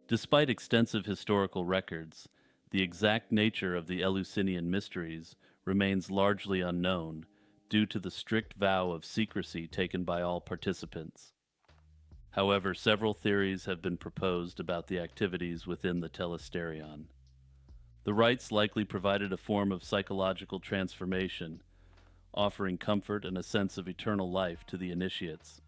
Despite extensive historical records, the exact nature of the Eleusinian Mysteries remains largely unknown due to the strict vow of secrecy taken by all participants. However, several theories have been proposed about the activities within the telesterion. The rites likely provided a form of psychological transformation, offering comfort and a sense of eternal life to the initiates.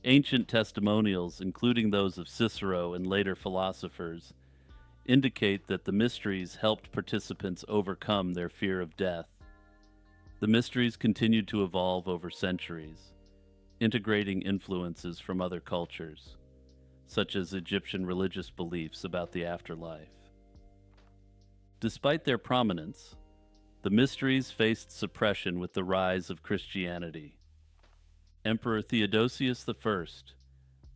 Ancient testimonials, including those of Cicero and later philosophers, indicate that the mysteries helped participants overcome their fear of death. The mysteries continued to evolve over centuries, integrating influences from other cultures, such as Egyptian religious beliefs about the afterlife. Despite their prominence, the mysteries faced suppression with the rise of Christianity. Emperor Theodosius I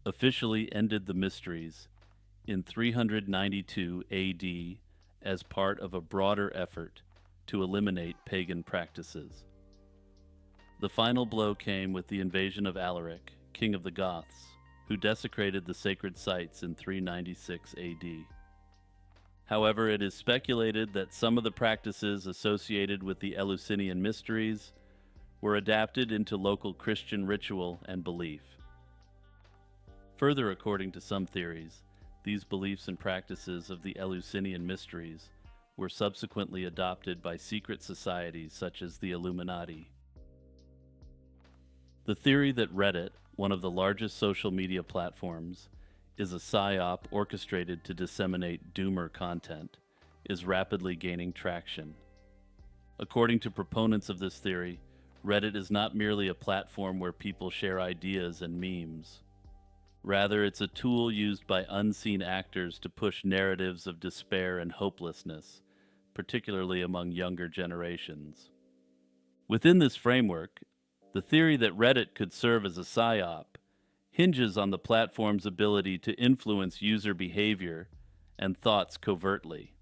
officially ended the mysteries in 392 AD as part of a broader effort to eliminate pagan practices. The final blow came with the invasion of Alaric, king of the Goths, who desecrated the sacred sites in 396 AD. However, it is speculated that some of the practices associated with the Eleusinian mysteries were adapted into local Christian ritual and belief. Further, according to some theories, these beliefs and practices of the Eleusinian mysteries were subsequently adopted by secret societies such as the Illuminati. The theory that Reddit, one of the largest social media platforms, is a psyop orchestrated to disseminate doomer content, is rapidly gaining traction. According to proponents of this theory, Reddit is not merely a platform where people share ideas and memes. Rather, it's a tool used by unseen actors to push narratives of despair and hopelessness, particularly among younger generations. Within this framework, the theory that Reddit could serve as a psyop hinges on the platform's ability to influence user behavior and thoughts covertly.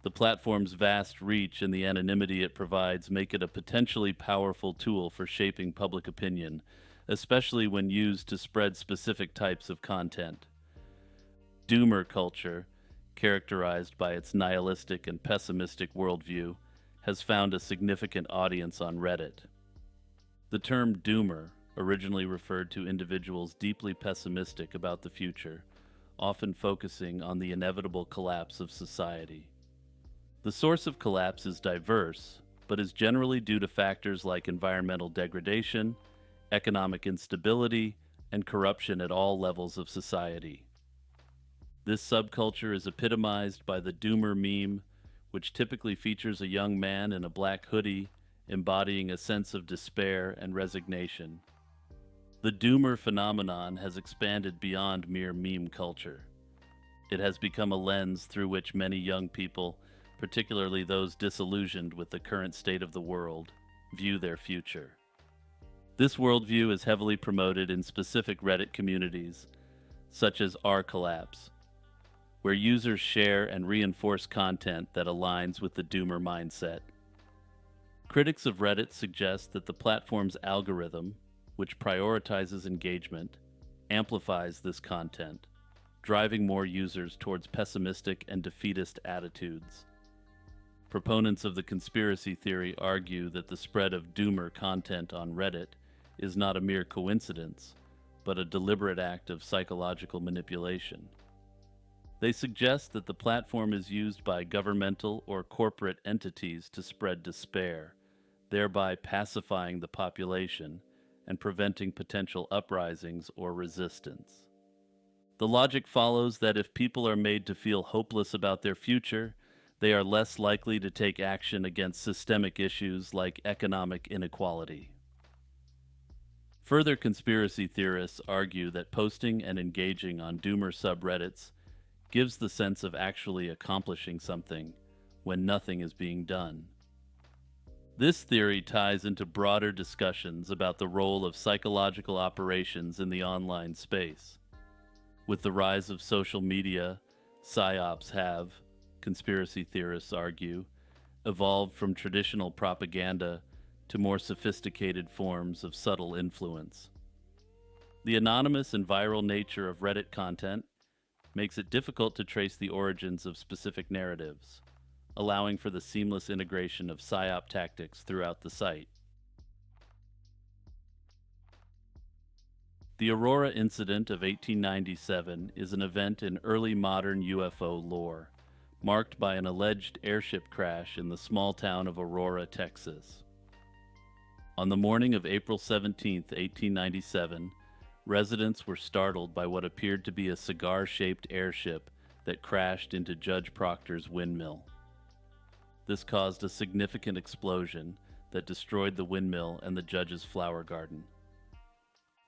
The platform's vast reach and the anonymity it provides make it a potentially powerful tool for shaping public opinion, especially when used to spread specific types of content. Doomer culture, characterized by its nihilistic and pessimistic worldview, has found a significant audience on Reddit. The term doomer originally referred to individuals deeply pessimistic about the future, often focusing on the inevitable collapse of society. The source of collapse is diverse, but is generally due to factors like environmental degradation, economic instability, and corruption at all levels of society. This subculture is epitomized by the doomer meme, which typically features a young man in a black hoodie embodying a sense of despair and resignation. The doomer phenomenon has expanded beyond mere meme culture. It has become a lens through which many young people, particularly those disillusioned with the current state of the world, view their future. This worldview is heavily promoted in specific Reddit communities, such as r/collapse, where users share and reinforce content that aligns with the doomer mindset. Critics of Reddit suggest that the platform's algorithm, which prioritizes engagement, amplifies this content, driving more users towards pessimistic and defeatist attitudes. Proponents of the conspiracy theory argue that the spread of doomer content on Reddit is not a mere coincidence, but a deliberate act of psychological manipulation. They suggest that the platform is used by governmental or corporate entities to spread despair, thereby pacifying the population and preventing potential uprisings or resistance. The logic follows that if people are made to feel hopeless about their future, they are less likely to take action against systemic issues like economic inequality. Further conspiracy theorists argue that posting and engaging on doomer subreddits gives the sense of actually accomplishing something when nothing is being done. This theory ties into broader discussions about the role of psychological operations in the online space. With the rise of social media, psyops have, conspiracy theorists argue, evolved from traditional propaganda to more sophisticated forms of subtle influence. The anonymous and viral nature of Reddit content makes it difficult to trace the origins of specific narratives, allowing for the seamless integration of psyop tactics throughout the site. The Aurora incident of 1897 is an event in early modern UFO lore, marked by an alleged airship crash in the small town of Aurora, Texas. On the morning of April 17, 1897, Residents were startled by what appeared to be a cigar-shaped airship that crashed into Judge Proctor's windmill. This caused a significant explosion that destroyed the windmill and the judge's flower garden.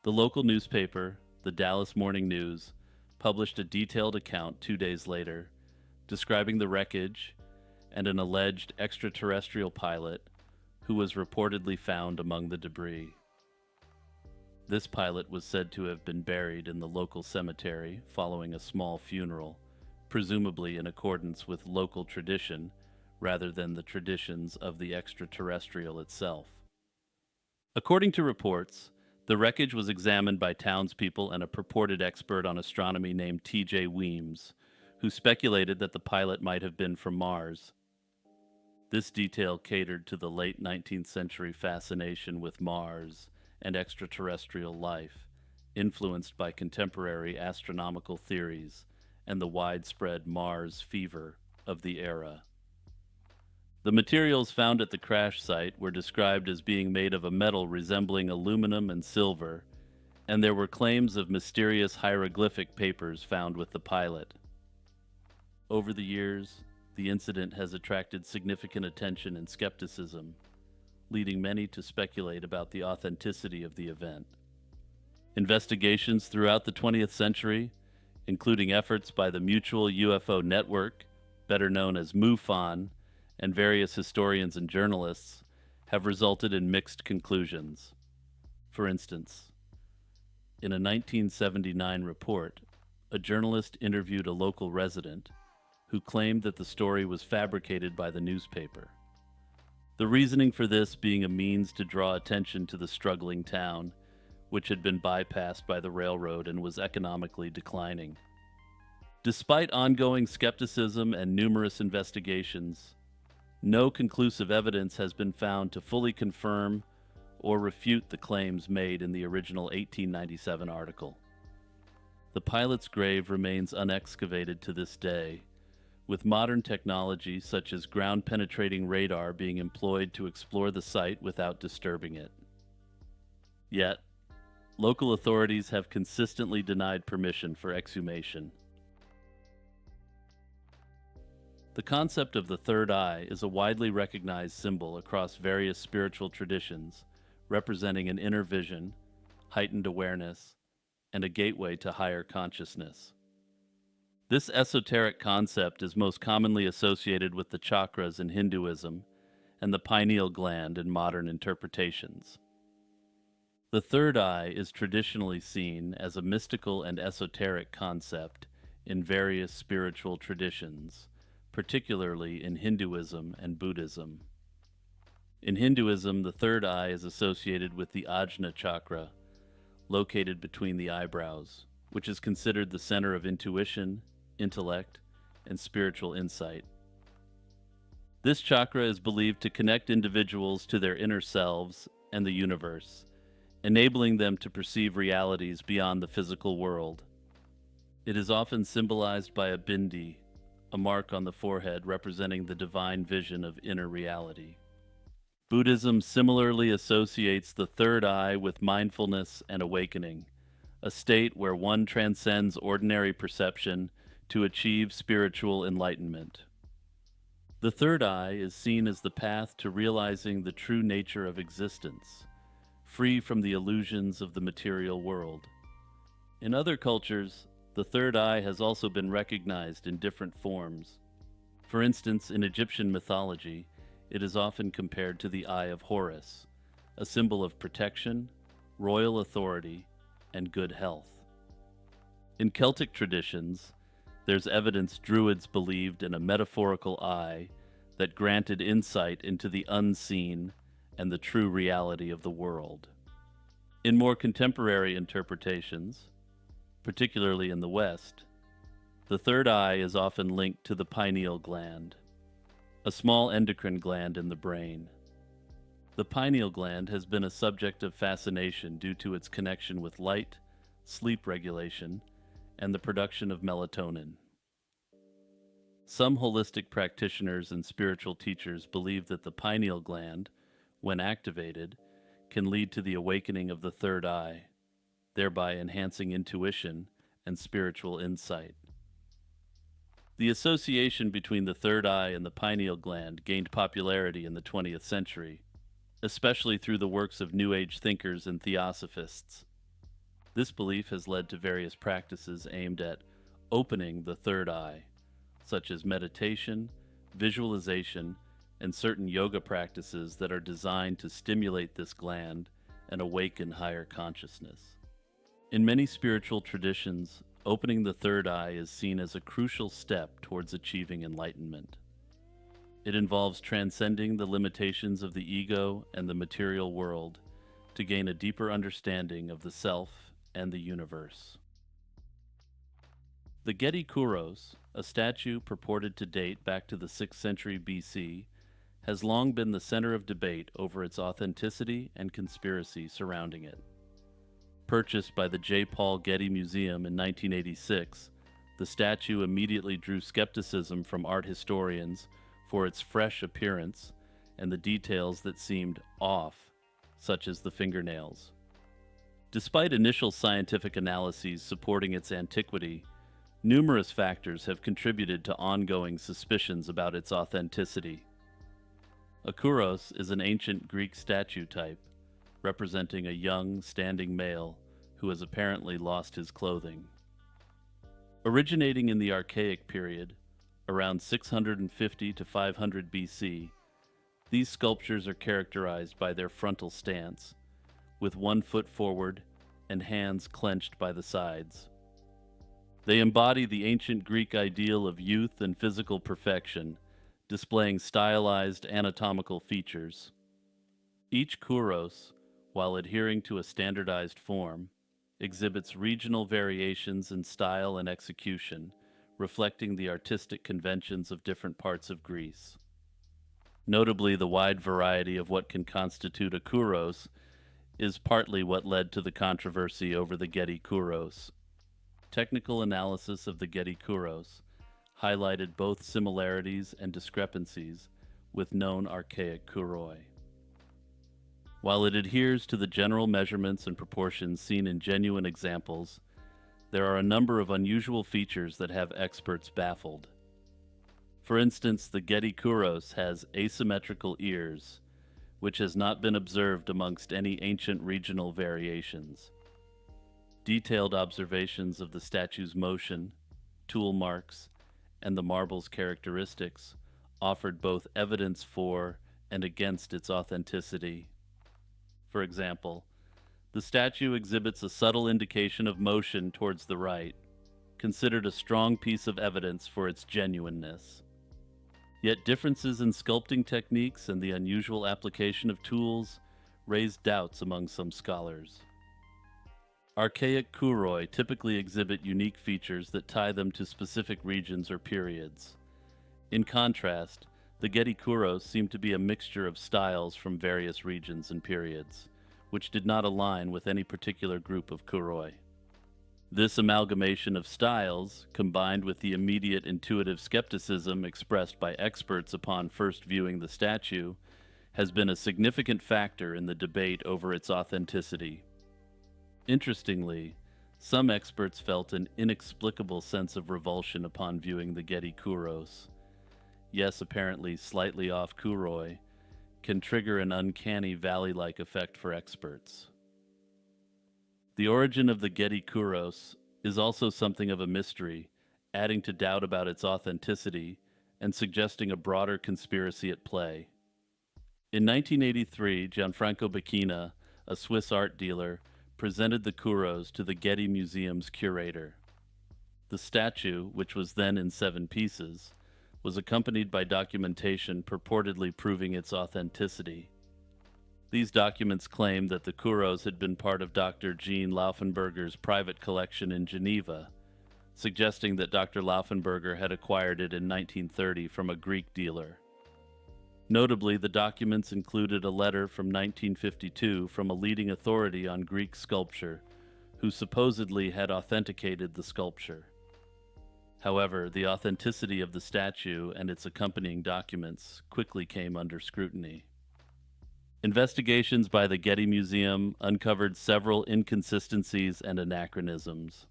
The local newspaper, the Dallas Morning News, published a detailed account 2 days later, describing the wreckage and an alleged extraterrestrial pilot who was reportedly found among the debris. This pilot was said to have been buried in the local cemetery following a small funeral, presumably in accordance with local tradition rather than the traditions of the extraterrestrial itself. According to reports, the wreckage was examined by townspeople and a purported expert on astronomy named T.J. Weems, who speculated that the pilot might have been from Mars. This detail catered to the late 19th century fascination with Mars and extraterrestrial life, influenced by contemporary astronomical theories and the widespread Mars fever of the era. The materials found at the crash site were described as being made of a metal resembling aluminum and silver, and there were claims of mysterious hieroglyphic papers found with the pilot. Over the years, the incident has attracted significant attention and skepticism, leading many to speculate about the authenticity of the event. Investigations throughout the 20th century, including efforts by the Mutual UFO Network, better known as MUFON, and various historians and journalists, have resulted in mixed conclusions. For instance, in a 1979 report, a journalist interviewed a local resident who claimed that the story was fabricated by the newspaper. The reasoning for this being a means to draw attention to the struggling town, which had been bypassed by the railroad and was economically declining. Despite ongoing skepticism and numerous investigations, no conclusive evidence has been found to fully confirm or refute the claims made in the original 1897 article. The pilot's grave remains unexcavated to this day, with modern technology such as ground-penetrating radar being employed to explore the site without disturbing it. Yet, local authorities have consistently denied permission for exhumation. The concept of the third eye is a widely recognized symbol across various spiritual traditions, representing an inner vision, heightened awareness, and a gateway to higher consciousness. This esoteric concept is most commonly associated with the chakras in Hinduism and the pineal gland in modern interpretations. The third eye is traditionally seen as a mystical and esoteric concept in various spiritual traditions, particularly in Hinduism and Buddhism. In Hinduism, the third eye is associated with the Ajna chakra, located between the eyebrows, which is considered the center of intuition, intellect, and spiritual insight. This chakra is believed to connect individuals to their inner selves and the universe, enabling them to perceive realities beyond the physical world. It is often symbolized by a bindi, a mark on the forehead representing the divine vision of inner reality. Buddhism similarly associates the third eye with mindfulness and awakening, a state where one transcends ordinary perception to achieve spiritual enlightenment. The third eye is seen as the path to realizing the true nature of existence, free from the illusions of the material world. In other cultures, the third eye has also been recognized in different forms. For instance, in Egyptian mythology, it is often compared to the Eye of Horus, a symbol of protection, royal authority, and good health. In Celtic traditions, there's evidence Druids believed in a metaphorical eye that granted insight into the unseen and the true reality of the world. In more contemporary interpretations, particularly in the West, the third eye is often linked to the pineal gland, a small endocrine gland in the brain. The pineal gland has been a subject of fascination due to its connection with light, sleep regulation, and the production of melatonin. Some holistic practitioners and spiritual teachers believe that the pineal gland, when activated, can lead to the awakening of the third eye. thereby enhancing intuition and spiritual insight. The association between the third eye and the pineal gland gained popularity in the 20th century, especially through the works of New Age thinkers and theosophists. This belief has led to various practices aimed at opening the third eye, such as meditation, visualization, and certain yoga practices that are designed to stimulate this gland and awaken higher consciousness. In many spiritual traditions, opening the third eye is seen as a crucial step towards achieving enlightenment. It involves transcending the limitations of the ego and the material world to gain a deeper understanding of the self and the universe. The Getty Kuros, a statue purported to date back to the 6th century BC, has long been the center of debate over its authenticity and conspiracy surrounding it. Purchased by the J. Paul Getty Museum in 1986, the statue immediately drew skepticism from art historians for its fresh appearance and the details that seemed off, such as the fingernails. Despite initial scientific analyses supporting its antiquity, numerous factors have contributed to ongoing suspicions about its authenticity. A kouros is an ancient Greek statue type, representing a young, standing male who has apparently lost his clothing. Originating in the Archaic period, around 650 to 500 BC, these sculptures are characterized by their frontal stance, with one foot forward and hands clenched by the sides. They embody the ancient Greek ideal of youth and physical perfection, displaying stylized anatomical features. Each kouros, while adhering to a standardized form, exhibits regional variations in style and execution, reflecting the artistic conventions of different parts of Greece. Notably, the wide variety of what can constitute a kouros is partly what led to the controversy over the Getty Kouros. Technical analysis of the Getty Kouros highlighted both similarities and discrepancies with known archaic kouroi. While it adheres to the general measurements and proportions seen in genuine examples, there are a number of unusual features that have experts baffled. For instance, the Getty Kouros has asymmetrical ears, which has not been observed amongst any ancient regional variations. Detailed observations of the statue's motion, tool marks, and the marble's characteristics offered both evidence for and against its authenticity. For example, the statue exhibits a subtle indication of motion towards the right, considered a strong piece of evidence for its genuineness. Yet differences in sculpting techniques and the unusual application of tools raised doubts among some scholars. Archaic kouroi typically exhibit unique features that tie them to specific regions or periods. In contrast, the Getty Kouros seem to be a mixture of styles from various regions and periods, which did not align with any particular group of kouroi. This amalgamation of styles, combined with the immediate intuitive skepticism expressed by experts upon first viewing the statue, has been a significant factor in the debate over its authenticity. Interestingly, some experts felt an inexplicable sense of revulsion upon viewing the Getty Kouros. Yes, apparently slightly off kouroi can trigger an uncanny valley-like effect for experts. The origin of the Getty Kouros is also something of a mystery, adding to doubt about its authenticity and suggesting a broader conspiracy at play. In 1983, Gianfranco Becchina, a Swiss art dealer, presented the kouros to the Getty Museum's curator. The statue, which was then in 7 pieces, was accompanied by documentation purportedly proving its authenticity. These documents claim that the kouros had been part of Dr. Jean Laufenberger's private collection in Geneva, suggesting that Dr. Laufenberger had acquired it in 1930 from a Greek dealer. Notably, the documents included a letter from 1952 from a leading authority on Greek sculpture, who supposedly had authenticated the sculpture. However, the authenticity of the statue and its accompanying documents quickly came under scrutiny. Investigations by the Getty Museum uncovered several inconsistencies and anachronisms.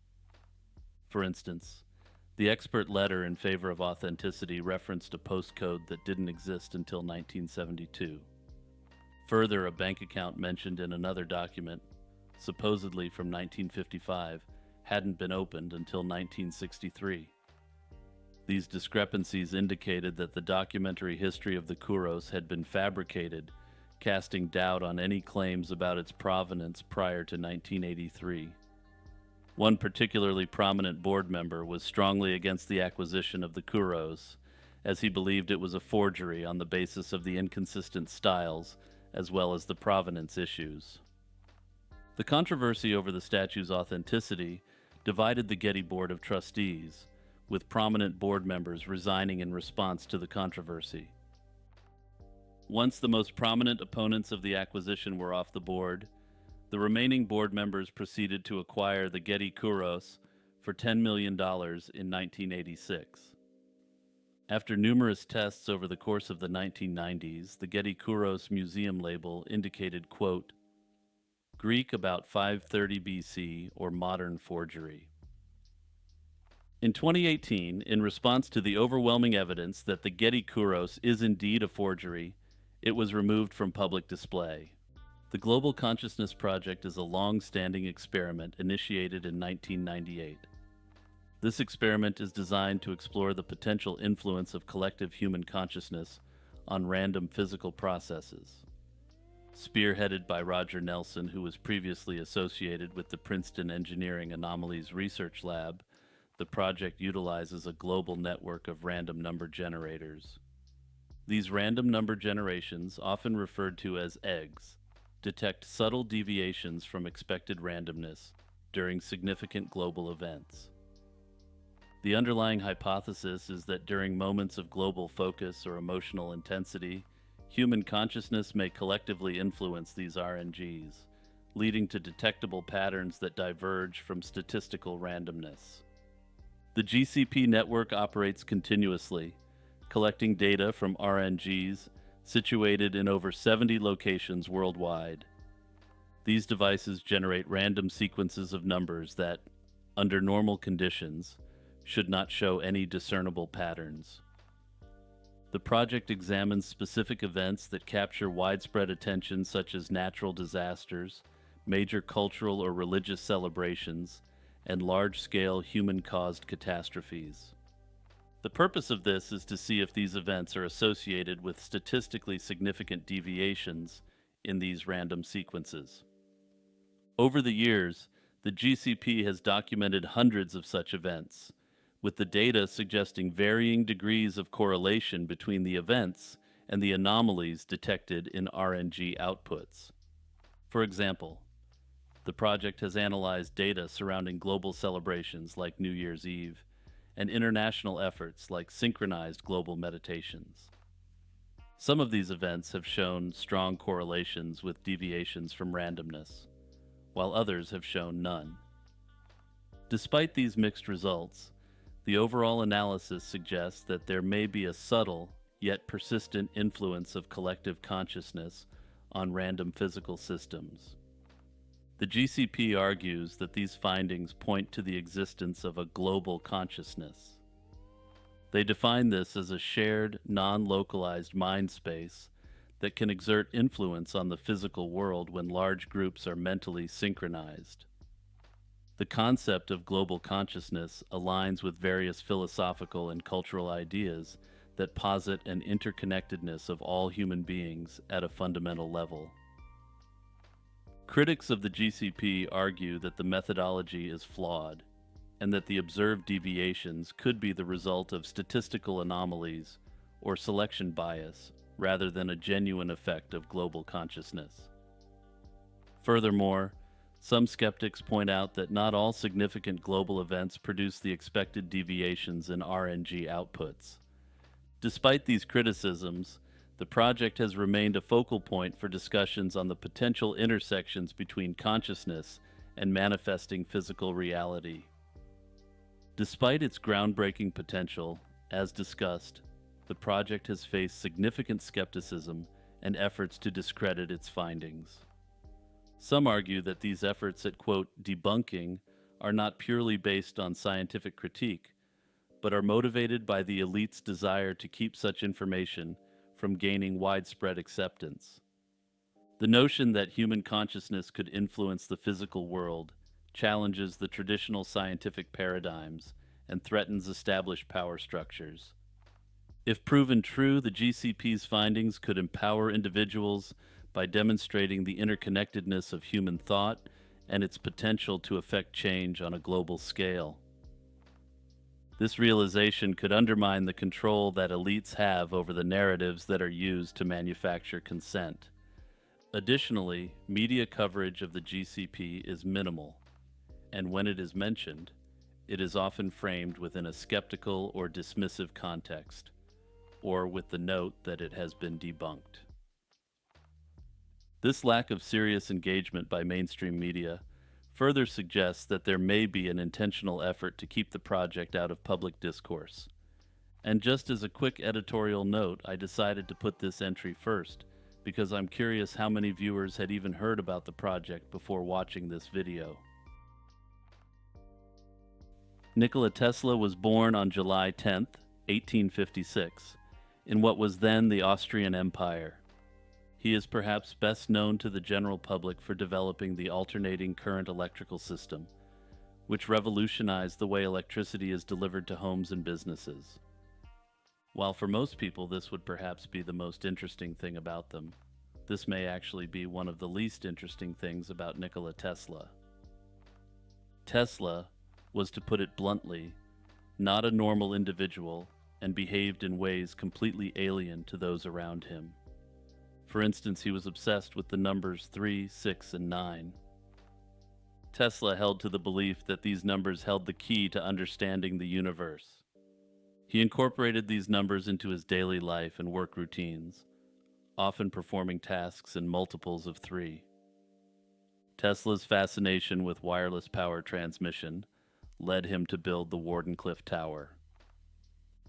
For instance, the expert letter in favor of authenticity referenced a postcode that didn't exist until 1972. Further, a bank account mentioned in another document, supposedly from 1955, hadn't been opened until 1963. These discrepancies indicated that the documentary history of the Kuros had been fabricated, casting doubt on any claims about its provenance prior to 1983. One particularly prominent board member was strongly against the acquisition of the Kuros, as he believed it was a forgery on the basis of the inconsistent styles as well as the provenance issues. The controversy over the statue's authenticity divided the Getty Board of Trustees, with prominent board members resigning in response to the controversy. Once the most prominent opponents of the acquisition were off the board, the remaining board members proceeded to acquire the Getty Kuros for $10 million in 1986. After numerous tests over the course of the 1990s, the Getty Kuros museum label indicated, quote, Greek about 530 BC or modern forgery. In 2018, in response to the overwhelming evidence that the Getty Kuros is indeed a forgery, it was removed from public display. The Global Consciousness Project is a long-standing experiment initiated in 1998. This experiment is designed to explore the potential influence of collective human consciousness on random physical processes. Spearheaded by Roger Nelson, who was previously associated with the Princeton Engineering Anomalies Research Lab, the project utilizes a global network of random number generators. These random number generations, often referred to as eggs, detect subtle deviations from expected randomness during significant global events. The underlying hypothesis is that during moments of global focus or emotional intensity, human consciousness may collectively influence these RNGs, leading to detectable patterns that diverge from statistical randomness. The GCP network operates continuously, collecting data from RNGs situated in over 70 locations worldwide. These devices generate random sequences of numbers that, under normal conditions, should not show any discernible patterns. The project examines specific events that capture widespread attention, such as natural disasters, major cultural or religious celebrations, and large-scale human-caused catastrophes. The purpose of this is to see if these events are associated with statistically significant deviations in these random sequences. Over the years, the GCP has documented hundreds of such events, with the data suggesting varying degrees of correlation between the events and the anomalies detected in RNG outputs. For example, the project has analyzed data surrounding global celebrations like New Year's Eve and international efforts like synchronized global meditations. Some of these events have shown strong correlations with deviations from randomness, while others have shown none. Despite these mixed results, the overall analysis suggests that there may be a subtle yet persistent influence of collective consciousness on random physical systems. The GCP argues that these findings point to the existence of a global consciousness. They define this as a shared, non-localized mind space that can exert influence on the physical world when large groups are mentally synchronized. The concept of global consciousness aligns with various philosophical and cultural ideas that posit an interconnectedness of all human beings at a fundamental level. Critics of the GCP argue that the methodology is flawed, and that the observed deviations could be the result of statistical anomalies or selection bias rather than a genuine effect of global consciousness. Furthermore, some skeptics point out that not all significant global events produce the expected deviations in RNG outputs. Despite these criticisms, the project has remained a focal point for discussions on the potential intersections between consciousness and manifesting physical reality. Despite its groundbreaking potential, as discussed, the project has faced significant skepticism and efforts to discredit its findings. Some argue that these efforts at, quote, debunking are not purely based on scientific critique, but are motivated by the elite's desire to keep such information from gaining widespread acceptance. The notion that human consciousness could influence the physical world challenges the traditional scientific paradigms and threatens established power structures. If proven true, the GCP's findings could empower individuals by demonstrating the interconnectedness of human thought and its potential to affect change on a global scale. This realization could undermine the control that elites have over the narratives that are used to manufacture consent. Additionally, media coverage of the GCP is minimal, and when it is mentioned, it is often framed within a skeptical or dismissive context, or with the note that it has been debunked. This lack of serious engagement by mainstream media further suggests that there may be an intentional effort to keep the project out of public discourse. And just as a quick editorial note, I decided to put this entry first because I'm curious how many viewers had even heard about the project before watching this video. Nikola Tesla was born on July 10, 1856, in what was then the Austrian Empire. He is perhaps best known to the general public for developing the alternating current electrical system, which revolutionized the way electricity is delivered to homes and businesses. While for most people this would perhaps be the most interesting thing about them, this may actually be one of the least interesting things about Nikola Tesla. Tesla was, to put it bluntly, not a normal individual and behaved in ways completely alien to those around him. For instance, he was obsessed with the numbers 3, 6, and 9. Tesla held to the belief that these numbers held the key to understanding the universe. He incorporated these numbers into his daily life and work routines, often performing tasks in multiples of 3. Tesla's fascination with wireless power transmission led him to build the Wardenclyffe Tower.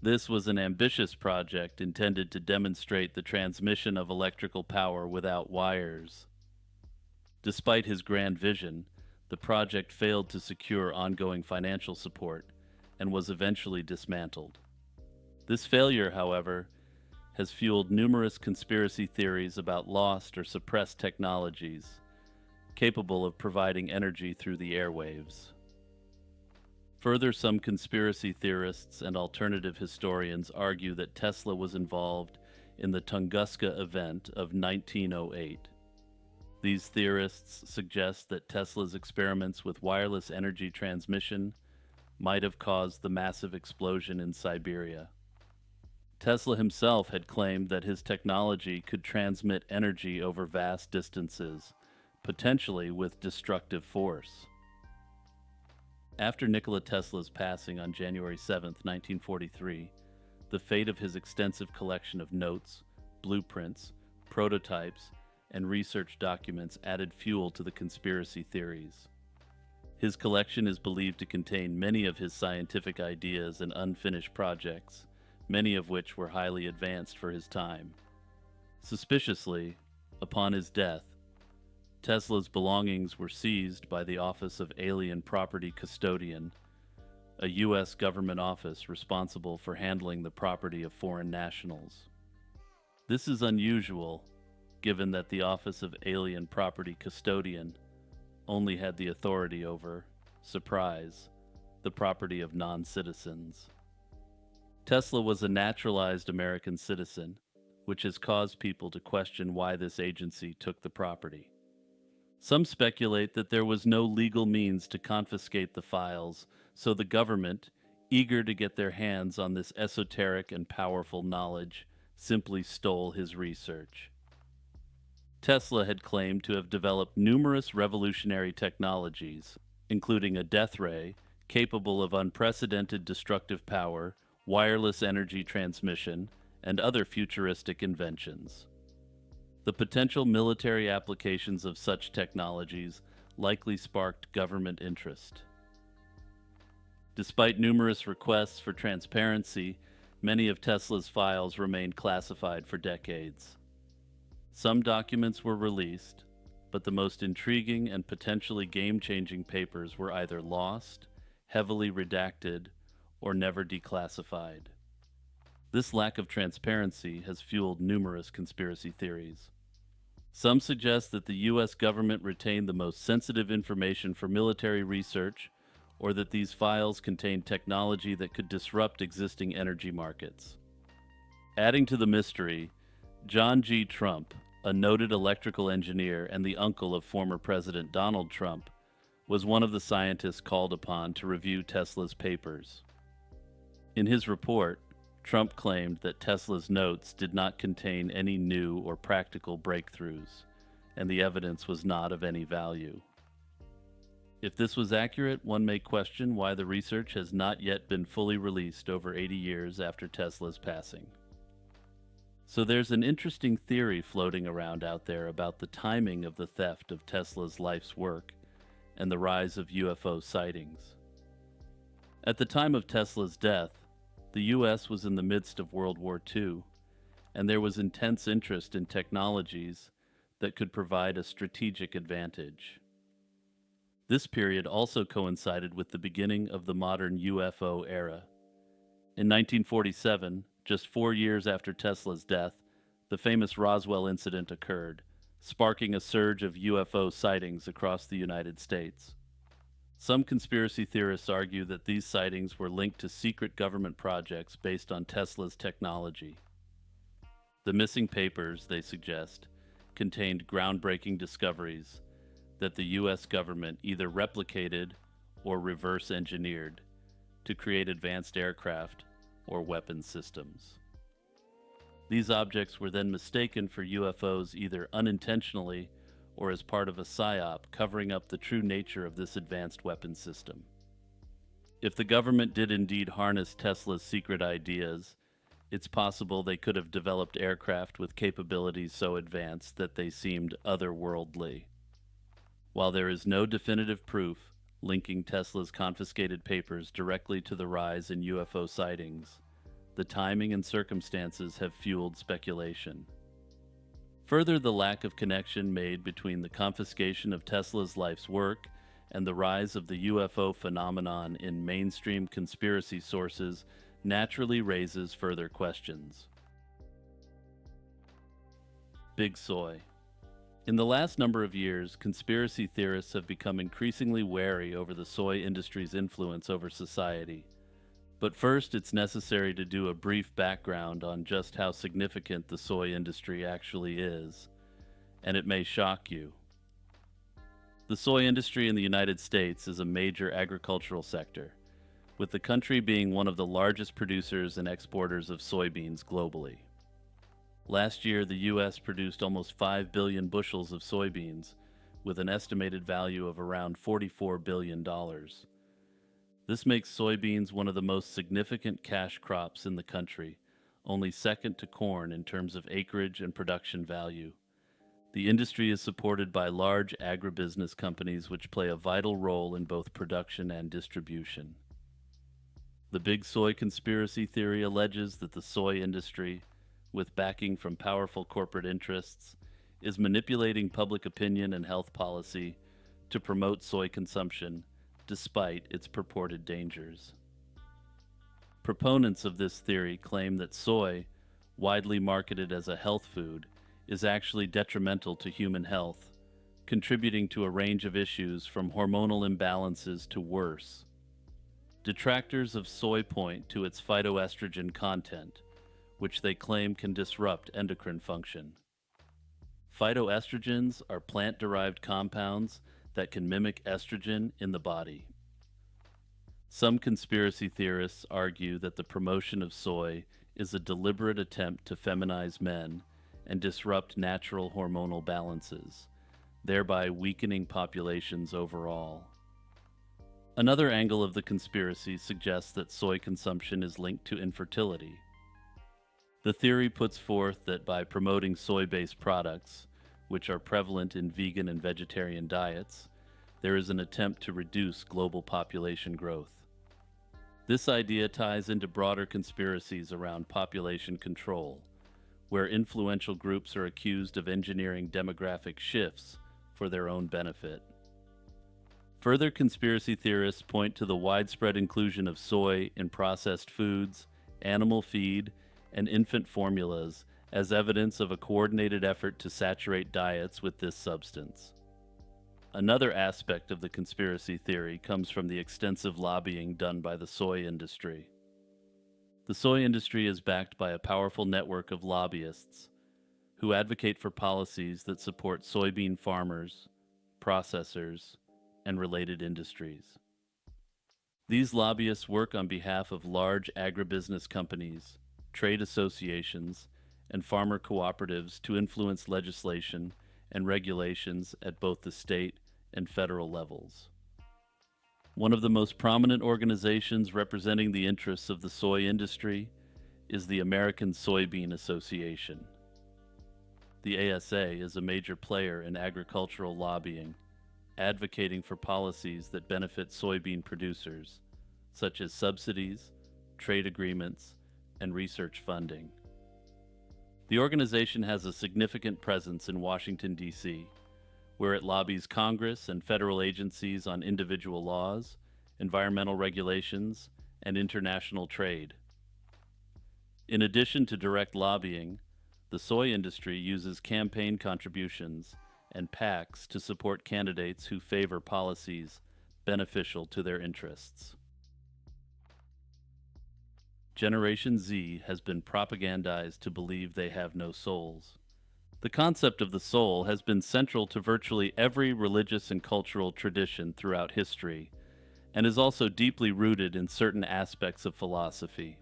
This was an ambitious project intended to demonstrate the transmission of electrical power without wires. Despite his grand vision, the project failed to secure ongoing financial support and was eventually dismantled. This failure, however, has fueled numerous conspiracy theories about lost or suppressed technologies capable of providing energy through the airwaves. Further, some conspiracy theorists and alternative historians argue that Tesla was involved in the Tunguska event of 1908. These theorists suggest that Tesla's experiments with wireless energy transmission might have caused the massive explosion in Siberia. Tesla himself had claimed that his technology could transmit energy over vast distances, potentially with destructive force. After Nikola Tesla's passing on January 7, 1943, the fate of his extensive collection of notes, blueprints, prototypes, and research documents added fuel to the conspiracy theories. His collection is believed to contain many of his scientific ideas and unfinished projects, many of which were highly advanced for his time. Suspiciously, upon his death, Tesla's belongings were seized by the Office of Alien Property Custodian, a U.S. government office responsible for handling the property of foreign nationals. This is unusual, given that the Office of Alien Property Custodian only had the authority over, surprise, the property of non-citizens. Tesla was a naturalized American citizen, which has caused people to question why this agency took the property. Some speculate that there was no legal means to confiscate the files, so the government, eager to get their hands on this esoteric and powerful knowledge, simply stole his research. Tesla had claimed to have developed numerous revolutionary technologies, including a death ray capable of unprecedented destructive power, wireless energy transmission, and other futuristic inventions. The potential military applications of such technologies likely sparked government interest. Despite numerous requests for transparency, many of Tesla's files remained classified for decades. Some documents were released, but the most intriguing and potentially game-changing papers were either lost, heavily redacted, or never declassified. This lack of transparency has fueled numerous conspiracy theories. Some suggest that the U.S. government retained the most sensitive information for military research, or that these files contain technology that could disrupt existing energy markets. Adding to the mystery, John G. Trump, a noted electrical engineer and the uncle of former President Donald Trump, was one of the scientists called upon to review Tesla's papers. In his report, Trump claimed that Tesla's notes did not contain any new or practical breakthroughs, and the evidence was not of any value. If this was accurate, one may question why the research has not yet been fully released over 80 years after Tesla's passing. So there's an interesting theory floating around out there about the timing of the theft of Tesla's life's work and the rise of UFO sightings. At the time of Tesla's death, the U.S. was in the midst of World War II, and there was intense interest in technologies that could provide a strategic advantage. This period also coincided with the beginning of the modern UFO era. In 1947, just 4 years after Tesla's death, the famous Roswell incident occurred, sparking a surge of UFO sightings across the United States. Some conspiracy theorists argue that these sightings were linked to secret government projects based on Tesla's technology. The missing papers, they suggest, contained groundbreaking discoveries that the U.S. government either replicated or reverse engineered to create advanced aircraft or weapons systems. These objects were then mistaken for UFOs either unintentionally or as part of a psyop covering up the true nature of this advanced weapons system. If the government did indeed harness Tesla's secret ideas, it's possible they could have developed aircraft with capabilities so advanced that they seemed otherworldly. While there is no definitive proof linking Tesla's confiscated papers directly to the rise in UFO sightings, the timing and circumstances have fueled speculation. Further, the lack of connection made between the confiscation of Tesla's life's work and the rise of the UFO phenomenon in mainstream conspiracy sources naturally raises further questions. Big Soy. In the last number of years, conspiracy theorists have become increasingly wary over the soy industry's influence over society. But first, it's necessary to do a brief background on just how significant the soy industry actually is, and it may shock you. The soy industry in the United States is a major agricultural sector, with the country being one of the largest producers and exporters of soybeans globally. Last year, the U.S. produced almost 5 billion bushels of soybeans, with an estimated value of around $44 billion. This makes soybeans one of the most significant cash crops in the country, only second to corn in terms of acreage and production value. The industry is supported by large agribusiness companies which play a vital role in both production and distribution. The Big Soy conspiracy theory alleges that the soy industry, with backing from powerful corporate interests, is manipulating public opinion and health policy to promote soy consumption despite its purported dangers. Proponents of this theory claim that soy, widely marketed as a health food, is actually detrimental to human health, contributing to a range of issues from hormonal imbalances to worse. Detractors of soy point to its phytoestrogen content, which they claim can disrupt endocrine function. Phytoestrogens are plant-derived compounds that can mimic estrogen in the body. Some conspiracy theorists argue that the promotion of soy is a deliberate attempt to feminize men and disrupt natural hormonal balances, thereby weakening populations overall. Another angle of the conspiracy suggests that soy consumption is linked to infertility. The theory puts forth that by promoting soy-based products, which are prevalent in vegan and vegetarian diets, there is an attempt to reduce global population growth. This idea ties into broader conspiracies around population control, where influential groups are accused of engineering demographic shifts for their own benefit. Further conspiracy theorists point to the widespread inclusion of soy in processed foods, animal feed, and infant formulas as evidence of a coordinated effort to saturate diets with this substance. Another aspect of the conspiracy theory comes from the extensive lobbying done by the soy industry. The soy industry is backed by a powerful network of lobbyists who advocate for policies that support soybean farmers, processors, and related industries. These lobbyists work on behalf of large agribusiness companies, trade associations, and farmer cooperatives to influence legislation and regulations at both the state and federal levels. One of the most prominent organizations representing the interests of the soy industry is the American Soybean Association. The ASA is a major player in agricultural lobbying, advocating for policies that benefit soybean producers, such as subsidies, trade agreements, and research funding. The organization has a significant presence in Washington, D.C., where it lobbies Congress and federal agencies on individual laws, environmental regulations, and international trade. In addition to direct lobbying, the soy industry uses campaign contributions and PACs to support candidates who favor policies beneficial to their interests. Generation Z has been propagandized to believe they have no souls. The concept of the soul has been central to virtually every religious and cultural tradition throughout history, and is also deeply rooted in certain aspects of philosophy.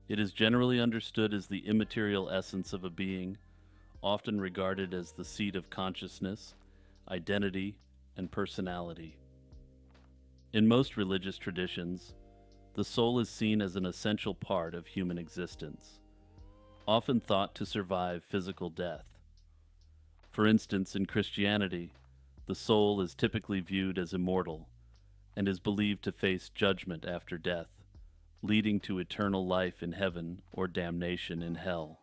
It is generally understood as the immaterial essence of a being, often regarded as the seat of consciousness, identity, and personality. In most religious traditions, the soul is seen as an essential part of human existence, often thought to survive physical death. For instance, in Christianity, the soul is typically viewed as immortal and is believed to face judgment after death, leading to eternal life in heaven or damnation in hell.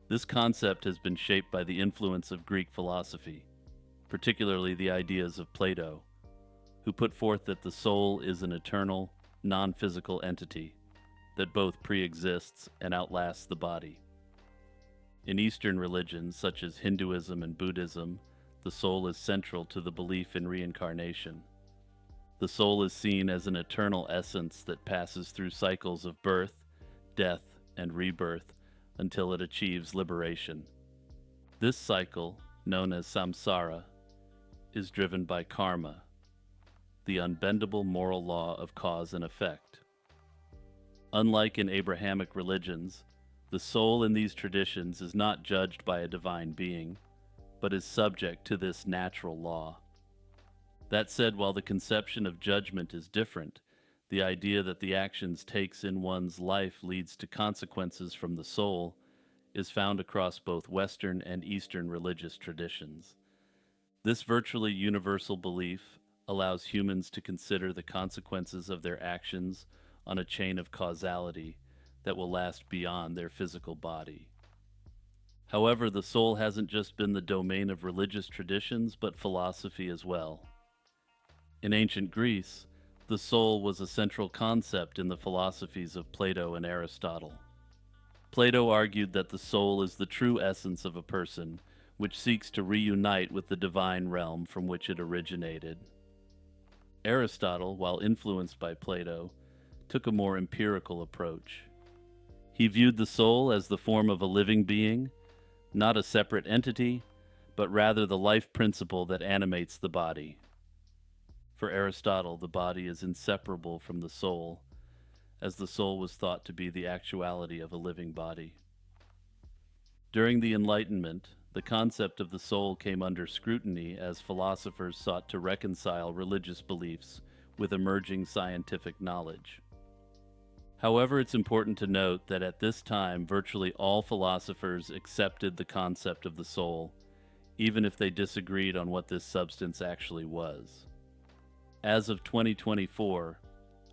This concept has been shaped by the influence of Greek philosophy, particularly the ideas of Plato, who put forth that the soul is an eternal, non-physical entity that both pre-exists and outlasts the body. In Eastern religions such as Hinduism and Buddhism, the soul is central to the belief in reincarnation. The soul is seen as an eternal essence that passes through cycles of birth, death, and rebirth until it achieves liberation. This cycle, known as samsara, is driven by karma, the unbendable moral law of cause and effect. Unlike in Abrahamic religions, the soul in these traditions is not judged by a divine being, but is subject to this natural law. That said, while the conception of judgment is different, the idea that the actions takes in one's life leads to consequences from the soul is found across both Western and Eastern religious traditions. This virtually universal belief allows humans to consider the consequences of their actions on a chain of causality that will last beyond their physical body. However, the soul hasn't just been the domain of religious traditions, but philosophy as well. In ancient Greece, the soul was a central concept in the philosophies of Plato and Aristotle. Plato argued that the soul is the true essence of a person, which seeks to reunite with the divine realm from which it originated. Aristotle, while influenced by Plato, took a more empirical approach. He viewed the soul as the form of a living being, not a separate entity, but rather the life principle that animates the body. For Aristotle, the body is inseparable from the soul, as the soul was thought to be the actuality of a living body. During the Enlightenment, the concept of the soul came under scrutiny as philosophers sought to reconcile religious beliefs with emerging scientific knowledge. However, it's important to note that at this time, virtually all philosophers accepted the concept of the soul, even if they disagreed on what this substance actually was. As of 2024,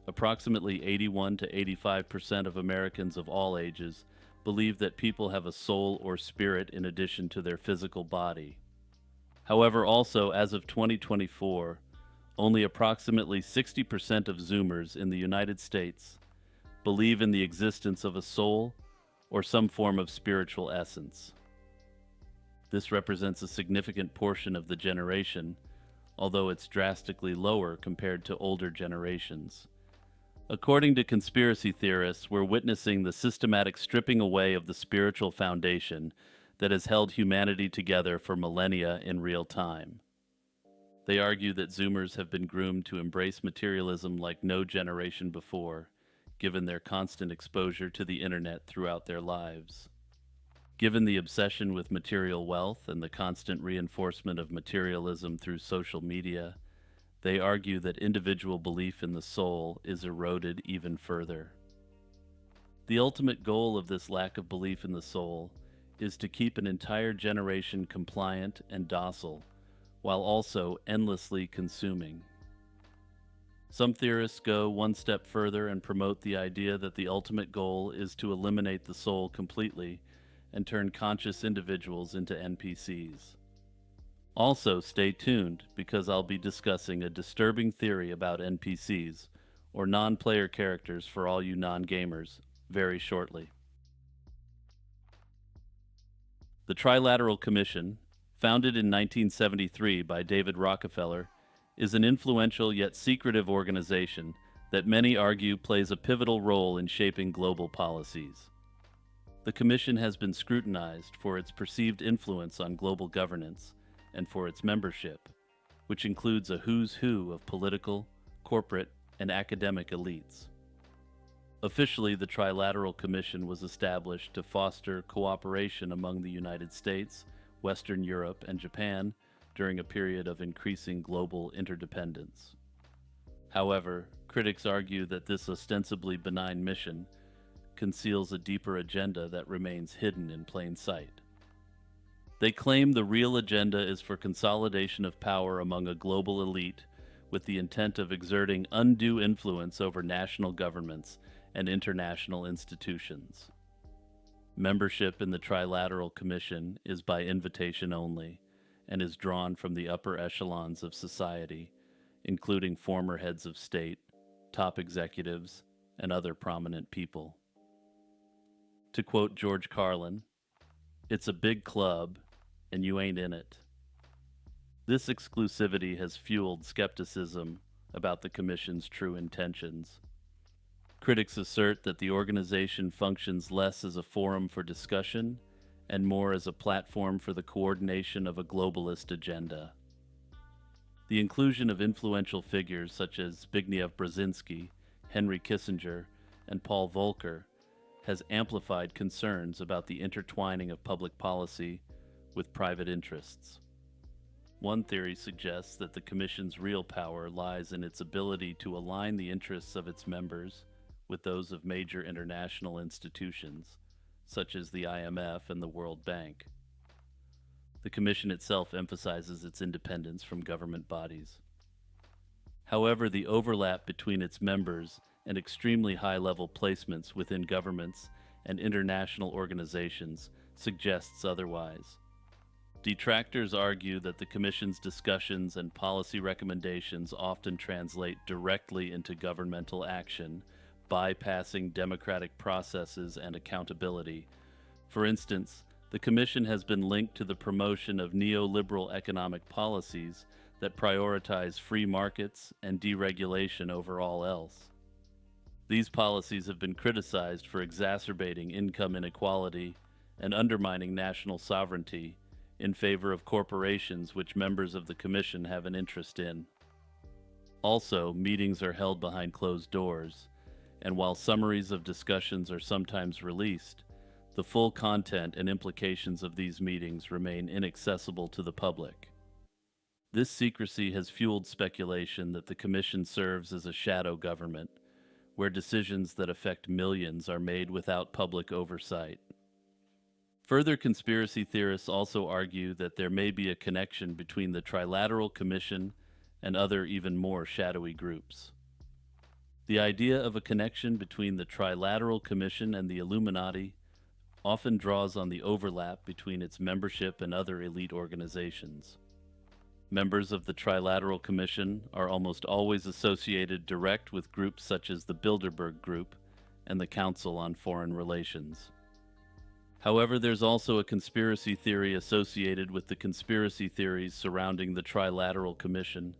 approximately 81 to 85% of Americans of all ages believe that people have a soul or spirit in addition to their physical body. However, also as of 2024, only approximately 60% of Zoomers in the United States believe in the existence of a soul or some form of spiritual essence. This represents a significant portion of the generation, although it's drastically lower compared to older generations. According to conspiracy theorists, we're witnessing the systematic stripping away of the spiritual foundation that has held humanity together for millennia in real time. They argue that Zoomers have been groomed to embrace materialism like no generation before, given their constant exposure to the internet throughout their lives. Given the obsession with material wealth and the constant reinforcement of materialism through social media, they argue that individual belief in the soul is eroded even further. The ultimate goal of this lack of belief in the soul is to keep an entire generation compliant and docile, while also endlessly consuming. Some theorists go one step further and promote the idea that the ultimate goal is to eliminate the soul completely and turn conscious individuals into NPCs. Also, stay tuned because I'll be discussing a disturbing theory about NPCs, or non-player characters for all you non-gamers, very shortly. The Trilateral Commission, founded in 1973 by David Rockefeller, is an influential yet secretive organization that many argue plays a pivotal role in shaping global policies. The Commission has been scrutinized for its perceived influence on global governance and for its membership, which includes a who's who of political, corporate, and academic elites. Officially, the Trilateral Commission was established to foster cooperation among the United States, Western Europe, and Japan during a period of increasing global interdependence. However, critics argue that this ostensibly benign mission conceals a deeper agenda that remains hidden in plain sight. They claim the real agenda is for consolidation of power among a global elite with the intent of exerting undue influence over national governments and international institutions. Membership in the Trilateral Commission is by invitation only and is drawn from the upper echelons of society, including former heads of state, top executives, and other prominent people. To quote George Carlin, "It's a big club, and you ain't in it." This exclusivity has fueled skepticism about the Commission's true intentions. Critics assert that the organization functions less as a forum for discussion and more as a platform for the coordination of a globalist agenda. The inclusion of influential figures such as Zbigniew Brzezinski, Henry Kissinger, and Paul Volcker has amplified concerns about the intertwining of public policy with private interests. One theory suggests that the Commission's real power lies in its ability to align the interests of its members with those of major international institutions, such as the IMF and the World Bank. The Commission itself emphasizes its independence from government bodies. However, the overlap between its members and extremely high-level placements within governments and international organizations suggests otherwise. Detractors argue that the Commission's discussions and policy recommendations often translate directly into governmental action, bypassing democratic processes and accountability. For instance, the Commission has been linked to the promotion of neoliberal economic policies that prioritize free markets and deregulation over all else. These policies have been criticized for exacerbating income inequality and undermining national sovereignty in favor of corporations which members of the Commission have an interest in. Also, meetings are held behind closed doors, and while summaries of discussions are sometimes released, the full content and implications of these meetings remain inaccessible to the public. This secrecy has fueled speculation that the Commission serves as a shadow government, where decisions that affect millions are made without public oversight. Further conspiracy theorists also argue that there may be a connection between the Trilateral Commission and other even more shadowy groups. The idea of a connection between the Trilateral Commission and the Illuminati often draws on the overlap between its membership and other elite organizations. Members of the Trilateral Commission are almost always associated direct with groups such as the Bilderberg Group and the Council on Foreign Relations. However, there's also a conspiracy theory associated with the conspiracy theories surrounding the Trilateral Commission.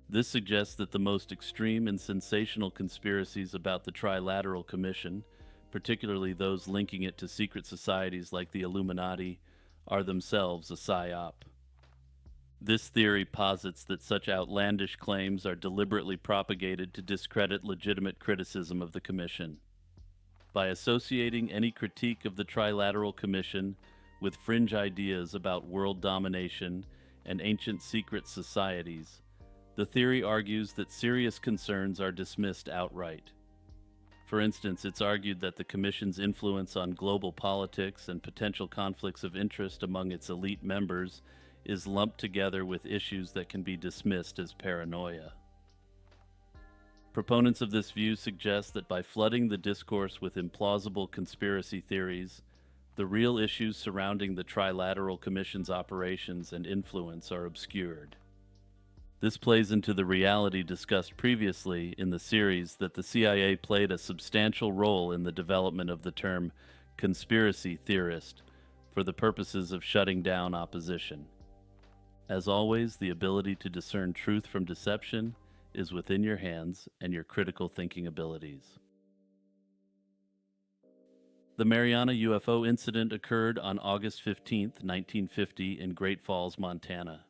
This suggests that the most extreme and sensational conspiracies about the Trilateral Commission, particularly those linking it to secret societies like the Illuminati, are themselves a psyop. This theory posits that such outlandish claims are deliberately propagated to discredit legitimate criticism of the Commission. By associating any critique of the Trilateral Commission with fringe ideas about world domination and ancient secret societies, the theory argues that serious concerns are dismissed outright. For instance, it's argued that the Commission's influence on global politics and potential conflicts of interest among its elite members is lumped together with issues that can be dismissed as paranoia. Proponents of this view suggest that by flooding the discourse with implausible conspiracy theories, the real issues surrounding the Trilateral Commission's operations and influence are obscured. This plays into the reality discussed previously in the series that the CIA played a substantial role in the development of the term conspiracy theorist for the purposes of shutting down opposition. As always, the ability to discern truth from deception is within your hands and your critical thinking abilities. The Mariana UFO incident occurred on August 15, 1950 in Great Falls, Montana.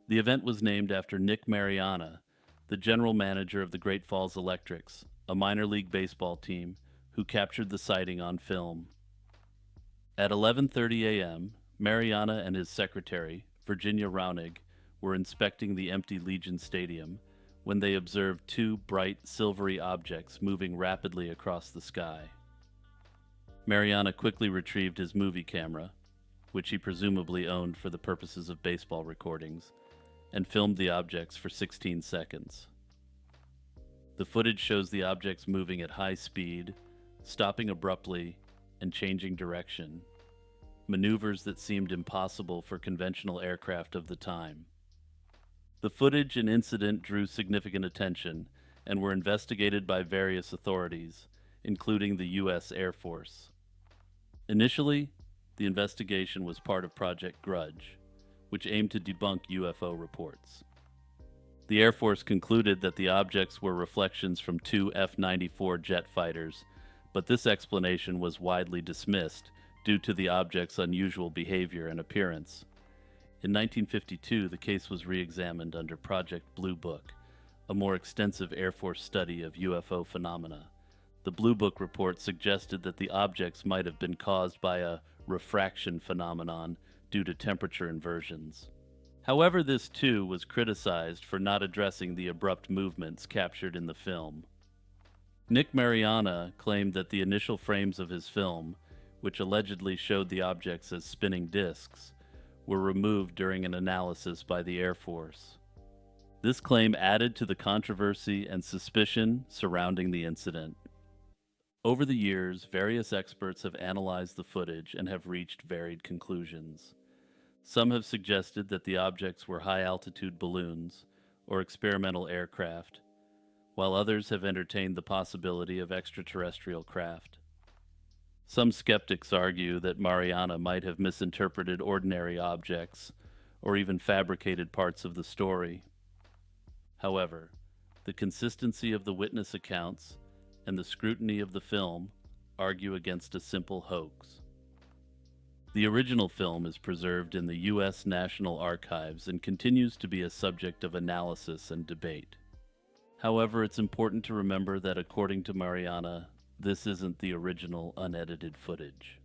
The event was named after Nick Mariana, the general manager of the Great Falls Electrics, a minor league baseball team, who captured the sighting on film. At 11:30 a.m., Mariana and his secretary, Virginia Raunig, were inspecting the empty Legion Stadium when they observed two bright, silvery objects moving rapidly across the sky. Mariana quickly retrieved his movie camera, which he presumably owned for the purposes of baseball recordings, and filmed the objects for 16 seconds. The footage shows the objects moving at high speed, stopping abruptly, and changing direction, maneuvers that seemed impossible for conventional aircraft of the time. The footage and incident drew significant attention and were investigated by various authorities, including the U.S. Air Force. Initially, the investigation was part of Project Grudge, which aimed to debunk UFO reports. The Air Force concluded that the objects were reflections from two F-94 jet fighters, but this explanation was widely dismissed due to the object's unusual behavior and appearance. In 1952, the case was re-examined under Project Blue Book, a more extensive Air Force study of UFO phenomena. The Blue Book report suggested that the objects might have been caused by a refraction phenomenon due to temperature inversions. However, this too was criticized for not addressing the abrupt movements captured in the film. Nick Mariana claimed that the initial frames of his film, which allegedly showed the objects as spinning discs, were removed during an analysis by the Air Force. This claim added to the controversy and suspicion surrounding the incident. Over the years, various experts have analyzed the footage and have reached varied conclusions. Some have suggested that the objects were high-altitude balloons or experimental aircraft, while others have entertained the possibility of extraterrestrial craft. Some skeptics argue that Mariana might have misinterpreted ordinary objects or even fabricated parts of the story. However, the consistency of the witness accounts and the scrutiny of the film argue against a simple hoax. The original film is preserved in the U.S. National Archives and continues to be a subject of analysis and debate. However, it's important to remember that according to Mariana, this isn't the original unedited footage.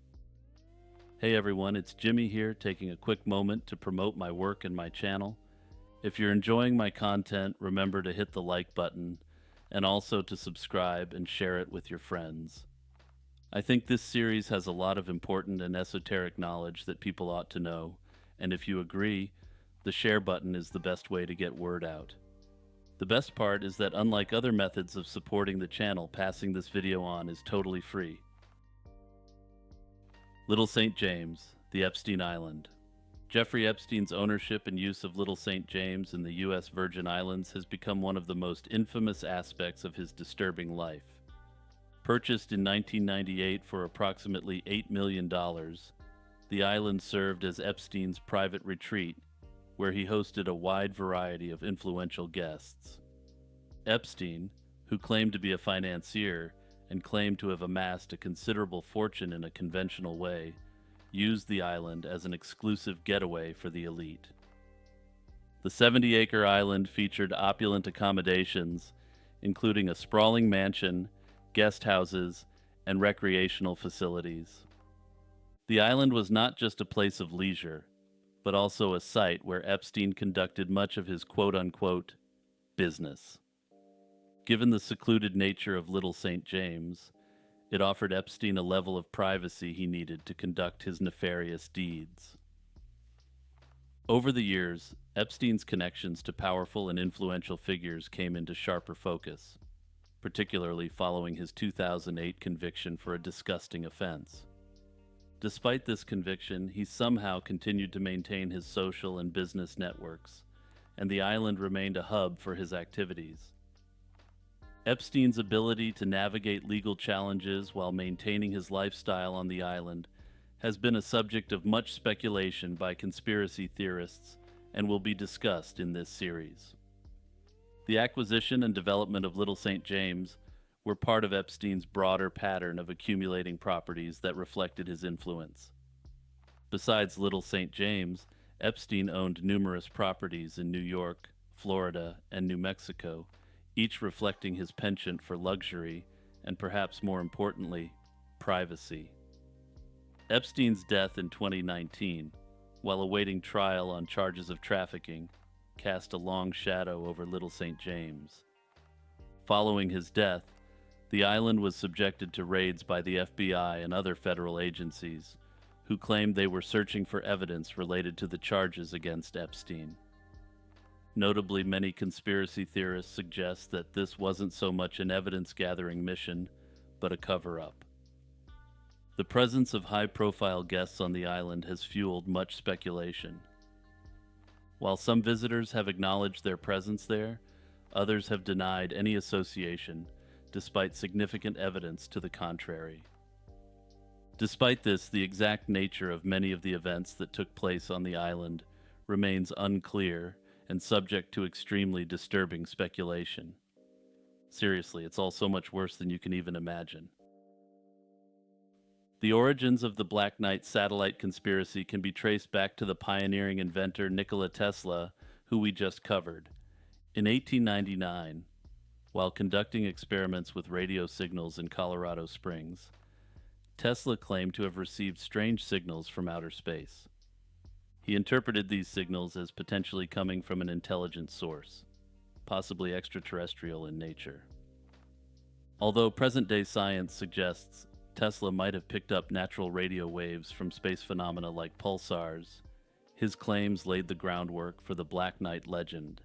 Hey everyone, it's Jimmy here, taking a quick moment to promote my work and my channel. If you're enjoying my content, remember to hit the like button and also to subscribe and share it with your friends. I think this series has a lot of important and esoteric knowledge that people ought to know, and if you agree, the share button is the best way to get word out. The best part is that unlike other methods of supporting the channel, passing this video on is totally free. Little St. James, the Epstein Island. Jeffrey Epstein's ownership and use of Little St. James in the U.S. Virgin Islands has become one of the most infamous aspects of his disturbing life. Purchased in 1998 for approximately $8 million, the island served as Epstein's private retreat, where he hosted a wide variety of influential guests. Epstein, who claimed to be a financier and claimed to have amassed a considerable fortune in a conventional way, used the island as an exclusive getaway for the elite. The 70-acre island featured opulent accommodations, including a sprawling mansion, guest houses, and recreational facilities. The island was not just a place of leisure, but also a site where Epstein conducted much of his quote-unquote business. Given the secluded nature of Little St. James, it offered Epstein a level of privacy he needed to conduct his nefarious deeds. Over the years, Epstein's connections to powerful and influential figures came into sharper focus, particularly following his 2008 conviction for a disgusting offense. Despite this conviction, he somehow continued to maintain his social and business networks, and the island remained a hub for his activities. Epstein's ability to navigate legal challenges while maintaining his lifestyle on the island has been a subject of much speculation by conspiracy theorists and will be discussed in this series. The acquisition and development of Little St. James were part of Epstein's broader pattern of accumulating properties that reflected his influence. Besides Little St. James, Epstein owned numerous properties in New York, Florida, and New Mexico, each reflecting his penchant for luxury and, perhaps more importantly, privacy. Epstein's death in 2019, while awaiting trial on charges of trafficking, cast a long shadow over Little St. James. Following his death, the island was subjected to raids by the FBI and other federal agencies, who claimed they were searching for evidence related to the charges against Epstein. Notably, many conspiracy theorists suggest that this wasn't so much an evidence-gathering mission, but a cover-up. The presence of high-profile guests on the island has fueled much speculation. While some visitors have acknowledged their presence there, others have denied any association, despite significant evidence to the contrary. Despite this, the exact nature of many of the events that took place on the island remains unclear and subject to extremely disturbing speculation. Seriously, it's all so much worse than you can even imagine. The origins of the Black Knight satellite conspiracy can be traced back to the pioneering inventor Nikola Tesla, who we just covered. In 1899, while conducting experiments with radio signals in Colorado Springs, Tesla claimed to have received strange signals from outer space. He interpreted these signals as potentially coming from an intelligent source, possibly extraterrestrial in nature. Although present-day science suggests Tesla might have picked up natural radio waves from space phenomena like pulsars, his claims laid the groundwork for the Black Knight legend.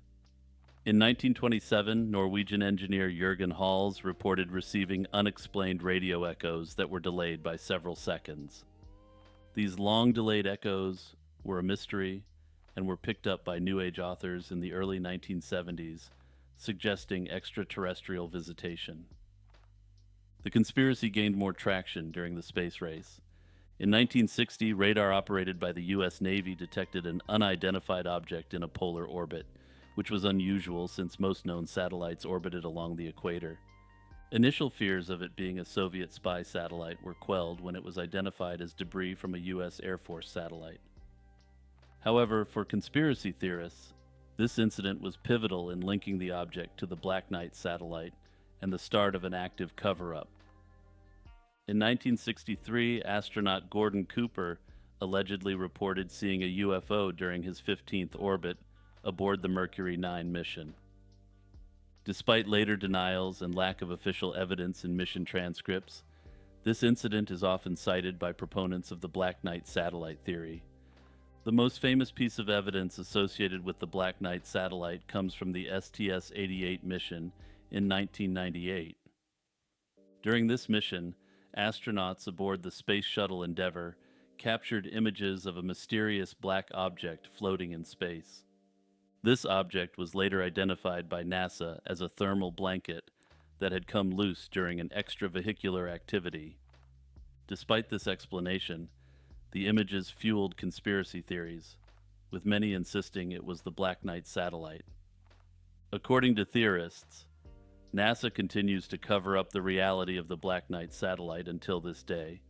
In 1927, Norwegian engineer Jürgen Hals reported receiving unexplained radio echoes that were delayed by several seconds. These long-delayed echoes were a mystery and were picked up by New Age authors in the early 1970s, suggesting extraterrestrial visitation. The conspiracy gained more traction during the space race. In 1960, radar operated by the U.S. Navy detected an unidentified object in a polar orbit, which was unusual since most known satellites orbited along the equator. Initial fears of it being a Soviet spy satellite were quelled when it was identified as debris from a U.S. Air Force satellite. However, for conspiracy theorists, this incident was pivotal in linking the object to the Black Knight satellite and the start of an active cover-up. In 1963, astronaut Gordon Cooper allegedly reported seeing a UFO during his 15th orbit aboard the Mercury 9 mission. Despite later denials and lack of official evidence in mission transcripts, this incident is often cited by proponents of the Black Knight satellite theory. The most famous piece of evidence associated with the Black Knight satellite comes from the STS-88 mission in 1998. During this mission, astronauts aboard the Space Shuttle Endeavour captured images of a mysterious black object floating in space. This object was later identified by NASA as a thermal blanket that had come loose during an extravehicular activity. Despite this explanation, the images fueled conspiracy theories, with many insisting it was the Black Knight satellite. According to theorists, NASA continues to cover up the reality of the Black Knight satellite until this day,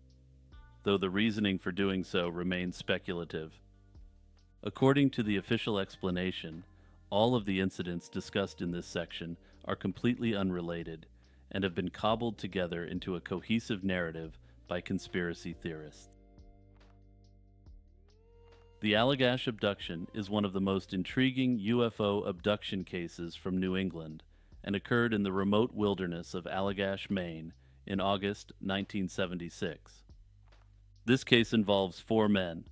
though the reasoning for doing so remains speculative. According to the official explanation, all of the incidents discussed in this section are completely unrelated and have been cobbled together into a cohesive narrative by conspiracy theorists. The Allagash abduction is one of the most intriguing UFO abduction cases from New England and occurred in the remote wilderness of Allagash, Maine in August 1976. This case involves four men,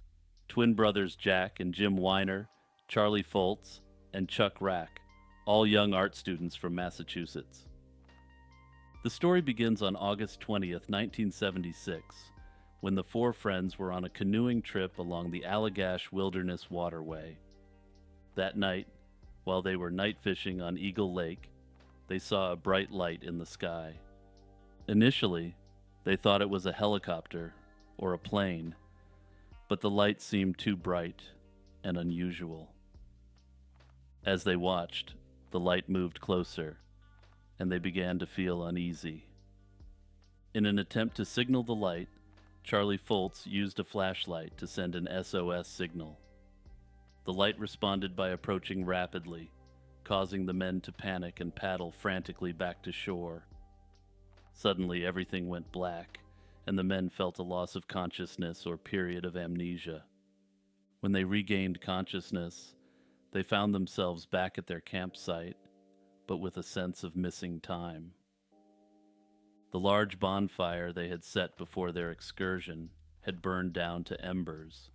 twin brothers Jack and Jim Weiner, Charlie Foltz, and Chuck Rack, all young art students from Massachusetts. The story begins on August 20th, 1976, when the four friends were on a canoeing trip along the Allagash Wilderness Waterway. That night, while they were night fishing on Eagle Lake, they saw a bright light in the sky. Initially, they thought it was a helicopter or a plane, but the light seemed too bright and unusual. As they watched, the light moved closer, and they began to feel uneasy. In an attempt to signal the light, Charlie Foltz used a flashlight to send an SOS signal. The light responded by approaching rapidly, causing the men to panic and paddle frantically back to shore. Suddenly, everything went black, and the men felt a loss of consciousness or period of amnesia. When they regained consciousness, they found themselves back at their campsite, but with a sense of missing time. The large bonfire they had set before their excursion had burned down to embers,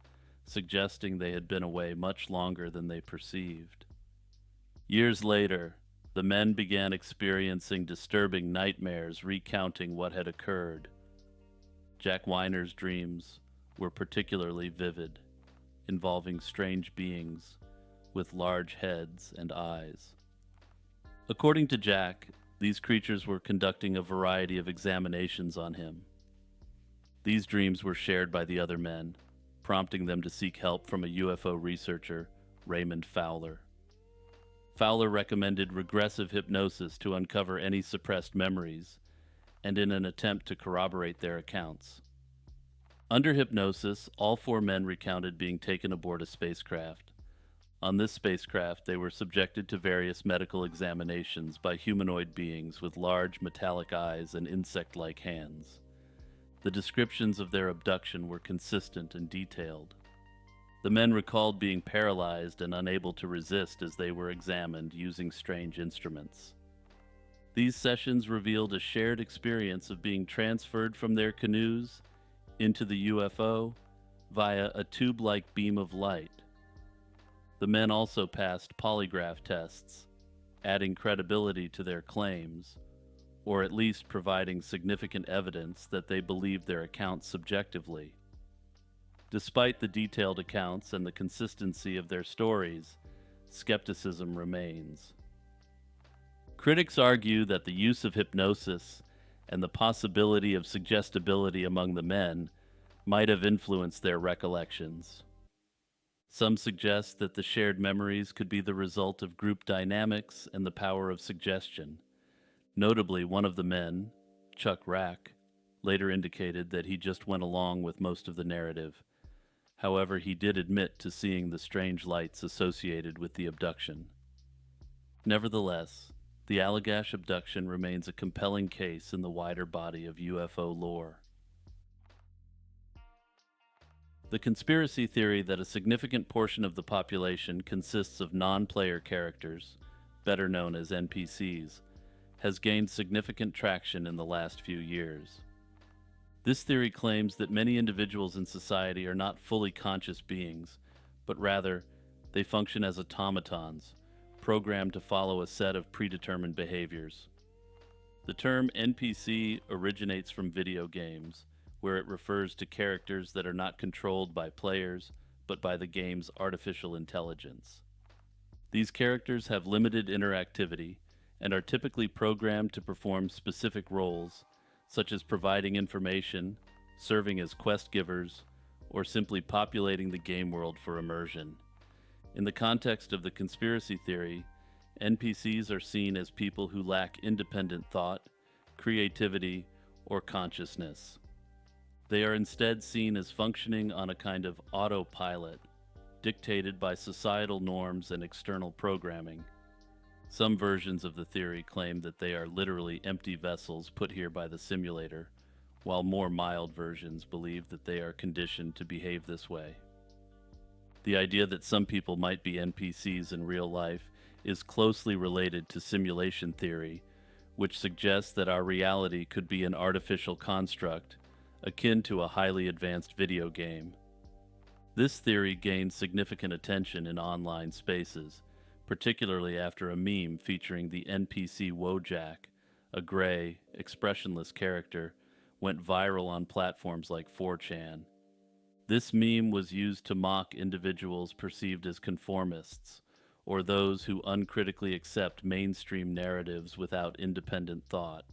suggesting they had been away much longer than they perceived. Years later, the men began experiencing disturbing nightmares recounting what had occurred. Jack Weiner's dreams were particularly vivid, involving strange beings with large heads and eyes. According to Jack, these creatures were conducting a variety of examinations on him. These dreams were shared by the other men, prompting them to seek help from a UFO researcher, Raymond Fowler. Fowler recommended regressive hypnosis to uncover any suppressed memories, and in an attempt to corroborate their accounts. Under hypnosis, all four men recounted being taken aboard a spacecraft. On this spacecraft, they were subjected to various medical examinations by humanoid beings with large metallic eyes and insect-like hands. The descriptions of their abduction were consistent and detailed. The men recalled being paralyzed and unable to resist as they were examined using strange instruments. These sessions revealed a shared experience of being transferred from their canoes into the UFO via a tube-like beam of light. The men also passed polygraph tests, adding credibility to their claims, or at least providing significant evidence that they believed their accounts subjectively. Despite the detailed accounts and the consistency of their stories, skepticism remains. Critics argue that the use of hypnosis and the possibility of suggestibility among the men might have influenced their recollections. Some suggest that the shared memories could be the result of group dynamics and the power of suggestion. Notably, one of the men, Chuck Rack, later indicated that he just went along with most of the narrative. However, he did admit to seeing the strange lights associated with the abduction. Nevertheless, the Allagash abduction remains a compelling case in the wider body of UFO lore. The conspiracy theory that a significant portion of the population consists of non-player characters, better known as NPCs, has gained significant traction in the last few years. This theory claims that many individuals in society are not fully conscious beings, but rather, they function as automatons, programmed to follow a set of predetermined behaviors. The term NPC originates from video games, where it refers to characters that are not controlled by players, but by the game's artificial intelligence. These characters have limited interactivity and are typically programmed to perform specific roles, such as providing information, serving as quest givers, or simply populating the game world for immersion. In the context of the conspiracy theory, NPCs are seen as people who lack independent thought, creativity, or consciousness. They are instead seen as functioning on a kind of autopilot, dictated by societal norms and external programming. Some versions of the theory claim that they are literally empty vessels put here by the simulator, while more mild versions believe that they are conditioned to behave this way. The idea that some people might be NPCs in real life is closely related to simulation theory, which suggests that our reality could be an artificial construct akin to a highly advanced video game. This theory gained significant attention in online spaces, particularly after a meme featuring the NPC Wojak, a gray, expressionless character, went viral on platforms like 4chan. This meme was used to mock individuals perceived as conformists, or those who uncritically accept mainstream narratives without independent thought.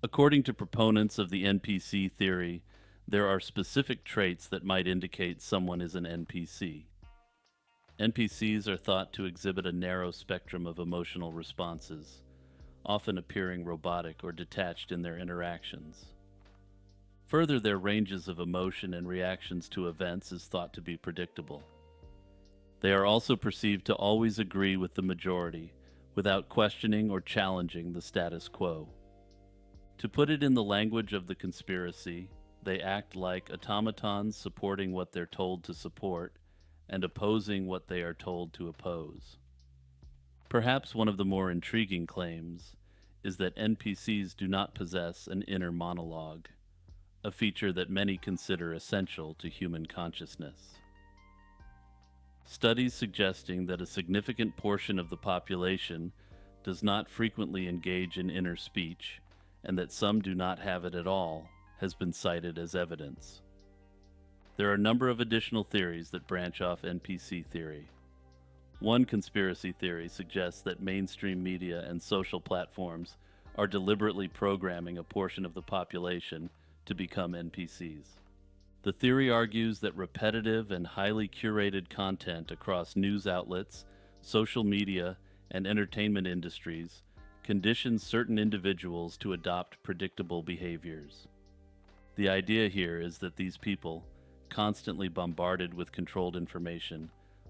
According to proponents of the NPC theory, there are specific traits that might indicate someone is an NPC. NPCs are thought to exhibit a narrow spectrum of emotional responses, often appearing robotic or detached in their interactions. Further, their ranges of emotion and reactions to events is thought to be predictable. They are also perceived to always agree with the majority, without questioning or challenging the status quo. To put it in the language of the conspiracy, they act like automatons supporting what they're told to support and opposing what they are told to oppose. Perhaps one of the more intriguing claims is that NPCs do not possess an inner monologue, a feature that many consider essential to human consciousness. Studies suggesting that a significant portion of the population does not frequently engage in inner speech, and that some do not have it at all, has been cited as evidence. There are a number of additional theories that branch off NPC theory. One conspiracy theory suggests that mainstream media and social platforms are deliberately programming a portion of the population to become NPCs. The theory argues that repetitive and highly curated content across news outlets, social media, and entertainment industries conditions certain individuals to adopt predictable behaviors. The idea here is that these people, constantly bombarded with controlled information,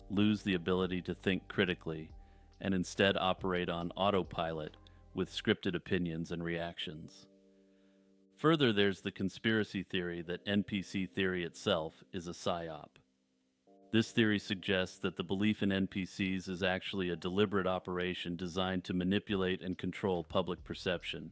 lose the ability to think critically and instead operate on autopilot with scripted opinions and reactions. Further, there's the conspiracy theory that NPC theory itself is a psyop. This theory suggests that the belief in NPCs is actually a deliberate operation designed to manipulate and control public perception.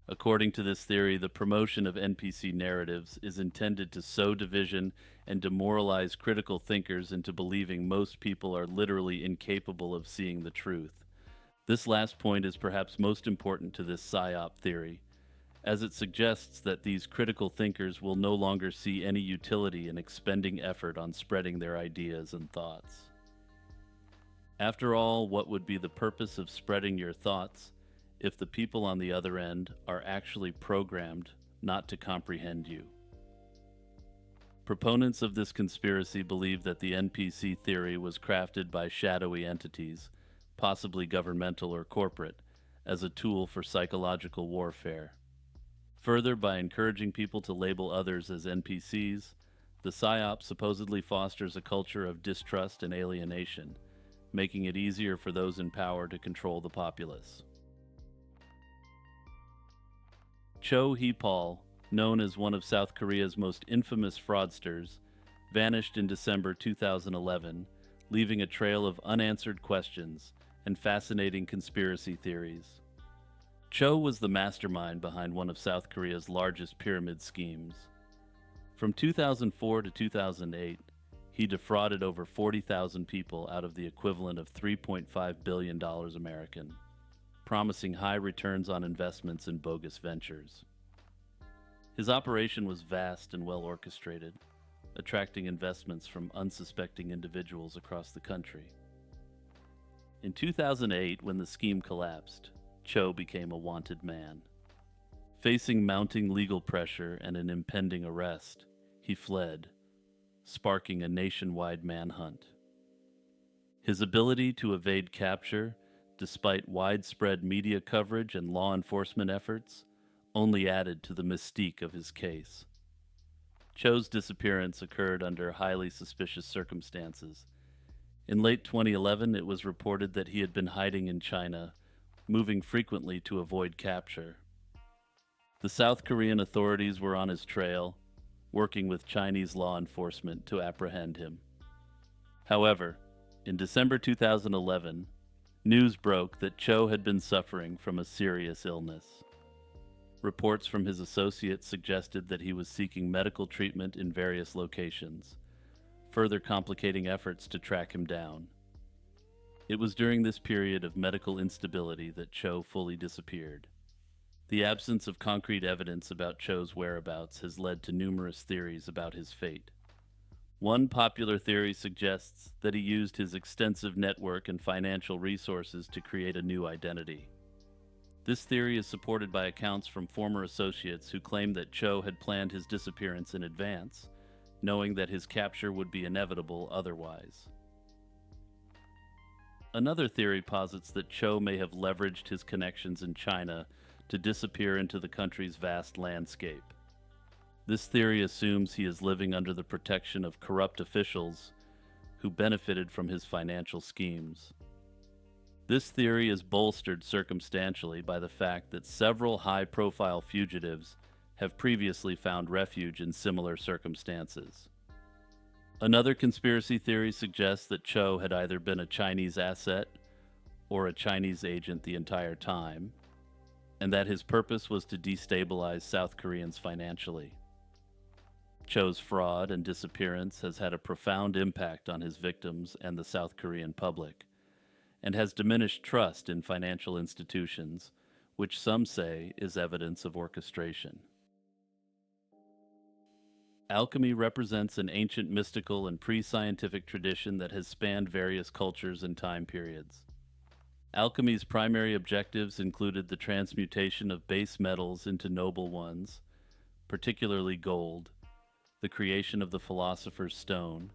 According to this theory, the promotion of NPC narratives is intended to sow division and demoralize critical thinkers into believing most people are literally incapable of seeing the truth. This last point is perhaps most important to this psyop theory, as it suggests that these critical thinkers will no longer see any utility in expending effort on spreading their ideas and thoughts. After all, what would be the purpose of spreading your thoughts if the people on the other end are actually programmed not to comprehend you? Proponents of this conspiracy believe that the NPC theory was crafted by shadowy entities, possibly governmental or corporate, as a tool for psychological warfare. Further, by encouraging people to label others as NPCs, the psyop supposedly fosters a culture of distrust and alienation, making it easier for those in power to control the populace. Cho Hee-pol, known as one of South Korea's most infamous fraudsters, vanished in December 2011, leaving a trail of unanswered questions and fascinating conspiracy theories. Cho was the mastermind behind one of South Korea's largest pyramid schemes. From 2004 to 2008, he defrauded over 40,000 people out of the equivalent of $3.5 billion American, promising high returns on investments in bogus ventures. His operation was vast and well orchestrated, attracting investments from unsuspecting individuals across the country. In 2008, when the scheme collapsed, Cho became a wanted man. Facing mounting legal pressure and an impending arrest, he fled, sparking a nationwide manhunt. His ability to evade capture, despite widespread media coverage and law enforcement efforts, only added to the mystique of his case. Cho's disappearance occurred under highly suspicious circumstances. In late 2011, it was reported that he had been hiding in China, moving frequently to avoid capture. The South Korean authorities were on his trail, working with Chinese law enforcement to apprehend him. However, in December 2011, news broke that Cho had been suffering from a serious illness. Reports from his associates suggested that he was seeking medical treatment in various locations, further complicating efforts to track him down. It was during this period of medical instability that Cho fully disappeared. The absence of concrete evidence about Cho's whereabouts has led to numerous theories about his fate. One popular theory suggests that he used his extensive network and financial resources to create a new identity. This theory is supported by accounts from former associates who claim that Cho had planned his disappearance in advance, knowing that his capture would be inevitable otherwise. Another theory posits that Cho may have leveraged his connections in China to disappear into the country's vast landscape. This theory assumes he is living under the protection of corrupt officials who benefited from his financial schemes. This theory is bolstered circumstantially by the fact that several high-profile fugitives have previously found refuge in similar circumstances. Another conspiracy theory suggests that Cho had either been a Chinese asset or a Chinese agent the entire time, and that his purpose was to destabilize South Koreans financially. Cho's fraud and disappearance has had a profound impact on his victims and the South Korean public, and has diminished trust in financial institutions, which some say is evidence of orchestration. Alchemy represents an ancient mystical and pre-scientific tradition that has spanned various cultures and time periods. Alchemy's primary objectives included the transmutation of base metals into noble ones, particularly gold, the creation of the philosopher's stone,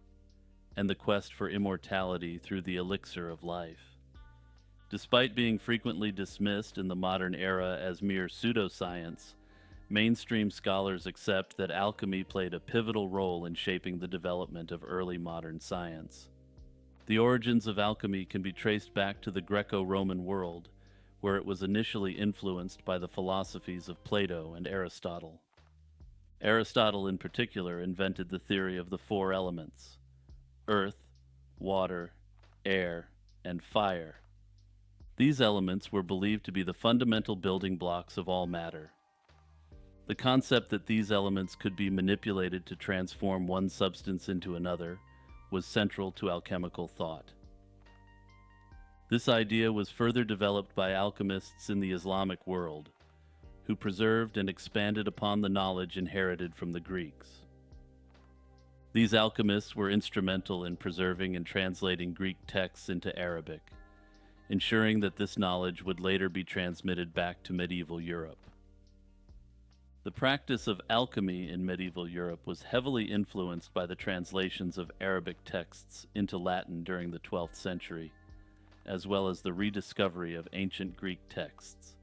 and the quest for immortality through the elixir of life. Despite being frequently dismissed in the modern era as mere pseudoscience, mainstream scholars accept that alchemy played a pivotal role in shaping the development of early modern science. The origins of alchemy can be traced back to the Greco-Roman world, where it was initially influenced by the philosophies of Plato and Aristotle. Aristotle, in particular, invented the theory of the four elements: earth, water, air, and fire. These elements were believed to be the fundamental building blocks of all matter. The concept that these elements could be manipulated to transform one substance into another was central to alchemical thought. This idea was further developed by alchemists in the Islamic world, who preserved and expanded upon the knowledge inherited from the Greeks. These alchemists were instrumental in preserving and translating Greek texts into Arabic, ensuring that this knowledge would later be transmitted back to medieval Europe. The practice of alchemy in medieval Europe was heavily influenced by the translations of Arabic texts into Latin during the 12th century, as well as the rediscovery of ancient Greek texts.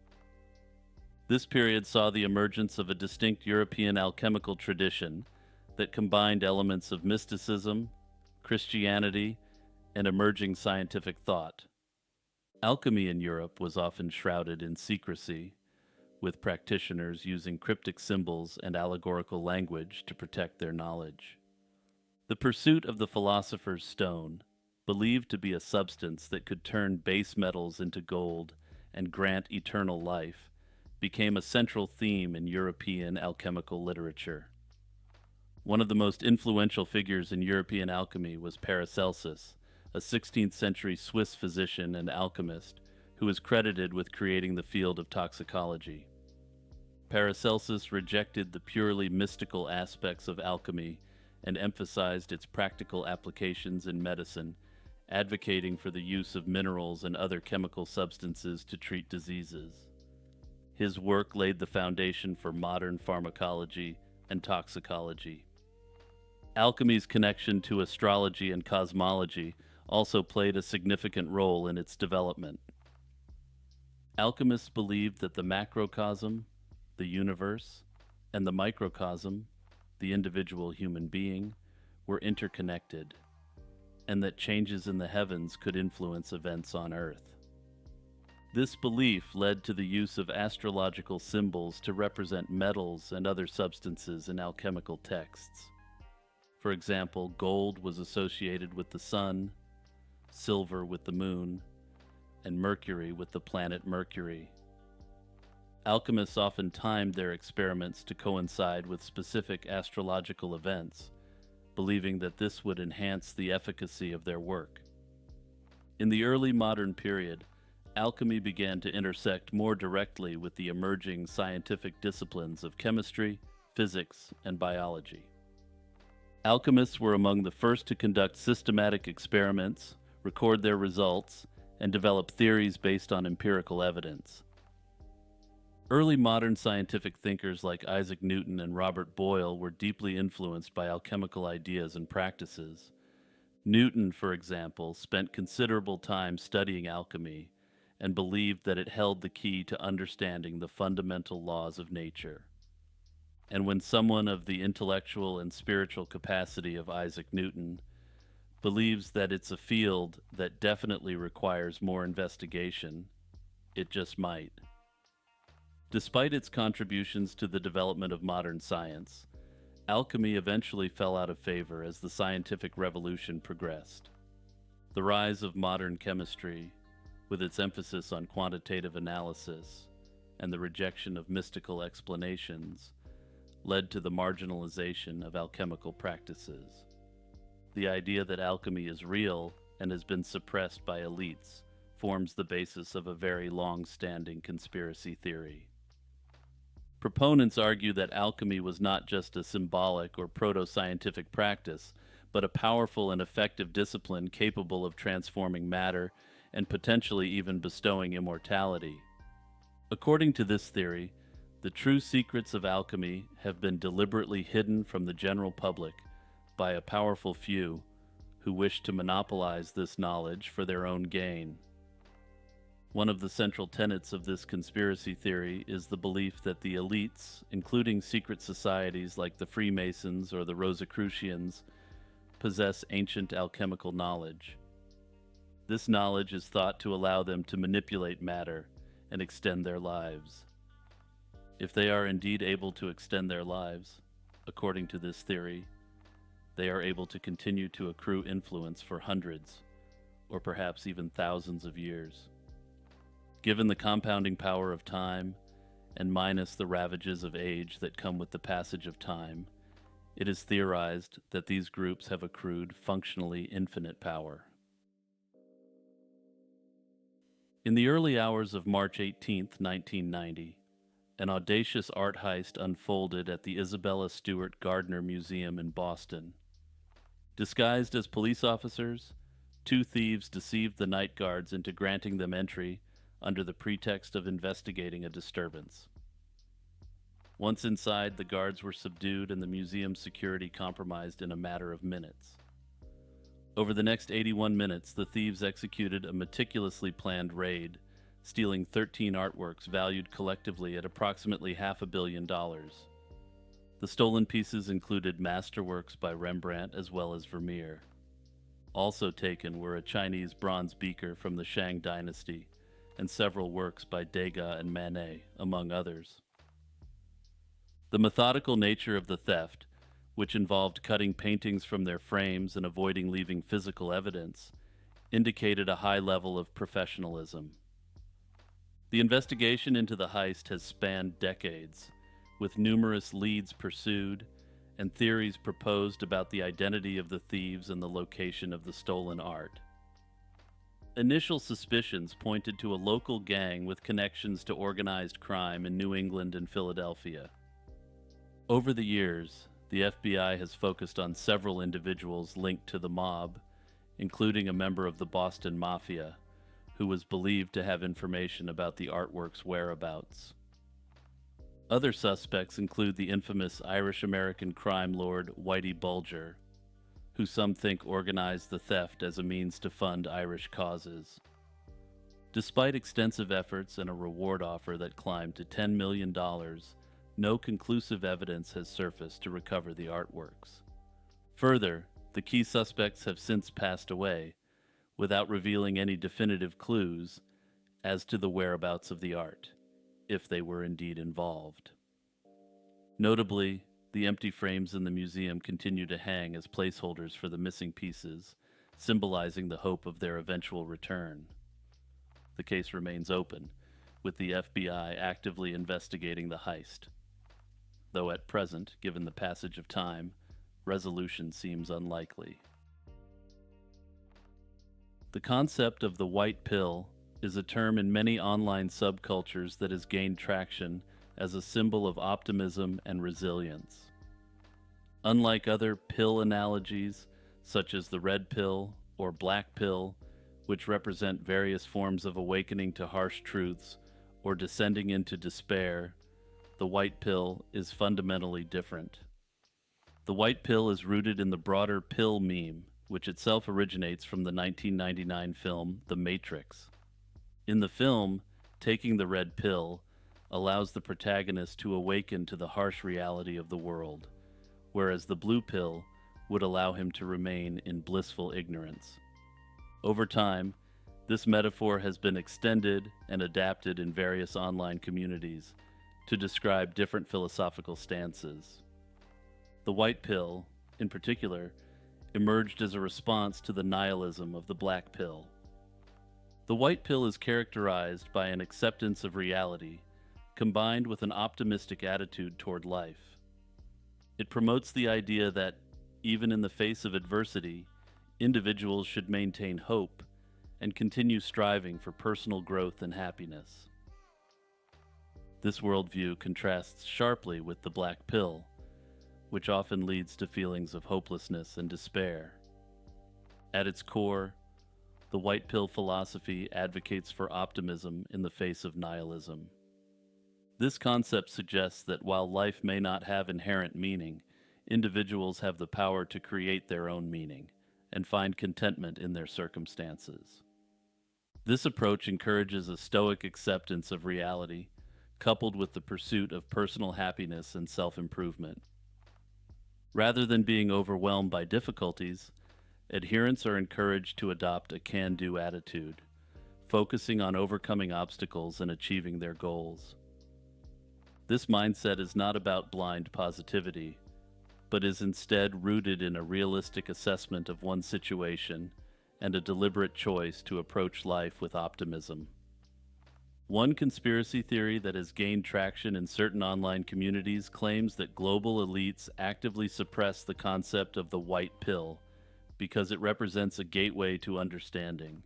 This period saw the emergence of a distinct European alchemical tradition that combined elements of mysticism, Christianity, and emerging scientific thought. Alchemy in Europe was often shrouded in secrecy, with practitioners using cryptic symbols and allegorical language to protect their knowledge. The pursuit of the philosopher's stone, believed to be a substance that could turn base metals into gold and grant eternal life, became a central theme in European alchemical literature. One of the most influential figures in European alchemy was Paracelsus, a 16th century Swiss physician and alchemist who is credited with creating the field of toxicology. Paracelsus rejected the purely mystical aspects of alchemy and emphasized its practical applications in medicine, advocating for the use of minerals and other chemical substances to treat diseases. His work laid the foundation for modern pharmacology and toxicology. Alchemy's connection to astrology and cosmology also played a significant role in its development. Alchemists believed that the macrocosm, the universe, and the microcosm, the individual human being, were interconnected, and that changes in the heavens could influence events on Earth. This belief led to the use of astrological symbols to represent metals and other substances in alchemical texts. For example, gold was associated with the sun, silver with the moon, and Mercury with the planet Mercury. Alchemists often timed their experiments to coincide with specific astrological events, believing that this would enhance the efficacy of their work. In the early modern period, alchemy began to intersect more directly with the emerging scientific disciplines of chemistry, physics, and biology. Alchemists were among the first to conduct systematic experiments, record their results, and develop theories based on empirical evidence. Early modern scientific thinkers like Isaac Newton and Robert Boyle were deeply influenced by alchemical ideas and practices. Newton, for example, spent considerable time studying alchemy and believed that it held the key to understanding the fundamental laws of nature. And when someone of the intellectual and spiritual capacity of Isaac Newton believes that it's a field that definitely requires more investigation, it just might. Despite its contributions to the development of modern science, alchemy eventually fell out of favor as the scientific revolution progressed. The rise of modern chemistry, with its emphasis on quantitative analysis and the rejection of mystical explanations, led to the marginalization of alchemical practices. The idea that alchemy is real and has been suppressed by elites forms the basis of a very long-standing conspiracy theory. Proponents argue that alchemy was not just a symbolic or proto-scientific practice, but a powerful and effective discipline capable of transforming matter and potentially even bestowing immortality. According to this theory, the true secrets of alchemy have been deliberately hidden from the general public by a powerful few who wish to monopolize this knowledge for their own gain. One of the central tenets of this conspiracy theory is the belief that the elites, including secret societies like the Freemasons or the Rosicrucians, possess ancient alchemical knowledge. This knowledge is thought to allow them to manipulate matter and extend their lives. If they are indeed able to extend their lives, according to this theory, they are able to continue to accrue influence for hundreds, or perhaps even thousands of years. Given the compounding power of time, and minus the ravages of age that come with the passage of time, it is theorized that these groups have accrued functionally infinite power. In the early hours of March 18, 1990, an audacious art heist unfolded at the Isabella Stewart Gardner Museum in Boston. Disguised as police officers, two thieves deceived the night guards into granting them entry under the pretext of investigating a disturbance. Once inside, the guards were subdued and the museum's security compromised in a matter of minutes. Over the next 81 minutes, the thieves executed a meticulously planned raid, stealing 13 artworks valued collectively at approximately $500 million. The stolen pieces included masterworks by Rembrandt as well as Vermeer. Also taken were a Chinese bronze beaker from the Shang dynasty and several works by Degas and Manet, among others. The methodical nature of the theft, which involved cutting paintings from their frames and avoiding leaving physical evidence, indicated a high level of professionalism. The investigation into the heist has spanned decades, with numerous leads pursued and theories proposed about the identity of the thieves and the location of the stolen art. Initial suspicions pointed to a local gang with connections to organized crime in New England and Philadelphia. Over the years, the FBI has focused on several individuals linked to the mob, including a member of the Boston Mafia, who was believed to have information about the artwork's whereabouts. Other suspects include the infamous Irish-American crime lord Whitey Bulger, who some think organized the theft as a means to fund Irish causes. Despite extensive efforts and a reward offer that climbed to $10 million, no conclusive evidence has surfaced to recover the artworks. Further, the key suspects have since passed away, without revealing any definitive clues as to the whereabouts of the art, if they were indeed involved. Notably, the empty frames in the museum continue to hang as placeholders for the missing pieces, symbolizing the hope of their eventual return. The case remains open, with the FBI actively investigating the heist, though at present, given the passage of time, resolution seems unlikely. The concept of the white pill is a term in many online subcultures that has gained traction as a symbol of optimism and resilience. Unlike other pill analogies, such as the red pill or black pill, which represent various forms of awakening to harsh truths or descending into despair, the white pill is fundamentally different. The white pill is rooted in the broader pill meme, which itself originates from the 1999 film The Matrix. In the film, taking the red pill allows the protagonist to awaken to the harsh reality of the world, whereas the blue pill would allow him to remain in blissful ignorance. Over time, this metaphor has been extended and adapted in various online communities to describe different philosophical stances. The white pill, in particular, emerged as a response to the nihilism of the black pill. The white pill is characterized by an acceptance of reality, combined with an optimistic attitude toward life. It promotes the idea that, even in the face of adversity, individuals should maintain hope and continue striving for personal growth and happiness. This worldview contrasts sharply with the black pill, which often leads to feelings of hopelessness and despair. At its core, the white pill philosophy advocates for optimism in the face of nihilism. This concept suggests that while life may not have inherent meaning, individuals have the power to create their own meaning and find contentment in their circumstances. This approach encourages a stoic acceptance of reality, coupled with the pursuit of personal happiness and self-improvement. Rather than being overwhelmed by difficulties, adherents are encouraged to adopt a can-do attitude, focusing on overcoming obstacles and achieving their goals. This mindset is not about blind positivity, but is instead rooted in a realistic assessment of one's situation and a deliberate choice to approach life with optimism. One conspiracy theory that has gained traction in certain online communities claims that global elites actively suppress the concept of the white pill because it represents a gateway to understanding.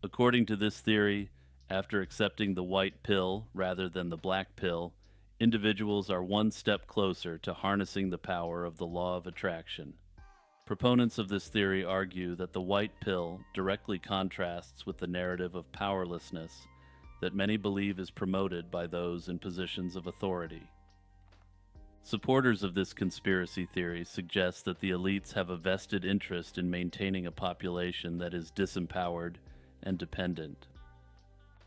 According to this theory, after accepting the white pill rather than the black pill, individuals are one step closer to harnessing the power of the law of attraction. Proponents of this theory argue that the white pill directly contrasts with the narrative of powerlessness that many believe is promoted by those in positions of authority. Supporters of this conspiracy theory suggest that the elites have a vested interest in maintaining a population that is disempowered and dependent.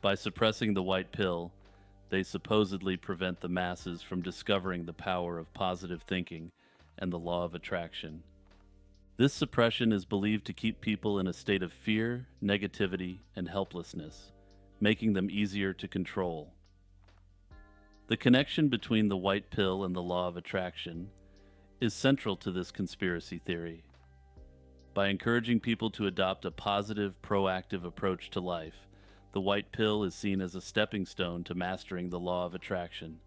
By suppressing the white pill, they supposedly prevent the masses from discovering the power of positive thinking and the law of attraction. This suppression is believed to keep people in a state of fear, negativity, and helplessness, making them easier to control. The connection between the white pill and the law of attraction is central to this conspiracy theory. By encouraging people to adopt a positive, proactive approach to life, the white pill is seen as a stepping stone to mastering the law of attraction.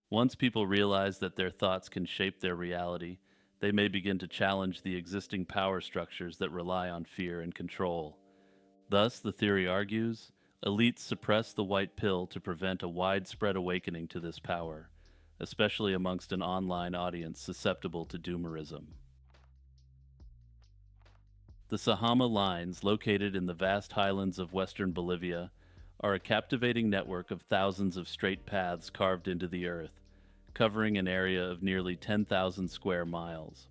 Once people realize that their thoughts can shape their reality, they may begin to challenge the existing power structures that rely on fear and control. Thus, the theory argues, elites suppress the white pill to prevent a widespread awakening to this power, especially amongst an online audience susceptible to doomerism. The Sahama Lines, located in the vast highlands of western Bolivia, are a captivating network of thousands of straight paths carved into the earth, covering an area of nearly 10,000 square miles.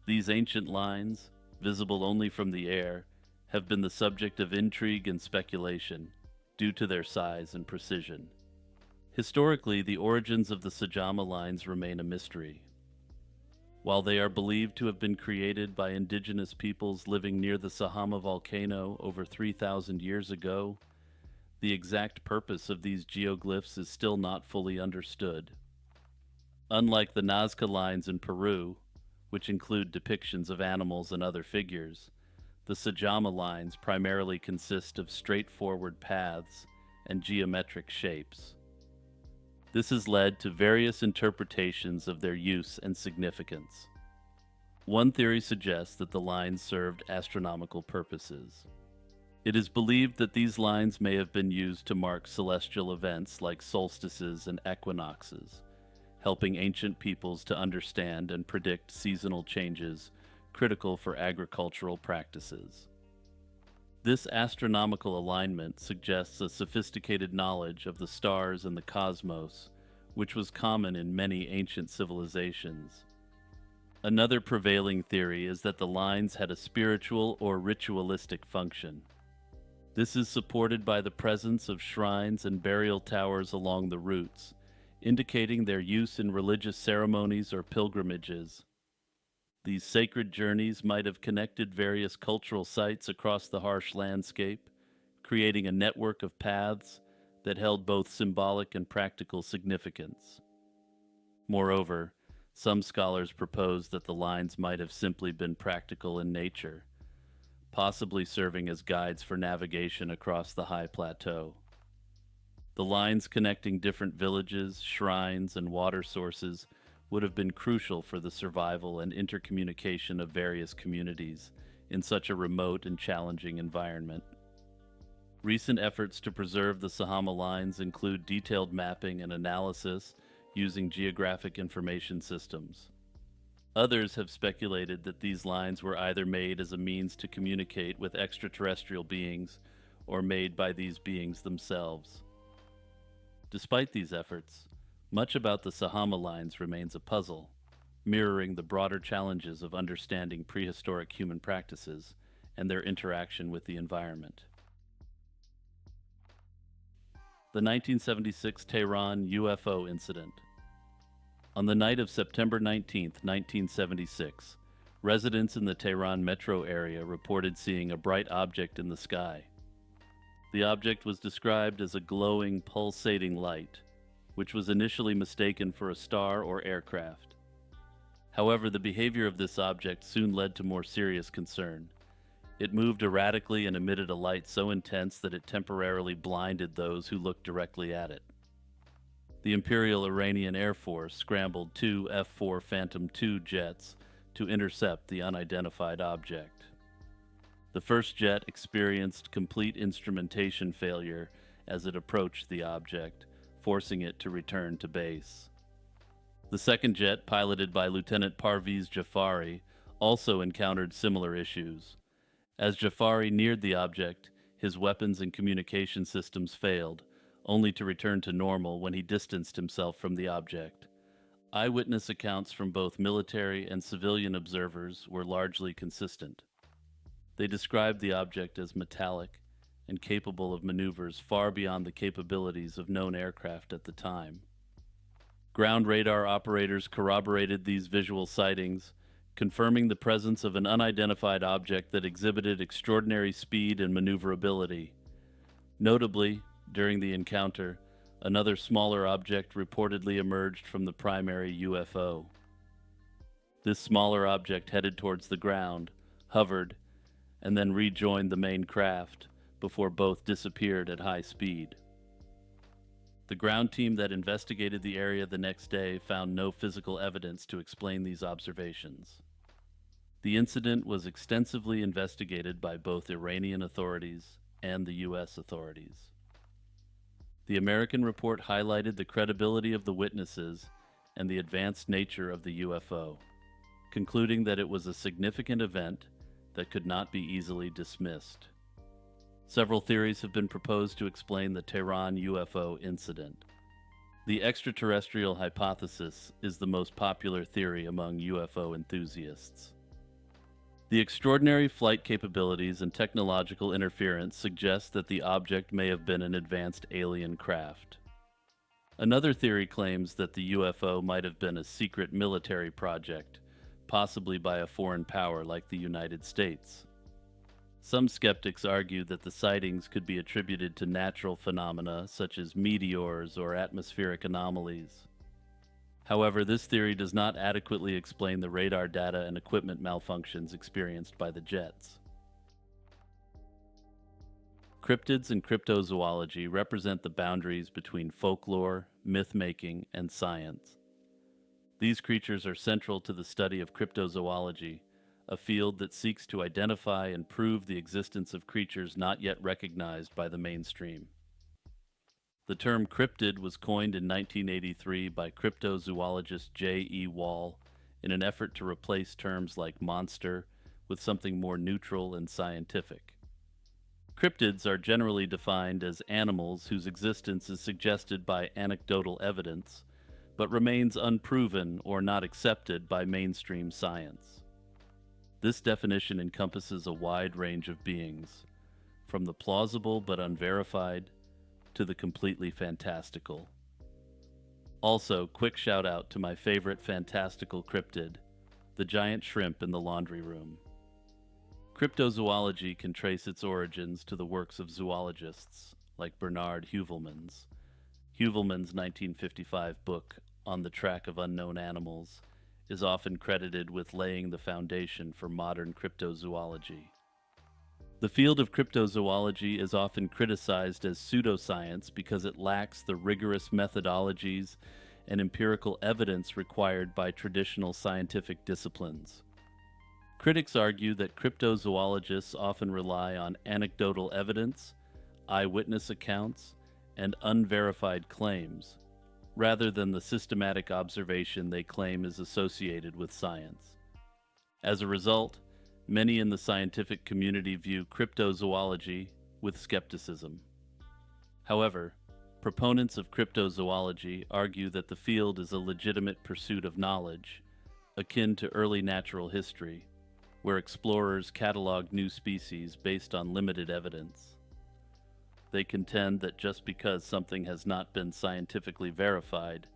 These ancient lines, visible only from the air, have been the subject of intrigue and speculation due to their size and precision. Historically, the origins of the Sajama lines remain a mystery. While they are believed to have been created by indigenous peoples living near the Sahama volcano over 3,000 years ago, the exact purpose of these geoglyphs is still not fully understood. Unlike the Nazca lines in Peru, which include depictions of animals and other figures, the Sajama lines primarily consist of straightforward paths and geometric shapes. This has led to various interpretations of their use and significance. One theory suggests that the lines served astronomical purposes. It is believed that these lines may have been used to mark celestial events like solstices and equinoxes, helping ancient peoples to understand and predict seasonal changes critical for agricultural practices. This astronomical alignment suggests a sophisticated knowledge of the stars and the cosmos, which was common in many ancient civilizations. Another prevailing theory is that the lines had a spiritual or ritualistic function. This is supported by the presence of shrines and burial towers along the routes, indicating their use in religious ceremonies or pilgrimages. These sacred journeys might have connected various cultural sites across the harsh landscape, creating a network of paths that held both symbolic and practical significance. Moreover, some scholars propose that the lines might have simply been practical in nature, possibly serving as guides for navigation across the high plateau. The lines connecting different villages, shrines, and water sources would have been crucial for the survival and intercommunication of various communities in such a remote and challenging environment. Recent efforts to preserve the Sahama lines include detailed mapping and analysis using geographic information systems. Others have speculated that these lines were either made as a means to communicate with extraterrestrial beings or made by these beings themselves. Despite these efforts, much about the Sahama lines remains a puzzle, mirroring the broader challenges of understanding prehistoric human practices and their interaction with the environment. The 1976 Tehran UFO incident. On the night of September 19, 1976, residents in the Tehran metro area reported seeing a bright object in the sky. The object was described as a glowing, pulsating light, which was initially mistaken for a star or aircraft. However, the behavior of this object soon led to more serious concern. It moved erratically and emitted a light so intense that it temporarily blinded those who looked directly at it. The Imperial Iranian Air Force scrambled two F-4 Phantom II jets to intercept the unidentified object. The first jet experienced complete instrumentation failure as it approached the object, forcing it to return to base. The second jet, piloted by Lieutenant Parviz Jafari, also encountered similar issues. As Jafari neared the object, his weapons and communication systems failed, only to return to normal when he distanced himself from the object. Eyewitness accounts from both military and civilian observers were largely consistent. They described the object as metallic and capable of maneuvers far beyond the capabilities of known aircraft at the time. Ground radar operators corroborated these visual sightings, confirming the presence of an unidentified object that exhibited extraordinary speed and maneuverability. Notably, during the encounter, another smaller object reportedly emerged from the primary UFO. This smaller object headed towards the ground, hovered, and then rejoined the main craft before both disappeared at high speed. The ground team that investigated the area the next day found no physical evidence to explain these observations. The incident was extensively investigated by both Iranian authorities and the U.S. authorities. The American report highlighted the credibility of the witnesses and the advanced nature of the UFO, concluding that it was a significant event that could not be easily dismissed. Several theories have been proposed to explain the Tehran UFO incident. The extraterrestrial hypothesis is the most popular theory among UFO enthusiasts. The extraordinary flight capabilities and technological interference suggest that the object may have been an advanced alien craft. Another theory claims that the UFO might have been a secret military project, possibly by a foreign power like the United States. Some skeptics argue that the sightings could be attributed to natural phenomena such as meteors or atmospheric anomalies. However, this theory does not adequately explain the radar data and equipment malfunctions experienced by the jets. Cryptids and cryptozoology represent the boundaries between folklore, myth-making, and science. These creatures are central to the study of cryptozoology, a field that seeks to identify and prove the existence of creatures not yet recognized by the mainstream. The term cryptid was coined in 1983 by cryptozoologist J. E. Wall in an effort to replace terms like monster with something more neutral and scientific. Cryptids are generally defined as animals whose existence is suggested by anecdotal evidence, but remains unproven or not accepted by mainstream science. This definition encompasses a wide range of beings, from the plausible but unverified to the completely fantastical. Also, quick shout out to my favorite fantastical cryptid, the giant shrimp in the laundry room. Cryptozoology can trace its origins to the works of zoologists like Bernard Heuvelmans. Heuvelmans' 1955 book, On the Track of Unknown Animals, is often credited with laying the foundation for modern cryptozoology. The field of cryptozoology is often criticized as pseudoscience because it lacks the rigorous methodologies and empirical evidence required by traditional scientific disciplines. Critics argue that cryptozoologists often rely on anecdotal evidence, eyewitness accounts, and unverified claims, rather than the systematic observation they claim is associated with science. As a result, many in the scientific community view cryptozoology with skepticism. However, proponents of cryptozoology argue that the field is a legitimate pursuit of knowledge, akin to early natural history, where explorers catalog new species based on limited evidence. They contend that just because something has not been scientifically verified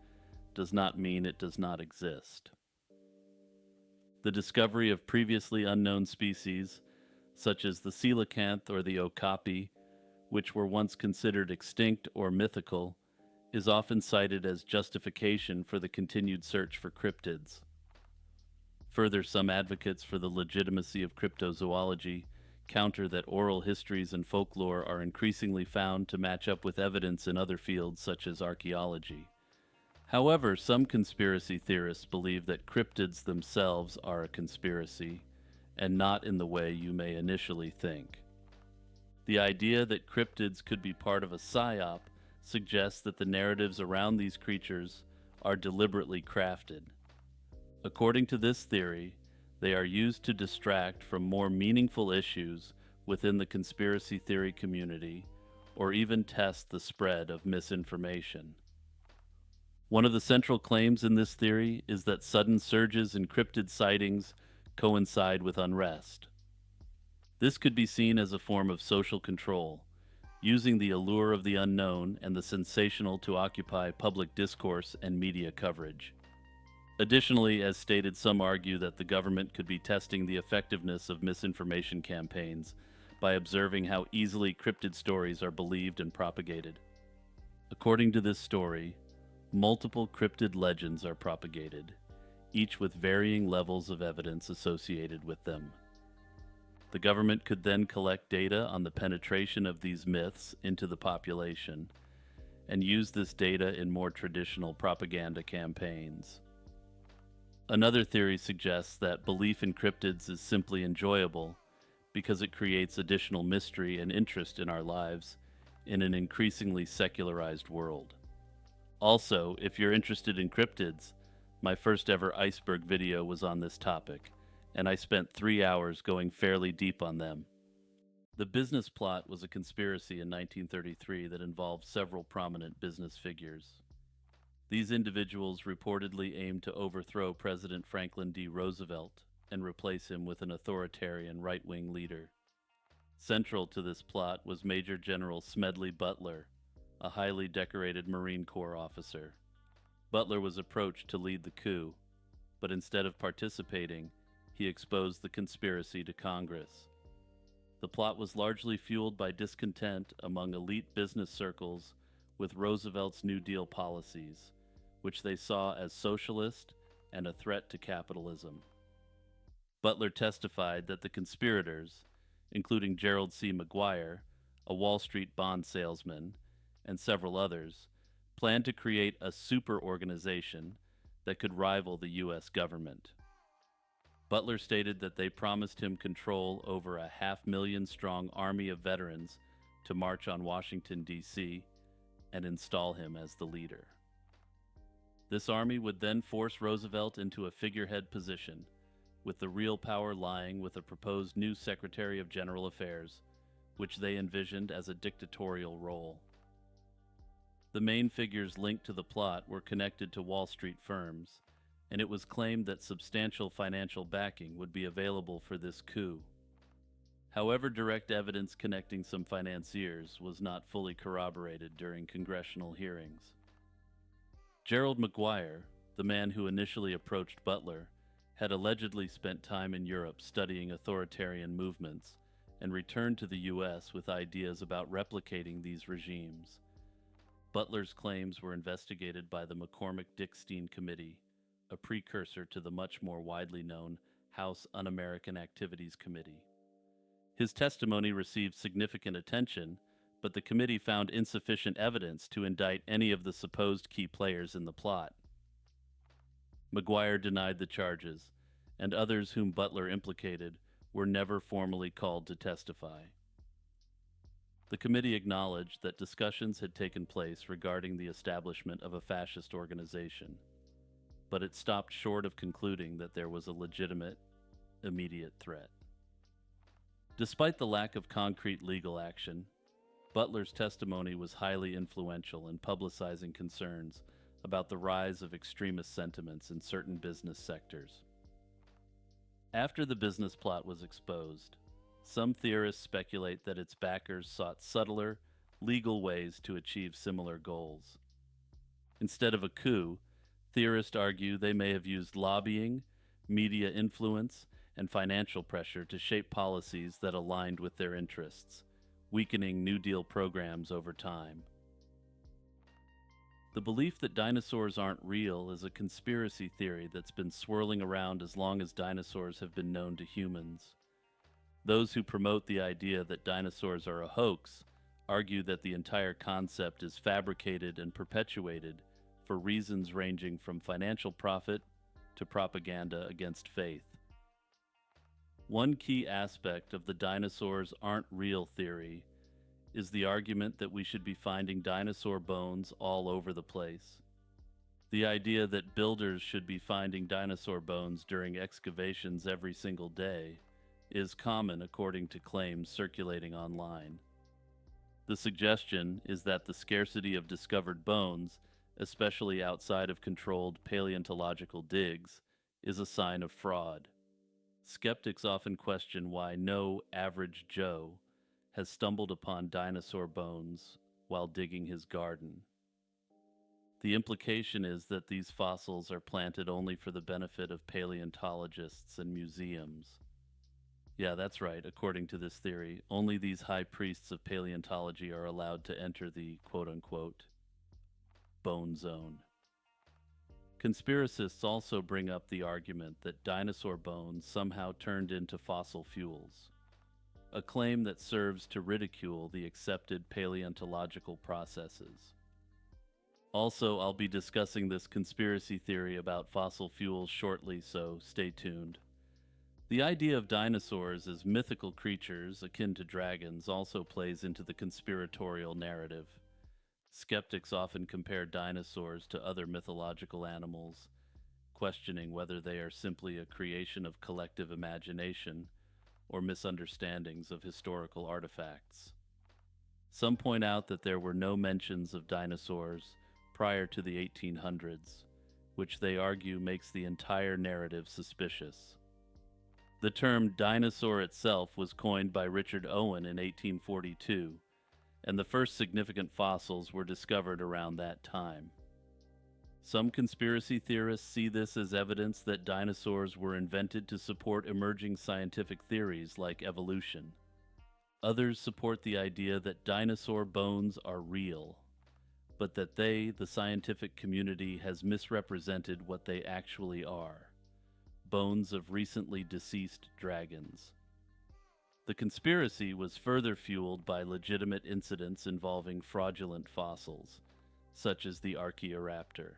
does not mean it does not exist. The discovery of previously unknown species, such as the coelacanth or the okapi, which were once considered extinct or mythical, is often cited as justification for the continued search for cryptids. Further, some advocates for the legitimacy of cryptozoology counter that oral histories and folklore are increasingly found to match up with evidence in other fields such as archaeology. However, some conspiracy theorists believe that cryptids themselves are a conspiracy, and not in the way you may initially think. The idea that cryptids could be part of a psyop suggests that the narratives around these creatures are deliberately crafted. According to this theory, they are used to distract from more meaningful issues within the conspiracy theory community, or even test the spread of misinformation. One of the central claims in this theory is that sudden surges in cryptid sightings coincide with unrest. This could be seen as a form of social control, using the allure of the unknown and the sensational to occupy public discourse and media coverage. Additionally, as stated, some argue that the government could be testing the effectiveness of misinformation campaigns by observing how easily cryptid stories are believed and propagated. According to this story, multiple cryptid legends are propagated, each with varying levels of evidence associated with them. The government could then collect data on the penetration of these myths into the population and use this data in more traditional propaganda campaigns. Another theory suggests that belief in cryptids is simply enjoyable because it creates additional mystery and interest in our lives in an increasingly secularized world. Also, if you're interested in cryptids, my first ever iceberg video was on this topic, and I spent 3 hours going fairly deep on them. The business plot was a conspiracy in 1933 that involved several prominent business figures. These individuals reportedly aimed to overthrow President Franklin D. Roosevelt and replace him with an authoritarian right-wing leader. Central to this plot was Major General Smedley Butler, a highly decorated Marine Corps officer. Butler was approached to lead the coup, but instead of participating, he exposed the conspiracy to Congress. The plot was largely fueled by discontent among elite business circles with Roosevelt's New Deal policies, which they saw as socialist and a threat to capitalism. Butler testified that the conspirators, including Gerald C. McGuire, a Wall Street bond salesman, and several others, planned to create a super organization that could rival the U.S. government. Butler stated that they promised him control over a 500,000 strong army of veterans to march on Washington, D.C., and install him as the leader. This army would then force Roosevelt into a figurehead position, with the real power lying with a proposed new Secretary of General Affairs, which they envisioned as a dictatorial role. The main figures linked to the plot were connected to Wall Street firms, and it was claimed that substantial financial backing would be available for this coup. However, direct evidence connecting some financiers was not fully corroborated during congressional hearings. Gerald McGuire, the man who initially approached Butler, had allegedly spent time in Europe studying authoritarian movements and returned to the U.S. with ideas about replicating these regimes. Butler's claims were investigated by the McCormick-Dickstein Committee, a precursor to the much more widely known House Un-American Activities Committee. His testimony received significant attention, but the committee found insufficient evidence to indict any of the supposed key players in the plot. McGuire denied the charges, and others whom Butler implicated were never formally called to testify. The committee acknowledged that discussions had taken place regarding the establishment of a fascist organization, but it stopped short of concluding that there was a legitimate, immediate threat. Despite the lack of concrete legal action, Butler's testimony was highly influential in publicizing concerns about the rise of extremist sentiments in certain business sectors. After the business plot was exposed, some theorists speculate that its backers sought subtler, legal ways to achieve similar goals. Instead of a coup, theorists argue they may have used lobbying, media influence, and financial pressure to shape policies that aligned with their interests, weakening New Deal programs over time. The belief that dinosaurs aren't real is a conspiracy theory that's been swirling around as long as dinosaurs have been known to humans. Those who promote the idea that dinosaurs are a hoax argue that the entire concept is fabricated and perpetuated for reasons ranging from financial profit to propaganda against faith. One key aspect of the dinosaurs aren't real theory is the argument that we should be finding dinosaur bones all over the place. The idea that builders should be finding dinosaur bones during excavations every single day is common according to claims circulating online. The suggestion is that the scarcity of discovered bones, especially outside of controlled paleontological digs, is a sign of fraud. Skeptics often question why no average Joe has stumbled upon dinosaur bones while digging his garden. The implication is that these fossils are planted only for the benefit of paleontologists and museums. Yeah, that's right. According to this theory, only these high priests of paleontology are allowed to enter the quote-unquote bone zone. Conspiracists also bring up the argument that dinosaur bones somehow turned into fossil fuels, a claim that serves to ridicule the accepted paleontological processes. Also, I'll be discussing this conspiracy theory about fossil fuels shortly, so stay tuned. The idea of dinosaurs as mythical creatures akin to dragons also plays into the conspiratorial narrative. Skeptics often compare dinosaurs to other mythological animals, questioning whether they are simply a creation of collective imagination or misunderstandings of historical artifacts. Some point out that there were no mentions of dinosaurs prior to the 1800s, which they argue makes the entire narrative suspicious. The term dinosaur itself was coined by Richard Owen in 1842, and the first significant fossils were discovered around that time. Some conspiracy theorists see this as evidence that dinosaurs were invented to support emerging scientific theories like evolution. Others support the idea that dinosaur bones are real, but that they, the scientific community, has misrepresented what they actually are: bones of recently deceased dragons. The conspiracy was further fueled by legitimate incidents involving fraudulent fossils, such as the Archaeoraptor.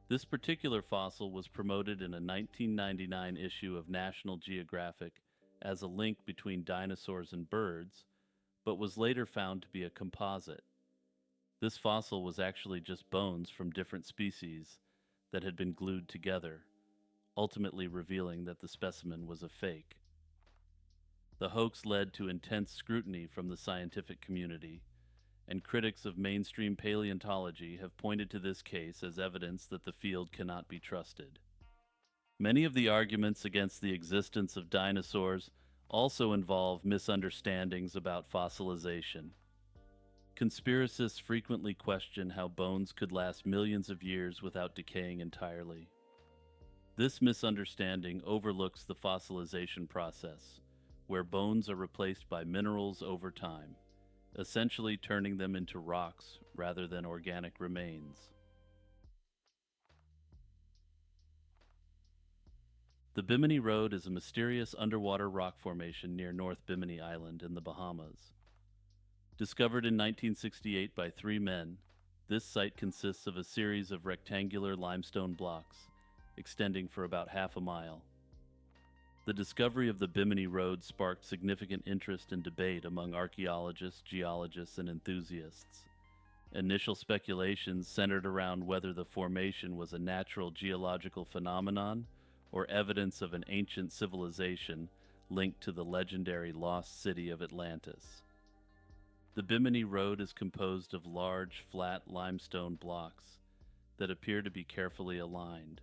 This particular fossil was promoted in a 1999 issue of National Geographic as a link between dinosaurs and birds, but was later found to be a composite. This fossil was actually just bones from different species that had been glued together, ultimately revealing that the specimen was a fake. The hoax led to intense scrutiny from the scientific community, and critics of mainstream paleontology have pointed to this case as evidence that the field cannot be trusted. Many of the arguments against the existence of dinosaurs also involve misunderstandings about fossilization. Conspiracists frequently question how bones could last millions of years without decaying entirely. This misunderstanding overlooks the fossilization process, where bones are replaced by minerals over time, essentially turning them into rocks rather than organic remains. The Bimini Road is a mysterious underwater rock formation near North Bimini Island in the Bahamas. Discovered in 1968 by three men, this site consists of a series of rectangular limestone blocks, extending for about half a mile. The discovery of the Bimini Road sparked significant interest and debate among archaeologists, geologists, and enthusiasts. Initial speculations centered around whether the formation was a natural geological phenomenon or evidence of an ancient civilization linked to the legendary lost city of Atlantis. The Bimini Road is composed of large, flat limestone blocks that appear to be carefully aligned.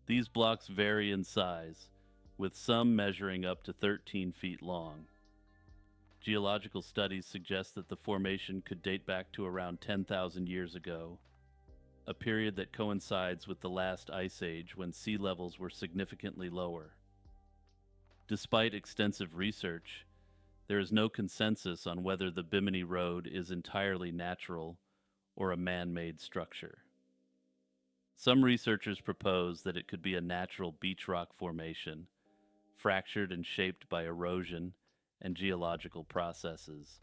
These blocks vary in size, with some measuring up to 13 feet long. Geological studies suggest that the formation could date back to around 10,000 years ago, a period that coincides with the last ice age when sea levels were significantly lower. Despite extensive research, there is no consensus on whether the Bimini Road is entirely natural or a man-made structure. Some researchers propose that it could be a natural beach rock formation, fractured and shaped by erosion and geological processes.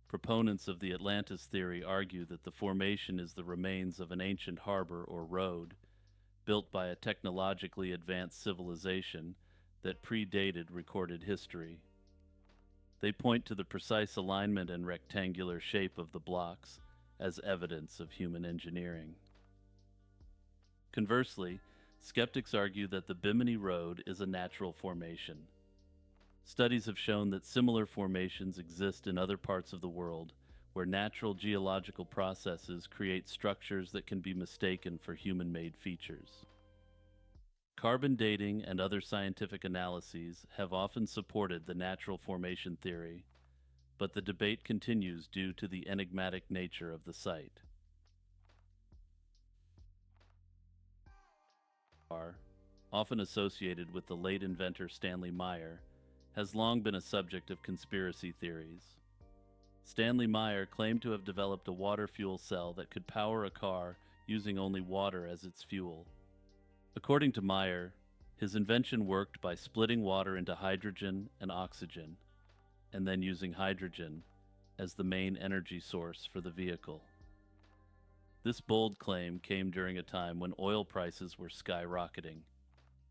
Proponents of the Atlantis theory argue that the formation is the remains of an ancient harbor or road built by a technologically advanced civilization that predated recorded history. They point to the precise alignment and rectangular shape of the blocks as evidence of human engineering. Conversely, skeptics argue that the Bimini Road is a natural formation. Studies have shown that similar formations exist in other parts of the world, where natural geological processes create structures that can be mistaken for human-made features. Carbon dating and other scientific analyses have often supported the natural formation theory, but the debate continues due to the enigmatic nature of the site. Often associated with the late inventor Stanley Meyer, has long been a subject of conspiracy theories. Stanley Meyer claimed to have developed a water fuel cell that could power a car using only water as its fuel. According to Meyer, his invention worked by splitting water into hydrogen and oxygen, and then using hydrogen as the main energy source for the vehicle. This bold claim came during a time when oil prices were skyrocketing,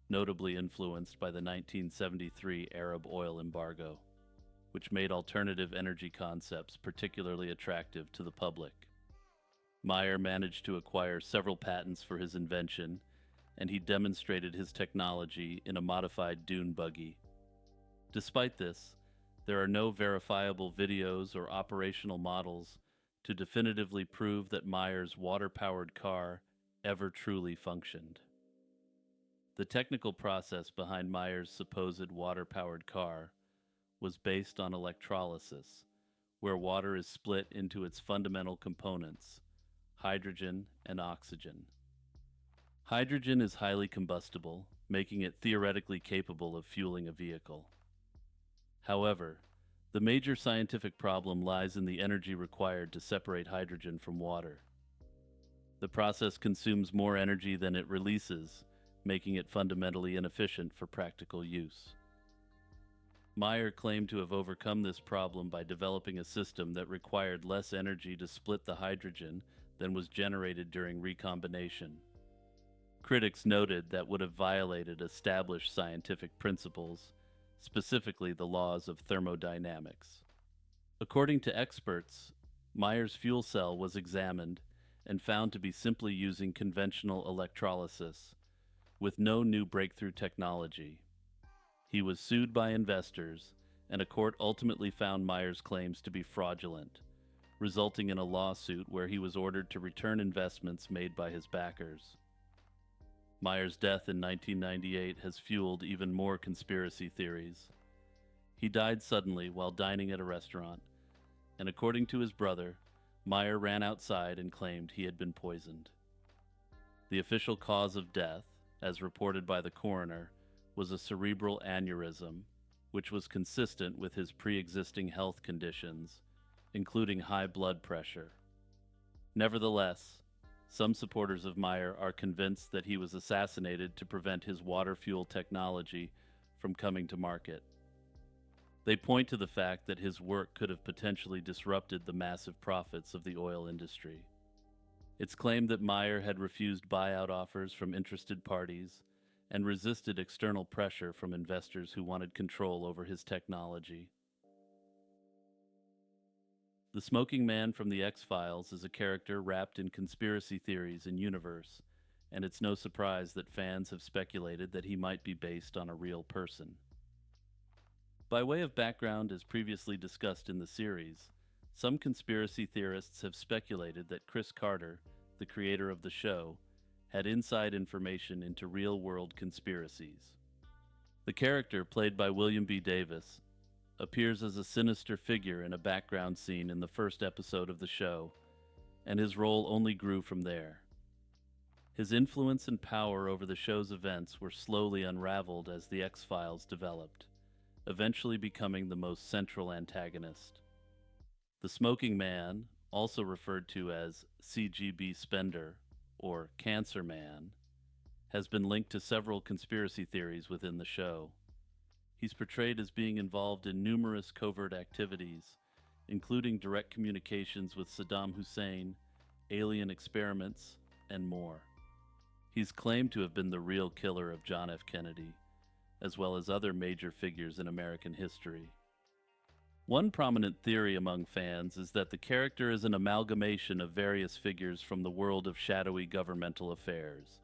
notably influenced by the 1973 Arab oil embargo, which made alternative energy concepts particularly attractive to the public. Meyer managed to acquire several patents for his invention, and he demonstrated his technology in a modified dune buggy. Despite this, there are no verifiable videos or operational models to definitively prove that Meyer's water-powered car ever truly functioned. The technical process behind Meyer's supposed water-powered car was based on electrolysis, where water is split into its fundamental components, hydrogen and oxygen. Hydrogen is highly combustible, making it theoretically capable of fueling a vehicle. However, the major scientific problem lies in the energy required to separate hydrogen from water. The process consumes more energy than it releases, making it fundamentally inefficient for practical use. Meyer claimed to have overcome this problem by developing a system that required less energy to split the hydrogen than was generated during recombination. Critics noted that would have violated established scientific principles, specifically the laws of thermodynamics. According to experts, Meyer's fuel cell was examined and found to be simply using conventional electrolysis, with no new breakthrough technology. He was sued by investors, and a court ultimately found Meyer's claims to be fraudulent, resulting in a lawsuit where he was ordered to return investments made by his backers. Meyer's death in 1998 has fueled even more conspiracy theories. He died suddenly while dining at a restaurant, and according to his brother, Meyer ran outside and claimed he had been poisoned. The official cause of death, as reported by the coroner, was a cerebral aneurysm, which was consistent with his pre-existing health conditions, including high blood pressure. Nevertheless, some supporters of Meyer are convinced that he was assassinated to prevent his water fuel technology from coming to market. They point to the fact that his work could have potentially disrupted the massive profits of the oil industry. It's claimed that Meyer had refused buyout offers from interested parties and resisted external pressure from investors who wanted control over his technology. The Smoking Man from the X-Files is a character wrapped in conspiracy theories and universe, and it's no surprise that fans have speculated that he might be based on a real person. By way of background, as previously discussed in the series, some conspiracy theorists have speculated that Chris Carter, the creator of the show, had inside information into real-world conspiracies. The character, played by William B. Davis, appears as a sinister figure in a background scene in the first episode of the show, and his role only grew from there. His influence and power over the show's events were slowly unraveled as the X-Files developed, eventually becoming the most central antagonist. The Smoking Man, also referred to as CGB Spender or Cancer Man, has been linked to several conspiracy theories within the show. He's portrayed as being involved in numerous covert activities, including direct communications with Saddam Hussein, alien experiments, and more. He's claimed to have been the real killer of John F. Kennedy, as well as other major figures in American history. One prominent theory among fans is that the character is an amalgamation of various figures from the world of shadowy governmental affairs.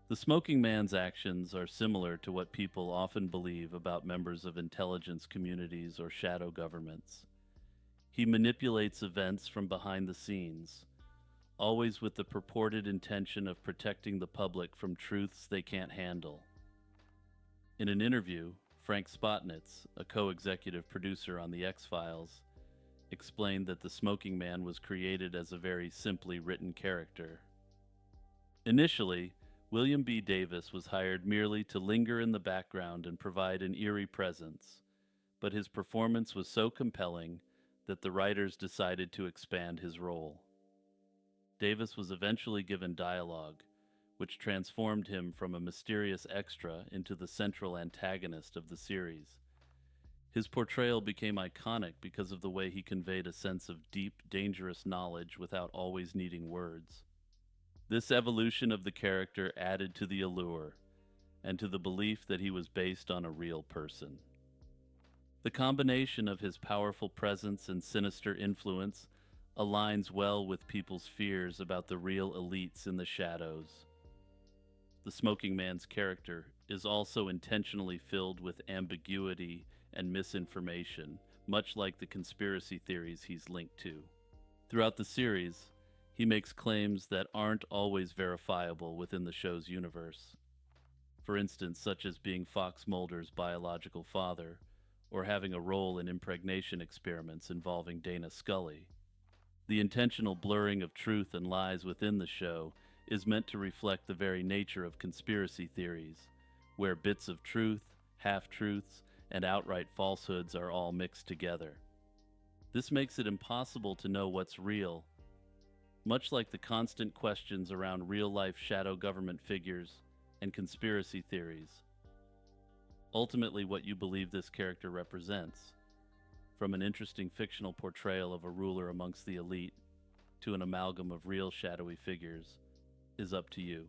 The Smoking Man's actions are similar to what people often believe about members of intelligence communities or shadow governments. He manipulates events from behind the scenes, always with the purported intention of protecting the public from truths they can't handle. In an interview, Frank Spotnitz, a co-executive producer on The X-Files, explained that the Smoking Man was created as a very simply written character. Initially, William B. Davis was hired merely to linger in the background and provide an eerie presence, but his performance was so compelling that the writers decided to expand his role. Davis was eventually given dialogue, which transformed him from a mysterious extra into the central antagonist of the series, His portrayal became iconic because of the way he conveyed a sense of deep, dangerous knowledge without always needing words. This evolution of the character added to the allure and to the belief that he was based on a real person. The combination of his powerful presence and sinister influence aligns well with people's fears about the real elites in the shadows. The smoking man's character is also intentionally filled with ambiguity and misinformation, much like the conspiracy theories he's linked to. Throughout the series, he makes claims that aren't always verifiable within the show's universe. For instance, such as being Fox Mulder's biological father, or having a role in impregnation experiments involving Dana Scully. The intentional blurring of truth and lies within the show is meant to reflect the very nature of conspiracy theories, where bits of truth, half-truths, and outright falsehoods are all mixed together. This makes it impossible to know what's real, much like the constant questions around real-life shadow government figures and conspiracy theories. Ultimately, what you believe this character represents, from an interesting fictional portrayal of a ruler amongst the elite to an amalgam of real shadowy figures, is up to you.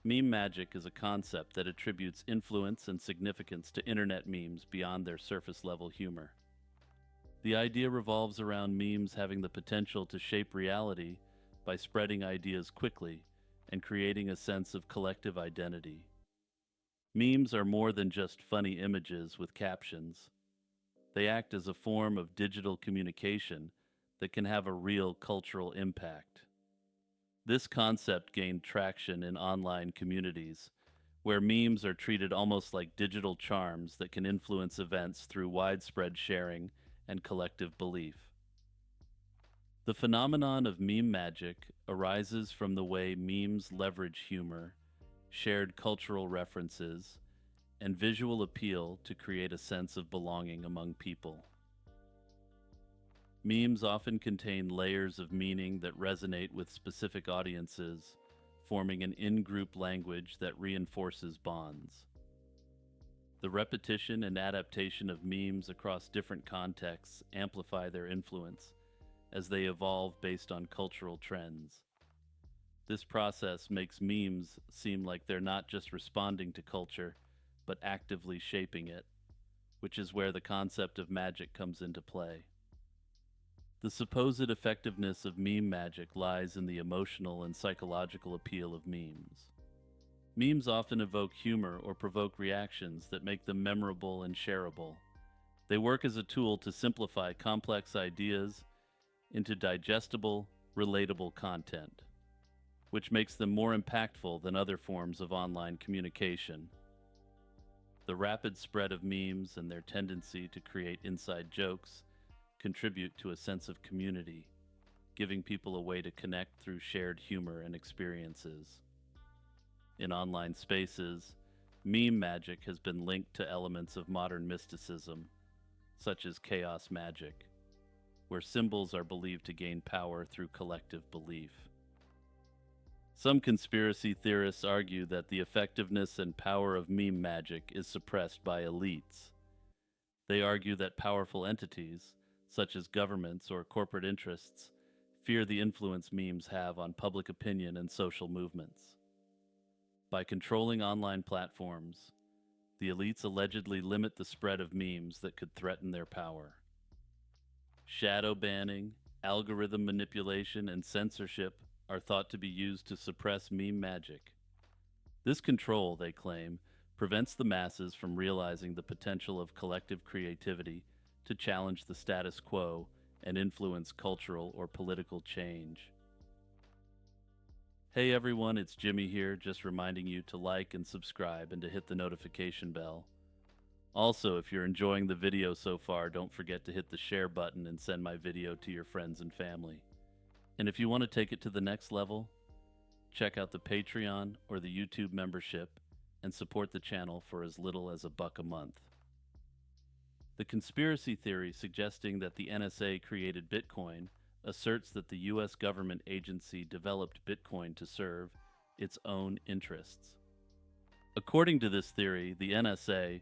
Meme magic is a concept that attributes influence and significance to internet memes beyond their surface-level humor. The idea revolves around memes having the potential to shape reality by spreading ideas quickly and creating a sense of collective identity. Memes are more than just funny images with captions. They act as a form of digital communication that can have a real cultural impact. This concept gained traction in online communities, where memes are treated almost like digital charms that can influence events through widespread sharing and collective belief. The phenomenon of meme magic arises from the way memes leverage humor, shared cultural references, and visual appeal to create a sense of belonging among people. Memes often contain layers of meaning that resonate with specific audiences, forming an in-group language that reinforces bonds. The repetition and adaptation of memes across different contexts amplify their influence as they evolve based on cultural trends. This process makes memes seem like they're not just responding to culture, but actively shaping it, which is where the concept of magic comes into play. The supposed effectiveness of meme magic lies in the emotional and psychological appeal of memes. Memes often evoke humor or provoke reactions that make them memorable and shareable. They work as a tool to simplify complex ideas into digestible, relatable content, which makes them more impactful than other forms of online communication. The rapid spread of memes and their tendency to create inside jokes contribute to a sense of community, giving people a way to connect through shared humor and experiences. In online spaces, meme magic has been linked to elements of modern mysticism, such as chaos magic, where symbols are believed to gain power through collective belief. Some conspiracy theorists argue that the effectiveness and power of meme magic is suppressed by elites. They argue that powerful entities, such as governments or corporate interests, fear the influence memes have on public opinion and social movements. By controlling online platforms, the elites allegedly limit the spread of memes that could threaten their power. Shadow banning, algorithm manipulation, and censorship are thought to be used to suppress meme magic. This control, they claim, prevents the masses from realizing the potential of collective creativity to challenge the status quo and influence cultural or political change. Hey everyone, it's Jimmy here, just reminding you to like and subscribe and to hit the notification bell. Also, if you're enjoying the video so far, don't forget to hit the share button and send my video to your friends and family. And if you want to take it to the next level, check out the Patreon or the YouTube membership and support the channel for as little as $1 a month. The conspiracy theory suggesting that the NSA created Bitcoin asserts that the U.S. government agency developed Bitcoin to serve its own interests. According to this theory, the NSA,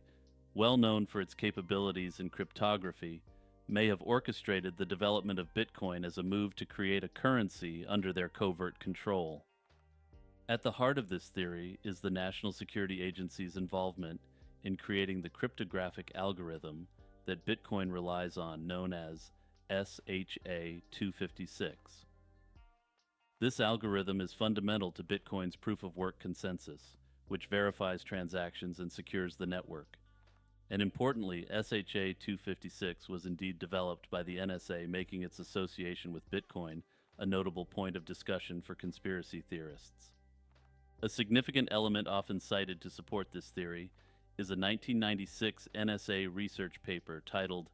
well known for its capabilities in cryptography, may have orchestrated the development of Bitcoin as a move to create a currency under their covert control. At the heart of this theory is the National Security Agency's involvement in creating the cryptographic algorithm that Bitcoin relies on, known as SHA-256. This algorithm is fundamental to Bitcoin's proof-of-work consensus, which verifies transactions and secures the network. And importantly, SHA-256 was indeed developed by the NSA, making its association with Bitcoin a notable point of discussion for conspiracy theorists. A significant element often cited to support this theory is a 1996 NSA research paper titled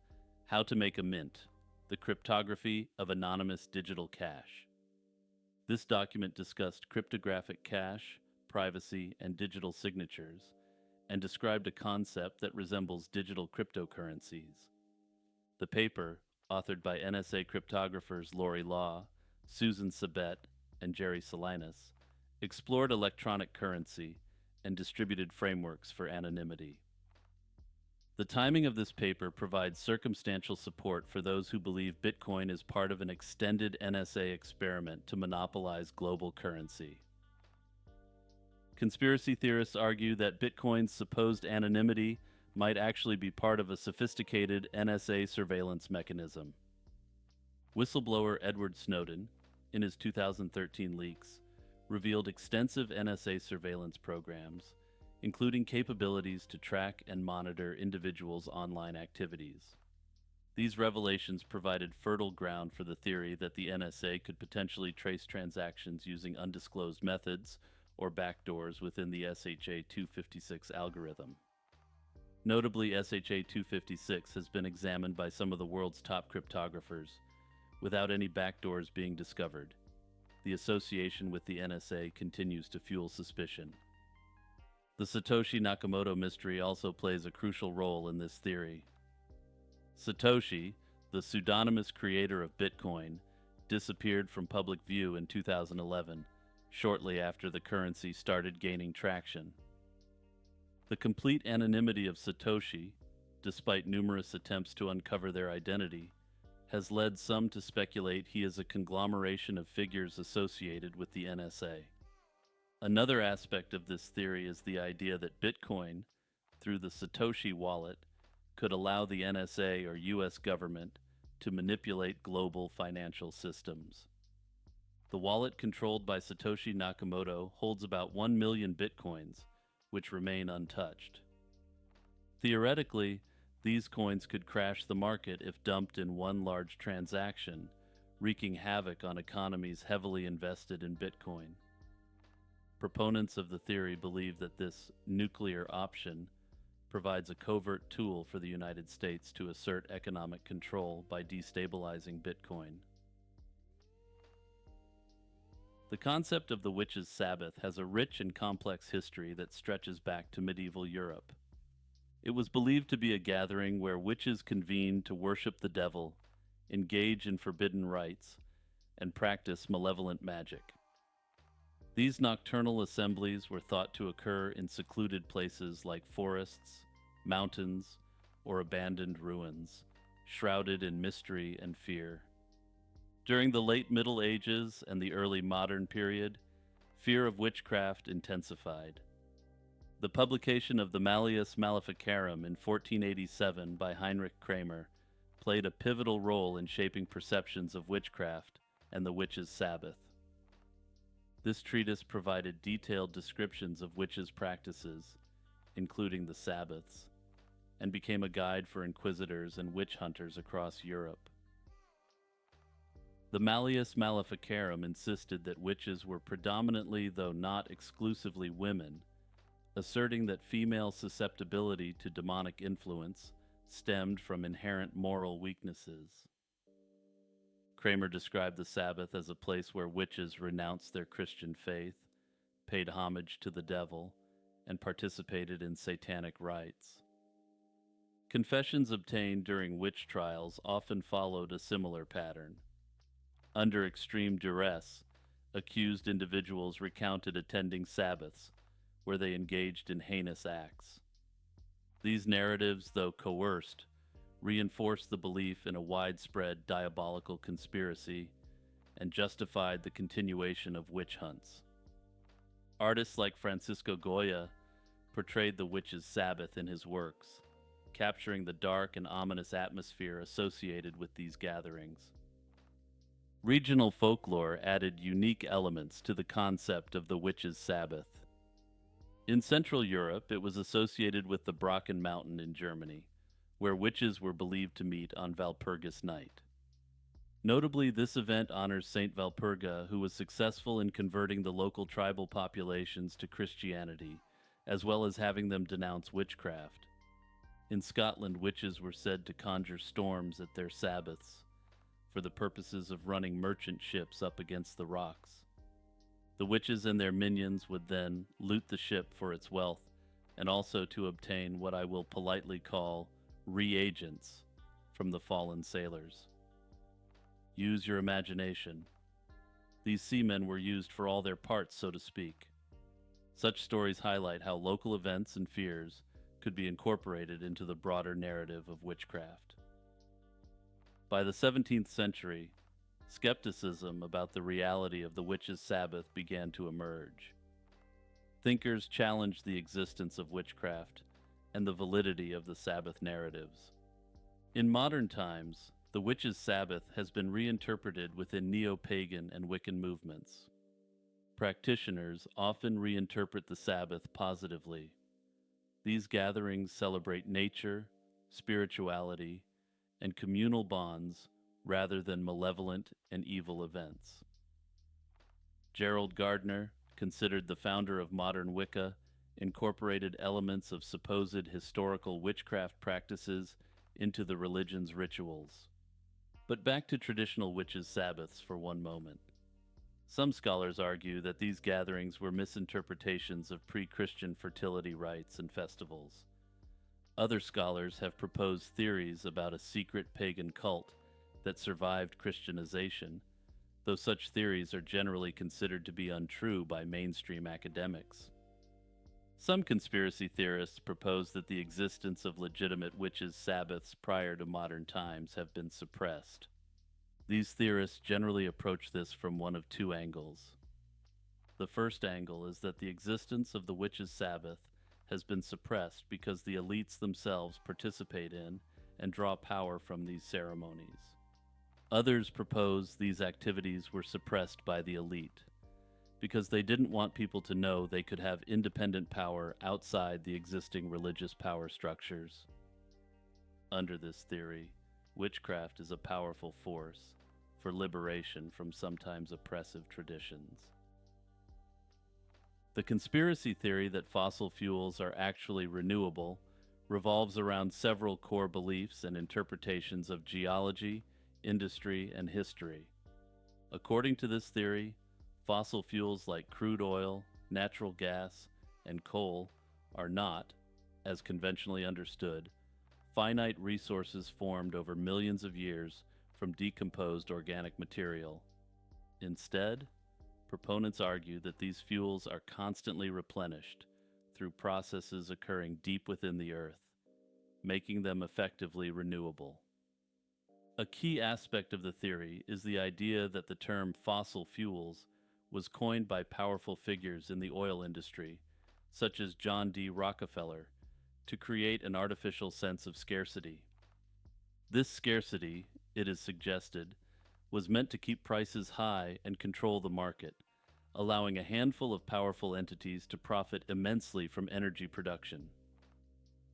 How to Make a Mint: The Cryptography of Anonymous Digital Cash. This document discussed cryptographic cash, privacy, and digital signatures, and described a concept that resembles digital cryptocurrencies. The paper, authored by NSA cryptographers Lori Law, Susan Sabet, and Jerry Salinas, explored electronic currency and distributed frameworks for anonymity. The timing of this paper provides circumstantial support for those who believe Bitcoin is part of an extended NSA experiment to monopolize global currency. Conspiracy theorists argue that Bitcoin's supposed anonymity might actually be part of a sophisticated NSA surveillance mechanism. Whistleblower Edward Snowden, in his 2013 leaks, revealed extensive NSA surveillance programs, including capabilities to track and monitor individuals' online activities. These revelations provided fertile ground for the theory that the NSA could potentially trace transactions using undisclosed methods or backdoors within the SHA-256 algorithm. Notably, SHA-256 has been examined by some of the world's top cryptographers, without any backdoors being discovered. The association with the NSA continues to fuel suspicion. The Satoshi Nakamoto mystery also plays a crucial role in this theory. Satoshi, the pseudonymous creator of Bitcoin, disappeared from public view in 2011, shortly after the currency started gaining traction. The complete anonymity of Satoshi, despite numerous attempts to uncover their identity, has led some to speculate he is a conglomeration of figures associated with the NSA. Another aspect of this theory is the idea that Bitcoin, through the Satoshi wallet, could allow the NSA or US government to manipulate global financial systems. The wallet controlled by Satoshi Nakamoto holds about 1 million Bitcoins, which remain untouched. Theoretically, these coins could crash the market if dumped in one large transaction, wreaking havoc on economies heavily invested in Bitcoin. Proponents of the theory believe that this nuclear option provides a covert tool for the United States to assert economic control by destabilizing Bitcoin. The concept of the witches' Sabbath has a rich and complex history that stretches back to medieval Europe. It was believed to be a gathering where witches convened to worship the devil, engage in forbidden rites, and practice malevolent magic. These nocturnal assemblies were thought to occur in secluded places like forests, mountains, or abandoned ruins, shrouded in mystery and fear. During the late Middle Ages and the early modern period, fear of witchcraft intensified. The publication of the Malleus Maleficarum in 1487 by Heinrich Kramer played a pivotal role in shaping perceptions of witchcraft and the witches' Sabbath. This treatise provided detailed descriptions of witches' practices, including the Sabbaths, and became a guide for inquisitors and witch hunters across Europe. The Malleus Maleficarum insisted that witches were predominantly, though not exclusively, women, asserting that female susceptibility to demonic influence stemmed from inherent moral weaknesses. Kramer described the Sabbath as a place where witches renounced their Christian faith, paid homage to the devil, and participated in satanic rites. Confessions obtained during witch trials often followed a similar pattern. Under extreme duress, accused individuals recounted attending Sabbaths, where they engaged in heinous acts. These narratives, though coerced, reinforced the belief in a widespread diabolical conspiracy and justified the continuation of witch hunts. Artists like Francisco Goya portrayed the witch's Sabbath in his works, capturing the dark and ominous atmosphere associated with these gatherings. Regional folklore added unique elements to the concept of the witch's Sabbath. In Central Europe, it was associated with the Brocken Mountain in Germany, where witches were believed to meet on Walpurgis Night. Notably, this event honors Saint Walpurga, who was successful in converting the local tribal populations to Christianity, as well as having them denounce witchcraft. In Scotland, witches were said to conjure storms at their Sabbaths for the purposes of running merchant ships up against the rocks. The witches and their minions would then loot the ship for its wealth and also to obtain what I will politely call reagents from the fallen sailors. Use your imagination. These seamen were used for all their parts, so to speak. Such stories highlight how local events and fears could be incorporated into the broader narrative of witchcraft. By the 17th century, skepticism about the reality of the witch's Sabbath began to emerge. Thinkers challenged the existence of witchcraft and the validity of the Sabbath narratives. In modern times, the witch's Sabbath has been reinterpreted within neo-pagan and Wiccan movements. Practitioners often reinterpret the Sabbath positively. These gatherings celebrate nature, spirituality, and communal bonds rather than malevolent and evil events. Gerald Gardner, considered the founder of modern Wicca, incorporated elements of supposed historical witchcraft practices into the religion's rituals. But back to traditional witches' Sabbaths for one moment. Some scholars argue that these gatherings were misinterpretations of pre-Christian fertility rites and festivals. Other scholars have proposed theories about a secret pagan cult that survived Christianization, though such theories are generally considered to be untrue by mainstream academics. Some conspiracy theorists propose that the existence of legitimate witches' Sabbaths prior to modern times have been suppressed. These theorists generally approach this from one of two angles. The first angle is that the existence of the witches' Sabbath has been suppressed because the elites themselves participate in and draw power from these ceremonies. Others propose these activities were suppressed by the elite because they didn't want people to know they could have independent power outside the existing religious power structures. Under this theory, witchcraft is a powerful force for liberation from sometimes oppressive traditions. The conspiracy theory that fossil fuels are actually renewable revolves around several core beliefs and interpretations of geology, industry, and history. According to this theory, fossil fuels like crude oil, natural gas, and coal are not, as conventionally understood, finite resources formed over millions of years from decomposed organic material. Instead, proponents argue that these fuels are constantly replenished through processes occurring deep within the earth, making them effectively renewable. A key aspect of the theory is the idea that the term fossil fuels was coined by powerful figures in the oil industry, such as John D. Rockefeller, to create an artificial sense of scarcity. This scarcity, it is suggested, was meant to keep prices high and control the market, allowing a handful of powerful entities to profit immensely from energy production.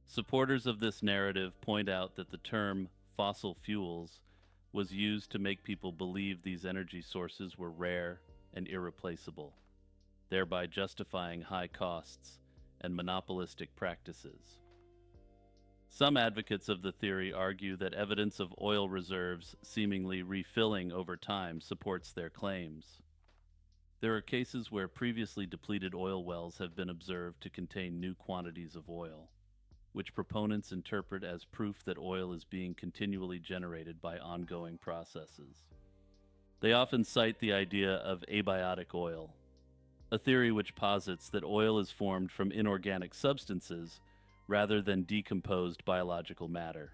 Supporters of this narrative point out that the term fossil fuels was used to make people believe these energy sources were rare and irreplaceable, thereby justifying high costs and monopolistic practices. Some advocates of the theory argue that evidence of oil reserves seemingly refilling over time supports their claims. There are cases where previously depleted oil wells have been observed to contain new quantities of oil, which proponents interpret as proof that oil is being continually generated by ongoing processes. They often cite the idea of abiotic oil, a theory which posits that oil is formed from inorganic substances rather than decomposed biological matter.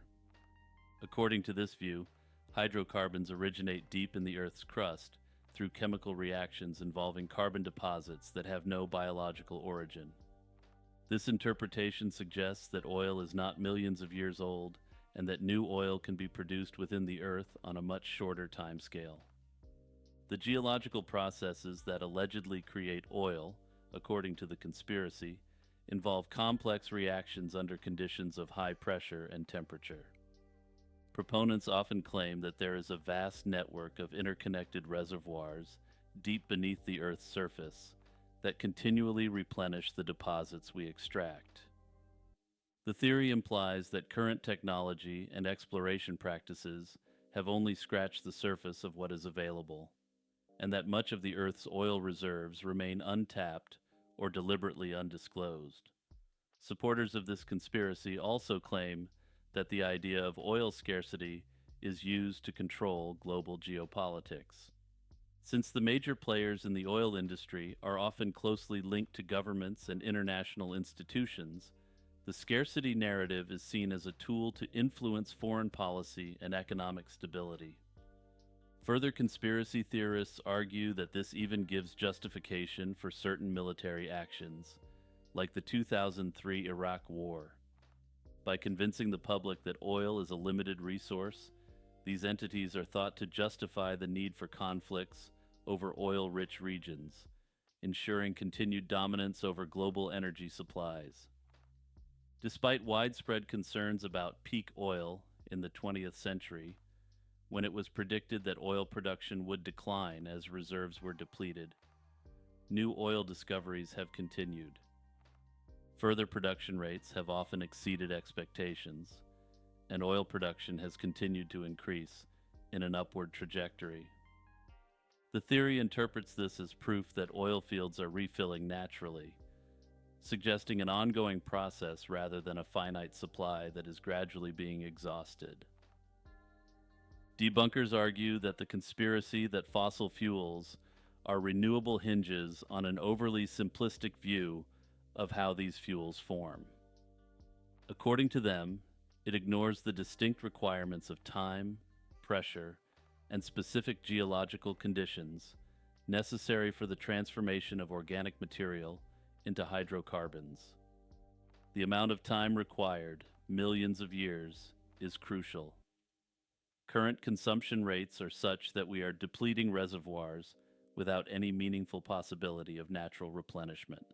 According to this view, hydrocarbons originate deep in the Earth's crust through chemical reactions involving carbon deposits that have no biological origin. This interpretation suggests that oil is not millions of years old and that new oil can be produced within the Earth on a much shorter timescale. The geological processes that allegedly create oil, according to the conspiracy, involve complex reactions under conditions of high pressure and temperature. Proponents often claim that there is a vast network of interconnected reservoirs deep beneath the Earth's surface that continually replenish the deposits we extract. The theory implies that current technology and exploration practices have only scratched the surface of what is available, and that much of the Earth's oil reserves remain untapped or deliberately undisclosed. Supporters of this conspiracy also claim that the idea of oil scarcity is used to control global geopolitics. Since the major players in the oil industry are often closely linked to governments and international institutions, the scarcity narrative is seen as a tool to influence foreign policy and economic stability. Further conspiracy theorists argue that this even gives justification for certain military actions, like the 2003 Iraq War. By convincing the public that oil is a limited resource, these entities are thought to justify the need for conflicts over oil-rich regions, ensuring continued dominance over global energy supplies. Despite widespread concerns about peak oil in the 20th century, when it was predicted that oil production would decline as reserves were depleted, new oil discoveries have continued. Further production rates have often exceeded expectations, and oil production has continued to increase in an upward trajectory. The theory interprets this as proof that oil fields are refilling naturally, suggesting an ongoing process rather than a finite supply that is gradually being exhausted. Debunkers argue that the conspiracy that fossil fuels are renewable hinges on an overly simplistic view of how these fuels form. According to them, it ignores the distinct requirements of time, pressure, and specific geological conditions necessary for the transformation of organic material into hydrocarbons. The amount of time required, millions of years, is crucial. Current consumption rates are such that we are depleting reservoirs without any meaningful possibility of natural replenishment.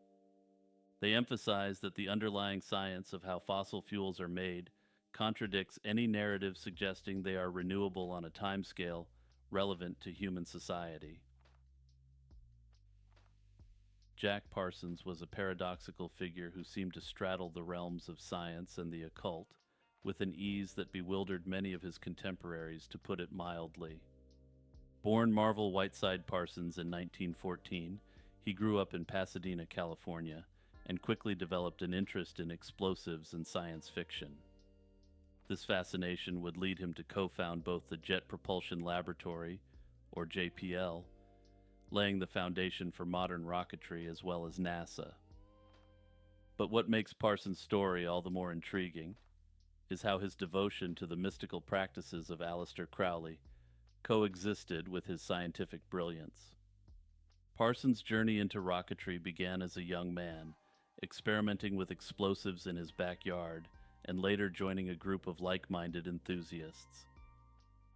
They emphasize that the underlying science of how fossil fuels are made contradicts any narrative suggesting they are renewable on a timescale relevant to human society. Jack Parsons was a paradoxical figure who seemed to straddle the realms of science and the occult with an ease that bewildered many of his contemporaries, to put it mildly. Born Marvel Whiteside Parsons in 1914, he grew up in Pasadena, California, and quickly developed an interest in explosives and science fiction. This fascination would lead him to co-found both the Jet Propulsion Laboratory, or JPL, laying the foundation for modern rocketry, as well as NASA. But what makes Parsons' story all the more intriguing is how his devotion to the mystical practices of Aleister Crowley coexisted with his scientific brilliance. Parsons' journey into rocketry began as a young man, experimenting with explosives in his backyard, and later joining a group of like-minded enthusiasts.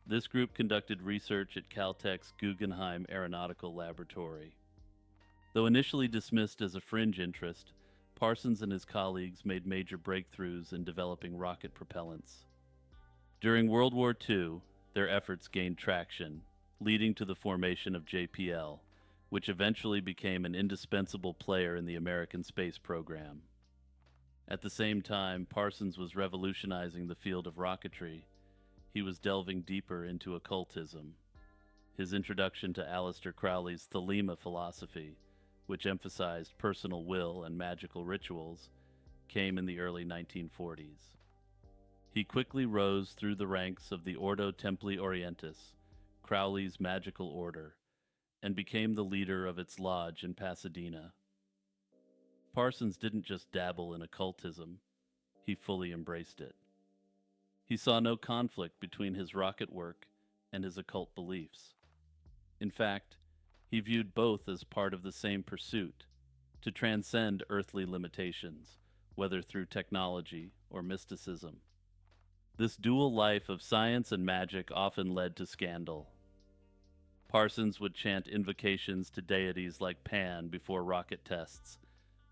This group conducted research at Caltech's Guggenheim Aeronautical Laboratory. Though initially dismissed as a fringe interest, Parsons and his colleagues made major breakthroughs in developing rocket propellants. During World War II, their efforts gained traction, leading to the formation of JPL, which eventually became an indispensable player in the American space program. At the same time Parsons was revolutionizing the field of rocketry, he was delving deeper into occultism. His introduction to Aleister Crowley's Thelema philosophy, which emphasized personal will and magical rituals, came in the early 1940s. He quickly rose through the ranks of the Ordo Templi Orientis, Crowley's magical order, and became the leader of its lodge in Pasadena. Parsons didn't just dabble in occultism, he fully embraced it. He saw no conflict between his rocket work and his occult beliefs. In fact, he viewed both as part of the same pursuit to transcend earthly limitations, whether through technology or mysticism. This dual life of science and magic often led to scandal. Parsons would chant invocations to deities like Pan before rocket tests,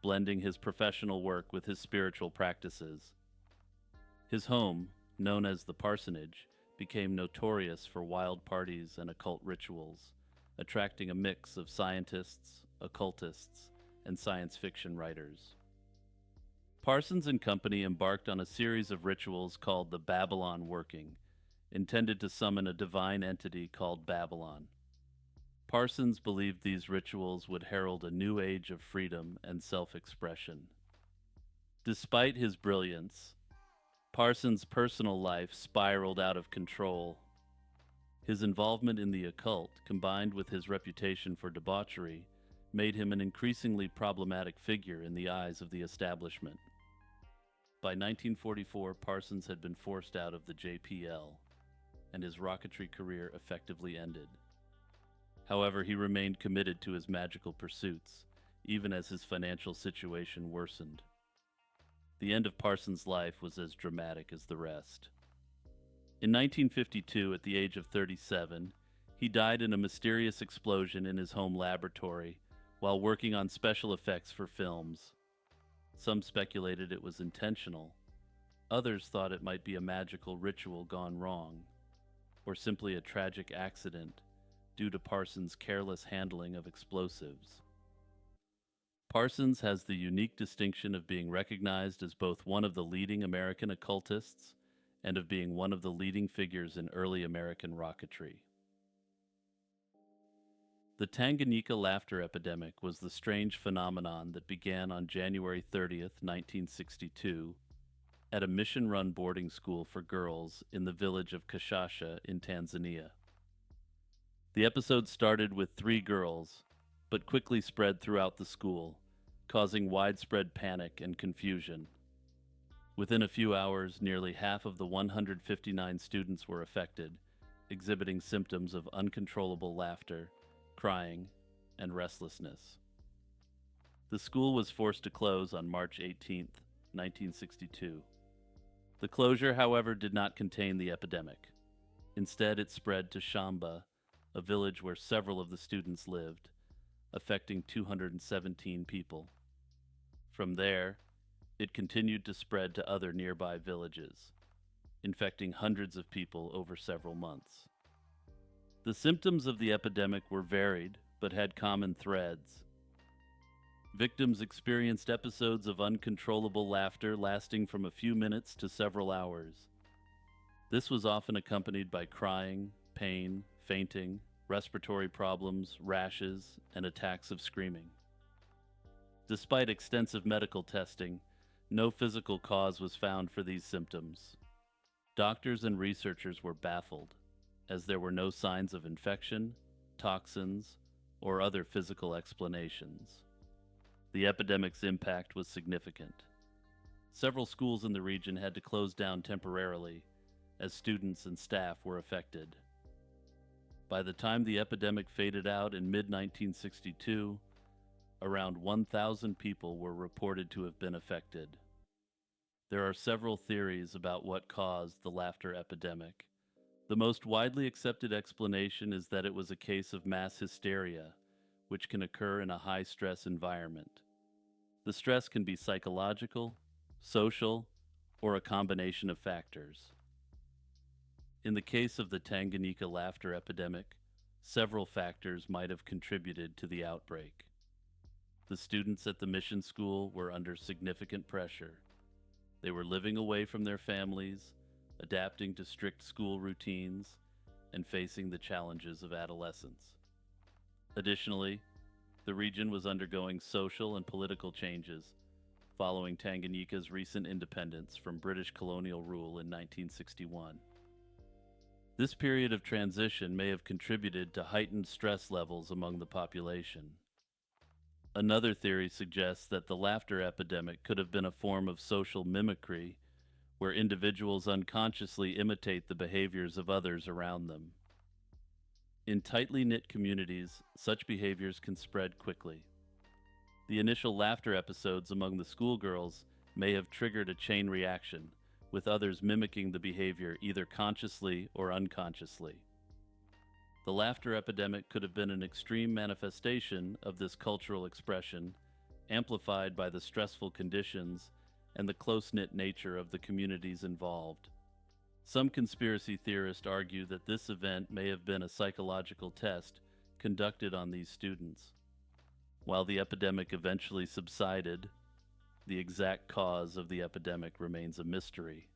blending his professional work with his spiritual practices. His home, known as the Parsonage, became notorious for wild parties and occult rituals, attracting a mix of scientists, occultists, and science fiction writers. Parsons and company embarked on a series of rituals called the Babylon Working, intended to summon a divine entity called Babylon. Parsons believed these rituals would herald a new age of freedom and self-expression. Despite his brilliance, Parsons' personal life spiraled out of control. His involvement in the occult, combined with his reputation for debauchery, made him an increasingly problematic figure in the eyes of the establishment. By 1944, Parsons had been forced out of the JPL, and his rocketry career effectively ended. However, he remained committed to his magical pursuits, even as his financial situation worsened. The end of Parsons' life was as dramatic as the rest. In 1952, at the age of 37, he died in a mysterious explosion in his home laboratory while working on special effects for films. Some speculated it was intentional. Others thought it might be a magical ritual gone wrong, or simply a tragic accident due to Parsons' careless handling of explosives. Parsons has the unique distinction of being recognized as both one of the leading American occultists and of being one of the leading figures in early American rocketry. The Tanganyika laughter epidemic was the strange phenomenon that began on January 30th, 1962, at a mission-run boarding school for girls in the village of Kashasha in Tanzania. The episode started with 3 girls, but quickly spread throughout the school, causing widespread panic and confusion. Within a few hours, nearly half of the 159 students were affected, exhibiting symptoms of uncontrollable laughter, crying, and restlessness. The school was forced to close on March 18, 1962. The closure, however, did not contain the epidemic. Instead, it spread to Shamba, a village where several of the students lived, affecting 217 people. From there, it continued to spread to other nearby villages, infecting hundreds of people over several months. The symptoms of the epidemic were varied, but had common threads. Victims experienced episodes of uncontrollable laughter lasting from a few minutes to several hours. This was often accompanied by crying, pain, fainting, respiratory problems, rashes, and attacks of screaming. Despite extensive medical testing, no physical cause was found for these symptoms. Doctors and researchers were baffled, as there were no signs of infection, toxins, or other physical explanations. The epidemic's impact was significant. Several schools in the region had to close down temporarily, as students and staff were affected. By the time the epidemic faded out in mid-1962, around 1,000 people were reported to have been affected. There are several theories about what caused the laughter epidemic. The most widely accepted explanation is that it was a case of mass hysteria, which can occur in a high-stress environment. The stress can be psychological, social, or a combination of factors. In the case of the Tanganyika laughter epidemic, several factors might have contributed to the outbreak. The students at the mission school were under significant pressure. They were living away from their families, adapting to strict school routines, and facing the challenges of adolescence. Additionally, the region was undergoing social and political changes following Tanganyika's recent independence from British colonial rule in 1961. This period of transition may have contributed to heightened stress levels among the population. Another theory suggests that the laughter epidemic could have been a form of social mimicry, where individuals unconsciously imitate the behaviors of others around them. In tightly knit communities, such behaviors can spread quickly. The initial laughter episodes among the schoolgirls may have triggered a chain reaction, with others mimicking the behavior either consciously or unconsciously. The laughter epidemic could have been an extreme manifestation of this cultural expression, amplified by the stressful conditions and the close-knit nature of the communities involved. Some conspiracy theorists argue that this event may have been a psychological test conducted on these students. While the epidemic eventually subsided, the exact cause of the epidemic remains a mystery.